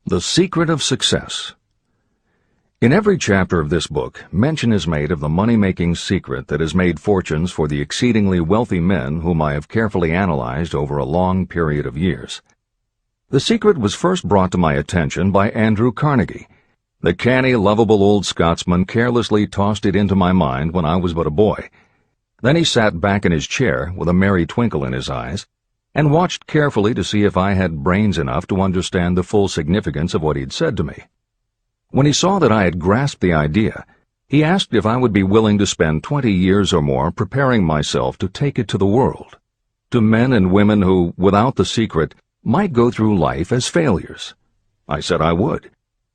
The Secret of Success. In every chapter of this book, mention is made of the money-making secret that has made fortunes for the exceedingly wealthy men whom I have carefully analyzed over a long period of years. The secret was first brought to my attention by Andrew Carnegie. The canny, lovable old Scotsman carelessly tossed it into my mind when I was but a boy. Then he sat back in his chair with a merry twinkle in his eyes, and watched carefully to see if I had brains enough to understand the full significance of what he'd said to me. When he saw that I had grasped the idea, he asked if I would be willing to spend 20 years or more preparing myself to take it to the world, to men and women who, without the secret, might go through life as failures. I said I would,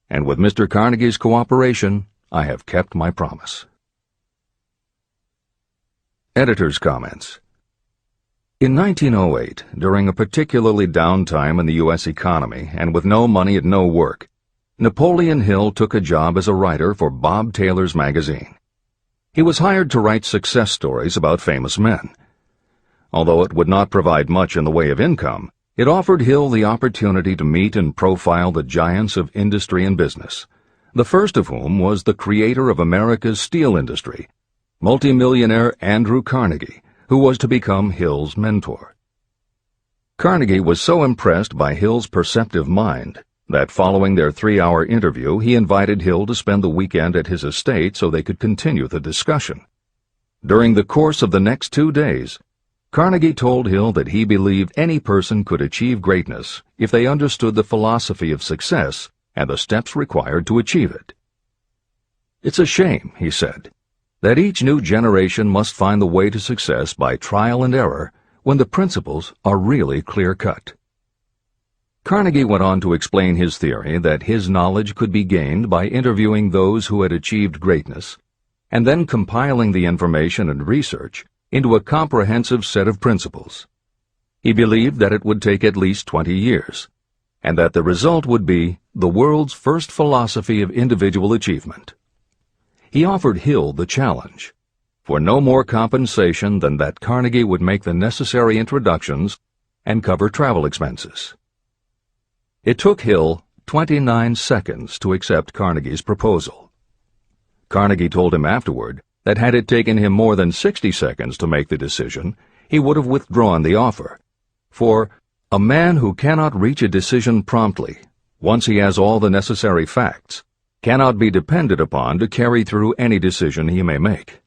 and with Mr. Carnegie's cooperation, I have kept my promise. Editor's comments. In 1908, during a particularly down time in the U.S. economy and with no money and no work, Napoleon Hill took a job as a writer for Bob Taylor's magazine. He was hired to write success stories about famous men. Although it would not provide much in the way of income, it offered Hill the opportunity to meet and profile the giants of industry and business, the first of whom was the creator of America's steel industry, multimillionaire Andrew Carnegie, who was to become Hill's mentor. Carnegie was so impressed by Hill's perceptive mind that following their 3-hour interview he invited Hill to spend the weekend at his estate so they could continue the discussion. During the course of the next 2 days, Carnegie told Hill that he believed any person could achieve greatness if they understood the philosophy of success and the steps required to achieve it. "It's a shame," he said, "that each new generation must find the way to success by trial and error when the principles are really clear-cut." Carnegie went on to explain his theory that his knowledge could be gained by interviewing those who had achieved greatness, and then compiling the information and research into a comprehensive set of principles. He believed that it would take at least 20 years, and that the result would be the world's first philosophy of individual achievement. He offered Hill the challenge, for no more compensation than that Carnegie would make the necessary introductions and cover travel expenses. It took Hill 29 seconds to accept Carnegie's proposal. Carnegie told him afterward that had it taken him more than 60 seconds to make the decision, he would have withdrawn the offer, for a man who cannot reach a decision promptly, once he has all the necessary facts, cannot be depended upon to carry through any decision he may make.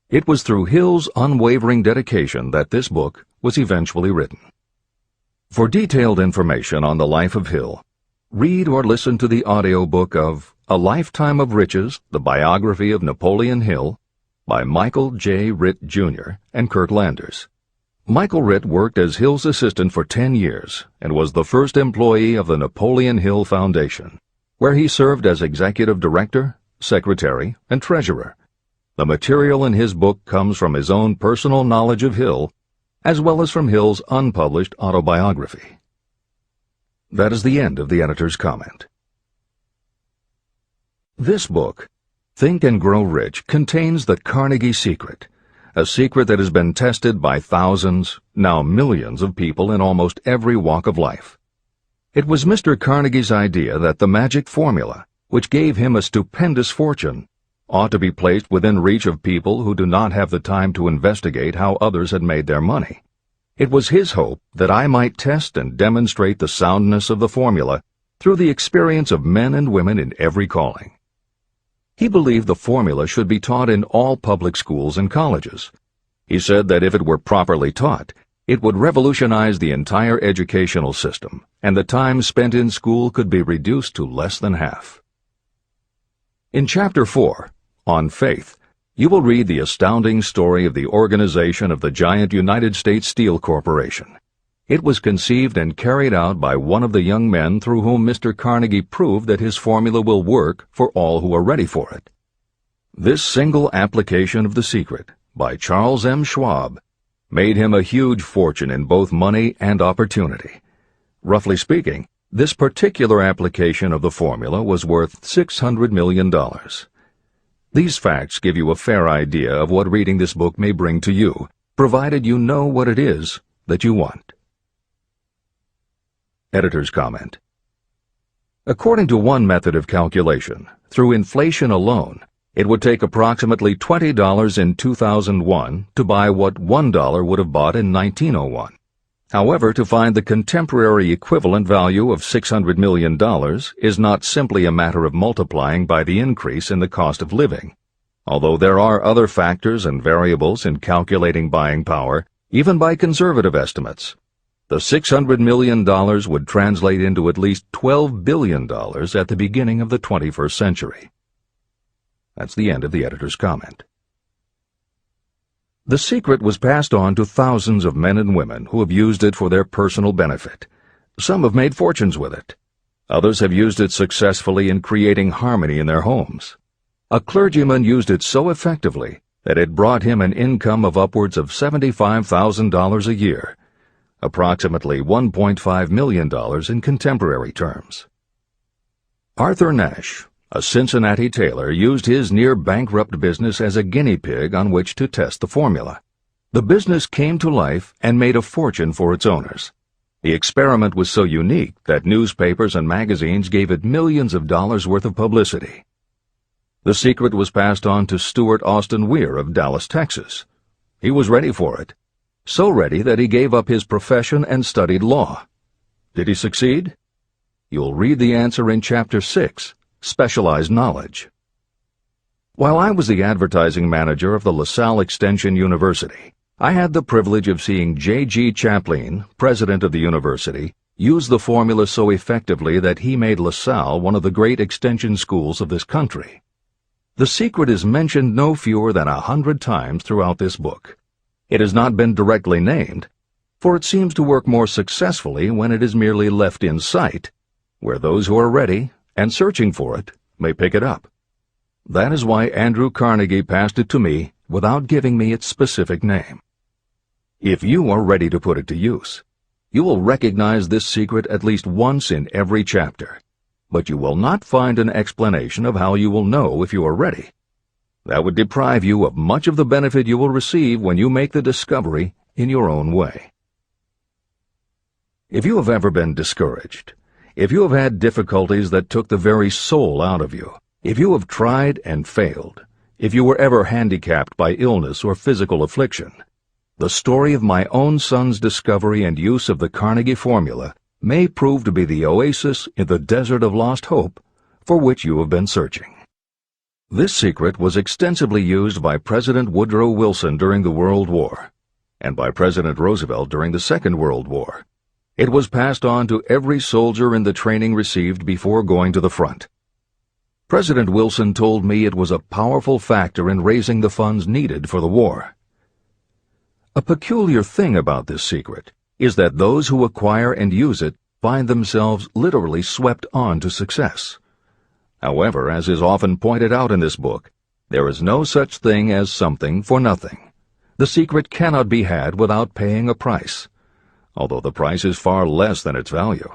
It was through Hill's unwavering dedication that this book was eventually written. For detailed information on the life of Hill, read or listen to the audiobook of A Lifetime of Riches, the Biography of Napoleon Hill, by Michael J. Ritt, Jr. and Kurt Landers. Michael Ritt worked as Hill's assistant for 10 years and was the first employee of the Napoleon Hill Foundation, where he served as executive director, secretary, and treasurer. The material in his book comes from his own personal knowledge of Hill, as well as from Hill's unpublished autobiography. That is the end of the editor's comment. This book, Think and Grow Rich, contains the Carnegie secret, a secret that has been tested by thousands, now millions of people in almost every walk of life. It was Mr. Carnegie's idea that the magic formula, which gave him a stupendous fortune, ought to be placed within reach of people who do not have the time to investigate how others had made their money. It was his hope that I might test and demonstrate the soundness of the formula through the experience of men and women in every calling. He believed the formula should be taught in all public schools and colleges. He said that if it were properly taught, it would revolutionize the entire educational system, and the time spent in school could be reduced to less than half. In Chapter 4, On Faith, you will read the astounding story of the organization of the giant United States Steel Corporation. It was conceived and carried out by one of the young men through whom Mr. Carnegie proved that his formula will work for all who are ready for it. This single application of the secret, by Charles M. Schwab, made him a huge fortune in both money and opportunity. Roughly speaking, this particular application of the formula was worth $600 million. These facts give you a fair idea of what reading this book may bring to you, provided you know what it is that you want. Editor's comment. According to one method of calculation, through inflation alone, it would take approximately $20 in 2001 to buy what $1 would have bought in 1901. However, to find the contemporary equivalent value of $600 million is not simply a matter of multiplying by the increase in the cost of living. Although there are other factors and variables in calculating buying power, even by conservative estimates, the $600 million would translate into at least $12 billion at the beginning of the 21st century. That's the end of the editor's comment. The secret was passed on to thousands of men and women who have used it for their personal benefit. Some have made fortunes with it. Others have used it successfully in creating harmony in their homes. A clergyman used it so effectively that it brought him an income of upwards of $75,000 a year, approximately $1.5 million in contemporary terms. Arthur Nash, a Cincinnati tailor, used his near-bankrupt business as a guinea pig on which to test the formula. The business came to life and made a fortune for its owners. The experiment was so unique that newspapers and magazines gave it millions of dollars worth of publicity. The secret was passed on to Stuart Austin Weir of Dallas, Texas. He was ready for it, so ready that he gave up his profession and studied law. Did he succeed? You'll read the answer in Chapter 6. Specialized knowledge. While I was the advertising manager of the LaSalle Extension University, I had the privilege of seeing J.G. Chaplin, president of the university, use the formula so effectively that he made LaSalle one of the great extension schools of this country. The secret is mentioned no fewer than 100 times throughout this book. It has not been directly named, for it seems to work more successfully when it is merely left in sight, where those who are ready and searching for it may pick it up. That is why Andrew Carnegie passed it to me without giving me its specific name. If you are ready to put it to use, you will recognize this secret at least once in every chapter, but you will not find an explanation of how you will know if you are ready. That would deprive you of much of the benefit you will receive when you make the discovery in your own way. If you have ever been discouraged, if you have had difficulties that took the very soul out of you, if you have tried and failed, if you were ever handicapped by illness or physical affliction, the story of my own son's discovery and use of the Carnegie formula may prove to be the oasis in the desert of lost hope for which you have been searching. This secret was extensively used by President Woodrow Wilson during the World War, and by President Roosevelt during the Second World War. It was passed on to every soldier in the training received before going to the front. President Wilson told me it was a powerful factor in raising the funds needed for the war. A peculiar thing about this secret is that those who acquire and use it find themselves literally swept on to success. However, as is often pointed out in this book, there is no such thing as something for nothing. The secret cannot be had without paying a price, although the price is far less than its value.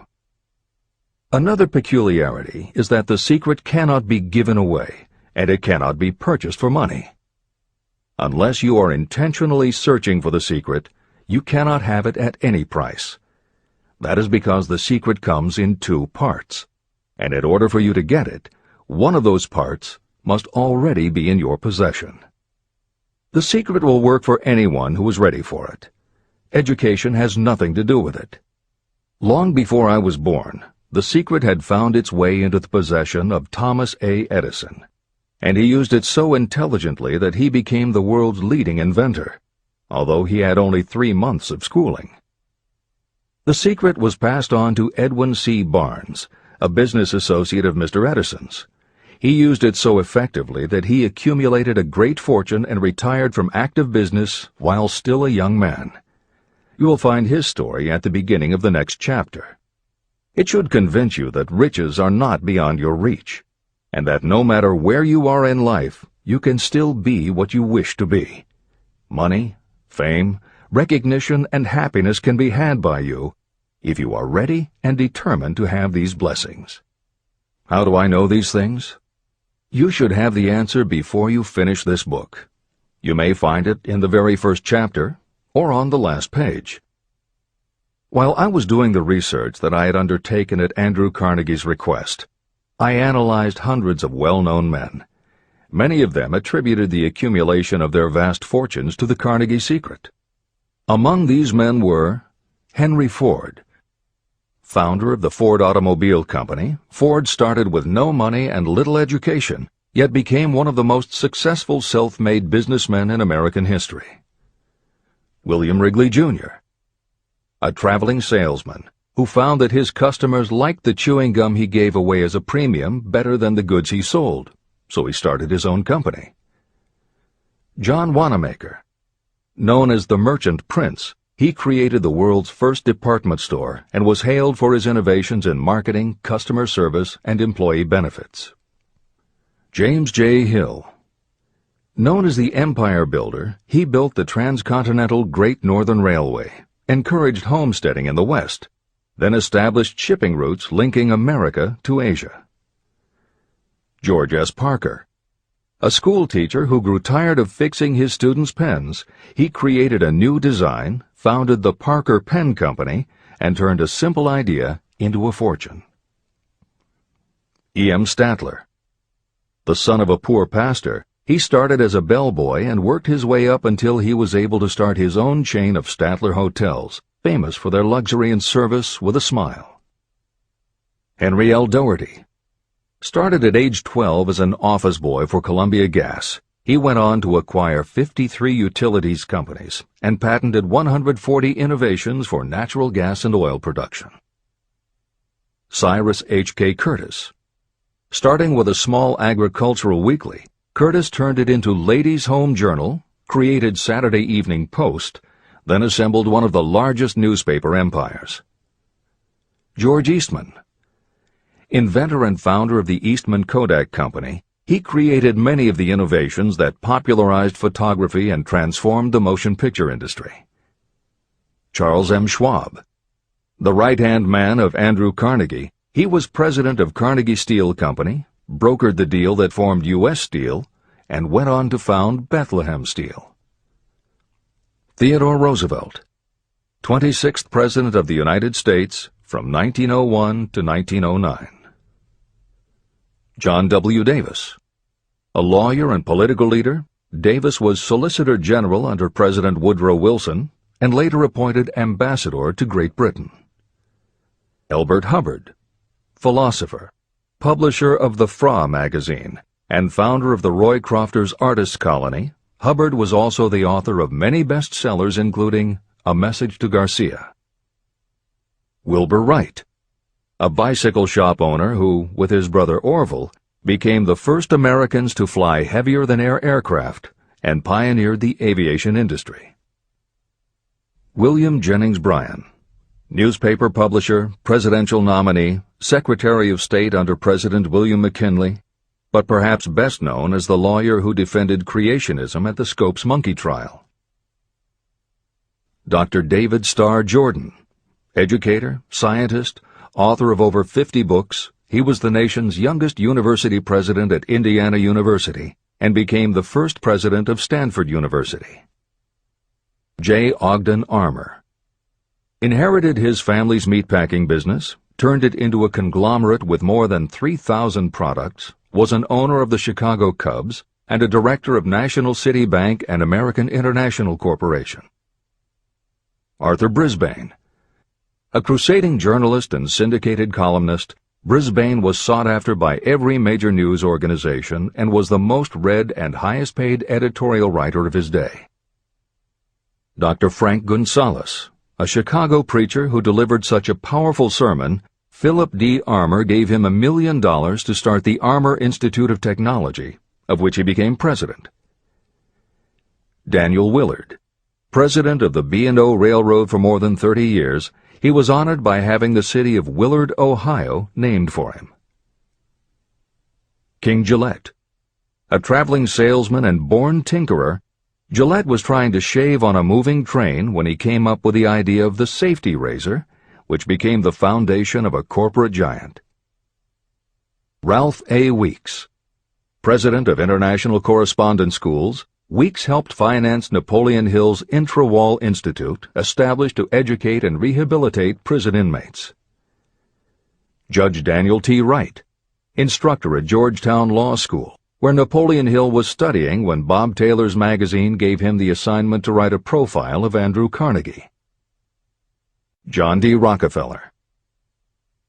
Another peculiarity is that the secret cannot be given away, and it cannot be purchased for money. Unless you are intentionally searching for the secret, you cannot have it at any price. That is because the secret comes in two parts, and in order for you to get it, one of those parts must already be in your possession. The secret will work for anyone who is ready for it. Education has nothing to do with it. Long before I was born, the secret had found its way into the possession of Thomas A. Edison, and he used it so intelligently that he became the world's leading inventor, although he had only 3 months of schooling. The secret was passed on to Edwin C. Barnes, a business associate of Mr. Edison's. He used it so effectively that he accumulated a great fortune and retired from active business while still a young man. You will find his story at the beginning of the next chapter. It should convince you that riches are not beyond your reach, and that no matter where you are in life, you can still be what you wish to be. Money, fame, recognition, and happiness can be had by you if you are ready and determined to have these blessings. How do I know these things? You should have the answer before you finish this book. You may find it in the very first chapter or on the last page. While I was doing the research that I had undertaken at Andrew Carnegie's request, I analyzed hundreds of well-known men. Many of them attributed the accumulation of their vast fortunes to the Carnegie secret. Among these men were Henry Ford. Founder of the Ford Automobile Company, Ford started with no money and little education, yet became one of the most successful self-made businessmen in American history. William Wrigley, Jr., a traveling salesman who found that his customers liked the chewing gum he gave away as a premium better than the goods he sold, so he started his own company. John Wanamaker. Known as the Merchant Prince, he created the world's first department store and was hailed for his innovations in marketing, customer service, and employee benefits. James J. Hill. Known as the Empire Builder, he built the transcontinental Great Northern Railway, encouraged homesteading in the West, then established shipping routes linking America to Asia. George S. Parker. A school teacher who grew tired of fixing his students' pens, he created a new design, founded the Parker Pen Company, and turned a simple idea into a fortune. E. M. Statler. The son of a poor pastor, he started as a bellboy and worked his way up until he was able to start his own chain of Statler hotels, famous for their luxury and service with a smile. Henry L. Doherty. Started at age 12 as an office boy for Columbia Gas, he went on to acquire 53 utilities companies and patented 140 innovations for natural gas and oil production. Cyrus H.K. Curtis. Starting with a small agricultural weekly, Curtis turned it into Ladies' Home Journal, created Saturday Evening Post, then assembled one of the largest newspaper empires. George Eastman. Inventor and founder of the Eastman Kodak Company, he created many of the innovations that popularized photography and transformed the motion picture industry. Charles M. Schwab. The right-hand man of Andrew Carnegie, he was president of Carnegie Steel Company, brokered the deal that formed U.S. Steel, and went on to found Bethlehem Steel. Theodore Roosevelt. 26th President of the United States from 1901 to 1909. John W. Davis. A lawyer and political leader, Davis was Solicitor General under President Woodrow Wilson and later appointed Ambassador to Great Britain. Elbert Hubbard. Philosopher, publisher of the Fra magazine, and founder of the Roy Crofters Artists Colony, Hubbard was also the author of many bestsellers including A Message to Garcia. Wilbur Wright. A bicycle shop owner who, with his brother Orville, became the first Americans to fly heavier-than-air aircraft and pioneered the aviation industry. William Jennings Bryan. Newspaper publisher, presidential nominee, Secretary of State under President William McKinley, but perhaps best known as the lawyer who defended creationism at the Scopes monkey trial. Dr. David Starr Jordan. Educator, scientist, author of over 50 books, he was the nation's youngest university president at Indiana University and became the first president of Stanford University. J. Ogden Armour. Inherited his family's meatpacking business, turned it into a conglomerate with more than 3,000 products, was an owner of the Chicago Cubs, and a director of National City Bank and American International Corporation. Arthur Brisbane. A crusading journalist and syndicated columnist, Brisbane was sought after by every major news organization and was the most read and highest-paid editorial writer of his day. Dr. Frank Gonzalez. A Chicago preacher who delivered such a powerful sermon, Philip D. Armour gave him $1 million to start the Armour Institute of Technology, of which he became president. Daniel Willard. President of the B&O Railroad for more than 30 years, he was honored by having the city of Willard, Ohio, named for him. King Gillette. A traveling salesman and born tinkerer, Gillette was trying to shave on a moving train when he came up with the idea of the safety razor, which became the foundation of a corporate giant. Ralph A. Weeks. President of International Correspondence Schools, Weeks helped finance Napoleon Hill's Intra-Wall Institute, established to educate and rehabilitate prison inmates. Judge Daniel T. Wright, instructor at Georgetown Law School, where Napoleon Hill was studying when Bob Taylor's magazine gave him the assignment to write a profile of Andrew Carnegie. John D. Rockefeller.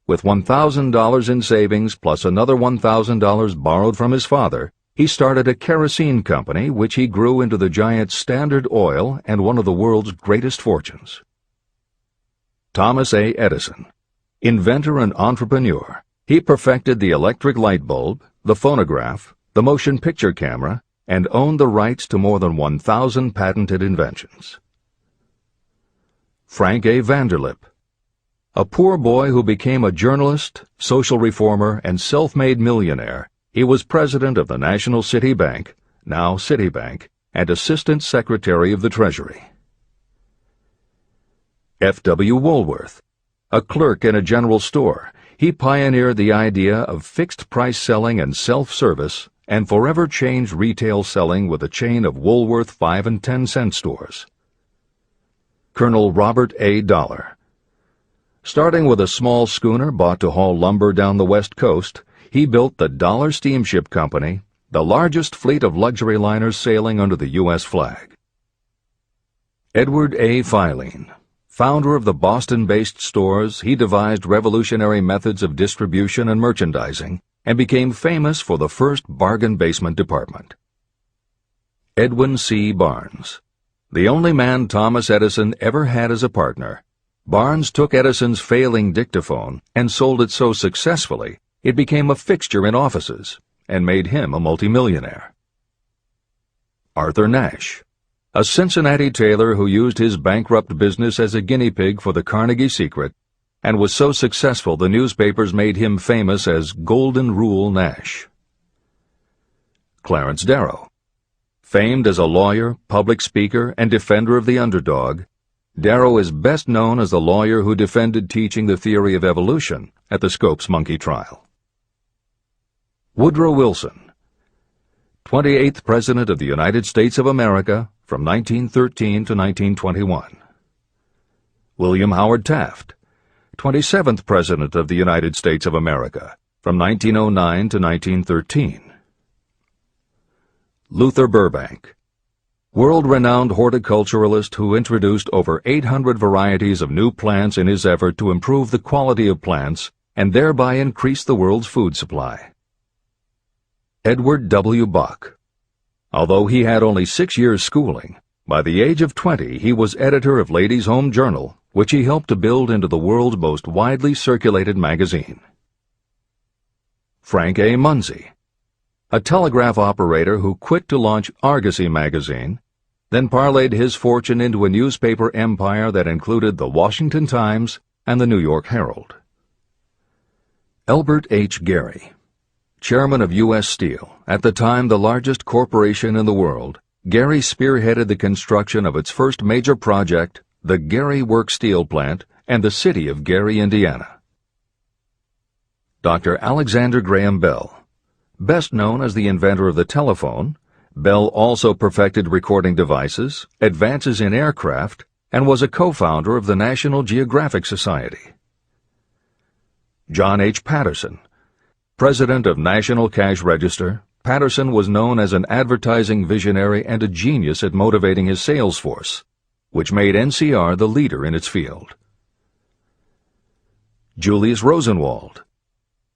With $1,000 in savings plus another $1,000 borrowed from his father, he started a kerosene company which he grew into the giant Standard Oil and one of the world's greatest fortunes. Thomas A. Edison. Inventor and entrepreneur, he perfected the electric light bulb, the phonograph, the motion picture camera, and owned the rights to more than 1,000 patented inventions. Frank A. Vanderlip. A poor boy who became a journalist, social reformer, and self-made millionaire, he was president of the National City Bank, now Citibank, and Assistant Secretary of the Treasury. F. W. Woolworth. A clerk in a general store, he pioneered the idea of fixed-price selling and self-service and forever changed retail selling with a chain of Woolworth 5 and 10 cent stores. Colonel Robert A. Dollar. Starting with a small schooner bought to haul lumber down the West Coast, he built the Dollar Steamship Company, the largest fleet of luxury liners sailing under the U.S. flag. Edward A. Filene. Founder of the Boston-based stores, he devised revolutionary methods of distribution and merchandising and became famous for the first bargain basement department. Edwin C. Barnes. The only man Thomas Edison ever had as a partner, Barnes took Edison's failing dictaphone and sold it so successfully it became a fixture in offices and made him a multimillionaire. Arthur Nash. A Cincinnati tailor who used his bankrupt business as a guinea pig for the Carnegie Secret and was so successful the newspapers made him famous as Golden Rule Nash. Clarence Darrow. Famed as a lawyer, public speaker, and defender of the underdog, Darrow is best known as the lawyer who defended teaching the theory of evolution at the Scopes monkey trial. Woodrow Wilson. 28th President of the United States of America from 1913 to 1921. William Howard Taft. 27th President of the United States of America from 1909 to 1913. Luther Burbank. World-renowned horticulturalist who introduced over 800 varieties of new plants in his effort to improve the quality of plants and thereby increase the world's food supply. Edward W. Bok. Although he had only 6 years schooling, by the age of 20 he was editor of Ladies' Home Journal, which he helped to build into the world's most widely circulated magazine. Frank A. Munsey. A telegraph operator who quit to launch Argosy magazine, then parlayed his fortune into a newspaper empire that included the Washington Times and the New York Herald. Elbert H. Gary. Chairman of U.S. Steel, at the time the largest corporation in the world, Gary spearheaded the construction of its first major project, the Gary Works Steel Plant, and the city of Gary, Indiana. Dr. Alexander Graham Bell. Best known as the inventor of the telephone, Bell also perfected recording devices, advances in aircraft, and was a co-founder of the National Geographic Society. John H. Patterson. President of National Cash Register, Patterson was known as an advertising visionary and a genius at motivating his sales force, which made NCR the leader in its field. Julius Rosenwald.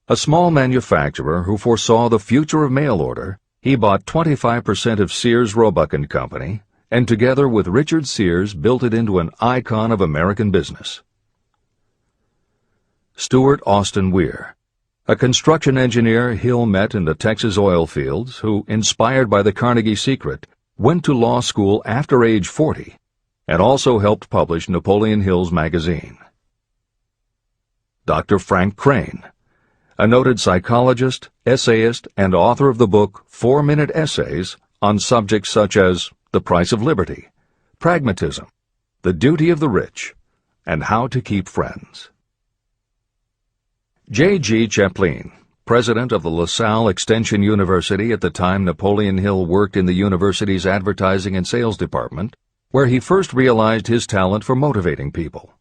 A small manufacturer who foresaw the future of mail order, he bought 25% of Sears Roebuck & Company, and together with Richard Sears built it into an icon of American business. Stuart Austin Weir. A construction engineer Hill met in the Texas oil fields who, inspired by the Carnegie Secret, went to law school after age 40 and also helped publish Napoleon Hill's magazine. Dr. Frank Crane. A noted psychologist, essayist, and author of the book 4-Minute Essays on subjects such as the price of liberty, pragmatism, the duty of the rich, and how to keep friends. J. G. Chaplin, president of the LaSalle Extension University at the time Napoleon Hill worked in the university's advertising and sales department, where he first realized his talent for motivating people.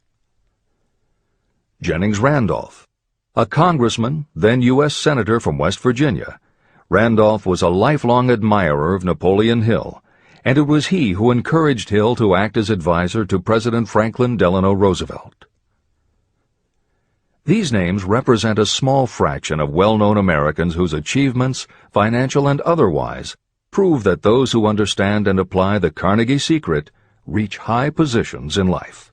Jennings Randolph. A congressman, then U.S. Senator from West Virginia, Randolph was a lifelong admirer of Napoleon Hill, and it was he who encouraged Hill to act as advisor to President Franklin Delano Roosevelt. These names represent a small fraction of well-known Americans whose achievements, financial and otherwise, prove that those who understand and apply the Carnegie secret reach high positions in life.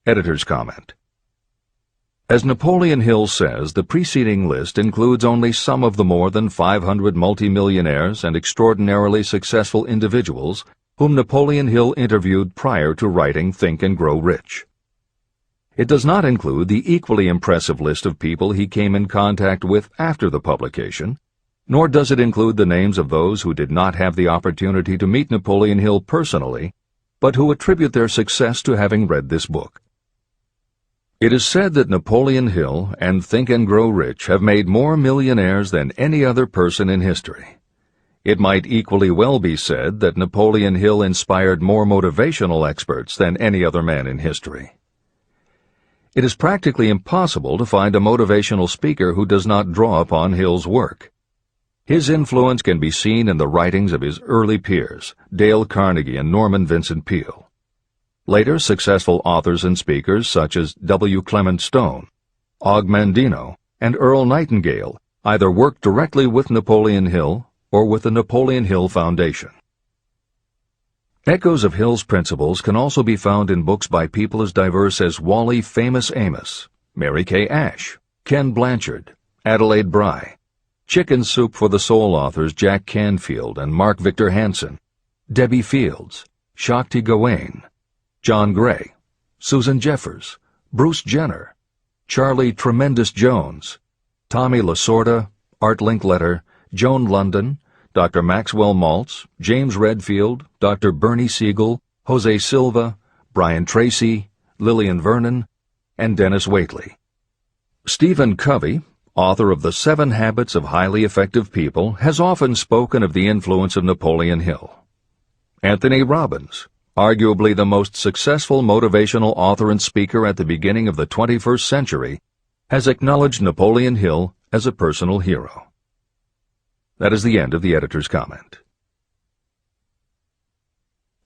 Editor's comment. As Napoleon Hill says, the preceding list includes only some of the more than 500 multimillionaires and extraordinarily successful individuals whom Napoleon Hill interviewed prior to writing Think and Grow Rich. It does not include the equally impressive list of people he came in contact with after the publication, nor does it include the names of those who did not have the opportunity to meet Napoleon Hill personally, but who attribute their success to having read this book. It is said that Napoleon Hill and Think and Grow Rich have made more millionaires than any other person in history. It might equally well be said that Napoleon Hill inspired more motivational experts than any other man in history. It is practically impossible to find a motivational speaker who does not draw upon Hill's work. His influence can be seen in the writings of his early peers, Dale Carnegie and Norman Vincent Peale. Later, successful authors and speakers such as W. Clement Stone, Og Mandino, and Earl Nightingale either worked directly with Napoleon Hill or with the Napoleon Hill Foundation. Echoes of Hill's principles can also be found in books by people as diverse as Wally Famous Amos, Mary Kay Ash, Ken Blanchard, Adelaide Bry, Chicken Soup for the Soul authors Jack Canfield and Mark Victor Hansen, Debbie Fields, Shakti Gawain, John Gray, Susan Jeffers, Bruce Jenner, Charlie Tremendous Jones, Tommy Lasorda, Art Linkletter, Joan London, Dr. Maxwell Maltz, James Redfield, Dr. Bernie Siegel, Jose Silva, Brian Tracy, Lillian Vernon, and Dennis Waitley. Stephen Covey, author of The 7 Habits of Highly Effective People, has often spoken of the influence of Napoleon Hill. Anthony Robbins, arguably the most successful motivational author and speaker at the beginning of the 21st century, has acknowledged Napoleon Hill as a personal hero. That is the end of the editor's comment.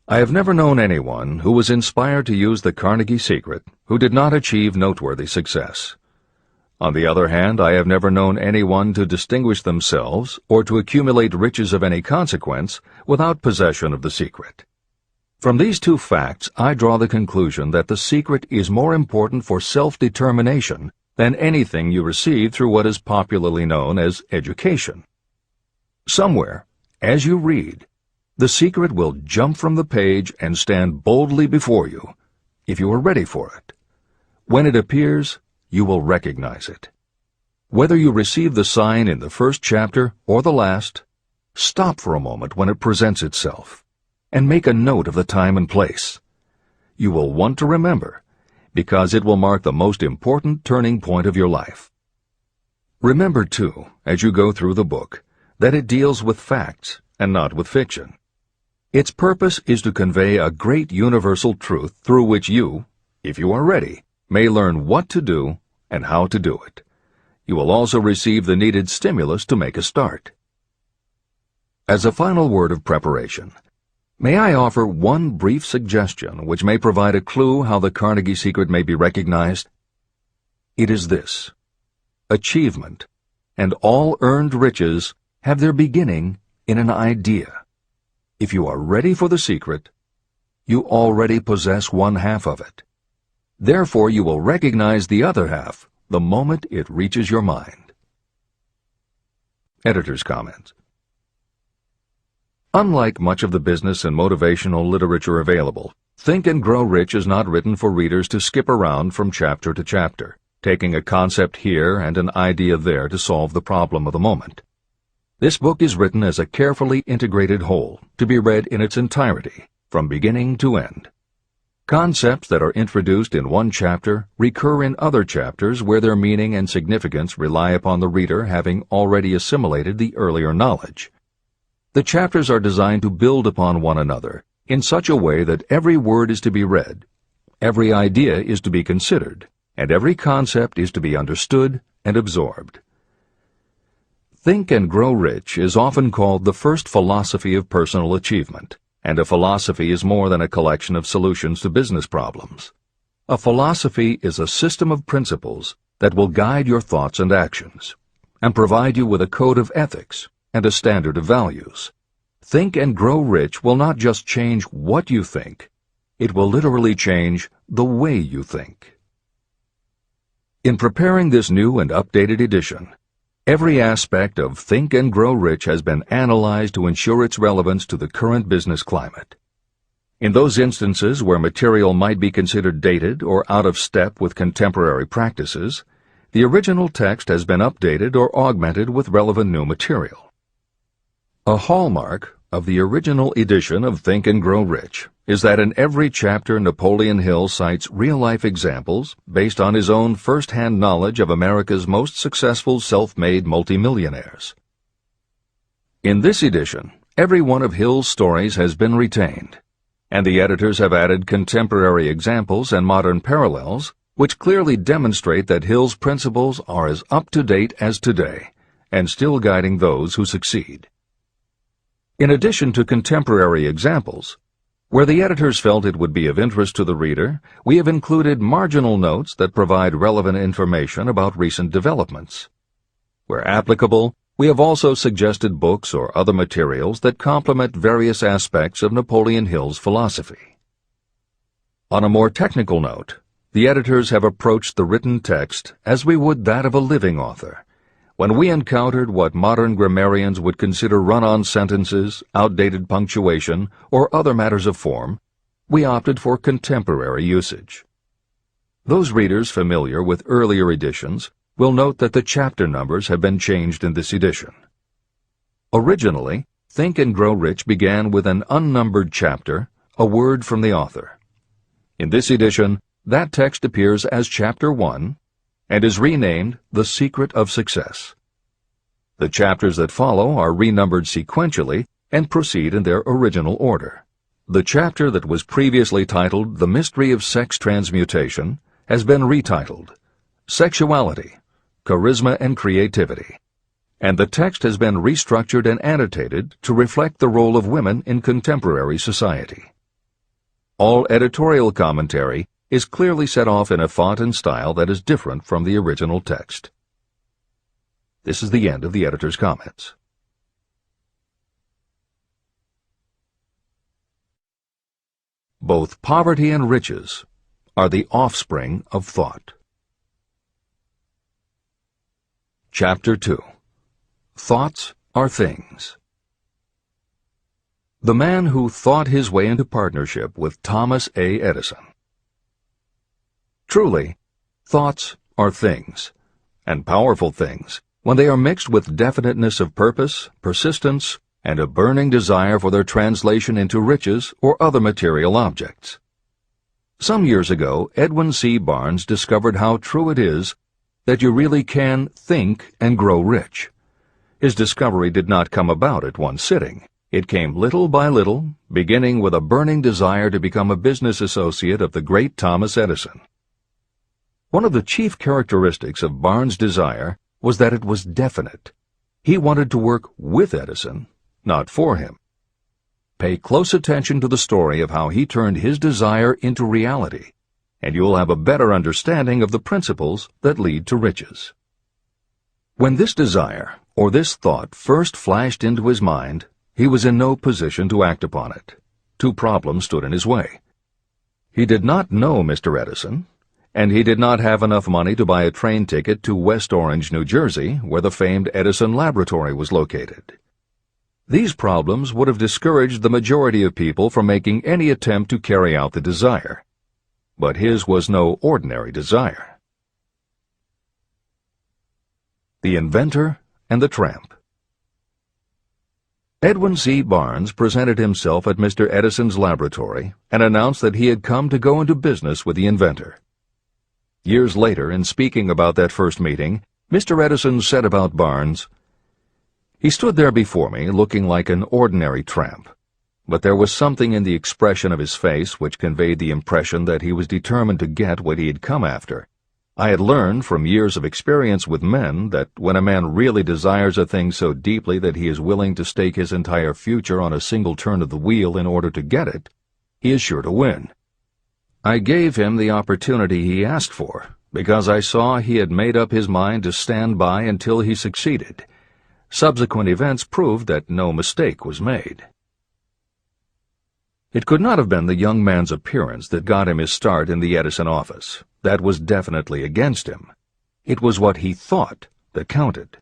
I have never known anyone who was inspired to use the Carnegie secret who did not achieve noteworthy success. On the other hand, I have never known anyone to distinguish themselves or to accumulate riches of any consequence without possession of the secret. From these two facts, I draw the conclusion that the secret is more important for self-determination than anything you receive through what is popularly known as education. Somewhere, as you read, the secret will jump from the page and stand boldly before you, if you are ready for it. When it appears, you will recognize it. Whether you receive the sign in the first chapter or the last, stop for a moment when it presents itself, and make a note of the time and place. You will want to remember, because it will mark the most important turning point of your life. Remember, too, as you go through the book, that it deals with facts and not with fiction. Its purpose is to convey a great universal truth through which you, if you are ready, may learn what to do and how to do it. You will also receive the needed stimulus to make a start. As a final word of preparation, may I offer one brief suggestion which may provide a clue how the Carnegie secret may be recognized? It is this: achievement and all earned riches have their beginning in an idea. If you are ready for the secret, you already possess one half of it. Therefore, you will recognize the other half the moment it reaches your mind. Editor's comments. Unlike much of the business and motivational literature available, Think and Grow Rich is not written for readers to skip around from chapter to chapter, taking a concept here and an idea there to solve the problem of the moment. This book is written as a carefully integrated whole, to be read in its entirety, from beginning to end. Concepts that are introduced in one chapter recur in other chapters where their meaning and significance rely upon the reader having already assimilated the earlier knowledge. The chapters are designed to build upon one another in such a way that every word is to be read, every idea is to be considered, and every concept is to be understood and absorbed. Think and Grow Rich is often called the first philosophy of personal achievement, and a philosophy is more than a collection of solutions to business problems. A philosophy is a system of principles that will guide your thoughts and actions, and provide you with a code of ethics and a standard of values. Think and Grow Rich will not just change what you think, it will literally change the way you think. In preparing this new and updated edition, every aspect of Think and Grow Rich has been analyzed to ensure its relevance to the current business climate. In those instances where material might be considered dated or out of step with contemporary practices, the original text has been updated or augmented with relevant new material. A hallmark of the original edition of Think and Grow Rich is that in every chapter Napoleon Hill cites real-life examples based on his own first-hand knowledge of America's most successful self-made multimillionaires. In this edition, every one of Hill's stories has been retained, and the editors have added contemporary examples and modern parallels which clearly demonstrate that Hill's principles are as up-to-date as today and still guiding those who succeed. In addition to contemporary examples, where the editors felt it would be of interest to the reader, we have included marginal notes that provide relevant information about recent developments. Where applicable, we have also suggested books or other materials that complement various aspects of Napoleon Hill's philosophy. On a more technical note, the editors have approached the written text as we would that of a living author. When we encountered what modern grammarians would consider run-on sentences, outdated punctuation, or other matters of form, we opted for contemporary usage. Those readers familiar with earlier editions will note that the chapter numbers have been changed in this edition. Originally, Think and Grow Rich began with an unnumbered chapter, a word from the author. In this edition, that text appears as Chapter 1, and is renamed The Secret of Success. The chapters that follow are renumbered sequentially and proceed in their original order. The chapter that was previously titled The Mystery of Sex Transmutation has been retitled Sexuality, Charisma and Creativity, and the text has been restructured and annotated to reflect the role of women in contemporary society. All editorial commentary is clearly set off in a font and style that is different from the original text. This is the end of the editor's comments. Both poverty and riches are the offspring of thought. Chapter 2. Thoughts are things. The man who thought his way into partnership with Thomas A. Edison. Truly, thoughts are things, and powerful things, when they are mixed with definiteness of purpose, persistence, and a burning desire for their translation into riches or other material objects. Some years ago, Edwin C. Barnes discovered how true it is that you really can think and grow rich. His discovery did not come about at one sitting. It came little by little, beginning with a burning desire to become a business associate of the great Thomas Edison. One of the chief characteristics of Barnes' desire was that it was definite. He wanted to work with Edison, not for him. Pay close attention to the story of how he turned his desire into reality, and you'll have a better understanding of the principles that lead to riches. When this desire, or this thought, first flashed into his mind, he was in no position to act upon it. Two problems stood in his way. He did not know Mr. Edison, and he did not have enough money to buy a train ticket to West Orange, New Jersey, where the famed Edison Laboratory was located. These problems would have discouraged the majority of people from making any attempt to carry out the desire. But his was no ordinary desire. The Inventor and the Tramp. Edwin C. Barnes presented himself at Mr. Edison's laboratory and announced that he had come to go into business with the inventor. Years later, in speaking about that first meeting, Mr. Edison said about Barnes, "He stood there before me looking like an ordinary tramp, but there was something in the expression of his face which conveyed the impression that he was determined to get what he had come after. I had learned from years of experience with men that when a man really desires a thing so deeply that he is willing to stake his entire future on a single turn of the wheel in order to get it, he is sure to win. I gave him the opportunity he asked for, because I saw he had made up his mind to stand by until he succeeded. Subsequent events proved that no mistake was made." It could not have been the young man's appearance that got him his start in the Edison office. That was definitely against him. It was what he thought that counted.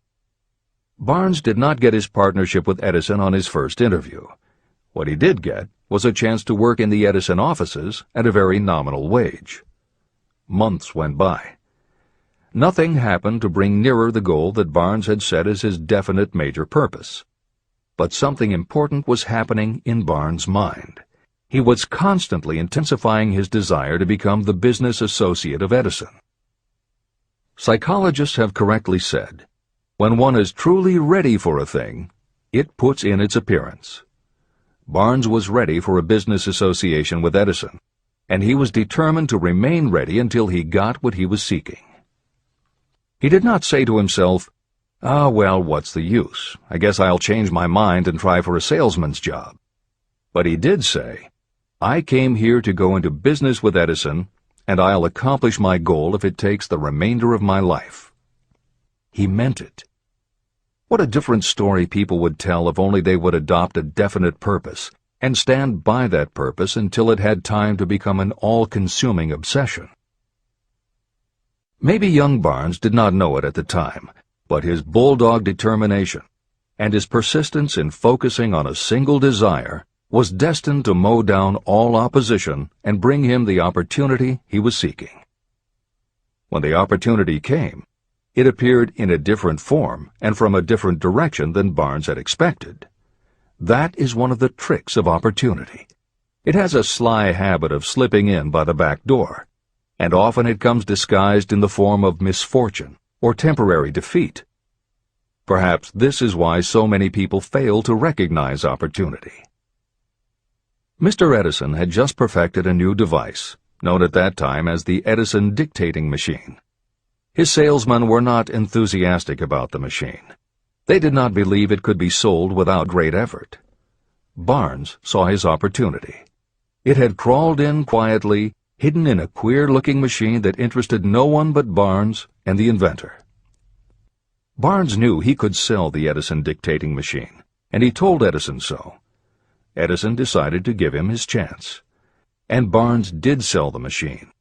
Barnes did not get his partnership with Edison on his first interview. What he did get was a chance to work in the Edison offices at a very nominal wage. Months went by. Nothing happened to bring nearer the goal that Barnes had set as his definite major purpose. But something important was happening in Barnes' mind. He was constantly intensifying his desire to become the business associate of Edison. Psychologists have correctly said, when one is truly ready for a thing, it puts in its appearance. Barnes was ready for a business association with Edison, and he was determined to remain ready until he got what he was seeking. He did not say to himself, "Ah, well, what's the use? I guess I'll change my mind and try for a salesman's job." But he did say, "I came here to go into business with Edison, and I'll accomplish my goal if it takes the remainder of my life." He meant it. What a different story people would tell if only they would adopt a definite purpose and stand by that purpose until it had time to become an all-consuming obsession. Maybe young Barnes did not know it at the time, but his bulldog determination and his persistence in focusing on a single desire was destined to mow down all opposition and bring him the opportunity he was seeking. When the opportunity came, it appeared in a different form and from a different direction than Barnes had expected. That is one of the tricks of opportunity. It has a sly habit of slipping in by the back door, and often it comes disguised in the form of misfortune or temporary defeat. Perhaps this is why so many people fail to recognize opportunity. Mr. Edison had just perfected a new device, known at that time as the Edison dictating machine. His salesmen were not enthusiastic about the machine. They did not believe it could be sold without great effort. Barnes saw his opportunity. It had crawled in quietly, hidden in a queer-looking machine that interested no one but Barnes and the inventor. Barnes knew he could sell the Edison dictating machine, and he told Edison so. Edison decided to give him his chance. And Barnes did sell the machine.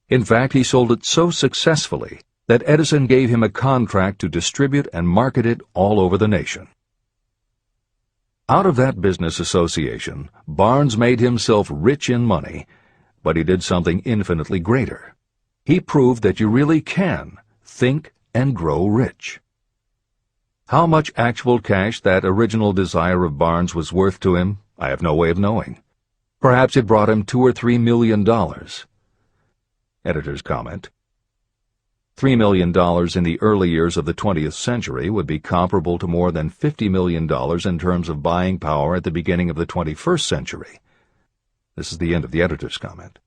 In fact, he sold it so successfully that Edison gave him a contract to distribute and market it all over the nation. Out of that business association, Barnes made himself rich in money, but he did something infinitely greater. He proved that you really can think and grow rich. How much actual cash that original desire of Barnes was worth to him, I have no way of knowing. Perhaps it brought him $2 or $3 million. Editor's comment. $3 million in the early years of the 20th century would be comparable to more than $50 million in terms of buying power at the beginning of the 21st century. This is the end of the editor's comment.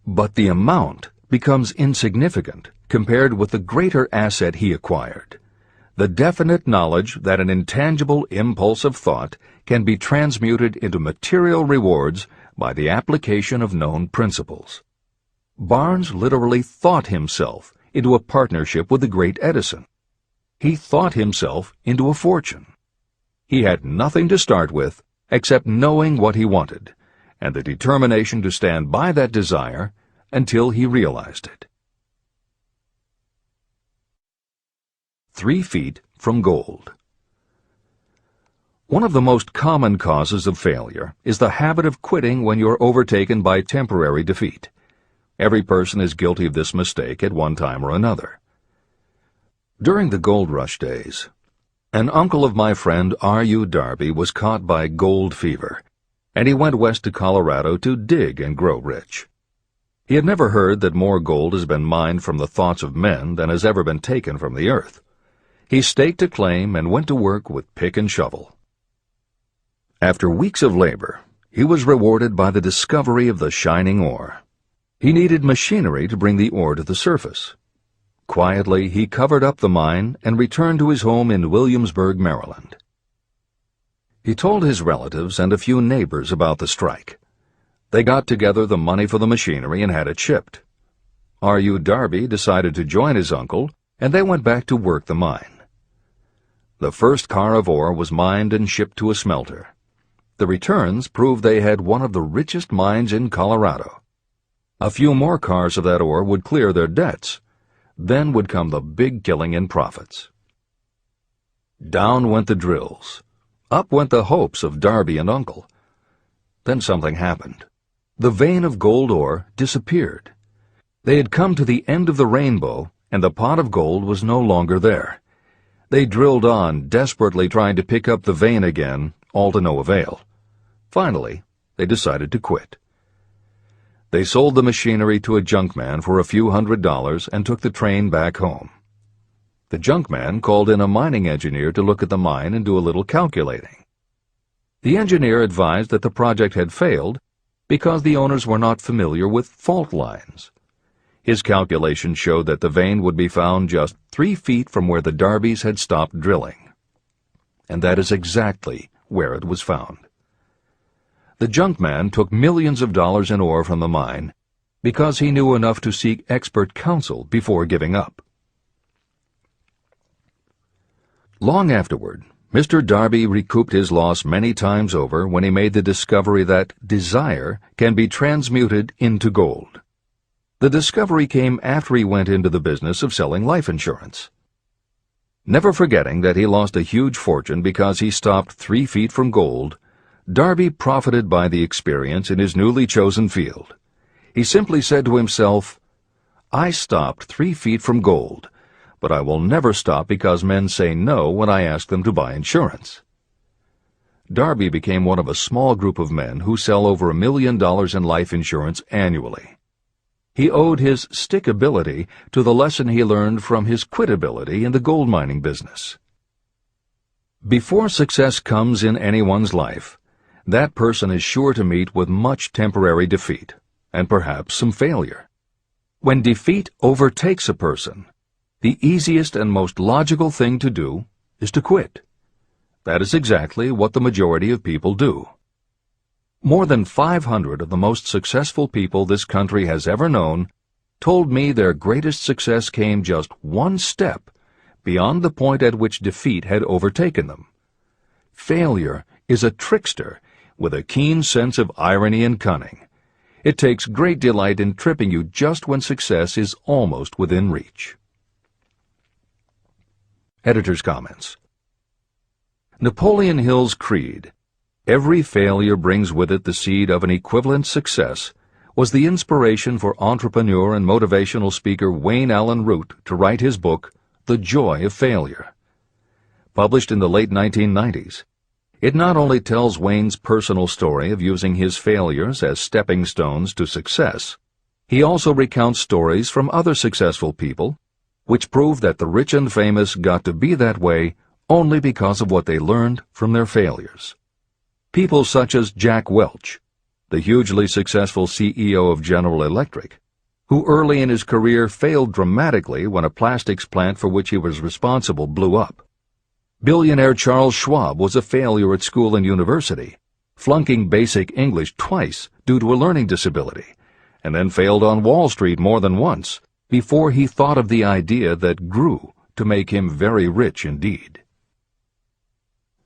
But the amount becomes insignificant compared with the greater asset he acquired. The definite knowledge that an intangible impulse of thought can be transmuted into material rewards by the application of known principles. Barnes literally thought himself into a partnership with the great Edison. He thought himself into a fortune. He had nothing to start with except knowing what he wanted, and the determination to stand by that desire until he realized it. 3 feet from gold. One of the most common causes of failure is the habit of quitting when you're overtaken by temporary defeat. Every person is guilty of this mistake at one time or another. During the gold rush days, An uncle of my friend R.U. Darby was caught by gold fever, and he went west to Colorado to dig and grow rich. He had never heard that more gold has been mined from the thoughts of men than has ever been taken from the earth. He staked a claim and went to work with pick and shovel. After weeks of labor, he was rewarded by the discovery of the shining ore. He needed machinery to bring the ore to the surface. Quietly, he covered up the mine and returned to his home in Williamsburg, Maryland. He told his relatives and a few neighbors about the strike. They got together the money for the machinery and had it shipped. R.U. Darby decided to join his uncle, and they went back to work the mine. The first car of ore was mined and shipped to a smelter. The returns proved they had one of the richest mines in Colorado. A few more cars of that ore would clear their debts. Then would come the big killing in profits. Down went the drills. Up went the hopes of Darby and Uncle. Then something happened. The vein of gold ore disappeared. They had come to the end of the rainbow, and the pot of gold was no longer there. They drilled on, desperately trying to pick up the vein again, all to no avail. Finally, they decided to quit. They sold the machinery to a junkman for a few $100s and took the train back home. The junkman called in a mining engineer to look at the mine and do a little calculating. The engineer advised that the project had failed because the owners were not familiar with fault lines. His calculation showed that the vein would be found just 3 feet from where the Darbys had stopped drilling. And that is exactly where it was found. The junkman took millions of dollars in ore from the mine because he knew enough to seek expert counsel before giving up. Long afterward, Mr. Darby recouped his loss many times over when he made the discovery that desire can be transmuted into gold. The discovery came after he went into the business of selling life insurance. Never forgetting that he lost a huge fortune because he stopped 3 feet from gold, Darby profited by the experience in his newly chosen field. He simply said to himself, "I stopped 3 feet from gold, but I will never stop because men say no when I ask them to buy insurance." Darby became one of a small group of men who sell over $1 million in life insurance annually. He owed his stickability to the lesson he learned from his quitability in the gold mining business. Before success comes in anyone's life, that person is sure to meet with much temporary defeat, and perhaps some failure. When defeat overtakes a person, the easiest and most logical thing to do is to quit. That is exactly what the majority of people do. More than 500 of the most successful people this country has ever known told me their greatest success came just one step beyond the point at which defeat had overtaken them. Failure is a trickster with a keen sense of irony and cunning. It takes great delight in tripping you just when success is almost within reach. Editor's comments. Napoleon Hill's creed, "Every failure brings with it the seed of an equivalent success," was the inspiration for entrepreneur and motivational speaker Wayne Allen Root to write his book, The Joy of Failure. Published in the late 1990s, it not only tells Wayne's personal story of using his failures as stepping stones to success, he also recounts stories from other successful people, which prove that the rich and famous got to be that way only because of what they learned from their failures. People such as Jack Welch, the hugely successful CEO of General Electric, who early in his career failed dramatically when a plastics plant for which he was responsible blew up. Billionaire Charles Schwab was a failure at school and university, flunking basic English twice due to a learning disability, and then failed on Wall Street more than once before he thought of the idea that grew to make him very rich indeed.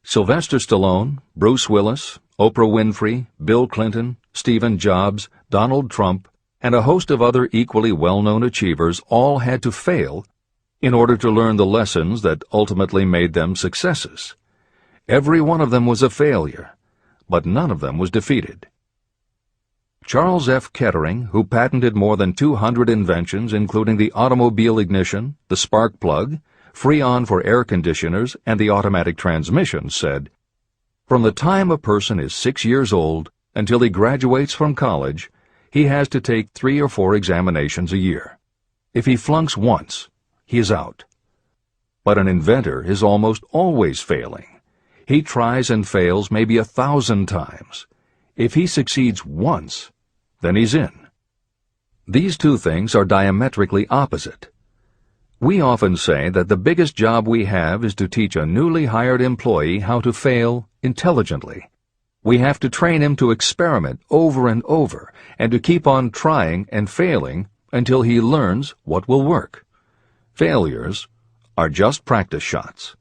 Sylvester Stallone, Bruce Willis, Oprah Winfrey, Bill Clinton, Stephen Jobs, Donald Trump, and a host of other equally well-known achievers all had to fail in order to learn the lessons that ultimately made them successes. Every one of them was a failure, but none of them was defeated. Charles F. Kettering, who patented more than 200 inventions including the automobile ignition, the spark plug, Freon for air conditioners and the automatic transmission, said, "From the time a person is 6 years old until he graduates from college, he has to take 3 or 4 examinations a year. If he flunks once, he is out." But an inventor is almost always failing. He tries and fails maybe 1,000 times. If he succeeds once, then he's in. These two things are diametrically opposite. We often say that the biggest job we have is to teach a newly hired employee how to fail intelligently. We have to train him to experiment over and over and to keep on trying and failing until he learns what will work. Failures are just practice shots.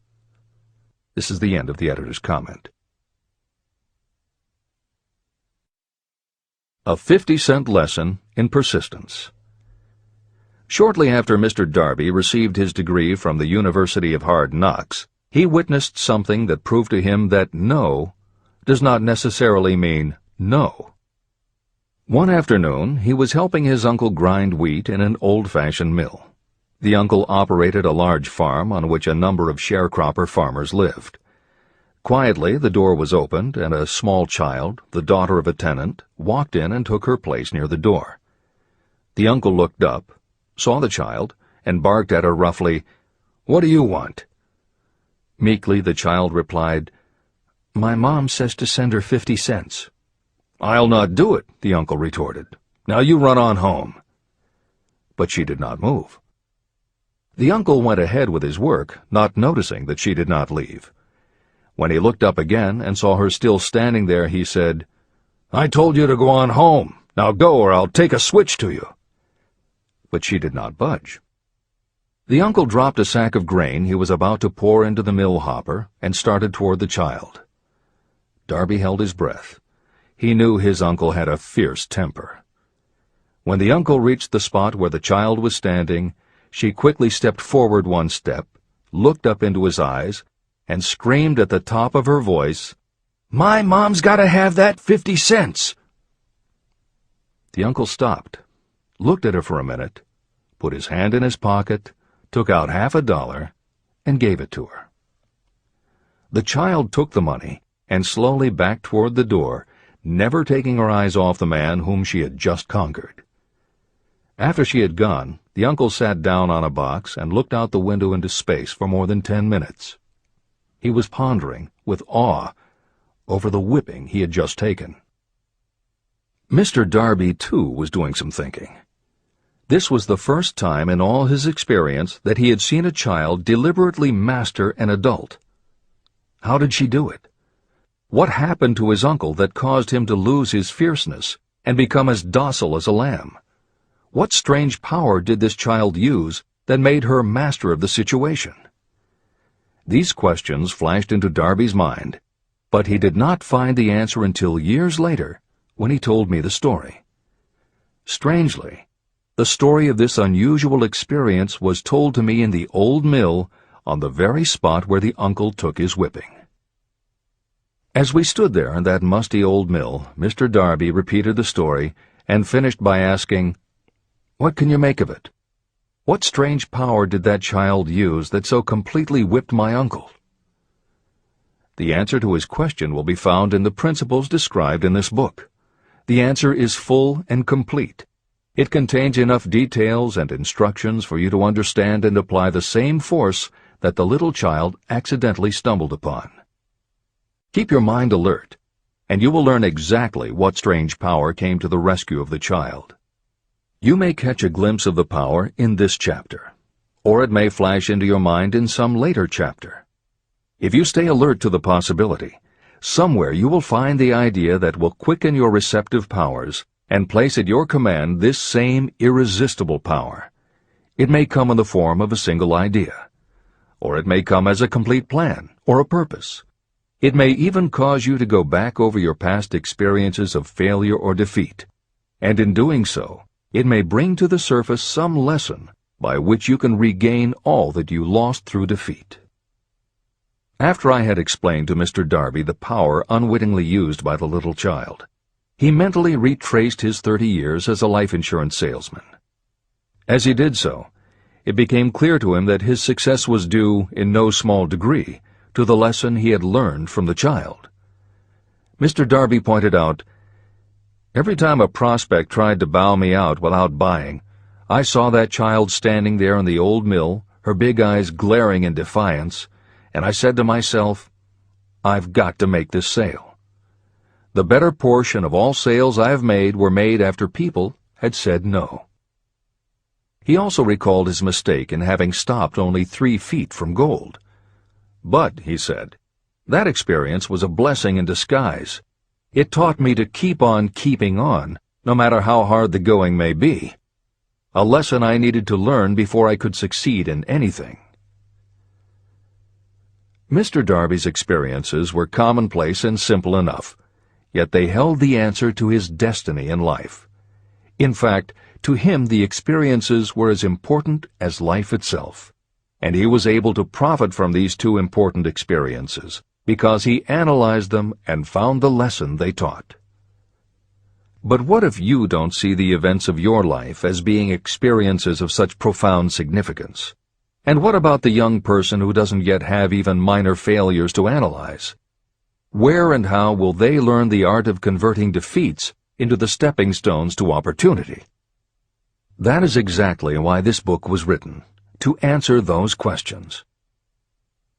This is the end of the editor's comment. A 50-cent lesson in persistence. Shortly after Mr. Darby received his degree from the University of Hard Knocks, he witnessed something that proved to him that no does not necessarily mean no. One afternoon, he was helping his uncle grind wheat in an old-fashioned mill. The uncle operated a large farm on which a number of sharecropper farmers lived. Quietly, the door was opened, and a small child, the daughter of a tenant, walked in and took her place near the door. The uncle looked up, saw the child, and barked at her roughly, "What do you want?" Meekly, the child replied, "My mom says to send her 50 cents. "I'll not do it," the uncle retorted. "Now you run on home." But she did not move. The uncle went ahead with his work, not noticing that she did not leave. When he looked up again and saw her still standing there, he said, "I told you to go on home. Now go, or I'll take a switch to you." But she did not budge. The uncle dropped a sack of grain he was about to pour into the mill hopper and started toward the child. Darby held his breath. He knew his uncle had a fierce temper. When the uncle reached the spot where the child was standing, she quickly stepped forward 1 step, looked up into his eyes, and screamed at the top of her voice, "My mom's got to have that 50 cents!" The uncle stopped, looked at her for a minute, put his hand in his pocket, took out $50, and gave it to her. The child took the money and slowly backed toward the door, never taking her eyes off the man whom she had just conquered. After she had gone, the uncle sat down on a box and looked out the window into space for more than 10 minutes. He was pondering, with awe, over the whipping he had just taken. Mr. Darby, too, was doing some thinking. This was the first time in all his experience that he had seen a child deliberately master an adult. How did she do it? What happened to his uncle that caused him to lose his fierceness and become as docile as a lamb? What strange power did this child use that made her master of the situation? These questions flashed into Darby's mind, but he did not find the answer until years later, when he told me the story. Strangely, the story of this unusual experience was told to me in the old mill on the very spot where the uncle took his whipping. As we stood there in that musty old mill, Mr. Darby repeated the story and finished by asking, "What can you make of it? What strange power did that child use that so completely whipped my uncle?" The answer to his question will be found in the principles described in this book. The answer is full and complete. It contains enough details and instructions for you to understand and apply the same force that the little child accidentally stumbled upon. Keep your mind alert, and you will learn exactly what strange power came to the rescue of the child. You may catch a glimpse of the power in this chapter, or it may flash into your mind in some later chapter. If you stay alert to the possibility, somewhere you will find the idea that will quicken your receptive powers and place at your command this same irresistible power. It may come in the form of a single idea, or it may come as a complete plan or a purpose. It may even cause you to go back over your past experiences of failure or defeat, and in doing so, it may bring to the surface some lesson by which you can regain all that you lost through defeat. After I had explained to Mr. Darby the power unwittingly used by the little child, he mentally retraced his 30 years as a life insurance salesman. As he did so, it became clear to him that his success was due, in no small degree, to the lesson he had learned from the child. Mr. Darby pointed out, "Every time a prospect tried to bow me out without buying, I saw that child standing there in the old mill, her big eyes glaring in defiance, and I said to myself, I've got to make this sale. The better portion of all sales I have made were made after people had said no." He also recalled his mistake in having stopped only 3 feet from gold. "But," he said, "that experience was a blessing in disguise. It taught me to keep on keeping on, no matter how hard the going may be. A lesson I needed to learn before I could succeed in anything." Mr. Darby's experiences were commonplace and simple enough, yet they held the answer to his destiny in life. In fact, to him the experiences were as important as life itself, and he was able to profit from these 2 important experiences because he analyzed them and found the lesson they taught. But what if you don't see the events of your life as being experiences of such profound significance? And what about the young person who doesn't yet have even minor failures to analyze? Where and how will they learn the art of converting defeats into the stepping stones to opportunity? That is exactly why this book was written, to answer those questions.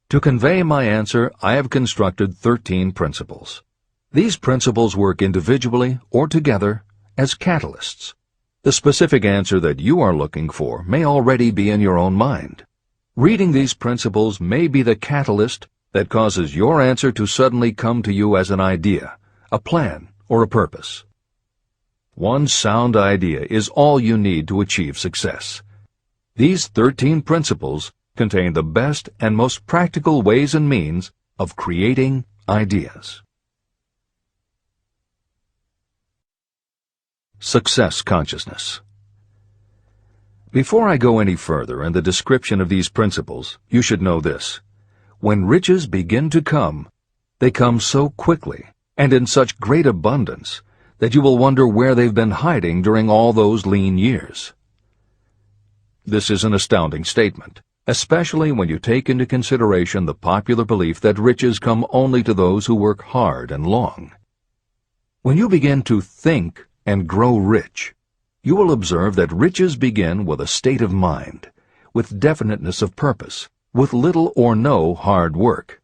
To convey my answer, I have constructed 13 principles. These principles work individually or together as catalysts. The specific answer that you are looking for may already be in your own mind. Reading these principles may be the catalyst that causes your answer to suddenly come to you as an idea, a plan, or a purpose. One sound idea is all you need to achieve success. These 13 principles contain the best and most practical ways and means of creating ideas. Success consciousness. Before I go any further in the description of these principles, you should know this. When riches begin to come, they come so quickly and in such great abundance that you will wonder where they've been hiding during all those lean years. This is an astounding statement, especially when you take into consideration the popular belief that riches come only to those who work hard and long. When you begin to think and grow rich, you will observe that riches begin with a state of mind, with definiteness of purpose, with little or no hard work.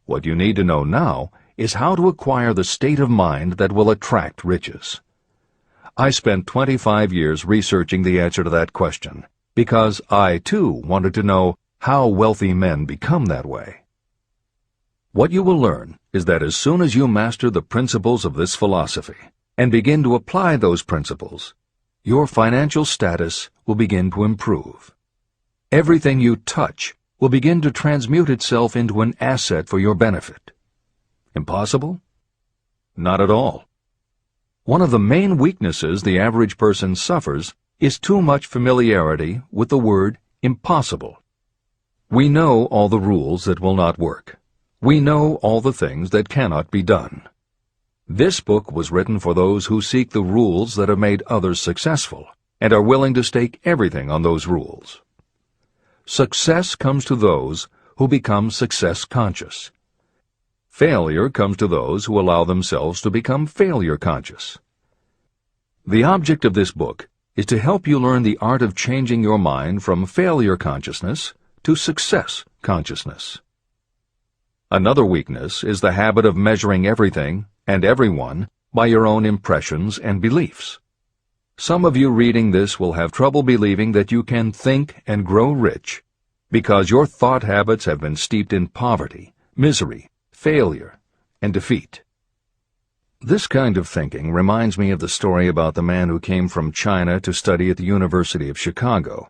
What you need to know now is how to acquire the state of mind that will attract riches. I spent 25 years researching the answer to that question, because I, too, wanted to know how wealthy men become that way. What you will learn is that as soon as you master the principles of this philosophy and begin to apply those principles, your financial status will begin to improve. Everything you touch will begin to transmute itself into an asset for your benefit. Impossible? Not at all. One of the main weaknesses the average person suffers is too much familiarity with the word impossible. We know all the rules that will not work. We know all the things that cannot be done. This book was written for those who seek the rules that have made others successful and are willing to stake everything on those rules. Success comes to those who become success conscious. Failure comes to those who allow themselves to become failure conscious. The object of this book is to help you learn the art of changing your mind from failure consciousness to success consciousness. Another weakness is the habit of measuring everything and everyone by your own impressions and beliefs. Some of you reading this will have trouble believing that you can think and grow rich because your thought habits have been steeped in poverty, misery, failure, and defeat. This kind of thinking reminds me of the story about the man who came from China to study at the University of Chicago.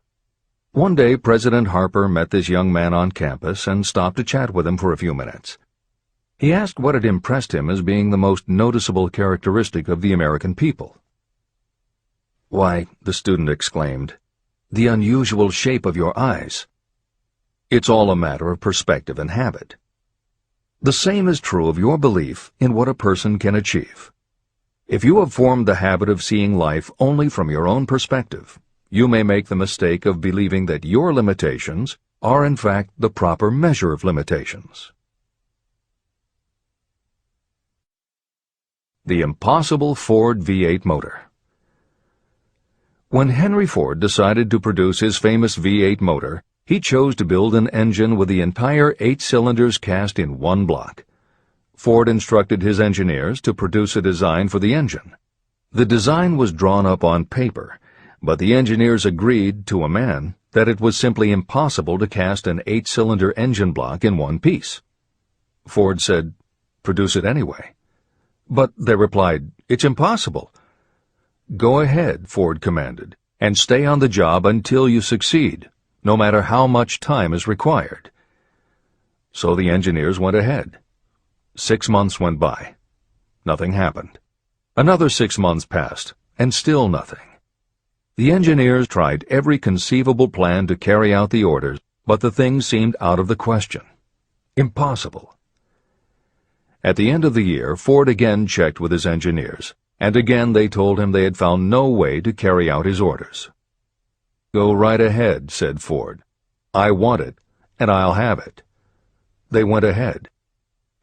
One day, President Harper met this young man on campus and stopped to chat with him for a few minutes. He asked what had impressed him as being the most noticeable characteristic of the American people. "Why," the student exclaimed, "the unusual shape of your eyes." It's all a matter of perspective and habit. The same is true of your belief in what a person can achieve. If you have formed the habit of seeing life only from your own perspective, you may make the mistake of believing that your limitations are in fact the proper measure of limitations. The impossible Ford V8 motor. When Henry Ford decided to produce his famous V8 motor, he chose to build an engine with the entire 8 cylinders cast in one block. Ford instructed his engineers to produce a design for the engine. The design was drawn up on paper, but the engineers agreed to a man that it was simply impossible to cast an 8-cylinder engine block in one piece. Ford said, "Produce it anyway." But they replied, "It's impossible." "Go ahead," Ford commanded, "and stay on the job until you succeed, no matter how much time is required." So the engineers went ahead. 6 months went by. Nothing happened. Another 6 months passed, and still nothing. The engineers tried every conceivable plan to carry out the orders, but the thing seemed out of the question. Impossible. At the end of the year, Ford again checked with his engineers, and again they told him they had found no way to carry out his orders. "Go right ahead," said Ford. "I want it, and I'll have it." They went ahead.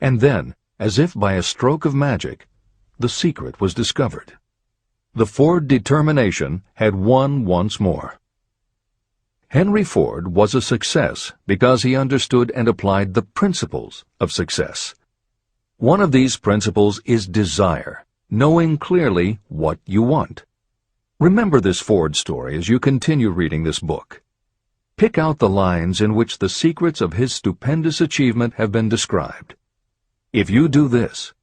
And then, as if by a stroke of magic, the secret was discovered. The Ford determination had won once more. Henry Ford was a success because he understood and applied the principles of success. One of these principles is desire, knowing clearly what you want. Remember this Ford story as you continue reading this book. Pick out the lines in which the secrets of his stupendous achievement have been described. If you do this,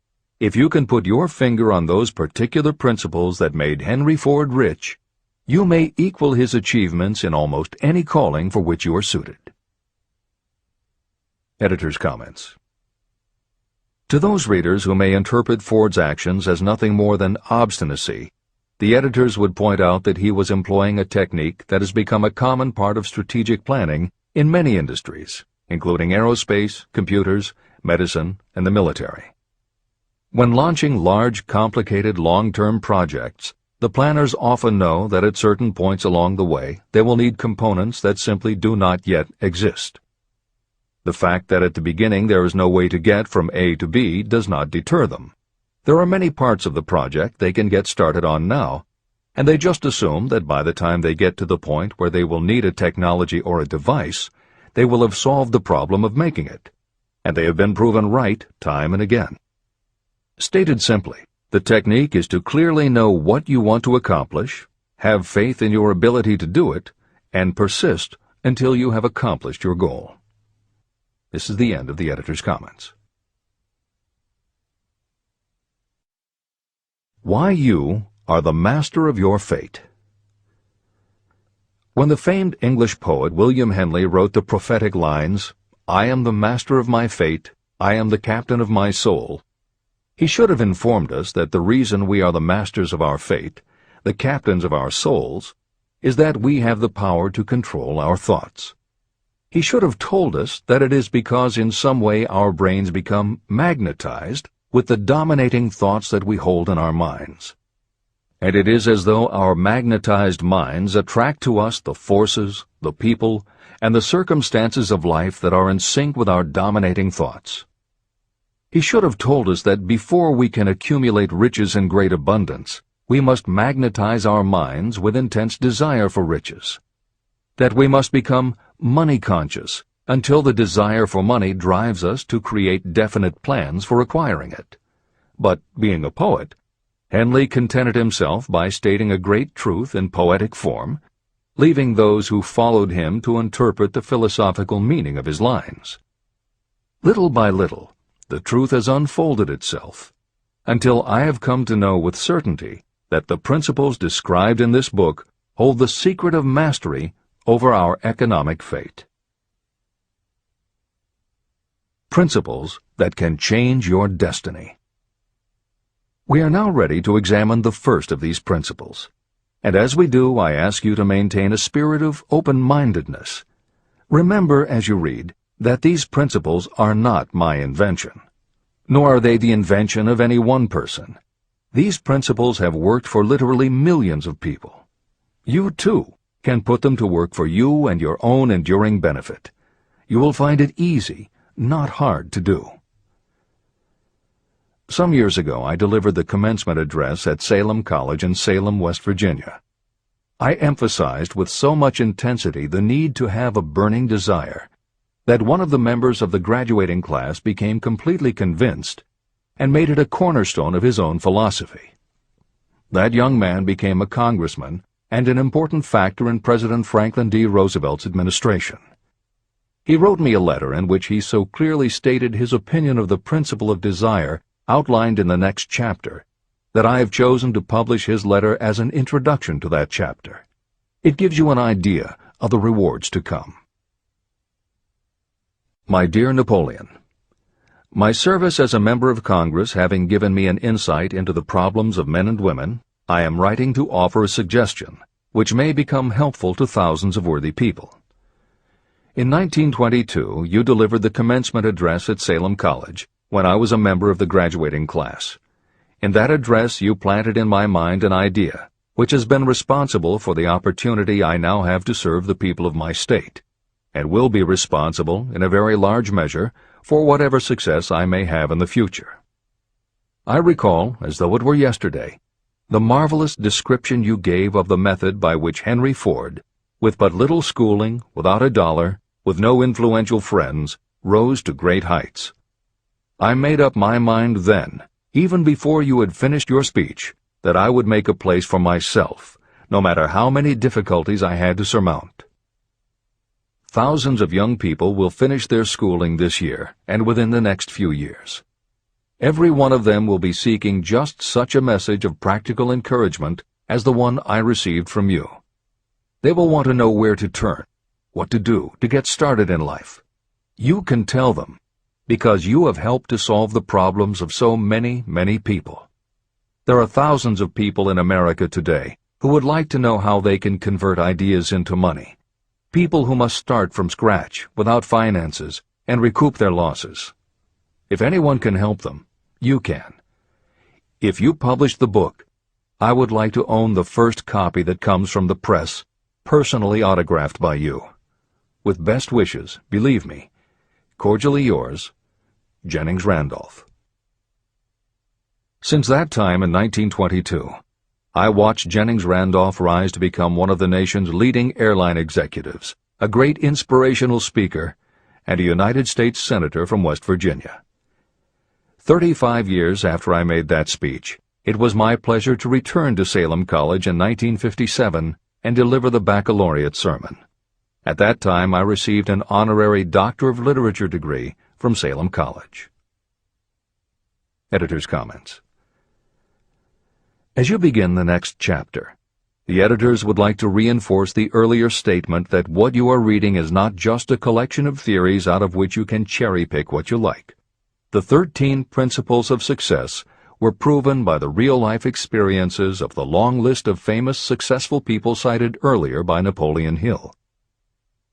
if you can put your finger on those particular principles that made Henry Ford rich, you may equal his achievements in almost any calling for which you are suited. Editor's comments. To those readers who may interpret Ford's actions as nothing more than obstinacy, the editors would point out that he was employing a technique that has become a common part of strategic planning in many industries, including aerospace, computers, medicine, and the military. When launching large, complicated, long-term projects, the planners often know that at certain points along the way they will need components that simply do not yet exist. The fact that at the beginning there is no way to get from A to B does not deter them. There are many parts of the project they can get started on now, and they just assume that by the time they get to the point where they will need a technology or a device, they will have solved the problem of making it, and they have been proven right time and again. Stated simply, the technique is to clearly know what you want to accomplish, have faith in your ability to do it, and persist until you have accomplished your goal. This is the end of the editor's comments. Why you are the master of your fate. When the famed English poet William Henley wrote the prophetic lines, "I am the master of my fate, I am the captain of my soul," he should have informed us that the reason we are the masters of our fate, the captains of our souls, is that we have the power to control our thoughts. He should have told us that it is because in some way our brains become magnetized with the dominating thoughts that we hold in our minds. And it is as though our magnetized minds attract to us the forces, the people, and the circumstances of life that are in sync with our dominating thoughts. He should have told us that before we can accumulate riches in great abundance, we must magnetize our minds with intense desire for riches. That we must become money-conscious until the desire for money drives us to create definite plans for acquiring it. But, being a poet, Henley contented himself by stating a great truth in poetic form, leaving those who followed him to interpret the philosophical meaning of his lines. Little by little, the truth has unfolded itself, until I have come to know with certainty that the principles described in this book hold the secret of mastery over our economic fate. Principles that can change your destiny. We are now ready to examine the first of these principles, and as we do, I ask you to maintain a spirit of open-mindedness. Remember as you read that these principles are not my invention, nor are they the invention of any one person. These principles have worked for literally millions of people. You, too, can put them to work for you and your own enduring benefit. You will find it easy, not hard to do. Some years ago, I delivered the commencement address at Salem College in Salem, West Virginia. I emphasized with so much intensity the need to have a burning desire that one of the members of the graduating class became completely convinced and made it a cornerstone of his own philosophy. That young man became a congressman and an important factor in President Franklin D. Roosevelt's administration. He wrote me a letter in which he so clearly stated his opinion of the principle of desire outlined in the next chapter that I have chosen to publish his letter as an introduction to that chapter. It gives you an idea of the rewards to come. My dear Napoleon, my service as a member of Congress having given me an insight into the problems of men and women, I am writing to offer a suggestion which may become helpful to thousands of worthy people. In 1922, you delivered the commencement address at Salem College when I was a member of the graduating class. In that address, you planted in my mind an idea which has been responsible for the opportunity I now have to serve the people of my state, and will be responsible, in a very large measure, for whatever success I may have in the future. I recall, as though it were yesterday, the marvelous description you gave of the method by which Henry Ford, with but little schooling, without a dollar, with no influential friends, rose to great heights. I made up my mind then, even before you had finished your speech, that I would make a place for myself, no matter how many difficulties I had to surmount. Thousands of young people will finish their schooling this year and within the next few years. Every one of them will be seeking just such a message of practical encouragement as the one I received from you. They will want to know where to turn, what to do to get started in life. You can tell them, because you have helped to solve the problems of so many, many people. There are thousands of people in America today who would like to know how they can convert ideas into money. People who must start from scratch, without finances, and recoup their losses. If anyone can help them, you can. If you publish the book, I would like to own the first copy that comes from the press, personally autographed by you. With best wishes, believe me, cordially yours, Jennings Randolph. Since that time in 1922, I watched Jennings Randolph rise to become one of the nation's leading airline executives, a great inspirational speaker, and a United States Senator from West Virginia. 35 years after I made that speech, it was my pleasure to return to Salem College in 1957 and deliver the baccalaureate sermon. At that time, I received an honorary Doctor of Literature degree from Salem College. Editor's comments. As you begin the next chapter, the editors would like to reinforce the earlier statement that what you are reading is not just a collection of theories out of which you can cherry-pick what you like. The 13 principles of success were proven by the real-life experiences of the long list of famous successful people cited earlier by Napoleon Hill.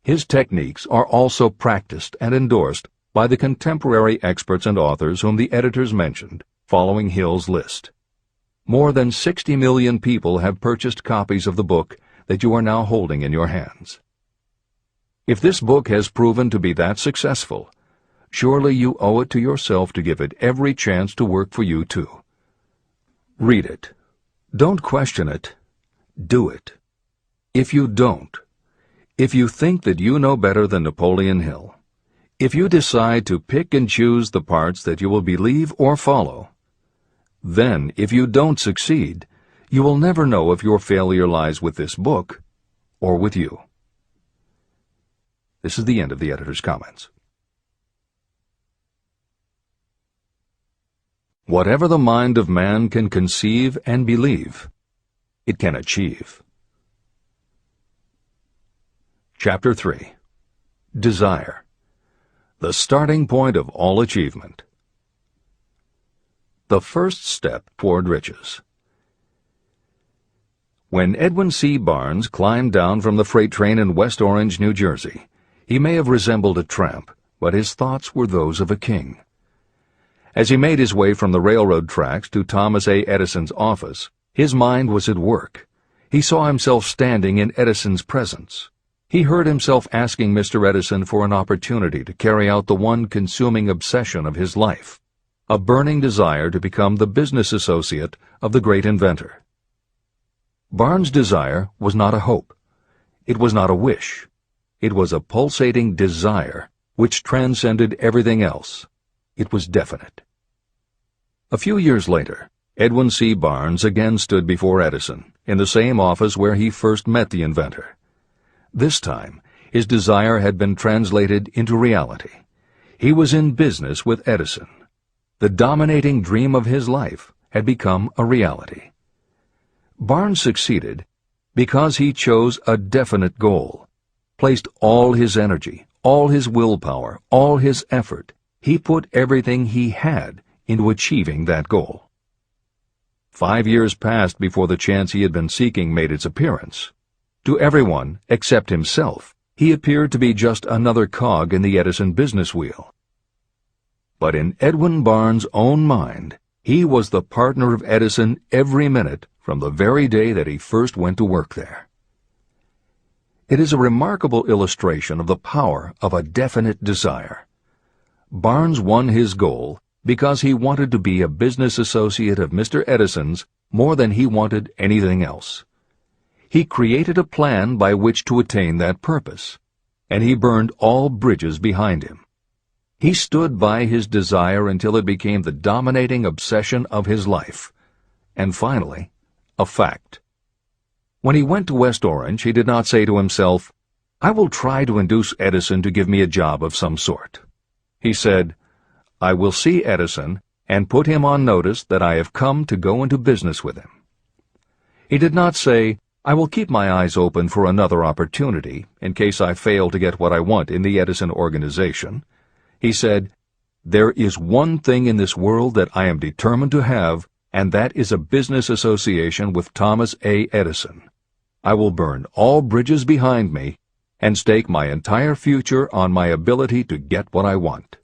His techniques are also practiced and endorsed by the contemporary experts and authors whom the editors mentioned, following Hill's list. More than 60 million people have purchased copies of the book that you are now holding in your hands. If this book has proven to be that successful, surely you owe it to yourself to give it every chance to work for you too. Read it. Don't question it. Do it. If you don't, if you think that you know better than Napoleon Hill, if you decide to pick and choose the parts that you will believe or follow, then, if you don't succeed, you will never know if your failure lies with this book or with you. This is the end of the editor's comments. Whatever the mind of man can conceive and believe, it can achieve. Chapter 3. Desire. The starting point of all achievement. The first step toward riches. When Edwin C. Barnes climbed down from the freight train in West Orange, New Jersey, he may have resembled a tramp, but his thoughts were those of a king. As he made his way from the railroad tracks to Thomas A. Edison's office, his mind was at work. He saw himself standing in Edison's presence. He heard himself asking Mr. Edison for an opportunity to carry out the one consuming obsession of his life, a burning desire to become the business associate of the great inventor. Barnes' desire was not a hope. It was not a wish. It was a pulsating desire which transcended everything else. It was definite. A few years later, Edwin C. Barnes again stood before Edison, in the same office where he first met the inventor. This time, his desire had been translated into reality. He was in business with Edison. The dominating dream of his life had become a reality. Barnes succeeded because he chose a definite goal, placed all his energy, all his willpower, all his effort. He put everything he had into achieving that goal. 5 years passed before the chance he had been seeking made its appearance. To everyone except himself, he appeared to be just another cog in the Edison business wheel. But in Edwin Barnes' own mind, he was the partner of Edison every minute from the very day that he first went to work there. It is a remarkable illustration of the power of a definite desire. Barnes won his goal because he wanted to be a business associate of Mr. Edison's more than he wanted anything else. He created a plan by which to attain that purpose, and he burned all bridges behind him. He stood by his desire until it became the dominating obsession of his life, and finally, a fact. When he went to West Orange, he did not say to himself, "I will try to induce Edison to give me a job of some sort." He said, "I will see Edison and put him on notice that I have come to go into business with him." He did not say, "I will keep my eyes open for another opportunity in case I fail to get what I want in the Edison organization." He said, "There is one thing in this world that I am determined to have, and that is a business association with Thomas A. Edison. I will burn all bridges behind me and stake my entire future on my ability to get what I want."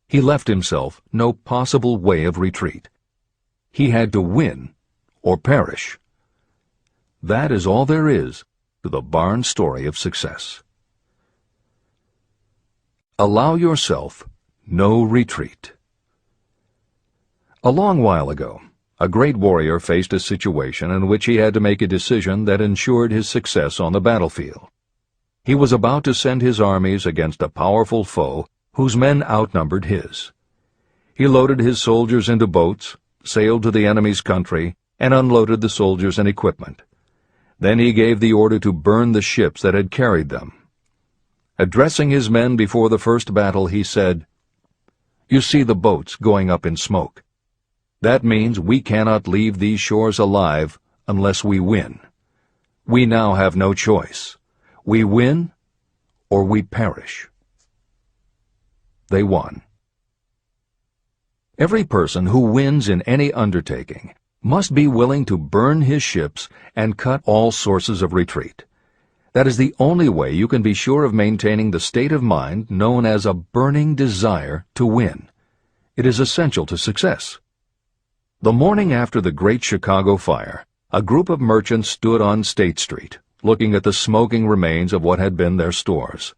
He left himself no possible way of retreat. He had to win or perish. That is all there is to the Barnes story of success. Allow yourself no retreat. A long while ago, a great warrior faced a situation in which he had to make a decision that ensured his success on the battlefield. He was about to send his armies against a powerful foe whose men outnumbered his. He loaded his soldiers into boats, sailed to the enemy's country, and unloaded the soldiers and equipment. Then he gave the order to burn the ships that had carried them. Addressing his men before the first battle, he said, "You see the boats going up in smoke. That means we cannot leave these shores alive unless we win. We now have no choice. We win or we perish." They won. Every person who wins in any undertaking must be willing to burn his ships and cut all sources of retreat. That is the only way you can be sure of maintaining the state of mind known as a burning desire to win. It is essential to success. The morning after the Great Chicago Fire, a group of merchants stood on State Street, looking at the smoking remains of what had been their stores.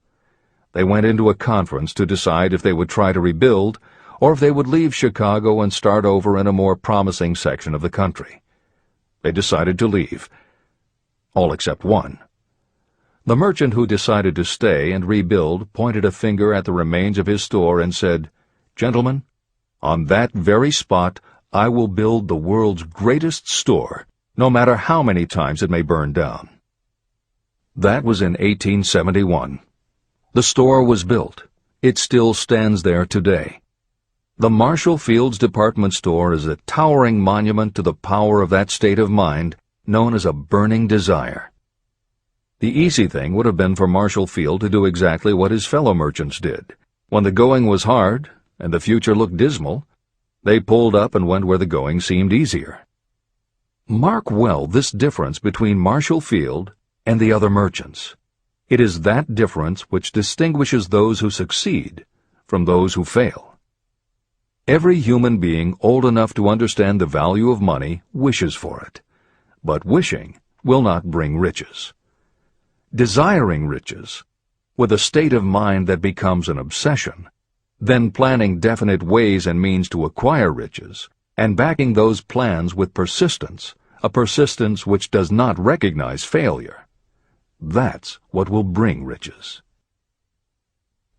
They went into a conference to decide if they would try to rebuild or if they would leave Chicago and start over in a more promising section of the country. They decided to leave, all except one. The merchant who decided to stay and rebuild pointed a finger at the remains of his store and said, "Gentlemen, on that very spot I will build the world's greatest store, no matter how many times it may burn down." That was in 1871. The store was built. It still stands there today. The Marshall Field's department store is a towering monument to the power of that state of mind known as a burning desire. The easy thing would have been for Marshall Field to do exactly what his fellow merchants did. When the going was hard and the future looked dismal, they pulled up and went where the going seemed easier. Mark well this difference between Marshall Field and the other merchants. It is that difference which distinguishes those who succeed from those who fail. Every human being old enough to understand the value of money wishes for it, but wishing will not bring riches. Desiring riches, with a state of mind that becomes an obsession, then planning definite ways and means to acquire riches, and backing those plans with persistence, a persistence which does not recognize failure. That's what will bring riches.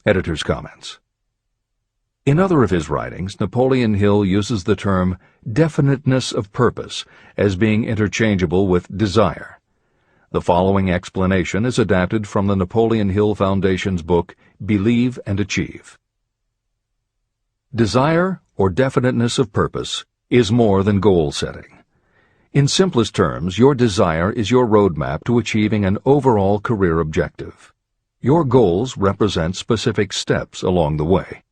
Editor's comments. In other of his writings, Napoleon Hill uses the term definiteness of purpose as being interchangeable with desire. The following explanation is adapted from the Napoleon Hill Foundation's book, Believe and Achieve. Desire, or definiteness of purpose, is more than goal setting. In simplest terms, your desire is your roadmap to achieving an overall career objective. Your goals represent specific steps along the way.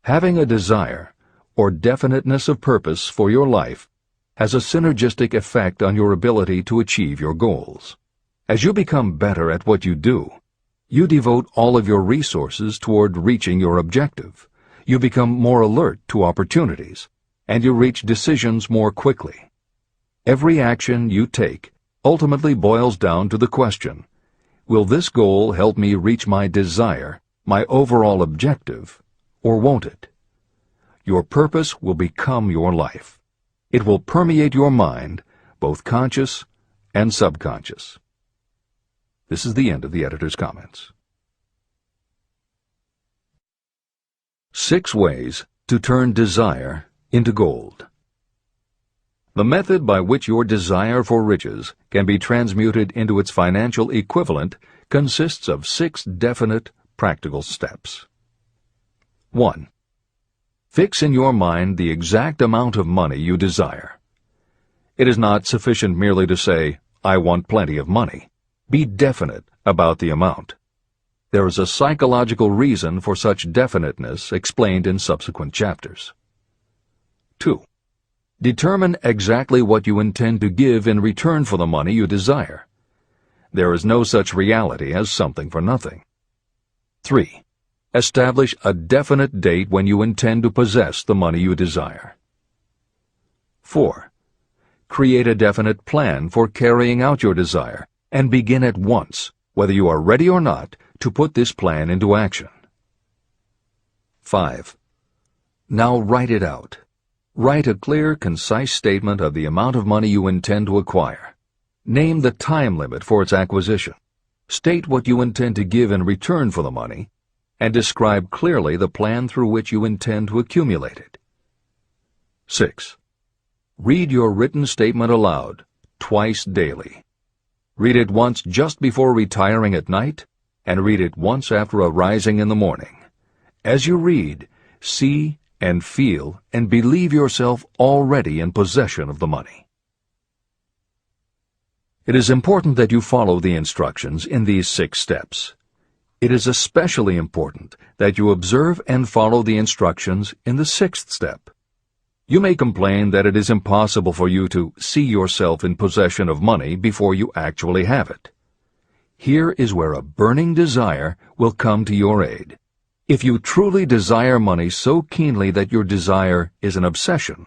Having a desire, or definiteness of purpose for your life, has a synergistic effect on your ability to achieve your goals. As you become better at what you do, you devote all of your resources toward reaching your objective. You become more alert to opportunities, and you reach decisions more quickly. Every action you take ultimately boils down to the question, will this goal help me reach my desire, my overall objective, or won't it? Your purpose will become your life. It will permeate your mind, both conscious and subconscious. This is the end of the editor's comments. 6 ways to turn desire into gold. The method by which your desire for riches can be transmuted into its financial equivalent consists of 6 definite, practical steps. 1. Fix in your mind the exact amount of money you desire. It is not sufficient merely to say, I want plenty of money. Be definite about the amount. There is a psychological reason for such definiteness explained in subsequent chapters. 2. Determine exactly what you intend to give in return for the money you desire. There is no such reality as something for nothing. 3. Establish a definite date when you intend to possess the money you desire. 4. Create a definite plan for carrying out your desire, and begin at once, whether you are ready or not, to put this plan into action. 5. Now write it out. Write a clear, concise statement of the amount of money you intend to acquire. Name the time limit for its acquisition. State what you intend to give in return for the money, and describe clearly the plan through which you intend to accumulate it. 6. Read your written statement aloud, twice daily. Read it once just before retiring at night, and read it once after arising in the morning. As you read, see and feel and believe yourself already in possession of the money. It is important that you follow the instructions in these 6 steps. It is especially important that you observe and follow the instructions in the 6th step. You may complain that it is impossible for you to see yourself in possession of money before you actually have it. Here is where a burning desire will come to your aid. If you truly desire money so keenly that your desire is an obsession,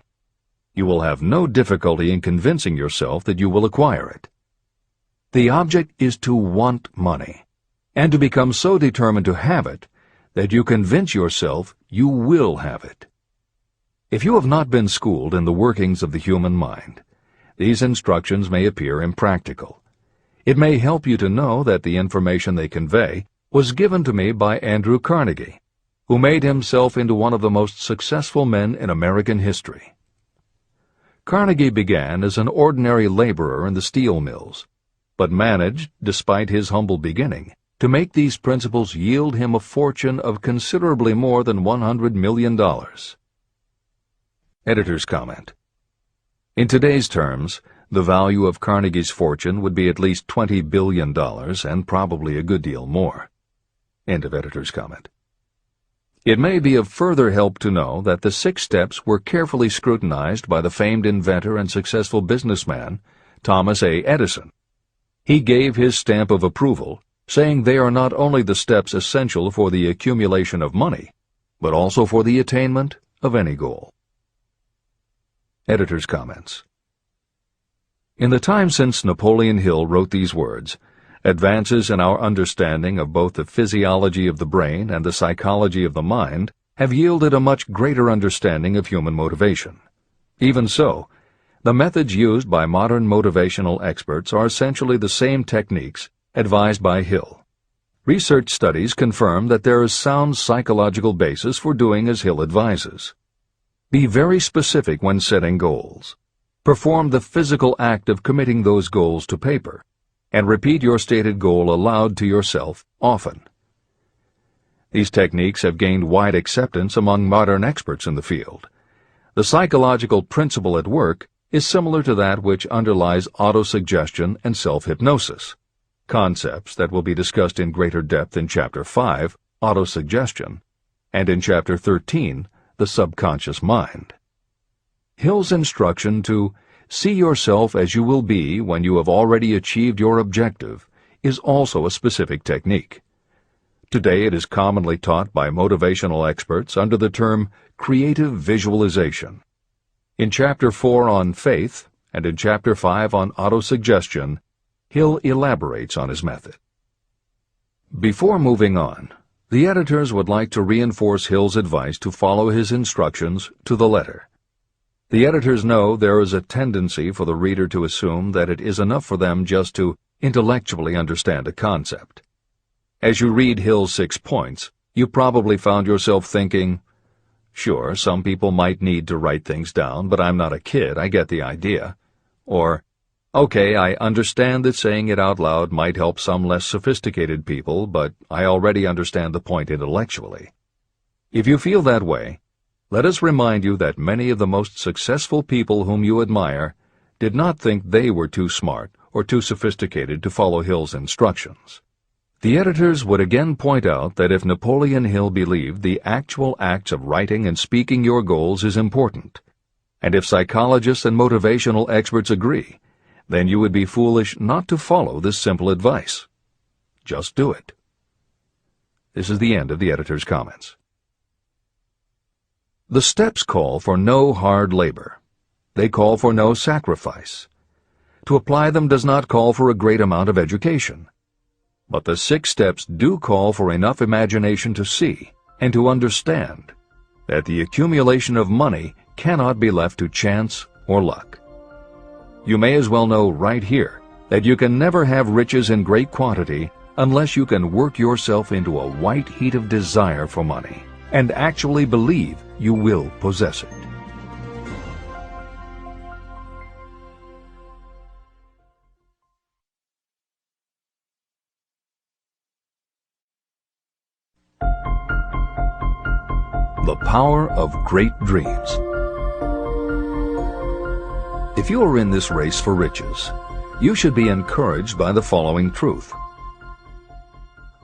you will have no difficulty in convincing yourself that you will acquire it. The object is to want money, and to become so determined to have it that you convince yourself you will have it. If you have not been schooled in the workings of the human mind, these instructions may appear impractical. It may help you to know that the information they convey was given to me by Andrew Carnegie, who made himself into one of the most successful men in American history. Carnegie began as an ordinary laborer in the steel mills, but managed, despite his humble beginning, to make these principles yield him a fortune of considerably more than $100 million. Editor's comment. In today's terms, the value of Carnegie's fortune would be at least $20 billion and probably a good deal more. End of editor's comment. It may be of further help to know that the 6 steps were carefully scrutinized by the famed inventor and successful businessman, Thomas A. Edison. He gave his stamp of approval, saying they are not only the steps essential for the accumulation of money, but also for the attainment of any goal. Editor's comments. In the time since Napoleon Hill wrote these words, advances in our understanding of both the physiology of the brain and the psychology of the mind have yielded a much greater understanding of human motivation. Even so, the methods used by modern motivational experts are essentially the same techniques advised by Hill. Research studies confirm that there is sound psychological basis for doing as Hill advises. Be very specific when setting goals. Perform the physical act of committing those goals to paper, and repeat your stated goal aloud to yourself often. These techniques have gained wide acceptance among modern experts in the field. The psychological principle at work is similar to that which underlies autosuggestion and self-hypnosis, concepts that will be discussed in greater depth in Chapter 5, Autosuggestion, and in Chapter 13, The Subconscious Mind. Hill's instruction to see yourself as you will be when you have already achieved your objective is also a specific technique. Today it is commonly taught by motivational experts under the term creative visualization. In Chapter 4 on faith and in Chapter 5 on autosuggestion, Hill elaborates on his method. Before moving on, the editors would like to reinforce Hill's advice to follow his instructions to the letter. The editors know there is a tendency for the reader to assume that it is enough for them just to intellectually understand a concept. As you read Hill's 6 points, you probably found yourself thinking, sure, some people might need to write things down, but I'm not a kid, I get the idea. Or, okay, I understand that saying it out loud might help some less sophisticated people, but I already understand the point intellectually. If you feel that way, let us remind you that many of the most successful people whom you admire did not think they were too smart or too sophisticated to follow Hill's instructions. The editors would again point out that if Napoleon Hill believed the actual acts of writing and speaking your goals is important, and if psychologists and motivational experts agree, then you would be foolish not to follow this simple advice. Just do it. This is the end of the editor's comments. The steps call for no hard labor. They call for no sacrifice. To apply them does not call for a great amount of education. But the 6 steps do call for enough imagination to see and to understand that the accumulation of money cannot be left to chance or luck. You may as well know right here that you can never have riches in great quantity unless you can work yourself into a white heat of desire for money and actually believe you will possess it. The power of great dreams. If you are in this race for riches, you should be encouraged by the following truth.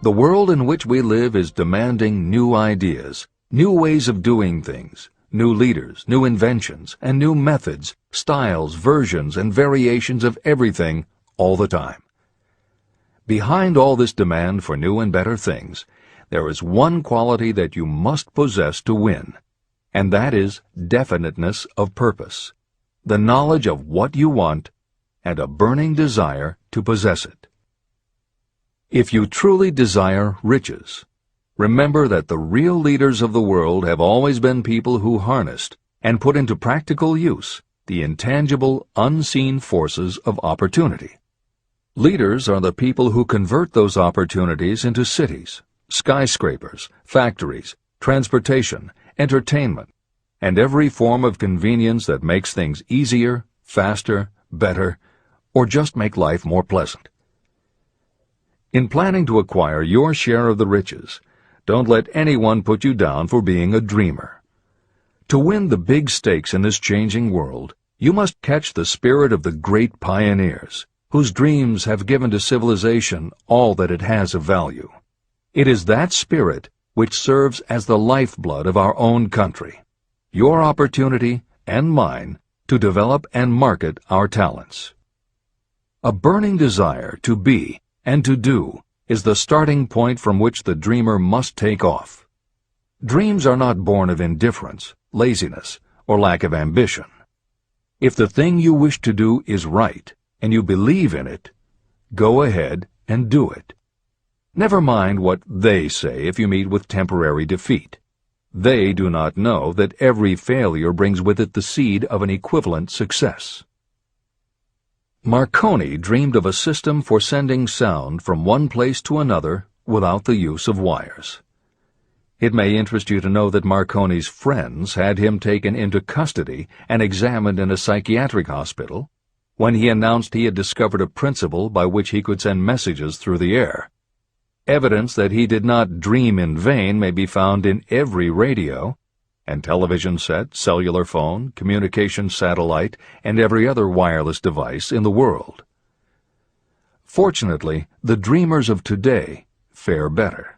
The world in which we live is demanding new ideas, new ways of doing things, new leaders, new inventions, and new methods, styles, versions, and variations of everything all the time. Behind all this demand for new and better things, there is one quality that you must possess to win, and that is definiteness of purpose, the knowledge of what you want, and a burning desire to possess it. If you truly desire riches, remember that the real leaders of the world have always been people who harnessed and put into practical use the intangible, unseen forces of opportunity. Leaders are the people who convert those opportunities into cities, skyscrapers, factories, transportation, entertainment, and every form of convenience that makes things easier, faster, better, or just make life more pleasant. In planning to acquire your share of the riches, don't let anyone put you down for being a dreamer. To win the big stakes in this changing world, you must catch the spirit of the great pioneers, whose dreams have given to civilization all that it has of value. It is that spirit which serves as the lifeblood of our own country, your opportunity and mine to develop and market our talents. A burning desire to be and to do is the starting point from which the dreamer must take off. Dreams are not born of indifference, laziness, or lack of ambition. If the thing you wish to do is right, and you believe in it, go ahead and do it. Never mind what they say if you meet with temporary defeat. They do not know that every failure brings with it the seed of an equivalent success. Marconi dreamed of a system for sending sound from one place to another without the use of wires. It may interest you to know that Marconi's friends had him taken into custody and examined in a psychiatric hospital when he announced he had discovered a principle by which he could send messages through the air. Evidence that he did not dream in vain may be found in every radio and television set, cellular phone, communication satellite, and every other wireless device in the world. Fortunately, the dreamers of today fare better.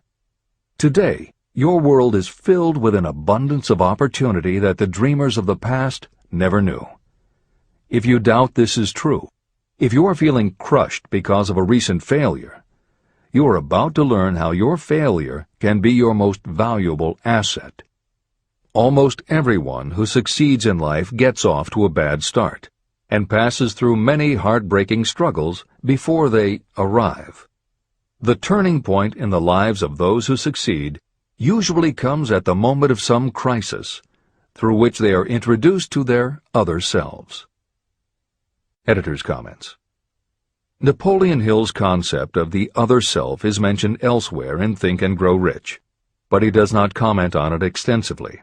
Today, your world is filled with an abundance of opportunity that the dreamers of the past never knew. If you doubt this is true, if you are feeling crushed because of a recent failure, you are about to learn how your failure can be your most valuable asset. Almost everyone who succeeds in life gets off to a bad start and passes through many heartbreaking struggles before they arrive. The turning point in the lives of those who succeed usually comes at the moment of some crisis, through which they are introduced to their other selves. Editor's comments. Napoleon Hill's concept of the other self is mentioned elsewhere in Think and Grow Rich, but he does not comment on it extensively.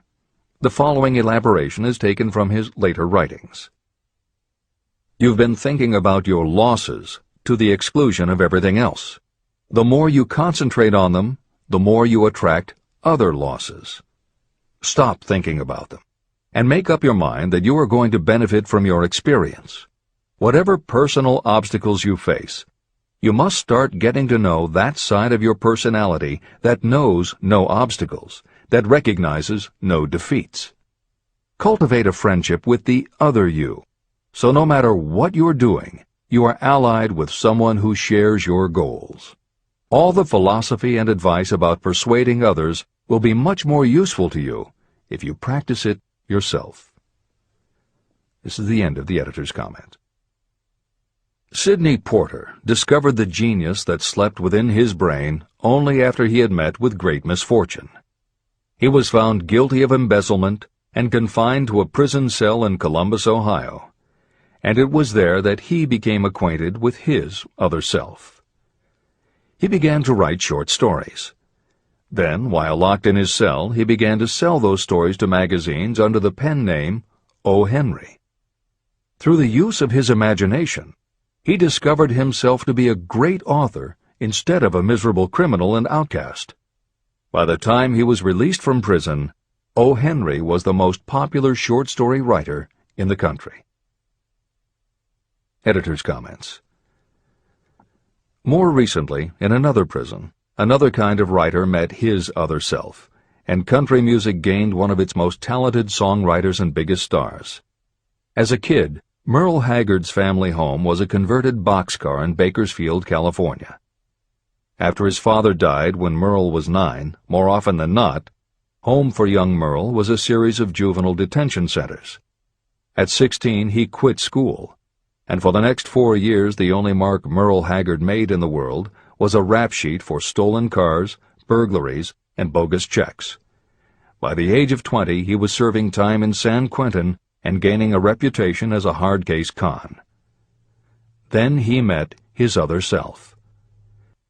The following elaboration is taken from his later writings. You've been thinking about your losses to the exclusion of everything else. The more you concentrate on them, the more you attract other losses. Stop thinking about them, and make up your mind that you are going to benefit from your experience. Whatever personal obstacles you face, you must start getting to know that side of your personality that knows no obstacles, that recognizes no defeats. Cultivate a friendship with the other you, so no matter what you're doing, you are allied with someone who shares your goals. All the philosophy and advice about persuading others will be much more useful to you if you practice it yourself. This is the end of the editor's comment. Sidney Porter discovered the genius that slept within his brain only after he had met with great misfortune. He was found guilty of embezzlement and confined to a prison cell in Columbus, Ohio, and it was there that he became acquainted with his other self. He began to write short stories. Then, while locked in his cell, he began to sell those stories to magazines under the pen name O. Henry. Through the use of his imagination, he discovered himself to be a great author instead of a miserable criminal and outcast. By the time he was released from prison, O. Henry was the most popular short story writer in the country. Editor's comments. More recently, in another prison, another kind of writer met his other self, and country music gained one of its most talented songwriters and biggest stars. As a kid, Merle Haggard's family home was a converted boxcar in Bakersfield, California. After his father died when Merle was 9, more often than not, home for young Merle was a series of juvenile detention centers. At 16, he quit school, and for the next 4 years the only mark Merle Haggard made in the world was a rap sheet for stolen cars, burglaries, and bogus checks. By the age of 20, he was serving time in San Quentin and gaining a reputation as a hard-case con. Then he met his other self.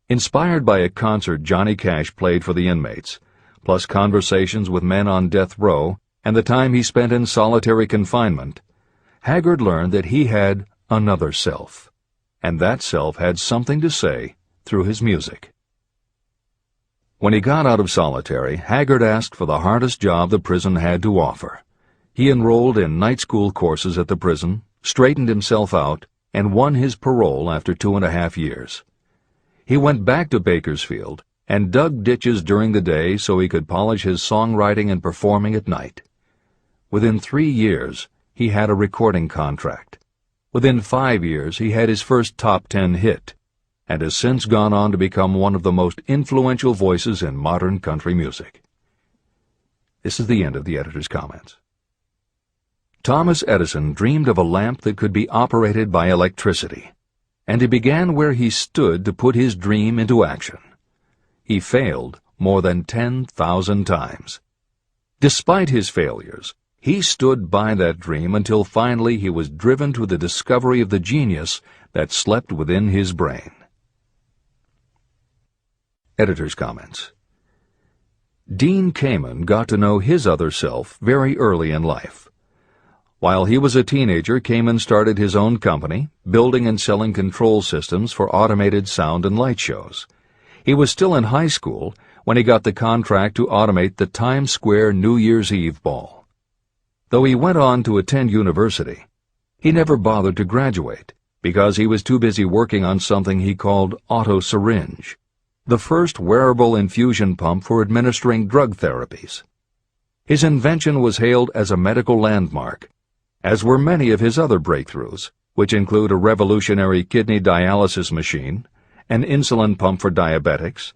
Inspired by a concert Johnny Cash played for the inmates, plus conversations with men on death row and the time he spent in solitary confinement, Haggard learned that he had another self, and that self had something to say through his music. When he got out of solitary, Haggard asked for the hardest job the prison had to offer. He enrolled in night school courses at the prison, straightened himself out, and won his parole after 2.5 years. He went back to Bakersfield and dug ditches during the day so he could polish his songwriting and performing at night. Within 3 years, he had a recording contract. Within 5 years, he had his first top 10 hit, and has since gone on to become one of the most influential voices in modern country music. This is the end of the editor's comments. Thomas Edison dreamed of a lamp that could be operated by electricity. and he began where he stood to put his dream into action. He failed more than 10,000 times. Despite his failures, he stood by that dream until finally he was driven to the discovery of the genius that slept within his brain. Editor's comments. Dean Kamen got to know his other self very early in life. While he was a teenager, Kamen started his own company, building and selling control systems for automated sound and light shows. He was still in high school when he got the contract to automate the Times Square New Year's Eve ball. Though he went on to attend university, he never bothered to graduate because he was too busy working on something he called auto-syringe, the first wearable infusion pump for administering drug therapies. His invention was hailed as a medical landmark, as were many of his other breakthroughs, which include a revolutionary kidney dialysis machine, an insulin pump for diabetics,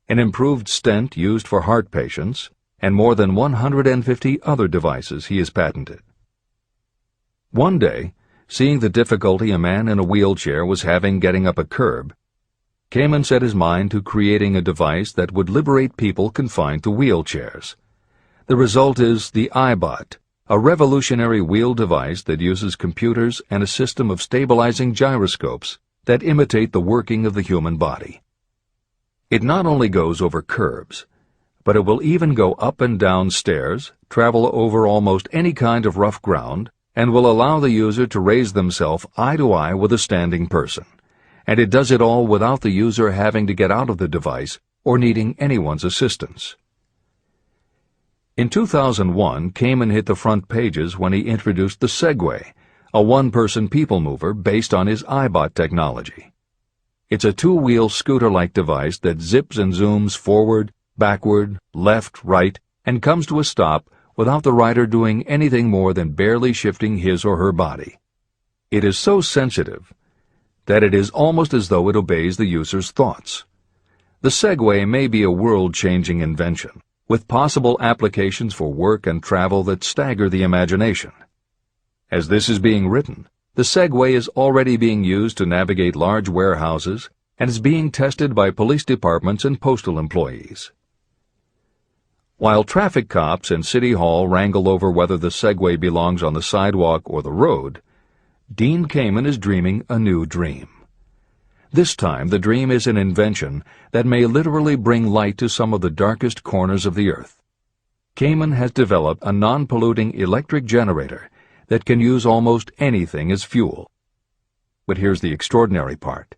an improved stent used for heart patients, and more than 150 other devices he has patented. One day, seeing the difficulty a man in a wheelchair was having getting up a curb, Kamen set his mind to creating a device that would liberate people confined to wheelchairs. The result is the iBot, a revolutionary wheel device that uses computers and a system of stabilizing gyroscopes that imitate the working of the human body. It not only goes over curbs, but it will even go up and down stairs, travel over almost any kind of rough ground, and will allow the user to raise themselves eye to eye with a standing person. And it does it all without the user having to get out of the device or needing anyone's assistance. In 2001, Kamen hit the front pages when he introduced the Segway, a one-person people mover based on his iBot technology. It's a two-wheel scooter-like device that zips and zooms forward, backward, left, right, and comes to a stop without the rider doing anything more than barely shifting his or her body. It is so sensitive that it is almost as though it obeys the user's thoughts. The Segway may be a world-changing invention, with possible applications for work and travel that stagger the imagination. As this is being written, the Segway is already being used to navigate large warehouses and is being tested by police departments and postal employees. While traffic cops and City Hall wrangle over whether the Segway belongs on the sidewalk or the road, Dean Kamen is dreaming a new dream. This time the dream is an invention that may literally bring light to some of the darkest corners of the earth. Kamen has developed a non-polluting electric generator that can use almost anything as fuel. But here's the extraordinary part.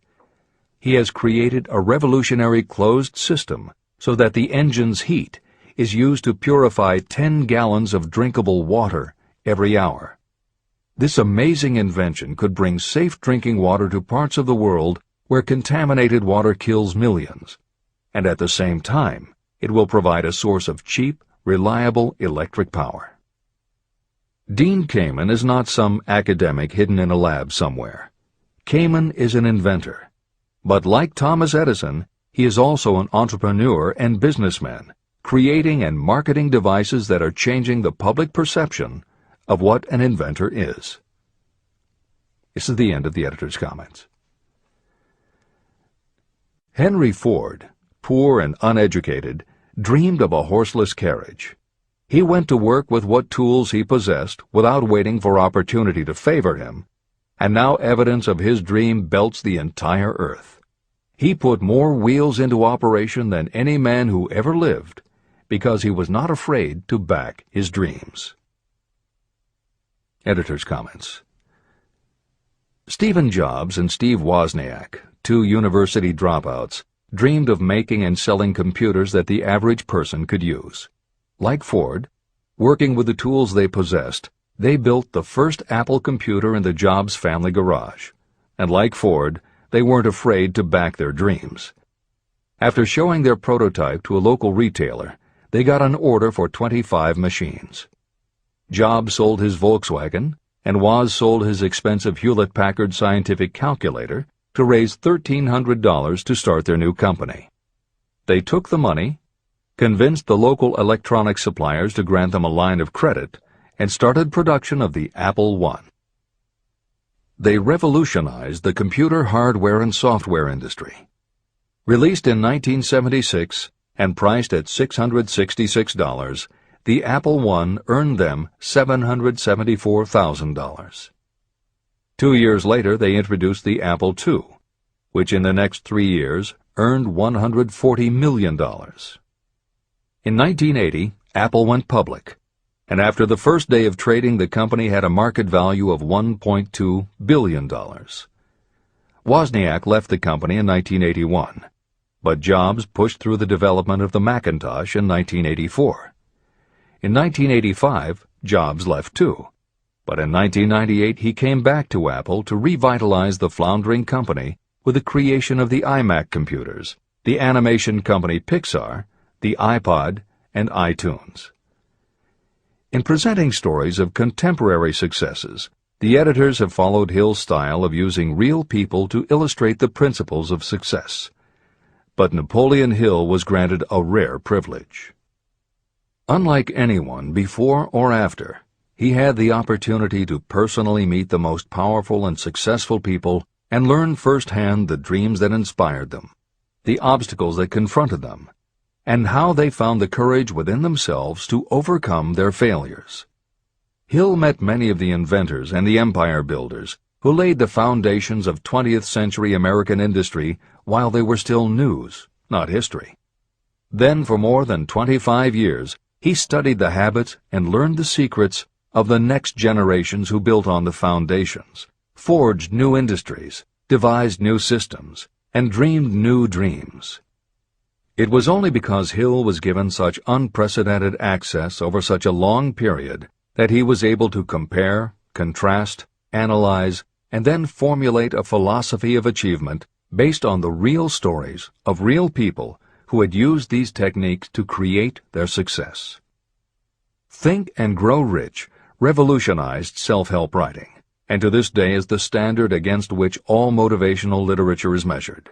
He has created a revolutionary closed system so that the engine's heat is used to purify 10 gallons of drinkable water every hour. This amazing invention could bring safe drinking water to parts of the world where contaminated water kills millions, and at the same time, it will provide a source of cheap, reliable electric power. Dean Kamen is not some academic hidden in a lab somewhere. Kamen is an inventor. But like Thomas Edison, he is also an entrepreneur and businessman, creating and marketing devices that are changing the public perception of what an inventor is. This is the end of the editor's comments. Henry Ford, poor and uneducated, dreamed of a horseless carriage. He went to work with what tools he possessed without waiting for opportunity to favor him, and now evidence of his dream belts the entire earth. He put more wheels into operation than any man who ever lived, because he was not afraid to back his dreams. Editor's comments. Stephen Jobs and Steve Wozniak, two university dropouts, dreamed of making and selling computers that the average person could use. Like Ford, working with the tools they possessed, they built the first Apple computer in the Jobs family garage. And like Ford, they weren't afraid to back their dreams. After showing their prototype to a local retailer, they got an order for 25 machines. Jobs sold his Volkswagen, and Woz sold his expensive Hewlett-Packard scientific calculator to raise $1,300 to start their new company. They took the money, convinced the local electronics suppliers to grant them a line of credit, and started production of the Apple I. They revolutionized the computer hardware and software industry. Released in 1976 and priced at $666, the Apple I earned them $774,000. 2 years later, they introduced the Apple II, which in the next 3 years earned $140 million. In 1980, Apple went public, and after the first day of trading, the company had a market value of $1.2 billion. Wozniak left the company in 1981, but Jobs pushed through the development of the Macintosh in 1984. In 1985, Jobs left too, but in 1998 he came back to Apple to revitalize the floundering company with the creation of the iMac computers, the animation company Pixar, the iPod, and iTunes. In presenting stories of contemporary successes, the editors have followed Hill's style of using real people to illustrate the principles of success. But Napoleon Hill was granted a rare privilege. Unlike anyone before or after, he had the opportunity to personally meet the most powerful and successful people and learn firsthand the dreams that inspired them, the obstacles that confronted them, and how they found the courage within themselves to overcome their failures. Hill met many of the inventors and the empire builders who laid the foundations of 20th century American industry while they were still news, not history. Then for more than 25 years, he studied the habits and learned the secrets of the next generations who built on the foundations, forged new industries, devised new systems, and dreamed new dreams. It was only because Hill was given such unprecedented access over such a long period that he was able to compare, contrast, analyze, and then formulate a philosophy of achievement based on the real stories of real people who had used these techniques to create their success. Think and Grow Rich revolutionized self-help writing, and to this day is the standard against which all motivational literature is measured.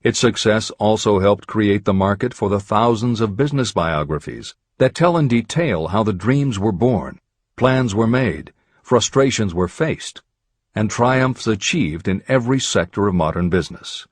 Its success also helped create the market for the thousands of business biographies that tell in detail how the dreams were born, plans were made, frustrations were faced, and triumphs achieved in every sector of modern business.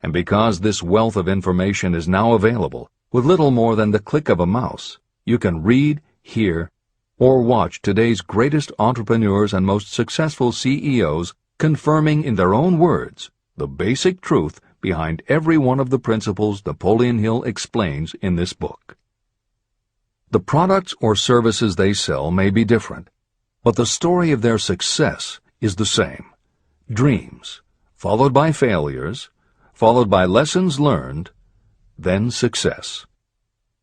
And because this wealth of information is now available, with little more than the click of a mouse, you can read, hear, or watch today's greatest entrepreneurs and most successful CEOs confirming in their own words the basic truth behind every one of the principles Napoleon Hill explains in this book. The products or services they sell may be different, but the story of their success is the same. Dreams, followed by failures, followed by lessons learned, then success.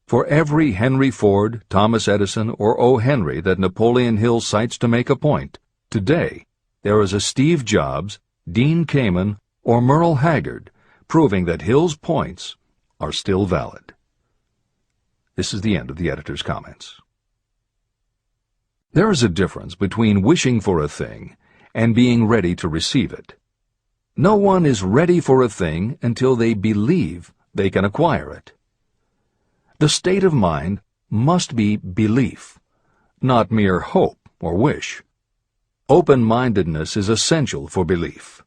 For every Henry Ford, Thomas Edison, or O. Henry that Napoleon Hill cites to make a point, today there is a Steve Jobs, Dean Kamen, or Merle Haggard proving that Hill's points are still valid. This is the end of the editor's comments. There is a difference between wishing for a thing and being ready to receive it. No one is ready for a thing until they believe they can acquire it. The state of mind must be belief, not mere hope or wish. Open-mindedness is essential for belief.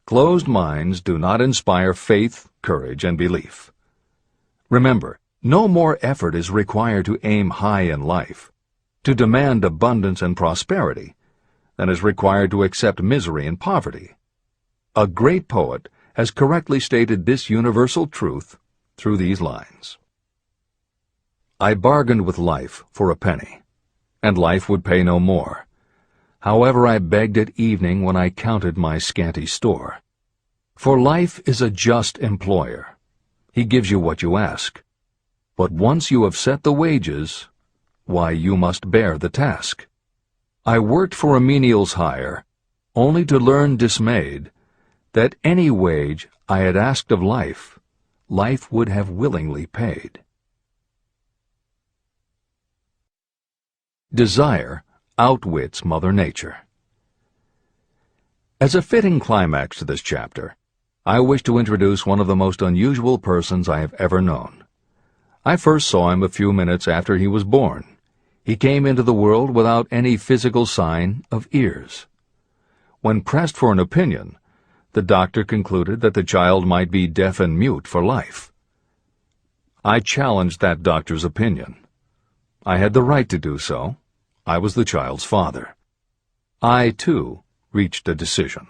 Closed minds do not inspire faith, courage, and belief. Remember, no more effort is required to aim high in life, to demand abundance and prosperity, than is required to accept misery and poverty. A great poet has correctly stated this universal truth through these lines. I bargained with life for a penny, and life would pay no more. However, I begged at evening when I counted my scanty store. For life is a just employer. He gives you what you ask. But once you have set the wages, why, you must bear the task. I worked for a menial's hire, only to learn dismayed that any wage I had asked of life, life would have willingly paid. Desire outwits Mother Nature. As a fitting climax to this chapter, I wish to introduce one of the most unusual persons I have ever known. I first saw him a few minutes after he was born. He came into the world without any physical sign of ears. When pressed for an opinion, the doctor concluded that the child might be deaf and mute for life. I challenged that doctor's opinion. I had the right to do so. I was the child's father. I, too, reached a decision.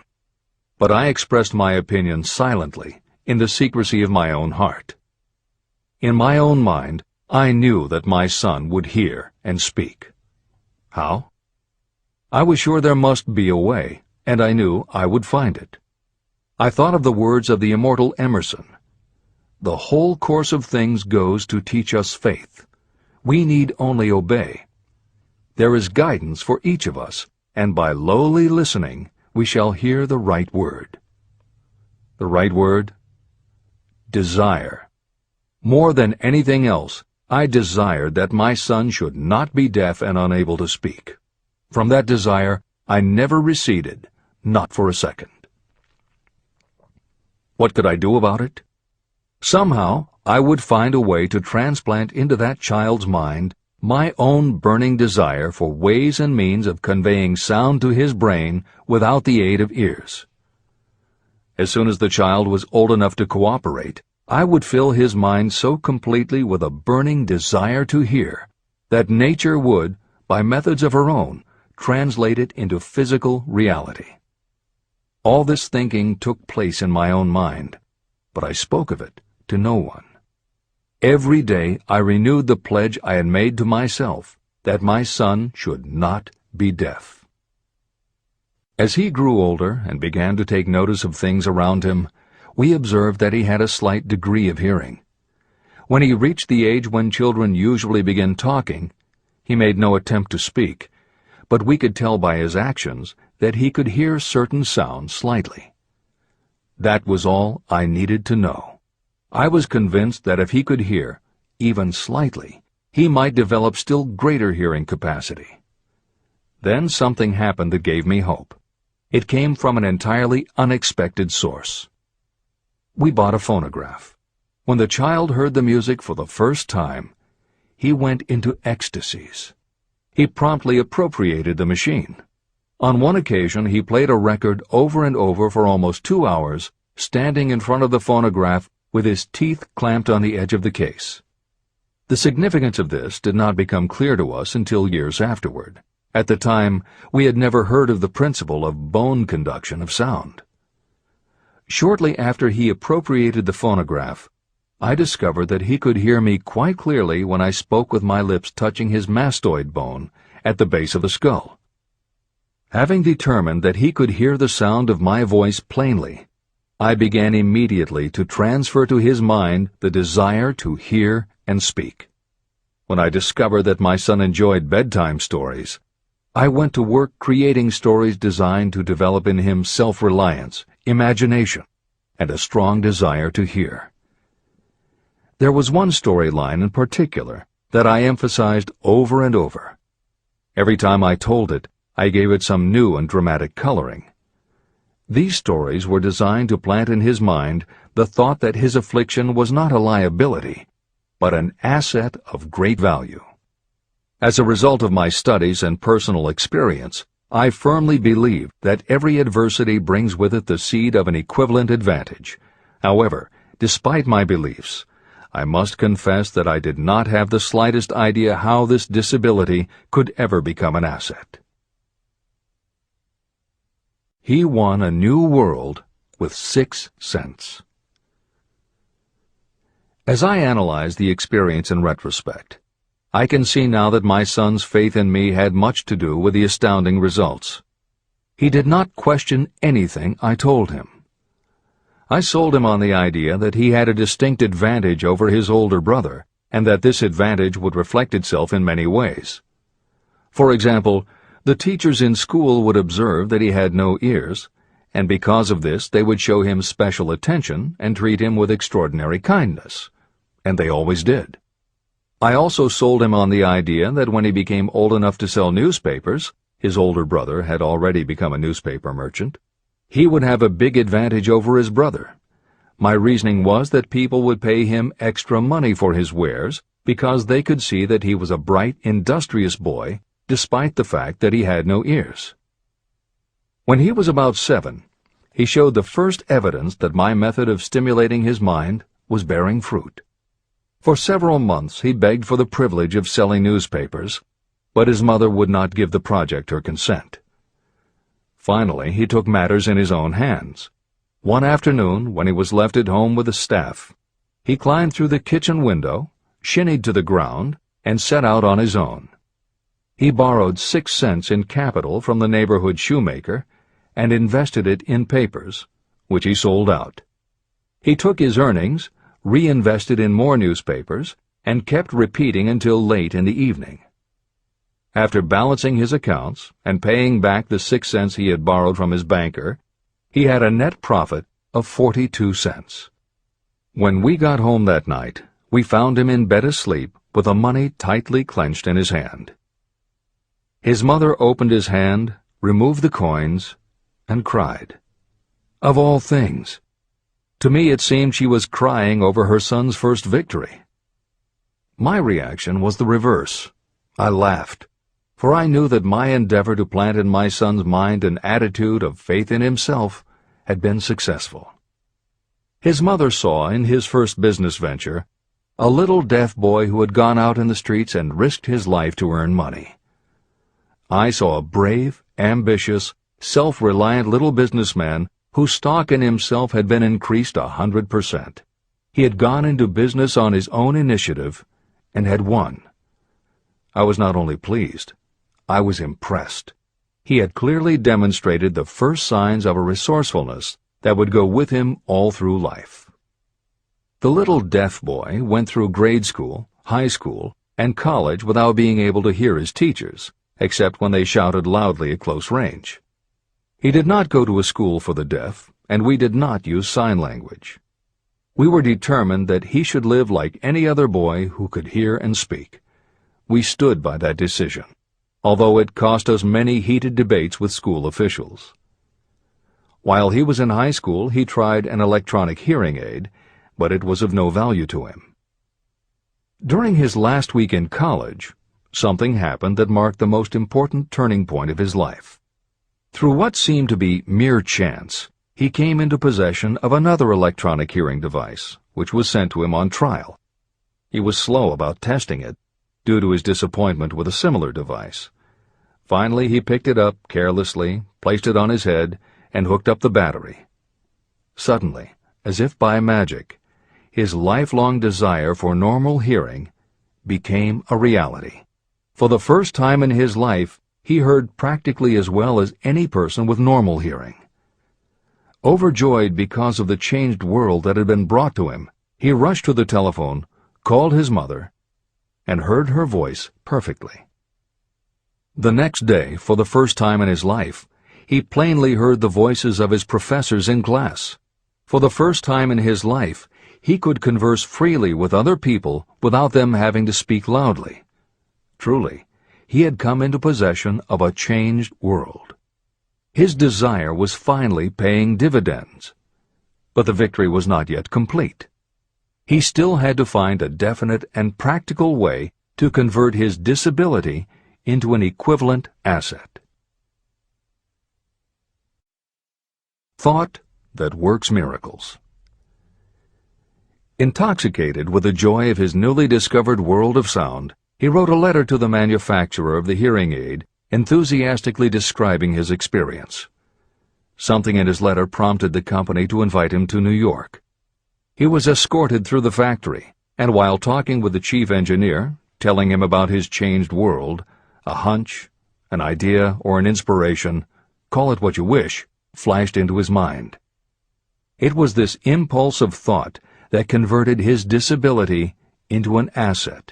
But I expressed my opinion silently, in the secrecy of my own heart. In my own mind, I knew that my son would hear and speak. How? I was sure there must be a way, and I knew I would find it. I thought of the words of the immortal Emerson. The whole course of things goes to teach us faith. We need only obey. There is guidance for each of us, and by lowly listening, we shall hear the right word. The right word? Desire. More than anything else, I desired that my son should not be deaf and unable to speak. From that desire, I never receded, not for a second. What could I do about it? Somehow, I would find a way to transplant into that child's mind my own burning desire for ways and means of conveying sound to his brain without the aid of ears. As soon as the child was old enough to cooperate, I would fill his mind so completely with a burning desire to hear that nature would, by methods of her own, translate it into physical reality. All this thinking took place in my own mind, but I spoke of it to no one. Every day I renewed the pledge I had made to myself that my son should not be deaf. As he grew older and began to take notice of things around him, we observed that he had a slight degree of hearing. When he reached the age when children usually begin talking, he made no attempt to speak, but we could tell by his actions that he could hear certain sounds slightly. That was all I needed to know. I was convinced that if he could hear, even slightly, he might develop still greater hearing capacity. Then something happened that gave me hope. It came from an entirely unexpected source. We bought a phonograph. When the child heard the music for the first time, he went into ecstasies. He promptly appropriated the machine. On one occasion, he played a record over and over for almost 2 hours, standing in front of the phonograph with his teeth clamped on the edge of the case. The significance of this did not become clear to us until years afterward. At the time, we had never heard of the principle of bone conduction of sound. Shortly after he appropriated the phonograph, I discovered that he could hear me quite clearly when I spoke with my lips touching his mastoid bone at the base of the skull. Having determined that he could hear the sound of my voice plainly, I began immediately to transfer to his mind the desire to hear and speak. When I discovered that my son enjoyed bedtime stories, I went to work creating stories designed to develop in him self-reliance, imagination, and a strong desire to hear. There was one storyline in particular that I emphasized over and over. Every time I told it, I gave it some new and dramatic coloring. These stories were designed to plant in his mind the thought that his affliction was not a liability, but an asset of great value. As a result of my studies and personal experience, I firmly believe that every adversity brings with it the seed of an equivalent advantage. However, despite my beliefs, I must confess that I did not have the slightest idea how this disability could ever become an asset. He won a new world with 6 cents. As I analyze the experience in retrospect, I can see now that my son's faith in me had much to do with the astounding results. He did not question anything I told him. I sold him on the idea that he had a distinct advantage over his older brother, and that this advantage would reflect itself in many ways. For example, the teachers in school would observe that he had no ears, and because of this they would show him special attention and treat him with extraordinary kindness. And they always did. I also sold him on the idea that when he became old enough to sell newspapers, his older brother had already become a newspaper merchant, he would have a big advantage over his brother. My reasoning was that people would pay him extra money for his wares because they could see that he was a bright, industrious boy, despite the fact that he had no ears. When he was about 7, he showed the first evidence that my method of stimulating his mind was bearing fruit. For several months he begged for the privilege of selling newspapers, but his mother would not give the project her consent. Finally, he took matters in his own hands. One afternoon, when he was left at home with the staff, he climbed through the kitchen window, shinnied to the ground, and set out on his own. He borrowed 6 cents in capital from the neighborhood shoemaker and invested it in papers, which he sold out. He took his earnings, reinvested in more newspapers, and kept repeating until late in the evening. After balancing his accounts and paying back the 6 cents he had borrowed from his banker, he had a net profit of 42 cents. When we got home that night, we found him in bed asleep with the money tightly clenched in his hand. His mother opened his hand, removed the coins, and cried. Of all things, to me it seemed she was crying over her son's first victory. My reaction was the reverse. I laughed, for I knew that my endeavor to plant in my son's mind an attitude of faith in himself had been successful. His mother saw in his first business venture a little deaf boy who had gone out in the streets and risked his life to earn money. I saw a brave, ambitious, self-reliant little businessman whose stock in himself had been increased 100%. He had gone into business on his own initiative and had won. I was not only pleased, I was impressed. He had clearly demonstrated the first signs of a resourcefulness that would go with him all through life. The little deaf boy went through grade school, high school, and college without being able to hear his teachers, except when they shouted loudly at close range. He did not go to a school for the deaf, and we did not use sign language. We were determined that he should live like any other boy who could hear and speak. We stood by that decision, although it cost us many heated debates with school officials. While he was in high school, he tried an electronic hearing aid, but it was of no value to him. During his last week in college, something happened that marked the most important turning point of his life. Through what seemed to be mere chance, he came into possession of another electronic hearing device, which was sent to him on trial. He was slow about testing it, due to his disappointment with a similar device. Finally, he picked it up carelessly, placed it on his head, and hooked up the battery. Suddenly, as if by magic, his lifelong desire for normal hearing became a reality. For the first time in his life, he heard practically as well as any person with normal hearing. Overjoyed because of the changed world that had been brought to him, he rushed to the telephone, called his mother, and heard her voice perfectly. The next day, for the first time in his life, he plainly heard the voices of his professors in class. For the first time in his life, he could converse freely with other people without them having to speak loudly. Truly, he had come into possession of a changed world. His desire was finally paying dividends. But the victory was not yet complete. He still had to find a definite and practical way to convert his disability into an equivalent asset. Thought that works miracles. Intoxicated with the joy of his newly discovered world of sound, he wrote a letter to the manufacturer of the hearing aid, enthusiastically describing his experience. Something in his letter prompted the company to invite him to New York. He was escorted through the factory, and while talking with the chief engineer, telling him about his changed world, a hunch, an idea, or an inspiration, call it what you wish, flashed into his mind. It was this impulse of thought that converted his disability into an asset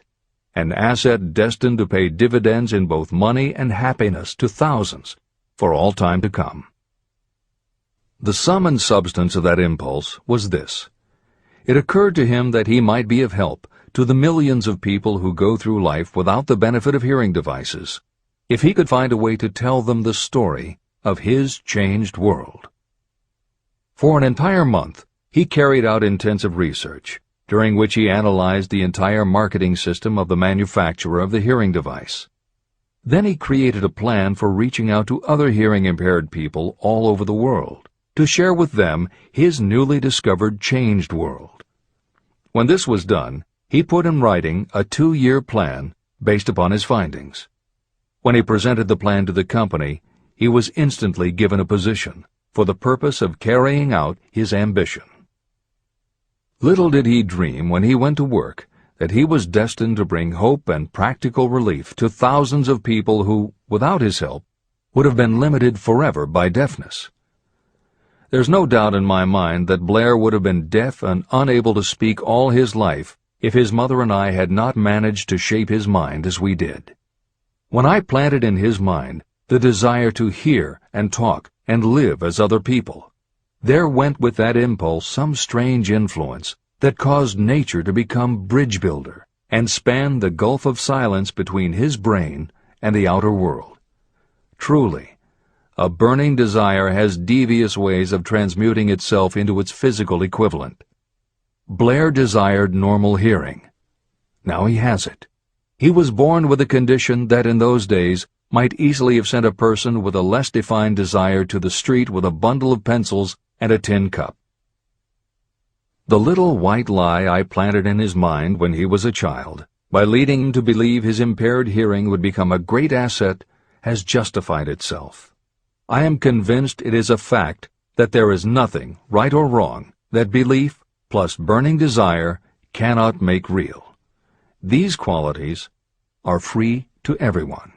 destined to pay dividends in both money and happiness to thousands for all time to come. The sum and substance of that impulse was this. It occurred to him that he might be of help to the millions of people who go through life without the benefit of hearing devices, if he could find a way to tell them the story of his changed world. For an entire month, he carried out intensive research, during which he analyzed the entire marketing system of the manufacturer of the hearing device. Then he created a plan for reaching out to other hearing-impaired people all over the world, to share with them his newly discovered changed world. When this was done, he put in writing a 2-year plan based upon his findings. When he presented the plan to the company, he was instantly given a position for the purpose of carrying out his ambition. Little did he dream when he went to work that he was destined to bring hope and practical relief to thousands of people who, without his help, would have been limited forever by deafness. There's no doubt in my mind that Blair would have been deaf and unable to speak all his life if his mother and I had not managed to shape his mind as we did. When I planted in his mind the desire to hear and talk and live as other people, there went with that impulse some strange influence that caused nature to become bridge builder and span the gulf of silence between his brain and the outer world. Truly, a burning desire has devious ways of transmuting itself into its physical equivalent. Blair desired normal hearing. Now he has it. He was born with a condition that in those days might easily have sent a person with a less defined desire to the street with a bundle of pencils and a tin cup. The little white lie I planted in his mind when he was a child, by leading him to believe his impaired hearing would become a great asset, has justified itself. I am convinced it is a fact that there is nothing, right or wrong, that belief plus burning desire cannot make real. These qualities are free to everyone.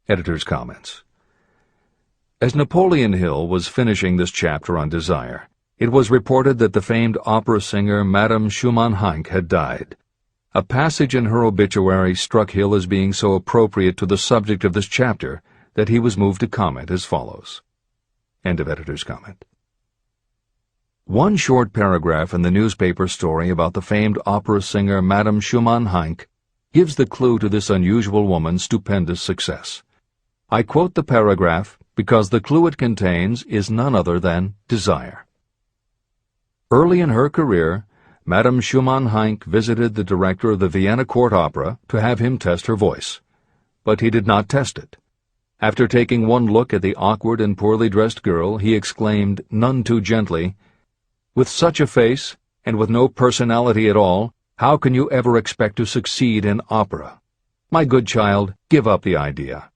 Editor's comments. As Napoleon Hill was finishing this chapter on desire, it was reported that the famed opera singer Madame Schumann-Heink had died. A passage in her obituary struck Hill as being so appropriate to the subject of this chapter that he was moved to comment as follows. End of editor's comment. One short paragraph in the newspaper story about the famed opera singer Madame Schumann-Heink gives the clue to this unusual woman's stupendous success. I quote the paragraph because the clue it contains is none other than desire. Early in her career, Madame Schumann-Heink visited the director of the Vienna Court Opera to have him test her voice. But he did not test it. After taking one look at the awkward and poorly dressed girl, he exclaimed, none too gently, "With such a face, and with no personality at all, how can you ever expect to succeed in opera? My good child, give up the idea.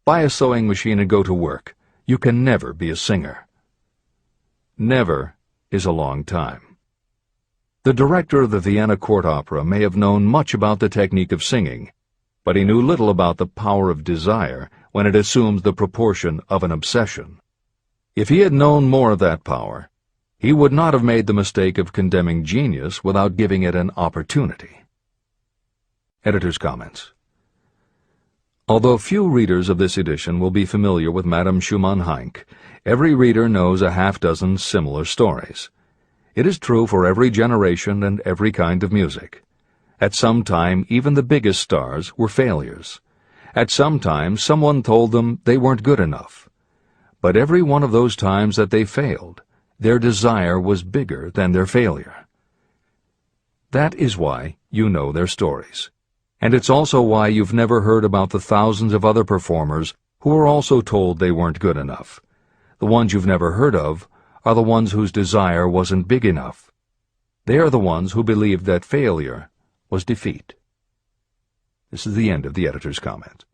Buy a sewing machine and go to work. You can never be a singer." Never is a long time. The director of the Vienna Court Opera may have known much about the technique of singing, but he knew little about the power of desire when it assumes the proportion of an obsession. If he had known more of that power, he would not have made the mistake of condemning genius without giving it an opportunity. Editor's comments. Although few readers of this edition will be familiar with Madame Schumann-Heink, every reader knows a half-dozen similar stories. It is true for every generation and every kind of music. At some time, even the biggest stars were failures. At some time, someone told them they weren't good enough. But every one of those times that they failed, their desire was bigger than their failure. That is why you know their stories. And it's also why you've never heard about the thousands of other performers who were also told they weren't good enough. The ones you've never heard of are the ones whose desire wasn't big enough. They are the ones who believed that failure was defeat. This is the end of the editor's comment.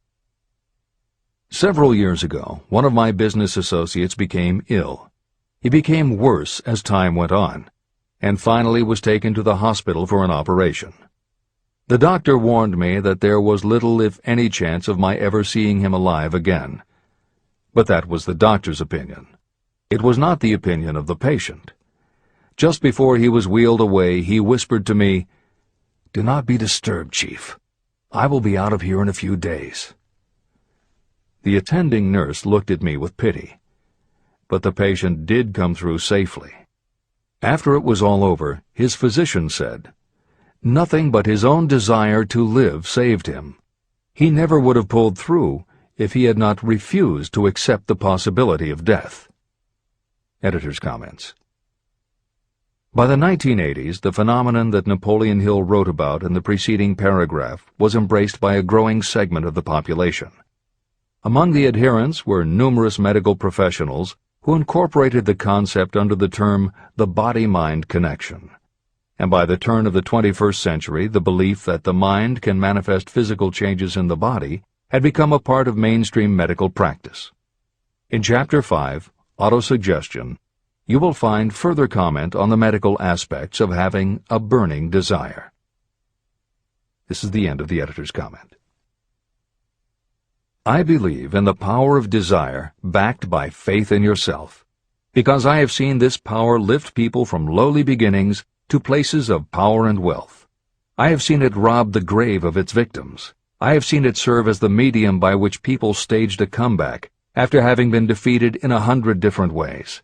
Several years ago, one of my business associates became ill. He became worse as time went on, and finally was taken to the hospital for an operation. The doctor warned me that there was little, if any, chance of my ever seeing him alive again. But that was the doctor's opinion. It was not the opinion of the patient. Just before he was wheeled away, he whispered to me, "Do not be disturbed, Chief. I will be out of here in a few days." The attending nurse looked at me with pity. But the patient did come through safely. After it was all over, his physician said, nothing but his own desire to live saved him. He never would have pulled through if he had not refused to accept the possibility of death. Editor's comments. By the 1980s, the phenomenon that Napoleon Hill wrote about in the preceding paragraph was embraced by a growing segment of the population. Among the adherents were numerous medical professionals who incorporated the concept under the term the body-mind connection. And by the turn of the 21st century, the belief that the mind can manifest physical changes in the body had become a part of mainstream medical practice. In Chapter 5, Autosuggestion, you will find further comment on the medical aspects of having a burning desire. This is the end of the editor's comment. I believe in the power of desire backed by faith in yourself, because I have seen this power lift people from lowly beginnings to places of power and wealth. I have seen it rob the grave of its victims. I have seen it serve as the medium by which people staged a comeback after having been defeated in 100 different ways.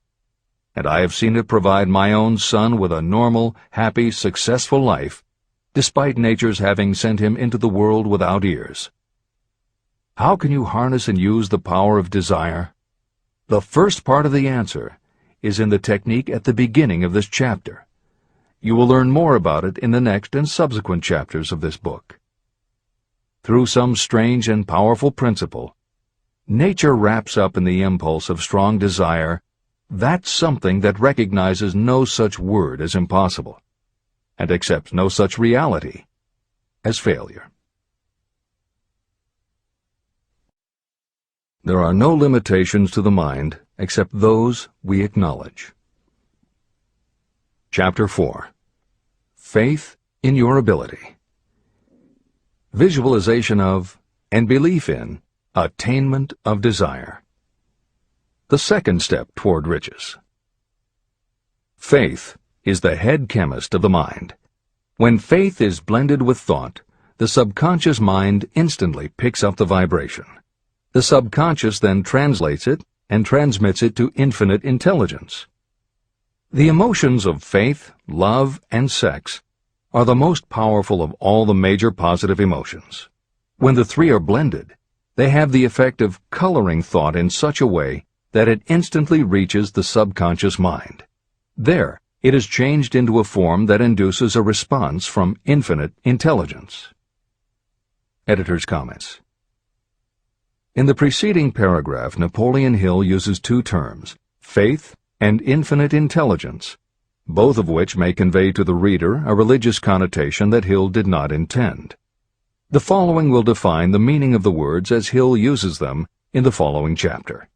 And I have seen it provide my own son with a normal, happy, successful life, despite nature's having sent him into the world without ears. How can you harness and use the power of desire? The first part of the answer is in the technique at the beginning of this chapter. You will learn more about it in the next and subsequent chapters of this book. Through some strange and powerful principle, nature wraps up in the impulse of strong desire that something that recognizes no such word as impossible, and accepts no such reality as failure. There are no limitations to the mind except those we acknowledge. Chapter 4. Faith in your ability. Visualization of, and belief in, attainment of desire. The second step toward riches. Faith is the head chemist of the mind. When faith is blended with thought, the subconscious mind instantly picks up the vibration. The subconscious then translates it and transmits it to infinite intelligence. The emotions of faith, love, and sex are the most powerful of all the major positive emotions. When the three are blended, they have the effect of coloring thought in such a way that it instantly reaches the subconscious mind. There, it is changed into a form that induces a response from infinite intelligence. Editor's comments. In the preceding paragraph, Napoleon Hill uses two terms, faith and infinite intelligence, both of which may convey to the reader a religious connotation that Hill did not intend. The following will define the meaning of the words as Hill uses them in the following chapter.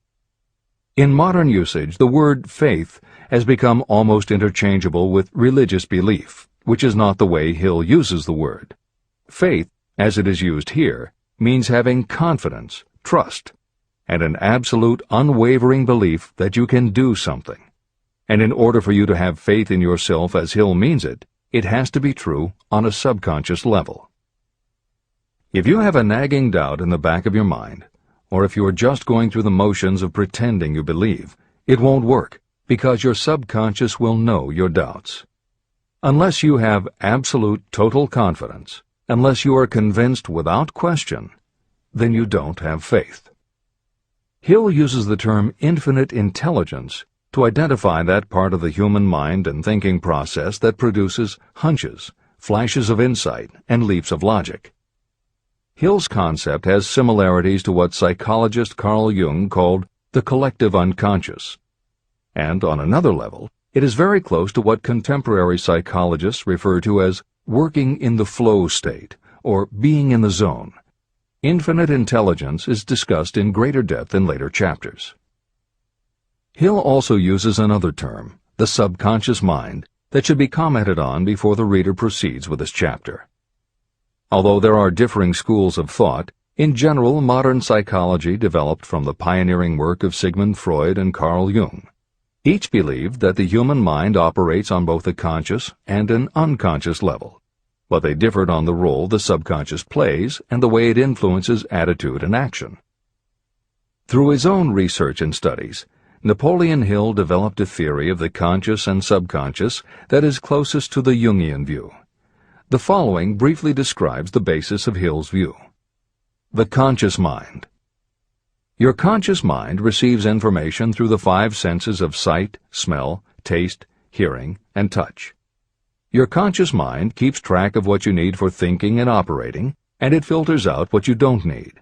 In modern usage, the word faith has become almost interchangeable with religious belief, which is not the way Hill uses the word. Faith, as it is used here, means having confidence, trust, and an absolute unwavering belief that you can do something. And in order for you to have faith in yourself as Hill means it, it has to be true on a subconscious level. If you have a nagging doubt in the back of your mind, or if you are just going through the motions of pretending you believe, it won't work, because your subconscious will know your doubts. Unless you have absolute total confidence, unless you are convinced without question, then you don't have faith. Hill uses the term infinite intelligence to identify that part of the human mind and thinking process that produces hunches, flashes of insight, and leaps of logic. Hill's concept has similarities to what psychologist Carl Jung called the collective unconscious. And on another level, it is very close to what contemporary psychologists refer to as working in the flow state, or being in the zone. Infinite intelligence is discussed in greater depth in later chapters. Hill also uses another term, the subconscious mind, that should be commented on before the reader proceeds with this chapter. Although there are differing schools of thought, in general modern psychology developed from the pioneering work of Sigmund Freud and Carl Jung. Each believed that the human mind operates on both a conscious and an unconscious level, but they differed on the role the subconscious plays and the way it influences attitude and action. Through his own research and studies, Napoleon Hill developed a theory of the conscious and subconscious that is closest to the Jungian view. The following briefly describes the basis of Hill's view. The conscious mind. Your conscious mind receives information through the five senses of sight, smell, taste, hearing, and touch. Your conscious mind keeps track of what you need for thinking and operating, and it filters out what you don't need.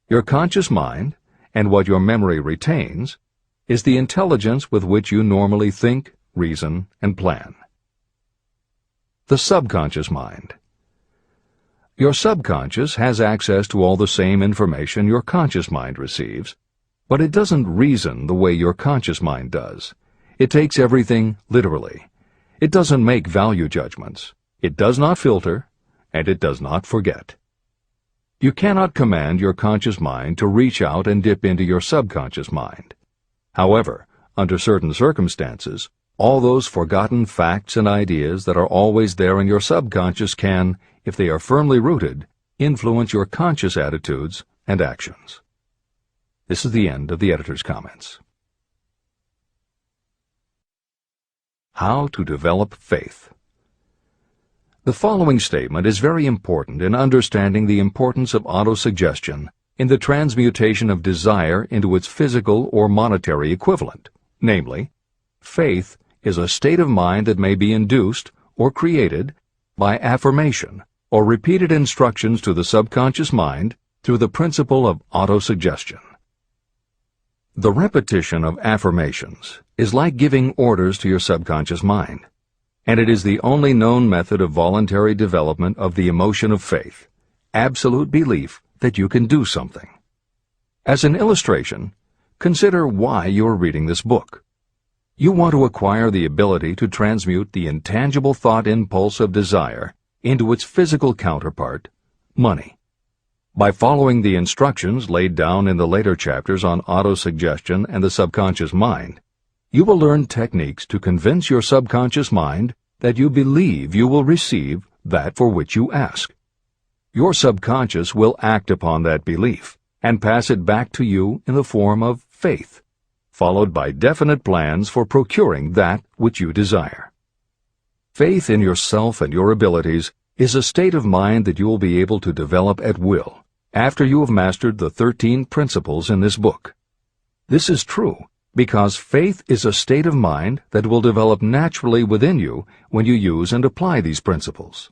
Your conscious mind, and what your memory retains, is the intelligence with which you normally think, reason, and plan. The subconscious mind. Your subconscious has access to all the same information your conscious mind receives, but it doesn't reason the way your conscious mind does. It takes everything literally. It doesn't make value judgments. It does not filter, and it does not forget. You cannot command your conscious mind to reach out and dip into your subconscious mind. However, under certain circumstances, all those forgotten facts and ideas that are always there in your subconscious can, if they are firmly rooted, influence your conscious attitudes and actions. This is the end of the editor's comments. How to develop faith. The following statement is very important in understanding the importance of autosuggestion in the transmutation of desire into its physical or monetary equivalent, namely, faith is a state of mind that may be induced or created by affirmation or repeated instructions to the subconscious mind through the principle of autosuggestion. The repetition of affirmations is like giving orders to your subconscious mind, and it is the only known method of voluntary development of the emotion of faith, absolute belief that you can do something. As an illustration, consider why you are reading this book. You want to acquire the ability to transmute the intangible thought impulse of desire into its physical counterpart, money. By following the instructions laid down in the later chapters on autosuggestion and the subconscious mind, you will learn techniques to convince your subconscious mind that you believe you will receive that for which you ask. Your subconscious will act upon that belief and pass it back to you in the form of faith, followed by definite plans for procuring that which you desire. Faith in yourself and your abilities is a state of mind that you will be able to develop at will after you have mastered the 13 principles in this book. This is true because faith is a state of mind that will develop naturally within you when you use and apply these principles.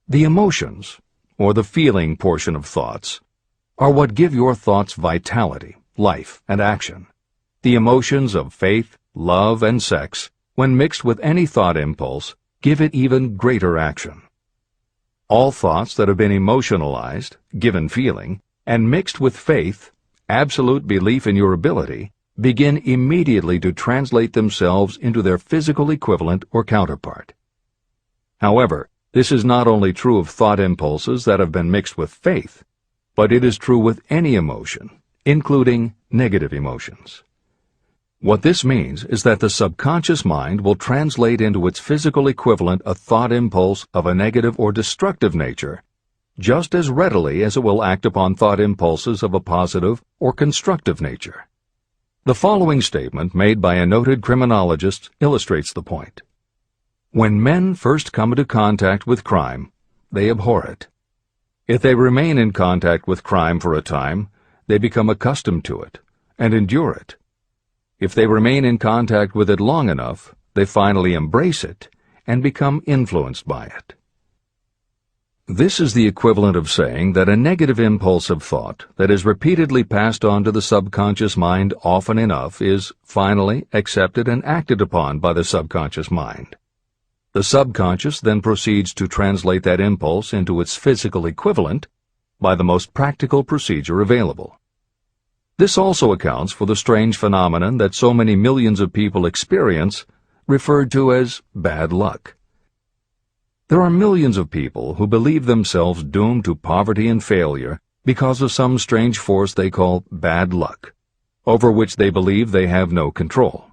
The emotions, or the feeling portion of thoughts, are what give your thoughts vitality, life, and action. The emotions of faith, love, and sex, when mixed with any thought impulse, give it even greater action. All thoughts that have been emotionalized, given feeling, and mixed with faith, absolute belief in your ability, begin immediately to translate themselves into their physical equivalent or counterpart. However, this is not only true of thought impulses that have been mixed with faith, but it is true with any emotion, including negative emotions. What this means is that the subconscious mind will translate into its physical equivalent a thought impulse of a negative or destructive nature just as readily as it will act upon thought impulses of a positive or constructive nature. The following statement made by a noted criminologist illustrates the point. When men first come into contact with crime, they abhor it. If they remain in contact with crime for a time, they become accustomed to it and endure it. If they remain in contact with it long enough, they finally embrace it and become influenced by it. This is the equivalent of saying that a negative impulse of thought that is repeatedly passed on to the subconscious mind often enough is finally accepted and acted upon by the subconscious mind. The subconscious then proceeds to translate that impulse into its physical equivalent by the most practical procedure available. This also accounts for the strange phenomenon that so many millions of people experience, referred to as bad luck. There are millions of people who believe themselves doomed to poverty and failure because of some strange force they call bad luck, over which they believe they have no control.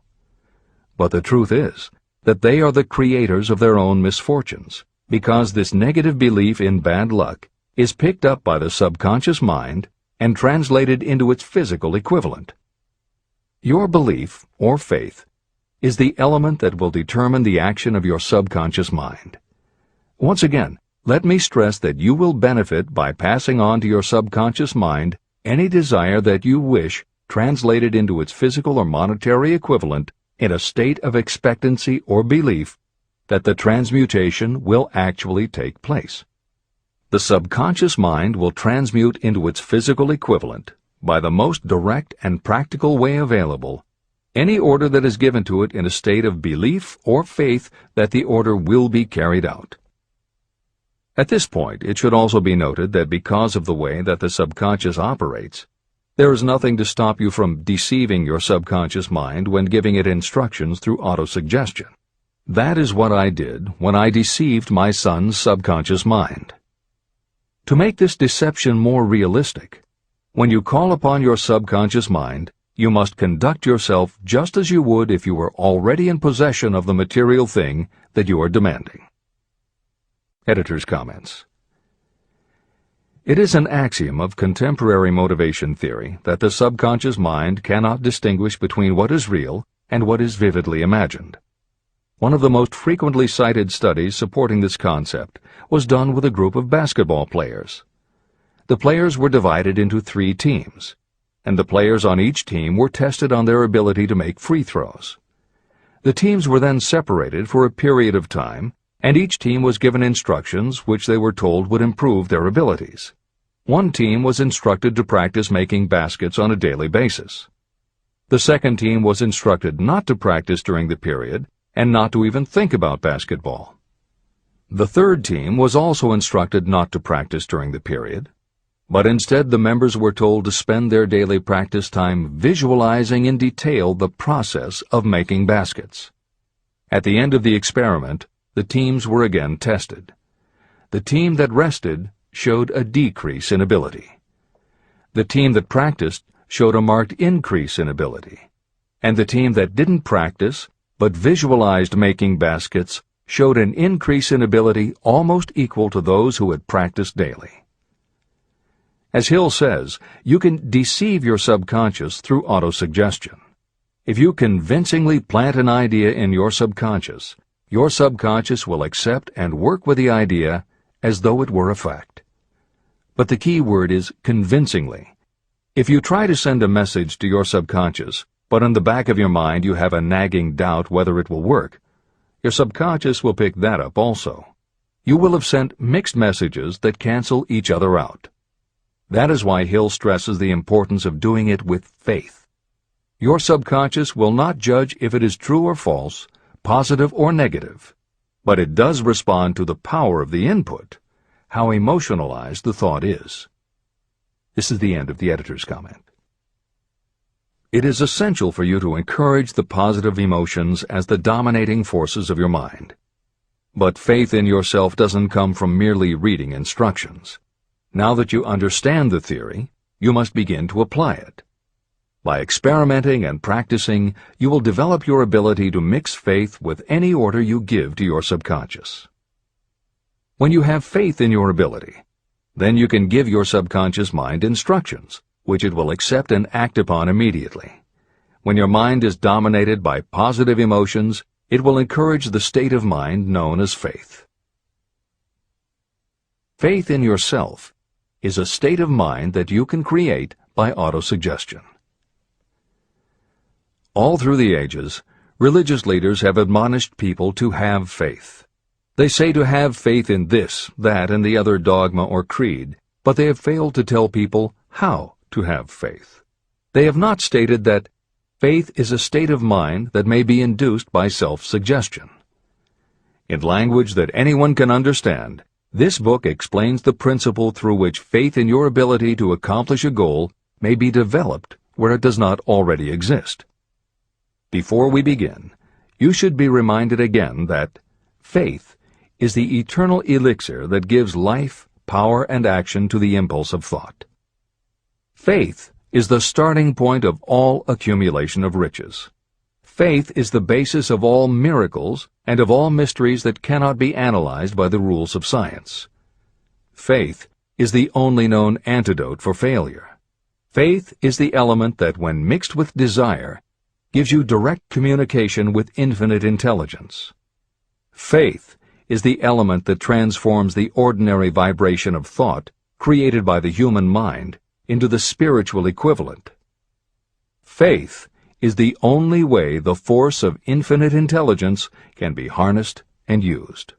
But the truth is that they are the creators of their own misfortunes, because this negative belief in bad luck is picked up by the subconscious mind and translated into its physical equivalent. Your belief, or faith, is the element that will determine the action of your subconscious mind. Once again, let me stress that you will benefit by passing on to your subconscious mind any desire that you wish translated into its physical or monetary equivalent in a state of expectancy or belief that the transmutation will actually take place. The subconscious mind will transmute into its physical equivalent, by the most direct and practical way available, any order that is given to it in a state of belief or faith that the order will be carried out. At this point, it should also be noted that because of the way that the subconscious operates, there is nothing to stop you from deceiving your subconscious mind when giving it instructions through autosuggestion. That is what I did when I deceived my son's subconscious mind. To make this deception more realistic, when you call upon your subconscious mind, you must conduct yourself just as you would if you were already in possession of the material thing that you are demanding. Editor's comments. It is an axiom of contemporary motivation theory that the subconscious mind cannot distinguish between what is real and what is vividly imagined. One of the most frequently cited studies supporting this concept was done with a group of basketball players. The players were divided into 3 teams, and the players on each team were tested on their ability to make free throws. The teams were then separated for a period of time, and each team was given instructions which they were told would improve their abilities. One team was instructed to practice making baskets on a daily basis. The second team was instructed not to practice during the period and not to even think about basketball. The third team was also instructed not to practice during the period, but instead the members were told to spend their daily practice time visualizing in detail the process of making baskets. At the end of the experiment, the teams were again tested. The team that rested showed a decrease in ability. The team that practiced showed a marked increase in ability. And the team that didn't practice, but visualized making baskets, showed an increase in ability almost equal to those who had practiced daily. As Hill says, you can deceive your subconscious through autosuggestion. If you convincingly plant an idea in your subconscious will accept and work with the idea as though it were a fact. But the key word is convincingly. If you try to send a message to your subconscious, but in the back of your mind you have a nagging doubt whether it will work, your subconscious will pick that up also. You will have sent mixed messages that cancel each other out. That is why Hill stresses the importance of doing it with faith. Your subconscious will not judge if it is true or false, positive or negative, but it does respond to the power of the input, how emotionalized the thought is. This is the end of the editor's comment. It is essential for you to encourage the positive emotions as the dominating forces of your mind. But faith in yourself doesn't come from merely reading instructions. Now that you understand the theory, you must begin to apply it. By experimenting and practicing, you will develop your ability to mix faith with any order you give to your subconscious. When you have faith in your ability, then you can give your subconscious mind instructions, which it will accept and act upon immediately. When your mind is dominated by positive emotions, it will encourage the state of mind known as faith. Faith in yourself is a state of mind that you can create by autosuggestion. All through the ages, religious leaders have admonished people to have faith. They say to have faith in this, that, and the other dogma or creed, but they have failed to tell people how to have faith. They have not stated that faith is a state of mind that may be induced by self-suggestion. In language that anyone can understand, this book explains the principle through which faith in your ability to accomplish a goal may be developed where it does not already exist. Before we begin, you should be reminded again that faith is the eternal elixir that gives life, power, and action to the impulse of thought. Faith is the starting point of all accumulation of riches. Faith is the basis of all miracles and of all mysteries that cannot be analyzed by the rules of science. Faith is the only known antidote for failure. Faith is the element that, when mixed with desire, gives you direct communication with infinite intelligence. Faith is the element that transforms the ordinary vibration of thought created by the human mind into the spiritual equivalent. Faith is the only way the force of infinite intelligence can be harnessed and used.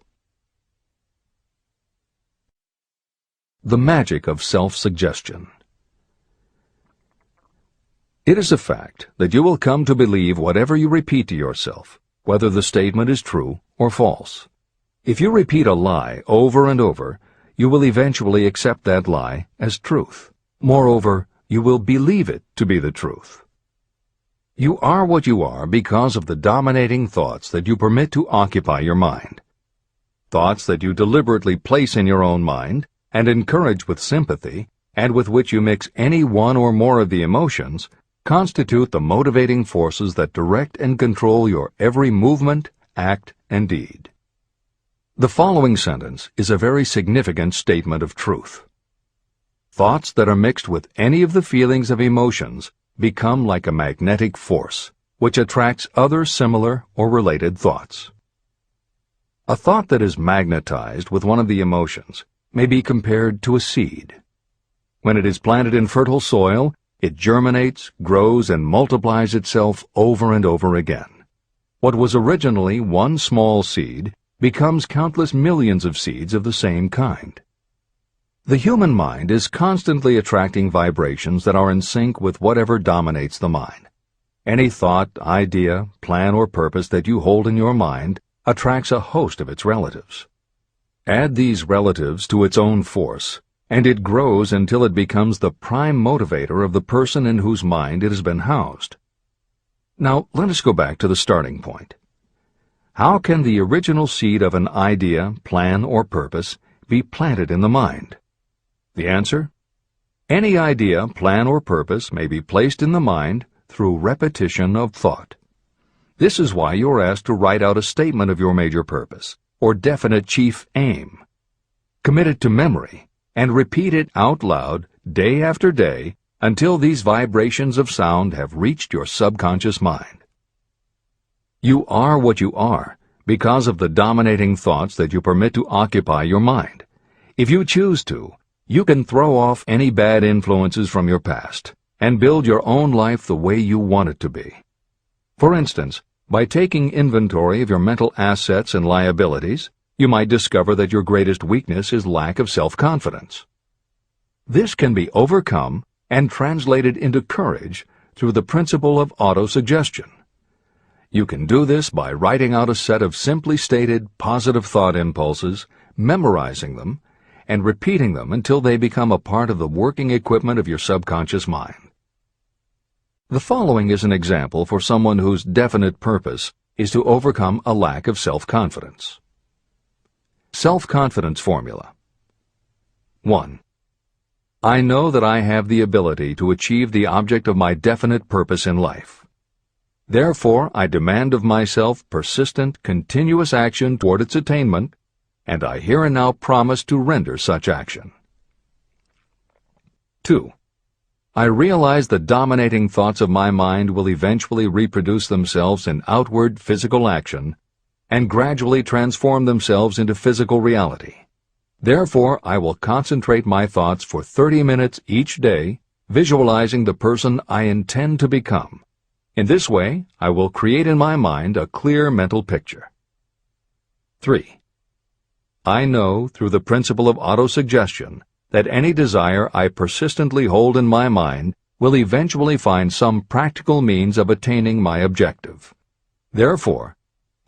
The magic of self-suggestion. It is a fact that you will come to believe whatever you repeat to yourself, whether the statement is true or false. If you repeat a lie over and over, you will eventually accept that lie as truth. Moreover, you will believe it to be the truth. You are what you are because of the dominating thoughts that you permit to occupy your mind. Thoughts that you deliberately place in your own mind and encourage with sympathy, and with which you mix any one or more of the emotions, constitute the motivating forces that direct and control your every movement, act, and deed. The following sentence is a very significant statement of truth. Thoughts that are mixed with any of the feelings of emotions become like a magnetic force, which attracts other similar or related thoughts. A thought that is magnetized with one of the emotions may be compared to a seed. When it is planted in fertile soil, it germinates, grows, and multiplies itself over and over again. What was originally one small seed becomes countless millions of seeds of the same kind. The human mind is constantly attracting vibrations that are in sync with whatever dominates the mind. Any thought, idea, plan, or purpose that you hold in your mind attracts a host of its relatives. Add these relatives to its own force, and it grows until it becomes the prime motivator of the person in whose mind it has been housed. Now, let us go back to the starting point. How can the original seed of an idea, plan, or purpose be planted in the mind? The answer? Any idea, plan, or purpose may be placed in the mind through repetition of thought. This is why you are asked to write out a statement of your major purpose, or definite chief aim. Commit it to memory, and repeat it out loud day after day until these vibrations of sound have reached your subconscious mind. You are what you are because of the dominating thoughts that you permit to occupy your mind. If you choose to, you can throw off any bad influences from your past and build your own life the way you want it to be. For instance, by taking inventory of your mental assets and liabilities, you might discover that your greatest weakness is lack of self-confidence. This can be overcome and translated into courage through the principle of autosuggestion. You can do this by writing out a set of simply stated positive thought impulses, memorizing them, and repeating them until they become a part of the working equipment of your subconscious mind. The following is an example for someone whose definite purpose is to overcome a lack of self-confidence. Self-confidence formula. 1. I know that I have the ability to achieve the object of my definite purpose in life. Therefore, I demand of myself persistent, continuous action toward its attainment, and I here and now promise to render such action. 2. I realize the dominating thoughts of my mind will eventually reproduce themselves in outward physical action and gradually transform themselves into physical reality. Therefore, I will concentrate my thoughts for 30 minutes each day, visualizing the person I intend to become. In this way, I will create in my mind a clear mental picture. 3. I know, through the principle of autosuggestion, that any desire I persistently hold in my mind will eventually find some practical means of attaining my objective. Therefore,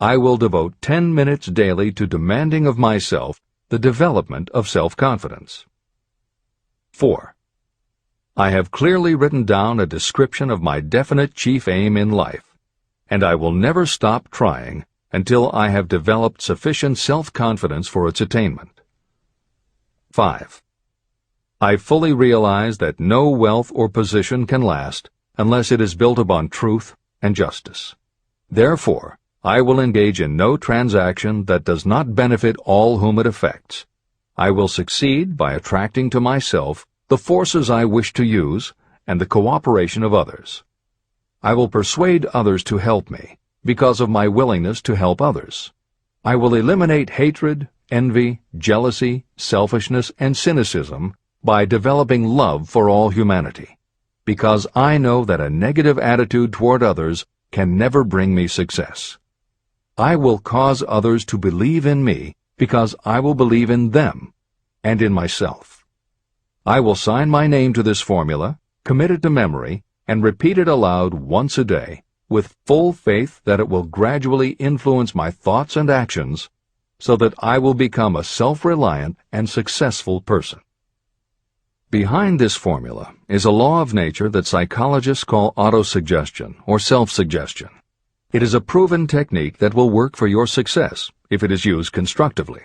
I will devote 10 minutes daily to demanding of myself the development of self-confidence. 4. I have clearly written down a description of my definite chief aim in life, and I will never stop trying until I have developed sufficient self-confidence for its attainment. 5. I fully realize that no wealth or position can last unless it is built upon truth and justice. Therefore, I will engage in no transaction that does not benefit all whom it affects. I will succeed by attracting to myself the forces I wish to use and the cooperation of others. I will persuade others to help me because of my willingness to help others. I will eliminate hatred, envy, jealousy, selfishness, and cynicism by developing love for all humanity. because I know that a negative attitude toward others can never bring me success. I will cause others to believe in me because I will believe in them and in myself. I will sign my name to this formula, commit it to memory, and repeat it aloud once a day, with full faith that it will gradually influence my thoughts and actions so that I will become a self-reliant and successful person. Behind this formula is a law of nature that psychologists call autosuggestion or self-suggestion. It is a proven technique that will work for your success if it is used constructively.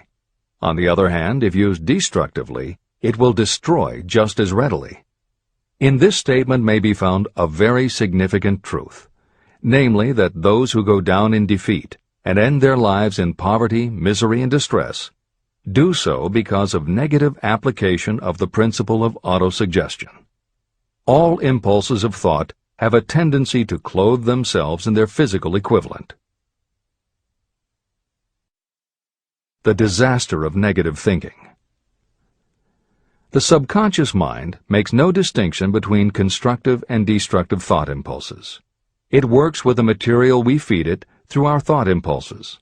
On the other hand, if used destructively, it will destroy just as readily. In this statement may be found a very significant truth, namely that those who go down in defeat and end their lives in poverty, misery, and distress do so because of negative application of the principle of autosuggestion. All impulses of thought have a tendency to clothe themselves in their physical equivalent. The disaster of negative thinking. The subconscious mind makes no distinction between constructive and destructive thought impulses. It works with the material we feed it through our thought impulses.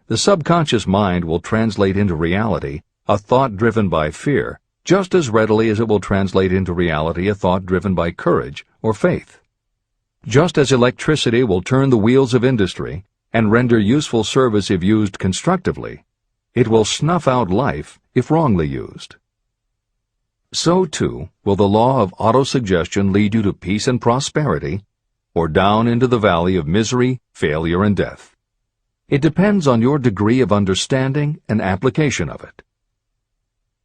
The subconscious mind will translate into reality a thought driven by fear just as readily as it will translate into reality a thought driven by courage or faith. Just as electricity will turn the wheels of industry and render useful service if used constructively, it will snuff out life if wrongly used. So, too, will the law of autosuggestion lead you to peace and prosperity, or down into the valley of misery, failure, and death. It depends on your degree of understanding and application of it.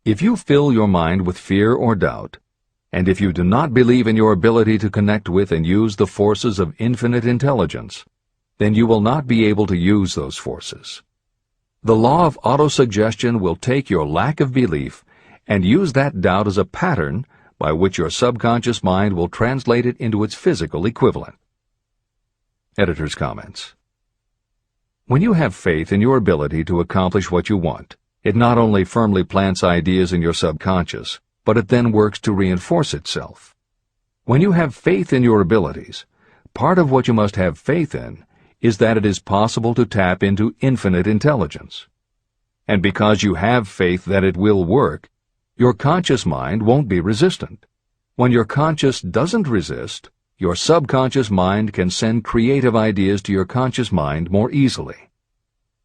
If you fill your mind with fear or doubt, and if you do not believe in your ability to connect with and use the forces of infinite intelligence, then you will not be able to use those forces. The law of autosuggestion will take your lack of belief and use that doubt as a pattern by which your subconscious mind will translate it into its physical equivalent. Editor's comments. When you have faith in your ability to accomplish what you want, it not only firmly plants ideas in your subconscious, but it then works to reinforce itself. When you have faith in your abilities, part of what you must have faith in is that it is possible to tap into infinite intelligence. And because you have faith that it will work, your conscious mind won't be resistant. When your conscious doesn't resist, your subconscious mind can send creative ideas to your conscious mind more easily.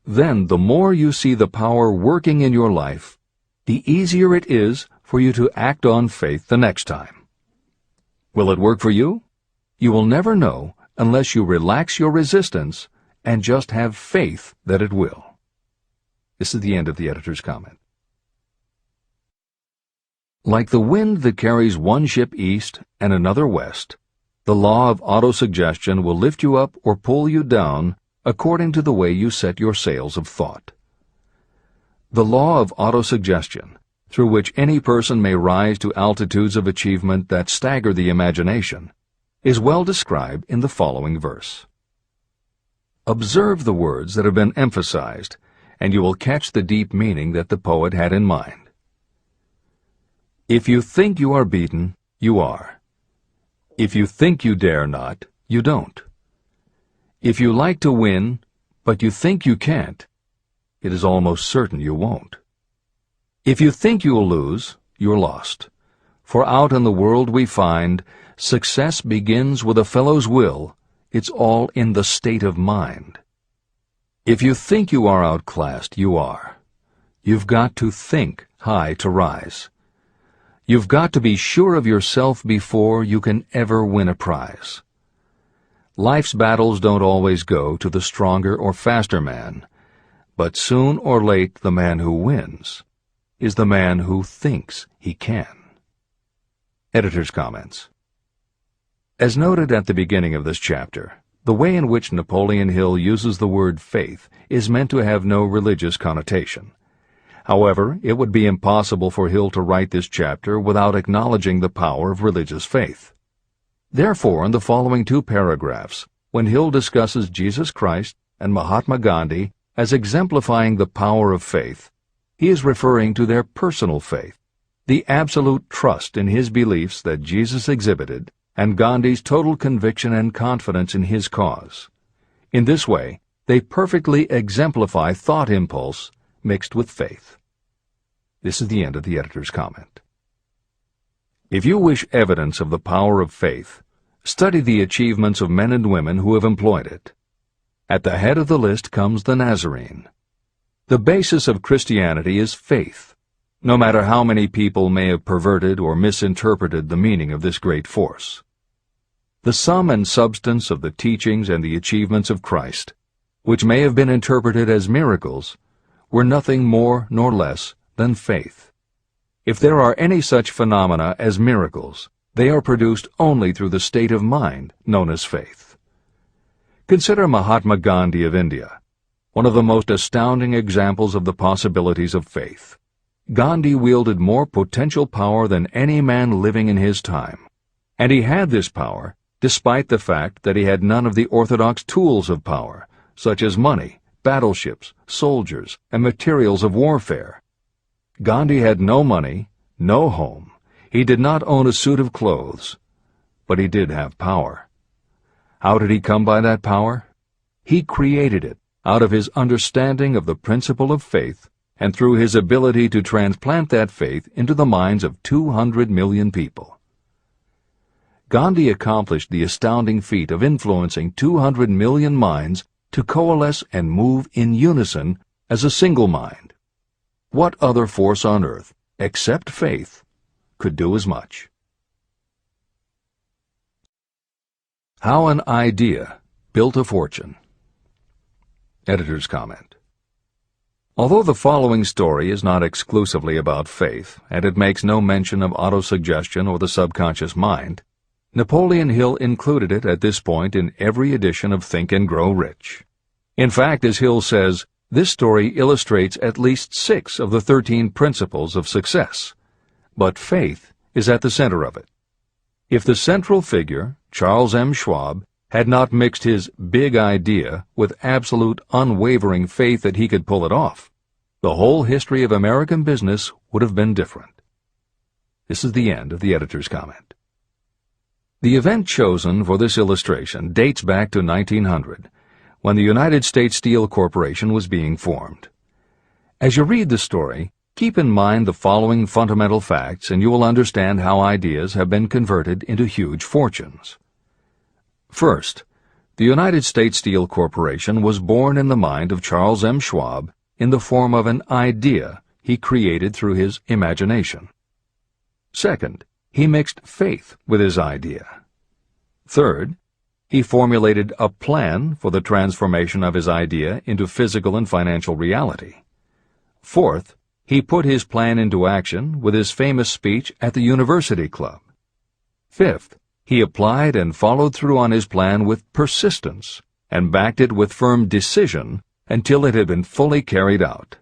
Then, the more you see the power working in your life, the easier it is for you to act on faith the next time. Will it work for you? You will never know unless you relax your resistance and just have faith that it will. This is the end of the editor's comment. Like the wind that carries one ship east and another west, the law of autosuggestion will lift you up or pull you down according to the way you set your sails of thought. The law of autosuggestion, through which any person may rise to altitudes of achievement that stagger the imagination, is well described in the following verse. Observe the words that have been emphasized, and you will catch the deep meaning that the poet had in mind. If you think you are beaten, you are. If you think you dare not, you don't. If you like to win, but you think you can't, it is almost certain you won't. If you think you'll lose, you're lost. For out in the world we find, success begins with a fellow's will. It's all in the state of mind. If you think you are outclassed, you are. You've got to think high to rise. You've got to be sure of yourself before you can ever win a prize. Life's battles don't always go to the stronger or faster man, but soon or late the man who wins is the man who thinks he can. Editor's comments. As noted at the beginning of this chapter, the way in which Napoleon Hill uses the word faith is meant to have no religious connotation. However, it would be impossible for Hill to write this chapter without acknowledging the power of religious faith. Therefore, in the following 2 paragraphs, when Hill discusses Jesus Christ and Mahatma Gandhi as exemplifying the power of faith, he is referring to their personal faith, the absolute trust in his beliefs that Jesus exhibited, and Gandhi's total conviction and confidence in his cause. In this way, they perfectly exemplify thought impulse mixed with faith. This is the end of the editor's comment. If you wish evidence of the power of faith, study the achievements of men and women who have employed it. At the head of the list comes the Nazarene. The basis of Christianity is faith, no matter how many people may have perverted or misinterpreted the meaning of this great force. The sum and substance of the teachings and the achievements of Christ, which may have been interpreted as miracles, were nothing more nor less than faith. If there are any such phenomena as miracles, they are produced only through the state of mind known as faith. Consider Mahatma Gandhi of India, one of the most astounding examples of the possibilities of faith. Gandhi wielded more potential power than any man living in his time, and he had this power despite the fact that he had none of the orthodox tools of power, such as money, battleships, soldiers, and materials of warfare. Gandhi had no money, no home. He did not own a suit of clothes, but he did have power. How did he come by that power? He created it out of his understanding of the principle of faith and through his ability to transplant that faith into the minds of 200 million people. Gandhi accomplished the astounding feat of influencing 200 million minds to coalesce and move in unison as a single mind. What other force on earth, except faith, could do as much? How an idea built a fortune. Editor's comment. Although the following story is not exclusively about faith, and it makes no mention of autosuggestion or the subconscious mind, Napoleon Hill included it at this point in every edition of Think and Grow Rich. In fact, as Hill says, this story illustrates at least 6 of the 13 principles of success, but faith is at the center of it. If the central figure, Charles M. Schwab, had not mixed his big idea with absolute unwavering faith that he could pull it off, the whole history of American business would have been different. This is the end of the editor's comment. The event chosen for this illustration dates back to 1900, when the United States Steel Corporation was being formed. As you read the story, keep in mind the following fundamental facts and you will understand how ideas have been converted into huge fortunes. First, the United States Steel Corporation was born in the mind of Charles M. Schwab in the form of an idea he created through his imagination. Second, he mixed faith with his idea. Third, he formulated a plan for the transformation of his idea into physical and financial reality. Fourth, he put his plan into action with his famous speech at the University Club. Fifth, he applied and followed through on his plan with persistence and backed it with firm decision until it had been fully carried out.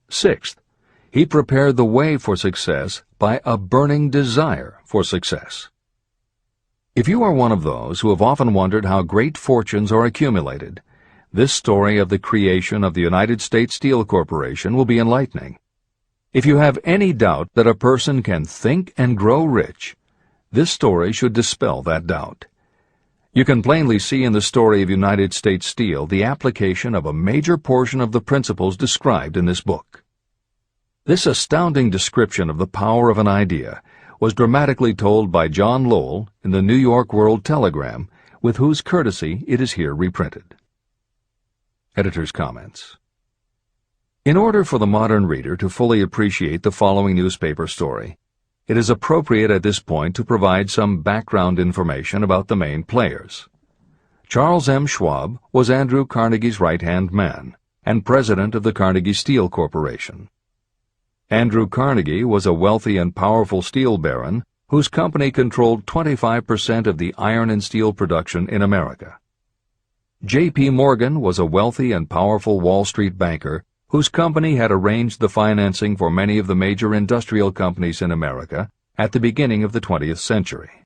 Sixth, he prepared the way for success by a burning desire for success. If you are one of those who have often wondered how great fortunes are accumulated, this story of the creation of the United States Steel Corporation will be enlightening. If you have any doubt that a person can think and grow rich, this story should dispel that doubt. You can plainly see in the story of United States Steel the application of a major portion of the principles described in this book. This astounding description of the power of an idea was dramatically told by John Lowell in the New York World Telegram, with whose courtesy it is here reprinted. Editor's comments. In order for the modern reader to fully appreciate the following newspaper story, it is appropriate at this point to provide some background information about the main players. Charles M. Schwab was Andrew Carnegie's right-hand man and president of the Carnegie Steel Corporation. Andrew Carnegie was a wealthy and powerful steel baron whose company controlled 25% of the iron and steel production in America. J.P. Morgan was a wealthy and powerful Wall Street banker whose company had arranged the financing for many of the major industrial companies in America at the beginning of the 20th century.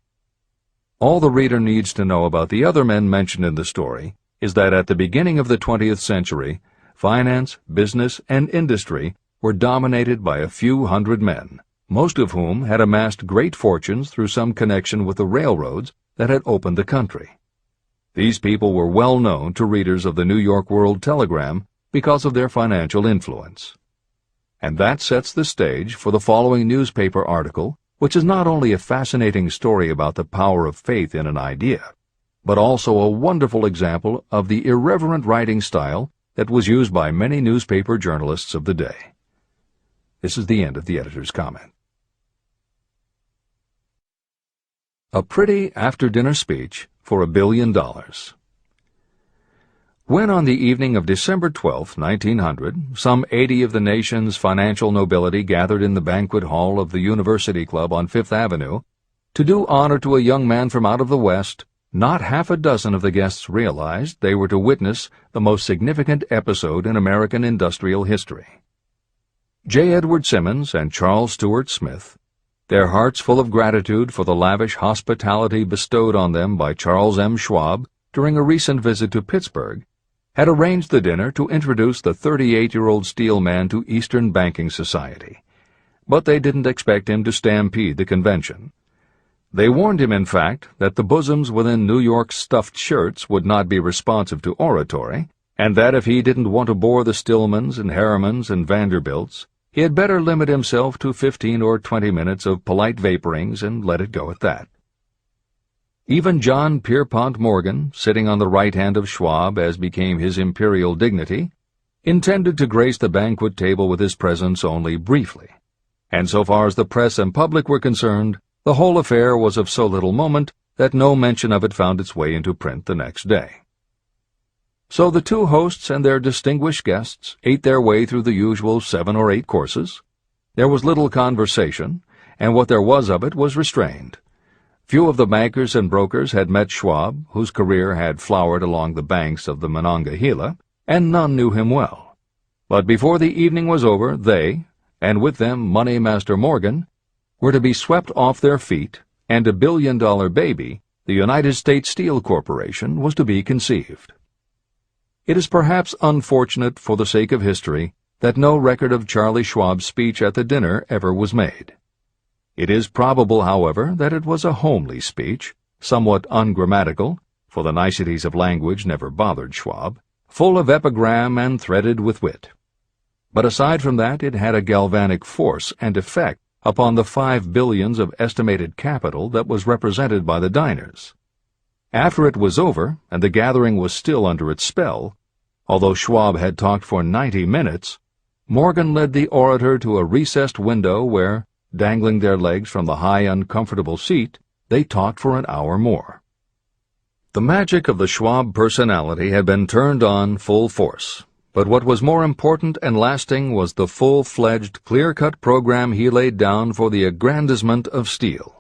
All the reader needs to know about the other men mentioned in the story is that at the beginning of the 20th century, finance, business, and industry were dominated by a few hundred men, most of whom had amassed great fortunes through some connection with the railroads that had opened the country. These people were well known to readers of the New York World Telegram because of their financial influence. And that sets the stage for the following newspaper article, which is not only a fascinating story about the power of faith in an idea, but also a wonderful example of the irreverent writing style that was used by many newspaper journalists of the day. This is the end of the editor's comment. A pretty after-dinner speech for $1 billion. When on the evening of December 12, 1900, some 80 of the nation's financial nobility gathered in the banquet hall of the University Club on Fifth Avenue to do honor to a young man from out of the West, not half a dozen of the guests realized they were to witness the most significant episode in American industrial history. J. Edward Simmons and Charles Stewart Smith, their hearts full of gratitude for the lavish hospitality bestowed on them by Charles M. Schwab during a recent visit to Pittsburgh, had arranged the dinner to introduce the 38-year-old steel man to Eastern banking society. But they didn't expect him to stampede the convention. They warned him, in fact, that the bosoms within New York's stuffed shirts would not be responsive to oratory, and that if he didn't want to bore the Stillmans and Harrimans and Vanderbilts, he had better limit himself to 15 or 20 minutes of polite vaporings and let it go at that. Even John Pierpont Morgan, sitting on the right hand of Schwab as became his imperial dignity, intended to grace the banquet table with his presence only briefly, and so far as the press and public were concerned, the whole affair was of so little moment that no mention of it found its way into print the next day. So the two hosts and their distinguished guests ate their way through the usual 7 or 8 courses. There was little conversation, and what there was of it was restrained. Few of the bankers and brokers had met Schwab, whose career had flowered along the banks of the Monongahela, and none knew him well. But before the evening was over, they, and with them Money Master Morgan, were to be swept off their feet, and $1 billion baby, the United States Steel Corporation, was to be conceived. It is perhaps unfortunate for the sake of history that no record of Charlie Schwab's speech at the dinner ever was made. It is probable, however, that it was a homely speech, somewhat ungrammatical, for the niceties of language never bothered Schwab, full of epigram and threaded with wit. But aside from that, it had a galvanic force and effect upon the $5 billion of estimated capital that was represented by the diners. After it was over, and the gathering was still under its spell, although Schwab had talked for 90 minutes, Morgan led the orator to a recessed window where, dangling their legs from the high, uncomfortable seat, they talked for an hour more. The magic of the Schwab personality had been turned on full force, but what was more important and lasting was the full-fledged, clear-cut program he laid down for the aggrandizement of steel.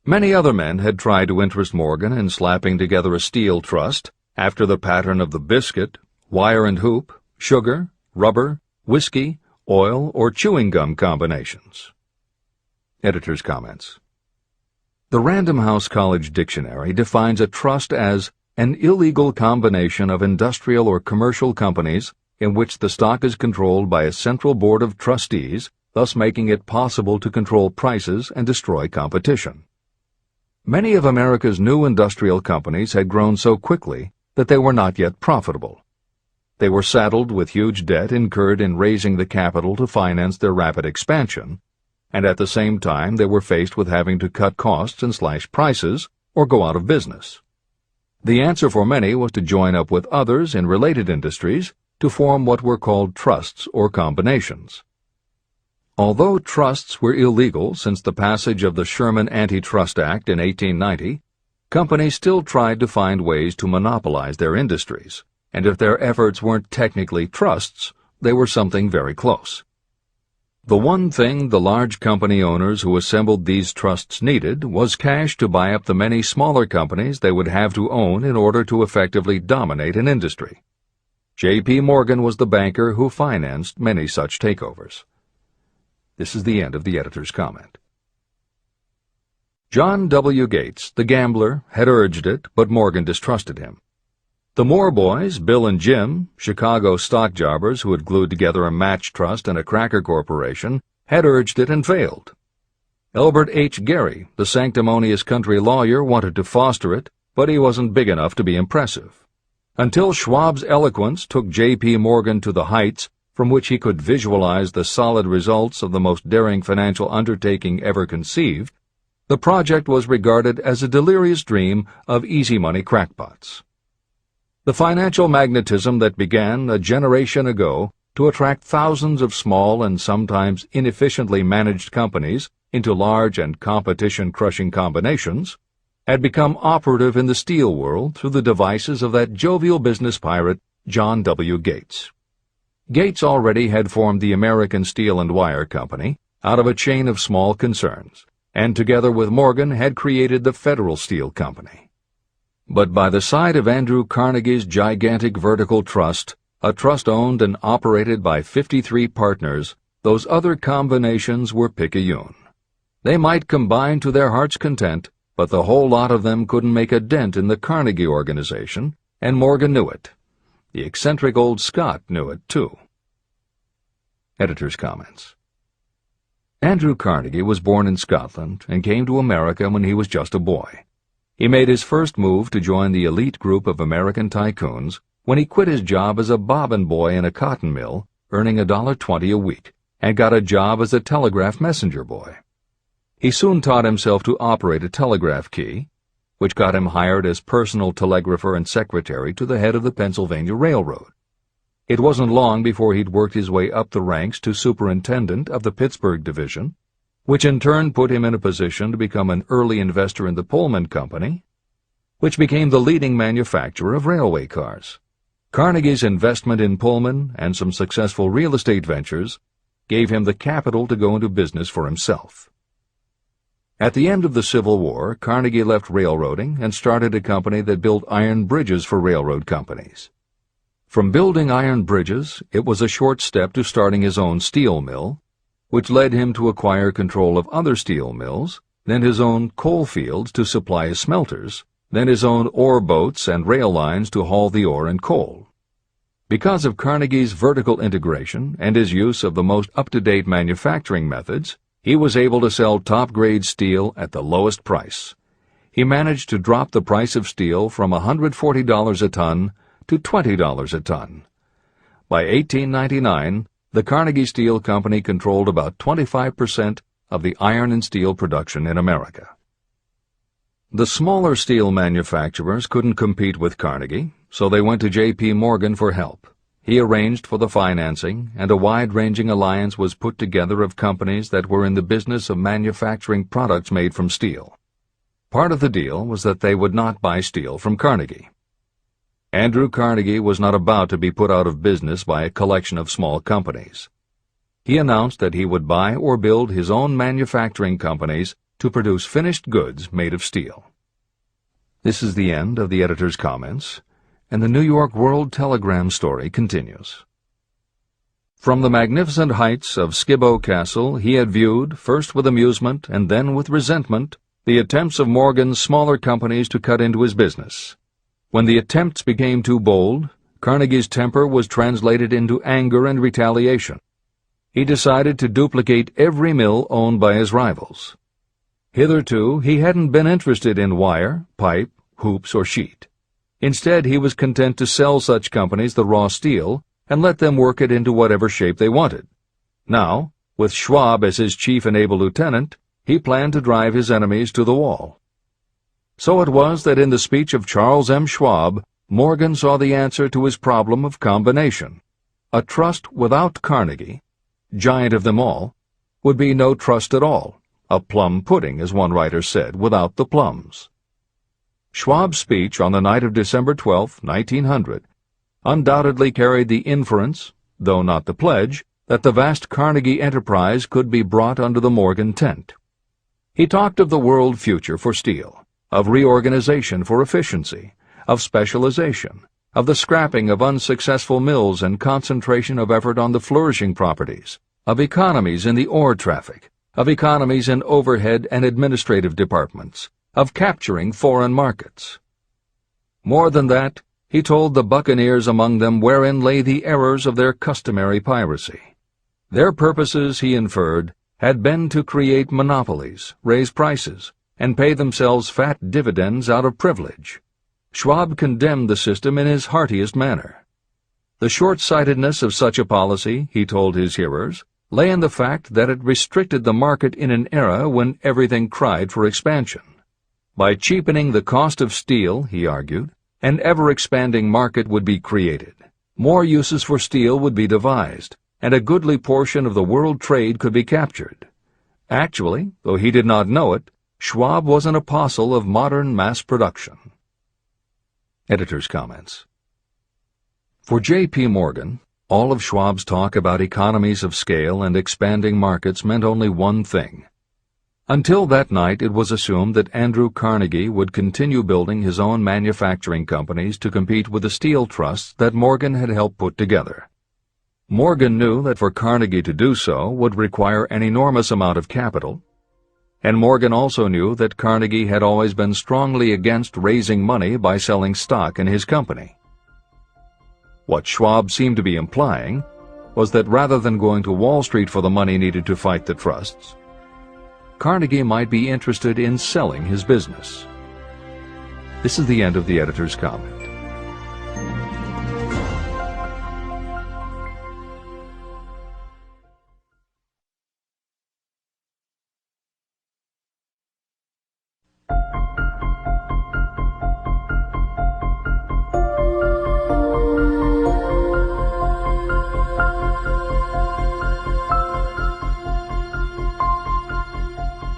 Many other men had tried to interest Morgan in slapping together a steel trust after the pattern of the biscuit, wire and hoop, sugar, rubber, whiskey, oil, or chewing gum combinations. Editor's comments. The Random House College Dictionary defines a trust as an illegal combination of industrial or commercial companies in which the stock is controlled by a central board of trustees, thus making it possible to control prices and destroy competition. Many of America's new industrial companies had grown so quickly that they were not yet profitable. They were saddled with huge debt incurred in raising the capital to finance their rapid expansion, and at the same time they were faced with having to cut costs and slash prices or go out of business. The answer for many was to join up with others in related industries to form what were called trusts or combinations. Although trusts were illegal since the passage of the Sherman Antitrust Act in 1890, companies still tried to find ways to monopolize their industries, and if their efforts weren't technically trusts, they were something very close. The one thing the large company owners who assembled these trusts needed was cash to buy up the many smaller companies they would have to own in order to effectively dominate an industry. J.P. Morgan was the banker who financed many such takeovers. This is the end of the editor's comment. John W. Gates, the gambler, had urged it, but Morgan distrusted him. The Moore boys, Bill and Jim, Chicago stock jobbers who had glued together a match trust and a cracker corporation, had urged it and failed, Elbert H. Gerry, the sanctimonious country lawyer, wanted to foster it, but he wasn't big enough to be impressive. Until Schwab's eloquence took J.P. Morgan to the heights from which he could visualize the solid results of the most daring financial undertaking ever conceived, the project was regarded as a delirious dream of easy-money crackpots. The financial magnetism that began a generation ago to attract thousands of small and sometimes inefficiently managed companies into large and competition-crushing combinations had become operative in the steel world through the devices of that jovial business pirate, John W. Gates. Gates already had formed the American Steel and Wire Company out of a chain of small concerns, and together with Morgan had created the Federal Steel Company. But by the side of Andrew Carnegie's gigantic vertical trust, a trust owned and operated by 53 partners, those other combinations were picayune. They might combine to their heart's content, but the whole lot of them couldn't make a dent in the Carnegie organization, and Morgan knew it. The eccentric old Scot knew it, too. Editor's comments. Andrew Carnegie was born in Scotland and came to America when he was just a boy. He made his first move to join the elite group of American tycoons when he quit his job as a bobbin boy in a cotton mill, earning $1.20 a week, and got a job as a telegraph messenger boy. He soon taught himself to operate a telegraph key, which got him hired as personal telegrapher and secretary to the head of the Pennsylvania Railroad. It wasn't long before he'd worked his way up the ranks to superintendent of the Pittsburgh division, which in turn put him in a position to become an early investor in the Pullman Company, which became the leading manufacturer of railway cars. Carnegie's investment in Pullman and some successful real estate ventures gave him the capital to go into business for himself. At the end of the Civil War, Carnegie left railroading and started a company that built iron bridges for railroad companies. From building iron bridges, it was a short step to starting his own steel mill, which led him to acquire control of other steel mills, then his own coal fields to supply his smelters, then his own ore boats and rail lines to haul the ore and coal. Because of Carnegie's vertical integration and his use of the most up-to-date manufacturing methods, he was able to sell top-grade steel at the lowest price. He managed to drop the price of steel from $140 a ton to $20 a ton. By 1899, the Carnegie Steel Company controlled about 25% of the iron and steel production in America. The smaller steel manufacturers couldn't compete with Carnegie, so they went to J.P. Morgan for help. He arranged for the financing, and a wide-ranging alliance was put together of companies that were in the business of manufacturing products made from steel. Part of the deal was that they would not buy steel from Carnegie. Andrew Carnegie was not about to be put out of business by a collection of small companies. He announced that he would buy or build his own manufacturing companies to produce finished goods made of steel. This is the end of the editor's comments, and the New York World Telegram story continues. From the magnificent heights of Skibo Castle he had viewed, first with amusement and then with resentment, the attempts of Morgan's smaller companies to cut into his business. When the attempts became too bold, Carnegie's temper was translated into anger and retaliation. He decided to duplicate every mill owned by his rivals. Hitherto, he hadn't been interested in wire, pipe, hoops, or sheet. Instead, he was content to sell such companies the raw steel and let them work it into whatever shape they wanted. Now, with Schwab as his chief and able lieutenant, he planned to drive his enemies to the wall. So it was that in the speech of Charles M. Schwab, Morgan saw the answer to his problem of combination. A trust without Carnegie, giant of them all, would be no trust at all, a plum pudding, as one writer said, without the plums. Schwab's speech on the night of December 12, 1900, undoubtedly carried the inference, though not the pledge, that the vast Carnegie enterprise could be brought under the Morgan tent. He talked of the world future for steel, of reorganization for efficiency, of specialization, of the scrapping of unsuccessful mills and concentration of effort on the flourishing properties, of economies in the ore traffic, of economies in overhead and administrative departments, of capturing foreign markets. More than that, he told the buccaneers among them wherein lay the errors of their customary piracy. Their purposes, he inferred, had been to create monopolies, raise prices, and pay themselves fat dividends out of privilege. Schwab condemned the system in his heartiest manner. The short-sightedness of such a policy, he told his hearers, lay in the fact that it restricted the market in an era when everything cried for expansion. By cheapening the cost of steel, he argued, an ever-expanding market would be created. More uses for steel would be devised, and a goodly portion of the world trade could be captured. Actually, though he did not know it, Schwab was an apostle of modern mass production. Editor's comments. For J.P. Morgan, all of Schwab's talk about economies of scale and expanding markets meant only one thing. Until that night, it was assumed that Andrew Carnegie would continue building his own manufacturing companies to compete with the steel trusts that Morgan had helped put together. Morgan knew that for Carnegie to do so would require an enormous amount of capital, and Morgan also knew that Carnegie had always been strongly against raising money by selling stock in his company. What Schwab seemed to be implying was that rather than going to Wall Street for the money needed to fight the trusts, Carnegie might be interested in selling his business. This is the end of the editor's comment.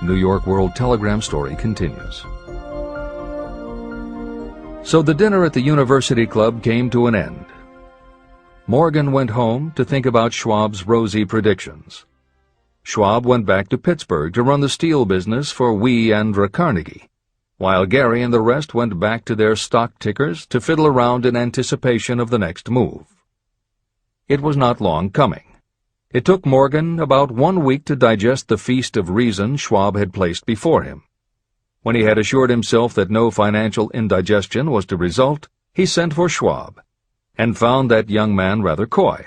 New York World Telegram story continues. So the dinner at the University Club came to an end. Morgan went home to think about Schwab's rosy predictions. Schwab went back to Pittsburgh to run the steel business for Andrew Carnegie, while Gary and the rest went back to their stock tickers to fiddle around in anticipation of the next move. It was not long coming. It took Morgan about 1 week to digest the feast of reason Schwab had placed before him. When he had assured himself that no financial indigestion was to result, he sent for Schwab, and found that young man rather coy.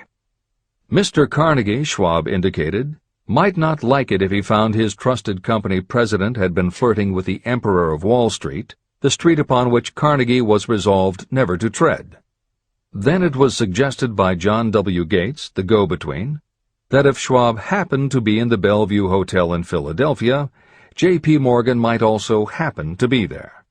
Mr. Carnegie, Schwab indicated, might not like it if he found his trusted company president had been flirting with the Emperor of Wall Street, the street upon which Carnegie was resolved never to tread. Then it was suggested by John W. Gates, the go-between, that if Schwab happened to be in the Bellevue Hotel in Philadelphia, J.P. Morgan might also happen to be there.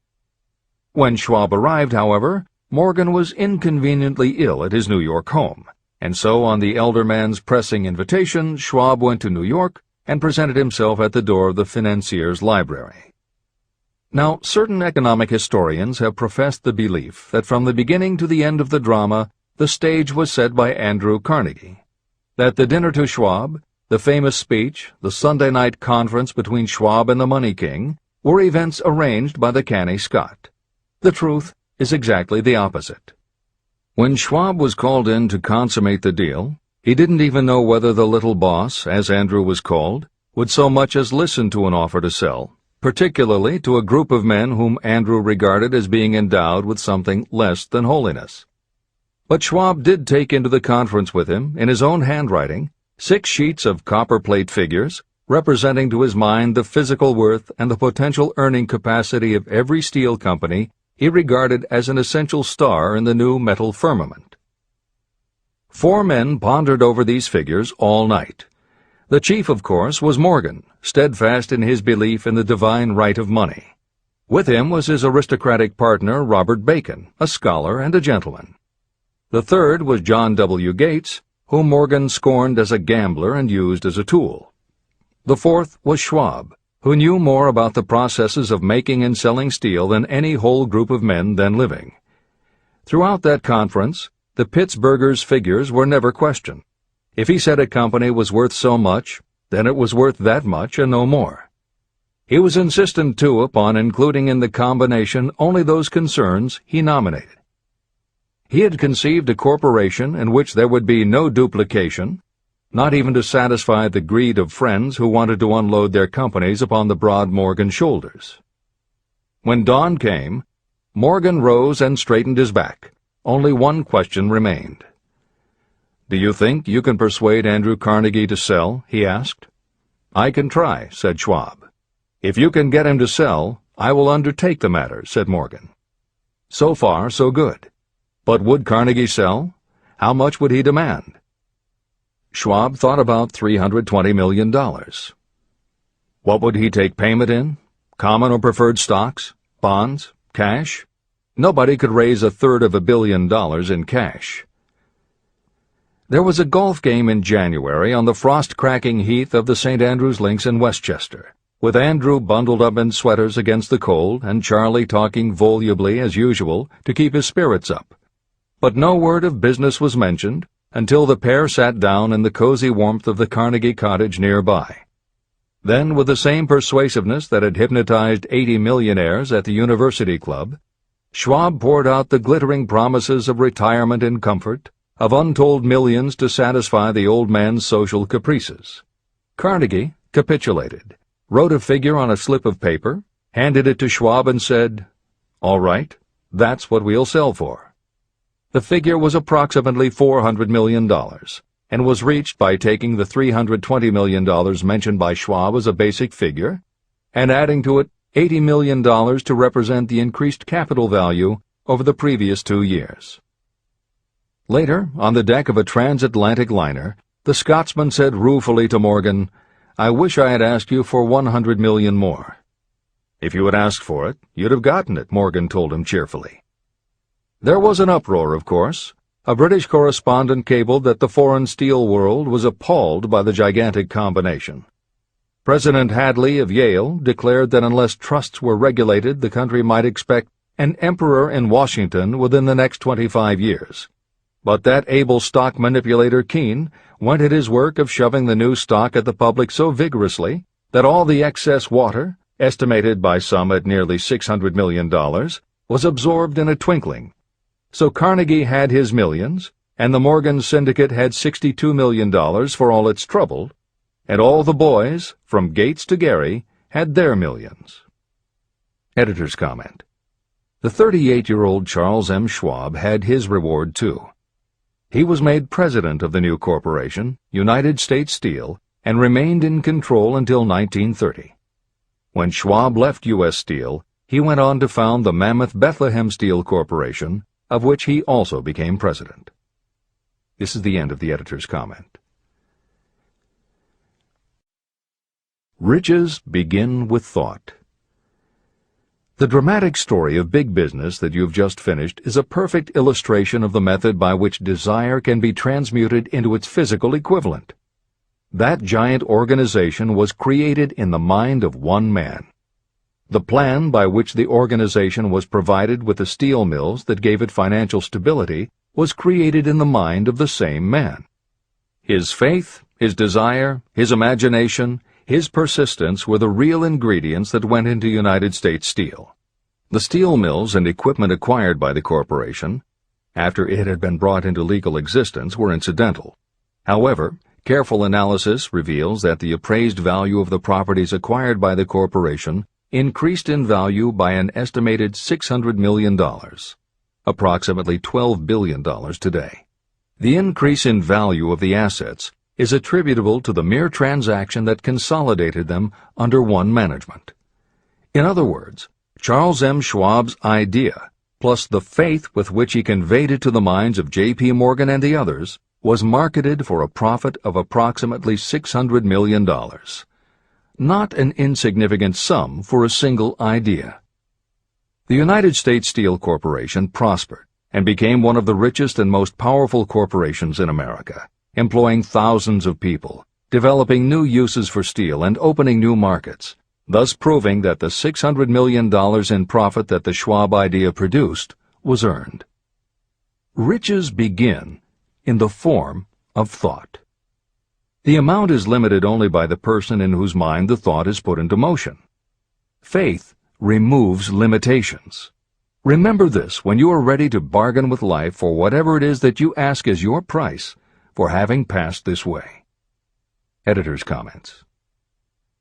When Schwab arrived, however, Morgan was inconveniently ill at his New York home, and so on the elder man's pressing invitation, Schwab went to New York and presented himself at the door of the financier's library. Now, certain economic historians have professed the belief that from the beginning to the end of the drama, the stage was set by Andrew Carnegie, that the dinner to Schwab, the famous speech, the Sunday night conference between Schwab and the Money King, were events arranged by the canny Scot. The truth is exactly the opposite. When Schwab was called in to consummate the deal, he didn't even know whether the little boss, as Andrew was called, would so much as listen to an offer to sell, particularly to a group of men whom Andrew regarded as being endowed with something less than holiness. But Schwab did take into the conference with him, in his own handwriting, 6 sheets of copperplate figures, representing to his mind the physical worth and the potential earning capacity of every steel company he regarded as an essential star in the new metal firmament. 4 men pondered over these figures all night. The chief, of course, was Morgan, steadfast in his belief in the divine right of money. With him was his aristocratic partner, Robert Bacon, a scholar and a gentleman. The third was John W. Gates, whom Morgan scorned as a gambler and used as a tool. The fourth was Schwab, who knew more about the processes of making and selling steel than any whole group of men then living. Throughout that conference, the Pittsburghers' figures were never questioned. If he said a company was worth so much, then it was worth that much and no more. He was insistent, too, upon including in the combination only those concerns he nominated. He had conceived a corporation in which there would be no duplication, not even to satisfy the greed of friends who wanted to unload their companies upon the broad Morgan shoulders. When dawn came, Morgan rose and straightened his back. Only one question remained. "Do you think you can persuade Andrew Carnegie to sell?" he asked. "I can try," said Schwab. "If you can get him to sell, I will undertake the matter," said Morgan. So far, so good. But would Carnegie sell? How much would he demand? Schwab thought about $320 million. What would he take payment in? Common or preferred stocks? Bonds? Cash? Nobody could raise $1/3 billion in cash. There was a golf game in January on the frost-cracking heath of the St. Andrews Links in Westchester, with Andrew bundled up in sweaters against the cold and Charlie talking volubly as usual to keep his spirits up. But no word of business was mentioned until the pair sat down in the cozy warmth of the Carnegie cottage nearby. Then, with the same persuasiveness that had hypnotized 80 millionaires at the University Club, Schwab poured out the glittering promises of retirement and comfort, of untold millions to satisfy the old man's social caprices. Carnegie capitulated, wrote a figure on a slip of paper, handed it to Schwab and said, "All right, that's what we'll sell for." The figure was approximately $400 million, and was reached by taking the $320 million mentioned by Schwab as a basic figure, and adding to it $80 million to represent the increased capital value over the previous 2 years. Later, on the deck of a transatlantic liner, the Scotsman said ruefully to Morgan, "I wish I had asked you for $100 million more." "If you had asked for it, you'd have gotten it," Morgan told him cheerfully. There was an uproar, of course. A British correspondent cabled that the foreign steel world was appalled by the gigantic combination. President Hadley of Yale declared that unless trusts were regulated, the country might expect an emperor in Washington within the next 25 years. But that able stock manipulator Keene went at his work of shoving the new stock at the public so vigorously that all the excess water, estimated by some at nearly $600 million, was absorbed in a twinkling. So Carnegie had his millions, and the Morgan Syndicate had $62 million for all its trouble, and all the boys, from Gates to Gary, had their millions. Editor's comment. The 38-year-old Charles M. Schwab had his reward, too. He was made president of the new corporation, United States Steel, and remained in control until 1930. When Schwab left U.S. Steel, he went on to found the mammoth Bethlehem Steel Corporation, of which he also became president. This is the end of the editor's comment. Riches begin with thought. The dramatic story of big business that you've just finished is a perfect illustration of the method by which desire can be transmuted into its physical equivalent. That giant organization was created in the mind of one man. The plan by which the organization was provided with the steel mills that gave it financial stability was created in the mind of the same man. His faith, his desire, his imagination, his persistence were the real ingredients that went into United States Steel. The steel mills and equipment acquired by the corporation, after it had been brought into legal existence, were incidental. However, careful analysis reveals that the appraised value of the properties acquired by the corporation increased in value by an estimated $600 million, approximately $12 billion today. The increase in value of the assets is attributable to the mere transaction that consolidated them under one management. In other words, Charles M. Schwab's idea, plus the faith with which he conveyed it to the minds of J.P. Morgan and the others, was marketed for a profit of approximately $600 million. Not an insignificant sum for a single idea. The United States Steel Corporation prospered and became one of the richest and most powerful corporations in America, employing thousands of people, developing new uses for steel and opening new markets, thus proving that the $600 million in profit that the Schwab idea produced was earned. Riches begin in the form of thought. The amount is limited only by the person in whose mind the thought is put into motion. Faith removes limitations. Remember this when you are ready to bargain with life for whatever it is that you ask as your price for having passed this way. Editor's comments.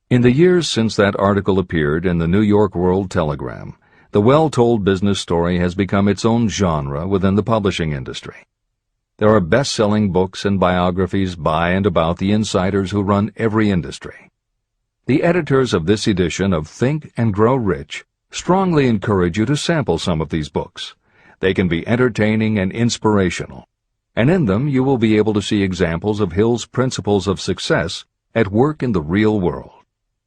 In the years since that article appeared in the New York World Telegram, the well-told business story has become its own genre within the publishing industry. There are best-selling books and biographies by and about the insiders who run every industry. The editors of this edition of Think and Grow Rich strongly encourage you to sample some of these books. They can be entertaining and inspirational, and in them you will be able to see examples of Hill's principles of success at work in the real world.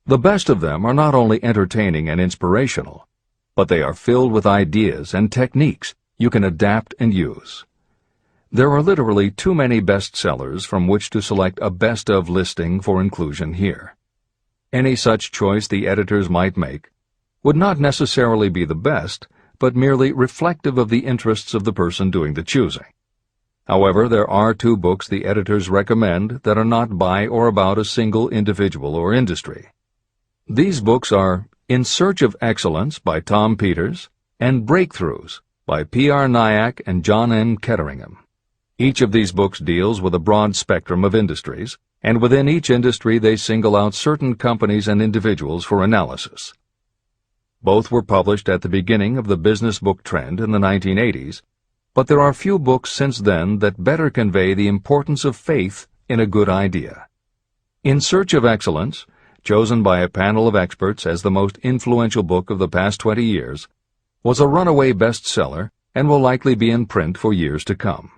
The best of them are not only entertaining and inspirational, but they are filled with ideas and techniques you can adapt and use. There are literally too many bestsellers from which to select a best of listing for inclusion here. Any such choice the editors might make would not necessarily be the best, but merely reflective of the interests of the person doing the choosing. However, there are 2 books the editors recommend that are not by or about a single individual or industry. These books are In Search of Excellence by Tom Peters and Breakthroughs by P.R. Nyack and John M. Ketteringham. Each of these books deals with a broad spectrum of industries, and within each industry they single out certain companies and individuals for analysis. Both were published at the beginning of the business book trend in the 1980s, but there are few books since then that better convey the importance of faith in a good idea. In Search of Excellence, chosen by a panel of experts as the most influential book of the past 20 years, was a runaway bestseller and will likely be in print for years to come.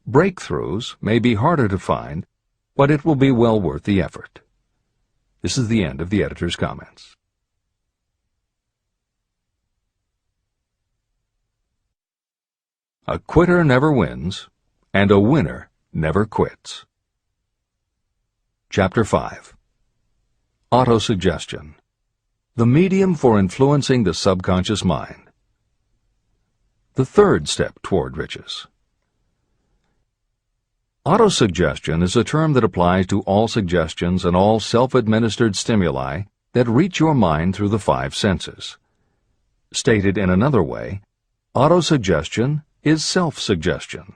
Breakthroughs may be harder to find, but it will be well worth the effort. This is the end of the editor's comments. A quitter never wins, and a winner never quits. Chapter 5. Autosuggestion. The medium for influencing the subconscious mind. The third step toward riches. Autosuggestion is a term that applies to all suggestions and all self-administered stimuli that reach your mind through the 5 senses. Stated in another way, autosuggestion is self-suggestion.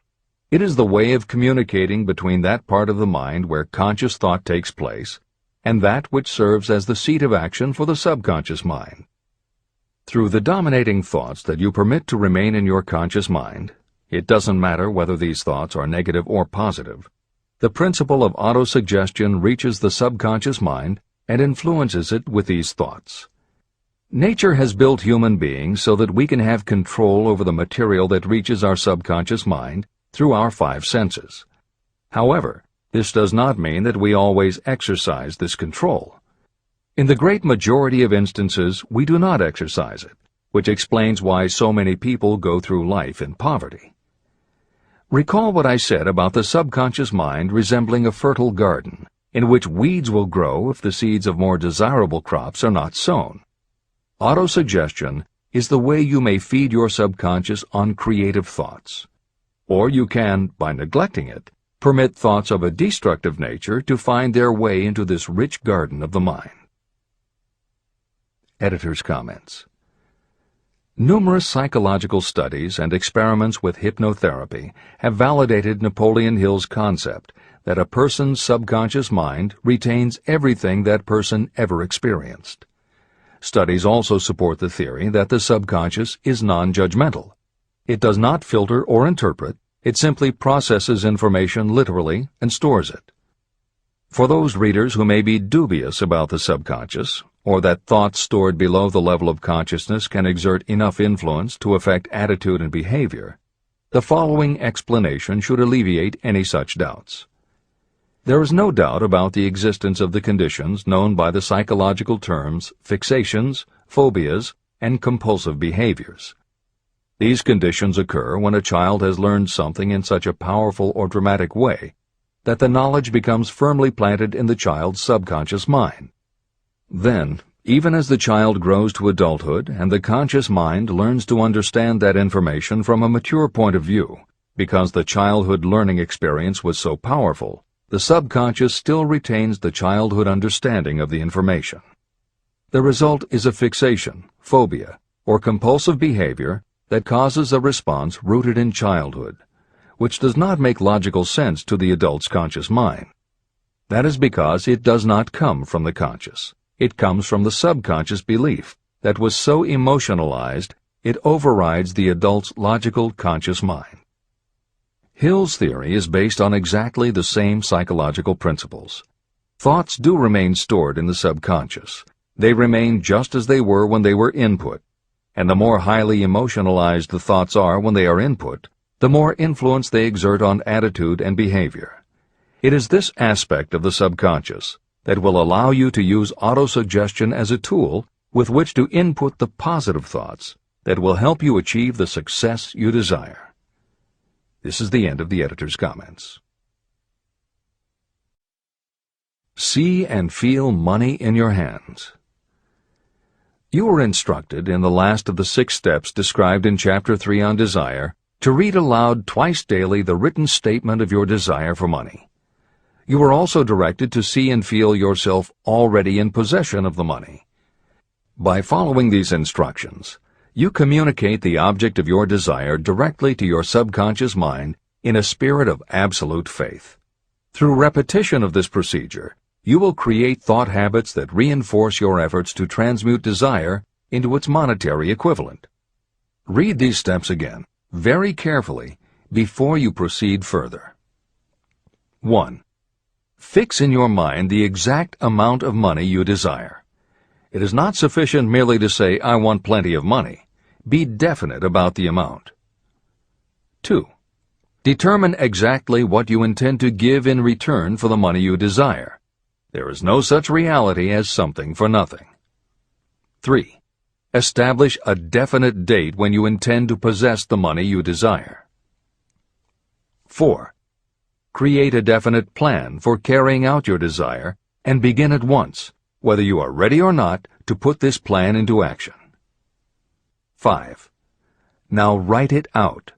It is the way of communicating between that part of the mind where conscious thought takes place and that which serves as the seat of action for the subconscious mind. Through the dominating thoughts that you permit to remain in your conscious mind, it doesn't matter whether these thoughts are negative or positive, the principle of autosuggestion reaches the subconscious mind and influences it with these thoughts. Nature has built human beings so that we can have control over the material that reaches our subconscious mind through our 5 senses. However, this does not mean that we always exercise this control. In the great majority of instances, we do not exercise it, which explains why so many people go through life in poverty. Recall what I said about the subconscious mind resembling a fertile garden, in which weeds will grow if the seeds of more desirable crops are not sown. Autosuggestion is the way you may feed your subconscious on creative thoughts. Or you can, by neglecting it, permit thoughts of a destructive nature to find their way into this rich garden of the mind. Editor's comments. Numerous psychological studies and experiments with hypnotherapy have validated Napoleon Hill's concept that a person's subconscious mind retains everything that person ever experienced. Studies also support the theory that the subconscious is non-judgmental. It does not filter or interpret, it simply processes information literally and stores it. For those readers who may be dubious about the subconscious, or that thoughts stored below the level of consciousness can exert enough influence to affect attitude and behavior, the following explanation should alleviate any such doubts. There is no doubt about the existence of the conditions known by the psychological terms fixations, phobias, and compulsive behaviors. These conditions occur when a child has learned something in such a powerful or dramatic way that the knowledge becomes firmly planted in the child's subconscious mind. Then, even as the child grows to adulthood and the conscious mind learns to understand that information from a mature point of view, because the childhood learning experience was so powerful, the subconscious still retains the childhood understanding of the information. The result is a fixation, phobia, or compulsive behavior that causes a response rooted in childhood, which does not make logical sense to the adult's conscious mind. That is because it does not come from the conscious. It comes from the subconscious belief that was so emotionalized it overrides the adult's logical conscious mind. Hill's theory is based on exactly the same psychological principles. Thoughts do remain stored in the subconscious. They remain just as they were when they were input, and the more highly emotionalized the thoughts are when they are input, the more influence they exert on attitude and behavior. It is this aspect of the subconscious that will allow you to use autosuggestion as a tool with which to input the positive thoughts that will help you achieve the success you desire. This is the end of the editor's comments. See and feel money in your hands. You were instructed in the last of the 6 steps described in Chapter 3 on Desire to read aloud twice daily the written statement of your desire for money. You were also directed to see and feel yourself already in possession of the money. By following these instructions, you communicate the object of your desire directly to your subconscious mind in a spirit of absolute faith. Through repetition of this procedure, you will create thought habits that reinforce your efforts to transmute desire into its monetary equivalent. Read these steps again, very carefully, before you proceed further. 1. Fix in your mind the exact amount of money you desire. It is not sufficient merely to say, "I want plenty of money." Be definite about the amount. 2. Determine exactly what you intend to give in return for the money you desire. There is no such reality as something for nothing. 3. Establish a definite date when you intend to possess the money you desire. 4. Create a definite plan for carrying out your desire and begin at once, whether you are ready or not, to put this plan into action. 5. Now write it out.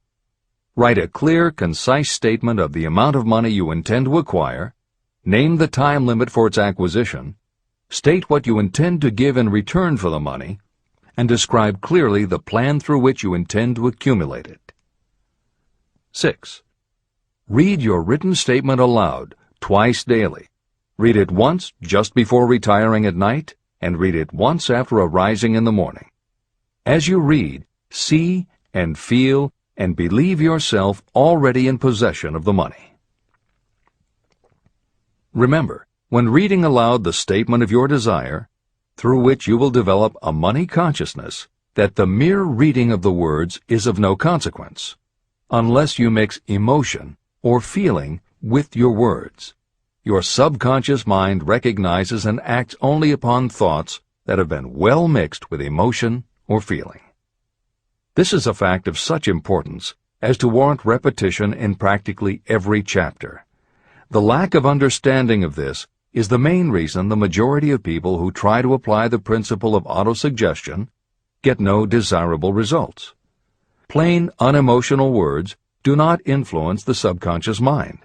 Write a clear, concise statement of the amount of money you intend to acquire, name the time limit for its acquisition, state what you intend to give in return for the money, and describe clearly the plan through which you intend to accumulate it. 6. Read your written statement aloud, twice daily. Read it once just before retiring at night, and read it once after arising in the morning. As you read, see and feel and believe yourself already in possession of the money. Remember, when reading aloud the statement of your desire, through which you will develop a money consciousness, that the mere reading of the words is of no consequence, unless you mix emotion or feeling with your words. Your subconscious mind recognizes and acts only upon thoughts that have been well mixed with emotion or feeling. This is a fact of such importance as to warrant repetition in practically every chapter. The lack of understanding of this is the main reason the majority of people who try to apply the principle of autosuggestion get no desirable results. Plain, unemotional words do not influence the subconscious mind.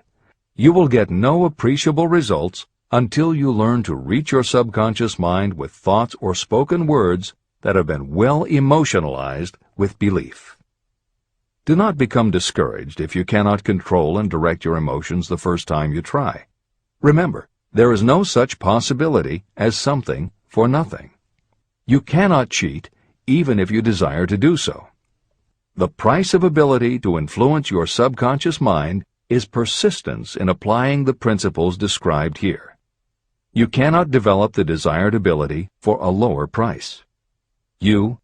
You will get no appreciable results until you learn to reach your subconscious mind with thoughts or spoken words that have been well emotionalized with belief. Do not become discouraged if you cannot control and direct your emotions the first time you try. Remember, there is no such possibility as something for nothing. You cannot cheat even if you desire to do so. The price of ability to influence your subconscious mind is persistence in applying the principles described here. You cannot develop the desired ability for a lower price. You,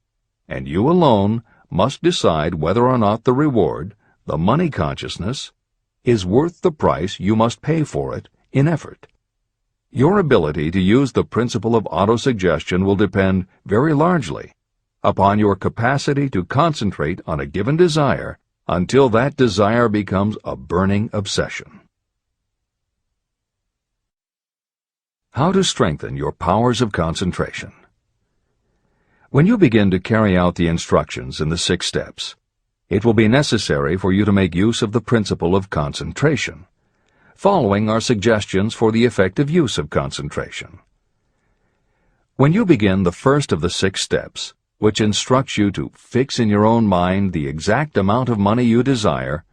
and you alone, must decide whether or not the reward, the money consciousness, is worth the price you must pay for it in effort. Your ability to use the principle of autosuggestion will depend very largely upon your capacity to concentrate on a given desire until that desire becomes a burning obsession. How to strengthen your powers of concentration. When you begin to carry out the instructions in the 6 steps, it will be necessary for you to make use of the principle of concentration. Following are suggestions for the effective use of concentration. When you begin the first of the 6 steps, which instructs you to fix in your own mind the exact amount of money you desire,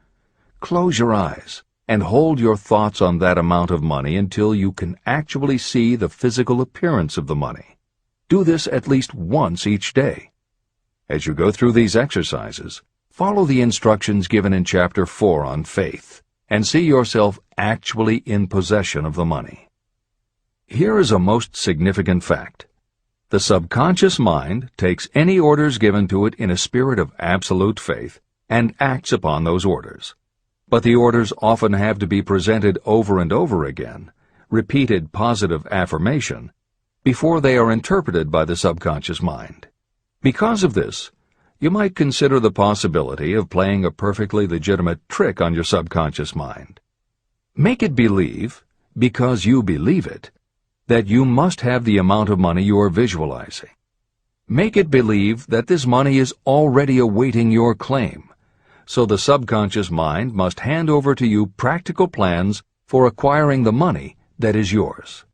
close your eyes and hold your thoughts on that amount of money until you can actually see the physical appearance of the money. Do this at least once each day. As you go through these exercises, follow the instructions given in Chapter 4 on faith and see yourself actually in possession of the money. Here is a most significant fact. The subconscious mind takes any orders given to it in a spirit of absolute faith and acts upon those orders. But the orders often have to be presented over and over again, repeated positive affirmation, before they are interpreted by the subconscious mind. Because of this, you might consider the possibility of playing a perfectly legitimate trick on your subconscious mind. Make it believe, because you believe it, that you must have the amount of money you are visualizing. Make it believe that this money is already awaiting your claim, so the subconscious mind must hand over to you practical plans for acquiring the money that is yours.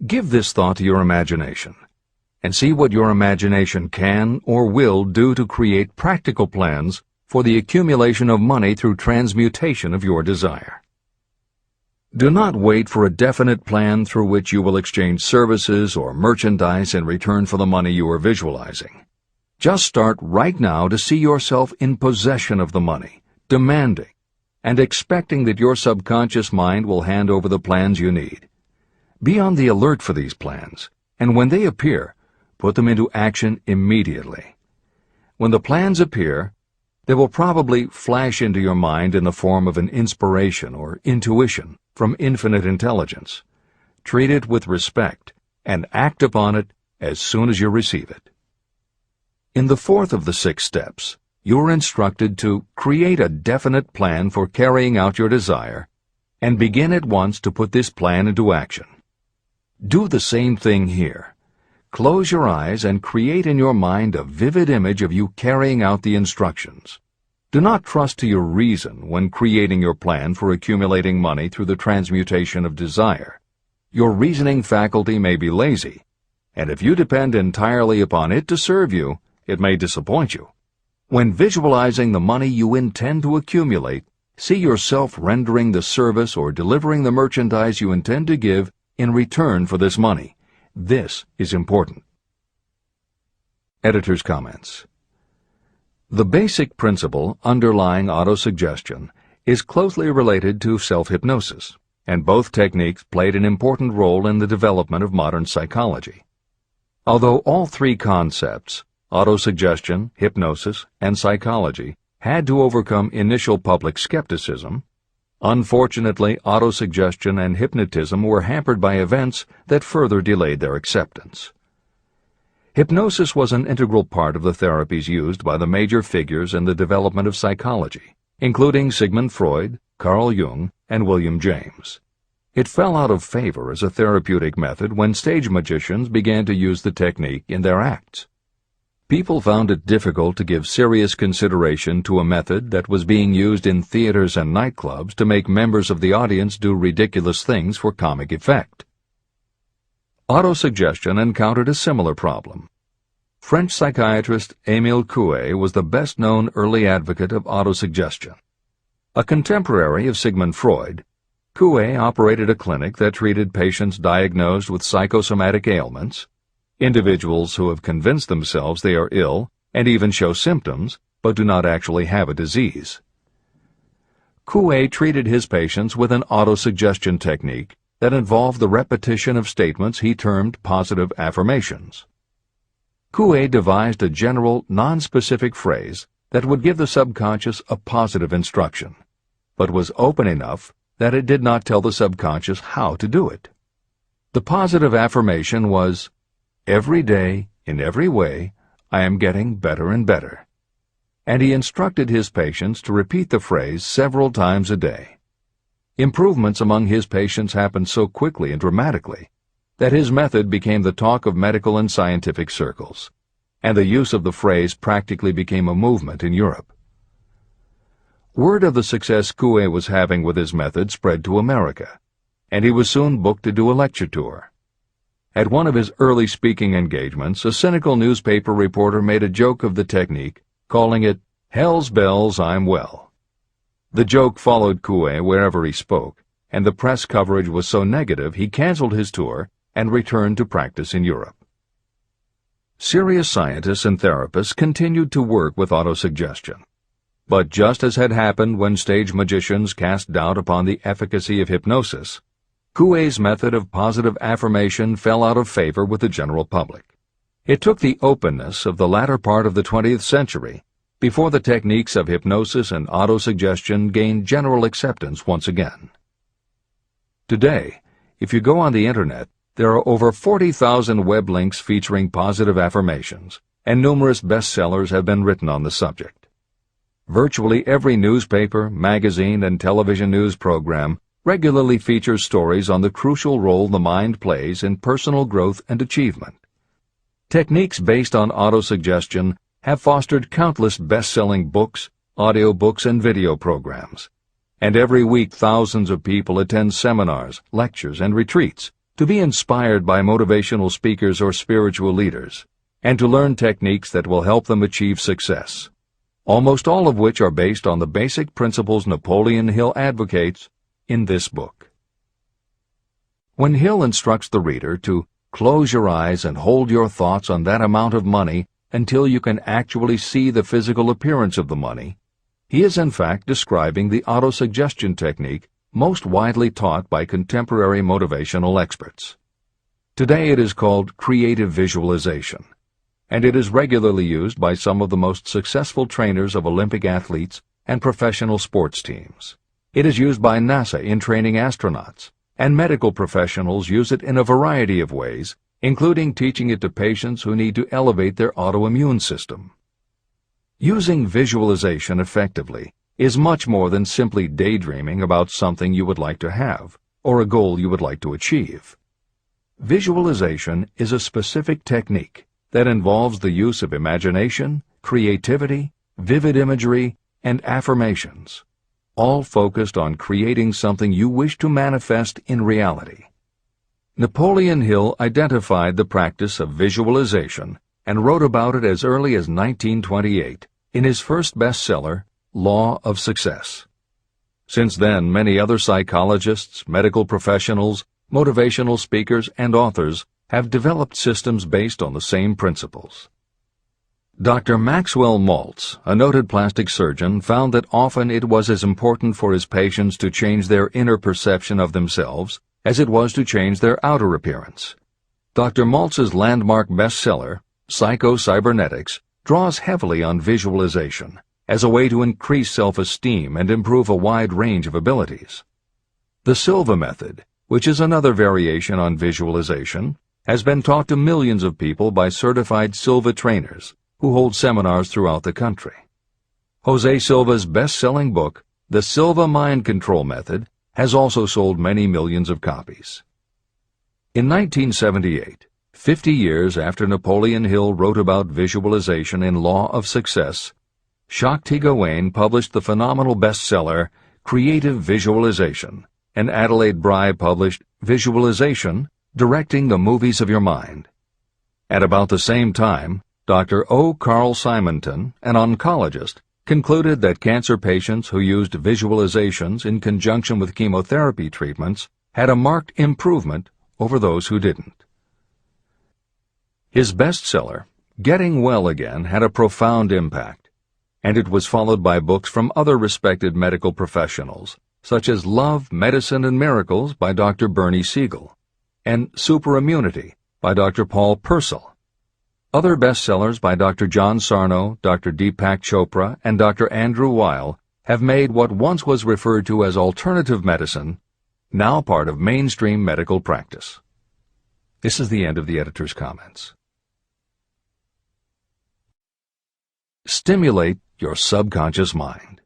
Give this thought to your imagination, and see what your imagination can or will do to create practical plans for the accumulation of money through transmutation of your desire. Do not wait for a definite plan through which you will exchange services or merchandise in return for the money you are visualizing. Just start right now to see yourself in possession of the money, demanding, and expecting that your subconscious mind will hand over the plans you need. Be on the alert for these plans, and when they appear, put them into action immediately. When the plans appear, they will probably flash into your mind in the form of an inspiration or intuition from infinite intelligence. Treat it with respect and act upon it as soon as you receive it. In the fourth of the 6 steps, you are instructed to create a definite plan for carrying out your desire and begin at once to put this plan into action. Do the same thing here. Close your eyes and create in your mind a vivid image of you carrying out the instructions. Do not trust to your reason when creating your plan for accumulating money through the transmutation of desire. Your reasoning faculty may be lazy, and if you depend entirely upon it to serve you, it may disappoint you. When visualizing the money you intend to accumulate, see yourself rendering the service or delivering the merchandise you intend to give in return for this money. This is important. Editor's comments. The basic principle underlying autosuggestion is closely related to self-hypnosis, and both techniques played an important role in the development of modern psychology. Although all 3 concepts, autosuggestion, hypnosis, and psychology, had to overcome initial public skepticism, unfortunately, autosuggestion and hypnotism were hampered by events that further delayed their acceptance. Hypnosis was an integral part of the therapies used by the major figures in the development of psychology, including Sigmund Freud, Carl Jung, and William James. It fell out of favor as a therapeutic method when stage magicians began to use the technique in their acts. People found it difficult to give serious consideration to a method that was being used in theaters and nightclubs to make members of the audience do ridiculous things for comic effect. Autosuggestion encountered a similar problem. French psychiatrist Émile Coué was the best-known early advocate of autosuggestion. A contemporary of Sigmund Freud, Coué operated a clinic that treated patients diagnosed with psychosomatic ailments, individuals who have convinced themselves they are ill and even show symptoms but do not actually have a disease. Coué treated his patients with an autosuggestion technique that involved the repetition of statements he termed positive affirmations. Coué devised a general, non-specific phrase that would give the subconscious a positive instruction, but was open enough that it did not tell the subconscious how to do it. The positive affirmation was, "Every day, in every way, I am getting better and better." And he instructed his patients to repeat the phrase several times a day. Improvements among his patients happened so quickly and dramatically that his method became the talk of medical and scientific circles, and the use of the phrase practically became a movement in Europe. Word of the success Coué was having with his method spread to America, and he was soon booked to do a lecture tour. At one of his early speaking engagements, a cynical newspaper reporter made a joke of the technique, calling it, "Hell's bells, I'm well." The joke followed Coué wherever he spoke, and the press coverage was so negative he canceled his tour and returned to practice in Europe. Serious scientists and therapists continued to work with autosuggestion. But just as had happened when stage magicians cast doubt upon the efficacy of hypnosis, Coué's method of positive affirmation fell out of favor with the general public. It took the openness of the latter part of the 20th century before the techniques of hypnosis and autosuggestion gained general acceptance once again. Today, if you go on the Internet, there are over 40,000 web links featuring positive affirmations, and numerous bestsellers have been written on the subject. Virtually every newspaper, magazine, and television news program regularly features stories on the crucial role the mind plays in personal growth and achievement. Techniques based on autosuggestion have fostered countless best-selling books, audiobooks, and video programs. And every week thousands of people attend seminars, lectures, and retreats to be inspired by motivational speakers or spiritual leaders, and to learn techniques that will help them achieve success, almost all of which are based on the basic principles Napoleon Hill advocates in this book. When Hill instructs the reader to close your eyes and hold your thoughts on that amount of money until you can actually see the physical appearance of the money, he is in fact describing the autosuggestion technique most widely taught by contemporary motivational experts. Today it is called creative visualization, and it is regularly used by some of the most successful trainers of Olympic athletes and professional sports teams. It is used by NASA in training astronauts, and medical professionals use it in a variety of ways, including teaching it to patients who need to elevate their autoimmune system. Using visualization effectively is much more than simply daydreaming about something you would like to have or a goal you would like to achieve. Visualization is a specific technique that involves the use of imagination, creativity, vivid imagery, and affirmations, all focused on creating something you wish to manifest in reality. Napoleon Hill identified the practice of visualization and wrote about it as early as 1928 in his first bestseller, Law of Success. Since then, many other psychologists, medical professionals, motivational speakers, and authors have developed systems based on the same principles. Dr. Maxwell Maltz, a noted plastic surgeon, found that often it was as important for his patients to change their inner perception of themselves as it was to change their outer appearance. Dr. Maltz's landmark bestseller, Psycho-Cybernetics, draws heavily on visualization as a way to increase self-esteem and improve a wide range of abilities. The Silva method, which is another variation on visualization, has been taught to millions of people by certified Silva trainers who hold seminars throughout the country. Jose Silva's best-selling book, The Silva Mind Control Method, has also sold many millions of copies. In 1978, 50 years after Napoleon Hill wrote about visualization in Law of Success, Shakti Gawain published the phenomenal bestseller Creative Visualization, and Adelaide Bry published Visualization, Directing the Movies of Your Mind. At about the same time, Dr. O. Carl Simonton, an oncologist, concluded that cancer patients who used visualizations in conjunction with chemotherapy treatments had a marked improvement over those who didn't. His bestseller, Getting Well Again, had a profound impact, and it was followed by books from other respected medical professionals, such as Love, Medicine, and Miracles by Dr. Bernie Siegel, and Superimmunity by Dr. Paul Purcell. Other bestsellers by Dr. John Sarno, Dr. Deepak Chopra, and Dr. Andrew Weil have made what once was referred to as alternative medicine now part of mainstream medical practice. This is the end of the editor's comments. Stimulate your subconscious mind.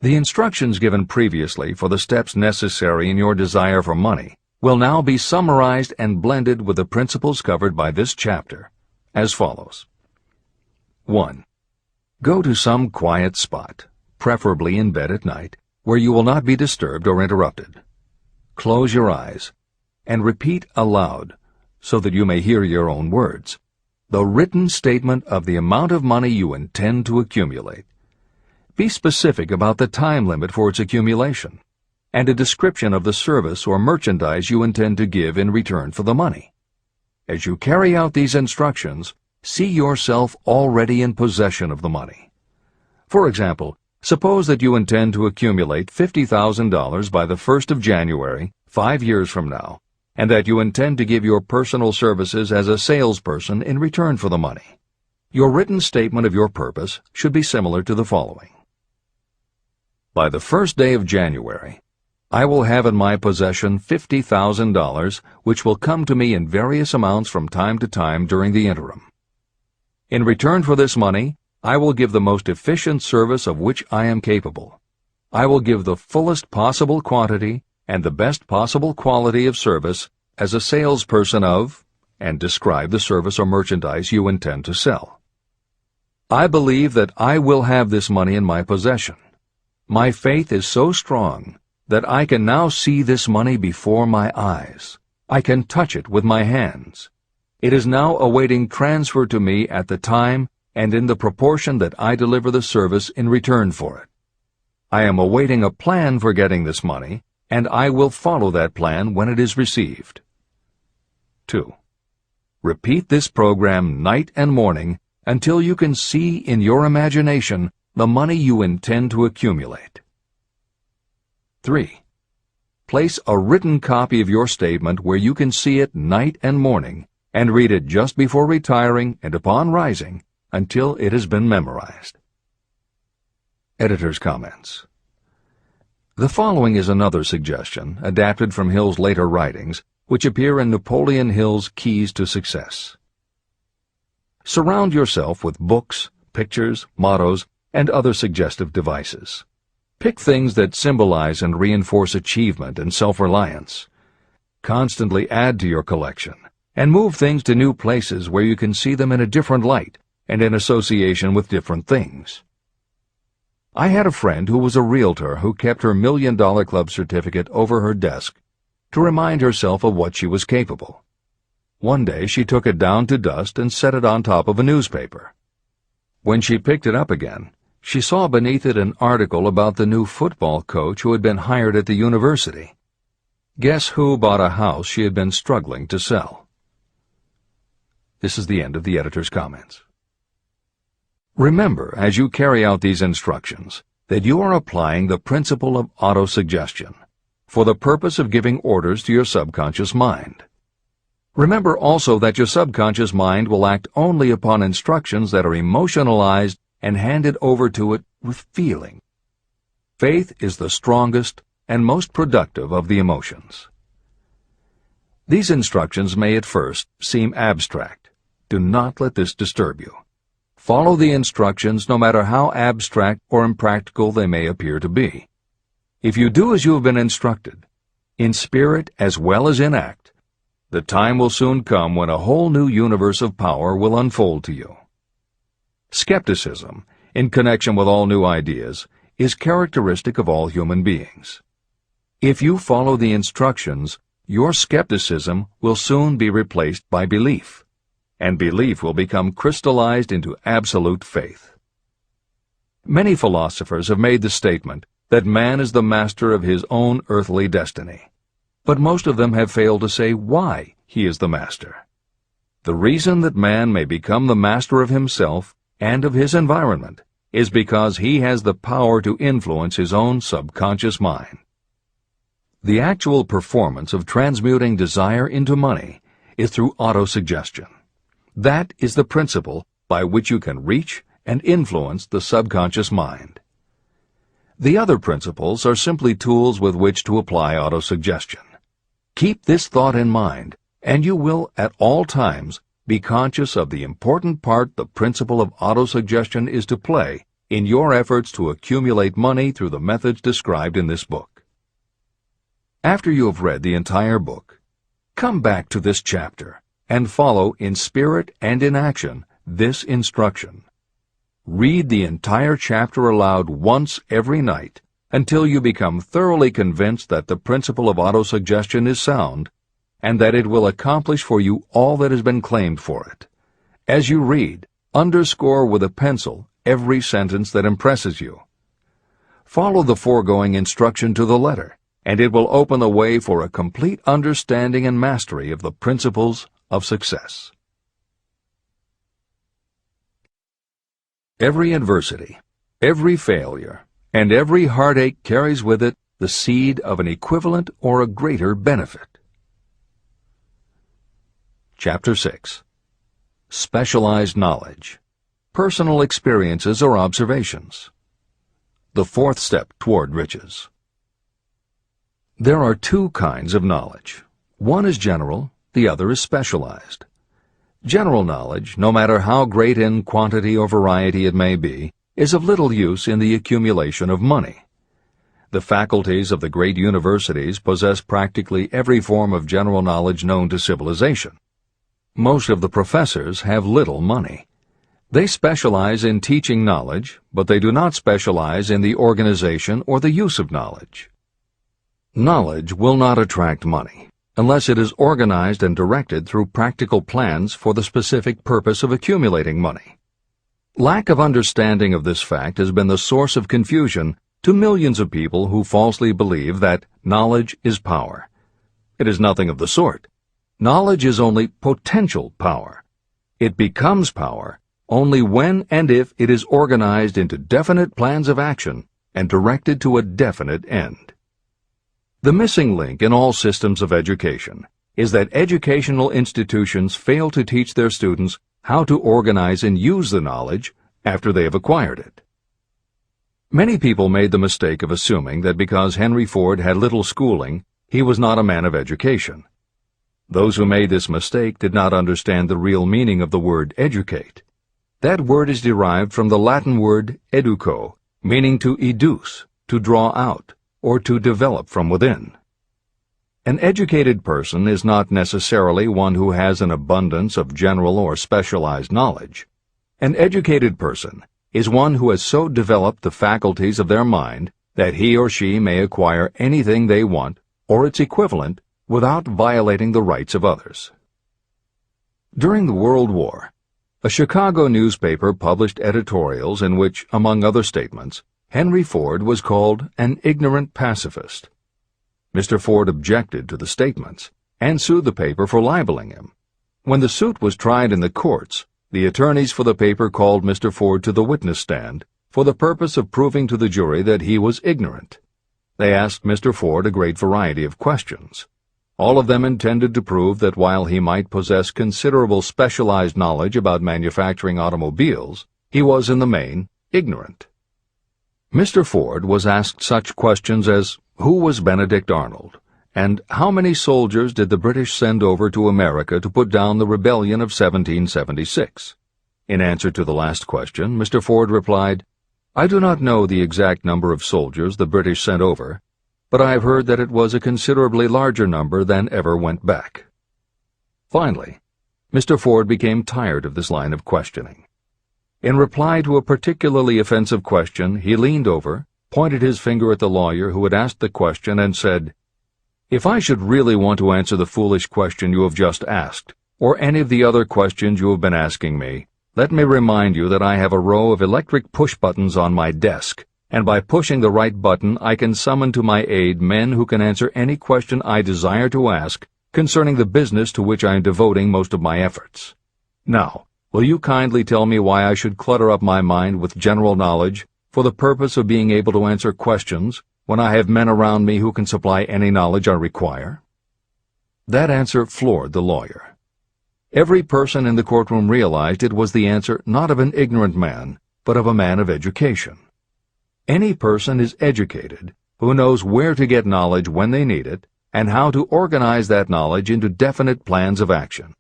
The instructions given previously for the steps necessary in your desire for money will now be summarized and blended with the principles covered by this chapter, as follows. 1. Go to some quiet spot, preferably in bed at night, where you will not be disturbed or interrupted. Close your eyes and repeat aloud, so that you may hear your own words, the written statement of the amount of money you intend to accumulate. Be specific about the time limit for its accumulation, and a description of the service or merchandise you intend to give in return for the money. As you carry out these instructions, see yourself already in possession of the money. For example, Suppose that you intend to accumulate $50,000 by the 1st of January, 5 years from now, and that you intend to give your personal services as a salesperson in return for the money. Your written statement of your purpose should be similar to the following. By the 1st day of January, I will have in my possession $50,000, which will come to me in various amounts from time to time during the interim. In return for this money, I will give the most efficient service of which I am capable. I will give the fullest possible quantity and the best possible quality of service as a salesperson of, and describe the service or merchandise you intend to sell. I believe that I will have this money in my possession. My faith is so strong that I can now see this money before my eyes. I can touch it with my hands. It is now awaiting transfer to me at the time and in the proportion that I deliver the service in return for it. I am awaiting a plan for getting this money, and I will follow that plan when it is received. 2. Repeat this program night and morning until you can see in your imagination the money you intend to accumulate. 3. Place a written copy of your statement where you can see it night and morning, and read it just before retiring and upon rising until it has been memorized. Editor's comments. The following is another suggestion, adapted from Hill's later writings, which appear in Napoleon Hill's Keys to Success. Surround yourself with books, pictures, mottos, and other suggestive devices. Pick things that symbolize and reinforce achievement and self-reliance. Constantly add to your collection, and move things to new places where you can see them in a different light and in association with different things. I had a friend who was a realtor who kept her $1 Million Club certificate over her desk to remind herself of what she was capable. One day she took it down to dust and set it on top of a newspaper. When she picked it up again, she saw beneath it an article about the new football coach who had been hired at the university. Guess who bought a house she had been struggling to sell? This is the end of the editor's comments. Remember, as you carry out these instructions, that you are applying the principle of autosuggestion for the purpose of giving orders to your subconscious mind. Remember also that your subconscious mind will act only upon instructions that are emotionalized and handed over to it with feeling. Faith is the strongest and most productive of the emotions. These instructions may at first seem abstract. Do not let this disturb you. Follow the instructions no matter how abstract or impractical they may appear to be. If you do as you have been instructed, in spirit as well as in act, the time will soon come when a whole new universe of power will unfold to you. Skepticism, in connection with all new ideas, is characteristic of all human beings. If you follow the instructions, your skepticism will soon be replaced by belief, and belief will become crystallized into absolute faith. Many philosophers have made the statement that man is the master of his own earthly destiny, but most of them have failed to say why he is the master. The reason that man may become the master of himself and of his environment is because he has the power to influence his own subconscious mind. The actual performance of transmuting desire into money is through autosuggestion. That is the principle by which you can reach and influence the subconscious mind. The other principles are simply tools with which to apply autosuggestion. Keep this thought in mind, and you will at all times be conscious of the important part the principle of autosuggestion is to play in your efforts to accumulate money through the methods described in this book. After you have read the entire book, come back to this chapter and follow in spirit and in action this instruction. Read the entire chapter aloud once every night until you become thoroughly convinced that the principle of autosuggestion is sound and that it will accomplish for you all that has been claimed for it. As you read, underscore with a pencil every sentence that impresses you. Follow the foregoing instruction to the letter, and it will open the way for a complete understanding and mastery of the principles of success. Every adversity, every failure, and every heartache carries with it the seed of an equivalent or a greater benefit. Chapter 6. Specialized Knowledge. Personal Experiences or Observations. The fourth step toward riches. There are two kinds of knowledge. One is general, the other is specialized. General knowledge, no matter how great in quantity or variety it may be, is of little use in the accumulation of money. The faculties of the great universities possess practically every form of general knowledge known to civilization. Most of the professors have little money. They specialize in teaching knowledge, but they do not specialize in the organization or the use of knowledge. Knowledge will not attract money unless it is organized and directed through practical plans for the specific purpose of accumulating money. Lack of understanding of this fact has been the source of confusion to millions of people who falsely believe that knowledge is power. It is nothing of the sort. Knowledge is only potential power. It becomes power only when and if it is organized into definite plans of action and directed to a definite end. The missing link in all systems of education is that educational institutions fail to teach their students how to organize and use the knowledge after they have acquired it. Many people made the mistake of assuming that because Henry Ford had little schooling, he was not a man of education. Those who made this mistake did not understand the real meaning of the word educate. That word is derived from the Latin word educo, meaning to educe, to draw out, or to develop from within. An educated person is not necessarily one who has an abundance of general or specialized knowledge. An educated person is one who has so developed the faculties of their mind that he or she may acquire anything they want, or its equivalent, without violating the rights of others. During the World War, a Chicago newspaper published editorials in which, among other statements, Henry Ford was called an ignorant pacifist. Mr. Ford objected to the statements and sued the paper for libeling him. When the suit was tried in the courts, the attorneys for the paper called Mr. Ford to the witness stand for the purpose of proving to the jury that he was ignorant. They asked Mr. Ford a great variety of questions. All of them intended to prove that while he might possess considerable specialized knowledge about manufacturing automobiles, he was in the main ignorant. Mr. Ford was asked such questions as, who was Benedict Arnold, and how many soldiers did the British send over to America to put down the rebellion of 1776? In answer to the last question, Mr. Ford replied, I do not know the exact number of soldiers the British sent over, but I have heard that it was a considerably larger number than ever went back. Finally, Mr. Ford became tired of this line of questioning. In reply to a particularly offensive question, he leaned over, pointed his finger at the lawyer who had asked the question, and said, If I should really want to answer the foolish question you have just asked, or any of the other questions you have been asking me, let me remind you that I have a row of electric push-buttons on my desk, and by pushing the right button I can summon to my aid men who can answer any question I desire to ask concerning the business to which I am devoting most of my efforts. Now, will you kindly tell me why I should clutter up my mind with general knowledge for the purpose of being able to answer questions when I have men around me who can supply any knowledge I require? That answer floored the lawyer. Every person in the courtroom realized it was the answer not of an ignorant man, but of a man of education. Any person is educated who knows where to get knowledge when they need it and how to organize that knowledge into definite plans of action.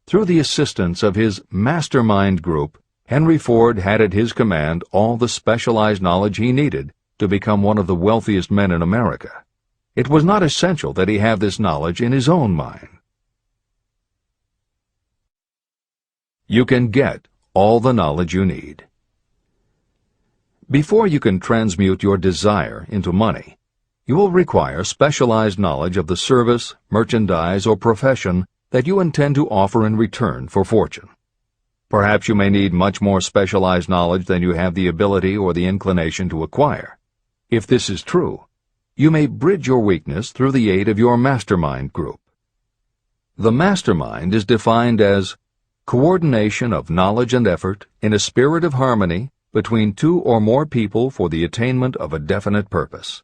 Through the assistance of his mastermind group, Henry Ford had at his command all the specialized knowledge he needed to become one of the wealthiest men in America. It was not essential that he have this knowledge in his own mind. You can get all the knowledge you need. Before you can transmute your desire into money, you will require specialized knowledge of the service, merchandise, or profession that you intend to offer in return for fortune. Perhaps you may need much more specialized knowledge than you have the ability or the inclination to acquire. If this is true, you may bridge your weakness through the aid of your mastermind group. The mastermind is defined as coordination of knowledge and effort in a spirit of harmony between two or more people for the attainment of a definite purpose.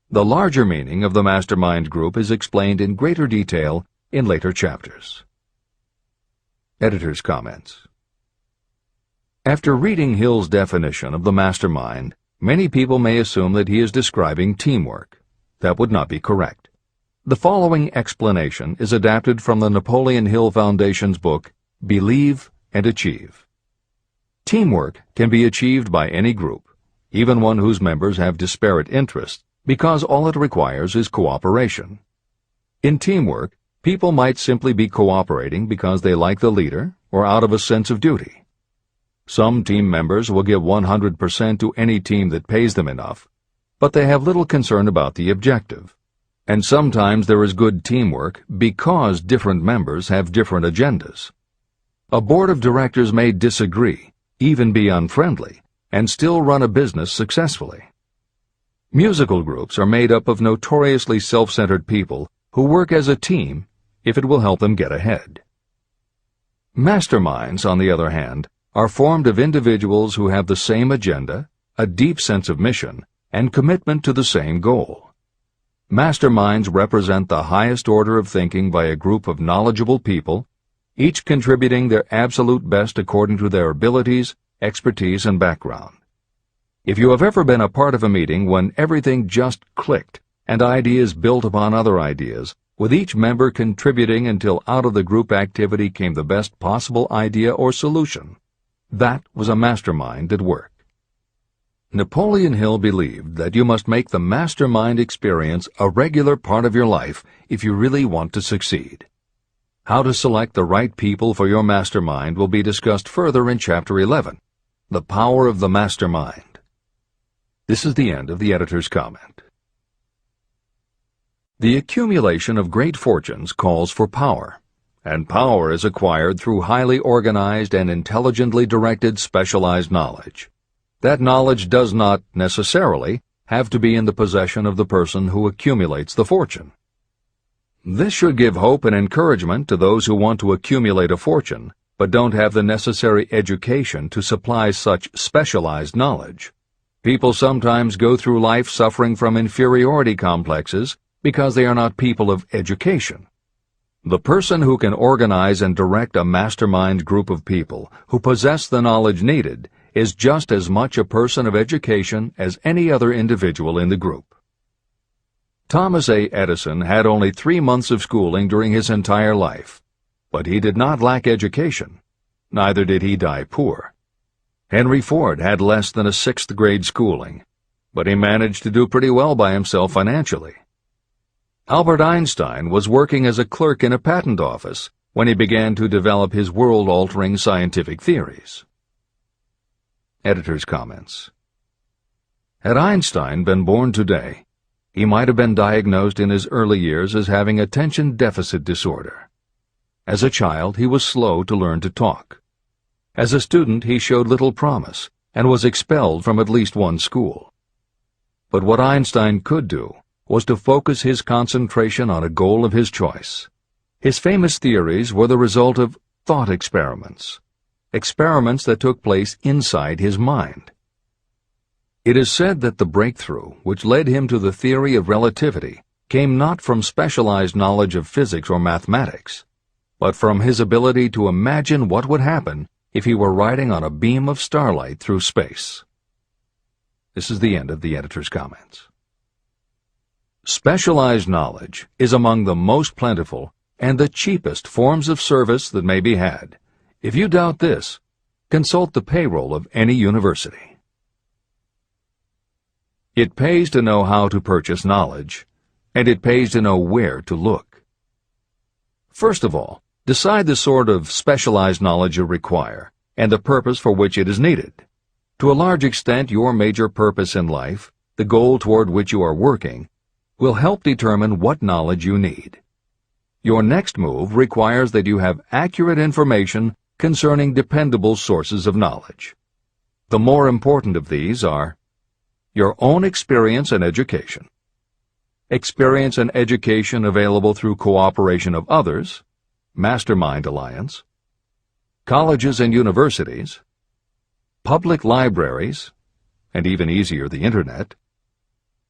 The larger meaning of the mastermind group is explained in greater detail in later chapters. Editor's comments. After reading Hill's definition of the mastermind, many people may assume that he is describing teamwork. That would not be correct. The following explanation is adapted from the Napoleon Hill Foundation's book, Believe and Achieve. Teamwork can be achieved by any group, even one whose members have disparate interests, because all it requires is cooperation. In teamwork, people might simply be cooperating because they like the leader or out of a sense of duty. Some team members will give 100% to any team that pays them enough, but they have little concern about the objective. And sometimes there is good teamwork because different members have different agendas. A board of directors may disagree, even be unfriendly, and still run a business successfully. Musical groups are made up of notoriously self-centered people who work as a team if it will help them get ahead. Masterminds, on the other hand, are formed of individuals who have the same agenda, a deep sense of mission, and commitment to the same goal. Masterminds represent the highest order of thinking by a group of knowledgeable people, each contributing their absolute best according to their abilities, expertise, and background. If you have ever been a part of a meeting when everything just clicked and ideas built upon other ideas, with each member contributing until out of the group activity came the best possible idea or solution, that was a mastermind at work. Napoleon Hill believed that you must make the mastermind experience a regular part of your life if you really want to succeed. How to select the right people for your mastermind will be discussed further in Chapter 11, The Power of the Mastermind. This is the end of the editor's comment. The accumulation of great fortunes calls for power, and power is acquired through highly organized and intelligently directed specialized knowledge. That knowledge does not, necessarily, have to be in the possession of the person who accumulates the fortune. This should give hope and encouragement to those who want to accumulate a fortune, but don't have the necessary education to supply such specialized knowledge. People sometimes go through life suffering from inferiority complexes because they are not people of education. The person who can organize and direct a mastermind group of people who possess the knowledge needed is just as much a person of education as any other individual in the group. Thomas A. Edison had only 3 months of schooling during his entire life, but he did not lack education. Neither did he die poor. Henry Ford had less than a 6th grade schooling, but he managed to do pretty well by himself financially. Albert Einstein was working as a clerk in a patent office when he began to develop his world-altering scientific theories. Editor's comments. Had Einstein been born today, he might have been diagnosed in his early years as having attention deficit disorder. As a child, he was slow to learn to talk. As a student, he showed little promise and was expelled from at least one school. But what Einstein could do was to focus his concentration on a goal of his choice. His famous theories were the result of thought experiments that took place inside his mind. It is said that the breakthrough which led him to the theory of relativity came not from specialized knowledge of physics or mathematics, but from his ability to imagine what would happen if he were riding on a beam of starlight through space. This is the end of the editor's comments. Specialized knowledge is among the most plentiful and the cheapest forms of service that may be had. If you doubt this, consult the payroll of any university. It pays to know how to purchase knowledge, and it pays to know where to look. First of all, decide the sort of specialized knowledge you require and the purpose for which it is needed. To a large extent, your major purpose in life, the goal toward which you are working, will help determine what knowledge you need. Your next move requires that you have accurate information concerning dependable sources of knowledge. The more important of these are your own experience and education, experience and education available through cooperation of others, Mastermind Alliance, colleges and universities, public libraries, and even easier, the Internet,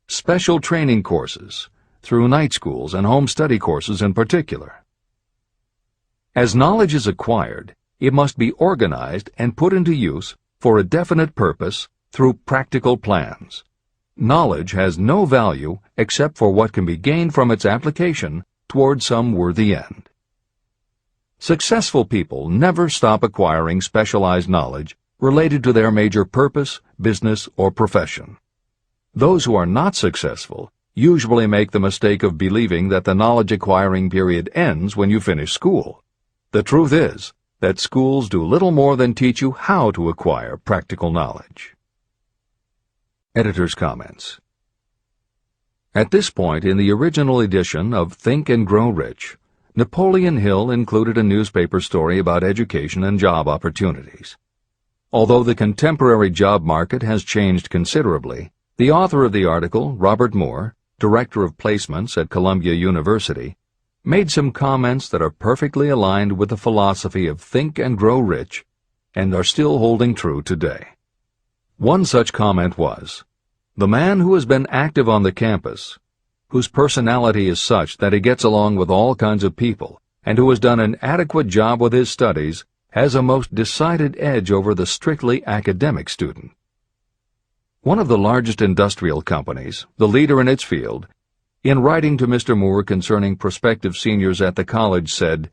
special training courses through night schools and home study courses in particular. As knowledge is acquired, it must be organized and put into use for a definite purpose through practical plans. Knowledge has no value except for what can be gained from its application toward some worthy end. Successful people never stop acquiring specialized knowledge related to their major purpose, business, or profession. Those who are not successful usually make the mistake of believing that the knowledge-acquiring period ends when you finish school. The truth is that schools do little more than teach you how to acquire practical knowledge. Editor's comments. At this point in the original edition of Think and Grow Rich, Napoleon Hill included a newspaper story about education and job opportunities. Although the contemporary job market has changed considerably, the author of the article, Robert Moore, Director of Placements at Columbia University, made some comments that are perfectly aligned with the philosophy of Think and Grow Rich and are still holding true today. One such comment was, "The man who has been active on the campus, whose personality is such that he gets along with all kinds of people, and who has done an adequate job with his studies, has a most decided edge over the strictly academic student." One of the largest industrial companies, the leader in its field, in writing to Mr. Moore concerning prospective seniors at the college said,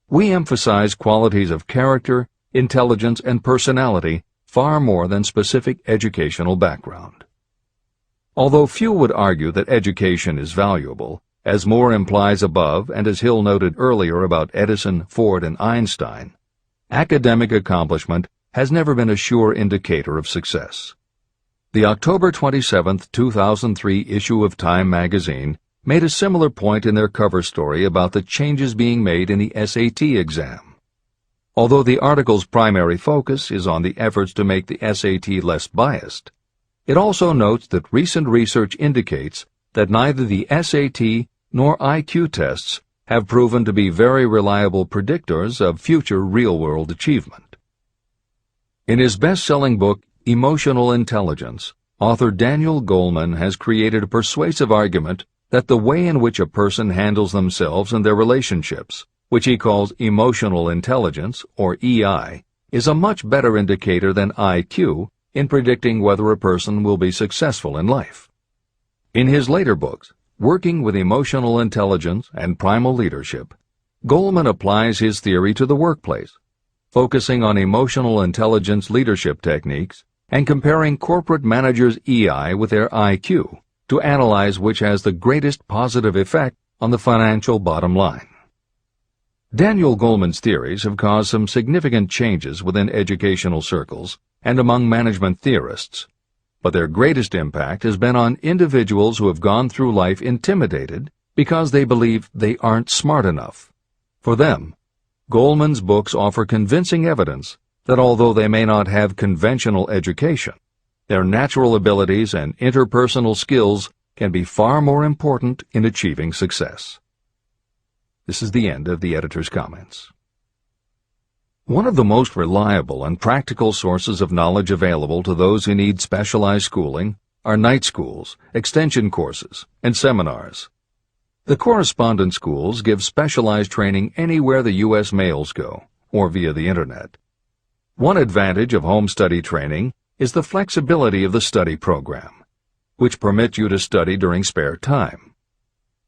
"We emphasize qualities of character, intelligence, and personality far more than specific educational background." Although few would argue that education is valuable, as Moore implies above and as Hill noted earlier about Edison, Ford, and Einstein, academic accomplishment has never been a sure indicator of success. The October 27, 2003 issue of Time magazine made a similar point in their cover story about the changes being made in the SAT exam. Although the article's primary focus is on the efforts to make the SAT less biased, it also notes that recent research indicates that neither the SAT nor IQ tests have proven to be very reliable predictors of future real-world achievement. In his best-selling book, Emotional Intelligence, author Daniel Goleman has created a persuasive argument that the way in which a person handles themselves and their relationships, which he calls emotional intelligence, or EI, is a much better indicator than IQ in predicting whether a person will be successful in life. In his later books, Working with Emotional Intelligence and Primal Leadership, Goleman applies his theory to the workplace, focusing on emotional intelligence leadership techniques and comparing corporate managers' EI with their IQ to analyze which has the greatest positive effect on the financial bottom line. Daniel Goleman's theories have caused some significant changes within educational circles and among management theorists, but their greatest impact has been on individuals who have gone through life intimidated because they believe they aren't smart enough. For them, Goleman's books offer convincing evidence that although they may not have conventional education, their natural abilities and interpersonal skills can be far more important in achieving success. This is the end of the editor's comments. One of the most reliable and practical sources of knowledge available to those who need specialized schooling are night schools, extension courses, and seminars. The correspondence schools give specialized training anywhere the U.S. mails go, or via the Internet. One advantage of home study training is the flexibility of the study program, which permits you to study during spare time.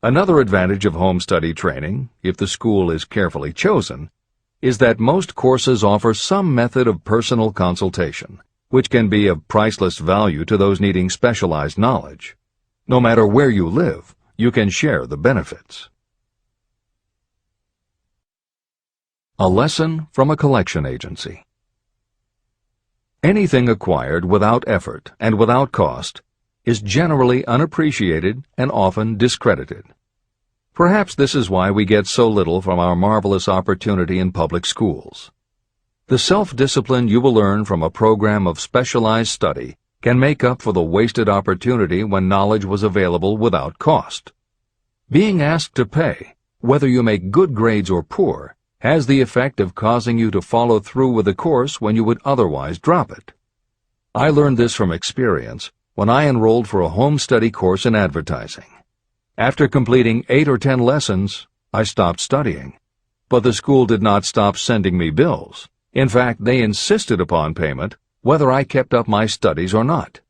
Another advantage of home study training, if the school is carefully chosen, is that most courses offer some method of personal consultation, which can be of priceless value to those needing specialized knowledge. No matter where you live, you can share the benefits. A lesson from a collection agency. Anything acquired without effort and without cost is generally unappreciated and often discredited. Perhaps this is why we get so little from our marvelous opportunity in public schools. The self-discipline you will learn from a program of specialized study can make up for the wasted opportunity when knowledge was available without cost. Being asked to pay, whether you make good grades or poor, has the effect of causing you to follow through with the course when you would otherwise drop it. I learned this from experience when I enrolled for a home study course in advertising. After completing 8 or 10 lessons, I stopped studying. But the school did not stop sending me bills. In fact, they insisted upon payment, whether I kept up my studies or not.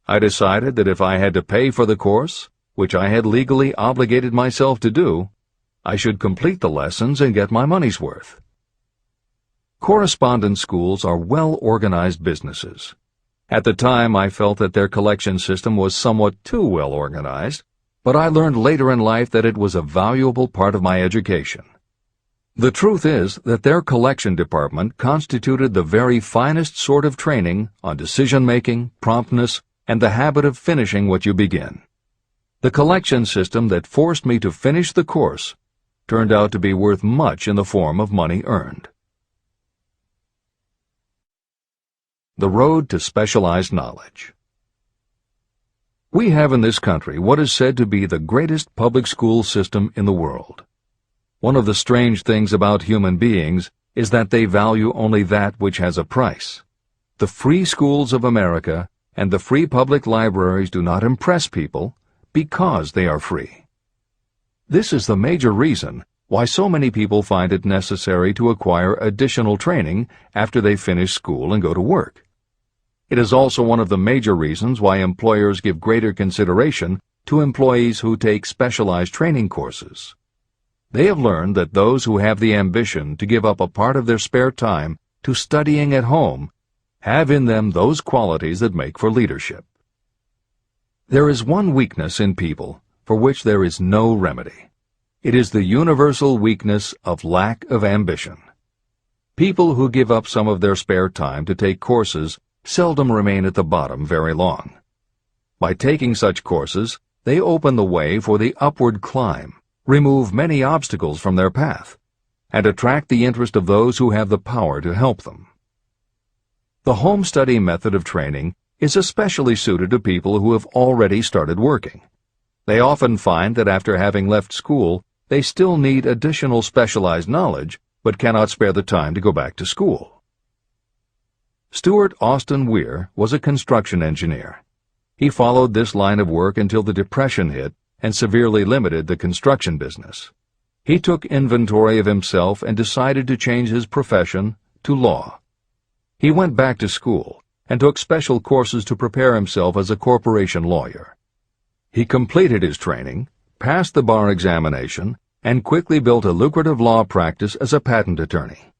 I decided that if I had to pay for the course, which I had legally obligated myself to do, I should complete the lessons and get my money's worth. Correspondence schools are well-organized businesses. At the time, I felt that their collection system was somewhat too well-organized, but I learned later in life that it was a valuable part of my education. The truth is that their collection department constituted the very finest sort of training on decision-making, promptness, and the habit of finishing what you begin. The collection system that forced me to finish the course turned out to be worth much in the form of money earned. The road to specialized knowledge. We have in this country what is said to be the greatest public school system in the world. One of the strange things about human beings is that they value only that which has a price. The free schools of America and the free public libraries do not impress people because they are free. This is the major reason why so many people find it necessary to acquire additional training after they finish school and go to work. It is also one of the major reasons why employers give greater consideration to employees who take specialized training courses. They have learned that those who have the ambition to give up a part of their spare time to studying at home have in them those qualities that make for leadership. There is one weakness in people for which there is no remedy. It is the universal weakness of lack of ambition. People who give up some of their spare time to take courses seldom remain at the bottom very long. By taking such courses, they open the way for the upward climb, remove many obstacles from their path, and attract the interest of those who have the power to help them. The home study method of training is especially suited to people who have already started working. They often find that after having left school, they still need additional specialized knowledge, but cannot spare the time to go back to school. Stuart Austin Weir was a construction engineer. He followed this line of work until the Depression hit and severely limited the construction business. He took inventory of himself and decided to change his profession to law. He went back to school and took special courses to prepare himself as a corporation lawyer. He completed his training, passed the bar examination, and quickly built a lucrative law practice as a patent attorney.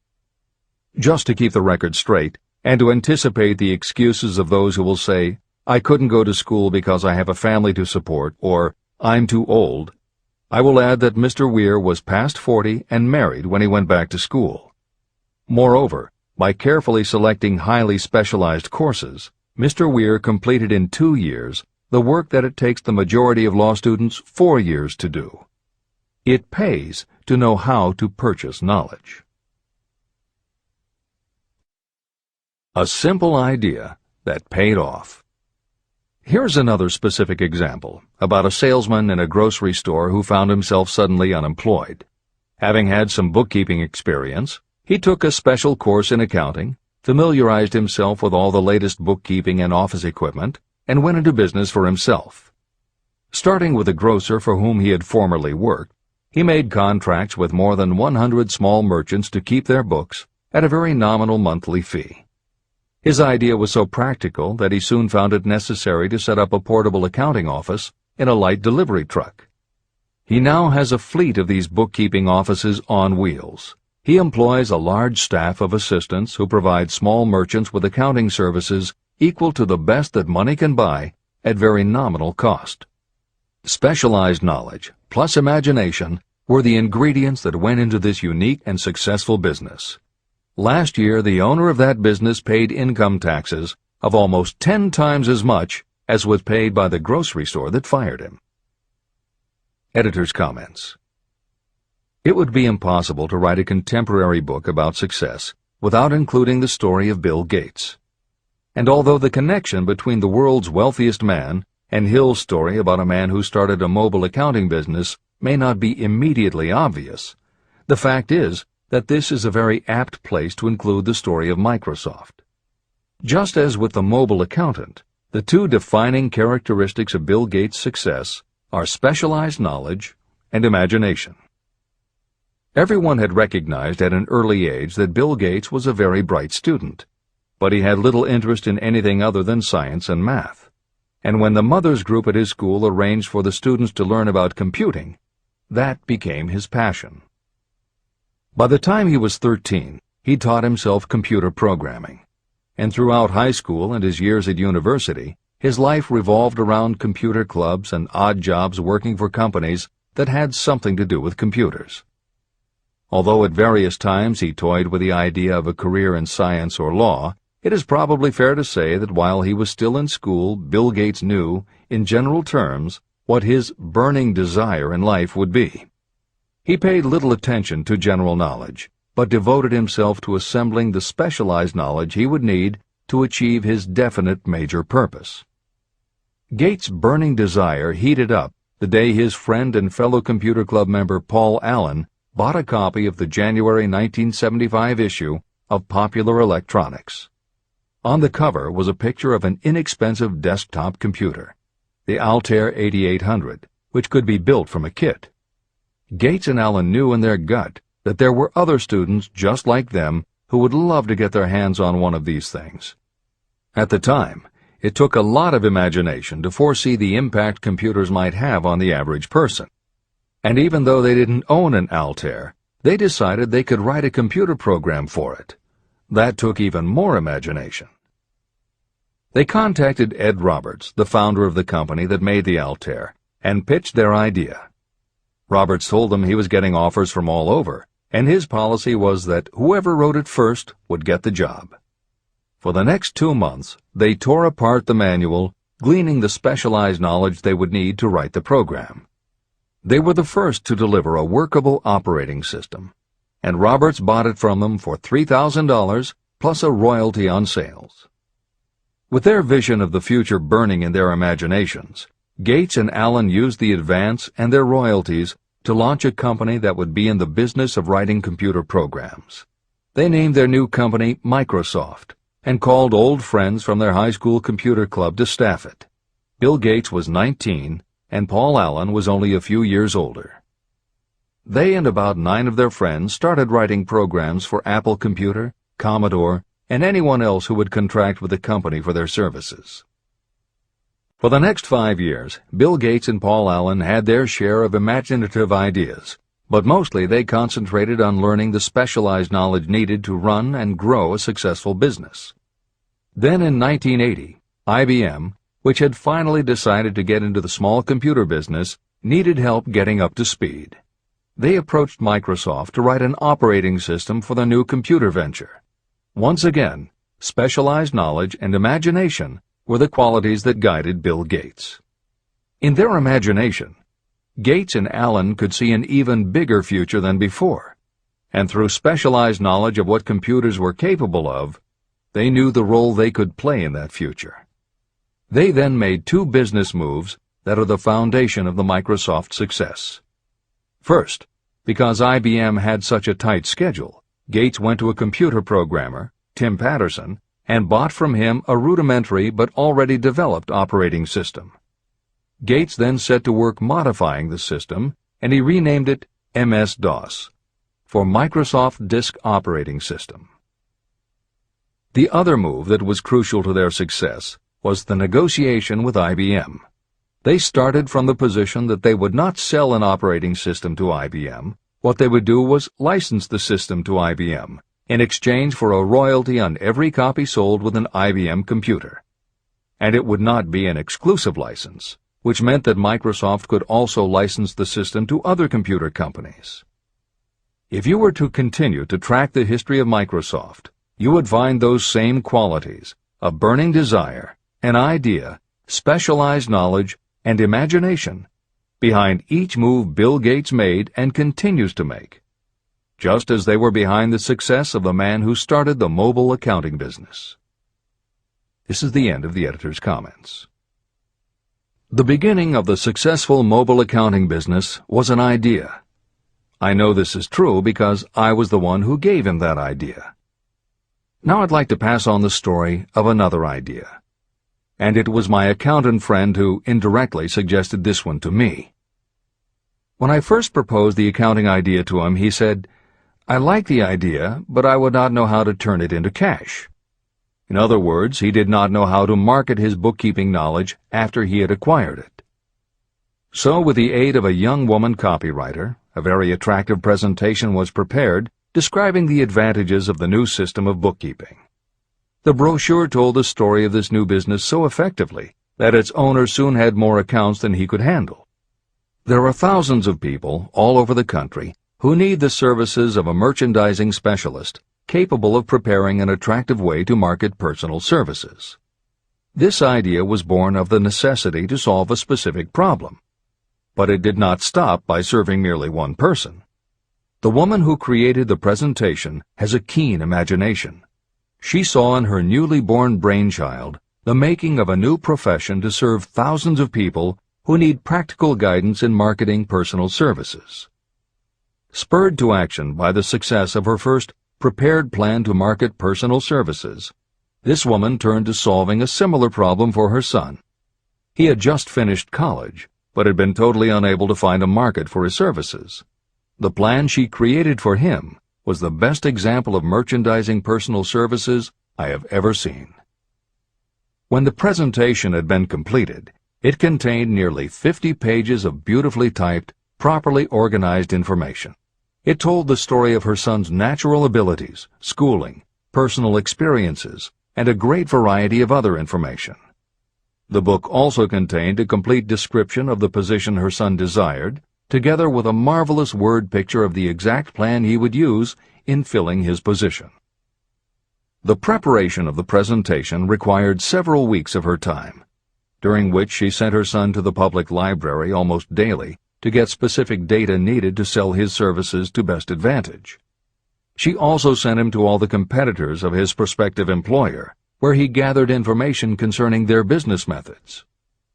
Just to keep the record straight, and to anticipate the excuses of those who will say, "I couldn't go to school because I have a family to support," or "I'm too old," I will add that Mr. Weir was past 40 and married when he went back to school. Moreover, by carefully selecting highly specialized courses, Mr. Weir completed in 2 years the work that it takes the majority of law students 4 years to do. It pays to know how to purchase knowledge. A simple idea that paid off. Here's another specific example about a salesman in a grocery store who found himself suddenly unemployed. Having had some bookkeeping experience, he took a special course in accounting, familiarized himself with all the latest bookkeeping and office equipment, and went into business for himself. Starting with a grocer for whom he had formerly worked, he made contracts with more than 100 small merchants to keep their books at a very nominal monthly fee. His idea was so practical that he soon found it necessary to set up a portable accounting office in a light delivery truck. He now has a fleet of these bookkeeping offices on wheels. He employs a large staff of assistants who provide small merchants with accounting services equal to the best that money can buy at very nominal cost. Specialized knowledge plus imagination were the ingredients that went into this unique and successful business. Last year, the owner of that business paid income taxes of almost 10 times as much as was paid by the grocery store that fired him. Editor's comments. It would be impossible to write a contemporary book about success without including the story of Bill Gates. And although the connection between the world's wealthiest man and Hill's story about a man who started a mobile accounting business may not be immediately obvious, the fact is that this is a very apt place to include the story of Microsoft. Just as with the mobile accountant, the two defining characteristics of Bill Gates' success are specialized knowledge and imagination. Everyone had recognized at an early age that Bill Gates was a very bright student, but he had little interest in anything other than science and math. And when the mothers group at his school arranged for the students to learn about computing, that became his passion. By the time he was 13, he taught himself computer programming, and throughout high school and his years at university, his life revolved around computer clubs and odd jobs working for companies that had something to do with computers. Although at various times he toyed with the idea of a career in science or law, it is probably fair to say that while he was still in school, Bill Gates knew, in general terms, what his burning desire in life would be. He paid little attention to general knowledge, but devoted himself to assembling the specialized knowledge he would need to achieve his definite major purpose. Gates' burning desire heated up the day his friend and fellow computer club member Paul Allen bought a copy of the January 1975 issue of Popular Electronics. On the cover was a picture of an inexpensive desktop computer, the Altair 8800, which could be built from a kit. Gates and Allen knew in their gut that there were other students just like them who would love to get their hands on one of these things. At the time, it took a lot of imagination to foresee the impact computers might have on the average person. And even though they didn't own an Altair, they decided they could write a computer program for it. That took even more imagination. They contacted Ed Roberts, the founder of the company that made the Altair, and pitched their idea. Roberts told them he was getting offers from all over, and his policy was that whoever wrote it first would get the job. For the next 2 months, they tore apart the manual, gleaning the specialized knowledge they would need to write the program. They were the first to deliver a workable operating system, and Roberts bought it from them for $3,000 plus a royalty on sales. With their vision of the future burning in their imaginations, Gates and Allen used the advance and their royalties to launch a company that would be in the business of writing computer programs. They named their new company Microsoft and called old friends from their high school computer club to staff it. Bill Gates was 19 and Paul Allen was only a few years older. They and about 9 of their friends started writing programs for Apple Computer, Commodore, and anyone else who would contract with the company for their services. For the next 5 years, Bill Gates and Paul Allen had their share of imaginative ideas, but mostly they concentrated on learning the specialized knowledge needed to run and grow a successful business. Then in 1980, IBM, which had finally decided to get into the small computer business, needed help getting up to speed. They approached Microsoft to write an operating system for their new computer venture. Once again, specialized knowledge and imagination were the qualities that guided Bill Gates. In their imagination, Gates and Allen could see an even bigger future than before, and through specialized knowledge of what computers were capable of, they knew the role they could play in that future. They then made 2 business moves that are the foundation of the Microsoft success. First, because IBM had such a tight schedule, Gates went to a computer programmer, Tim Patterson, and bought from him a rudimentary but already developed operating system. Gates then set to work modifying the system, and he renamed it MS-DOS, for Microsoft Disk Operating System. The other move that was crucial to their success was the negotiation with IBM. They started from the position that they would not sell an operating system to IBM. What they would do was license the system to IBM in exchange for a royalty on every copy sold with an IBM computer. And it would not be an exclusive license, which meant that Microsoft could also license the system to other computer companies. If you were to continue to track the history of Microsoft, you would find those same qualities: a burning desire, an idea, specialized knowledge, and imagination behind each move Bill Gates made and continues to make, just as they were behind the success of the man who started the mobile accounting business. This is the end of the editor's comments. The beginning of the successful mobile accounting business was an idea. I know this is true because I was the one who gave him that idea. Now I'd like to pass on the story of another idea. And it was my accountant friend who indirectly suggested this one to me. When I first proposed the accounting idea to him, he said, "I like the idea, but I would not know how to turn it into cash." In other words, he did not know how to market his bookkeeping knowledge after he had acquired it. So, with the aid of a young woman copywriter, a very attractive presentation was prepared describing the advantages of the new system of bookkeeping. The brochure told the story of this new business so effectively that its owner soon had more accounts than he could handle. There are thousands of people all over the country who need the services of a merchandising specialist capable of preparing an attractive way to market personal services. This idea was born of the necessity to solve a specific problem. But it did not stop by serving merely one person. The woman who created the presentation has a keen imagination. She saw in her newly born brainchild the making of a new profession to serve thousands of people who need practical guidance in marketing personal services. Spurred to action by the success of her first prepared plan to market personal services, this woman turned to solving a similar problem for her son. He had just finished college, but had been totally unable to find a market for his services. The plan she created for him was the best example of merchandising personal services I have ever seen. When the presentation had been completed, it contained nearly 50 pages of beautifully typed, properly organized information. It told the story of her son's natural abilities, schooling, personal experiences, and a great variety of other information. The book also contained a complete description of the position her son desired, together with a marvelous word picture of the exact plan he would use in filling his position. The preparation of the presentation required several weeks of her time, during which she sent her son to the public library almost daily to get specific data needed to sell his services to best advantage. She also sent him to all the competitors of his prospective employer, where he gathered information concerning their business methods.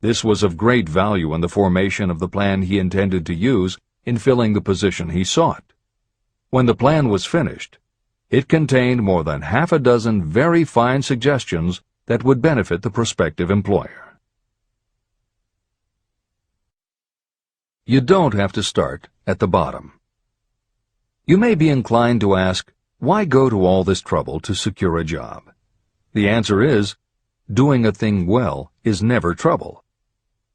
This was of great value in the formation of the plan he intended to use in filling the position he sought. When the plan was finished, it contained more than half a dozen very fine suggestions that would benefit the prospective employer. You don't have to start at the bottom. You may be inclined to ask, why go to all this trouble to secure a job? The answer is, doing a thing well is never trouble.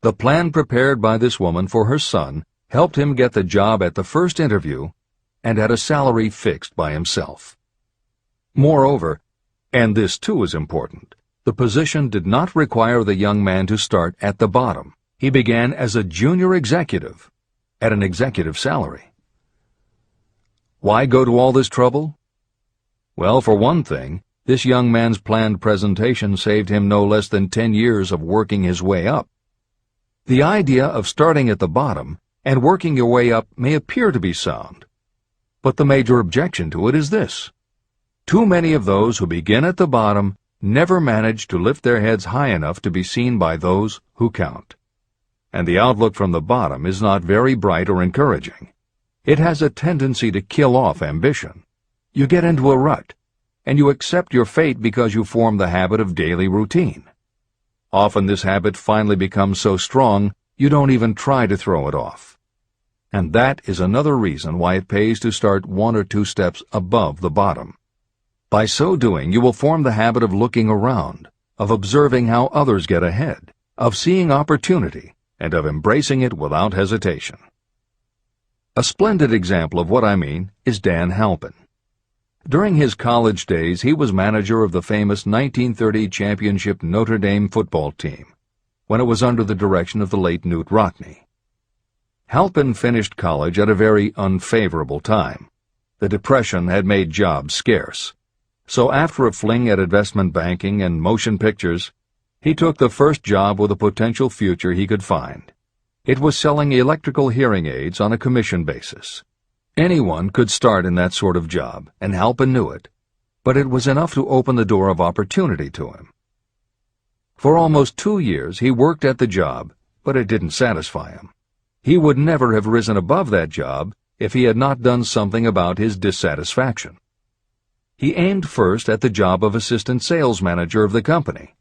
The plan prepared by this woman for her son helped him get the job at the first interview and at a salary fixed by himself. Moreover, and this too is important, the position did not require the young man to start at the bottom. He began as a junior executive at an executive salary. Why go to all this trouble? Well, for one thing, this young man's planned presentation saved him no less than 10 years of working his way up. The idea of starting at the bottom and working your way up may appear to be sound, but the major objection to it is this. Too many of those who begin at the bottom never manage to lift their heads high enough to be seen by those who count. And the outlook from the bottom is not very bright or encouraging. It has a tendency to kill off ambition. You get into a rut, and you accept your fate because you form the habit of daily routine. Often this habit finally becomes so strong you don't even try to throw it off. And that is another reason why it pays to start 1 or 2 steps above the bottom. By so doing, you will form the habit of looking around, of observing how others get ahead, of seeing opportunity, and of embracing it without hesitation. A splendid example of what I mean is Dan Halpin. During his college days, he was manager of the famous 1930 championship Notre Dame football team, when it was under the direction of the late Knute Rockne. Halpin finished college at a very unfavorable time. The Depression had made jobs scarce. So after a fling at investment banking and motion pictures, he took the first job with a potential future he could find. It was selling electrical hearing aids on a commission basis. Anyone could start in that sort of job, and Halpin knew it, but it was enough to open the door of opportunity to him. For almost 2 years he worked at the job, but it didn't satisfy him. He would never have risen above that job if he had not done something about his dissatisfaction. He aimed first at the job of assistant sales manager of the company,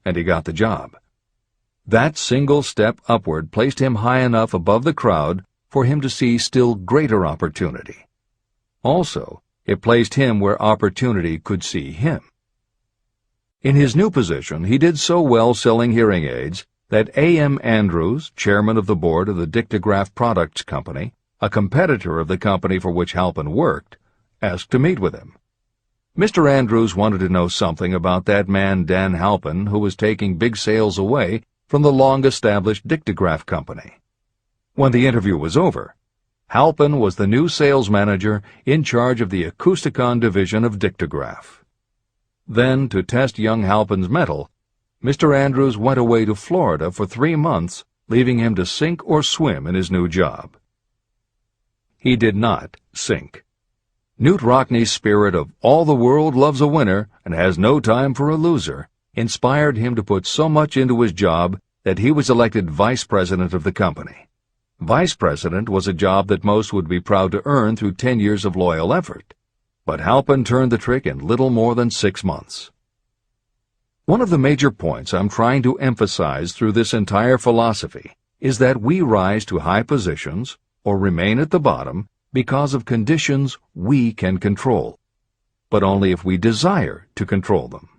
and he got the job. That single step upward placed him high enough above the crowd for him to see still greater opportunity. Also, it placed him where opportunity could see him. In his new position, he did so well selling hearing aids that A.M. Andrews, chairman of the board of the Dictograph Products Company, a competitor of the company for which Halpin worked, asked to meet with him. Mr. Andrews wanted to know something about that man Dan Halpin, who was taking big sales away from the long-established Dictograph Company. When the interview was over, Halpin was the new sales manager in charge of the Acousticon division of Dictograph. Then, to test young Halpin's mettle, Mr. Andrews went away to Florida for 3 months, leaving him to sink or swim in his new job. He did not sink. Knute Rockne's spirit of all the world loves a winner and has no time for a loser inspired him to put so much into his job that he was elected vice president of the company. Vice president was a job that most would be proud to earn through 10 years of loyal effort, but Halpin turned the trick in little more than 6 months. One of the major points I'm trying to emphasize through this entire philosophy is that we rise to high positions or remain at the bottom because of conditions we can control, but only if we desire to control them.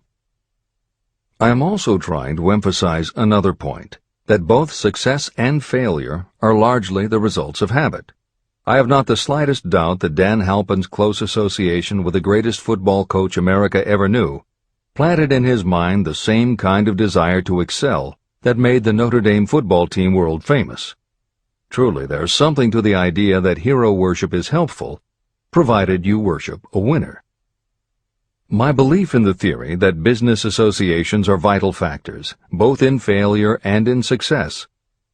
I am also trying to emphasize another point, that both success and failure are largely the results of habit. I have not the slightest doubt that Dan Halpin's close association with the greatest football coach America ever knew planted in his mind the same kind of desire to excel that made the Notre Dame football team world famous. Truly, there's something to the idea that hero worship is helpful, provided you worship a winner. My belief in the theory that business associations are vital factors, both in failure and in success,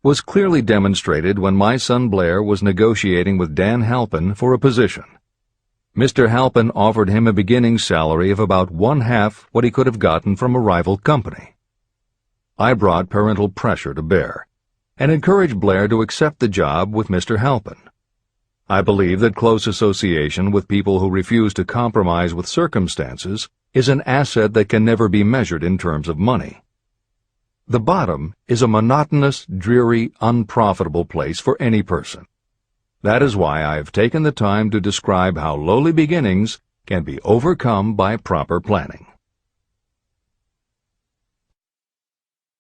was clearly demonstrated when my son Blair was negotiating with Dan Halpin for a position. Mr. Halpin offered him a beginning salary of about 1/2 what he could have gotten from a rival company. I brought parental pressure to bear and encouraged Blair to accept the job with Mr. Halpin. I believe that close association with people who refuse to compromise with circumstances is an asset that can never be measured in terms of money. The bottom is a monotonous, dreary, unprofitable place for any person. That is why I have taken the time to describe how lowly beginnings can be overcome by proper planning.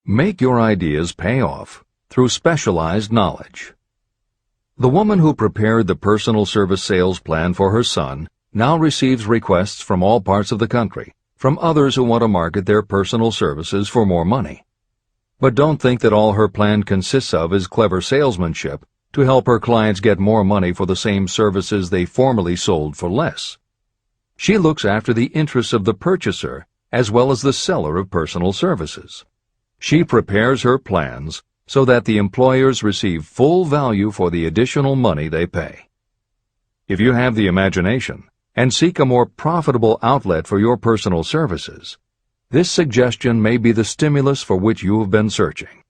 Make your ideas pay off through specialized knowledge. The woman who prepared the personal service sales plan for her son now receives requests from all parts of the country, from others who want to market their personal services for more money. But don't think that all her plan consists of is clever salesmanship to help her clients get more money for the same services they formerly sold for less. She looks after the interests of the purchaser as well as the seller of personal services. She prepares her plans so that the employers receive full value for the additional money they pay. If you have the imagination and seek a more profitable outlet for your personal services, this suggestion may be the stimulus for which you have been searching.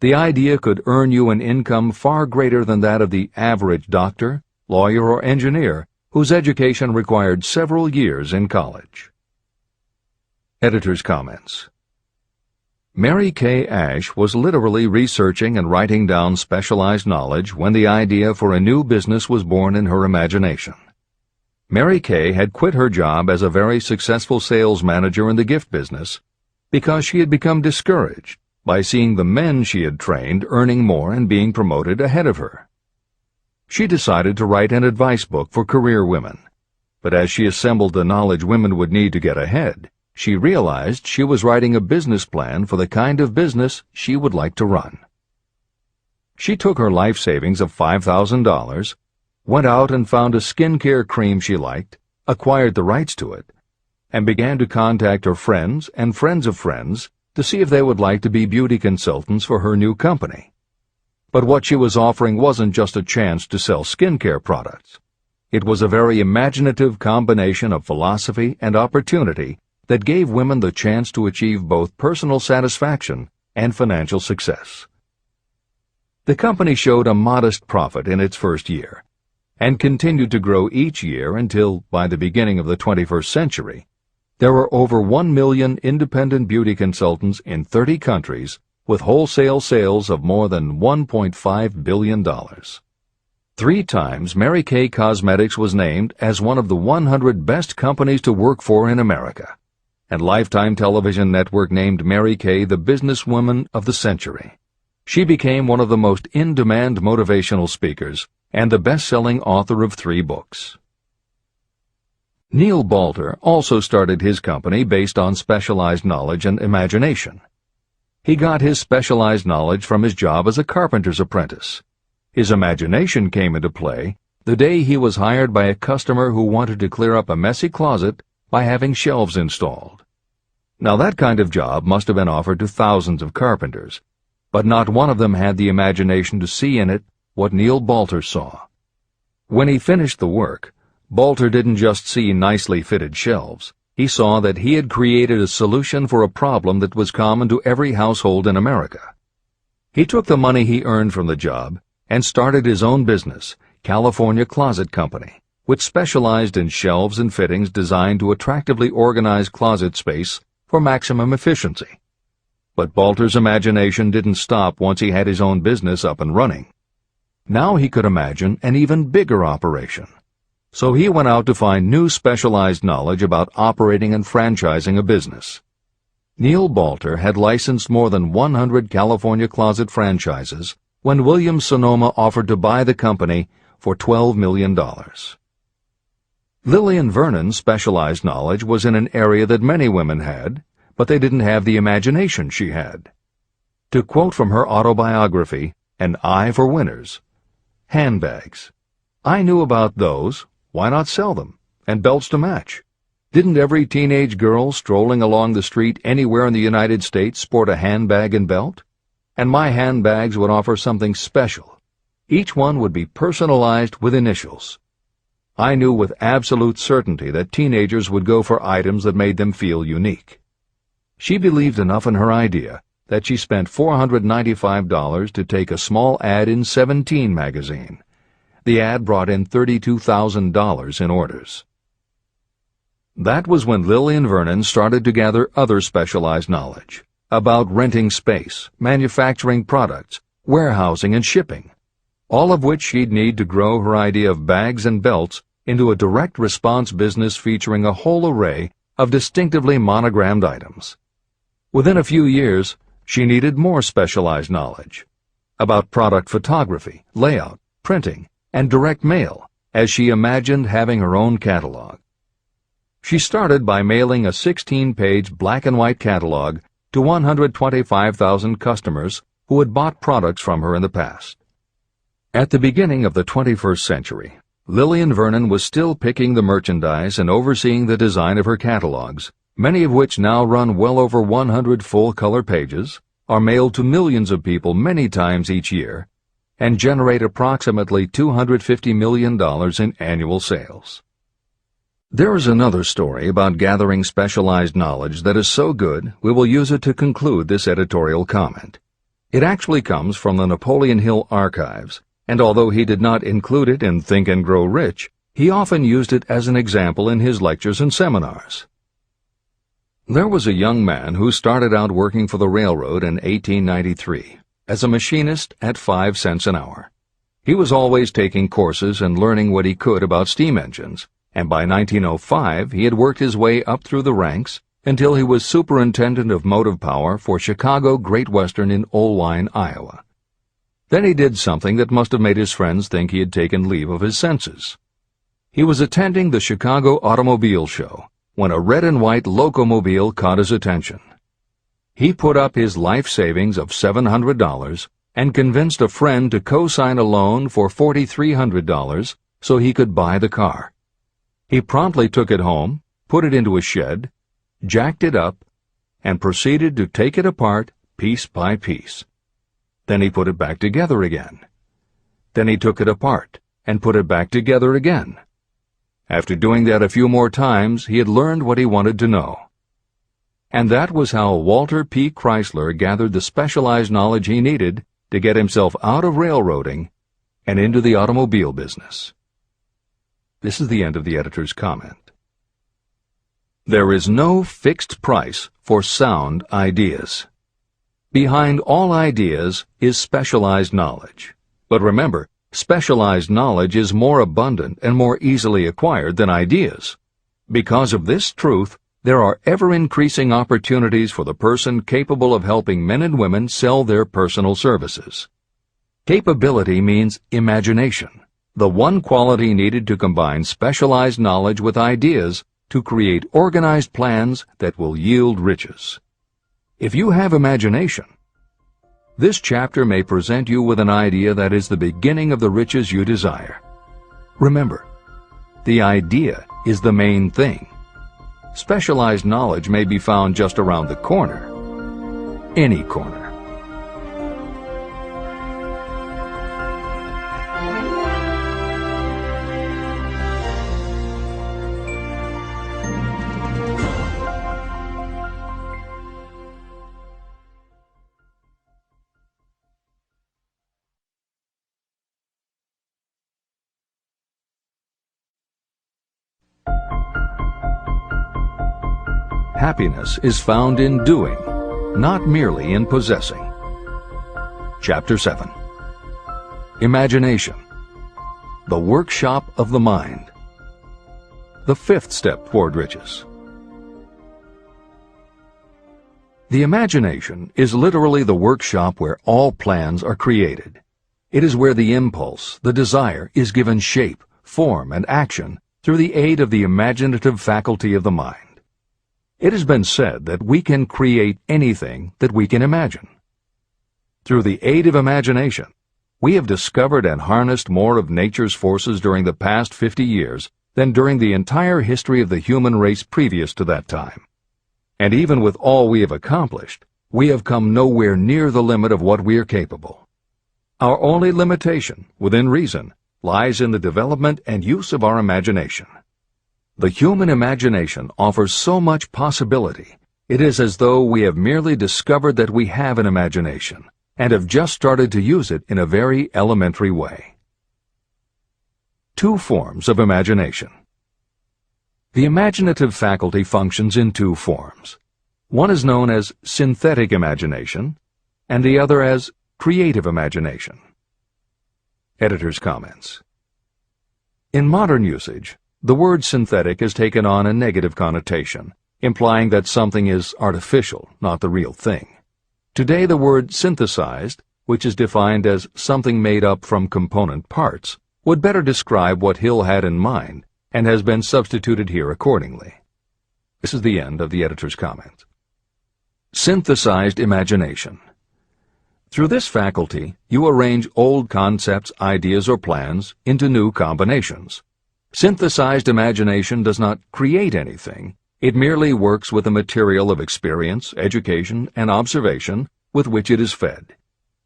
The idea could earn you an income far greater than that of the average doctor, lawyer, or engineer whose education required several years in college. Editor's comments. Mary Kay Ash was literally researching and writing down specialized knowledge when the idea for a new business was born in her imagination. Mary Kay had quit her job as a very successful sales manager in the gift business because she had become discouraged by seeing the men she had trained earning more and being promoted ahead of her. She decided to write an advice book for career women, but as she assembled the knowledge women would need to get ahead, she realized she was writing a business plan for the kind of business she would like to run. She took her life savings of $5,000, went out and found a skincare cream she liked, acquired the rights to it, and began to contact her friends and friends of friends to see if they would like to be beauty consultants for her new company. But what she was offering wasn't just a chance to sell skincare products. It was a very imaginative combination of philosophy and opportunity that gave women the chance to achieve both personal satisfaction and financial success. The company showed a modest profit in its first year, and continued to grow each year until, by the beginning of the 21st century, there were over 1 million independent beauty consultants in 30 countries with wholesale sales of more than $1.5 billion. 3 times Mary Kay Cosmetics was named as one of the 100 best companies to work for in America, and Lifetime Television Network named Mary Kay the businesswoman of the century. She became one of the most in-demand motivational speakers and the best-selling author of 3 books. Neil Balter also started his company based on specialized knowledge and imagination. He got his specialized knowledge from his job as a carpenter's apprentice. His imagination came into play the day he was hired by a customer who wanted to clear up a messy closet by having shelves installed. Now that kind of job must have been offered to thousands of carpenters, but not one of them had the imagination to see in it what Neil Balter saw. When he finished the work, Balter didn't just see nicely fitted shelves. He saw that he had created a solution for a problem that was common to every household in America. He took the money he earned from the job and started his own business, California Closet Company, which specialized in shelves and fittings designed to attractively organize closet space for maximum efficiency. But Balter's imagination didn't stop once he had his own business up and running. Now he could imagine an even bigger operation. So he went out to find new specialized knowledge about operating and franchising a business. Neil Balter had licensed more than 100 California closet franchises when Williams-Sonoma offered to buy the company for $12 million. Lillian Vernon's specialized knowledge was in an area that many women had, but they didn't have the imagination she had. To quote from her autobiography, An Eye for Winners, handbags. I knew about those. Why not sell them? And belts to match. Didn't every teenage girl strolling along the street anywhere in the United States sport a handbag and belt? And my handbags would offer something special. Each one would be personalized with initials. I knew with absolute certainty that teenagers would go for items that made them feel unique. She believed enough in her idea that she spent $495 to take a small ad in 17 magazine. The ad brought in $32,000 in orders. That was when Lillian Vernon started to gather other specialized knowledge about renting space, manufacturing products, warehousing, and shipping, all of which she'd need to grow her idea of bags and belts into a direct response business featuring a whole array of distinctively monogrammed items. Within a few years, she needed more specialized knowledge about product photography, layout, printing, and direct mail, as she imagined having her own catalog. She started by mailing a 16-page black-and-white catalog to 125,000 customers who had bought products from her in the past. At the beginning of the 21st century, Lillian Vernon was still picking the merchandise and overseeing the design of her catalogs, many of which now run well over 100 full-color pages, are mailed to millions of people many times each year, and generate approximately $250 million in annual sales. There is another story about gathering specialized knowledge that is so good we will use it to conclude this editorial comment. It actually comes from the Napoleon Hill archives, and although he did not include it in Think and Grow Rich, he often used it as an example in his lectures and seminars. There was a young man who started out working for the railroad in 1893. As a machinist at 5 cents an hour. He was always taking courses and learning what he could about steam engines, and by 1905 he had worked his way up through the ranks until he was superintendent of motive power for Chicago Great Western in Olwine, Iowa. Then he did something that must have made his friends think he had taken leave of his senses. He was attending the Chicago Automobile Show when a red and white locomobile caught his attention. He put up his life savings of $700 and convinced a friend to co-sign a loan for $4,300 so he could buy the car. He promptly took it home, put it into a shed, jacked it up, and proceeded to take it apart piece by piece. Then he put it back together again. Then he took it apart and put it back together again. After doing that a few more times, he had learned what he wanted to know. And that was how Walter P. Chrysler gathered the specialized knowledge he needed to get himself out of railroading and into the automobile business. This is the end of the editor's comment. There is no fixed price for sound ideas. Behind all ideas is specialized knowledge. But remember, specialized knowledge is more abundant and more easily acquired than ideas. Because of this truth, there are ever-increasing opportunities for the person capable of helping men and women sell their personal services. Capability means imagination, the one quality needed to combine specialized knowledge with ideas to create organized plans that will yield riches. If you have imagination, this chapter may present you with an idea that is the beginning of the riches you desire. Remember, the idea is the main thing. Specialized knowledge may be found just around the corner. Any corner. Happiness is found in doing, not merely in possessing. Chapter 7. Imagination, the workshop of the mind. The fifth step toward riches. The imagination is literally the workshop where all plans are created. It is where the impulse, the desire, is given shape, form, and action through the aid of the imaginative faculty of the mind. It has been said that we can create anything that we can imagine. Through the aid of imagination, we have discovered and harnessed more of nature's forces during the past 50 years than during the entire history of the human race previous to that time. And even with all we have accomplished, we have come nowhere near the limit of what we are capable. Our only limitation, within reason, lies in the development and use of our imagination. The human imagination offers so much possibility. It is as though we have merely discovered that we have an imagination and have just started to use it in a very elementary way. Two forms of imagination. The imaginative faculty functions in two forms. One is known as synthetic imagination, and the other as creative imagination. Editor's comments. In modern usage, the word synthetic has taken on a negative connotation, implying that something is artificial, not the real thing. Today the word synthesized, which is defined as something made up from component parts, would better describe what Hill had in mind and has been substituted here accordingly. This is the end of the editor's comment. Synthesized imagination. Through this faculty, you arrange old concepts, ideas, or plans into new combinations. Synthesized imagination does not create anything. It merely works with the material of experience, education, and observation with which it is fed.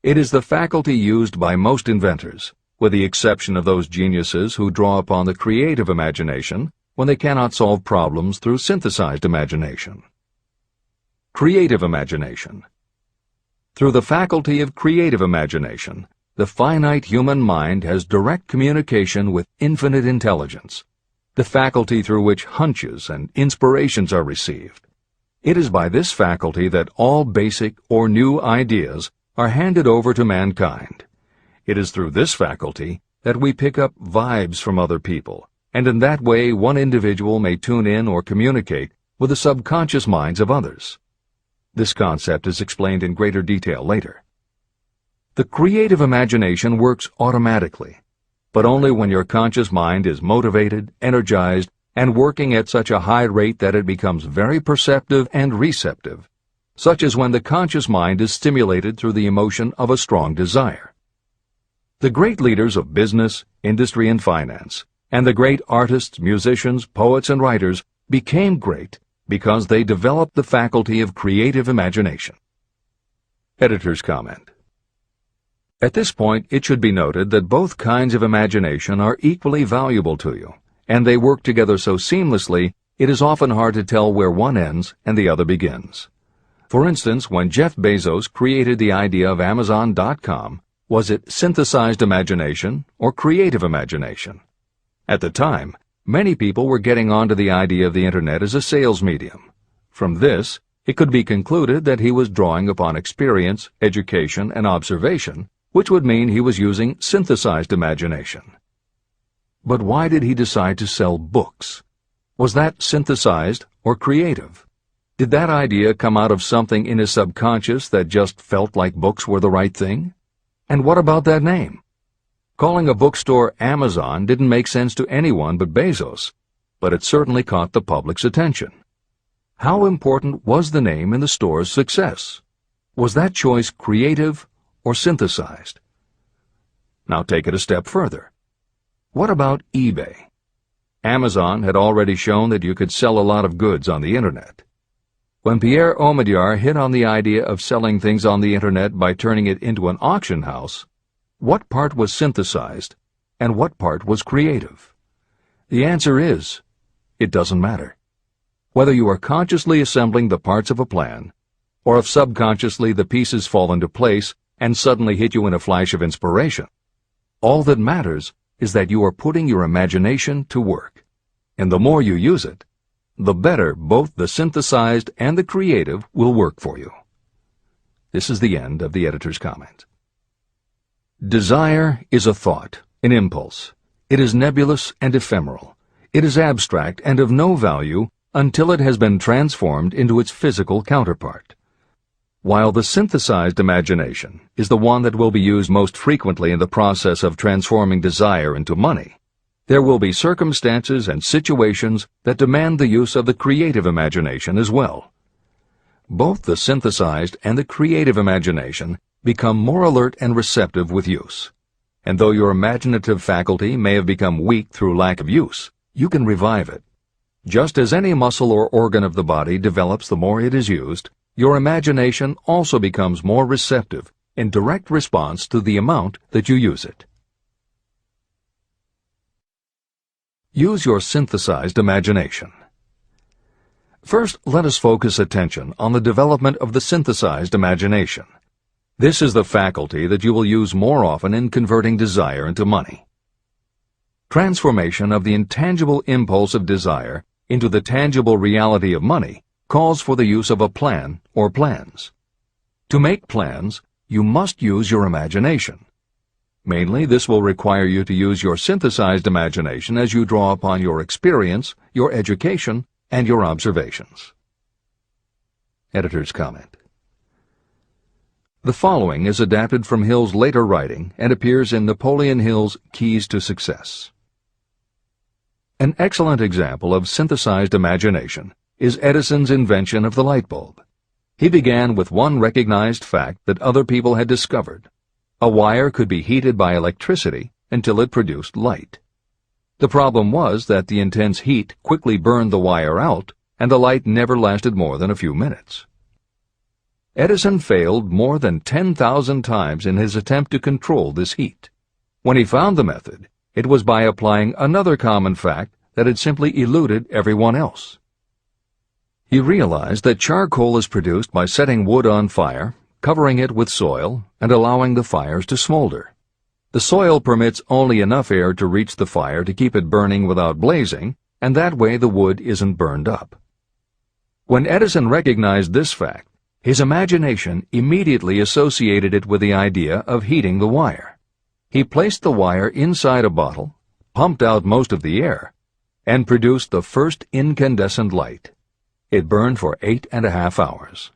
It is the faculty used by most inventors, with the exception of those geniuses who draw upon the creative imagination when they cannot solve problems through synthesized imagination. Creative imagination. Through the faculty of creative imagination, the finite human mind has direct communication with infinite intelligence, the faculty through which hunches and inspirations are received. It is by this faculty that all basic or new ideas are handed over to mankind. It is through this faculty that we pick up vibes from other people, and in that way one individual may tune in or communicate with the subconscious minds of others. This concept is explained in greater detail later. The creative imagination works automatically, but only when your conscious mind is motivated, energized, and working at such a high rate that it becomes very perceptive and receptive, such as when the conscious mind is stimulated through the emotion of a strong desire. The great leaders of business, industry, and finance, and the great artists, musicians, poets, and writers became great because they developed the faculty of creative imagination. Editor's comment. At this point, it should be noted that both kinds of imagination are equally valuable to you, and they work together so seamlessly it is often hard to tell where one ends and the other begins. For instance, when Jeff Bezos created the idea of Amazon.com, was it synthesized imagination or creative imagination? At the time, Many people were getting onto the idea of the Internet as a sales medium. From this, it could be concluded that he was drawing upon experience, education, and observation, which would mean he was using synthesized imagination. But why did he decide to sell books? Was that synthesized or creative? Did that idea come out of something in his subconscious that just felt like books were the right thing? And what about that name? Calling a bookstore Amazon didn't make sense to anyone but Bezos, but it certainly caught the public's attention. How important was the name in the store's success? Was that choice creative or synthesized? Now take it a step further. What about eBay? Amazon had already shown that you could sell a lot of goods on the Internet. When Pierre Omidyar hit on the idea of selling things on the Internet by turning it into an auction house, what part was synthesized and what part was creative? The answer is, it doesn't matter. Whether you are consciously assembling the parts of a plan, or if subconsciously the pieces fall into place and suddenly hit you in a flash of inspiration, all that matters is that you are putting your imagination to work. And the more you use it, the better both the synthesized and the creative will work for you. This is the end of the editor's comment. Desire is a thought, an impulse. It is nebulous and ephemeral. It is abstract and of no value until it has been transformed into its physical counterpart. While the synthesized imagination is the one that will be used most frequently in the process of transforming desire into money, there will be circumstances and situations that demand the use of the creative imagination as well. Both the synthesized and the creative imagination become more alert and receptive with use. And though your imaginative faculty may have become weak through lack of use, you can revive it. Just as any muscle or organ of the body develops the more it is used, your imagination also becomes more receptive in direct response to the amount that you use it. Use your synthesized imagination. First, let us focus attention on the development of the synthesized imagination. This is the faculty that you will use more often in converting desire into money. Transformation of the intangible impulse of desire into the tangible reality of money calls for the use of a plan or plans. To make plans, you must use your imagination. Mainly, this will require you to use your synthesized imagination as you draw upon your experience, your education, and your observations. Editor's comment. The following is adapted from Hill's later writing and appears in Napoleon Hill's Keys to Success. An excellent example of synthesized imagination is Edison's invention of the light bulb. He began with one recognized fact that other people had discovered. A wire could be heated by electricity until it produced light. The problem was that the intense heat quickly burned the wire out, and the light never lasted more than a few minutes. Edison failed more than 10,000 times in his attempt to control this heat. When he found the method, it was by applying another common fact that had simply eluded everyone else. He realized that charcoal is produced by setting wood on fire, covering it with soil, and allowing the fires to smolder. The soil permits only enough air to reach the fire to keep it burning without blazing, and that way the wood isn't burned up. When Edison recognized this fact, his imagination immediately associated it with the idea of heating the wire. He placed the wire inside a bottle, pumped out most of the air, and produced the first incandescent light. It burned for 8.5 hours.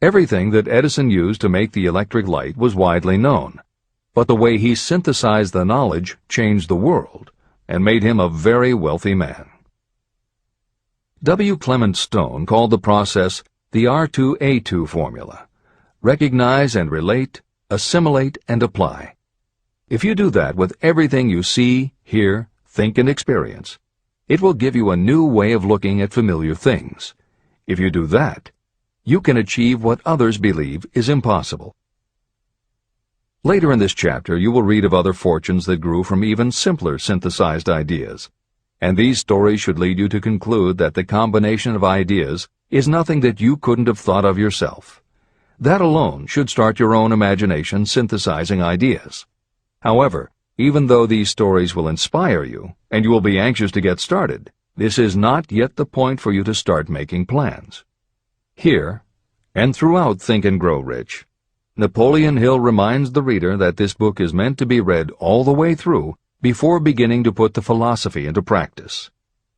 Everything that Edison used to make the electric light was widely known, but the way he synthesized the knowledge changed the world and made him a very wealthy man. W. Clement Stone called the process the R2A2 formula: recognize and relate, assimilate and apply. If you do that with everything you see, hear, think, and experience, it will give you a new way of looking at familiar things. If you do that, you can achieve what others believe is impossible. Later in this chapter, you will read of other fortunes that grew from even simpler synthesized ideas, and these stories should lead you to conclude that the combination of ideas is nothing that you couldn't have thought of yourself. That alone should start your own imagination synthesizing ideas. However, Even though these stories will inspire you, and you will be anxious to get started, this is not yet the point for you to start making plans. Here, and throughout Think and Grow Rich, Napoleon Hill reminds the reader that this book is meant to be read all the way through before beginning to put the philosophy into practice.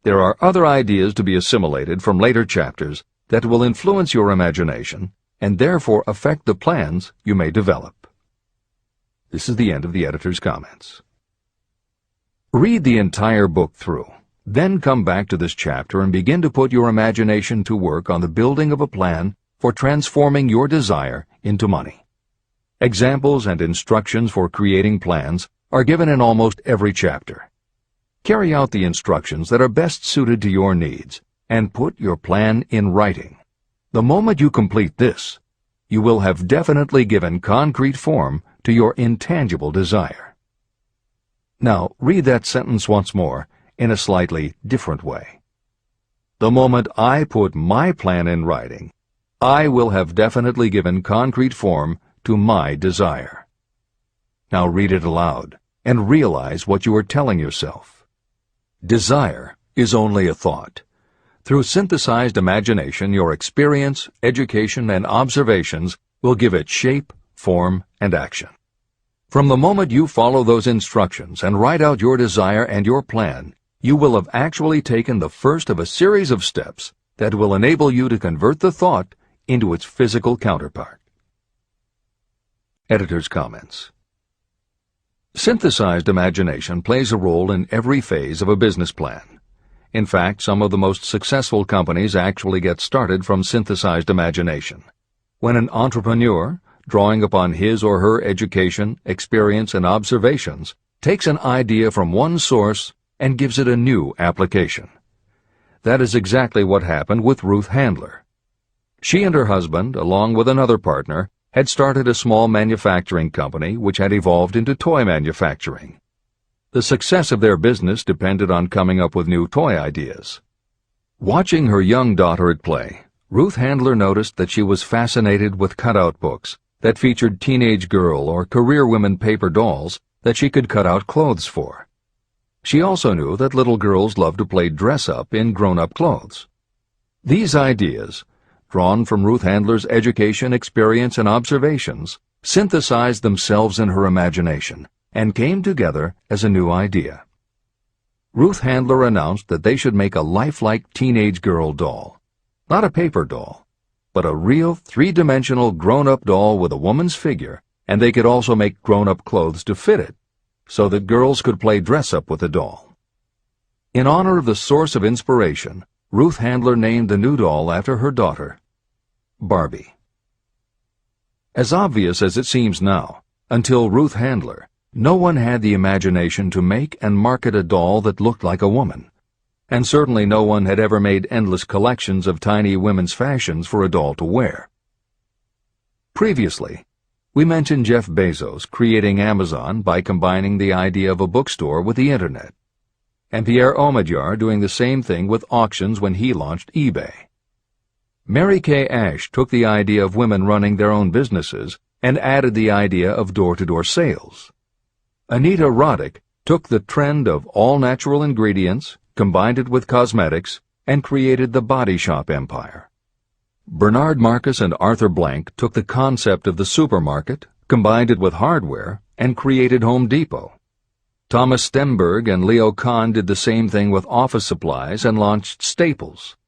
There are other ideas to be assimilated from later chapters that will influence your imagination and therefore affect the plans you may develop. This is the end of the editor's comments. Read the entire book through. Then come back to this chapter and begin to put your imagination to work on the building of a plan for transforming your desire into money. Examples and instructions for creating plans are given in almost every chapter. Carry out the instructions that are best suited to your needs and put your plan in writing. The moment you complete this, you will have definitely given concrete form to your intangible desire. Now, read that sentence once more in a slightly different way. The moment I put my plan in writing, I will have definitely given concrete form to my desire. Now read it aloud and realize what you are telling yourself. Desire is only a thought. Through synthesized imagination, your experience, education, and observations will give it shape, form, and action. From the moment you follow those instructions and write out your desire and your plan, you will have actually taken the first of a series of steps that will enable you to convert the thought into its physical counterpart. Editor's comments. Synthesized imagination plays a role in every phase of a business plan. In fact, some of the most successful companies actually get started from synthesized imagination. When an entrepreneur, drawing upon his or her education, experience, and observations, takes an idea from one source and gives it a new application. That is exactly what happened with Ruth Handler. She and her husband, along with another partner, had started a small manufacturing company which had evolved into toy manufacturing. The success of their business depended on coming up with new toy ideas. Watching her young daughter at play, Ruth Handler noticed that she was fascinated with cutout books that featured teenage girl or career women paper dolls that she could cut out clothes for. She also knew that little girls loved to play dress-up in grown-up clothes. These ideas, drawn from Ruth Handler's education, experience, and observations, synthesized themselves in her imagination and came together as a new idea. Ruth Handler announced that they should make a lifelike teenage girl doll. Not a paper doll, but a real three-dimensional grown-up doll with a woman's figure, and they could also make grown-up clothes to fit it, so that girls could play dress-up with the doll. In honor of the source of inspiration, Ruth Handler named the new doll after her daughter, Barbie. As obvious as it seems now, until Ruth Handler, no one had the imagination to make and market a doll that looked like a woman, and certainly no one had ever made endless collections of tiny women's fashions for a doll to wear. Previously, we mentioned Jeff Bezos creating Amazon by combining the idea of a bookstore with the Internet, and Pierre Omidyar doing the same thing with auctions when he launched eBay. Mary Kay Ash took the idea of women running their own businesses and added the idea of door-to-door sales. Anita Roddick took the trend of all-natural ingredients, combined it with cosmetics, and created the body shop empire. Bernard Marcus and Arthur Blank took the concept of the supermarket, combined it with hardware, and created Home Depot. Thomas Stemberg and Leo Kahn did the same thing with office supplies and launched Staples.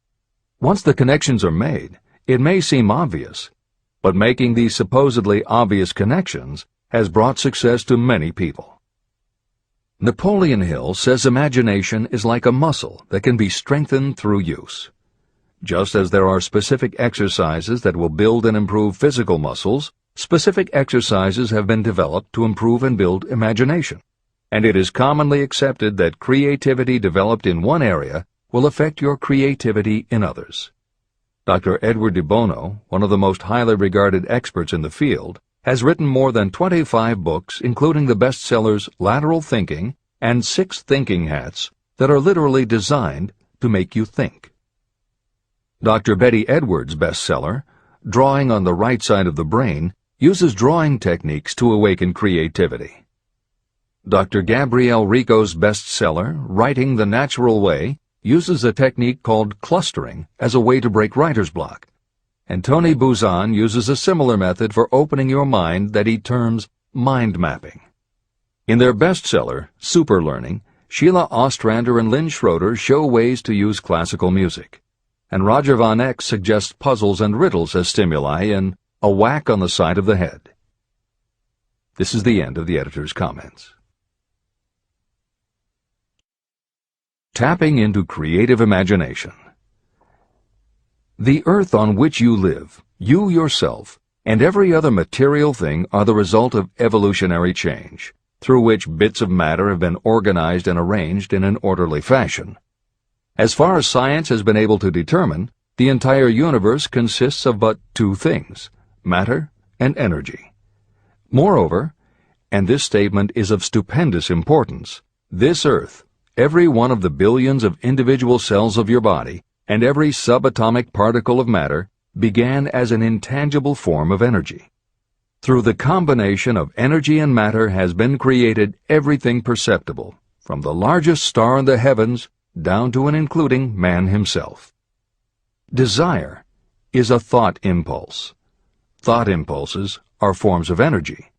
Once the connections are made, it may seem obvious, but making these supposedly obvious connections has brought success to many people. Napoleon Hill says imagination is like a muscle that can be strengthened through use. Just as there are specific exercises that will build and improve physical muscles, specific exercises have been developed to improve and build imagination. And it is commonly accepted that creativity developed in one area will affect your creativity in others. Dr. Edward de Bono, one of the most highly regarded experts in the field, has written more than 25 books, including the bestsellers Lateral Thinking and 6 Thinking Hats, that are literally designed to make you think. Dr. Betty Edwards' bestseller, Drawing on the Right Side of the Brain, uses drawing techniques to awaken creativity. Dr. Gabrielle Rico's bestseller, Writing the Natural Way, uses a technique called clustering as a way to break writer's block. And Tony Buzan uses a similar method for opening your mind that he terms mind mapping. In their bestseller, Super Learning, Sheila Ostrander and Lynn Schroeder show ways to use classical music. And Roger Von Eck suggests puzzles and riddles as stimuli in A Whack on the Side of the Head. This is the end of the editor's comments. Tapping into creative imagination. The earth on which you live, you yourself, and every other material thing are the result of evolutionary change, through which bits of matter have been organized and arranged in an orderly fashion. As far as science has been able to determine, the entire universe consists of but two things, matter and energy. Moreover, and this statement is of stupendous importance, this earth, every one of the billions of individual cells of your body, and every subatomic particle of matter began as an intangible form of energy. Through the combination of energy and matter has been created everything perceptible, from the largest star in the heavens down to and including man himself. Desire is a thought impulse. Thought impulses are forms of energy.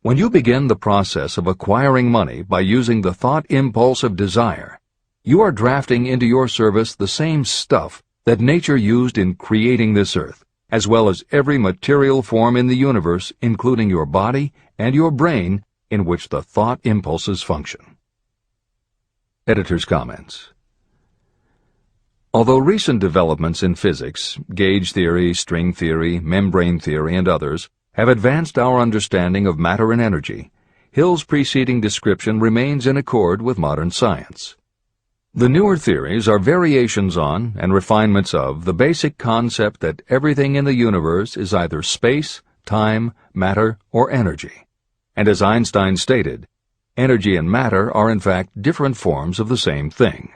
When you begin the process of acquiring money by using the thought impulse of desire, you are drafting into your service the same stuff that nature used in creating this earth, as well as every material form in the universe, including your body and your brain, in which the thought impulses function. Editor's comments. Although recent developments in physics, gauge theory, string theory, membrane theory, and others, have advanced our understanding of matter and energy, Hill's preceding description remains in accord with modern science. The newer theories are variations on and refinements of the basic concept that everything in the universe is either space, time, matter, or energy. And as Einstein stated, energy and matter are in fact different forms of the same thing.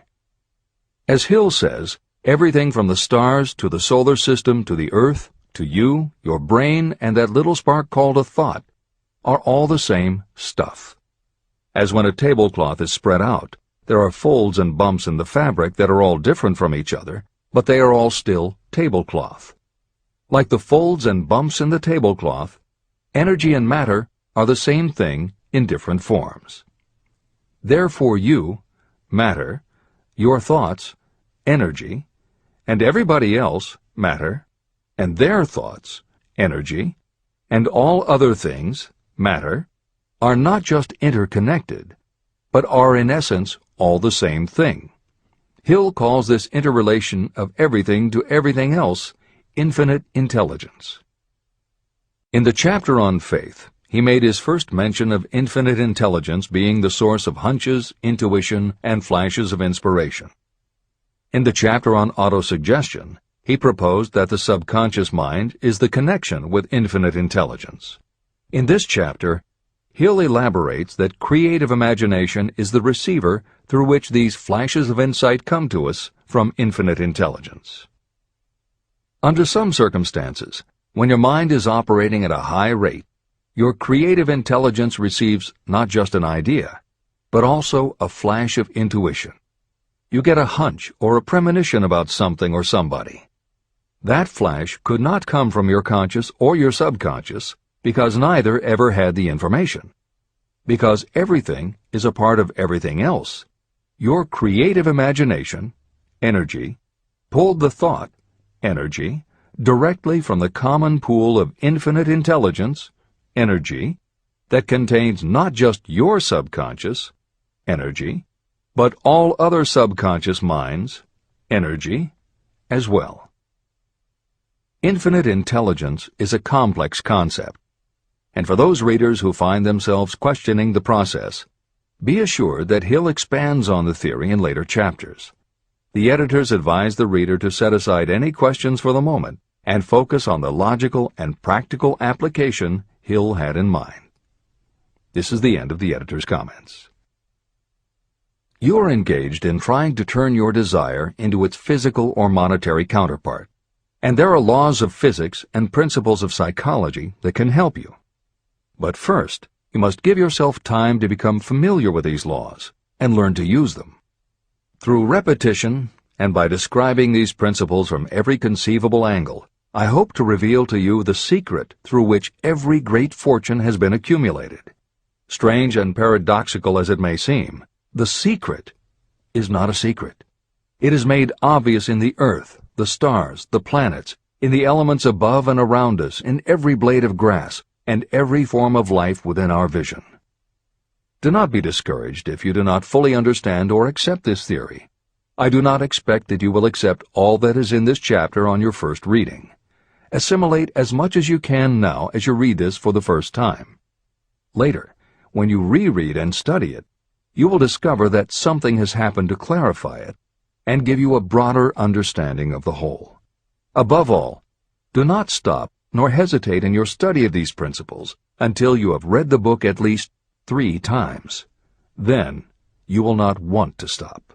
As Hill says, everything from the stars to the solar system to the earth, to you, your brain, and that little spark called a thought, are all the same stuff. As when a tablecloth is spread out, there are folds and bumps in the fabric that are all different from each other, but they are all still tablecloth. Like the folds and bumps in the tablecloth, energy and matter are the same thing in different forms. Therefore you, matter, your thoughts, energy, and everybody else, matter, and their thoughts, energy, and all other things, matter, are not just interconnected, but are in essence all the same thing. Hill calls this interrelation of everything to everything else infinite intelligence. In the chapter on faith, he made his first mention of infinite intelligence being the source of hunches, intuition, and flashes of inspiration. In the chapter on autosuggestion, he proposed that the subconscious mind is the connection with infinite intelligence. In this chapter, Hill elaborates that creative imagination is the receiver through which these flashes of insight come to us from infinite intelligence. Under some circumstances, when your mind is operating at a high rate, your creative intelligence receives not just an idea, but also a flash of intuition. You get a hunch or a premonition about something or somebody. That flash could not come from your conscious or your subconscious because neither ever had the information. Because everything is a part of everything else, your creative imagination, energy, pulled the thought, energy, directly from the common pool of infinite intelligence, energy, that contains not just your subconscious, energy, but all other subconscious minds, energy, as well. Infinite intelligence is a complex concept, and for those readers who find themselves questioning the process, be assured that Hill expands on the theory in later chapters. The editors advise the reader to set aside any questions for the moment and focus on the logical and practical application Hill had in mind. This is the end of the editor's comments. You are engaged in trying to turn your desire into its physical or monetary counterpart, and there are laws of physics and principles of psychology that can help you. But first, You must give yourself time to become familiar with these laws and learn to use them. Through repetition, and by describing these principles from every conceivable angle, I hope to reveal to you the secret through which every great fortune has been accumulated. Strange and paradoxical as it may seem, the secret is not a secret. It is made obvious in the earth, the stars, the planets, in the elements above and around us, in every blade of grass, and every form of life within our vision. Do not be discouraged if you do not fully understand or accept this theory. I do not expect that you will accept all that is in this chapter on your first reading. Assimilate as much as you can now as you read this for the first time. Later, when you reread and study it, you will discover that something has happened to clarify it and give you a broader understanding of the whole. Above all, do not stop nor hesitate in your study of these principles until you have read the book at least 3 times. Then you will not want to stop.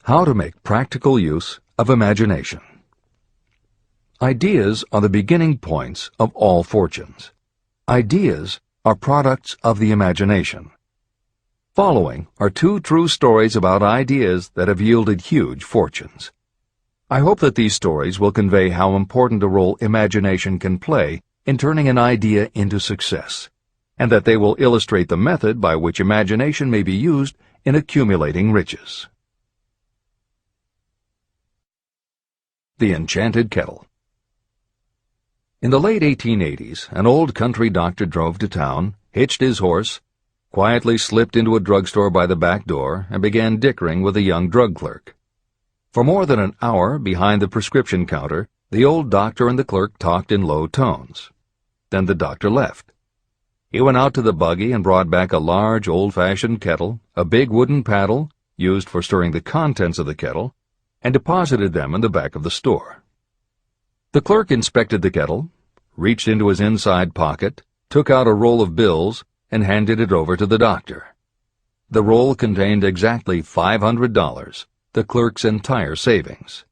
How to make practical use of imagination. Ideas are the beginning points of all fortunes. Ideas are products of the imagination. Following are 2 true stories about ideas that have yielded huge fortunes. I hope that these stories will convey how important a role imagination can play in turning an idea into success, and that they will illustrate the method by which imagination may be used in accumulating riches. The Enchanted Kettle. In the late 1880s, an old country doctor drove to town, hitched his horse, quietly slipped into a drugstore by the back door, and began dickering with a young drug clerk. For more than an hour behind the prescription counter, the old doctor and the clerk talked in low tones. Then the doctor left. He went out to the buggy and brought back a large old-fashioned kettle, a big wooden paddle, used for stirring the contents of the kettle, and deposited them in the back of the store. The clerk inspected the kettle, reached into his inside pocket, took out a roll of bills, and handed it over to the doctor. The roll contained exactly $500, the clerk's entire savings.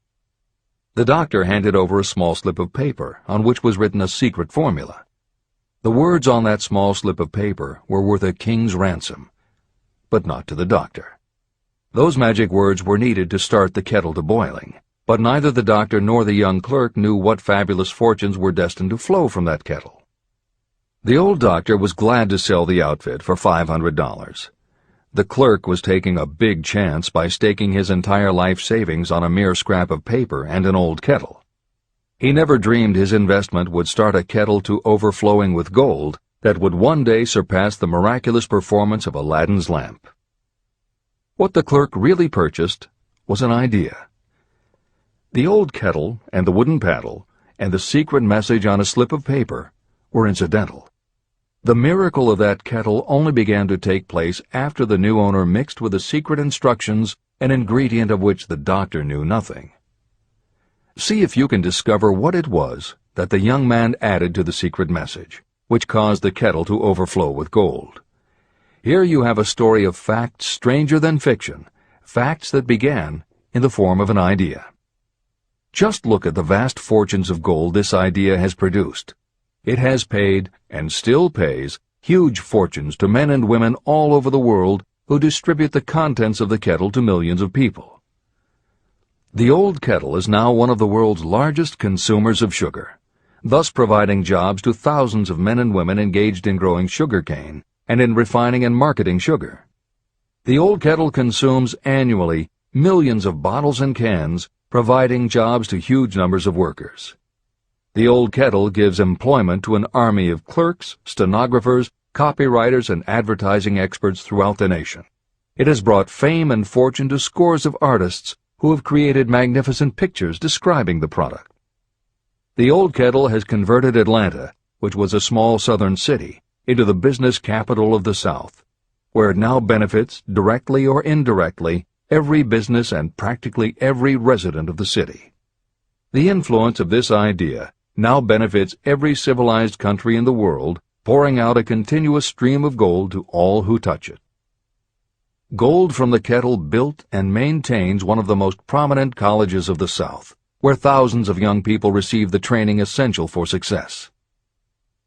The doctor handed over a small slip of paper on which was written a secret formula. The words on that small slip of paper were worth a king's ransom, but not to the doctor. Those magic words were needed to start the kettle to boiling, but neither the doctor nor the young clerk knew what fabulous fortunes were destined to flow from that kettle. The old doctor was glad to sell the outfit for $500. The clerk was taking a big chance by staking his entire life savings on a mere scrap of paper and an old kettle. He never dreamed his investment would start a kettle to overflowing with gold that would one day surpass the miraculous performance of Aladdin's lamp. What the clerk really purchased was an idea. The old kettle and the wooden paddle and the secret message on a slip of paper were incidental. The miracle of that kettle only began to take place after the new owner mixed with the secret instructions an ingredient of which the doctor knew nothing. See if you can discover what it was that the young man added to the secret message, which caused the kettle to overflow with gold. Here you have a story of facts stranger than fiction, facts that began in the form of an idea. Just look at the vast fortunes of gold this idea has produced. It has paid, and still pays, huge fortunes to men and women all over the world who distribute the contents of the kettle to millions of people. The old kettle is now one of the world's largest consumers of sugar, thus providing jobs to thousands of men and women engaged in growing sugarcane and in refining and marketing sugar. The old kettle consumes annually millions of bottles and cans, providing jobs to huge numbers of workers. The old kettle gives employment to an army of clerks, stenographers, copywriters, and advertising experts throughout the nation. It has brought fame and fortune to scores of artists who have created magnificent pictures describing the product. The old kettle has converted Atlanta, which was a small southern city, into the business capital of the South, where it now benefits, directly or indirectly, every business and practically every resident of the city. The influence of this idea now benefits every civilized country in the world, pouring out a continuous stream of gold to all who touch it. Gold from the kettle built and maintains one of the most prominent colleges of the South, where thousands of young people receive the training essential for success.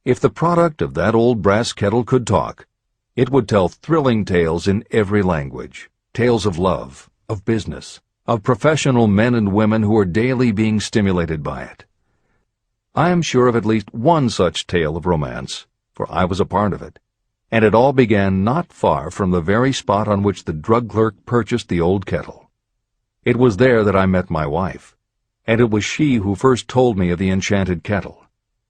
If the product of that old brass kettle could talk, it would tell thrilling tales in every language, tales of love, of business, of professional men and women who are daily being stimulated by it. I am sure of at least one such tale of romance, for I was a part of it, and it all began not far from the very spot on which the drug clerk purchased the old kettle. It was there that I met my wife, and it was she who first told me of the enchanted kettle.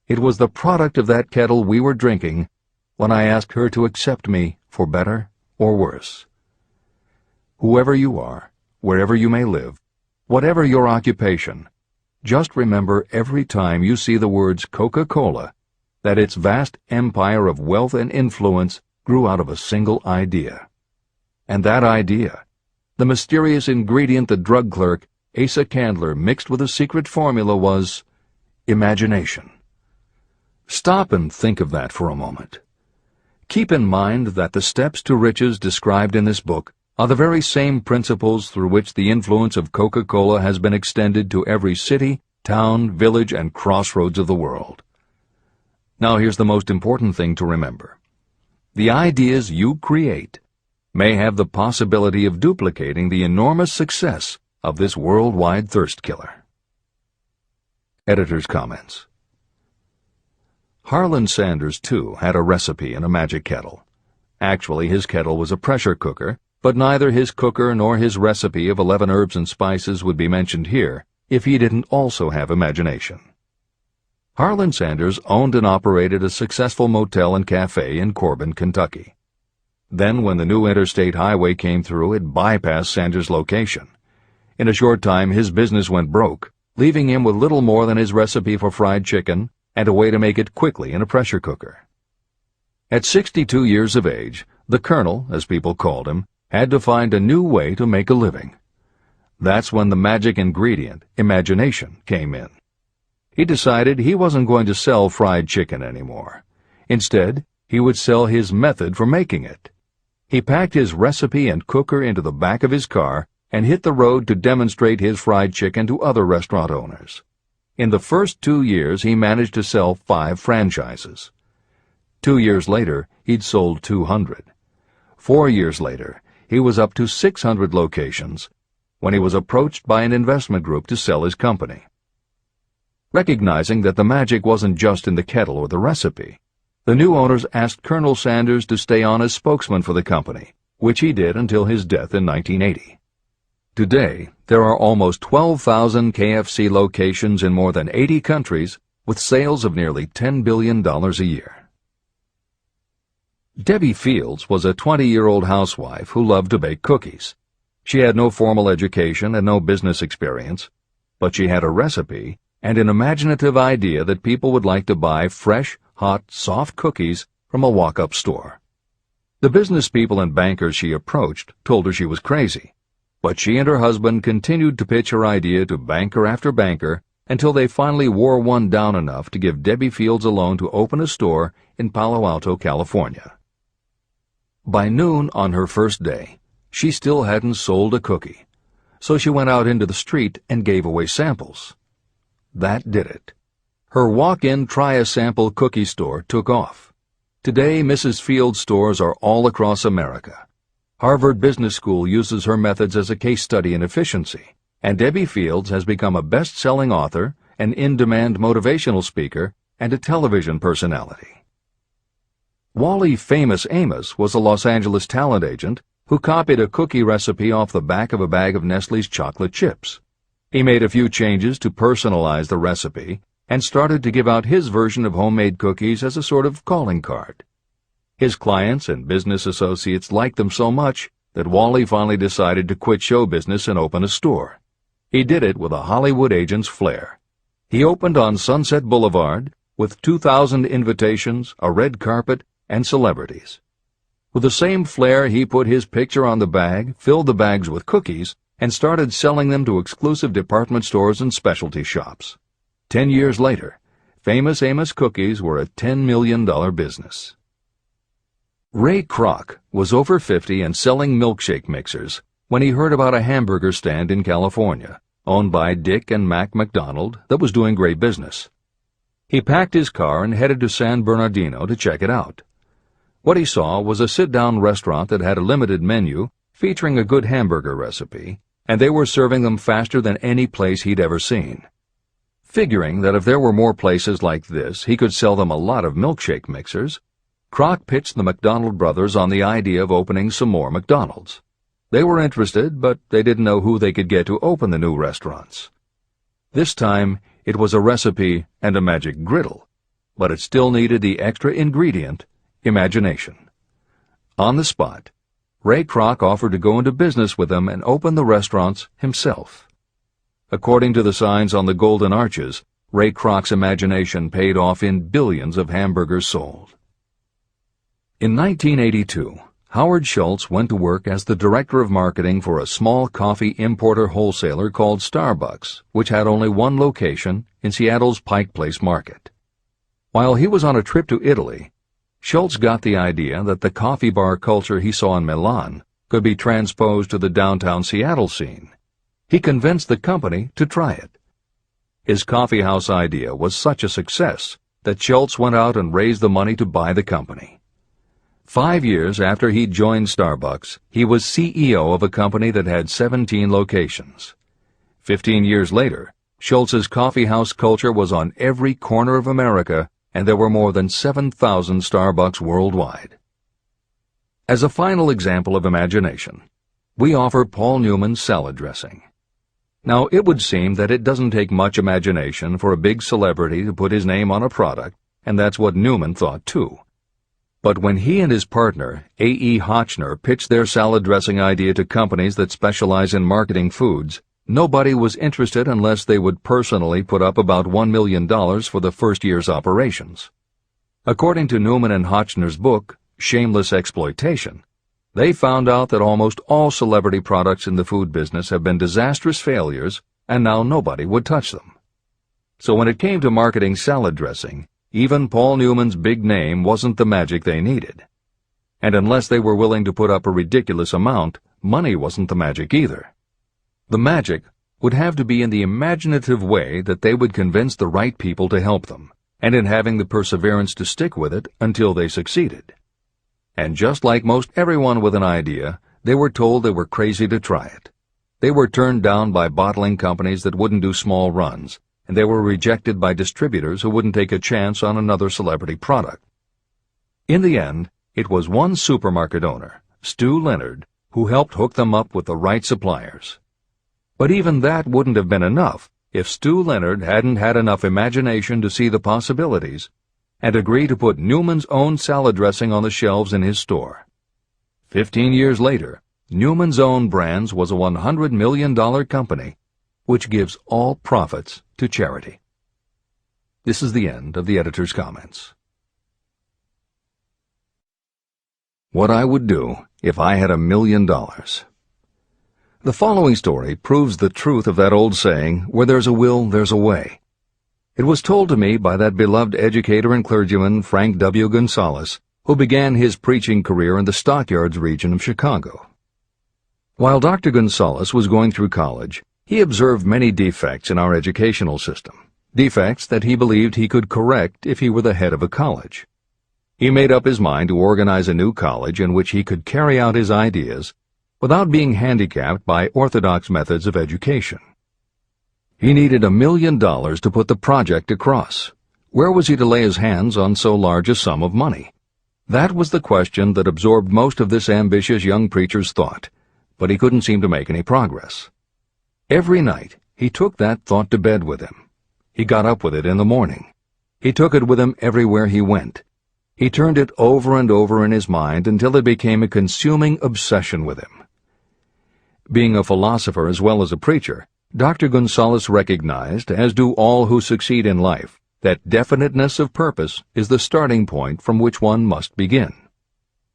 It was the product of that kettle we were drinking when I asked her to accept me for better or worse. Whoever you are, wherever you may live, whatever your occupation, just remember every time you see the words Coca-Cola that its vast empire of wealth and influence grew out of a single idea. And that idea, the mysterious ingredient the drug clerk, Asa Candler, mixed with a secret formula, was imagination. Stop and think of that for a moment. Keep in mind that the steps to riches described in this book are the very same principles through which the influence of Coca-Cola has been extended to every city, town, village, and crossroads of the world. Now here's the most important thing to remember. The ideas you create may have the possibility of duplicating the enormous success of this worldwide thirst killer. Editor's comments. Harlan Sanders, too, had a recipe in a magic kettle. Actually, his kettle was a pressure cooker, but neither his cooker nor his recipe of 11 herbs and spices would be mentioned here if he didn't also have imagination. Harlan Sanders owned and operated a successful motel and cafe in Corbin, Kentucky. Then, when the new interstate highway came through, it bypassed Sanders' location. In a short time, his business went broke, leaving him with little more than his recipe for fried chicken and a way to make it quickly in a pressure cooker. At 62 years of age, the Colonel, as people called him, had to find a new way to make a living. That's when the magic ingredient, imagination, came in. He decided he wasn't going to sell fried chicken anymore. Instead, he would sell his method for making it. He packed his recipe and cooker into the back of his car and hit the road to demonstrate his fried chicken to other restaurant owners. In the first 2 years, he managed to sell 5 franchises. 2 years later, he'd sold 200. 4 years later, he was up to 600 locations when he was approached by an investment group to sell his company. Recognizing that the magic wasn't just in the kettle or the recipe, the new owners asked Colonel Sanders to stay on as spokesman for the company, which he did until his death in 1980. Today, there are almost 12,000 KFC locations in more than 80 countries with sales of nearly $10 billion a year. Debbie Fields was a 20-year-old housewife who loved to bake cookies. She had no formal education and no business experience, but she had a recipe and an imaginative idea that people would like to buy fresh, hot, soft cookies from a walk-up store. The business people and bankers she approached told her she was crazy, but she and her husband continued to pitch her idea to banker after banker until they finally wore one down enough to give Debbie Fields a loan to open a store in Palo Alto, California. By noon on her first day, she still hadn't sold a cookie, so she went out into the street and gave away samples. That did it. Her walk-in try-a-sample cookie store took off. Today, Mrs. Fields' stores are all across America. Harvard Business School uses her methods as a case study in efficiency, and Debbie Fields has become a best-selling author, an in-demand motivational speaker, and a television personality. Wally Famous Amos was a Los Angeles talent agent who copied a cookie recipe off the back of a bag of Nestle's chocolate chips. He made a few changes to personalize the recipe and started to give out his version of homemade cookies as a sort of calling card. His clients and business associates liked them so much that Wally finally decided to quit show business and open a store. He did it with a Hollywood agent's flair. He opened on Sunset Boulevard with 2,000 invitations, a red carpet, and celebrities. With the same flair, he put his picture on the bag, filled the bags with cookies, and started selling them to exclusive department stores and specialty shops. 10 years later, Famous Amos cookies were a $10 million business. Ray Kroc was over 50 and selling milkshake mixers when he heard about a hamburger stand in California, owned by Dick and Mac McDonald, that was doing great business. He packed his car and headed to San Bernardino to check it out. What he saw was a sit-down restaurant that had a limited menu featuring a good hamburger recipe, and they were serving them faster than any place he'd ever seen. Figuring that if there were more places like this, he could sell them a lot of milkshake mixers, Kroc pitched the McDonald brothers on the idea of opening some more McDonald's. They were interested, but they didn't know who they could get to open the new restaurants. This time, it was a recipe and a magic griddle, but it still needed the extra ingredient, imagination. On the spot, Ray Kroc offered to go into business with them and open the restaurants himself. According to the signs on the golden arches, Ray Kroc's imagination paid off in billions of hamburgers sold. In 1982, Howard Schultz went to work as the director of marketing for a small coffee importer wholesaler called Starbucks, which had only one location in Seattle's Pike Place Market. While he was on a trip to Italy, Schultz got the idea that the coffee bar culture he saw in Milan could be transposed to the downtown Seattle scene. He convinced the company to try it. His coffeehouse idea was such a success that Schultz went out and raised the money to buy the company. 5 years after he'd joined Starbucks, he was CEO of a company that had 17 locations. 15 years later, Schultz's coffeehouse culture was on every corner of America, and there were more than 7,000 Starbucks worldwide. As a final example of imagination, we offer Paul Newman's salad dressing. Now, it would seem that it doesn't take much imagination for a big celebrity to put his name on a product, and that's what Newman thought too. But when he and his partner, A.E. Hotchner, pitched their salad dressing idea to companies that specialize in marketing foods, nobody was interested unless they would personally put up about $1 million for the first year's operations. According to Newman and Hotchner's book, Shameless Exploitation, they found out that almost all celebrity products in the food business have been disastrous failures, and now nobody would touch them. So when it came to marketing salad dressing, even Paul Newman's big name wasn't the magic they needed. And unless they were willing to put up a ridiculous amount, money wasn't the magic either. The magic would have to be in the imaginative way that they would convince the right people to help them, and in having the perseverance to stick with it until they succeeded. And just like most everyone with an idea, they were told they were crazy to try it. They were turned down by bottling companies that wouldn't do small runs, and they were rejected by distributors who wouldn't take a chance on another celebrity product. In the end, it was one supermarket owner, Stu Leonard, who helped hook them up with the right suppliers. But even that wouldn't have been enough if Stu Leonard hadn't had enough imagination to see the possibilities and agree to put Newman's own salad dressing on the shelves in his store. 15 years later, Newman's Own Brands was a $100 million company, which gives all profits to charity. This is the end of the editor's comments. What I would do if I had $1 million. The following story proves the truth of that old saying, where there's a will, there's a way. It was told to me by that beloved educator and clergyman Frank W. Gonzalez, who began his preaching career in the Stockyards region of Chicago. While Dr. Gonzalez was going through college, he observed many defects in our educational system, defects that he believed he could correct if he were the head of a college. He made up his mind to organize a new college in which he could carry out his ideas without being handicapped by orthodox methods of education. He needed $1 million to put the project across. Where was he to lay his hands on so large a sum of money? That was the question that absorbed most of this ambitious young preacher's thought, but he couldn't seem to make any progress. Every night, he took that thought to bed with him. He got up with it in the morning. He took it with him everywhere he went. He turned it over and over in his mind until it became a consuming obsession with him. Being a philosopher as well as a preacher, Dr. Gonzalez recognized, as do all who succeed in life, that definiteness of purpose is the starting point from which one must begin.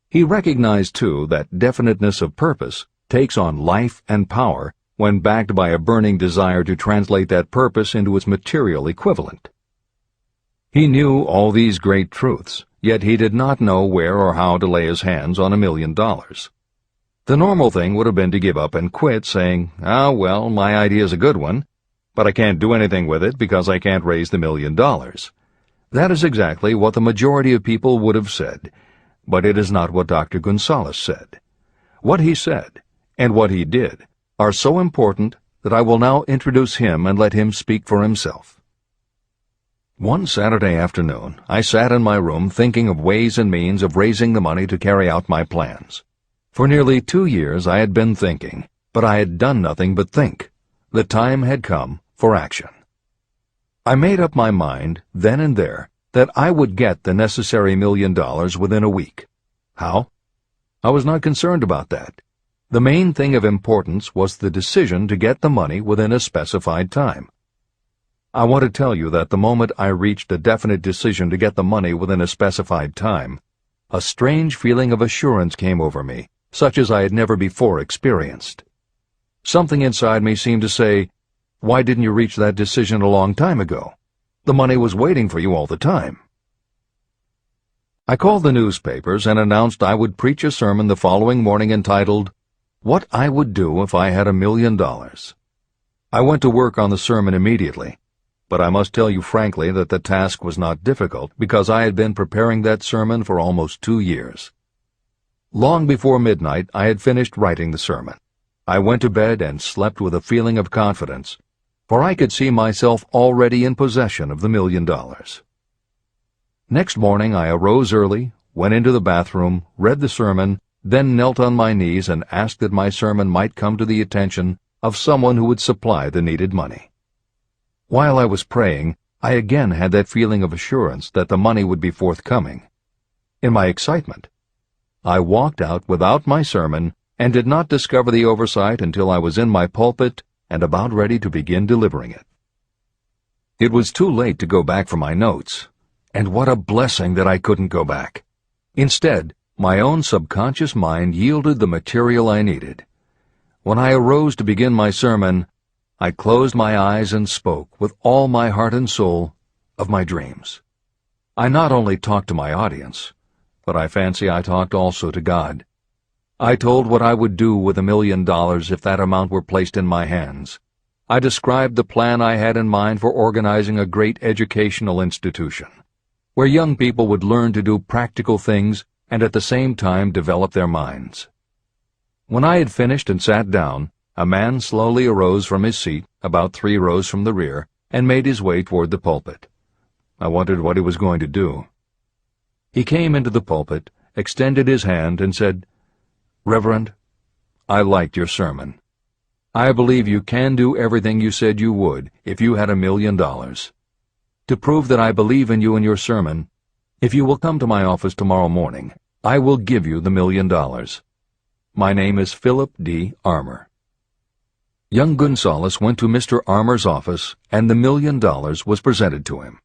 He recognized, too, that definiteness of purpose takes on life and power when backed by a burning desire to translate that purpose into its material equivalent. He knew all these great truths, yet he did not know where or how to lay his hands on $1 million. The normal thing would have been to give up and quit, saying, well, my idea's a good one, but I can't do anything with it because I can't raise the $1 million. That is exactly what the majority of people would have said, but it is not what Dr. Gonzalez said. What he said, and what he did, are so important that I will now introduce him and let him speak for himself. One Saturday afternoon, I sat in my room thinking of ways and means of raising the money to carry out my plans. For nearly 2 years I had been thinking, but I had done nothing but think. The time had come for action. I made up my mind, then and there, that I would get the necessary $1 million within a week. How? I was not concerned about that. The main thing of importance was the decision to get the money within a specified time. I want to tell you that the moment I reached a definite decision to get the money within a specified time, a strange feeling of assurance came over me, such as I had never before experienced. Something inside me seemed to say, "Why didn't you reach that decision a long time ago? The money was waiting for you all the time." I called the newspapers and announced I would preach a sermon the following morning entitled, "What I Would Do If I Had $1 Million." I went to work on the sermon immediately, but I must tell you frankly that the task was not difficult because I had been preparing that sermon for almost 2 years. Long before midnight, I had finished writing the sermon. I went to bed and slept with a feeling of confidence, for I could see myself already in possession of the $1 million. Next morning I arose early, went into the bathroom, read the sermon, then knelt on my knees and asked that my sermon might come to the attention of someone who would supply the needed money. While I was praying, I again had that feeling of assurance that the money would be forthcoming. In my excitement, I walked out without my sermon and did not discover the oversight until I was in my pulpit and about ready to begin delivering it. It was too late to go back for my notes, and what a blessing that I couldn't go back. Instead, my own subconscious mind yielded the material I needed. When I arose to begin my sermon, I closed my eyes and spoke with all my heart and soul of my dreams. I not only talked to my audience, but I fancy I talked also to God. I told what I would do with $1 million if that amount were placed in my hands. I described the plan I had in mind for organizing a great educational institution, where young people would learn to do practical things and at the same time develop their minds. When I had finished and sat down, a man slowly arose from his seat, about 3 rows from the rear, and made his way toward the pulpit. I wondered what he was going to do. He came into the pulpit, extended his hand, and said, "Reverend, I liked your sermon. I believe you can do everything you said you would if you had $1 million. To prove that I believe in you and your sermon, if you will come to my office tomorrow morning, I will give you the $1 million. My name is Philip D. Armour." Young Gonzalez went to Mr. Armour's office, and the $1 million was presented to him.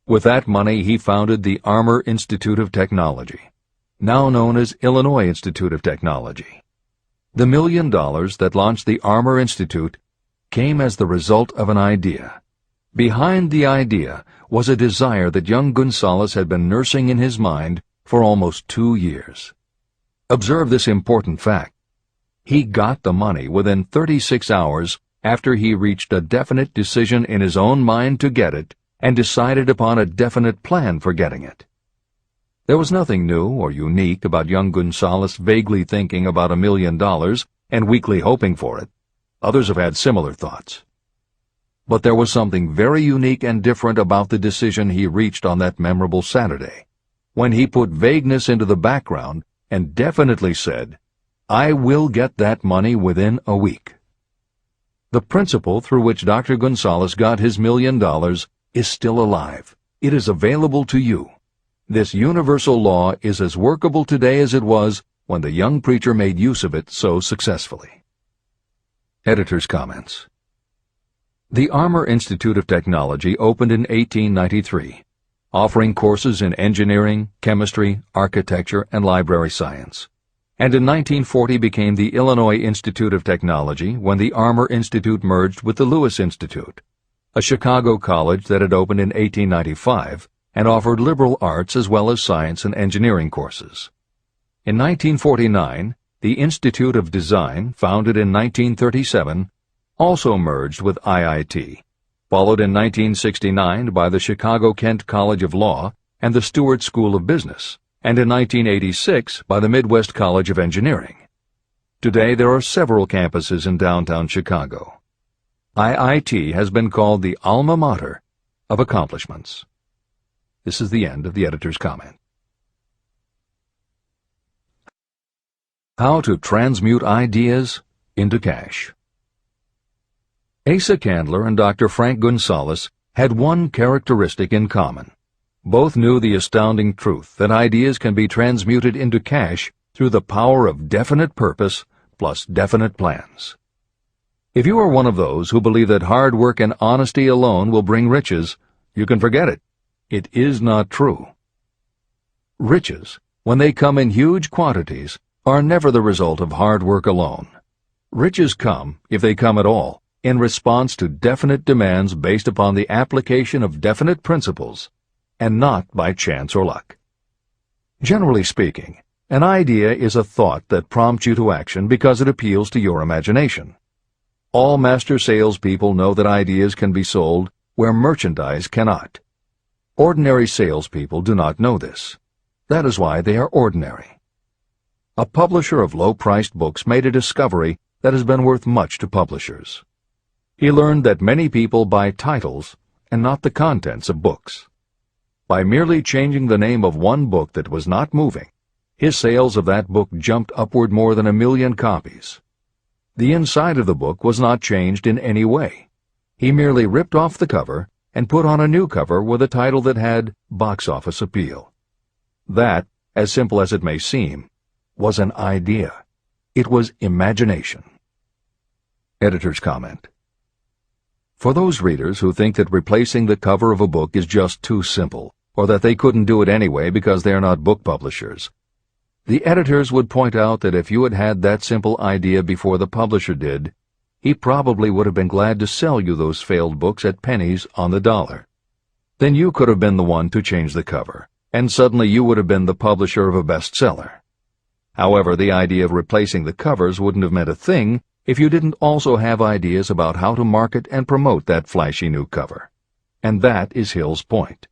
With that money he founded the Armour Institute of Technology, now known as Illinois Institute of Technology. The $1 million that launched the Armour Institute came as the result of an idea. Behind the idea was a desire that young Gonzalez had been nursing in his mind for almost 2 years. Observe this important fact. He got the money within 36 hours after he reached a definite decision in his own mind to get it and decided upon a definite plan for getting it. There was nothing new or unique about young Gonzalez vaguely thinking about $1 million and weakly hoping for it. Others have had similar thoughts. But there was something very unique and different about the decision he reached on that memorable Saturday, when he put vagueness into the background and definitely said, "I will get that money within a week." The principle through which Dr. Gonzalez got his $1 million is still alive. It is available to you. This universal law is as workable today as it was when the young preacher made use of it so successfully. Editor's comments. The Armour Institute of Technology opened in 1893, offering courses in engineering, chemistry, architecture, and library science, and in 1940 became the Illinois Institute of Technology when the Armour Institute merged with the Lewis Institute, a Chicago college that had opened in 1895 and offered liberal arts as well as science and engineering courses. In 1949, the Institute of Design, founded in 1937, also merged with IIT, followed in 1969 by the Chicago-Kent College of Law and the Stewart School of Business, and in 1986 by the Midwest College of Engineering. Today there are several campuses in downtown Chicago. IIT has been called the alma mater of accomplishments. This is the end of the editor's comment. How to transmute ideas into cash. Asa Candler and Dr. Frank Gonzalez had one characteristic in common. Both knew the astounding truth that ideas can be transmuted into cash through the power of definite purpose plus definite plans. If you are one of those who believe that hard work and honesty alone will bring riches, you can forget it. It is not true. Riches, when they come in huge quantities, are never the result of hard work alone. Riches come, if they come at all, in response to definite demands based upon the application of definite principles, and not by chance or luck. Generally speaking, an idea is a thought that prompts you to action because it appeals to your imagination. All master salespeople know that ideas can be sold where merchandise cannot. Ordinary salespeople do not know this. That is why they are ordinary. A publisher of low-priced books made a discovery that has been worth much to publishers. He learned that many people buy titles and not the contents of books. By merely changing the name of one book that was not moving, his sales of that book jumped upward more than 1 million copies. The inside of the book was not changed in any way. He merely ripped off the cover and put on a new cover with a title that had box office appeal. That, as simple as it may seem, was an idea. It was imagination. Editor's comment. For those readers who think that replacing the cover of a book is just too simple, or that they couldn't do it anyway because they are not book publishers, the editors would point out that if you had had that simple idea before the publisher did, he probably would have been glad to sell you those failed books at pennies on the dollar. Then you could have been the one to change the cover, and suddenly you would have been the publisher of a bestseller. However, the idea of replacing the covers wouldn't have meant a thing if you didn't also have ideas about how to market and promote that flashy new cover. And that is Hill's point.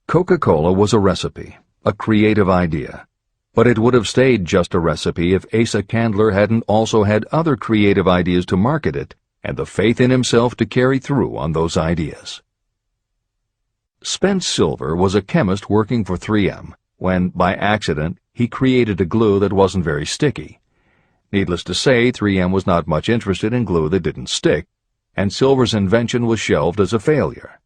Coca-Cola was a recipe, a creative idea. But it would have stayed just a recipe if Asa Candler hadn't also had other creative ideas to market it and the faith in himself to carry through on those ideas. Spence Silver was a chemist working for 3M when, by accident, he created a glue that wasn't very sticky. Needless to say, 3M was not much interested in glue that didn't stick, and Silver's invention was shelved as a failure.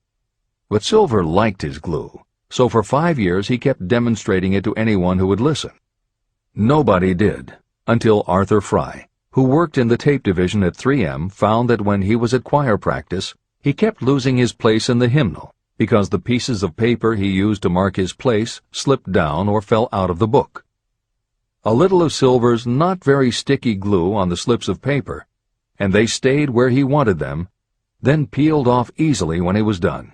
But Silver liked his glue, so for 5 years he kept demonstrating it to anyone who would listen. Nobody did, until Arthur Fry, who worked in the tape division at 3M, found that when he was at choir practice, he kept losing his place in the hymnal because the pieces of paper he used to mark his place slipped down or fell out of the book. A little of Silver's not very sticky glue on the slips of paper, and they stayed where he wanted them, then peeled off easily when he was done.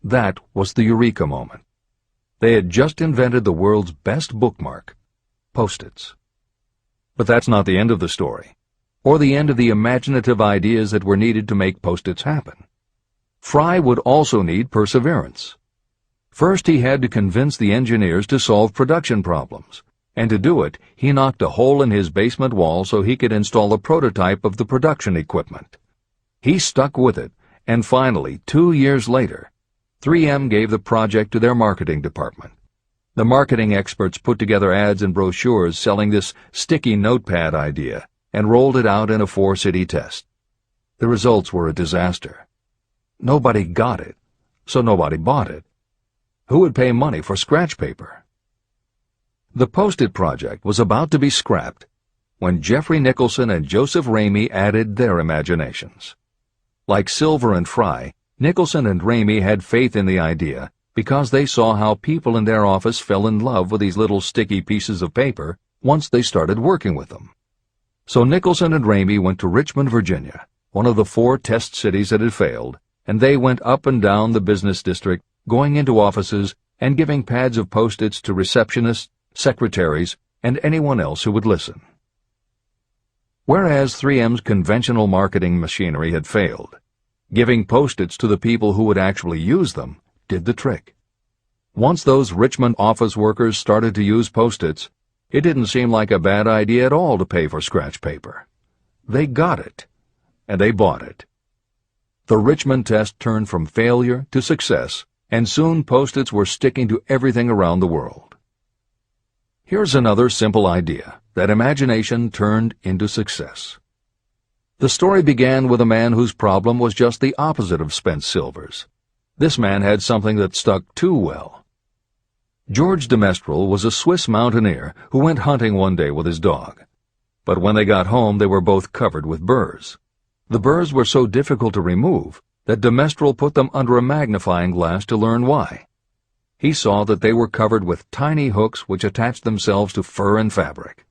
That was the eureka moment. They had just invented the world's best bookmark, Post-its. But that's not the end of the story, or the end of the imaginative ideas that were needed to make Post-its happen. Fry would also need perseverance. First, he had to convince the engineers to solve production problems, and to do it, he knocked a hole in his basement wall so he could install a prototype of the production equipment. He stuck with it, and finally, 2 years later, 3M gave the project to their marketing department. The marketing experts put together ads and brochures selling this sticky notepad idea and rolled it out in a 4-city test. The results were a disaster. Nobody got it, so nobody bought it. Who would pay money for scratch paper? The Post-it project was about to be scrapped when Jeffrey Nicholson and Joseph Ramey added their imaginations. Like Silver and Fry, Nicholson and Ramey had faith in the idea because they saw how people in their office fell in love with these little sticky pieces of paper once they started working with them. So Nicholson and Ramey went to Richmond, Virginia, one of the 4 test cities that had failed, and they went up and down the business district, going into offices and giving pads of Post-its to receptionists, secretaries, and anyone else who would listen. Whereas 3M's conventional marketing machinery had failed, Giving Post-its to the people who would actually use them did the trick. Once those Richmond office workers started to use Post-its, it didn't seem like a bad idea at all to pay for scratch paper. They got it, and they bought it. The Richmond test turned from failure to success, and soon Post-its were sticking to everything around the world. Here's another simple idea that imagination turned into success. The story began with a man whose problem was just the opposite of Spence Silver's. This man had something that stuck too well. George de Mestral was a Swiss mountaineer who went hunting one day with his dog. But when they got home, they were both covered with burrs. The burrs were so difficult to remove that de Mestral put them under a magnifying glass to learn why. He saw that they were covered with tiny hooks which attached themselves to fur and fabric.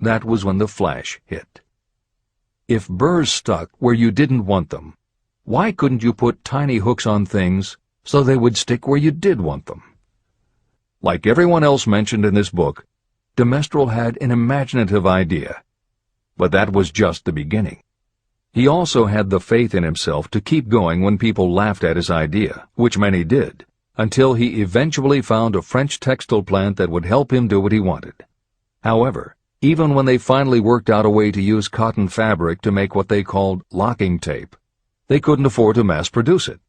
That was when the flash hit. If burrs stuck where you didn't want them, why couldn't you put tiny hooks on things so they would stick where you did want them? Like everyone else mentioned in this book, de Mestral had an imaginative idea, but that was just the beginning. He also had the faith in himself to keep going when people laughed at his idea, which many did, until he eventually found a French textile plant that would help him do what he wanted. However, even when they finally worked out a way to use cotton fabric to make what they called locking tape, they couldn't afford to mass-produce it.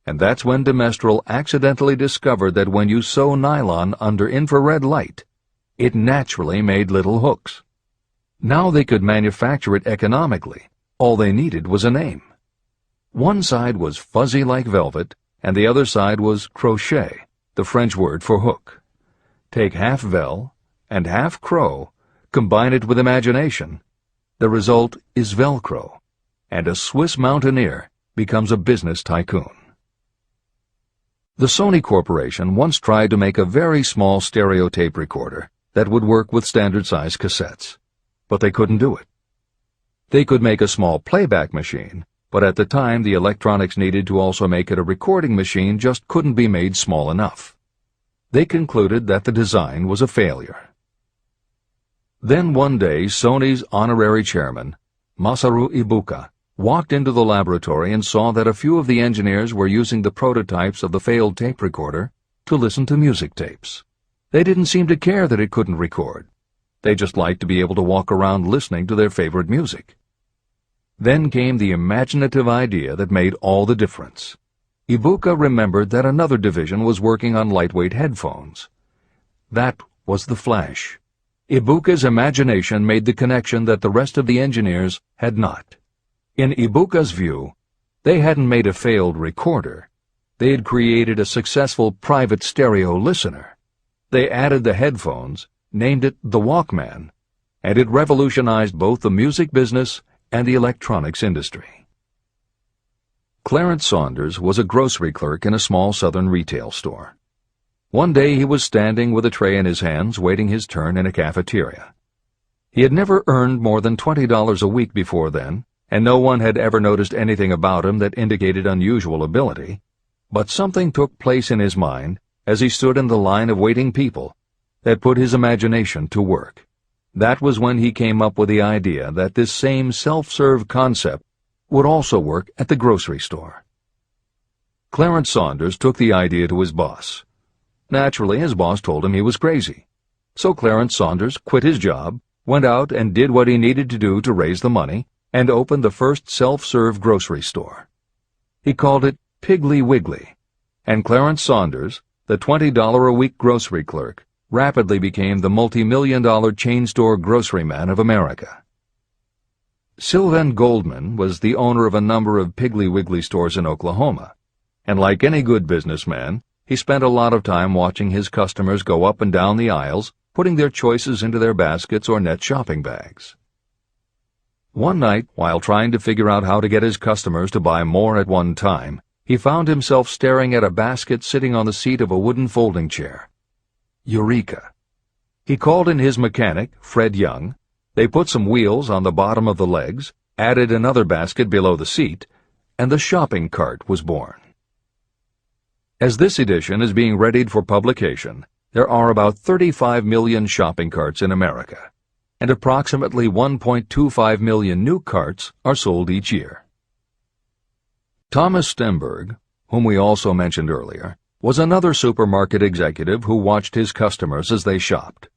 And that's when de Mestral accidentally discovered that when you sew nylon under infrared light, it naturally made little hooks. Now they could manufacture it economically. All they needed was a name. One side was fuzzy like velvet, and the other side was crochet, the French word for hook. Take half vel and half crow, combine it with imagination. The result is Velcro, and a Swiss mountaineer becomes a business tycoon. The Sony Corporation once tried to make a very small stereo tape recorder that would work with standard-size cassettes, but they couldn't do it. They could make a small playback machine, but at the time the electronics needed to also make it a recording machine just couldn't be made small enough. They concluded that the design was a failure. Then one day Sony's honorary chairman, Masaru Ibuka, walked into the laboratory and saw that a few of the engineers were using the prototypes of the failed tape recorder to listen to music tapes. They didn't seem to care that it couldn't record. They just liked to be able to walk around listening to their favorite music. Then came the imaginative idea that made all the difference. Ibuka remembered that another division was working on lightweight headphones. That was the flash. Ibuka's imagination made the connection that the rest of the engineers had not. In Ibuka's view, they hadn't made a failed recorder. They had created a successful private stereo listener. They added the headphones, named it the Walkman, and it revolutionized both the music business and the electronics industry. Clarence Saunders was a grocery clerk in a small southern retail store. One day he was standing with a tray in his hands waiting his turn in a cafeteria. He had never earned more than $20 a week before then, and no one had ever noticed anything about him that indicated unusual ability, but something took place in his mind as he stood in the line of waiting people that put his imagination to work. That was when he came up with the idea that this same self-serve concept would also work at the grocery store. Clarence Saunders took the idea to his boss. Naturally, his boss told him he was crazy. So Clarence Saunders quit his job, went out and did what he needed to do to raise the money, and opened the first self-serve grocery store. He called it Piggly Wiggly, and Clarence Saunders, the $20-a-week grocery clerk, rapidly became the multi-million-dollar chain store groceryman of America. Sylvan Goldman was the owner of a number of Piggly Wiggly stores in Oklahoma, and like any good businessman, he spent a lot of time watching his customers go up and down the aisles, putting their choices into their baskets or net shopping bags. One night, while trying to figure out how to get his customers to buy more at one time, he found himself staring at a basket sitting on the seat of a wooden folding chair. Eureka! He called in his mechanic, Fred Young. They put some wheels on the bottom of the legs, added another basket below the seat, and the shopping cart was born. As this edition is being readied for publication, there are about 35 million shopping carts in America, and approximately 1.25 million new carts are sold each year. Thomas Stemberg, whom we also mentioned earlier, was another supermarket executive who watched his customers as they shopped.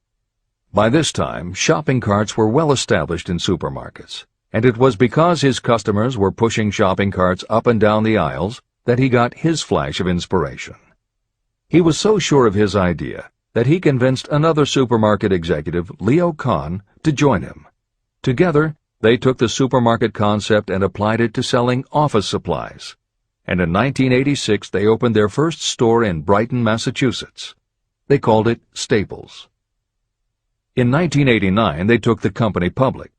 By this time, shopping carts were well established in supermarkets, and it was because his customers were pushing shopping carts up and down the aisles that he got his flash of inspiration. He was so sure of his idea that he convinced another supermarket executive, Leo Kahn, to join him. Together, they took the supermarket concept and applied it to selling office supplies. And in 1986, they opened their first store in Brighton, Massachusetts. They called it Staples. In 1989, they took the company public,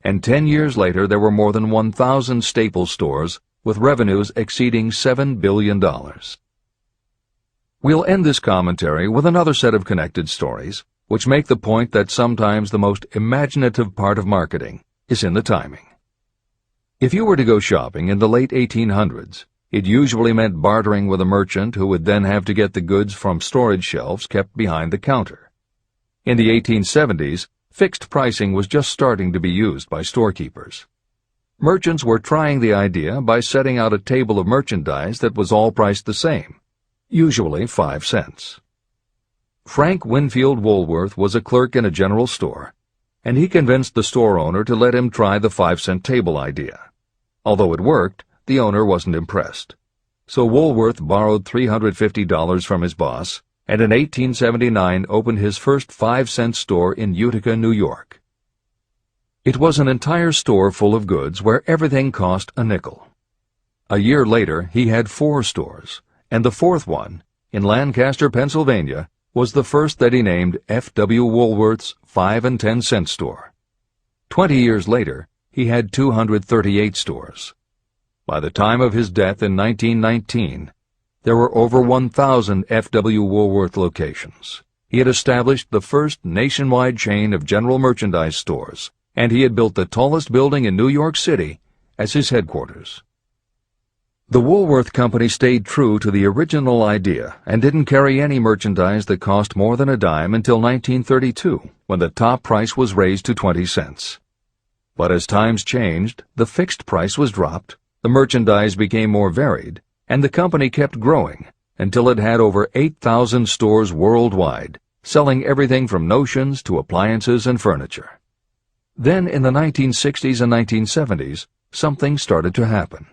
and 10 years later there were more than 1,000 Staples stores with revenues exceeding $7 billion. We'll end this commentary with another set of connected stories, which make the point that sometimes the most imaginative part of marketing is in the timing. If you were to go shopping in the late 1800s, it usually meant bartering with a merchant who would then have to get the goods from storage shelves kept behind the counter. In the 1870s, fixed pricing was just starting to be used by storekeepers. Merchants were trying the idea by setting out a table of merchandise that was all priced the same, usually 5 cents. Frank Winfield Woolworth was a clerk in a general store, and he convinced the store owner to let him try the 5-cent table idea. Although it worked, the owner wasn't impressed. So Woolworth borrowed $350 from his boss, and in 1879 opened his first 5-cent store in Utica, New York. It was an entire store full of goods where everything cost a nickel. A year later, he had 4 stores, and the 4th one, in Lancaster, Pennsylvania, was the first that he named F.W. Woolworth's 5 and 10 cent store. 20 years later, he had 238 stores. By the time of his death in 1919, there were over 1,000 F.W. Woolworth locations. He had established the first nationwide chain of general merchandise stores, and he had built the tallest building in New York City as his headquarters. The Woolworth Company stayed true to the original idea and didn't carry any merchandise that cost more than a dime until 1932, when the top price was raised to 20 cents. But as times changed, the fixed price was dropped, the merchandise became more varied, and the company kept growing until it had over 8,000 stores worldwide, selling everything from notions to appliances and furniture. Then in the 1960s and 1970s, something started to happen.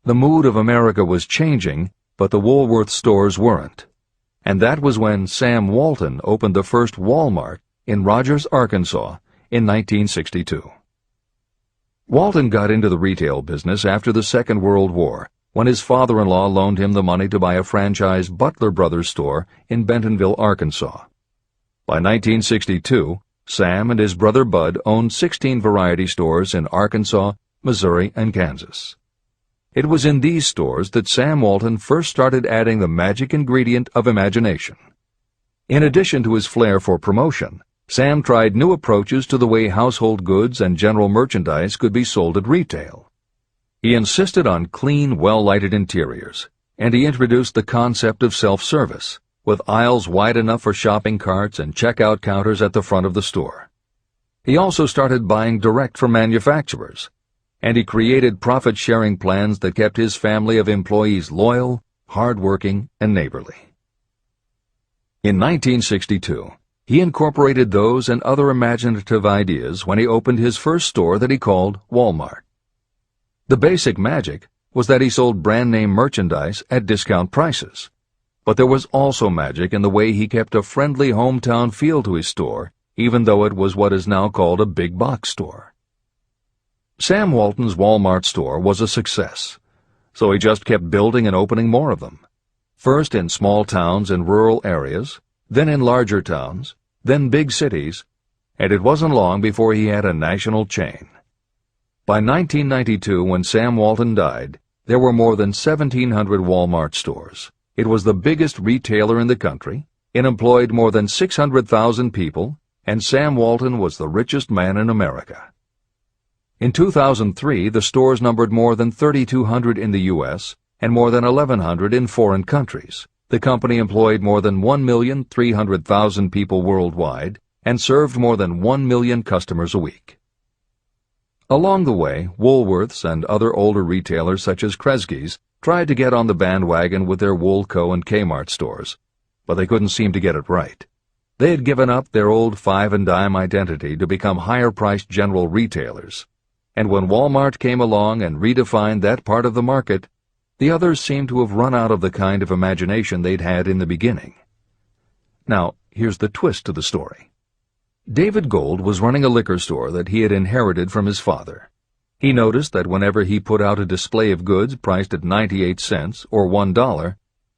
The mood of America was changing, but the Woolworth stores weren't. And that was when Sam Walton opened the first Walmart in Rogers, Arkansas, in 1962. Walton got into the retail business after the Second World War, when his father-in-law loaned him the money to buy a franchise Butler Brothers store in Bentonville, Arkansas. By 1962, Sam and his brother Bud owned 16 variety stores in Arkansas, Missouri, and Kansas. It was in these stores that Sam Walton first started adding the magic ingredient of imagination. In addition to his flair for promotion, Sam tried new approaches to the way household goods and general merchandise could be sold at retail. He insisted on clean, well-lighted interiors, and he introduced the concept of self-service, with aisles wide enough for shopping carts and checkout counters at the front of the store. He also started buying direct from manufacturers, and he created profit-sharing plans that kept his family of employees loyal, hard-working, and neighborly. In 1962, he incorporated those and other imaginative ideas when he opened his first store that he called Walmart. The basic magic was that he sold brand-name merchandise at discount prices, but there was also magic in the way he kept a friendly hometown feel to his store, even though it was what is now called a big box store. Sam Walton's Walmart store was a success, so he just kept building and opening more of them, first in small towns and rural areas, then in larger towns, then big cities, and it wasn't long before he had a national chain. By 1992, when Sam Walton died, there were more than 1,700 Walmart stores. It was the biggest retailer in the country, it employed more than 600,000 people, and Sam Walton was the richest man in America. In 2003, the stores numbered more than 3,200 in the U.S. and more than 1,100 in foreign countries. The company employed more than 1,300,000 people worldwide and served more than 1 million customers a week. Along the way, Woolworths and other older retailers such as Kresge's tried to get on the bandwagon with their Woolco and Kmart stores, but they couldn't seem to get it right. They had given up their old five-and-dime identity to become higher-priced general retailers, and when Walmart came along and redefined that part of the market, the others seemed to have run out of the kind of imagination they'd had in the beginning. Now, here's the twist to the story. David Gold was running a liquor store that he had inherited from his father. He noticed that whenever he put out a display of goods priced at 98 cents or $1,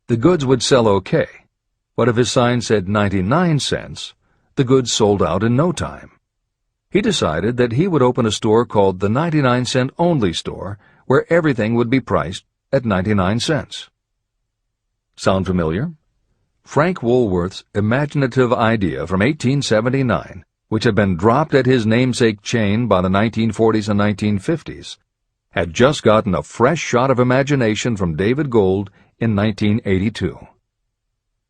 the goods would sell okay, but if his sign said 99 cents, the goods sold out in no time. He decided that he would open a store called the 99-cent only store, where everything would be priced at 99 cents. Sound familiar? Frank Woolworth's imaginative idea from 1879, which had been dropped at his namesake chain by the 1940s and 1950s, had just gotten a fresh shot of imagination from David Gold in 1982.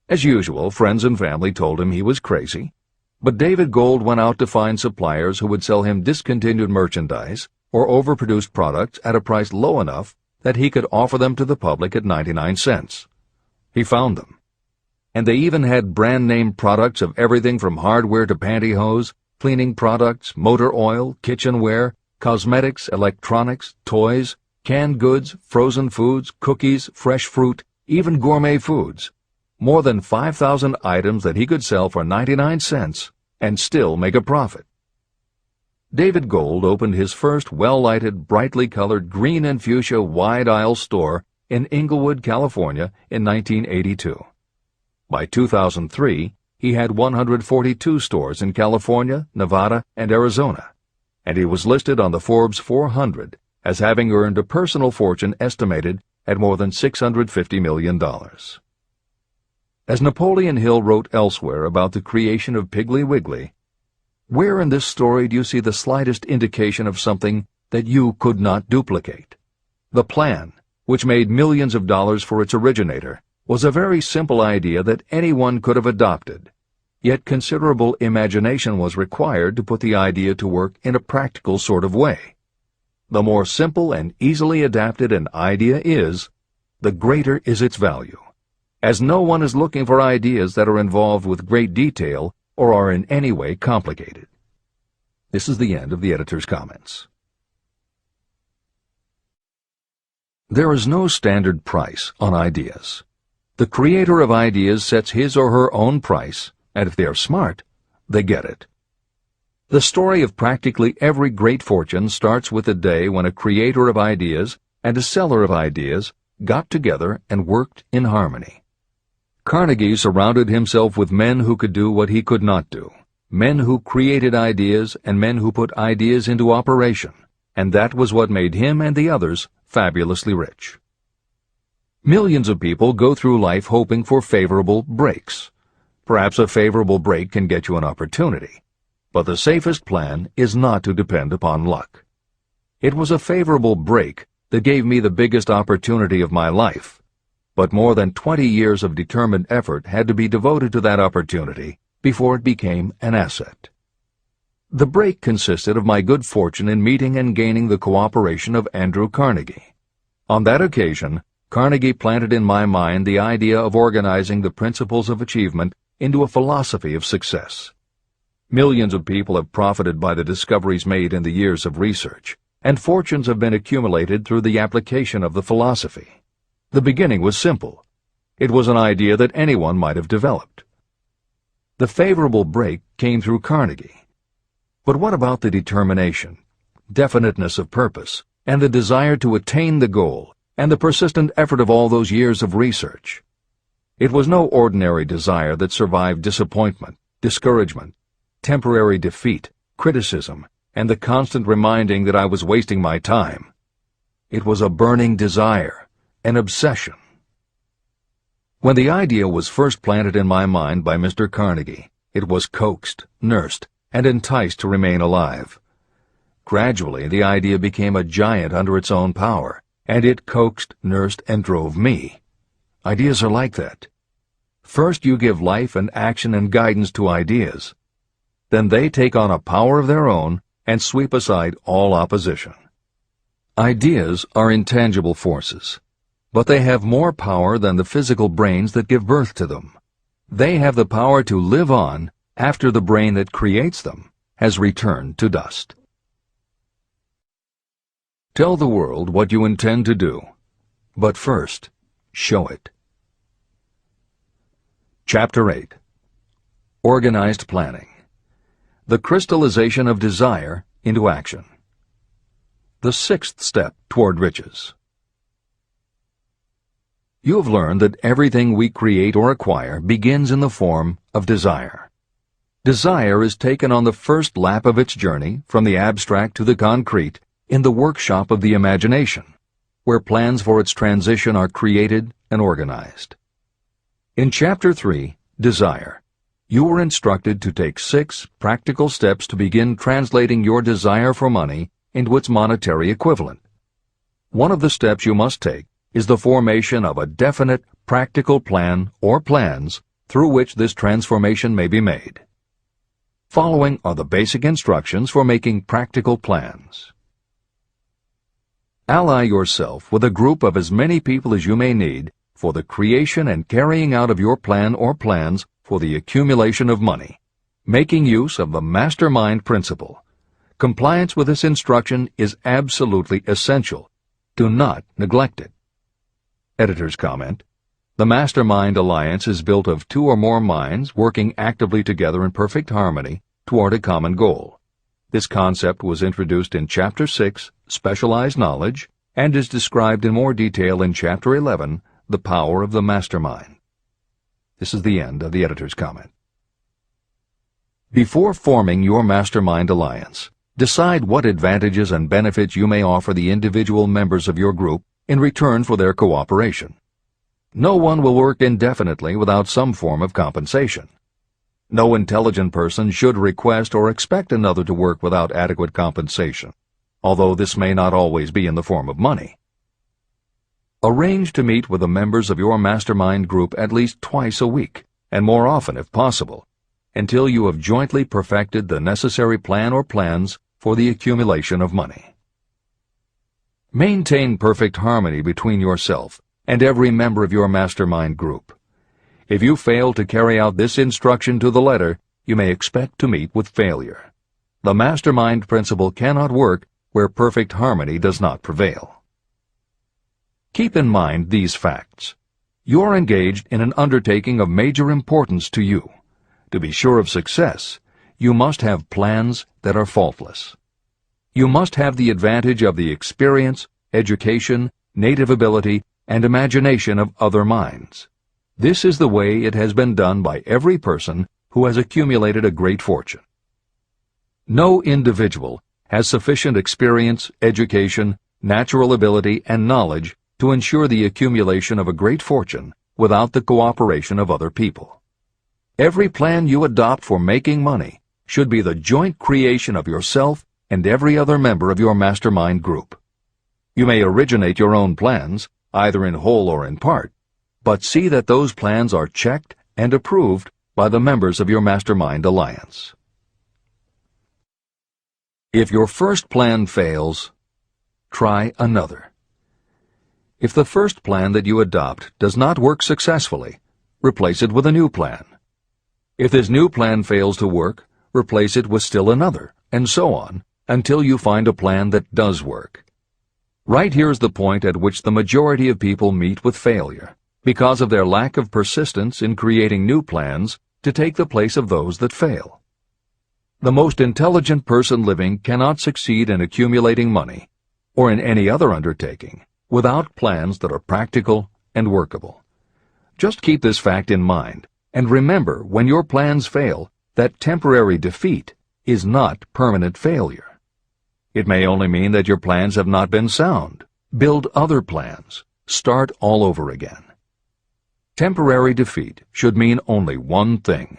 As usual, friends and family told him he was crazy, but David Gold went out to find suppliers who would sell him discontinued merchandise or overproduced products at a price low enough that he could offer them to the public at 99 cents. He found them. And they even had brand-name products of everything from hardware to pantyhose, cleaning products, motor oil, kitchenware, cosmetics, electronics, toys, canned goods, frozen foods, cookies, fresh fruit, even gourmet foods. More than 5,000 items that he could sell for 99 cents and still make a profit. David Gold opened his first well-lighted, brightly colored green and fuchsia wide-aisle store in Inglewood, California in 1982. By 2003, he had 142 stores in California, Nevada, and Arizona, and he was listed on the Forbes 400 as having earned a personal fortune estimated at more than $650 million. As Napoleon Hill wrote elsewhere about the creation of Piggly Wiggly, where in this story do you see the slightest indication of something that you could not duplicate? The plan, which made millions of dollars for its originator, was a very simple idea that anyone could have adopted, yet considerable imagination was required to put the idea to work in a practical sort of way. The more simple and easily adapted an idea is, the greater is its value, as no one is looking for ideas that are involved with great detail or are in any way complicated. This is the end of the editor's comments. There is no standard price on ideas. The creator of ideas sets his or her own price, and if they are smart, they get it. The story of practically every great fortune starts with the day when a creator of ideas and a seller of ideas got together and worked in harmony. Carnegie surrounded himself with men who could do what he could not do, men who created ideas and men who put ideas into operation, and that was what made him and the others fabulously rich. Millions of people go through life hoping for favorable breaks. Perhaps a favorable break can get you an opportunity, but the safest plan is not to depend upon luck. It was a favorable break that gave me the biggest opportunity of my life, but more than 20 years of determined effort had to be devoted to that opportunity before it became an asset. The break consisted of my good fortune in meeting and gaining the cooperation of Andrew Carnegie. On that occasion, Carnegie planted in my mind the idea of organizing the principles of achievement into a philosophy of success. Millions of people have profited by the discoveries made in the years of research, and fortunes have been accumulated through the application of the philosophy. The beginning was simple. It was an idea that anyone might have developed. The favorable break came through Carnegie. But what about the determination, definiteness of purpose, and the desire to attain the goal, and the persistent effort of all those years of research? It was no ordinary desire that survived disappointment, discouragement, temporary defeat, criticism, and the constant reminding that I was wasting my time. It was a burning desire, an obsession. When the idea was first planted in my mind by Mr. Carnegie, it was coaxed, nursed, and enticed to remain alive. Gradually, the idea became a giant under its own power, and it coaxed, nursed, and drove me. Ideas are like that. First you give life and action and guidance to ideas. Then they take on a power of their own and sweep aside all opposition. Ideas are intangible forces, but they have more power than the physical brains that give birth to them. They have the power to live on after the brain that creates them has returned to dust. Tell the world what you intend to do, but first, show it. Chapter 8. Organized Planning. The crystallization of desire into action. The sixth step toward riches. You have learned that everything we create or acquire begins in the form of desire. Desire is taken on the first lap of its journey from the abstract to the concrete in the workshop of the imagination, where plans for its transition are created and organized. In Chapter 3, Desire, you were instructed to take 6 practical steps to begin translating your desire for money into its monetary equivalent. One of the steps you must take is the formation of a definite, practical plan or plans through which this transformation may be made. Following are the basic instructions for making practical plans. Ally yourself with a group of as many people as you may need for the creation and carrying out of your plan or plans for the accumulation of money, making use of the mastermind principle. Compliance with this instruction is absolutely essential. Do not neglect it. Editor's comment: the Mastermind Alliance is built of 2 or more minds working actively together in perfect harmony toward a common goal. This concept was introduced in Chapter 6, Specialized Knowledge, and is described in more detail in Chapter 11, The Power of the Mastermind. This is the end of the editor's comment. Before forming your Mastermind Alliance, decide what advantages and benefits you may offer the individual members of your group in return for their cooperation. No one will work indefinitely without some form of compensation. No intelligent person should request or expect another to work without adequate compensation, although this may not always be in the form of money. Arrange to meet with the members of your mastermind group at least twice a week, and more often if possible, until you have jointly perfected the necessary plan or plans for the accumulation of money. Maintain perfect harmony between yourself and every member of your mastermind group. If you fail to carry out this instruction to the letter, you may expect to meet with failure. The mastermind principle cannot work where perfect harmony does not prevail. Keep in mind these facts. You are engaged in an undertaking of major importance to you. To be sure of success, you must have plans that are faultless. You must have the advantage of the experience, education, native ability, and imagination of other minds. This is the way it has been done by every person who has accumulated a great fortune. No individual has sufficient experience, education, natural ability, and knowledge to ensure the accumulation of a great fortune without the cooperation of other people. Every plan you adopt for making money should be the joint creation of yourself and every other member of your mastermind group. You may originate your own plans, either in whole or in part, but see that those plans are checked and approved by the members of your mastermind alliance. If your first plan fails, try another. If the first plan that you adopt does not work successfully, replace it with a new plan. If this new plan fails to work, replace it with still another, and so on, until you find a plan that does work. Right here is the point at which the majority of people meet with failure, because of their lack of persistence in creating new plans to take the place of those that fail. The most intelligent person living cannot succeed in accumulating money, or in any other undertaking, without plans that are practical and workable. Just keep this fact in mind, and remember when your plans fail that temporary defeat is not permanent failure. It may only mean that your plans have not been sound. Build other plans. Start all over again. Temporary defeat should mean only one thing: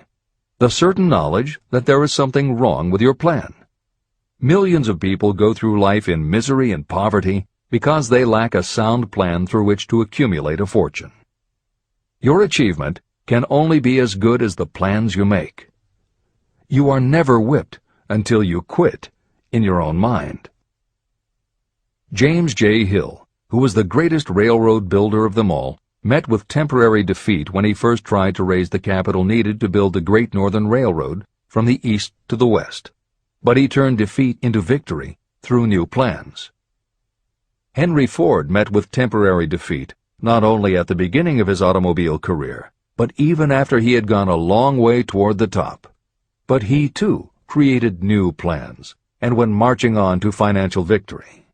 the certain knowledge that there is something wrong with your plan. Millions of people go through life in misery and poverty because they lack a sound plan through which to accumulate a fortune. Your achievement can only be as good as the plans you make. You are never whipped until you quit in your own mind. James J. Hill, who was the greatest railroad builder of them all, met with temporary defeat when he first tried to raise the capital needed to build the Great Northern Railroad from the east to the west. But he turned defeat into victory through new plans. Henry Ford met with temporary defeat not only at the beginning of his automobile career, but even after he had gone a long way toward the top. But he, too, created new plans and went marching on to financial victory.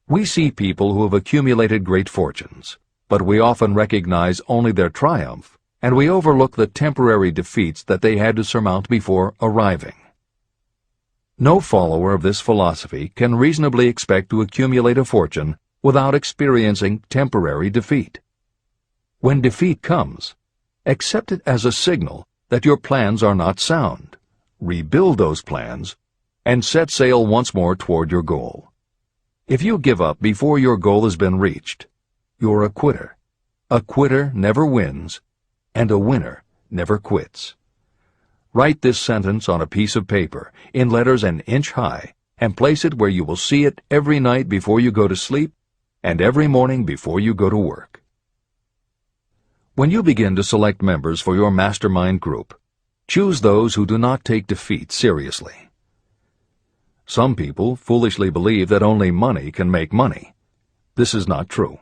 We see people who have accumulated great fortunes, but we often recognize only their triumph, and we overlook the temporary defeats that they had to surmount before arriving. No follower of this philosophy can reasonably expect to accumulate a fortune without experiencing temporary defeat. When defeat comes, accept it as a signal that your plans are not sound. Rebuild those plans and set sail once more toward your goal. If you give up before your goal has been reached, you're a quitter. A quitter never wins, and a winner never quits. Write this sentence on a piece of paper in letters an inch high and place it where you will see it every night before you go to sleep and every morning before you go to work. When you begin to select members for your mastermind group, choose those who do not take defeat seriously. Some people foolishly believe that only money can make money. This is not true.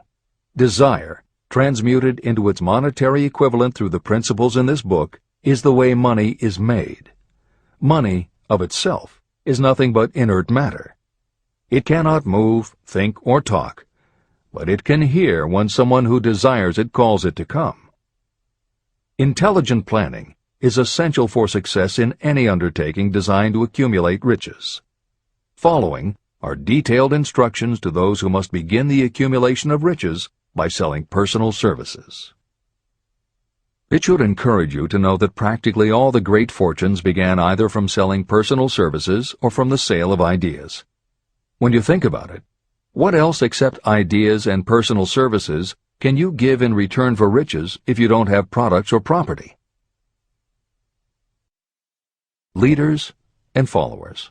Desire, transmuted into its monetary equivalent through the principles in this book, is the way money is made. Money, of itself, is nothing but inert matter. It cannot move, think, or talk, but it can hear when someone who desires it calls it to come. Intelligent planning is essential for success in any undertaking designed to accumulate riches. Following are detailed instructions to those who must begin the accumulation of riches by selling personal services. It should encourage you to know that practically all the great fortunes began either from selling personal services or from the sale of ideas. When you think about it, what else except ideas and personal services can you give in return for riches if you don't have products or property? Leaders and followers.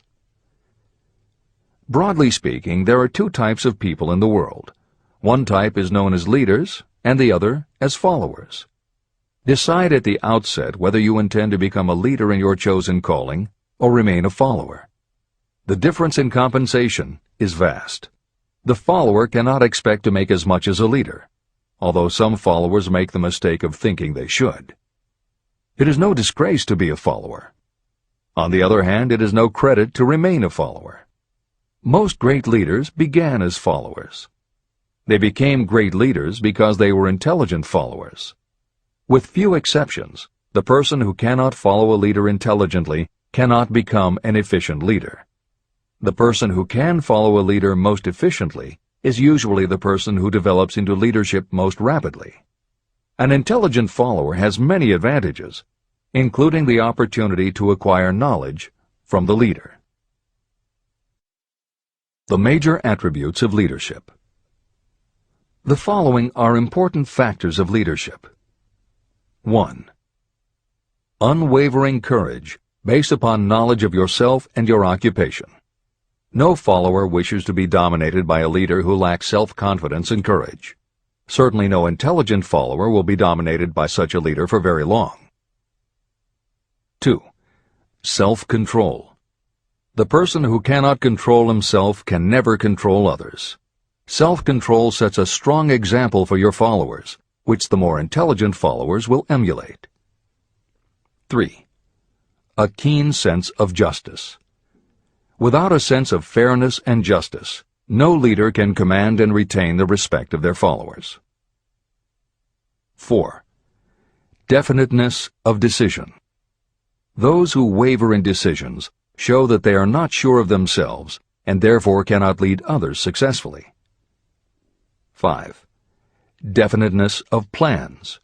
Broadly speaking, there are two types of people in the world. One type is known as leaders, and the other as followers. Decide at the outset whether you intend to become a leader in your chosen calling or remain a follower. The difference in compensation is vast. The follower cannot expect to make as much as a leader, although some followers make the mistake of thinking they should. It is no disgrace to be a follower. On the other hand, it is no credit to remain a follower. Most great leaders began as followers. They became great leaders because they were intelligent followers. With few exceptions, the person who cannot follow a leader intelligently cannot become an efficient leader. The person who can follow a leader most efficiently is usually the person who develops into leadership most rapidly. An intelligent follower has many advantages, including the opportunity to acquire knowledge from the leader. The major attributes of leadership. The following are important factors of leadership. 1. Unwavering courage based upon knowledge of yourself and your occupation. No follower wishes to be dominated by a leader who lacks self-confidence and courage. Certainly no intelligent follower will be dominated by such a leader for very long. 2. Self-control. The person who cannot control himself can never control others. Self-control sets a strong example for your followers, which the more intelligent followers will emulate. 3. A keen sense of justice. Without a sense of fairness and justice, no leader can command and retain the respect of their followers. 4. Definiteness of decision. Those who waver in decisions show that they are not sure of themselves and therefore cannot lead others successfully. 5. Definiteness of plans.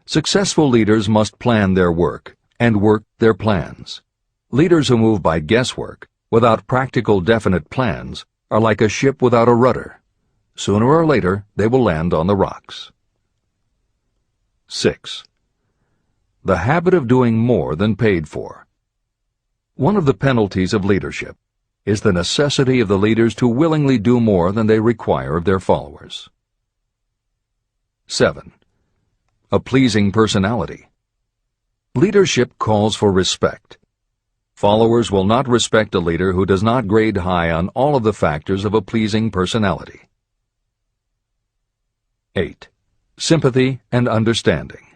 Successful leaders must plan their work and work their plans. Leaders who move by guesswork, without practical definite plans, are like a ship without a rudder. Sooner or later, they will land on the rocks. 6. The habit of doing more than paid for. One of the penalties of leadership is the necessity of the leaders to willingly do more than they require of their followers. 7. A pleasing personality. Leadership calls for respect. Followers will not respect a leader who does not grade high on all of the factors of a pleasing personality. 8. Sympathy and understanding.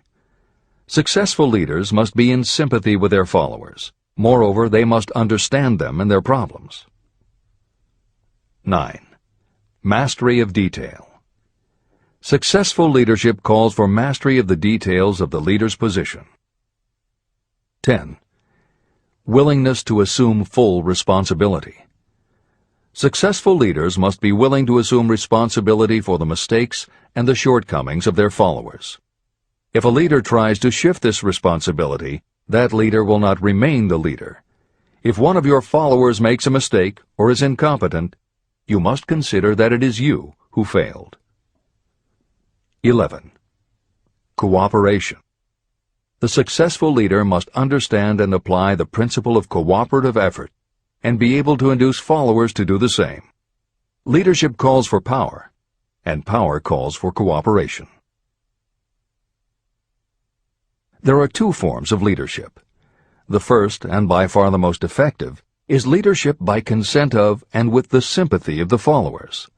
Successful leaders must be in sympathy with their followers. Moreover, they must understand them and their problems. 9. Mastery of detail. Successful leadership calls for mastery of the details of the leader's position. 10. Willingness to assume full responsibility. Successful leaders must be willing to assume responsibility for the mistakes and the shortcomings of their followers. If a leader tries to shift this responsibility, that leader will not remain the leader. If one of your followers makes a mistake or is incompetent, you must consider that it is you who failed. 11. Cooperation. The successful leader must understand and apply the principle of cooperative effort and be able to induce followers to do the same. Leadership calls for power, and power calls for cooperation. There are two forms of leadership. The first, and by far the most effective, is leadership by consent of and with the sympathy of the followers.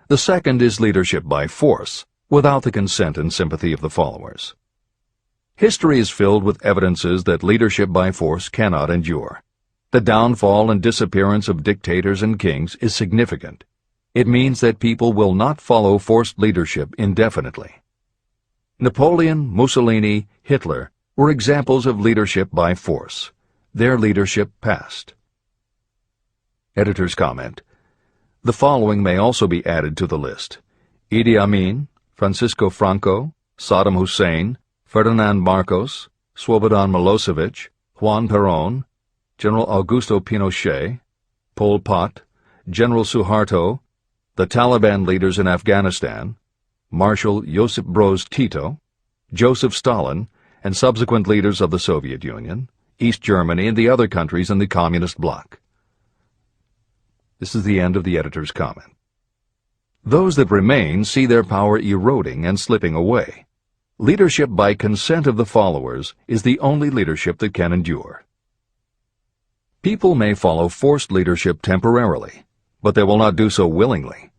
The second is leadership by force, without the consent and sympathy of the followers. History is filled with evidences that leadership by force cannot endure. The downfall and disappearance of dictators and kings is significant. It means that people will not follow forced leadership indefinitely. Napoleon, Mussolini, Hitler were examples of leadership by force. Their leadership passed. Editor's comment. The following may also be added to the list: Idi Amin, Francisco Franco, Saddam Hussein, Ferdinand Marcos, Slobodan Milosevic, Juan Perón, General Augusto Pinochet, Pol Pot, General Suharto, the Taliban leaders in Afghanistan, Marshal Josip Broz Tito, Joseph Stalin, and subsequent leaders of the Soviet Union, East Germany, and the other countries in the Communist bloc. This is the end of the editor's comment. Those that remain see their power eroding and slipping away. Leadership by consent of the followers is the only leadership that can endure. People may follow forced leadership temporarily, but they will not do so willingly.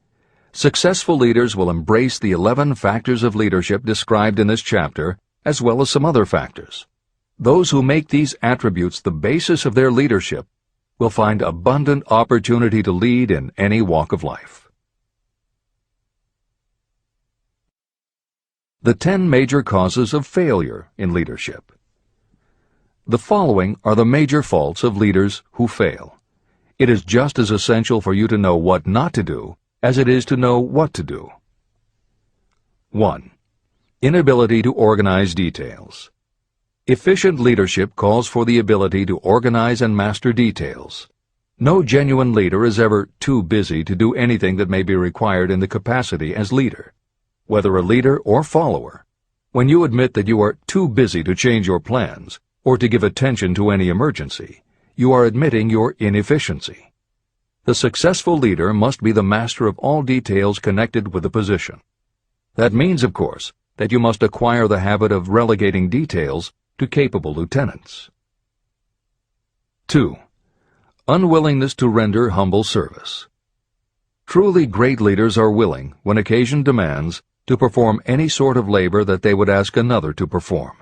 Successful leaders will embrace the 11 factors of leadership described in this chapter, as well as some other factors. Those who make these attributes the basis of their leadership will find abundant opportunity to lead in any walk of life. The 10 major causes of failure in leadership. The following are the major faults of leaders who fail. It is just as essential for you to know what not to do as it is to know what to do. 1. Inability to organize details. Efficient leadership calls for the ability to organize and master details. No genuine leader is ever too busy to do anything that may be required in the capacity as leader. Whether a leader or follower, when you admit that you are too busy to change your plans or to give attention to any emergency, you are admitting your inefficiency. The successful leader must be the master of all details connected with the position. That means, of course, that you must acquire the habit of relegating details to capable lieutenants. 2. Unwillingness to render humble service. Truly great leaders are willing, when occasion demands, to perform any sort of labor that they would ask another to perform.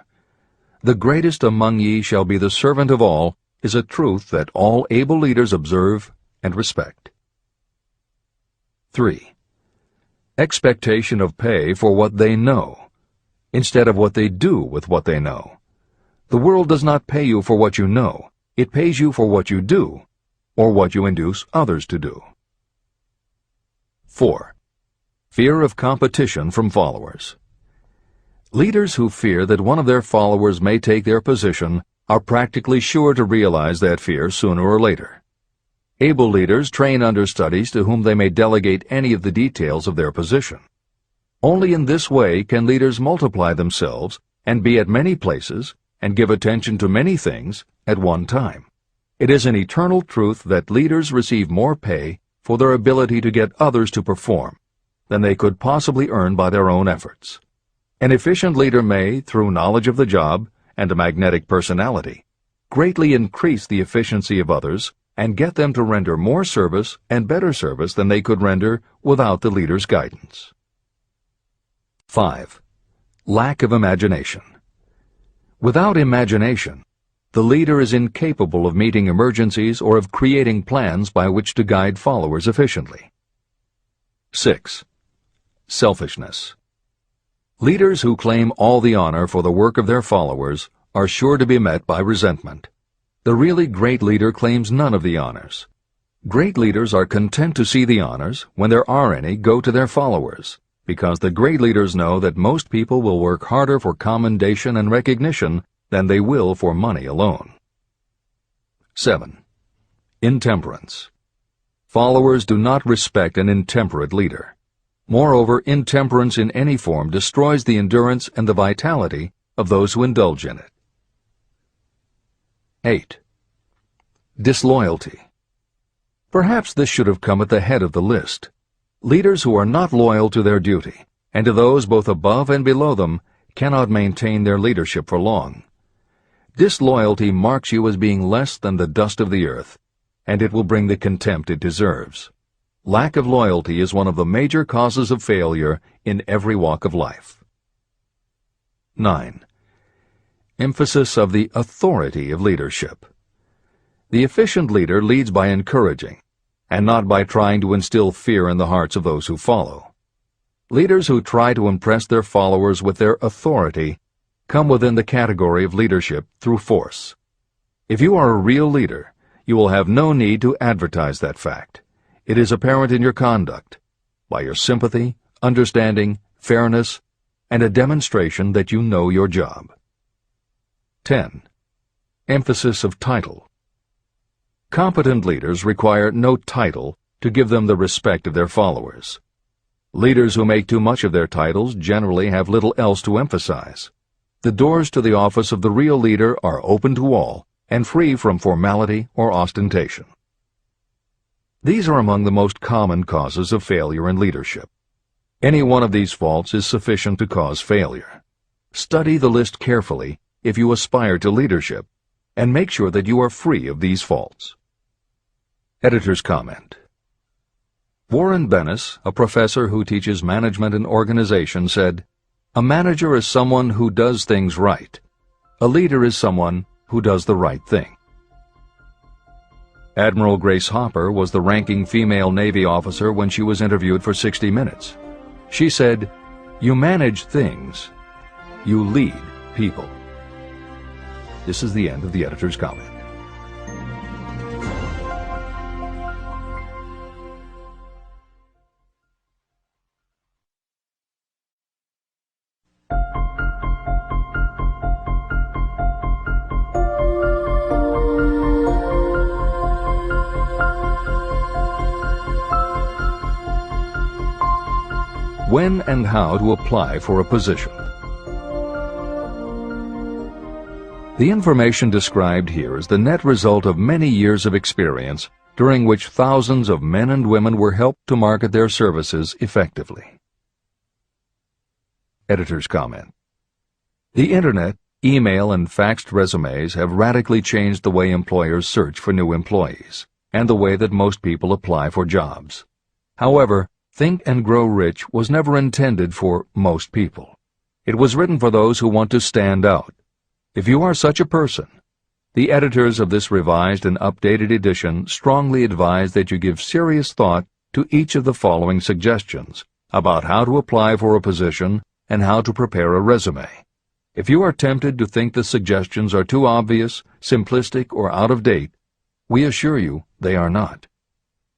The greatest among ye shall be the servant of all is a truth that all able leaders observe and respect. 3. Expectation of pay for what they know, instead of what they do with what they know. The world does not pay you for what you know, it pays you for what you do, or what you induce others to do. 4. Fear of competition from followers. Leaders who fear that one of their followers may take their position are practically sure to realize that fear sooner or later. Able leaders train understudies to whom they may delegate any of the details of their position. Only in this way can leaders multiply themselves and be at many places and give attention to many things at one time. It is an eternal truth that leaders receive more pay for their ability to get others to perform than they could possibly earn by their own efforts. An efficient leader may, through knowledge of the job and a magnetic personality, greatly increase the efficiency of others and get them to render more service and better service than they could render without the leader's guidance. 5. Lack of imagination. Without imagination, the leader is incapable of meeting emergencies or of creating plans by which to guide followers efficiently. 6. Selfishness. Leaders who claim all the honor for the work of their followers are sure to be met by resentment. The really great leader claims none of the honors. Great leaders are content to see the honors, when there are any, go to their followers, because the great leaders know that most people will work harder for commendation and recognition than they will for money alone. 7. Intemperance. Followers do not respect an intemperate leader. Moreover, intemperance in any form destroys the endurance and the vitality of those who indulge in it. 8. Disloyalty. Perhaps this should have come at the head of the list. Leaders who are not loyal to their duty, and to those both above and below them, cannot maintain their leadership for long. Disloyalty marks you as being less than the dust of the earth, and it will bring the contempt it deserves. Lack of loyalty is one of the major causes of failure in every walk of life. 9. Emphasis of the authority of leadership. The efficient leader leads by encouraging, and not by trying to instill fear in the hearts of those who follow. Leaders who try to impress their followers with their authority come within the category of leadership through force. If you are a real leader, you will have no need to advertise that fact. It is apparent in your conduct, by your sympathy, understanding, fairness, and a demonstration that you know your job. 10. Emphasis of title. Competent leaders require no title to give them the respect of their followers. Leaders who make too much of their titles generally have little else to emphasize. The doors to the office of the real leader are open to all and free from formality or ostentation. These are among the most common causes of failure in leadership. Any one of these faults is sufficient to cause failure. Study the list carefully if you aspire to leadership, and make sure that you are free of these faults. Editor's comment. Warren Bennis, a professor who teaches management and organization, said, "A manager is someone who does things right. A leader is someone who does the right thing." Admiral Grace Hopper was the ranking female Navy officer when she was interviewed for 60 Minutes. She said, "You manage things. You lead people." This is the end of the editor's comment. When and how to apply for a position. The information described here is the net result of many years of experience during which thousands of men and women were helped to market their services effectively. Editor's comment. The Internet, email, and faxed resumes have radically changed the way employers search for new employees, and the way that most people apply for jobs. However, Think and Grow Rich was never intended for most people. It was written for those who want to stand out. If you are such a person, the editors of this revised and updated edition strongly advise that you give serious thought to each of the following suggestions about how to apply for a position and how to prepare a resume. If you are tempted to think the suggestions are too obvious, simplistic, or out of date, we assure you they are not.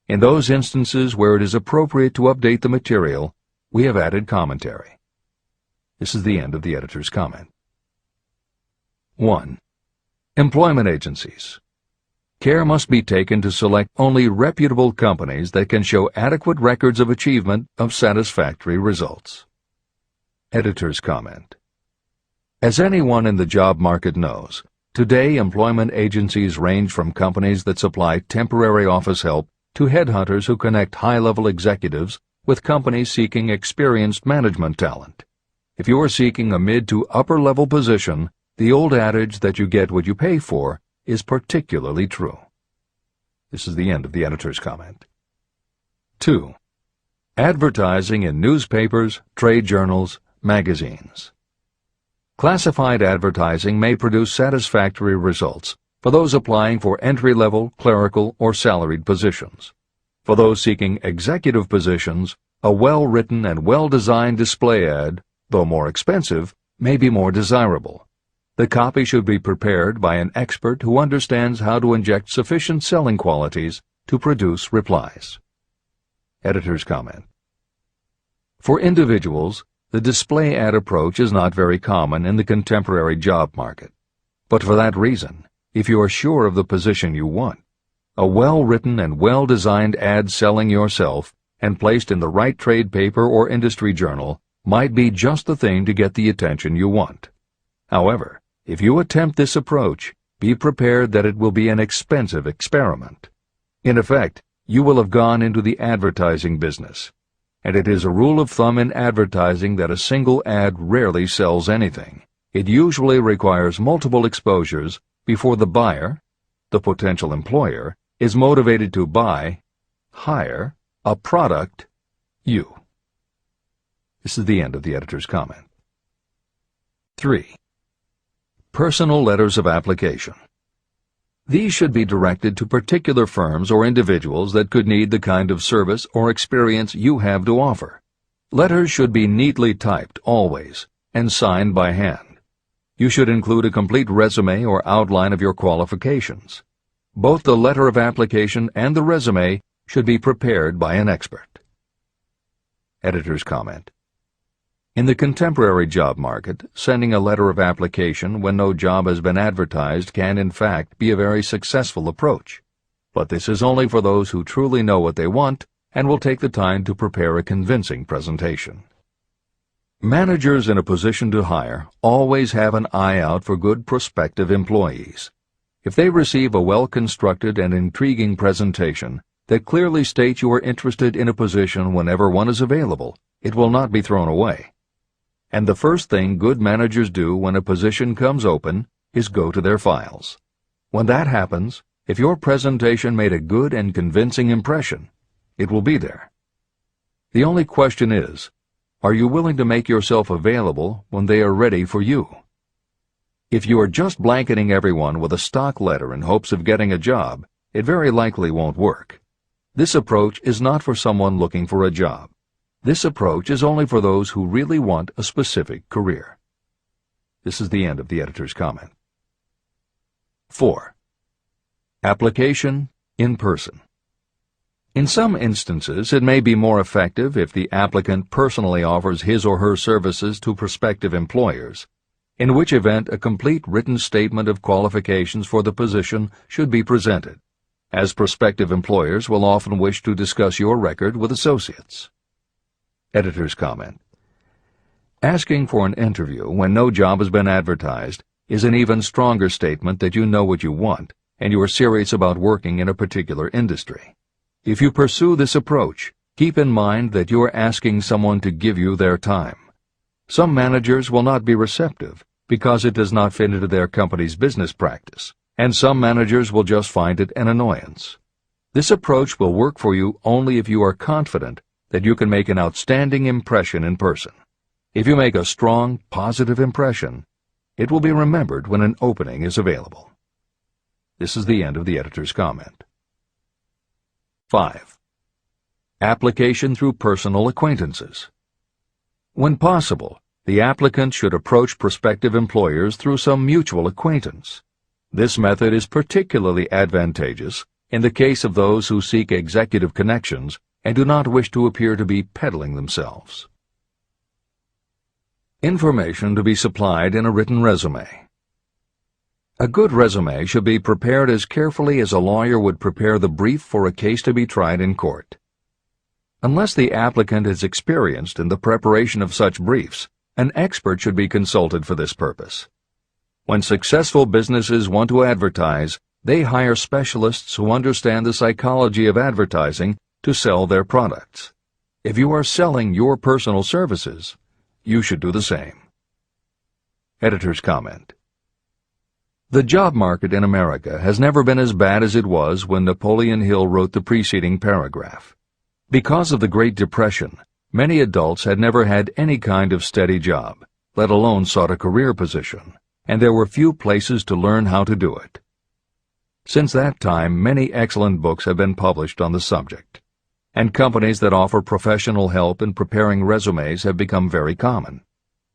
In those instances where it is appropriate to update the material, we have added commentary. This is the end of the editor's comment. 1. Employment agencies. Care must be taken to select only reputable companies that can show adequate records of achievement of satisfactory results. Editor's comment. As anyone in the job market knows, Today, employment agencies range from companies that supply temporary office help to headhunters who connect high-level executives with companies seeking experienced management talent. If you are seeking a mid to upper-level position, the old adage that you get what you pay for is particularly true. This is the end of the editor's comment. 2. Advertising in newspapers, trade journals, magazines. Classified advertising may produce satisfactory results for those applying for entry-level, clerical, or salaried positions. For those seeking executive positions, a well-written and well-designed display ad, though more expensive, may be more desirable. The copy should be prepared by an expert who understands how to inject sufficient selling qualities to produce replies. Editor's comment. For individuals, the display ad approach is not very common in the contemporary job market. But for that reason, if you are sure of the position you want, a well-written and well-designed ad selling yourself and placed in the right trade paper or industry journal might be just the thing to get the attention you want. However, if you attempt this approach, be prepared that it will be an expensive experiment. In effect, you will have gone into the advertising business, and it is a rule of thumb in advertising that a single ad rarely sells anything. It usually requires multiple exposures before the buyer, the potential employer, is motivated to hire, a product, you. This is the end of the editor's comment. 3. Personal letters of application. These should be directed to particular firms or individuals that could need the kind of service or experience you have to offer. Letters should be neatly typed always and signed by hand. You should include a complete resume or outline of your qualifications. Both the letter of application and the resume should be prepared by an expert. Editor's comment. In the contemporary job market, sending a letter of application when no job has been advertised can, in fact, be a very successful approach. But this is only for those who truly know what they want and will take the time to prepare a convincing presentation. Managers in a position to hire always have an eye out for good prospective employees. If they receive a well-constructed and intriguing presentation that clearly states you are interested in a position whenever one is available, it will not be thrown away. And the first thing good managers do when a position comes open is go to their files. When that happens, if your presentation made a good and convincing impression, it will be there. The only question is, are you willing to make yourself available when they are ready for you? If you are just blanketing everyone with a stock letter in hopes of getting a job, it very likely won't work. This approach is not for someone looking for a job. This approach is only for those who really want a specific career. This is the end of the editor's comment. 4. Application in person. In some instances, it may be more effective if the applicant personally offers his or her services to prospective employers, in which event a complete written statement of qualifications for the position should be presented, as prospective employers will often wish to discuss your record with associates. Editor's comment. Asking for an interview when no job has been advertised is an even stronger statement that you know what you want and you are serious about working in a particular industry. If you pursue this approach, keep in mind that you are asking someone to give you their time. Some managers will not be receptive because it does not fit into their company's business practice, and some managers will just find it an annoyance. This approach will work for you only if you are confident that you can make an outstanding impression in person. If you make a strong, positive impression, it will be remembered when an opening is available. This is the end of the editor's comment. 5. Application through personal acquaintances. When possible, the applicant should approach prospective employers through some mutual acquaintance. This method is particularly advantageous in the case of those who seek executive connections and do not wish to appear to be peddling themselves. Information to be supplied in a written resume. A good resume should be prepared as carefully as a lawyer would prepare the brief for a case to be tried in court. Unless the applicant is experienced in the preparation of such briefs, an expert should be consulted for this purpose. When successful businesses want to advertise, they hire specialists who understand the psychology of advertising to sell their products. If you are selling your personal services, you should do the same. Editor's comment. The job market in America has never been as bad as it was when Napoleon Hill wrote the preceding paragraph. Because of the Great Depression, many adults had never had any kind of steady job, let alone sought a career position, and there were few places to learn how to do it. Since that time, many excellent books have been published on the subject, and companies that offer professional help in preparing resumes have become very common.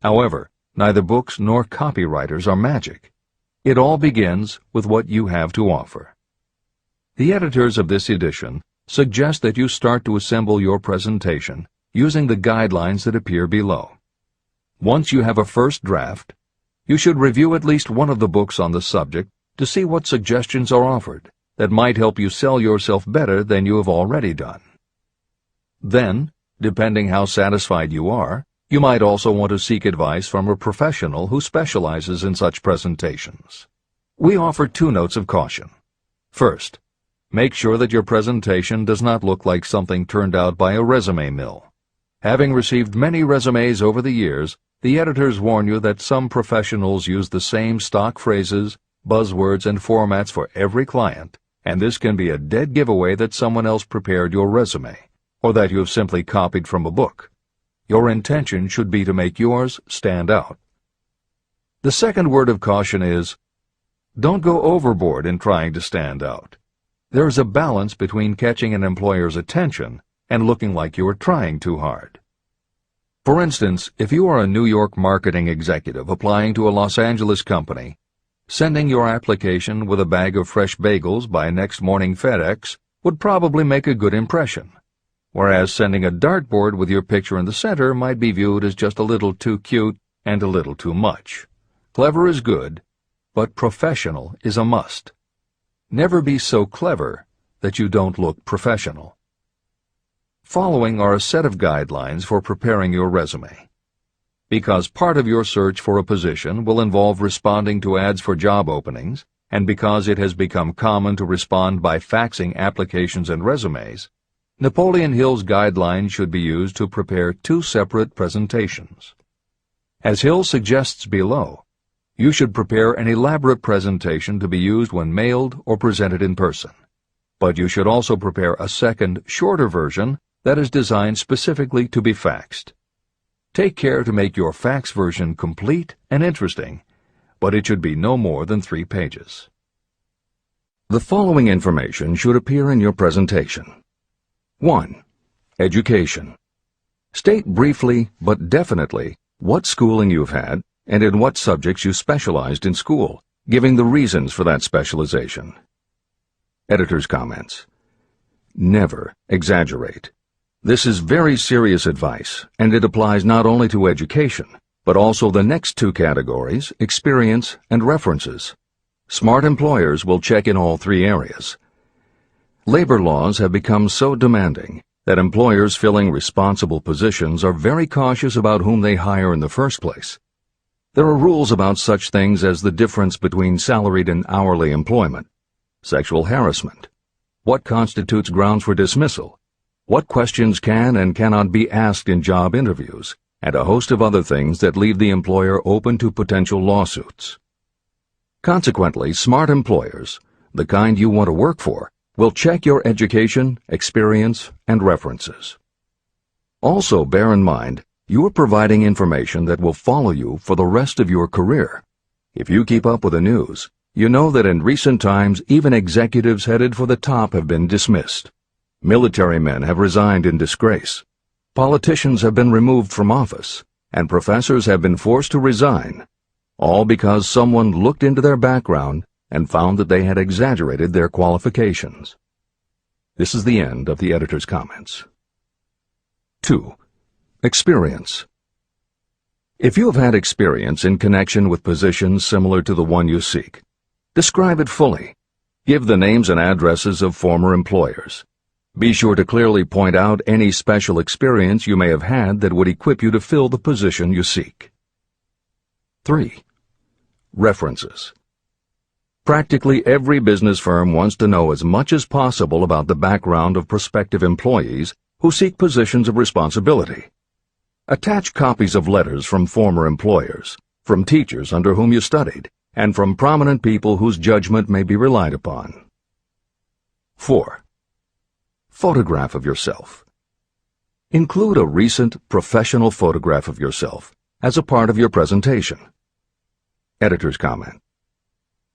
However, neither books nor copywriters are magic. It all begins with what you have to offer. The editors of this edition suggest that you start to assemble your presentation using the guidelines that appear below. Once you have a first draft, you should review at least one of the books on the subject to see what suggestions are offered that might help you sell yourself better than you have already done. Then, depending how satisfied you are, you might also want to seek advice from a professional who specializes in such presentations. We offer 2 notes of caution. First, make sure that your presentation does not look like something turned out by a resume mill. Having received many resumes over the years, the editors warn you that some professionals use the same stock phrases, buzzwords, and formats for every client, and this can be a dead giveaway that someone else prepared your resume, or that you have simply copied from a book. Your intention should be to make yours stand out. The second word of caution is, don't go overboard in trying to stand out. There is a balance between catching an employer's attention and looking like you are trying too hard. For instance, if you are a New York marketing executive applying to a Los Angeles company, sending your application with a bag of fresh bagels by next morning FedEx would probably make a good impression, whereas sending a dartboard with your picture in the center might be viewed as just a little too cute and a little too much. Clever is good, but professional is a must. Never be so clever that you don't look professional. Following are a set of guidelines for preparing your resume. Because part of your search for a position will involve responding to ads for job openings, and because it has become common to respond by faxing applications and resumes, Napoleon Hill's guidelines should be used to prepare 2 separate presentations. As Hill suggests below, you should prepare an elaborate presentation to be used when mailed or presented in person. But you should also prepare a second, shorter version that is designed specifically to be faxed. Take care to make your fax version complete and interesting, but it should be no more than 3 pages. The following information should appear in your presentation. 1. Education. State briefly but definitely what schooling you've had and in what subjects you specialized in school, giving the reasons for that specialization. Editor's comments. Never exaggerate. This is very serious advice, and it applies not only to education, but also the next 2 categories, experience and references. Smart employers will check in all 3 areas. Labor laws have become so demanding that employers filling responsible positions are very cautious about whom they hire in the first place. There are rules about such things as the difference between salaried and hourly employment, sexual harassment, what constitutes grounds for dismissal, what questions can and cannot be asked in job interviews, and a host of other things that leave the employer open to potential lawsuits. Consequently, smart employers, the kind you want to work for, will check your education, experience, and references. Also, bear in mind, you are providing information that will follow you for the rest of your career. If you keep up with the news, you know that in recent times even executives headed for the top have been dismissed. Military men have resigned in disgrace. Politicians have been removed from office, and professors have been forced to resign, all because someone looked into their background and found that they had exaggerated their qualifications. This is the end of the editor's comments. 2. Experience. If you have had experience in connection with positions similar to the one you seek, describe it fully. Give the names and addresses of former employers. Be sure to clearly point out any special experience you may have had that would equip you to fill the position you seek. 3. References. Practically every business firm wants to know as much as possible about the background of prospective employees who seek positions of responsibility. Attach copies of letters from former employers, from teachers under whom you studied, and from prominent people whose judgment may be relied upon. 4. Photograph of yourself. Include a recent professional photograph of yourself as a part of your presentation. Editor's comment.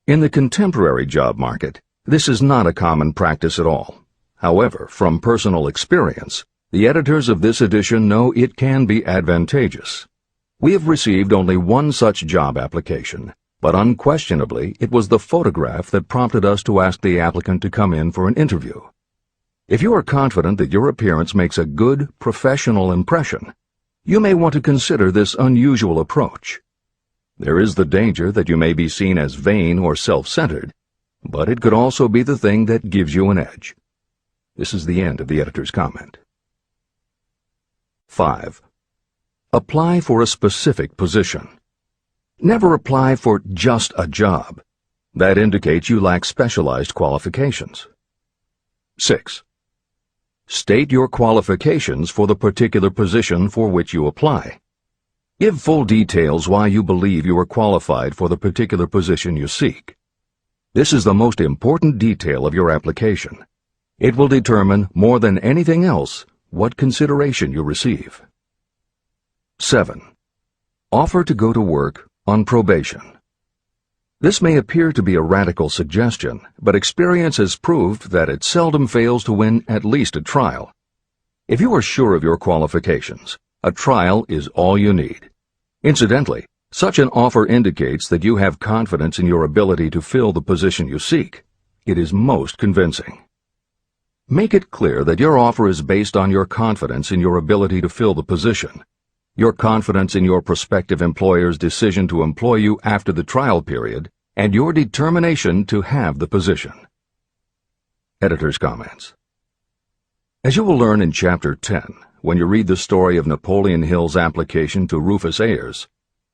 In the contemporary job market, this is not a common practice at all. However, from personal experience, the editors of this edition know it can be advantageous. We have received only one such job application, but unquestionably it was the photograph that prompted us to ask the applicant to come in for an interview. If you are confident that your appearance makes a good, professional impression, you may want to consider this unusual approach. There is the danger that you may be seen as vain or self-centered, but it could also be the thing that gives you an edge. This is the end of the editor's comment. 5. Apply for a specific position. Never apply for just a job. That indicates you lack specialized qualifications. 6. State your qualifications for the particular position for which you apply. Give full details why you believe you are qualified for the particular position you seek. This is the most important detail of your application. It will determine, more than anything else, what consideration you receive. 7. Offer to go to work on probation. This may appear to be a radical suggestion, but experience has proved that it seldom fails to win at least a trial. If you are sure of your qualifications, a trial is all you need. Incidentally, such an offer indicates that you have confidence in your ability to fill the position you seek. It is most convincing. Make it clear that your offer is based on your confidence in your ability to fill the position, your confidence in your prospective employer's decision to employ you after the trial period, and your determination to have the position. Editor's comments. As you will learn in Chapter 10, when you read the story of Napoleon Hill's application to Rufus Ayers,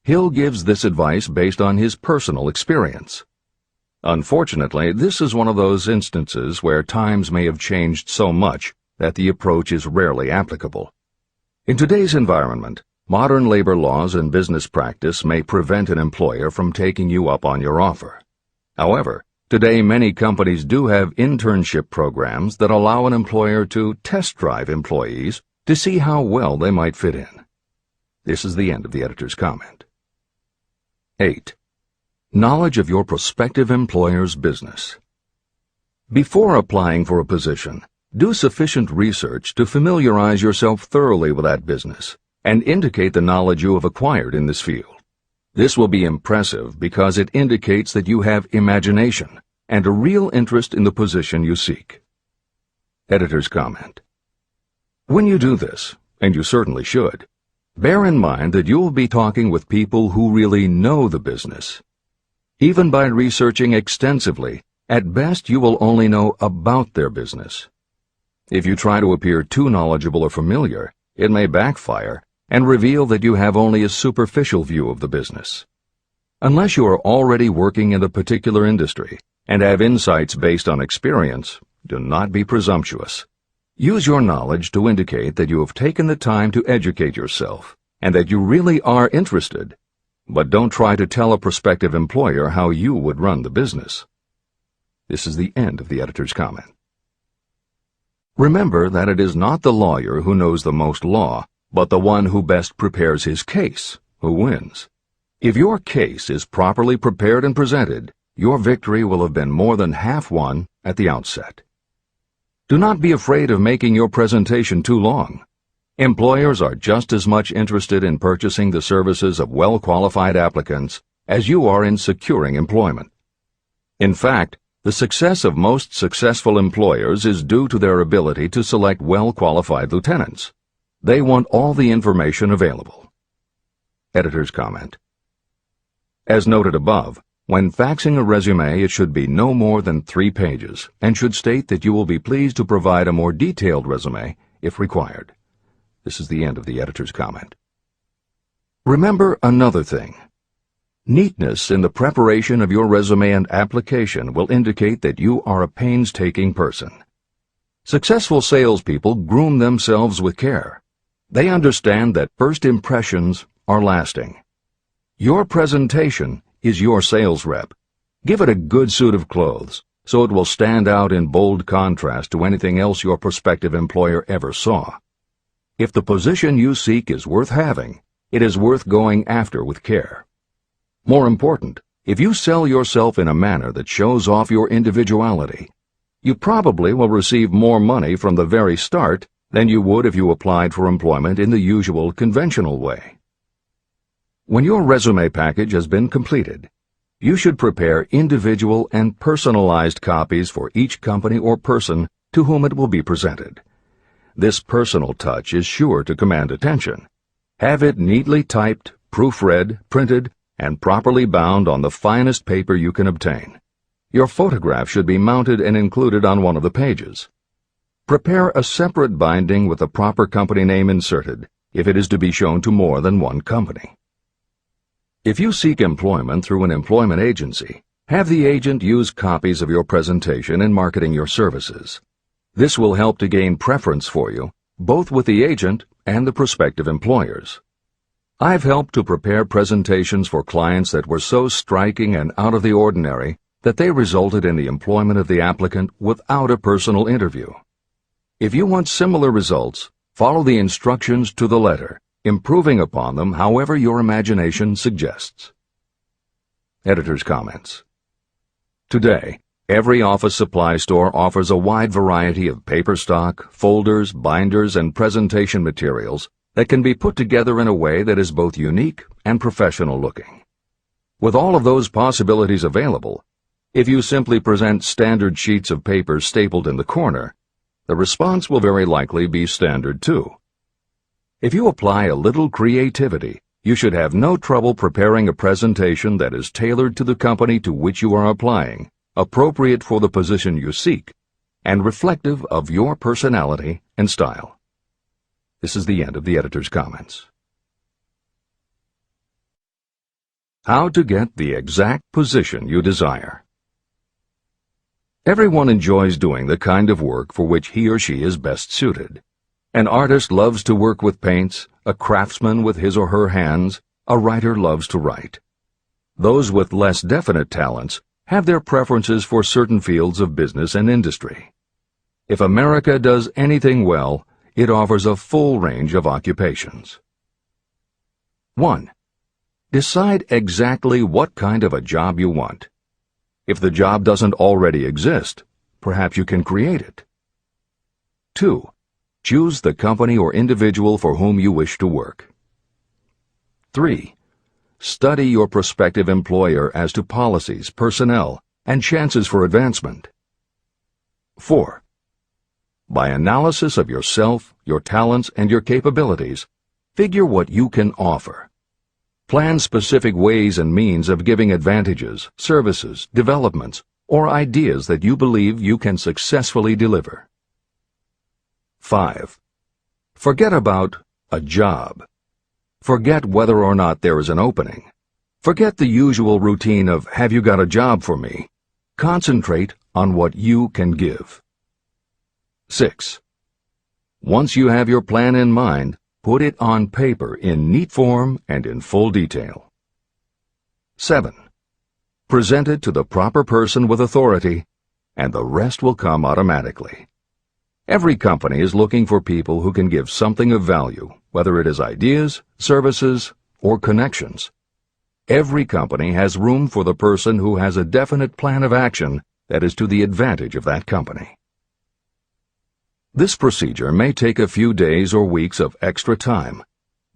Hill gives this advice based on his personal experience. Unfortunately, this is one of those instances where times may have changed so much that the approach is rarely applicable. In today's environment, modern labor laws and business practice may prevent an employer from taking you up on your offer. However, today many companies do have internship programs that allow an employer to test drive employees to see how well they might fit in. This is the end of the editor's comment. 8. Knowledge of your prospective employer's business. Before applying for a position, do sufficient research to familiarize yourself thoroughly with that business and indicate the knowledge you have acquired in this field. This will be impressive because it indicates that you have imagination and a real interest in the position you seek. Editor's comment. When you do this, and you certainly should, bear in mind that you will be talking with people who really know the business. Even by researching extensively, at best you will only know about their business. If you try to appear too knowledgeable or familiar, it may backfire and reveal that you have only a superficial view of the business. Unless you are already working in a particular industry and have insights based on experience, do not be presumptuous. Use your knowledge to indicate that you have taken the time to educate yourself and that you really are interested, but don't try to tell a prospective employer how you would run the business. This is the end of the editor's comment. Remember that it is not the lawyer who knows the most law, but the one who best prepares his case who wins. If your case is properly prepared and presented, your victory will have been more than half won at the outset. Do not be afraid of making your presentation too long. Employers are just as much interested in purchasing the services of well-qualified applicants as you are in securing employment. In fact, the success of most successful employers is due to their ability to select well-qualified lieutenants. They want all the information available. Editor's comment. As noted above, when faxing a resume, it should be no more than 3 pages and should state that you will be pleased to provide a more detailed resume if required. This is the end of the editor's comment. Remember another thing. Neatness in the preparation of your resume and application will indicate that you are a painstaking person. Successful salespeople groom themselves with care. They understand that first impressions are lasting. Your presentation is your sales rep. Give it a good suit of clothes, so it will stand out in bold contrast to anything else your prospective employer ever saw. If the position you seek is worth having, it is worth going after with care. More important, if you sell yourself in a manner that shows off your individuality, you probably will receive more money from the very start than you would if you applied for employment in the usual conventional way. When your resume package has been completed, you should prepare individual and personalized copies for each company or person to whom it will be presented. This personal touch is sure to command attention. Have it neatly typed, proofread, printed, and properly bound on the finest paper you can obtain. Your photograph should be mounted and included on one of the pages. Prepare a separate binding with the proper company name inserted, if it is to be shown to more than one company. If you seek employment through an employment agency, have the agent use copies of your presentation in marketing your services. This will help to gain preference for you, both with the agent and the prospective employers. I've helped to prepare presentations for clients that were so striking and out of the ordinary that they resulted in the employment of the applicant without a personal interview. If you want similar results, follow the instructions to the letter, improving upon them however your imagination suggests. Editor's comments. Today, every office supply store offers a wide variety of paper stock, folders, binders, and presentation materials that can be put together in a way that is both unique and professional looking. With all of those possibilities available, if you simply present standard sheets of paper stapled in the corner, the response will very likely be standard too. If you apply a little creativity, you should have no trouble preparing a presentation that is tailored to the company to which you are applying, appropriate for the position you seek, and reflective of your personality and style. This is the end of the editor's comments. How to get the exact position you desire. Everyone enjoys doing the kind of work for which he or she is best suited. An artist loves to work with paints, a craftsman with his or her hands, a writer loves to write. Those with less definite talents have their preferences for certain fields of business and industry. If America does anything well, it offers a full range of occupations. 1. Decide exactly what kind of a job you want. If the job doesn't already exist, perhaps you can create it. 2. Choose the company or individual for whom you wish to work. 3. Study your prospective employer as to policies, personnel, and chances for advancement. 4. By analysis of yourself, your talents, and your capabilities, figure what you can offer. Plan specific ways and means of giving advantages, services, developments, or ideas that you believe you can successfully deliver. 5. Forget about a job. Forget whether or not there is an opening. Forget the usual routine of, have you got a job for me? Concentrate on what you can give. 6. Once you have your plan in mind, put it on paper in neat form and in full detail. 7. Present it to the proper person with authority, and the rest will come automatically. Every company is looking for people who can give something of value, whether it is ideas, services, or connections. Every company has room for the person who has a definite plan of action that is to the advantage of that company. This procedure may take a few days or weeks of extra time,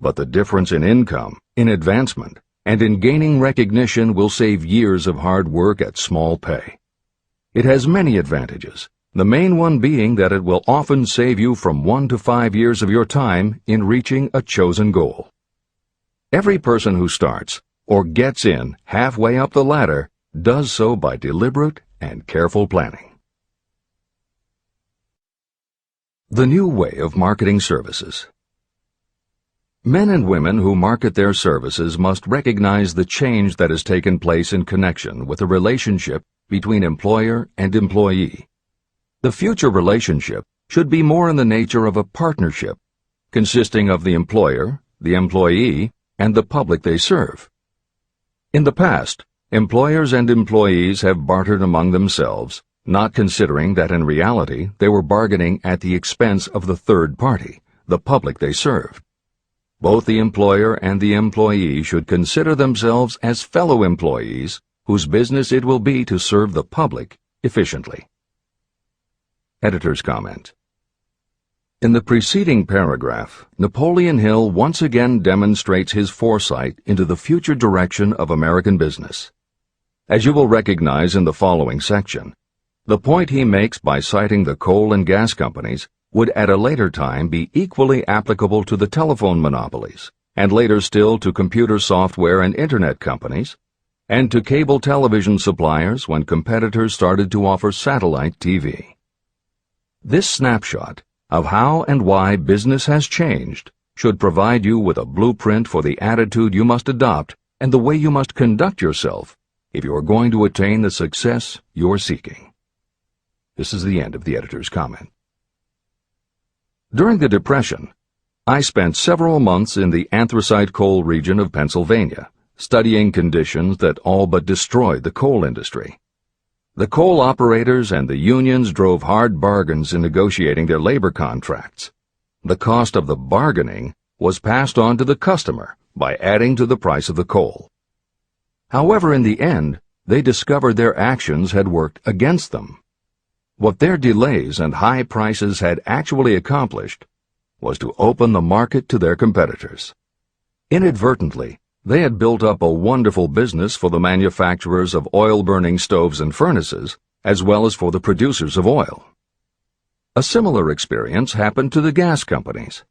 but the difference in income, in advancement, and in gaining recognition will save years of hard work at small pay. It has many advantages, the main one being that it will often save you from 1 to 5 years of your time in reaching a chosen goal. Every person who starts, or gets in halfway up the ladder, does so by deliberate and careful planning. The new way of marketing services. Men and women who market their services must recognize the change that has taken place in connection with the relationship between employer and employee. The future relationship should be more in the nature of a partnership, consisting of the employer, the employee, and the public they serve. In the past, employers and employees have bartered among themselves, not considering that in reality they were bargaining at the expense of the third party, the public they served. Both the employer and the employee should consider themselves as fellow employees whose business it will be to serve the public efficiently. Editor's comment. In the preceding paragraph, Napoleon Hill once again demonstrates his foresight into the future direction of American business. As you will recognize in the following section, the point he makes by citing the coal and gas companies would at a later time be equally applicable to the telephone monopolies, and later still to computer software and internet companies, and to cable television suppliers when competitors started to offer satellite TV. This snapshot of how and why business has changed should provide you with a blueprint for the attitude you must adopt and the way you must conduct yourself if you are going to attain the success you're seeking. This is the end of the editor's comment. During the Depression, I spent several months in the anthracite coal region of Pennsylvania, studying conditions that all but destroyed the coal industry. The coal operators and the unions drove hard bargains in negotiating their labor contracts. The cost of the bargaining was passed on to the customer by adding to the price of the coal. However, in the end, they discovered their actions had worked against them. What their delays and high prices had actually accomplished was to open the market to their competitors. Inadvertently, they had built up a wonderful business for the manufacturers of oil-burning stoves and furnaces, as well as for the producers of oil. A similar experience happened to the gas companies.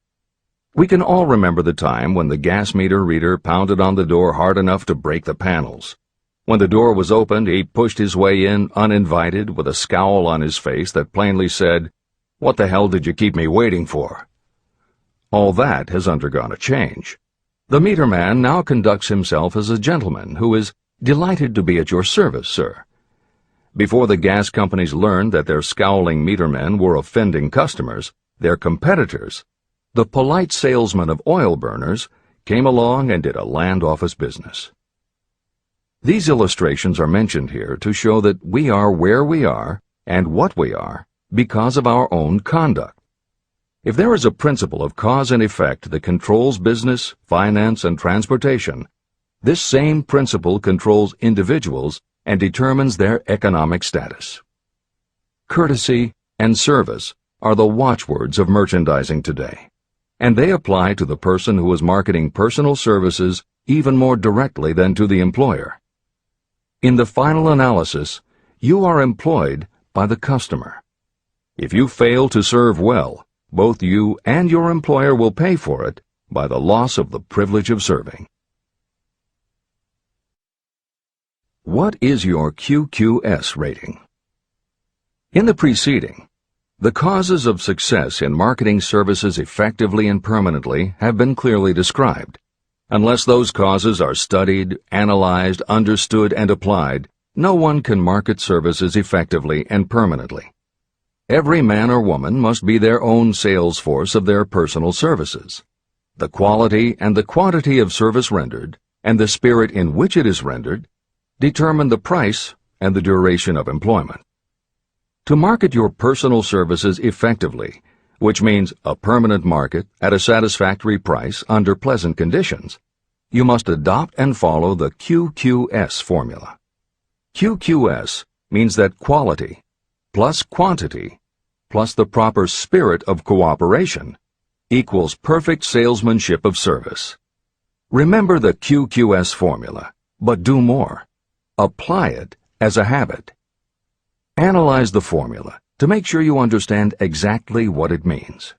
We can all remember the time when the gas meter reader pounded on the door hard enough to break the panels. When the door was opened, he pushed his way in uninvited with a scowl on his face that plainly said, "What the hell did you keep me waiting for?" All that has undergone a change. The meter man now conducts himself as a gentleman who is delighted to be at your service, sir. Before the gas companies learned that their scowling meter men were offending customers, their competitors, the polite salesmen of oil burners, came along and did a land office business. These illustrations are mentioned here to show that we are where we are and what we are because of our own conduct. If there is a principle of cause and effect that controls business, finance, and transportation, this same principle controls individuals and determines their economic status. Courtesy and service are the watchwords of merchandising today, and they apply to the person who is marketing personal services even more directly than to the employer. In the final analysis, you are employed by the customer. If you fail to serve well, both you and your employer will pay for it by the loss of the privilege of serving. What is your QQS rating? In the preceding, the causes of success in marketing services effectively and permanently have been clearly described. Unless those causes are studied, analyzed, understood, and applied, no one can market services effectively and permanently. Every man or woman must be their own sales force of their personal services. The quality and the quantity of service rendered, and the spirit in which it is rendered, determine the price and the duration of employment. To market your personal services effectively, which means a permanent market at a satisfactory price under pleasant conditions, you must adopt and follow the QQS formula. QQS means that quality plus quantity plus the proper spirit of cooperation equals perfect salesmanship of service. Remember the QQS formula, but do more. Apply it as a habit. Analyze the formula to make sure you understand exactly what it means.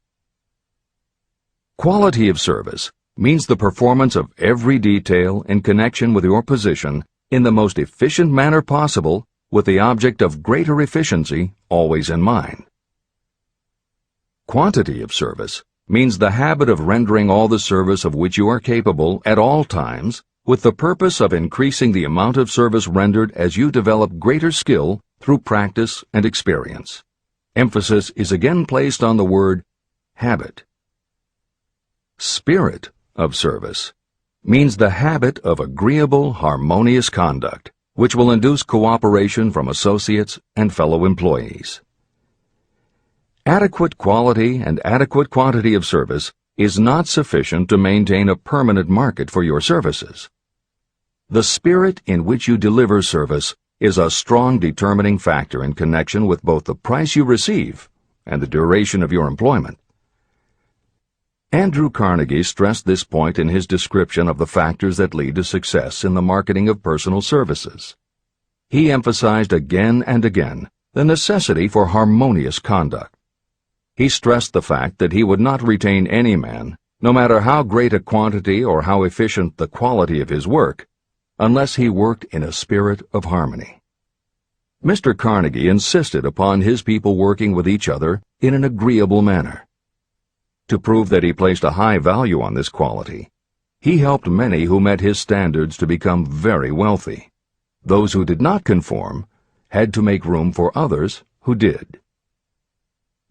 Quality of service means the performance of every detail in connection with your position in the most efficient manner possible with the object of greater efficiency always in mind. Quantity of service means the habit of rendering all the service of which you are capable at all times, with the purpose of increasing the amount of service rendered as you develop greater skill through practice and experience. Emphasis is again placed on the word habit. Spirit of service means the habit of agreeable, harmonious conduct, which will induce cooperation from associates and fellow employees. Adequate quality and adequate quantity of service is not sufficient to maintain a permanent market for your services. The spirit in which you deliver service is a strong determining factor in connection with both the price you receive and the duration of your employment. Andrew Carnegie stressed this point in his description of the factors that lead to success in the marketing of personal services. He emphasized again and again the necessity for harmonious conduct. He stressed the fact that he would not retain any man, no matter how great a quantity or how efficient the quality of his work, unless he worked in a spirit of harmony. Mr. Carnegie insisted upon his people working with each other in an agreeable manner. To prove that he placed a high value on this quality, he helped many who met his standards to become very wealthy. Those who did not conform had to make room for others who did.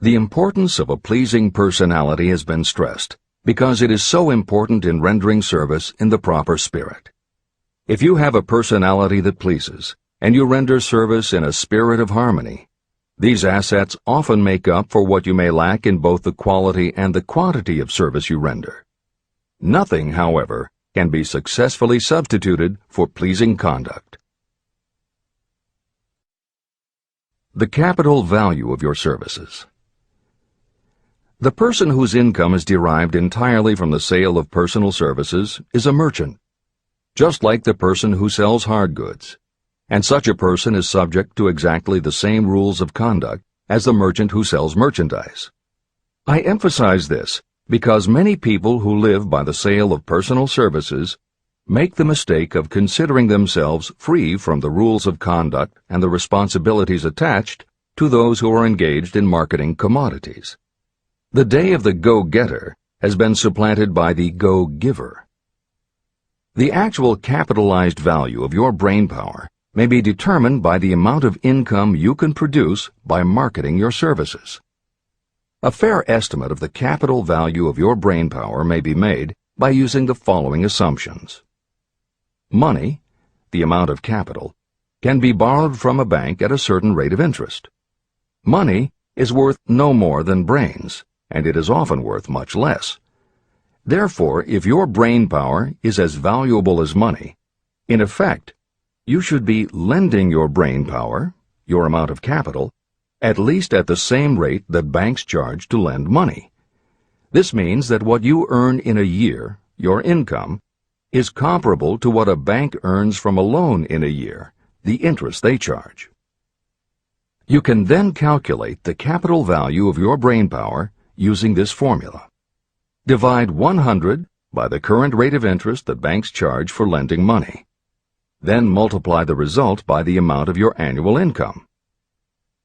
The importance of a pleasing personality has been stressed because it is so important in rendering service in the proper spirit. If you have a personality that pleases, and you render service in a spirit of harmony, these assets often make up for what you may lack in both the quality and the quantity of service you render. Nothing, however, can be successfully substituted for pleasing conduct. The capital value of your services. The person whose income is derived entirely from the sale of personal services is a merchant, just like the person who sells hard goods, and such a person is subject to exactly the same rules of conduct as the merchant who sells merchandise. I emphasize this because many people who live by the sale of personal services make the mistake of considering themselves free from the rules of conduct and the responsibilities attached to those who are engaged in marketing commodities. The day of the go-getter has been supplanted by the go-giver. The actual capitalized value of your brainpower may be determined by the amount of income you can produce by marketing your services. A fair estimate of the capital value of your brainpower may be made by using the following assumptions. Money, the amount of capital, can be borrowed from a bank at a certain rate of interest. Money is worth no more than brains, and it is often worth much less. Therefore, if your brainpower is as valuable as money, in effect, you should be lending your brainpower, your amount of capital, at least at the same rate that banks charge to lend money. This means that what you earn in a year, your income, is comparable to what a bank earns from a loan in a year, the interest they charge. You can then calculate the capital value of your brainpower using this formula. Divide 100 by the current rate of interest that banks charge for lending money. Then multiply the result by the amount of your annual income.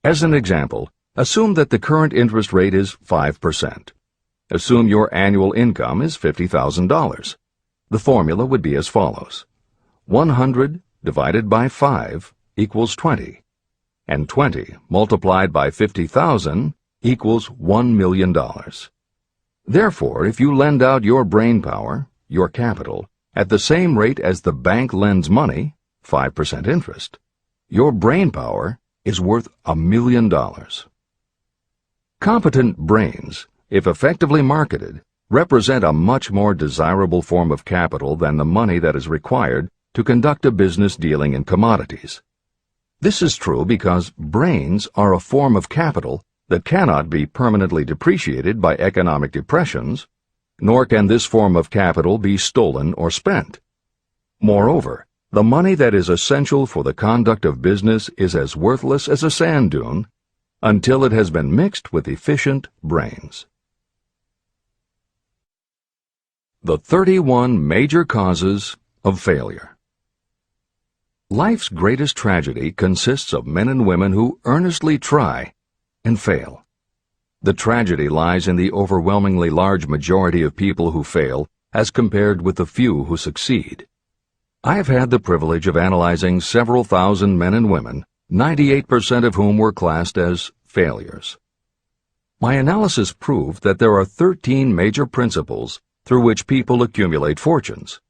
As an example, assume that the current interest rate is 5%. Assume your annual income is $50,000. The formula would be as follows. 100 divided by 5 equals 20, and 20 multiplied by 50,000 equals $1 million. Therefore, if you lend out your brainpower, your capital, at the same rate as the bank lends money, 5% interest, your brainpower is worth $1 million. Competent brains, if effectively marketed, represent a much more desirable form of capital than the money that is required to conduct a business dealing in commodities. This is true because brains are a form of capital that cannot be permanently depreciated by economic depressions, nor can this form of capital be stolen or spent. Moreover, the money that is essential for the conduct of business is as worthless as a sand dune until it has been mixed with efficient brains. The 31 major causes of failure. Life's greatest tragedy consists of men and women who earnestly try and fail. The tragedy lies in the overwhelmingly large majority of people who fail as compared with the few who succeed. I have had the privilege of analyzing several thousand men and women, 98% of whom were classed as failures. My analysis proved that there are 13 major principles through which people accumulate fortunes.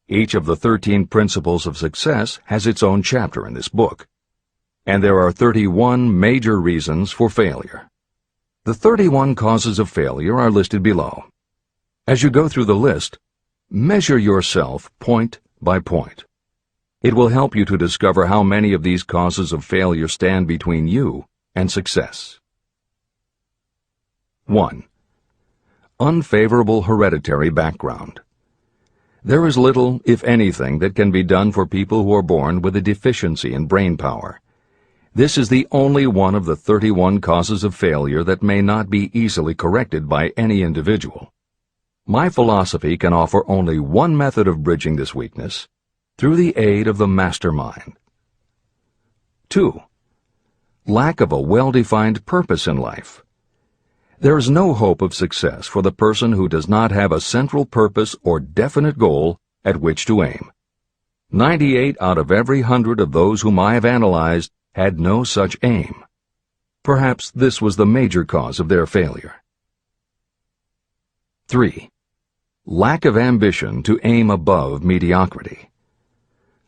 Each of the 13 principles of success has its own chapter in this book, and there are 31 major reasons for failure. The 31 causes of failure are listed below. As you go through the list, measure yourself point by point. It will help you to discover how many of these causes of failure stand between you and success. 1. Unfavorable hereditary background. There is little, if anything, that can be done for people who are born with a deficiency in brain power. This is the only one of the 31 causes of failure that may not be easily corrected by any individual. My philosophy can offer only one method of bridging this weakness, through the aid of the mastermind. 2. Lack of a well-defined purpose in life. There is no hope of success for the person who does not have a central purpose or definite goal at which to aim. 98 out of every 100 of those whom I have analyzed had no such aim. Perhaps this was the major cause of their failure. 3. Lack of ambition to aim above mediocrity.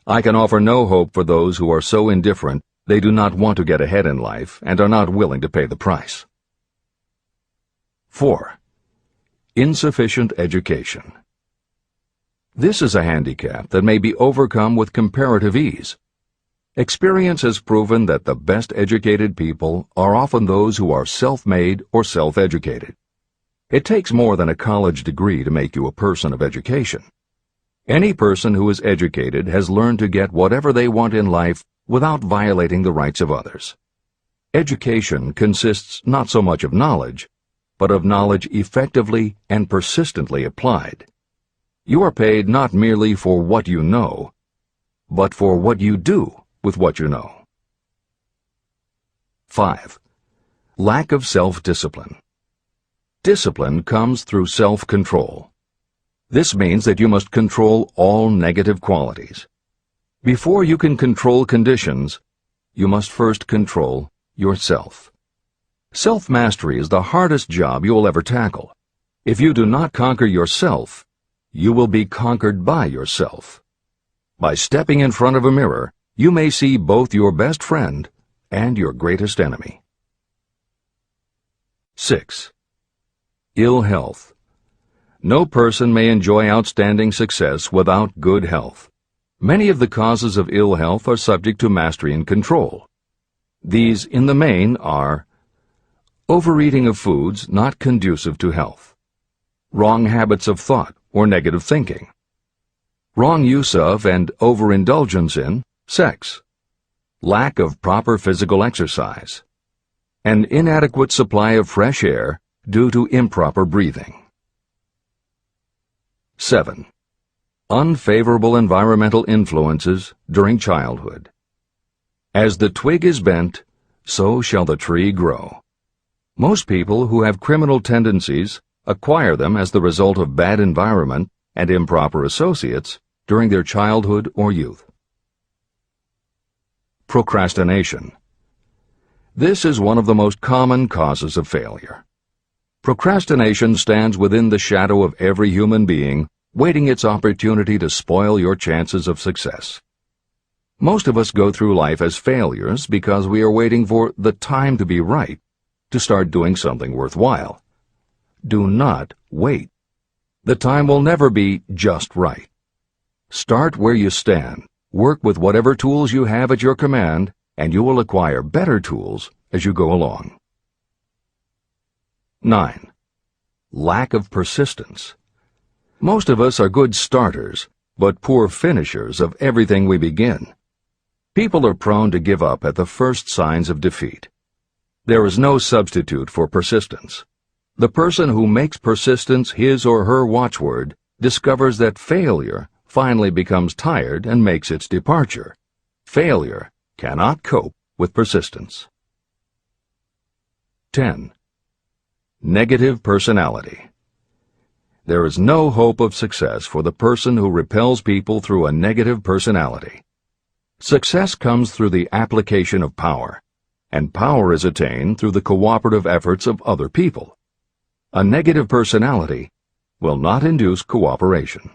I can offer no hope for those who are so indifferent they do not want to get ahead in life and are not willing to pay the price. 4. Insufficient education. This is a handicap that may be overcome with comparative ease. Experience has proven that the best educated people are often those who are self-made or self-educated. It takes more than a college degree to make you a person of education. Any person who is educated has learned to get whatever they want in life without violating the rights of others. Education consists not so much of knowledge, but of knowledge effectively and persistently applied. You are paid not merely for what you know, but for what you do with what you know. 5. Lack of self-discipline. Discipline comes through self-control. This means that you must control all negative qualities. Before you can control conditions, you must first control yourself. Self-mastery is the hardest job you will ever tackle. If you do not conquer yourself, you will be conquered by yourself. By stepping in front of a mirror, you may see both your best friend and your greatest enemy. 6. Ill health. No person may enjoy outstanding success without good health. Many of the causes of ill health are subject to mastery and control. These, in the main, are overeating of foods not conducive to health, wrong habits of thought or negative thinking, wrong use of and overindulgence in sex, lack of proper physical exercise, an inadequate supply of fresh air due to improper breathing. 7. Unfavorable environmental influences during childhood. As the twig is bent, so shall the tree grow. Most people who have criminal tendencies acquire them as the result of bad environment and improper associates during their childhood or youth. Procrastination. This is one of the most common causes of failure. Procrastination stands within the shadow of every human being, waiting its opportunity to spoil your chances of success. Most of us go through life as failures because we are waiting for the time to be right to start doing something worthwhile. Do not wait. The time will never be just right. Start where you stand. Work with whatever tools you have at your command, and you will acquire better tools as you go along. 9. Lack of persistence. Most of us are good starters, but poor finishers of everything we begin. People are prone to give up at the first signs of defeat. There is no substitute for persistence. The person who makes persistence his or her watchword discovers that failure finally becomes tired and makes its departure. Failure cannot cope with persistence. 10. Negative personality. There is no hope of success for the person who repels people through a negative personality. Success comes through the application of power, and power is attained through the cooperative efforts of other people. A negative personality will not induce cooperation.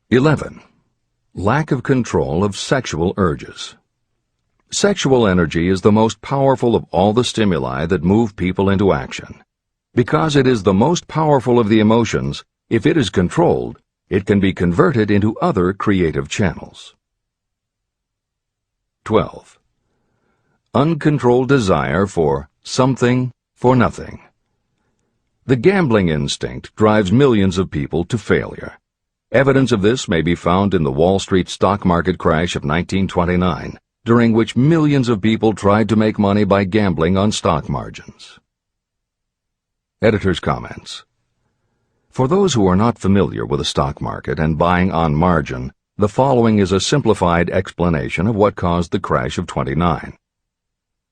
11. Lack of control of sexual urges. Sexual energy is the most powerful of all the stimuli that move people into action. Because it is the most powerful of the emotions, if it is controlled, it can be converted into other creative channels. 12. Uncontrolled desire for something for nothing. The gambling instinct drives millions of people to failure. Evidence of this may be found in the Wall Street stock market crash of 1929, during which millions of people tried to make money by gambling on stock margins. Editor's comments. For those who are not familiar with the stock market and buying on margin, the following is a simplified explanation of what caused the crash of '29.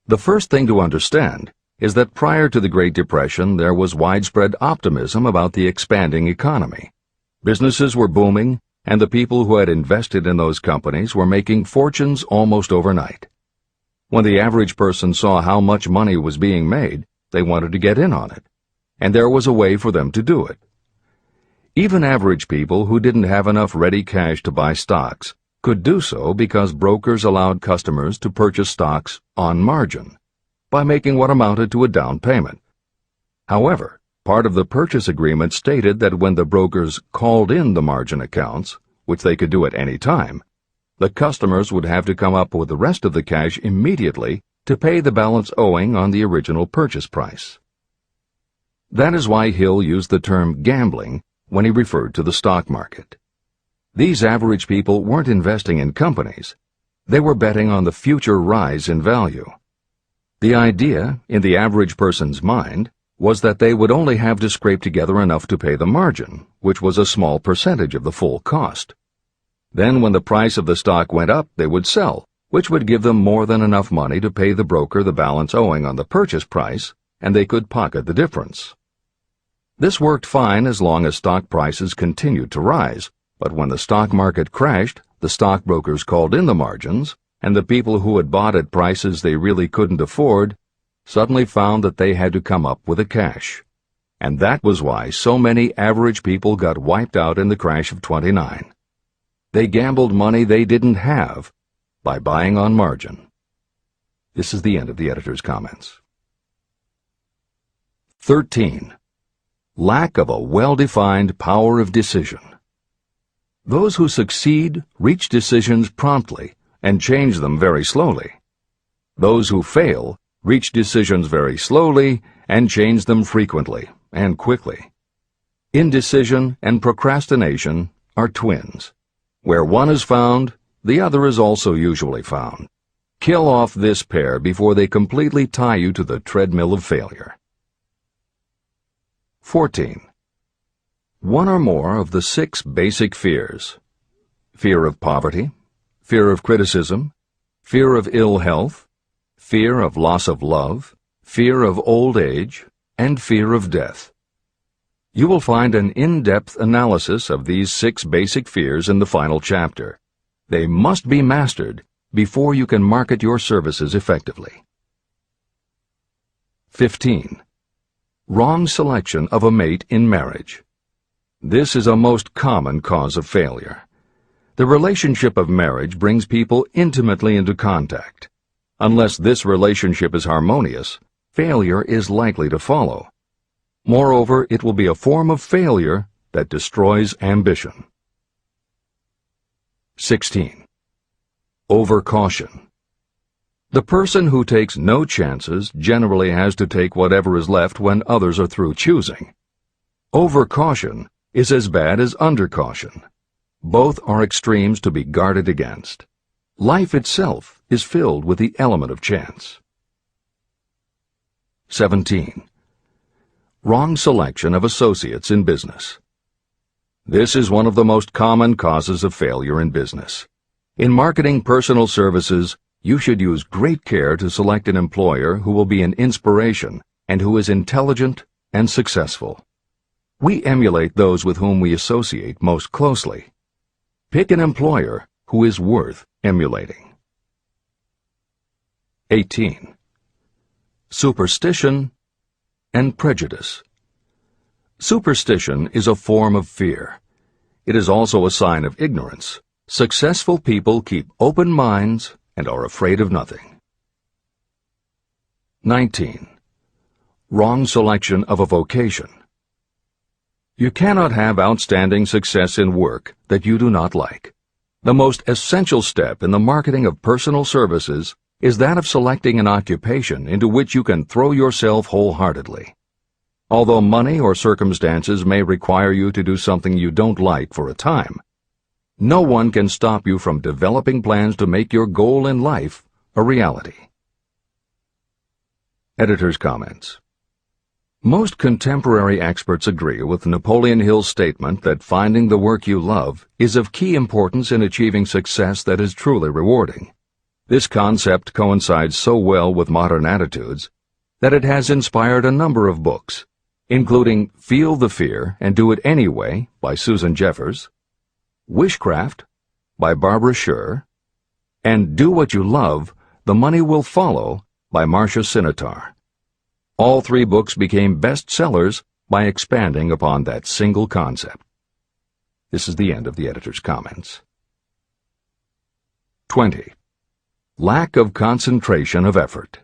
The first thing to understand is that prior to the Great Depression there was widespread optimism about the expanding economy. Businesses were booming, and the people who had invested in those companies were making fortunes almost overnight. When the average person saw how much money was being made, they wanted to get in on it, and there was a way for them to do it. Even average people who didn't have enough ready cash to buy stocks could do so because brokers allowed customers to purchase stocks on margin by making what amounted to a down payment. However, part of the purchase agreement stated that when the brokers called in the margin accounts, which they could do at any time, the customers would have to come up with the rest of the cash immediately to pay the balance owing on the original purchase price. That is why Hill used the term gambling when he referred to the stock market. These average people weren't investing in companies. They were betting on the future rise in value. The idea, in the average person's mind, was that they would only have to scrape together enough to pay the margin, which was a small percentage of the full cost. Then when the price of the stock went up, they would sell, which would give them more than enough money to pay the broker the balance owing on the purchase price, and they could pocket the difference. This worked fine as long as stock prices continued to rise, but when the stock market crashed, the stockbrokers called in the margins, and the people who had bought at prices they really couldn't afford suddenly found that they had to come up with the cash. And that was why so many average people got wiped out in the crash of '29. They gambled money they didn't have by buying on margin. This is the end of the editor's comments. 13. Lack of a well-defined power of decision. Those who succeed reach decisions promptly and change them very slowly. Those who fail reach decisions very slowly and change them frequently and quickly. Indecision and procrastination are twins. Where one is found, the other is also usually found. Kill off this pair before they completely tie you to the treadmill of failure. 14. One or more of the 6 basic fears: fear of poverty, fear of criticism, fear of ill health, fear of loss of love, fear of old age, and fear of death. You will find an in-depth analysis of these 6 basic fears in the final chapter. They must be mastered before you can market your services effectively. 15. Wrong selection of a mate in marriage. This is a most common cause of failure. The relationship of marriage brings people intimately into contact. Unless this relationship is harmonious, failure is likely to follow. Moreover, it will be a form of failure that destroys ambition. 16. Overcaution. The person who takes no chances generally has to take whatever is left when others are through choosing. Overcaution is as bad as undercaution. Both are extremes to be guarded against. Life itself is filled with the element of chance. 17. Wrong selection of associates in business. This is one of the most common causes of failure in business. In marketing personal services, you should use great care to select an employer who will be an inspiration and who is intelligent and successful. We emulate those with whom we associate most closely. Pick an employer who is worth emulating. 18. Superstition and prejudice. Superstition is a form of fear. It is also a sign of ignorance. Successful people keep open minds and are afraid of nothing. 19. Wrong selection of a vocation. You cannot have outstanding success in work that you do not like. The most essential step in the marketing of personal services is that of selecting an occupation into which you can throw yourself wholeheartedly. Although money or circumstances may require you to do something you don't like for a time, no one can stop you from developing plans to make your goal in life a reality. Editor's comments. Most contemporary experts agree with Napoleon Hill's statement that finding the work you love is of key importance in achieving success that is truly rewarding. This concept coincides so well with modern attitudes that it has inspired a number of books, including Feel the Fear and Do It Anyway by Susan Jeffers, Wishcraft by Barbara Sher, and Do What You Love, The Money Will Follow by Marcia Sinitar. All three books became bestsellers by expanding upon that single concept. This is the end of the editor's comments. 20. Lack of concentration of effort.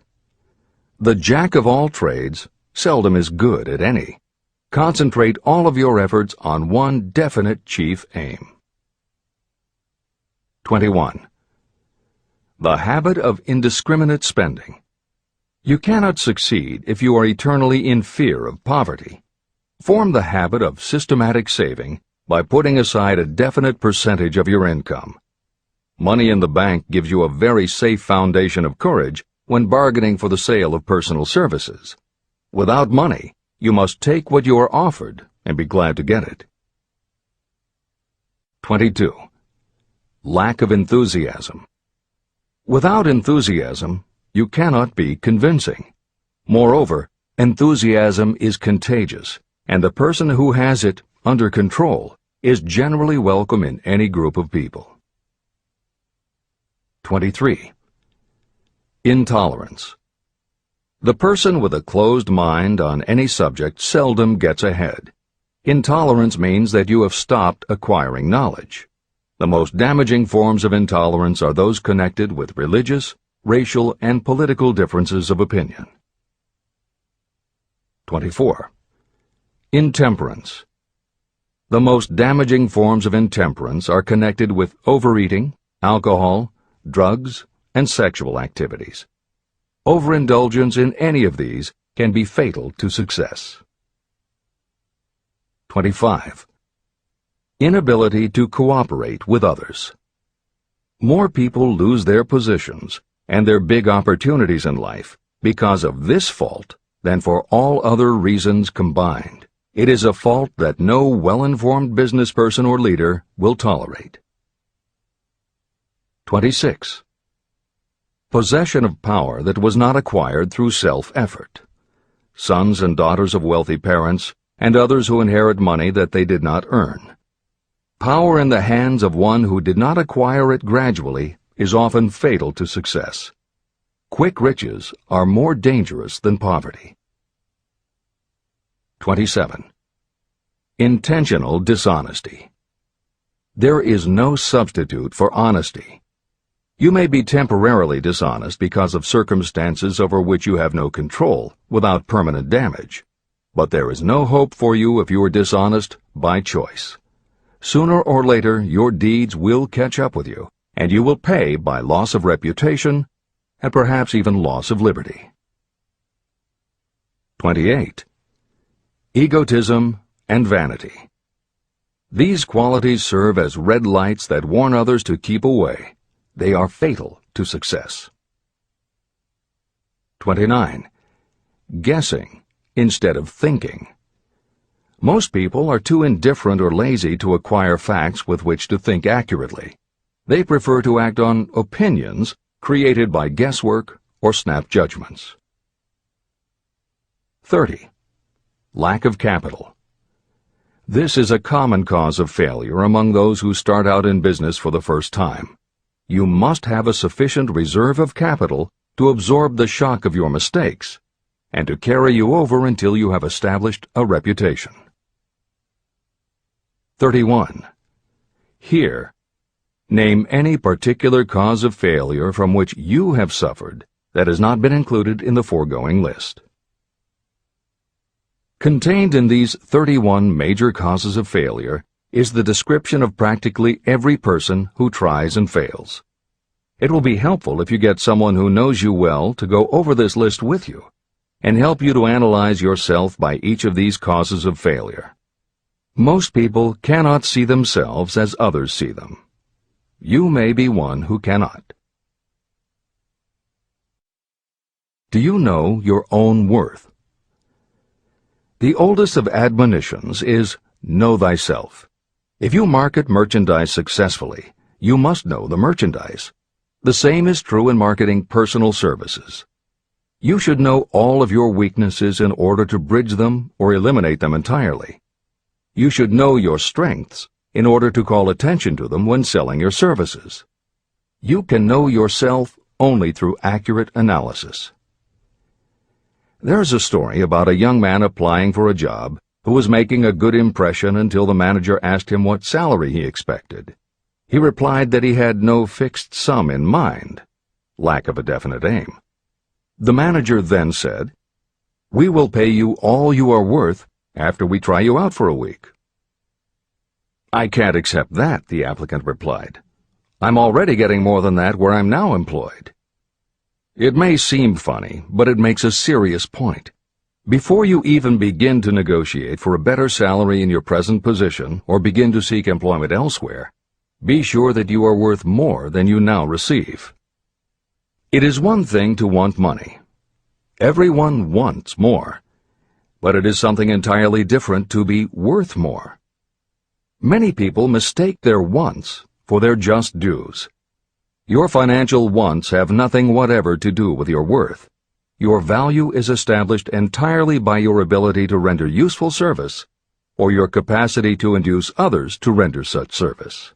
The jack of all trades seldom is good at any. Concentrate all of your efforts on one definite chief aim. 21. The habit of indiscriminate spending. You cannot succeed if you are eternally in fear of poverty. Form the habit of systematic saving by putting aside a definite percentage of your income. Money in the bank gives you a very safe foundation of courage when bargaining for the sale of personal services. Without money, you must take what you are offered and be glad to get it. 22. Lack of enthusiasm. Without enthusiasm, you cannot be convincing. Moreover, enthusiasm is contagious, and the person who has it under control is generally welcome in any group of people. 23. Intolerance. The person with a closed mind on any subject seldom gets ahead. Intolerance means that you have stopped acquiring knowledge. The most damaging forms of intolerance are those connected with religious, racial, and political differences of opinion. 24. Intemperance. The most damaging forms of intemperance are connected with overeating, alcohol, drugs, and sexual activities. Overindulgence in any of these can be fatal to success. 25. Inability to cooperate with others. More people lose their positions and their big opportunities in life because of this fault than for all other reasons combined. It is a fault that no well-informed business person or leader will tolerate. 26. Possession of power that was not acquired through self-effort. Sons and daughters of wealthy parents, and others who inherit money that they did not earn. Power in the hands of one who did not acquire it gradually is often fatal to success. Quick riches are more dangerous than poverty. 27. Intentional dishonesty. There is no substitute for honesty. You may be temporarily dishonest because of circumstances over which you have no control, without permanent damage. But there is no hope for you if you are dishonest by choice. Sooner or later, your deeds will catch up with you, and you will pay by loss of reputation and perhaps even loss of liberty. 28. Egotism and vanity. These qualities serve as red lights that warn others to keep away. They are fatal to success. 29. Guessing instead of thinking. Most people are too indifferent or lazy to acquire facts with which to think accurately. They prefer to act on opinions created by guesswork or snap judgments. 30. Lack of capital. This is a common cause of failure among those who start out in business for the first time. You must have a sufficient reserve of capital to absorb the shock of your mistakes and to carry you over until you have established a reputation. 31. Here, name any particular cause of failure from which you have suffered that has not been included in the foregoing list. Contained in these 31 major causes of failure is the description of practically every person who tries and fails. It will be helpful if you get someone who knows you well to go over this list with you and help you to analyze yourself by each of these causes of failure. Most people cannot see themselves as others see them. You may be one who cannot. Do you know your own worth? The oldest of admonitions is, know thyself. If you market merchandise successfully, you must know the merchandise. The same is true in marketing personal services. You should know all of your weaknesses in order to bridge them or eliminate them entirely. You should know your strengths in order to call attention to them when selling your services. You can know yourself only through accurate analysis. There's a story about a young man applying for a job who was making a good impression until the manager asked him what salary he expected. He replied that he had no fixed sum in mind, lack of a definite aim. The manager then said, "We will pay you all you are worth after we try you out for a week." "I can't accept that," the applicant replied. "I'm already getting more than that where I'm now employed." It may seem funny, but it makes a serious point. Before you even begin to negotiate for a better salary in your present position or begin to seek employment elsewhere, be sure that you are worth more than you now receive. It is one thing to want money. Everyone wants more. But it is something entirely different to be worth more. Many people mistake their wants for their just dues. Your financial wants have nothing whatever to do with your worth. Your value is established entirely by your ability to render useful service or your capacity to induce others to render such service.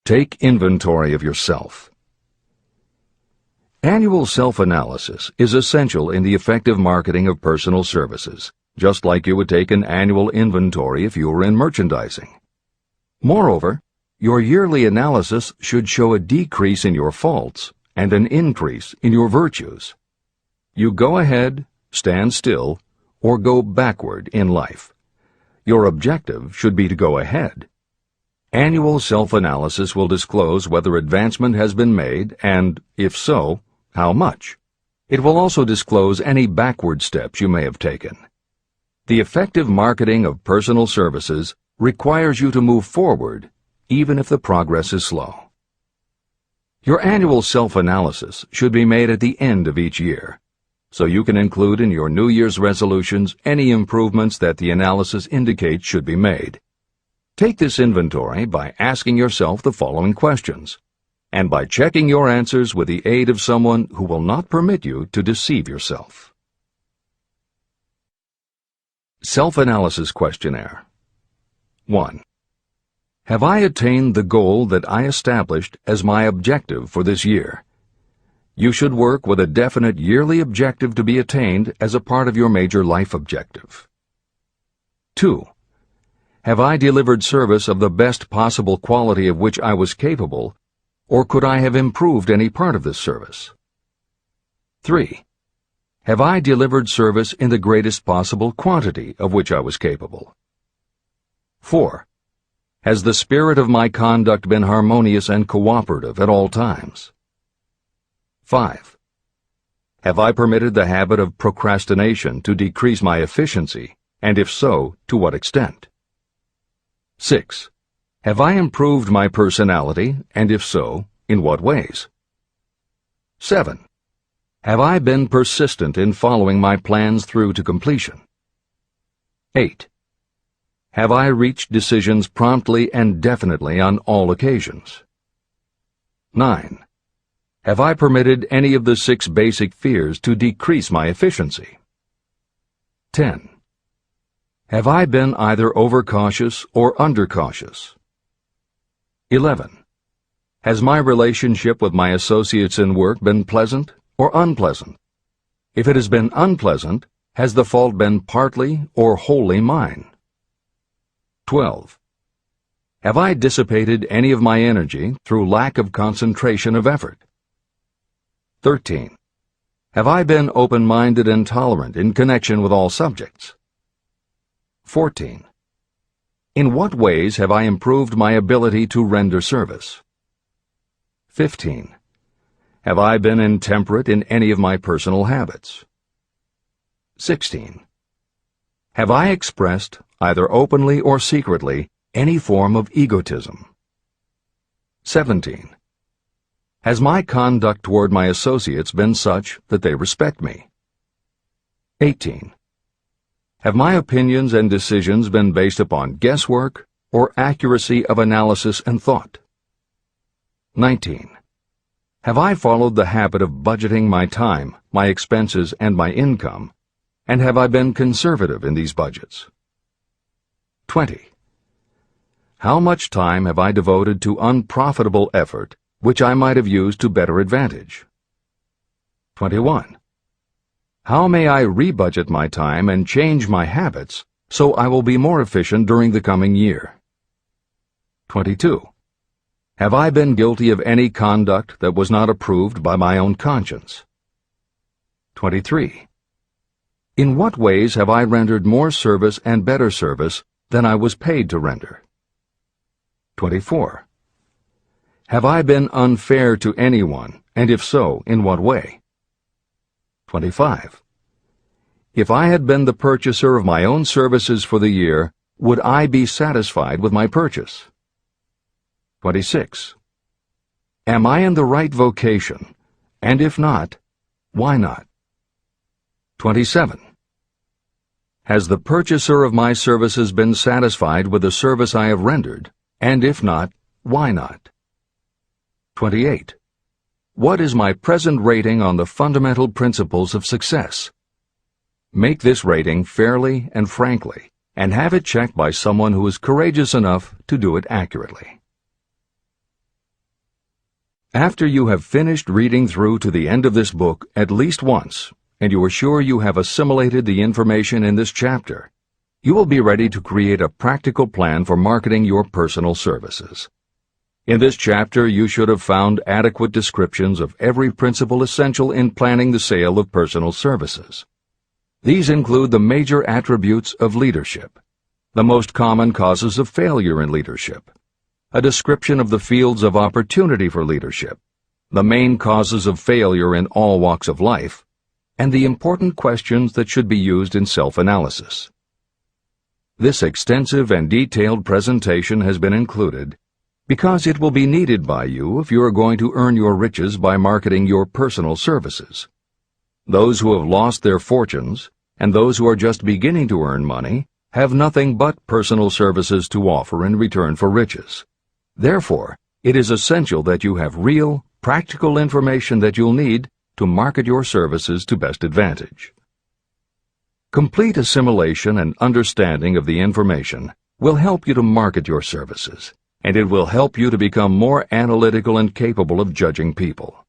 Take inventory of yourself. Annual self-analysis is essential in the effective marketing of personal services, just like you would take an annual inventory if you were in merchandising. Moreover, your yearly analysis should show a decrease in your faults and an increase in your virtues. You go ahead, stand still, or go backward in life. Your objective should be to go ahead. Annual self-analysis will disclose whether advancement has been made and, if so, how much. It will also disclose any backward steps you may have taken. The effective marketing of personal services requires you to move forward even if the progress is slow. Your annual self-analysis should be made at the end of each year, so you can include in your New Year's resolutions any improvements that the analysis indicates should be made. Take this inventory by asking yourself the following questions, and by checking your answers with the aid of someone who will not permit you to deceive yourself. Self-analysis questionnaire. 1. Have I attained the goal that I established as my objective for this year? You should work with a definite yearly objective to be attained as a part of your major life objective. 2. Have I delivered service of the best possible quality of which I was capable, or could I have improved any part of this service? 3. Have I delivered service in the greatest possible quantity of which I was capable? 4. Has the spirit of my conduct been harmonious and cooperative at all times? 5. Have I permitted the habit of procrastination to decrease my efficiency, and if so, to what extent? 6. Have I improved my personality, and if so, in what ways? 7. Have I been persistent in following my plans through to completion? 8. Have I reached decisions promptly and definitely on all occasions? 9. Have I permitted any of the 6 basic fears to decrease my efficiency? 10. Have I been either overcautious or undercautious? 11. Has my relationship with my associates in work been pleasant or unpleasant? If it has been unpleasant, has the fault been partly or wholly mine? 12. Have I dissipated any of my energy through lack of concentration of effort? 13. Have I been open-minded and tolerant in connection with all subjects? 14. In what ways have I improved my ability to render service? 15. Have I been intemperate in any of my personal habits? 16. Have I expressed, either openly or secretly, any form of egotism? 17. Has my conduct toward my associates been such that they respect me? 18. Have my opinions and decisions been based upon guesswork or accuracy of analysis and thought? 19. Have I followed the habit of budgeting my time, my expenses, and my income, and have I been conservative in these budgets? 20. How much time have I devoted to unprofitable effort which I might have used to better advantage? 21. How may I rebudget my time and change my habits so I will be more efficient during the coming year? 22. Have I been guilty of any conduct that was not approved by my own conscience? 23. In what ways have I rendered more service and better service than I was paid to render? 24. Have I been unfair to anyone, and if so, in what way? 25. If I had been the purchaser of my own services for the year, would I be satisfied with my purchase? 26. Am I in the right vocation, and if not, why not? 27. Has the purchaser of my services been satisfied with the service I have rendered, and if not, why not? 28. What is my present rating on the fundamental principles of success? Make this rating fairly and frankly, and have it checked by someone who is courageous enough to do it accurately. After you have finished reading through to the end of this book at least once, and you are sure you have assimilated the information in this chapter, you will be ready to create a practical plan for marketing your personal services. In this chapter, you should have found adequate descriptions of every principle essential in planning the sale of personal services. These include the major attributes of leadership, the most common causes of failure in leadership, a description of the fields of opportunity for leadership, the main causes of failure in all walks of life, and the important questions that should be used in self-analysis. This extensive and detailed presentation has been included because it will be needed by you if you are going to earn your riches by marketing your personal services. Those who have lost their fortunes, and those who are just beginning to earn money, have nothing but personal services to offer in return for riches. Therefore, it is essential that you have real, practical information that you'll need to market your services to best advantage. Complete assimilation and understanding of the information will help you to market your services, and it will help you to become more analytical and capable of judging people.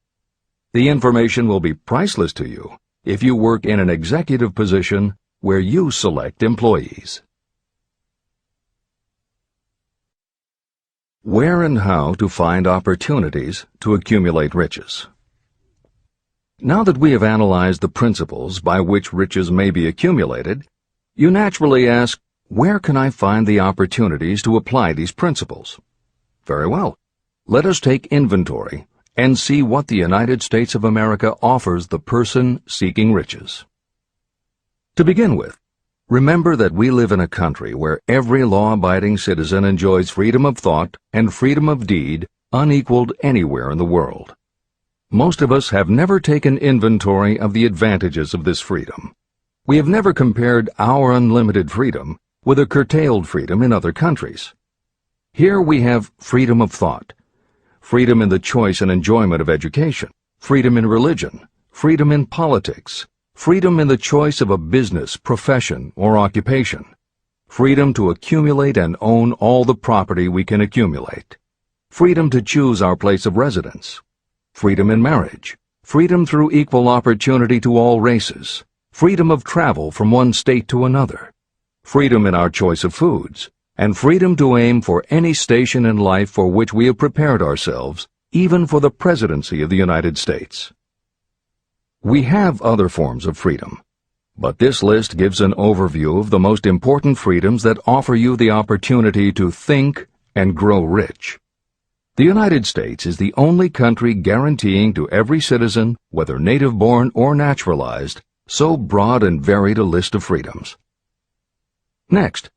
The information will be priceless to you if you work in an executive position where you select employees. Where and how to find opportunities to accumulate riches. Now that we have analyzed the principles by which riches may be accumulated, you naturally ask, where can I find the opportunities to apply these principles? Very well. Let us take inventory and see what the United States of America offers the person seeking riches. To begin with, remember that we live in a country where every law-abiding citizen enjoys freedom of thought and freedom of deed unequaled anywhere in the world. Most of us have never taken inventory of the advantages of this freedom. We have never compared our unlimited freedom with a curtailed freedom in other countries. Here we have freedom of thought, freedom in the choice and enjoyment of education, freedom in religion, freedom in politics, freedom in the choice of a business, profession, or occupation, freedom to accumulate and own all the property we can accumulate, freedom to choose our place of residence, freedom in marriage, freedom through equal opportunity to all races, freedom of travel from one state to another, freedom in our choice of foods, and freedom to aim for any station in life for which we have prepared ourselves, even for the presidency of the United States. We have other forms of freedom, but this list gives an overview of the most important freedoms that offer you the opportunity to think and grow rich. The United States is the only country guaranteeing to every citizen, whether native-born or naturalized, so broad and varied a list of freedoms. Next,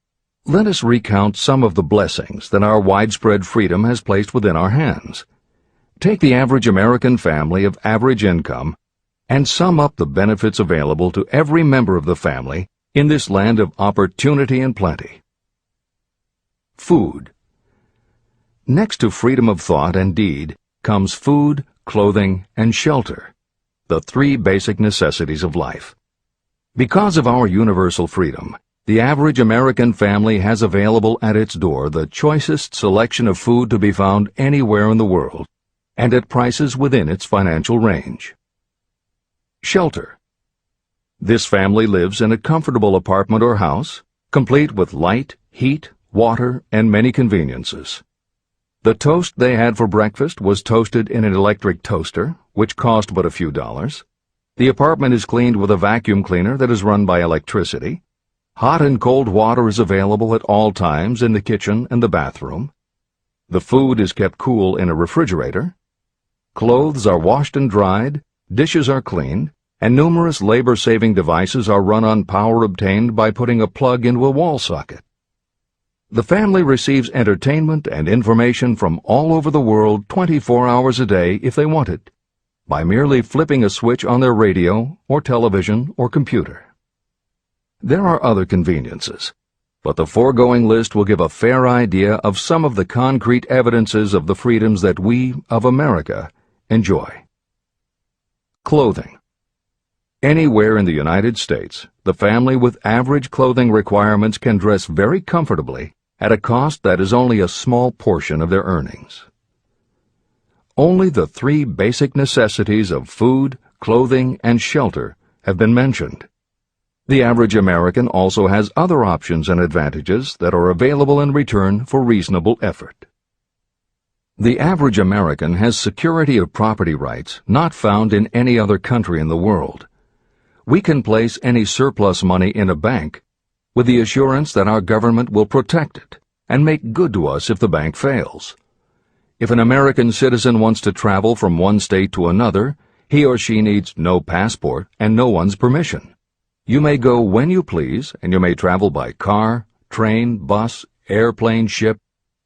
let us recount some of the blessings that our widespread freedom has placed within our hands. Take the average American family of average income and sum up the benefits available to every member of the family in this land of opportunity and plenty. Food. Next to freedom of thought and deed comes food, clothing, and shelter, the three basic necessities of life. Because of our universal freedom, the average American family has available at its door the choicest selection of food to be found anywhere in the world, and at prices within its financial range. Shelter. This family lives in a comfortable apartment or house, complete with light, heat, water, and many conveniences. The toast they had for breakfast was toasted in an electric toaster, which cost but a few dollars. The apartment is cleaned with a vacuum cleaner that is run by electricity. Hot and cold water is available at all times in the kitchen and the bathroom. The food is kept cool in a refrigerator. Clothes are washed and dried, dishes are cleaned, and numerous labor-saving devices are run on power obtained by putting a plug into a wall socket. The family receives entertainment and information from all over the world 24 hours a day if they want it, by merely flipping a switch on their radio or television or computer. There are other conveniences, but the foregoing list will give a fair idea of some of the concrete evidences of the freedoms that we, of America, enjoy. Clothing. Anywhere in the United States, the family with average clothing requirements can dress very comfortably at a cost that is only a small portion of their earnings. Only the three basic necessities of food, clothing, and shelter have been mentioned. The average American also has other options and advantages that are available in return for reasonable effort. The average American has security of property rights not found in any other country in the world. We can place any surplus money in a bank with the assurance that our government will protect it and make good to us if the bank fails. If an American citizen wants to travel from one state to another, he or she needs no passport and no one's permission. You may go when you please, and you may travel by car, train, bus, airplane, ship,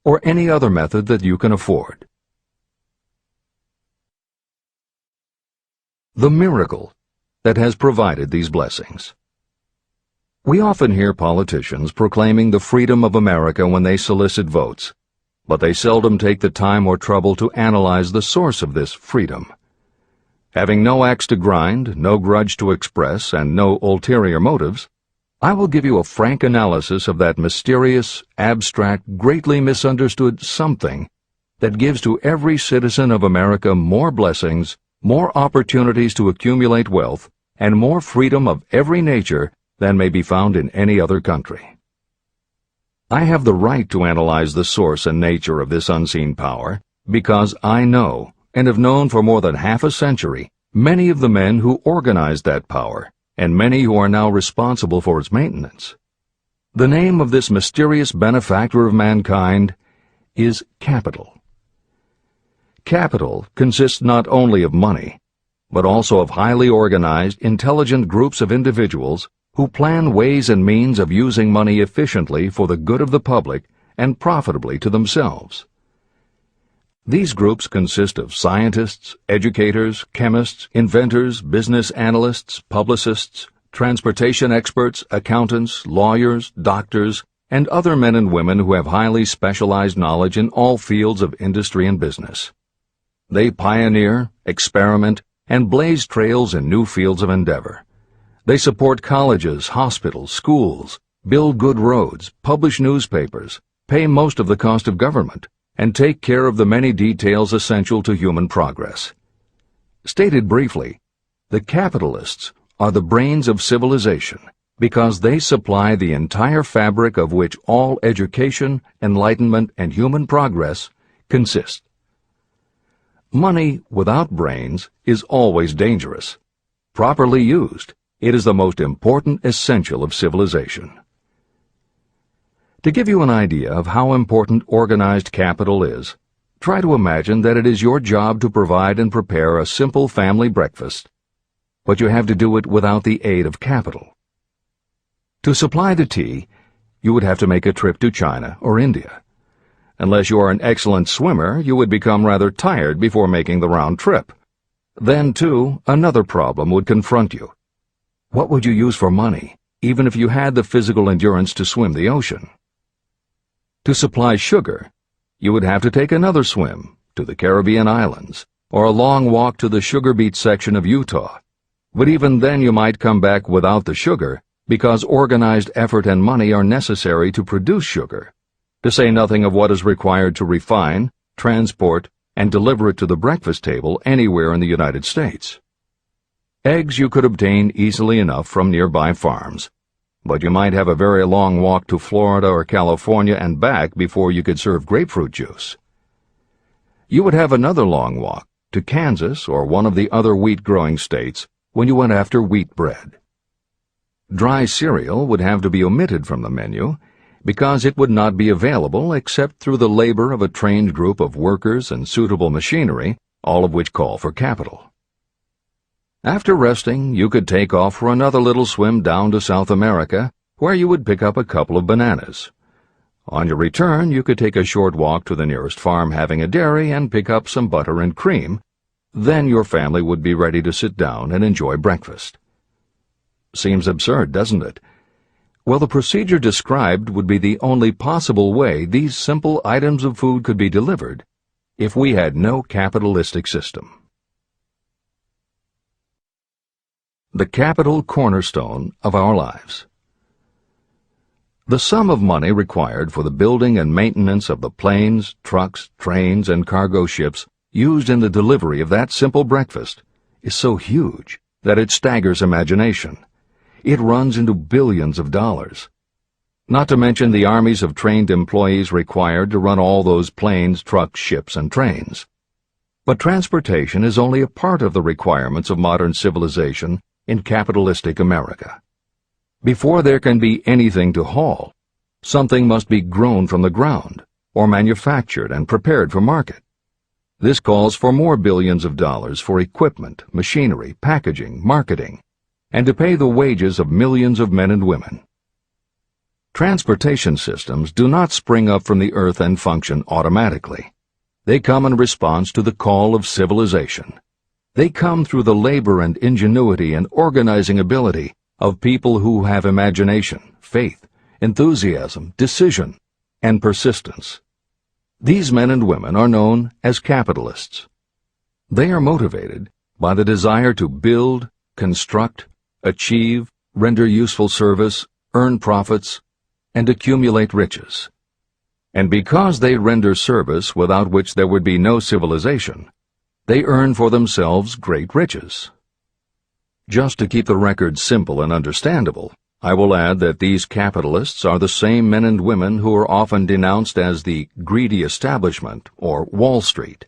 or any other method that you can afford. The miracle that has provided these blessings. We often hear politicians proclaiming the freedom of America when they solicit votes, but they seldom take the time or trouble to analyze the source of this freedom. Having no axe to grind, no grudge to express, and no ulterior motives, I will give you a frank analysis of that mysterious, abstract, greatly misunderstood something that gives to every citizen of America more blessings, more opportunities to accumulate wealth, and more freedom of every nature than may be found in any other country. I have the right to analyze the source and nature of this unseen power because I know, and have known for more than half a century, many of the men who organized that power, and many who are now responsible for its maintenance. The name of this mysterious benefactor of mankind is capital. Capital consists not only of money, but also of highly organized, intelligent groups of individuals who plan ways and means of using money efficiently for the good of the public and profitably to themselves. These groups consist of scientists, educators, chemists, inventors, business analysts, publicists, transportation experts, accountants, lawyers, doctors, and other men and women who have highly specialized knowledge in all fields of industry and business. They pioneer, experiment, and blaze trails in new fields of endeavor. They support colleges, hospitals, schools, build good roads, publish newspapers, pay most of the cost of government, and take care of the many details essential to human progress. Stated briefly, the capitalists are the brains of civilization because they supply the entire fabric of which all education, enlightenment, and human progress consist. Money without brains is always dangerous. Properly used, it is the most important essential of civilization. To give you an idea of how important organized capital is, try to imagine that it is your job to provide and prepare a simple family breakfast, but you have to do it without the aid of capital. To supply the tea, you would have to make a trip to China or India. Unless you are an excellent swimmer, you would become rather tired before making the round trip. Then, too, another problem would confront you. What would you use for money, even if you had the physical endurance to swim the ocean? To supply sugar, you would have to take another swim to the Caribbean islands, or a long walk to the sugar beet section of Utah. But even then you might come back without the sugar, because organized effort and money are necessary to produce sugar, to say nothing of what is required to refine, transport, and deliver it to the breakfast table anywhere in the United States. Eggs you could obtain easily enough from nearby farms, but you might have a very long walk to Florida or California and back before you could serve grapefruit juice. You would have another long walk to Kansas or one of the other wheat-growing states when you went after wheat bread. Dry cereal would have to be omitted from the menu because it would not be available except through the labor of a trained group of workers and suitable machinery, all of which call for capital. After resting, you could take off for another little swim down to South America, where you would pick up a couple of bananas. On your return, you could take a short walk to the nearest farm having a dairy and pick up some butter and cream. Then your family would be ready to sit down and enjoy breakfast. Seems absurd, doesn't it? Well, the procedure described would be the only possible way these simple items of food could be delivered if we had no capitalistic system. The capital cornerstone of our lives. The sum of money required for the building and maintenance of the planes, trucks, trains, and cargo ships used in the delivery of that simple breakfast is so huge that it staggers imagination. It runs into billions of dollars. Not to mention the armies of trained employees required to run all those planes, trucks, ships, and trains. But transportation is only a part of the requirements of modern civilization in capitalistic America. Before there can be anything to haul, something must be grown from the ground, or manufactured and prepared for market. This calls for more billions of dollars for equipment, machinery, packaging, marketing, and to pay the wages of millions of men and women. Transportation systems do not spring up from the earth and function automatically. They come in response to the call of civilization. They come through the labor and ingenuity and organizing ability of people who have imagination, faith, enthusiasm, decision, and persistence. These men and women are known as capitalists. They are motivated by the desire to build, construct, achieve, render useful service, earn profits, and accumulate riches. And because they render service without which there would be no civilization, they earn for themselves great riches. Just to keep the record simple and understandable, I will add that these capitalists are the same men and women who are often denounced as the greedy establishment or Wall Street.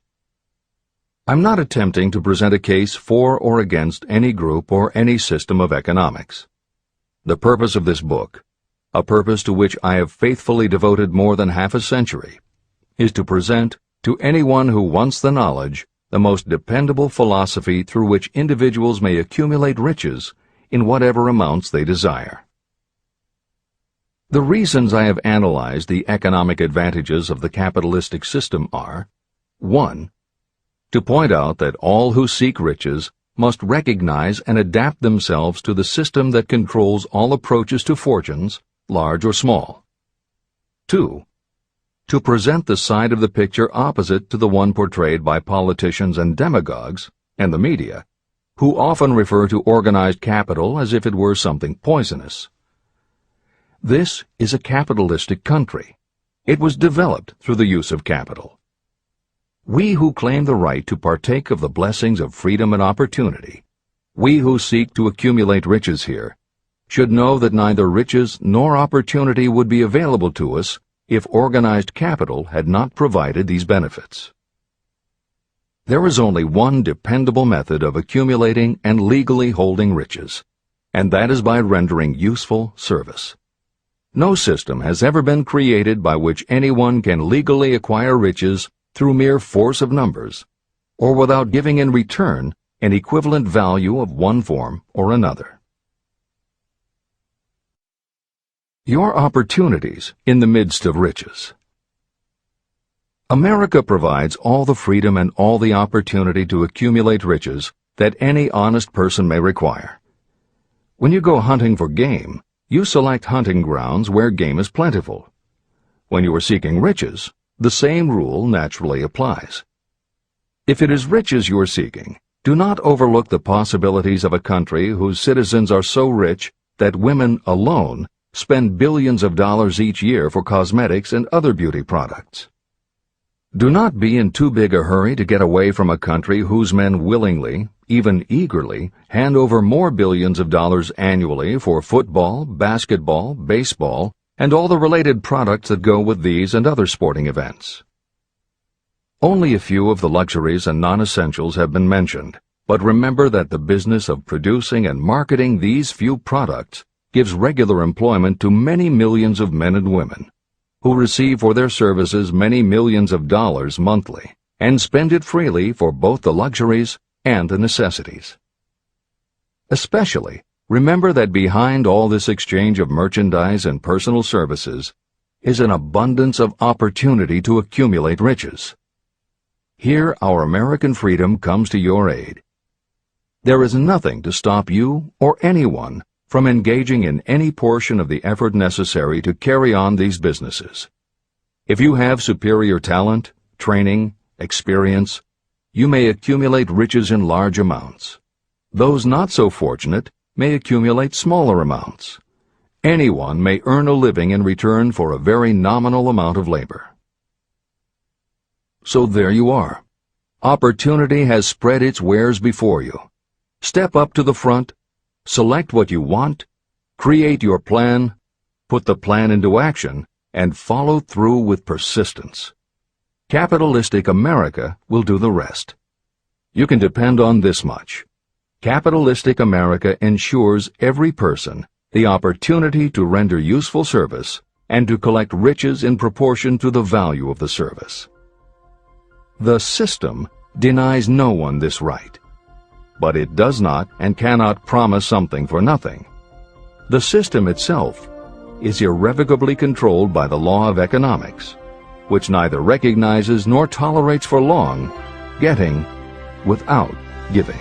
I'm not attempting to present a case for or against any group or any system of economics. The purpose of this book, a purpose to which I have faithfully devoted more than half a century, is to present to anyone who wants the knowledge the most dependable philosophy through which individuals may accumulate riches in whatever amounts they desire. The reasons I have analyzed the economic advantages of the capitalistic system are: 1. To point out that all who seek riches must recognize and adapt themselves to the system that controls all approaches to fortunes, large or small. 2. To present the side of the picture opposite to the one portrayed by politicians and demagogues and the media, who often refer to organized capital as if it were something poisonous. This is a capitalistic country. It was developed through the use of capital. We who claim the right to partake of the blessings of freedom and opportunity, we who seek to accumulate riches here, should know that neither riches nor opportunity would be available to us if organized capital had not provided these benefits. There is only one dependable method of accumulating and legally holding riches, and that is by rendering useful service. No system has ever been created by which anyone can legally acquire riches through mere force of numbers, or without giving in return an equivalent value of one form or another. Your opportunities in the midst of riches. America provides all the freedom and all the opportunity to accumulate riches that any honest person may require. When you go hunting for game, you select hunting grounds where game is plentiful. When you are seeking riches, the same rule naturally applies. If it is riches you are seeking, do not overlook the possibilities of a country whose citizens are so rich that women alone spend billions of dollars each year for cosmetics and other beauty products. Do not be in too big a hurry to get away from a country whose men willingly, even eagerly, hand over more billions of dollars annually for football, basketball, baseball, and all the related products that go with these and other sporting events. Only a few of the luxuries and non-essentials have been mentioned, but remember that the business of producing and marketing these few products gives regular employment to many millions of men and women, who receive for their services many millions of dollars monthly, and spend it freely for both the luxuries and the necessities. Especially, remember that behind all this exchange of merchandise and personal services is an abundance of opportunity to accumulate riches. Here our American freedom comes to your aid. There is nothing to stop you or anyone from engaging in any portion of the effort necessary to carry on these businesses. If you have superior talent, training, experience, you may accumulate riches in large amounts. Those not so fortunate may accumulate smaller amounts. Anyone may earn a living in return for a very nominal amount of labor. So there you are. Opportunity has spread its wares before you. Step up to the front, select what you want, create your plan, put the plan into action, and follow through with persistence. Capitalistic America will do the rest. You can depend on this much. Capitalistic America ensures every person the opportunity to render useful service and to collect riches in proportion to the value of the service. The system denies no one this right, but it does not and cannot promise something for nothing. The system itself is irrevocably controlled by the law of economics, which neither recognizes nor tolerates for long getting without giving.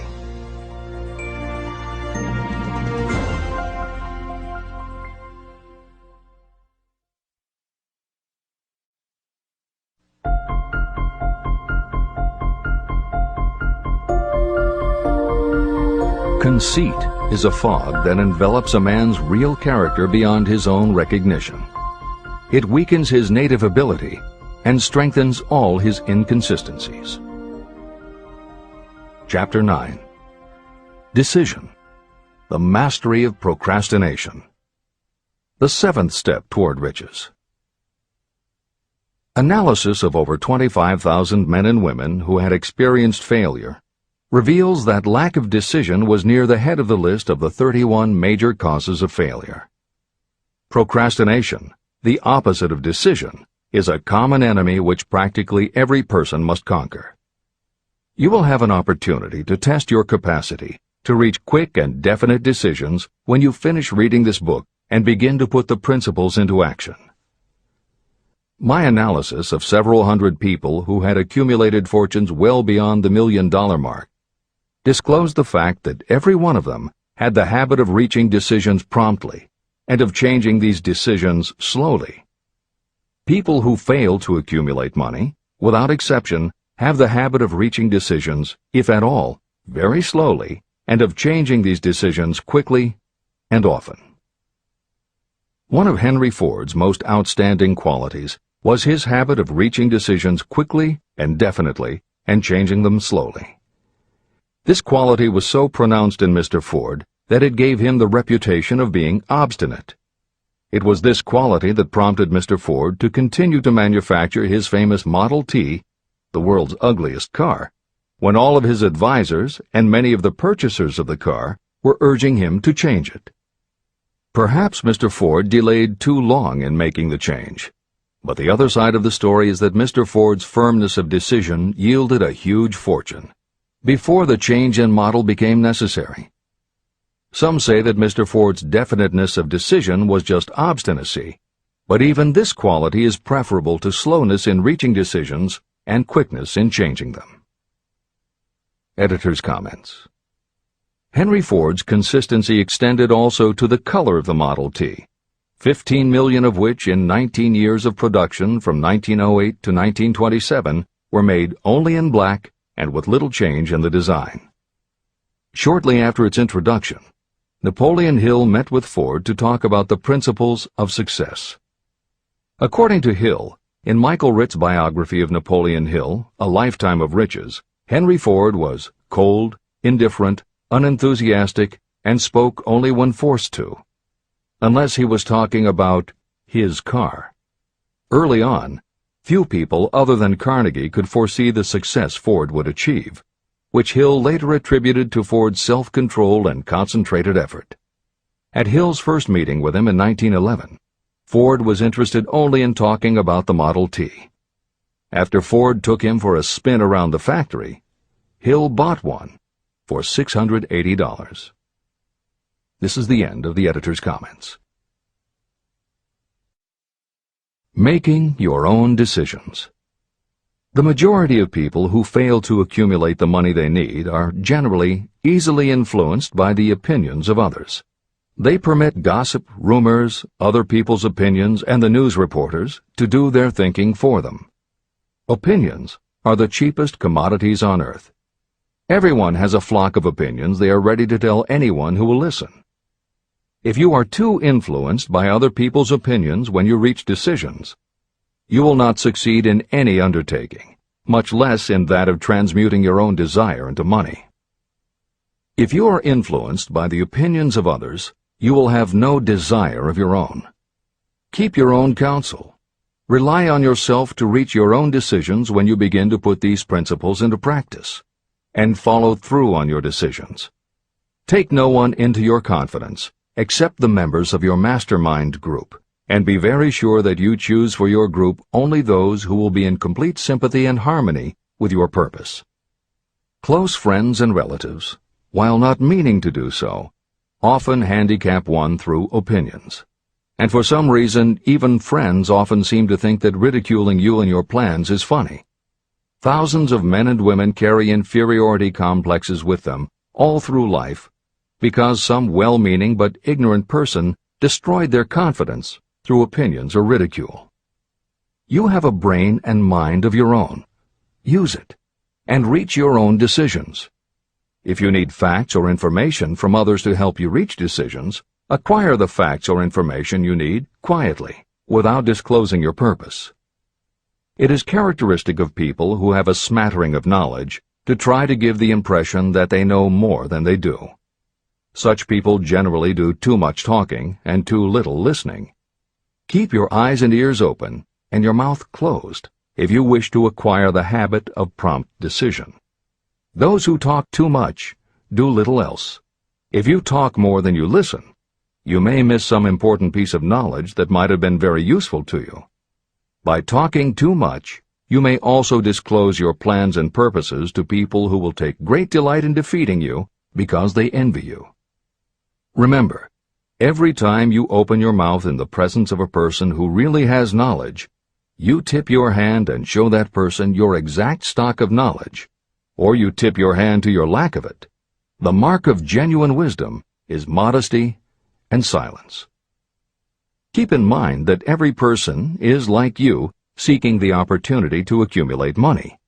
Conceit is a fog that envelops a man's real character beyond his own recognition. It weakens his native ability and strengthens all his inconsistencies. Chapter 9. Decision. The mastery of procrastination. The seventh step toward riches. Analysis of over 25,000 men and women who had experienced failure reveals that lack of decision was near the head of the list of the 31 major causes of failure. Procrastination, the opposite of decision, is a common enemy which practically every person must conquer. You will have an opportunity to test your capacity to reach quick and definite decisions when you finish reading this book and begin to put the principles into action. My analysis of several hundred people who had accumulated fortunes well beyond the $1 million mark disclosed the fact that every one of them had the habit of reaching decisions promptly and of changing these decisions slowly. People who fail to accumulate money, without exception, have the habit of reaching decisions, if at all, very slowly and of changing these decisions quickly and often. One of Henry Ford's most outstanding qualities was his habit of reaching decisions quickly and definitely and changing them slowly. This quality was so pronounced in Mr. Ford that it gave him the reputation of being obstinate. It was this quality that prompted Mr. Ford to continue to manufacture his famous Model T, the world's ugliest car, when all of his advisors and many of the purchasers of the car were urging him to change it. Perhaps Mr. Ford delayed too long in making the change, but the other side of the story is that Mr. Ford's firmness of decision yielded a huge fortune before the change in model became necessary. Some say that Mr. Ford's definiteness of decision was just obstinacy, but even this quality is preferable to slowness in reaching decisions and quickness in changing them. Editor's comments. Henry Ford's consistency extended also to the color of the Model T, 15 million of which in 19 years of production from 1908 to 1927 were made only in black and with little change in the design. Shortly after its introduction, Napoleon Hill met with Ford to talk about the principles of success. According to Hill, in Michael Ritt's biography of Napoleon Hill, A Lifetime of Riches, Henry Ford was cold, indifferent, unenthusiastic, and spoke only when forced to, unless he was talking about his car. Early on, few people other than Carnegie could foresee the success Ford would achieve, which Hill later attributed to Ford's self-control and concentrated effort. At Hill's first meeting with him in 1911, Ford was interested only in talking about the Model T. After Ford took him for a spin around the factory, Hill bought one for $680. This is the end of the editor's comments. Making your own decisions. The majority of people who fail to accumulate the money they need are generally easily influenced by the opinions of others. They permit gossip, rumors, other people's opinions, and the news reporters to do their thinking for them. Opinions are the cheapest commodities on earth. Everyone has a flock of opinions they are ready to tell anyone who will listen. If you are too influenced by other people's opinions when you reach decisions, you will not succeed in any undertaking, much less in that of transmuting your own desire into money. If you are influenced by the opinions of others, you will have no desire of your own. Keep your own counsel. Rely on yourself to reach your own decisions when you begin to put these principles into practice, and follow through on your decisions. Take no one into your confidence, except the members of your mastermind group, and be very sure that you choose for your group only those who will be in complete sympathy and harmony with your purpose. Close friends and relatives, while not meaning to do so, often handicap one through opinions. And for some reason, even friends often seem to think that ridiculing you and your plans is funny. Thousands of men and women carry inferiority complexes with them all through life because some well-meaning but ignorant person destroyed their confidence through opinions or ridicule. You have a brain and mind of your own. Use it, and reach your own decisions. If you need facts or information from others to help you reach decisions, acquire the facts or information you need quietly, without disclosing your purpose. It is characteristic of people who have a smattering of knowledge to try to give the impression that they know more than they do. Such people generally do too much talking and too little listening. Keep your eyes and ears open and your mouth closed if you wish to acquire the habit of prompt decision. Those who talk too much do little else. If you talk more than you listen, you may miss some important piece of knowledge that might have been very useful to you. By talking too much, you may also disclose your plans and purposes to people who will take great delight in defeating you because they envy you. Remember, every time you open your mouth in the presence of a person who really has knowledge, you tip your hand and show that person your exact stock of knowledge, or you tip your hand to your lack of it. The mark of genuine wisdom is modesty and silence. Keep in mind that every person is, like you, seeking the opportunity to accumulate money.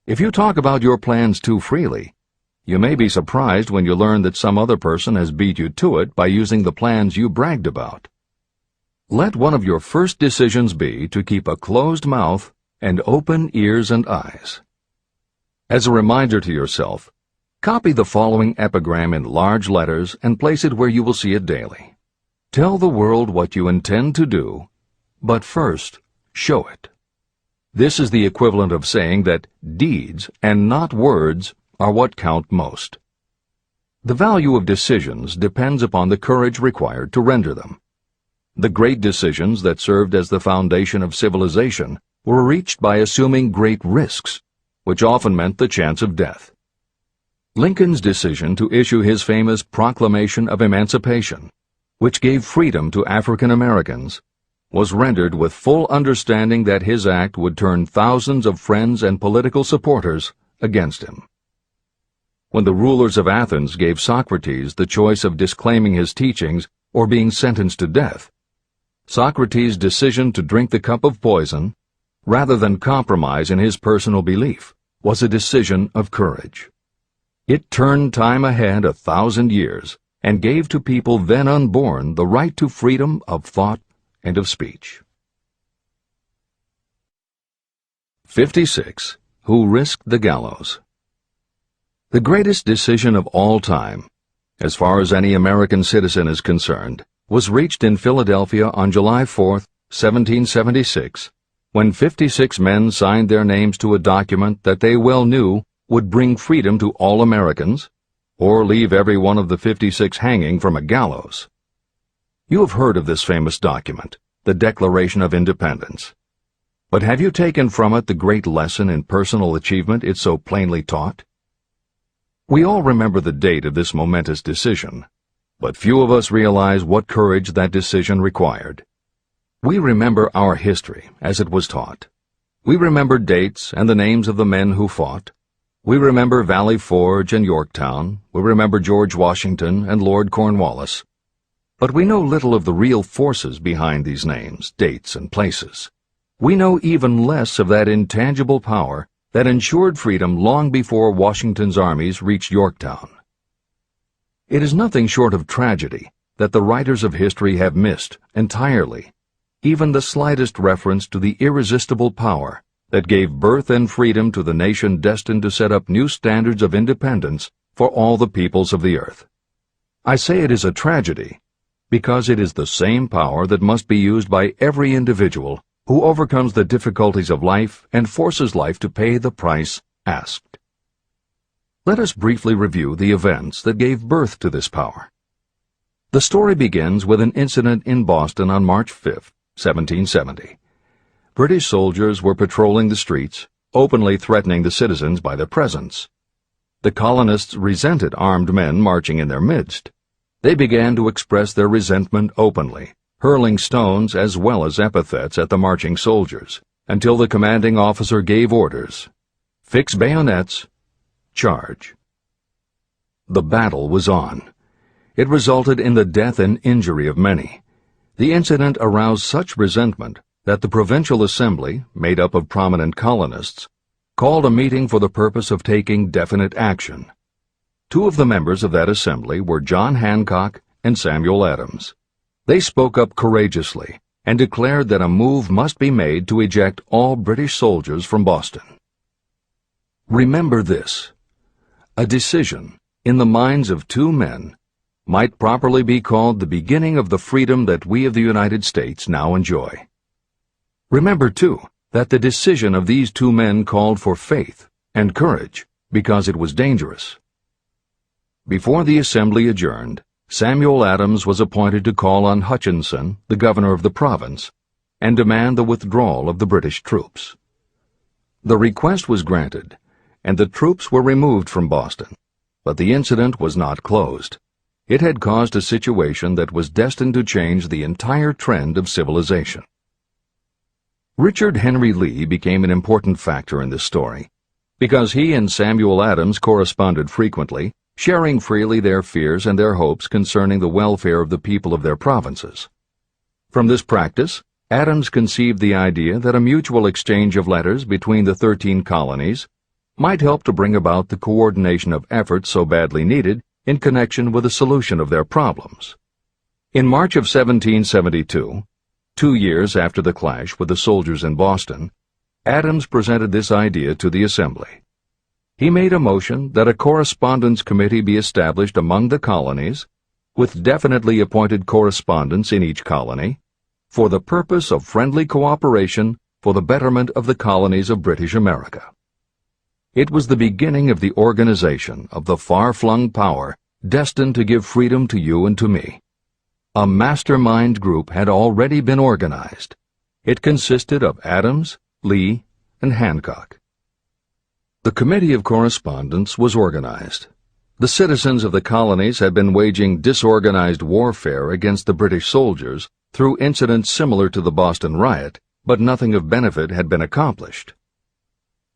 If you talk about your plans too freely, You may be surprised when you learn that some other person has beat you to it by using the plans you bragged about. Let one of your first decisions be to keep a closed mouth and open ears and eyes. As a reminder to yourself, copy the following epigram in large letters and place it where you will see it daily. Tell the world what you intend to do, but first, show it. This is the equivalent of saying that deeds and not words are what count most. The value of decisions depends upon the courage required to render them. The great decisions that served as the foundation of civilization were reached by assuming great risks, which often meant the chance of death. Lincoln's decision to issue his famous Proclamation of Emancipation, which gave freedom to African Americans, was rendered with full understanding that his act would turn thousands of friends and political supporters against him. When the rulers of Athens gave Socrates the choice of disclaiming his teachings or being sentenced to death, Socrates' decision to drink the cup of poison, rather than compromise in his personal belief, was a decision of courage. It turned time ahead 1,000 years and gave to people then unborn the right to freedom of thought and of speech. 56. Who risked the gallows? The greatest decision of all time, as far as any American citizen is concerned, was reached in Philadelphia on July 4, 1776, when 56 men signed their names to a document that they well knew would bring freedom to all Americans, or leave every one of the 56 hanging from a gallows. You have heard of this famous document, the Declaration of Independence. But have you taken from it the great lesson in personal achievement it so plainly taught? We all remember the date of this momentous decision, but few of us realize what courage that decision required. We remember our history as it was taught. We remember dates and the names of the men who fought. We remember Valley Forge and Yorktown. We remember George Washington and Lord Cornwallis. But we know little of the real forces behind these names, dates, and places. We know even less of that intangible power that ensured freedom long before Washington's armies reached Yorktown. It is nothing short of tragedy that the writers of history have missed entirely even the slightest reference to the irresistible power that gave birth and freedom to the nation destined to set up new standards of independence for all the peoples of the earth. I say it is a tragedy because it is the same power that must be used by every individual who overcomes the difficulties of life and forces life to pay the price asked. Let us briefly review the events that gave birth to this power. The story begins with an incident in Boston on March 5, 1770. British soldiers were patrolling the streets, openly threatening the citizens by their presence. The colonists resented armed men marching in their midst. They began to express their resentment openly, hurling stones as well as epithets at the marching soldiers, until the commanding officer gave orders. Fix bayonets, charge. The battle was on. It resulted in the death and injury of many. The incident aroused such resentment that the Provincial Assembly, made up of prominent colonists, called a meeting for the purpose of taking definite action. Two of the members of that assembly were John Hancock and Samuel Adams. They spoke up courageously and declared that a move must be made to eject all British soldiers from Boston. Remember this: a decision, in the minds of two men, might properly be called the beginning of the freedom that we of the United States now enjoy. Remember, too, that the decision of these two men called for faith and courage because it was dangerous. Before the assembly adjourned, Samuel Adams was appointed to call on Hutchinson, the governor of the province, and demand the withdrawal of the British troops. The request was granted, and the troops were removed from Boston, but the incident was not closed. It had caused a situation that was destined to change the entire trend of civilization. Richard Henry Lee became an important factor in this story, because he and Samuel Adams corresponded frequently, sharing freely their fears and their hopes concerning the welfare of the people of their provinces. From this practice, Adams conceived the idea that a mutual exchange of letters between the 13 colonies might help to bring about the coordination of efforts so badly needed in connection with the solution of their problems. In March of 1772, 2 years after the clash with the soldiers in Boston, Adams presented this idea to the Assembly. He made a motion that a correspondence committee be established among the colonies, with definitely appointed correspondents in each colony, for the purpose of friendly cooperation for the betterment of the colonies of British America. It was the beginning of the organization of the far-flung power destined to give freedom to you and to me. A mastermind group had already been organized. It consisted of Adams, Lee, and Hancock. The Committee of Correspondence was organized. The citizens of the colonies had been waging disorganized warfare against the British soldiers through incidents similar to the Boston riot, but nothing of benefit had been accomplished.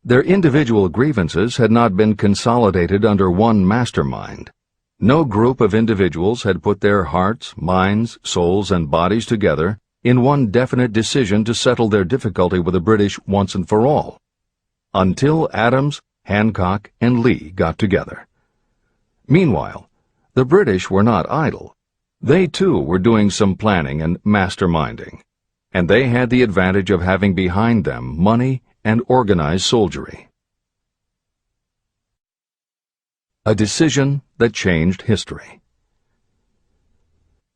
Their individual grievances had not been consolidated under one mastermind. No group of individuals had put their hearts, minds, souls, and bodies together in one definite decision to settle their difficulty with the British once and for all, until Adams, Hancock, and Lee got together. Meanwhile, the British were not idle. They, too, were doing some planning and masterminding, and they had the advantage of having behind them money and organized soldiery. A decision that changed history.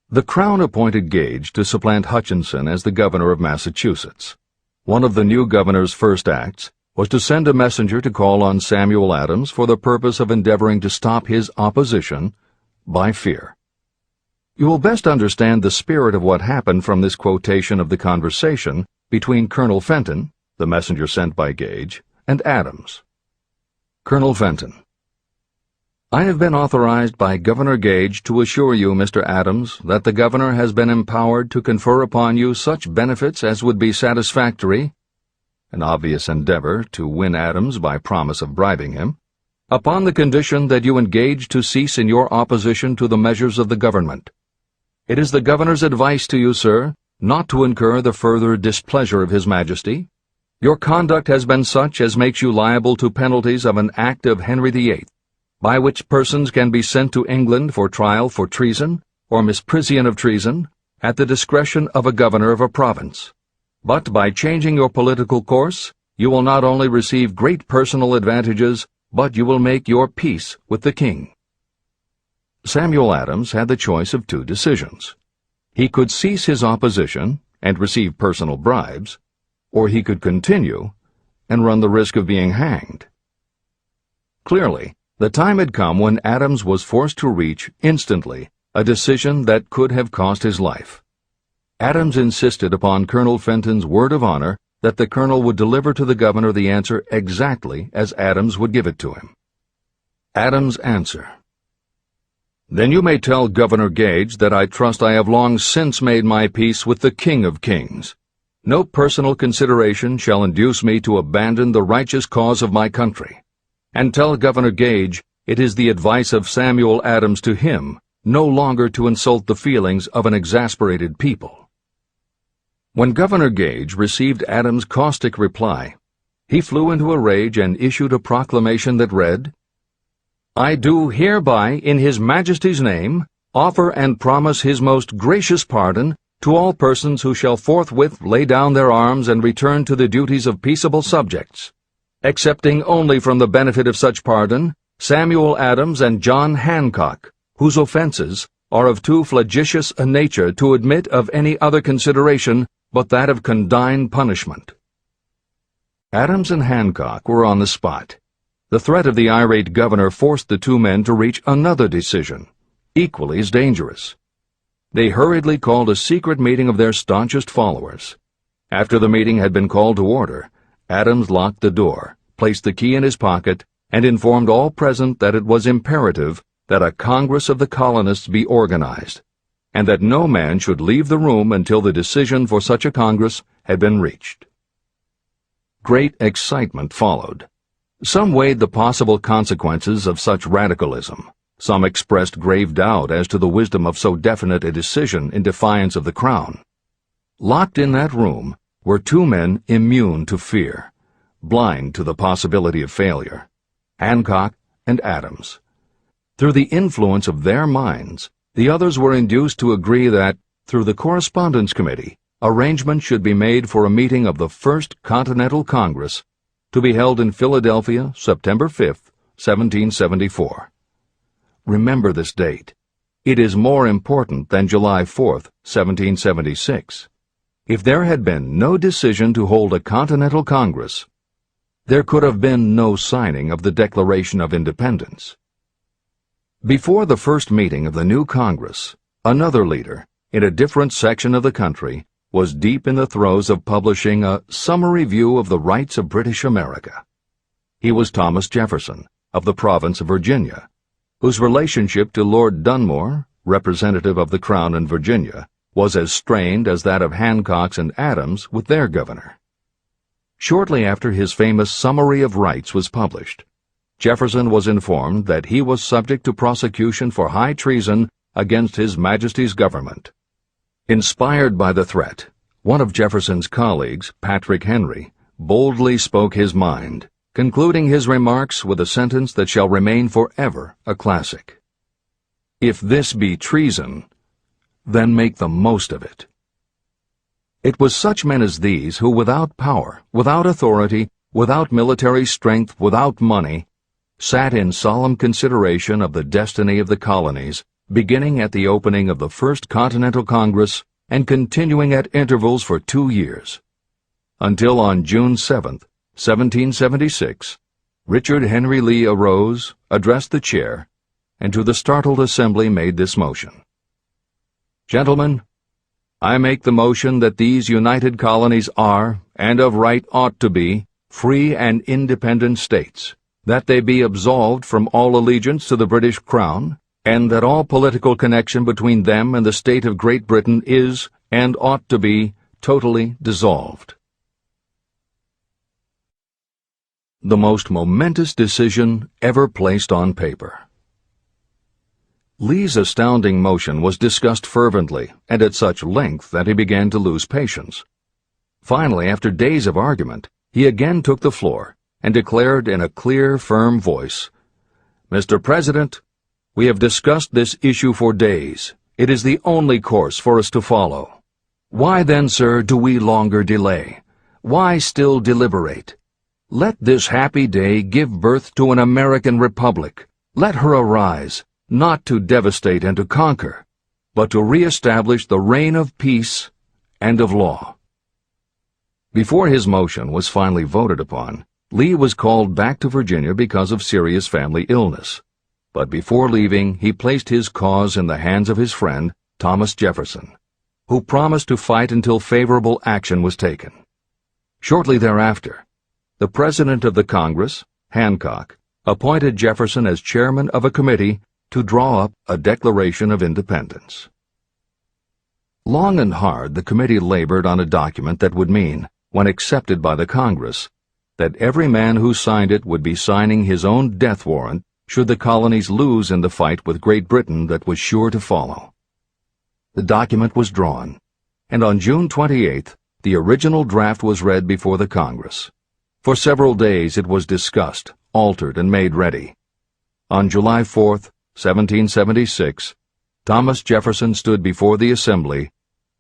The Crown appointed Gage to supplant Hutchinson as the governor of Massachusetts. One of the new governor's first acts was to send a messenger to call on Samuel Adams for the purpose of endeavoring to stop his opposition by fear. You will best understand the spirit of what happened from this quotation of the conversation between Colonel Fenton, the messenger sent by Gage, and Adams. Colonel Fenton: I have been authorized by Governor Gage to assure you, Mr. Adams, that the governor has been empowered to confer upon you such benefits as would be satisfactory, an obvious endeavor to win Adams by promise of bribing him, upon the condition that you engage to cease in your opposition to the measures of the government. It is the governor's advice to you, sir, not to incur the further displeasure of His Majesty. Your conduct has been such as makes you liable to penalties of an act of Henry VIII, by which persons can be sent to England for trial for treason or misprision of treason at the discretion of a governor of a province. But by changing your political course, you will not only receive great personal advantages, but you will make your peace with the king. Samuel Adams had the choice of two decisions. He could cease his opposition and receive personal bribes, or he could continue and run the risk of being hanged. Clearly, the time had come when Adams was forced to reach, instantly, a decision that could have cost his life. Adams insisted upon Colonel Fenton's word of honor that the colonel would deliver to the governor the answer exactly as Adams would give it to him. Adams' answer: Then you may tell Governor Gage that I trust I have long since made my peace with the King of Kings. No personal consideration shall induce me to abandon the righteous cause of my country. And tell Governor Gage it is the advice of Samuel Adams to him no longer to insult the feelings of an exasperated people. When Governor Gage received Adams' caustic reply, he flew into a rage and issued a proclamation that read, I do hereby, in His Majesty's name, offer and promise His most gracious pardon to all persons who shall forthwith lay down their arms and return to the duties of peaceable subjects, excepting only from the benefit of such pardon Samuel Adams and John Hancock, whose offenses are of too flagitious a nature to admit of any other consideration but that of condign punishment. Adams and Hancock were on the spot. The threat of the irate governor forced the two men to reach another decision, equally as dangerous. They hurriedly called a secret meeting of their staunchest followers. After the meeting had been called to order, Adams locked the door, placed the key in his pocket, and informed all present that it was imperative that a Congress of the colonists be organized, and that no man should leave the room until the decision for such a Congress had been reached. Great excitement followed. Some weighed the possible consequences of such radicalism. Some expressed grave doubt as to the wisdom of so definite a decision in defiance of the Crown. Locked in that room were two men immune to fear, blind to the possibility of failure. Hancock, and Adams. Through the influence of their minds, the others were induced to agree that, through the Correspondence Committee, arrangements should be made for a meeting of the First Continental Congress to be held in Philadelphia, September 5, 1774. Remember this date. It is more important than July 4, 1776. If there had been no decision to hold a Continental Congress, there could have been no signing of the Declaration of Independence. Before the first meeting of the new Congress, another leader, in a different section of the country, was deep in the throes of publishing a summary view of the rights of British America. He was Thomas Jefferson, of the province of Virginia, whose relationship to Lord Dunmore, representative of the Crown in Virginia, was as strained as that of Hancock's and Adams with their governor. Shortly after his famous Summary of Rights was published, Jefferson was informed that he was subject to prosecution for high treason against His Majesty's government. Inspired by the threat, one of Jefferson's colleagues, Patrick Henry, boldly spoke his mind, concluding his remarks with a sentence that shall remain forever a classic. "If this be treason, then make the most of it." It was such men as these who, without power, without authority, without military strength, without money, sat in solemn consideration of the destiny of the colonies, beginning at the opening of the First Continental Congress and continuing at intervals for 2 years, until on June 7, 1776, Richard Henry Lee arose, addressed the chair, and to the startled assembly made this motion: "Gentlemen, I make the motion that these united colonies are, and of right ought to be, free and independent states, that they be absolved from all allegiance to the British Crown, and that all political connection between them and the state of Great Britain is, and ought to be, totally dissolved." The most momentous decision ever placed on paper. Lee's astounding motion was discussed fervently and at such length that he began to lose patience. Finally, after days of argument, he again took the floor and declared in a clear, firm voice, "Mr. President, we have discussed this issue for days. It is the only course for us to follow. Why then, sir, do we longer delay? Why still deliberate? Let this happy day give birth to an American Republic. Let her arise, not to devastate and to conquer, but to re-establish the reign of peace and of law." Before his motion was finally voted upon, Lee was called back to Virginia because of serious family illness. But before leaving, he placed his cause in the hands of his friend, Thomas Jefferson, who promised to fight until favorable action was taken. Shortly thereafter, the President of the Congress, Hancock, appointed Jefferson as chairman of a committee to draw up a Declaration of Independence. Long and hard the committee labored on a document that would mean, when accepted by the Congress, that every man who signed it would be signing his own death warrant should the colonies lose in the fight with Great Britain that was sure to follow. The document was drawn, and on June 28th, the original draft was read before the Congress. For several days it was discussed, altered, and made ready. On July 4th, 1776, Thomas Jefferson stood before the Assembly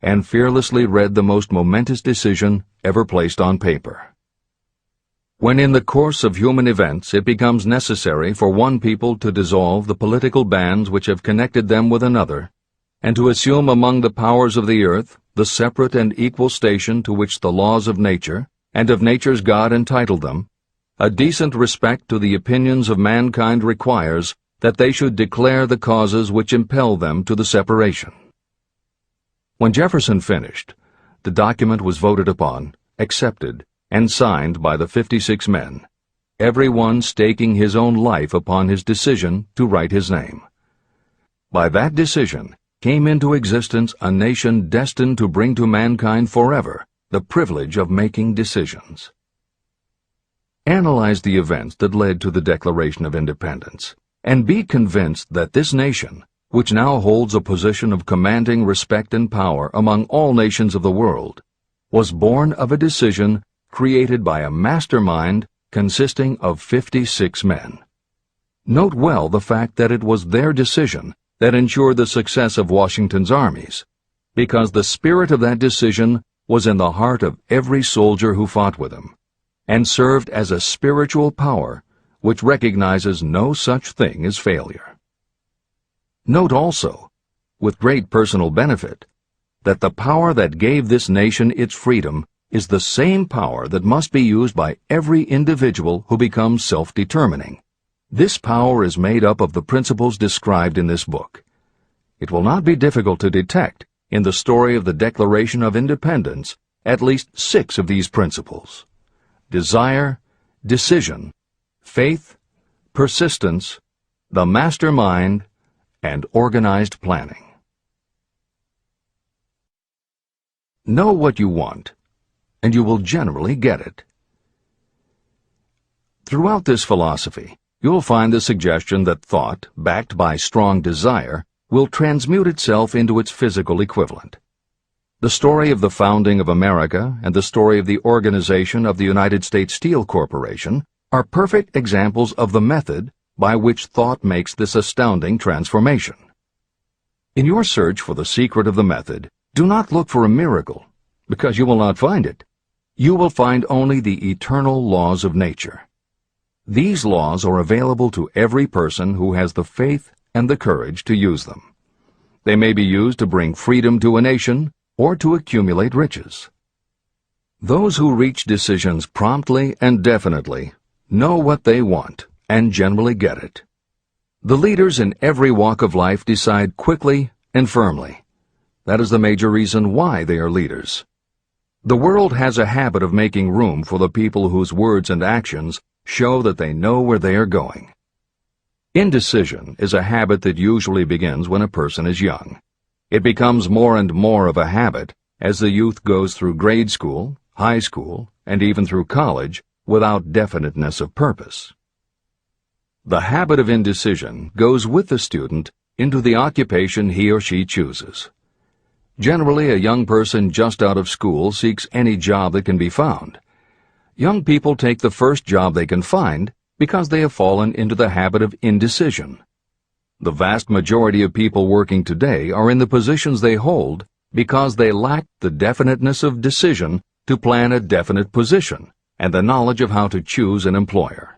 and fearlessly read the most momentous decision ever placed on paper. When in the course of human events it becomes necessary for one people to dissolve the political bands which have connected them with another, and to assume among the powers of the earth the separate and equal station to which the laws of nature and of nature's God entitled them, a decent respect to the opinions of mankind requires that they should declare the causes which impel them to the separation. When Jefferson finished, the document was voted upon, accepted, and signed by the 56 men, every one staking his own life upon his decision to write his name. By that decision came into existence a nation destined to bring to mankind forever the privilege of making decisions. Analyze the events that led to the Declaration of Independence, and be convinced that this nation, which now holds a position of commanding respect and power among all nations of the world, was born of a decision created by a mastermind consisting of 56 men. Note well the fact that it was their decision that ensured the success of Washington's armies, because the spirit of that decision was in the heart of every soldier who fought with him, and served as a spiritual power which recognizes no such thing as failure. Note also, with great personal benefit, that the power that gave this nation its freedom is the same power that must be used by every individual who becomes self-determining. This power is made up of the principles described in this book. It will not be difficult to detect in the story of the Declaration of Independence at least 6 of these principles: desire, decision, faith, persistence, the mastermind, and organized planning. Know what you want, and you will generally get it. Throughout this philosophy, you will find the suggestion that thought, backed by strong desire, will transmute itself into its physical equivalent. The story of the founding of America and the story of the organization of the United States Steel Corporation are perfect examples of the method by which thought makes this astounding transformation. In your search for the secret of the method, do not look for a miracle, because you will not find it. You will find only the eternal laws of nature. These laws are available to every person who has the faith and the courage to use them. They may be used to bring freedom to a nation or to accumulate riches. Those who reach decisions promptly and definitely know what they want and generally get it. The leaders in every walk of life decide quickly and firmly. That is the major reason why they are leaders. The world has a habit of making room for the people whose words and actions show that they know where they are going. Indecision is a habit that usually begins when a person is young. It becomes more and more of a habit as the youth goes through grade school, high school, and even through college without definiteness of purpose. The habit of indecision goes with the student into the occupation he or she chooses. Generally, a young person just out of school seeks any job that can be found. Young people take the first job they can find because they have fallen into the habit of indecision. The vast majority of people working today are in the positions they hold because they lack the definiteness of decision to plan a definite position and the knowledge of how to choose an employer.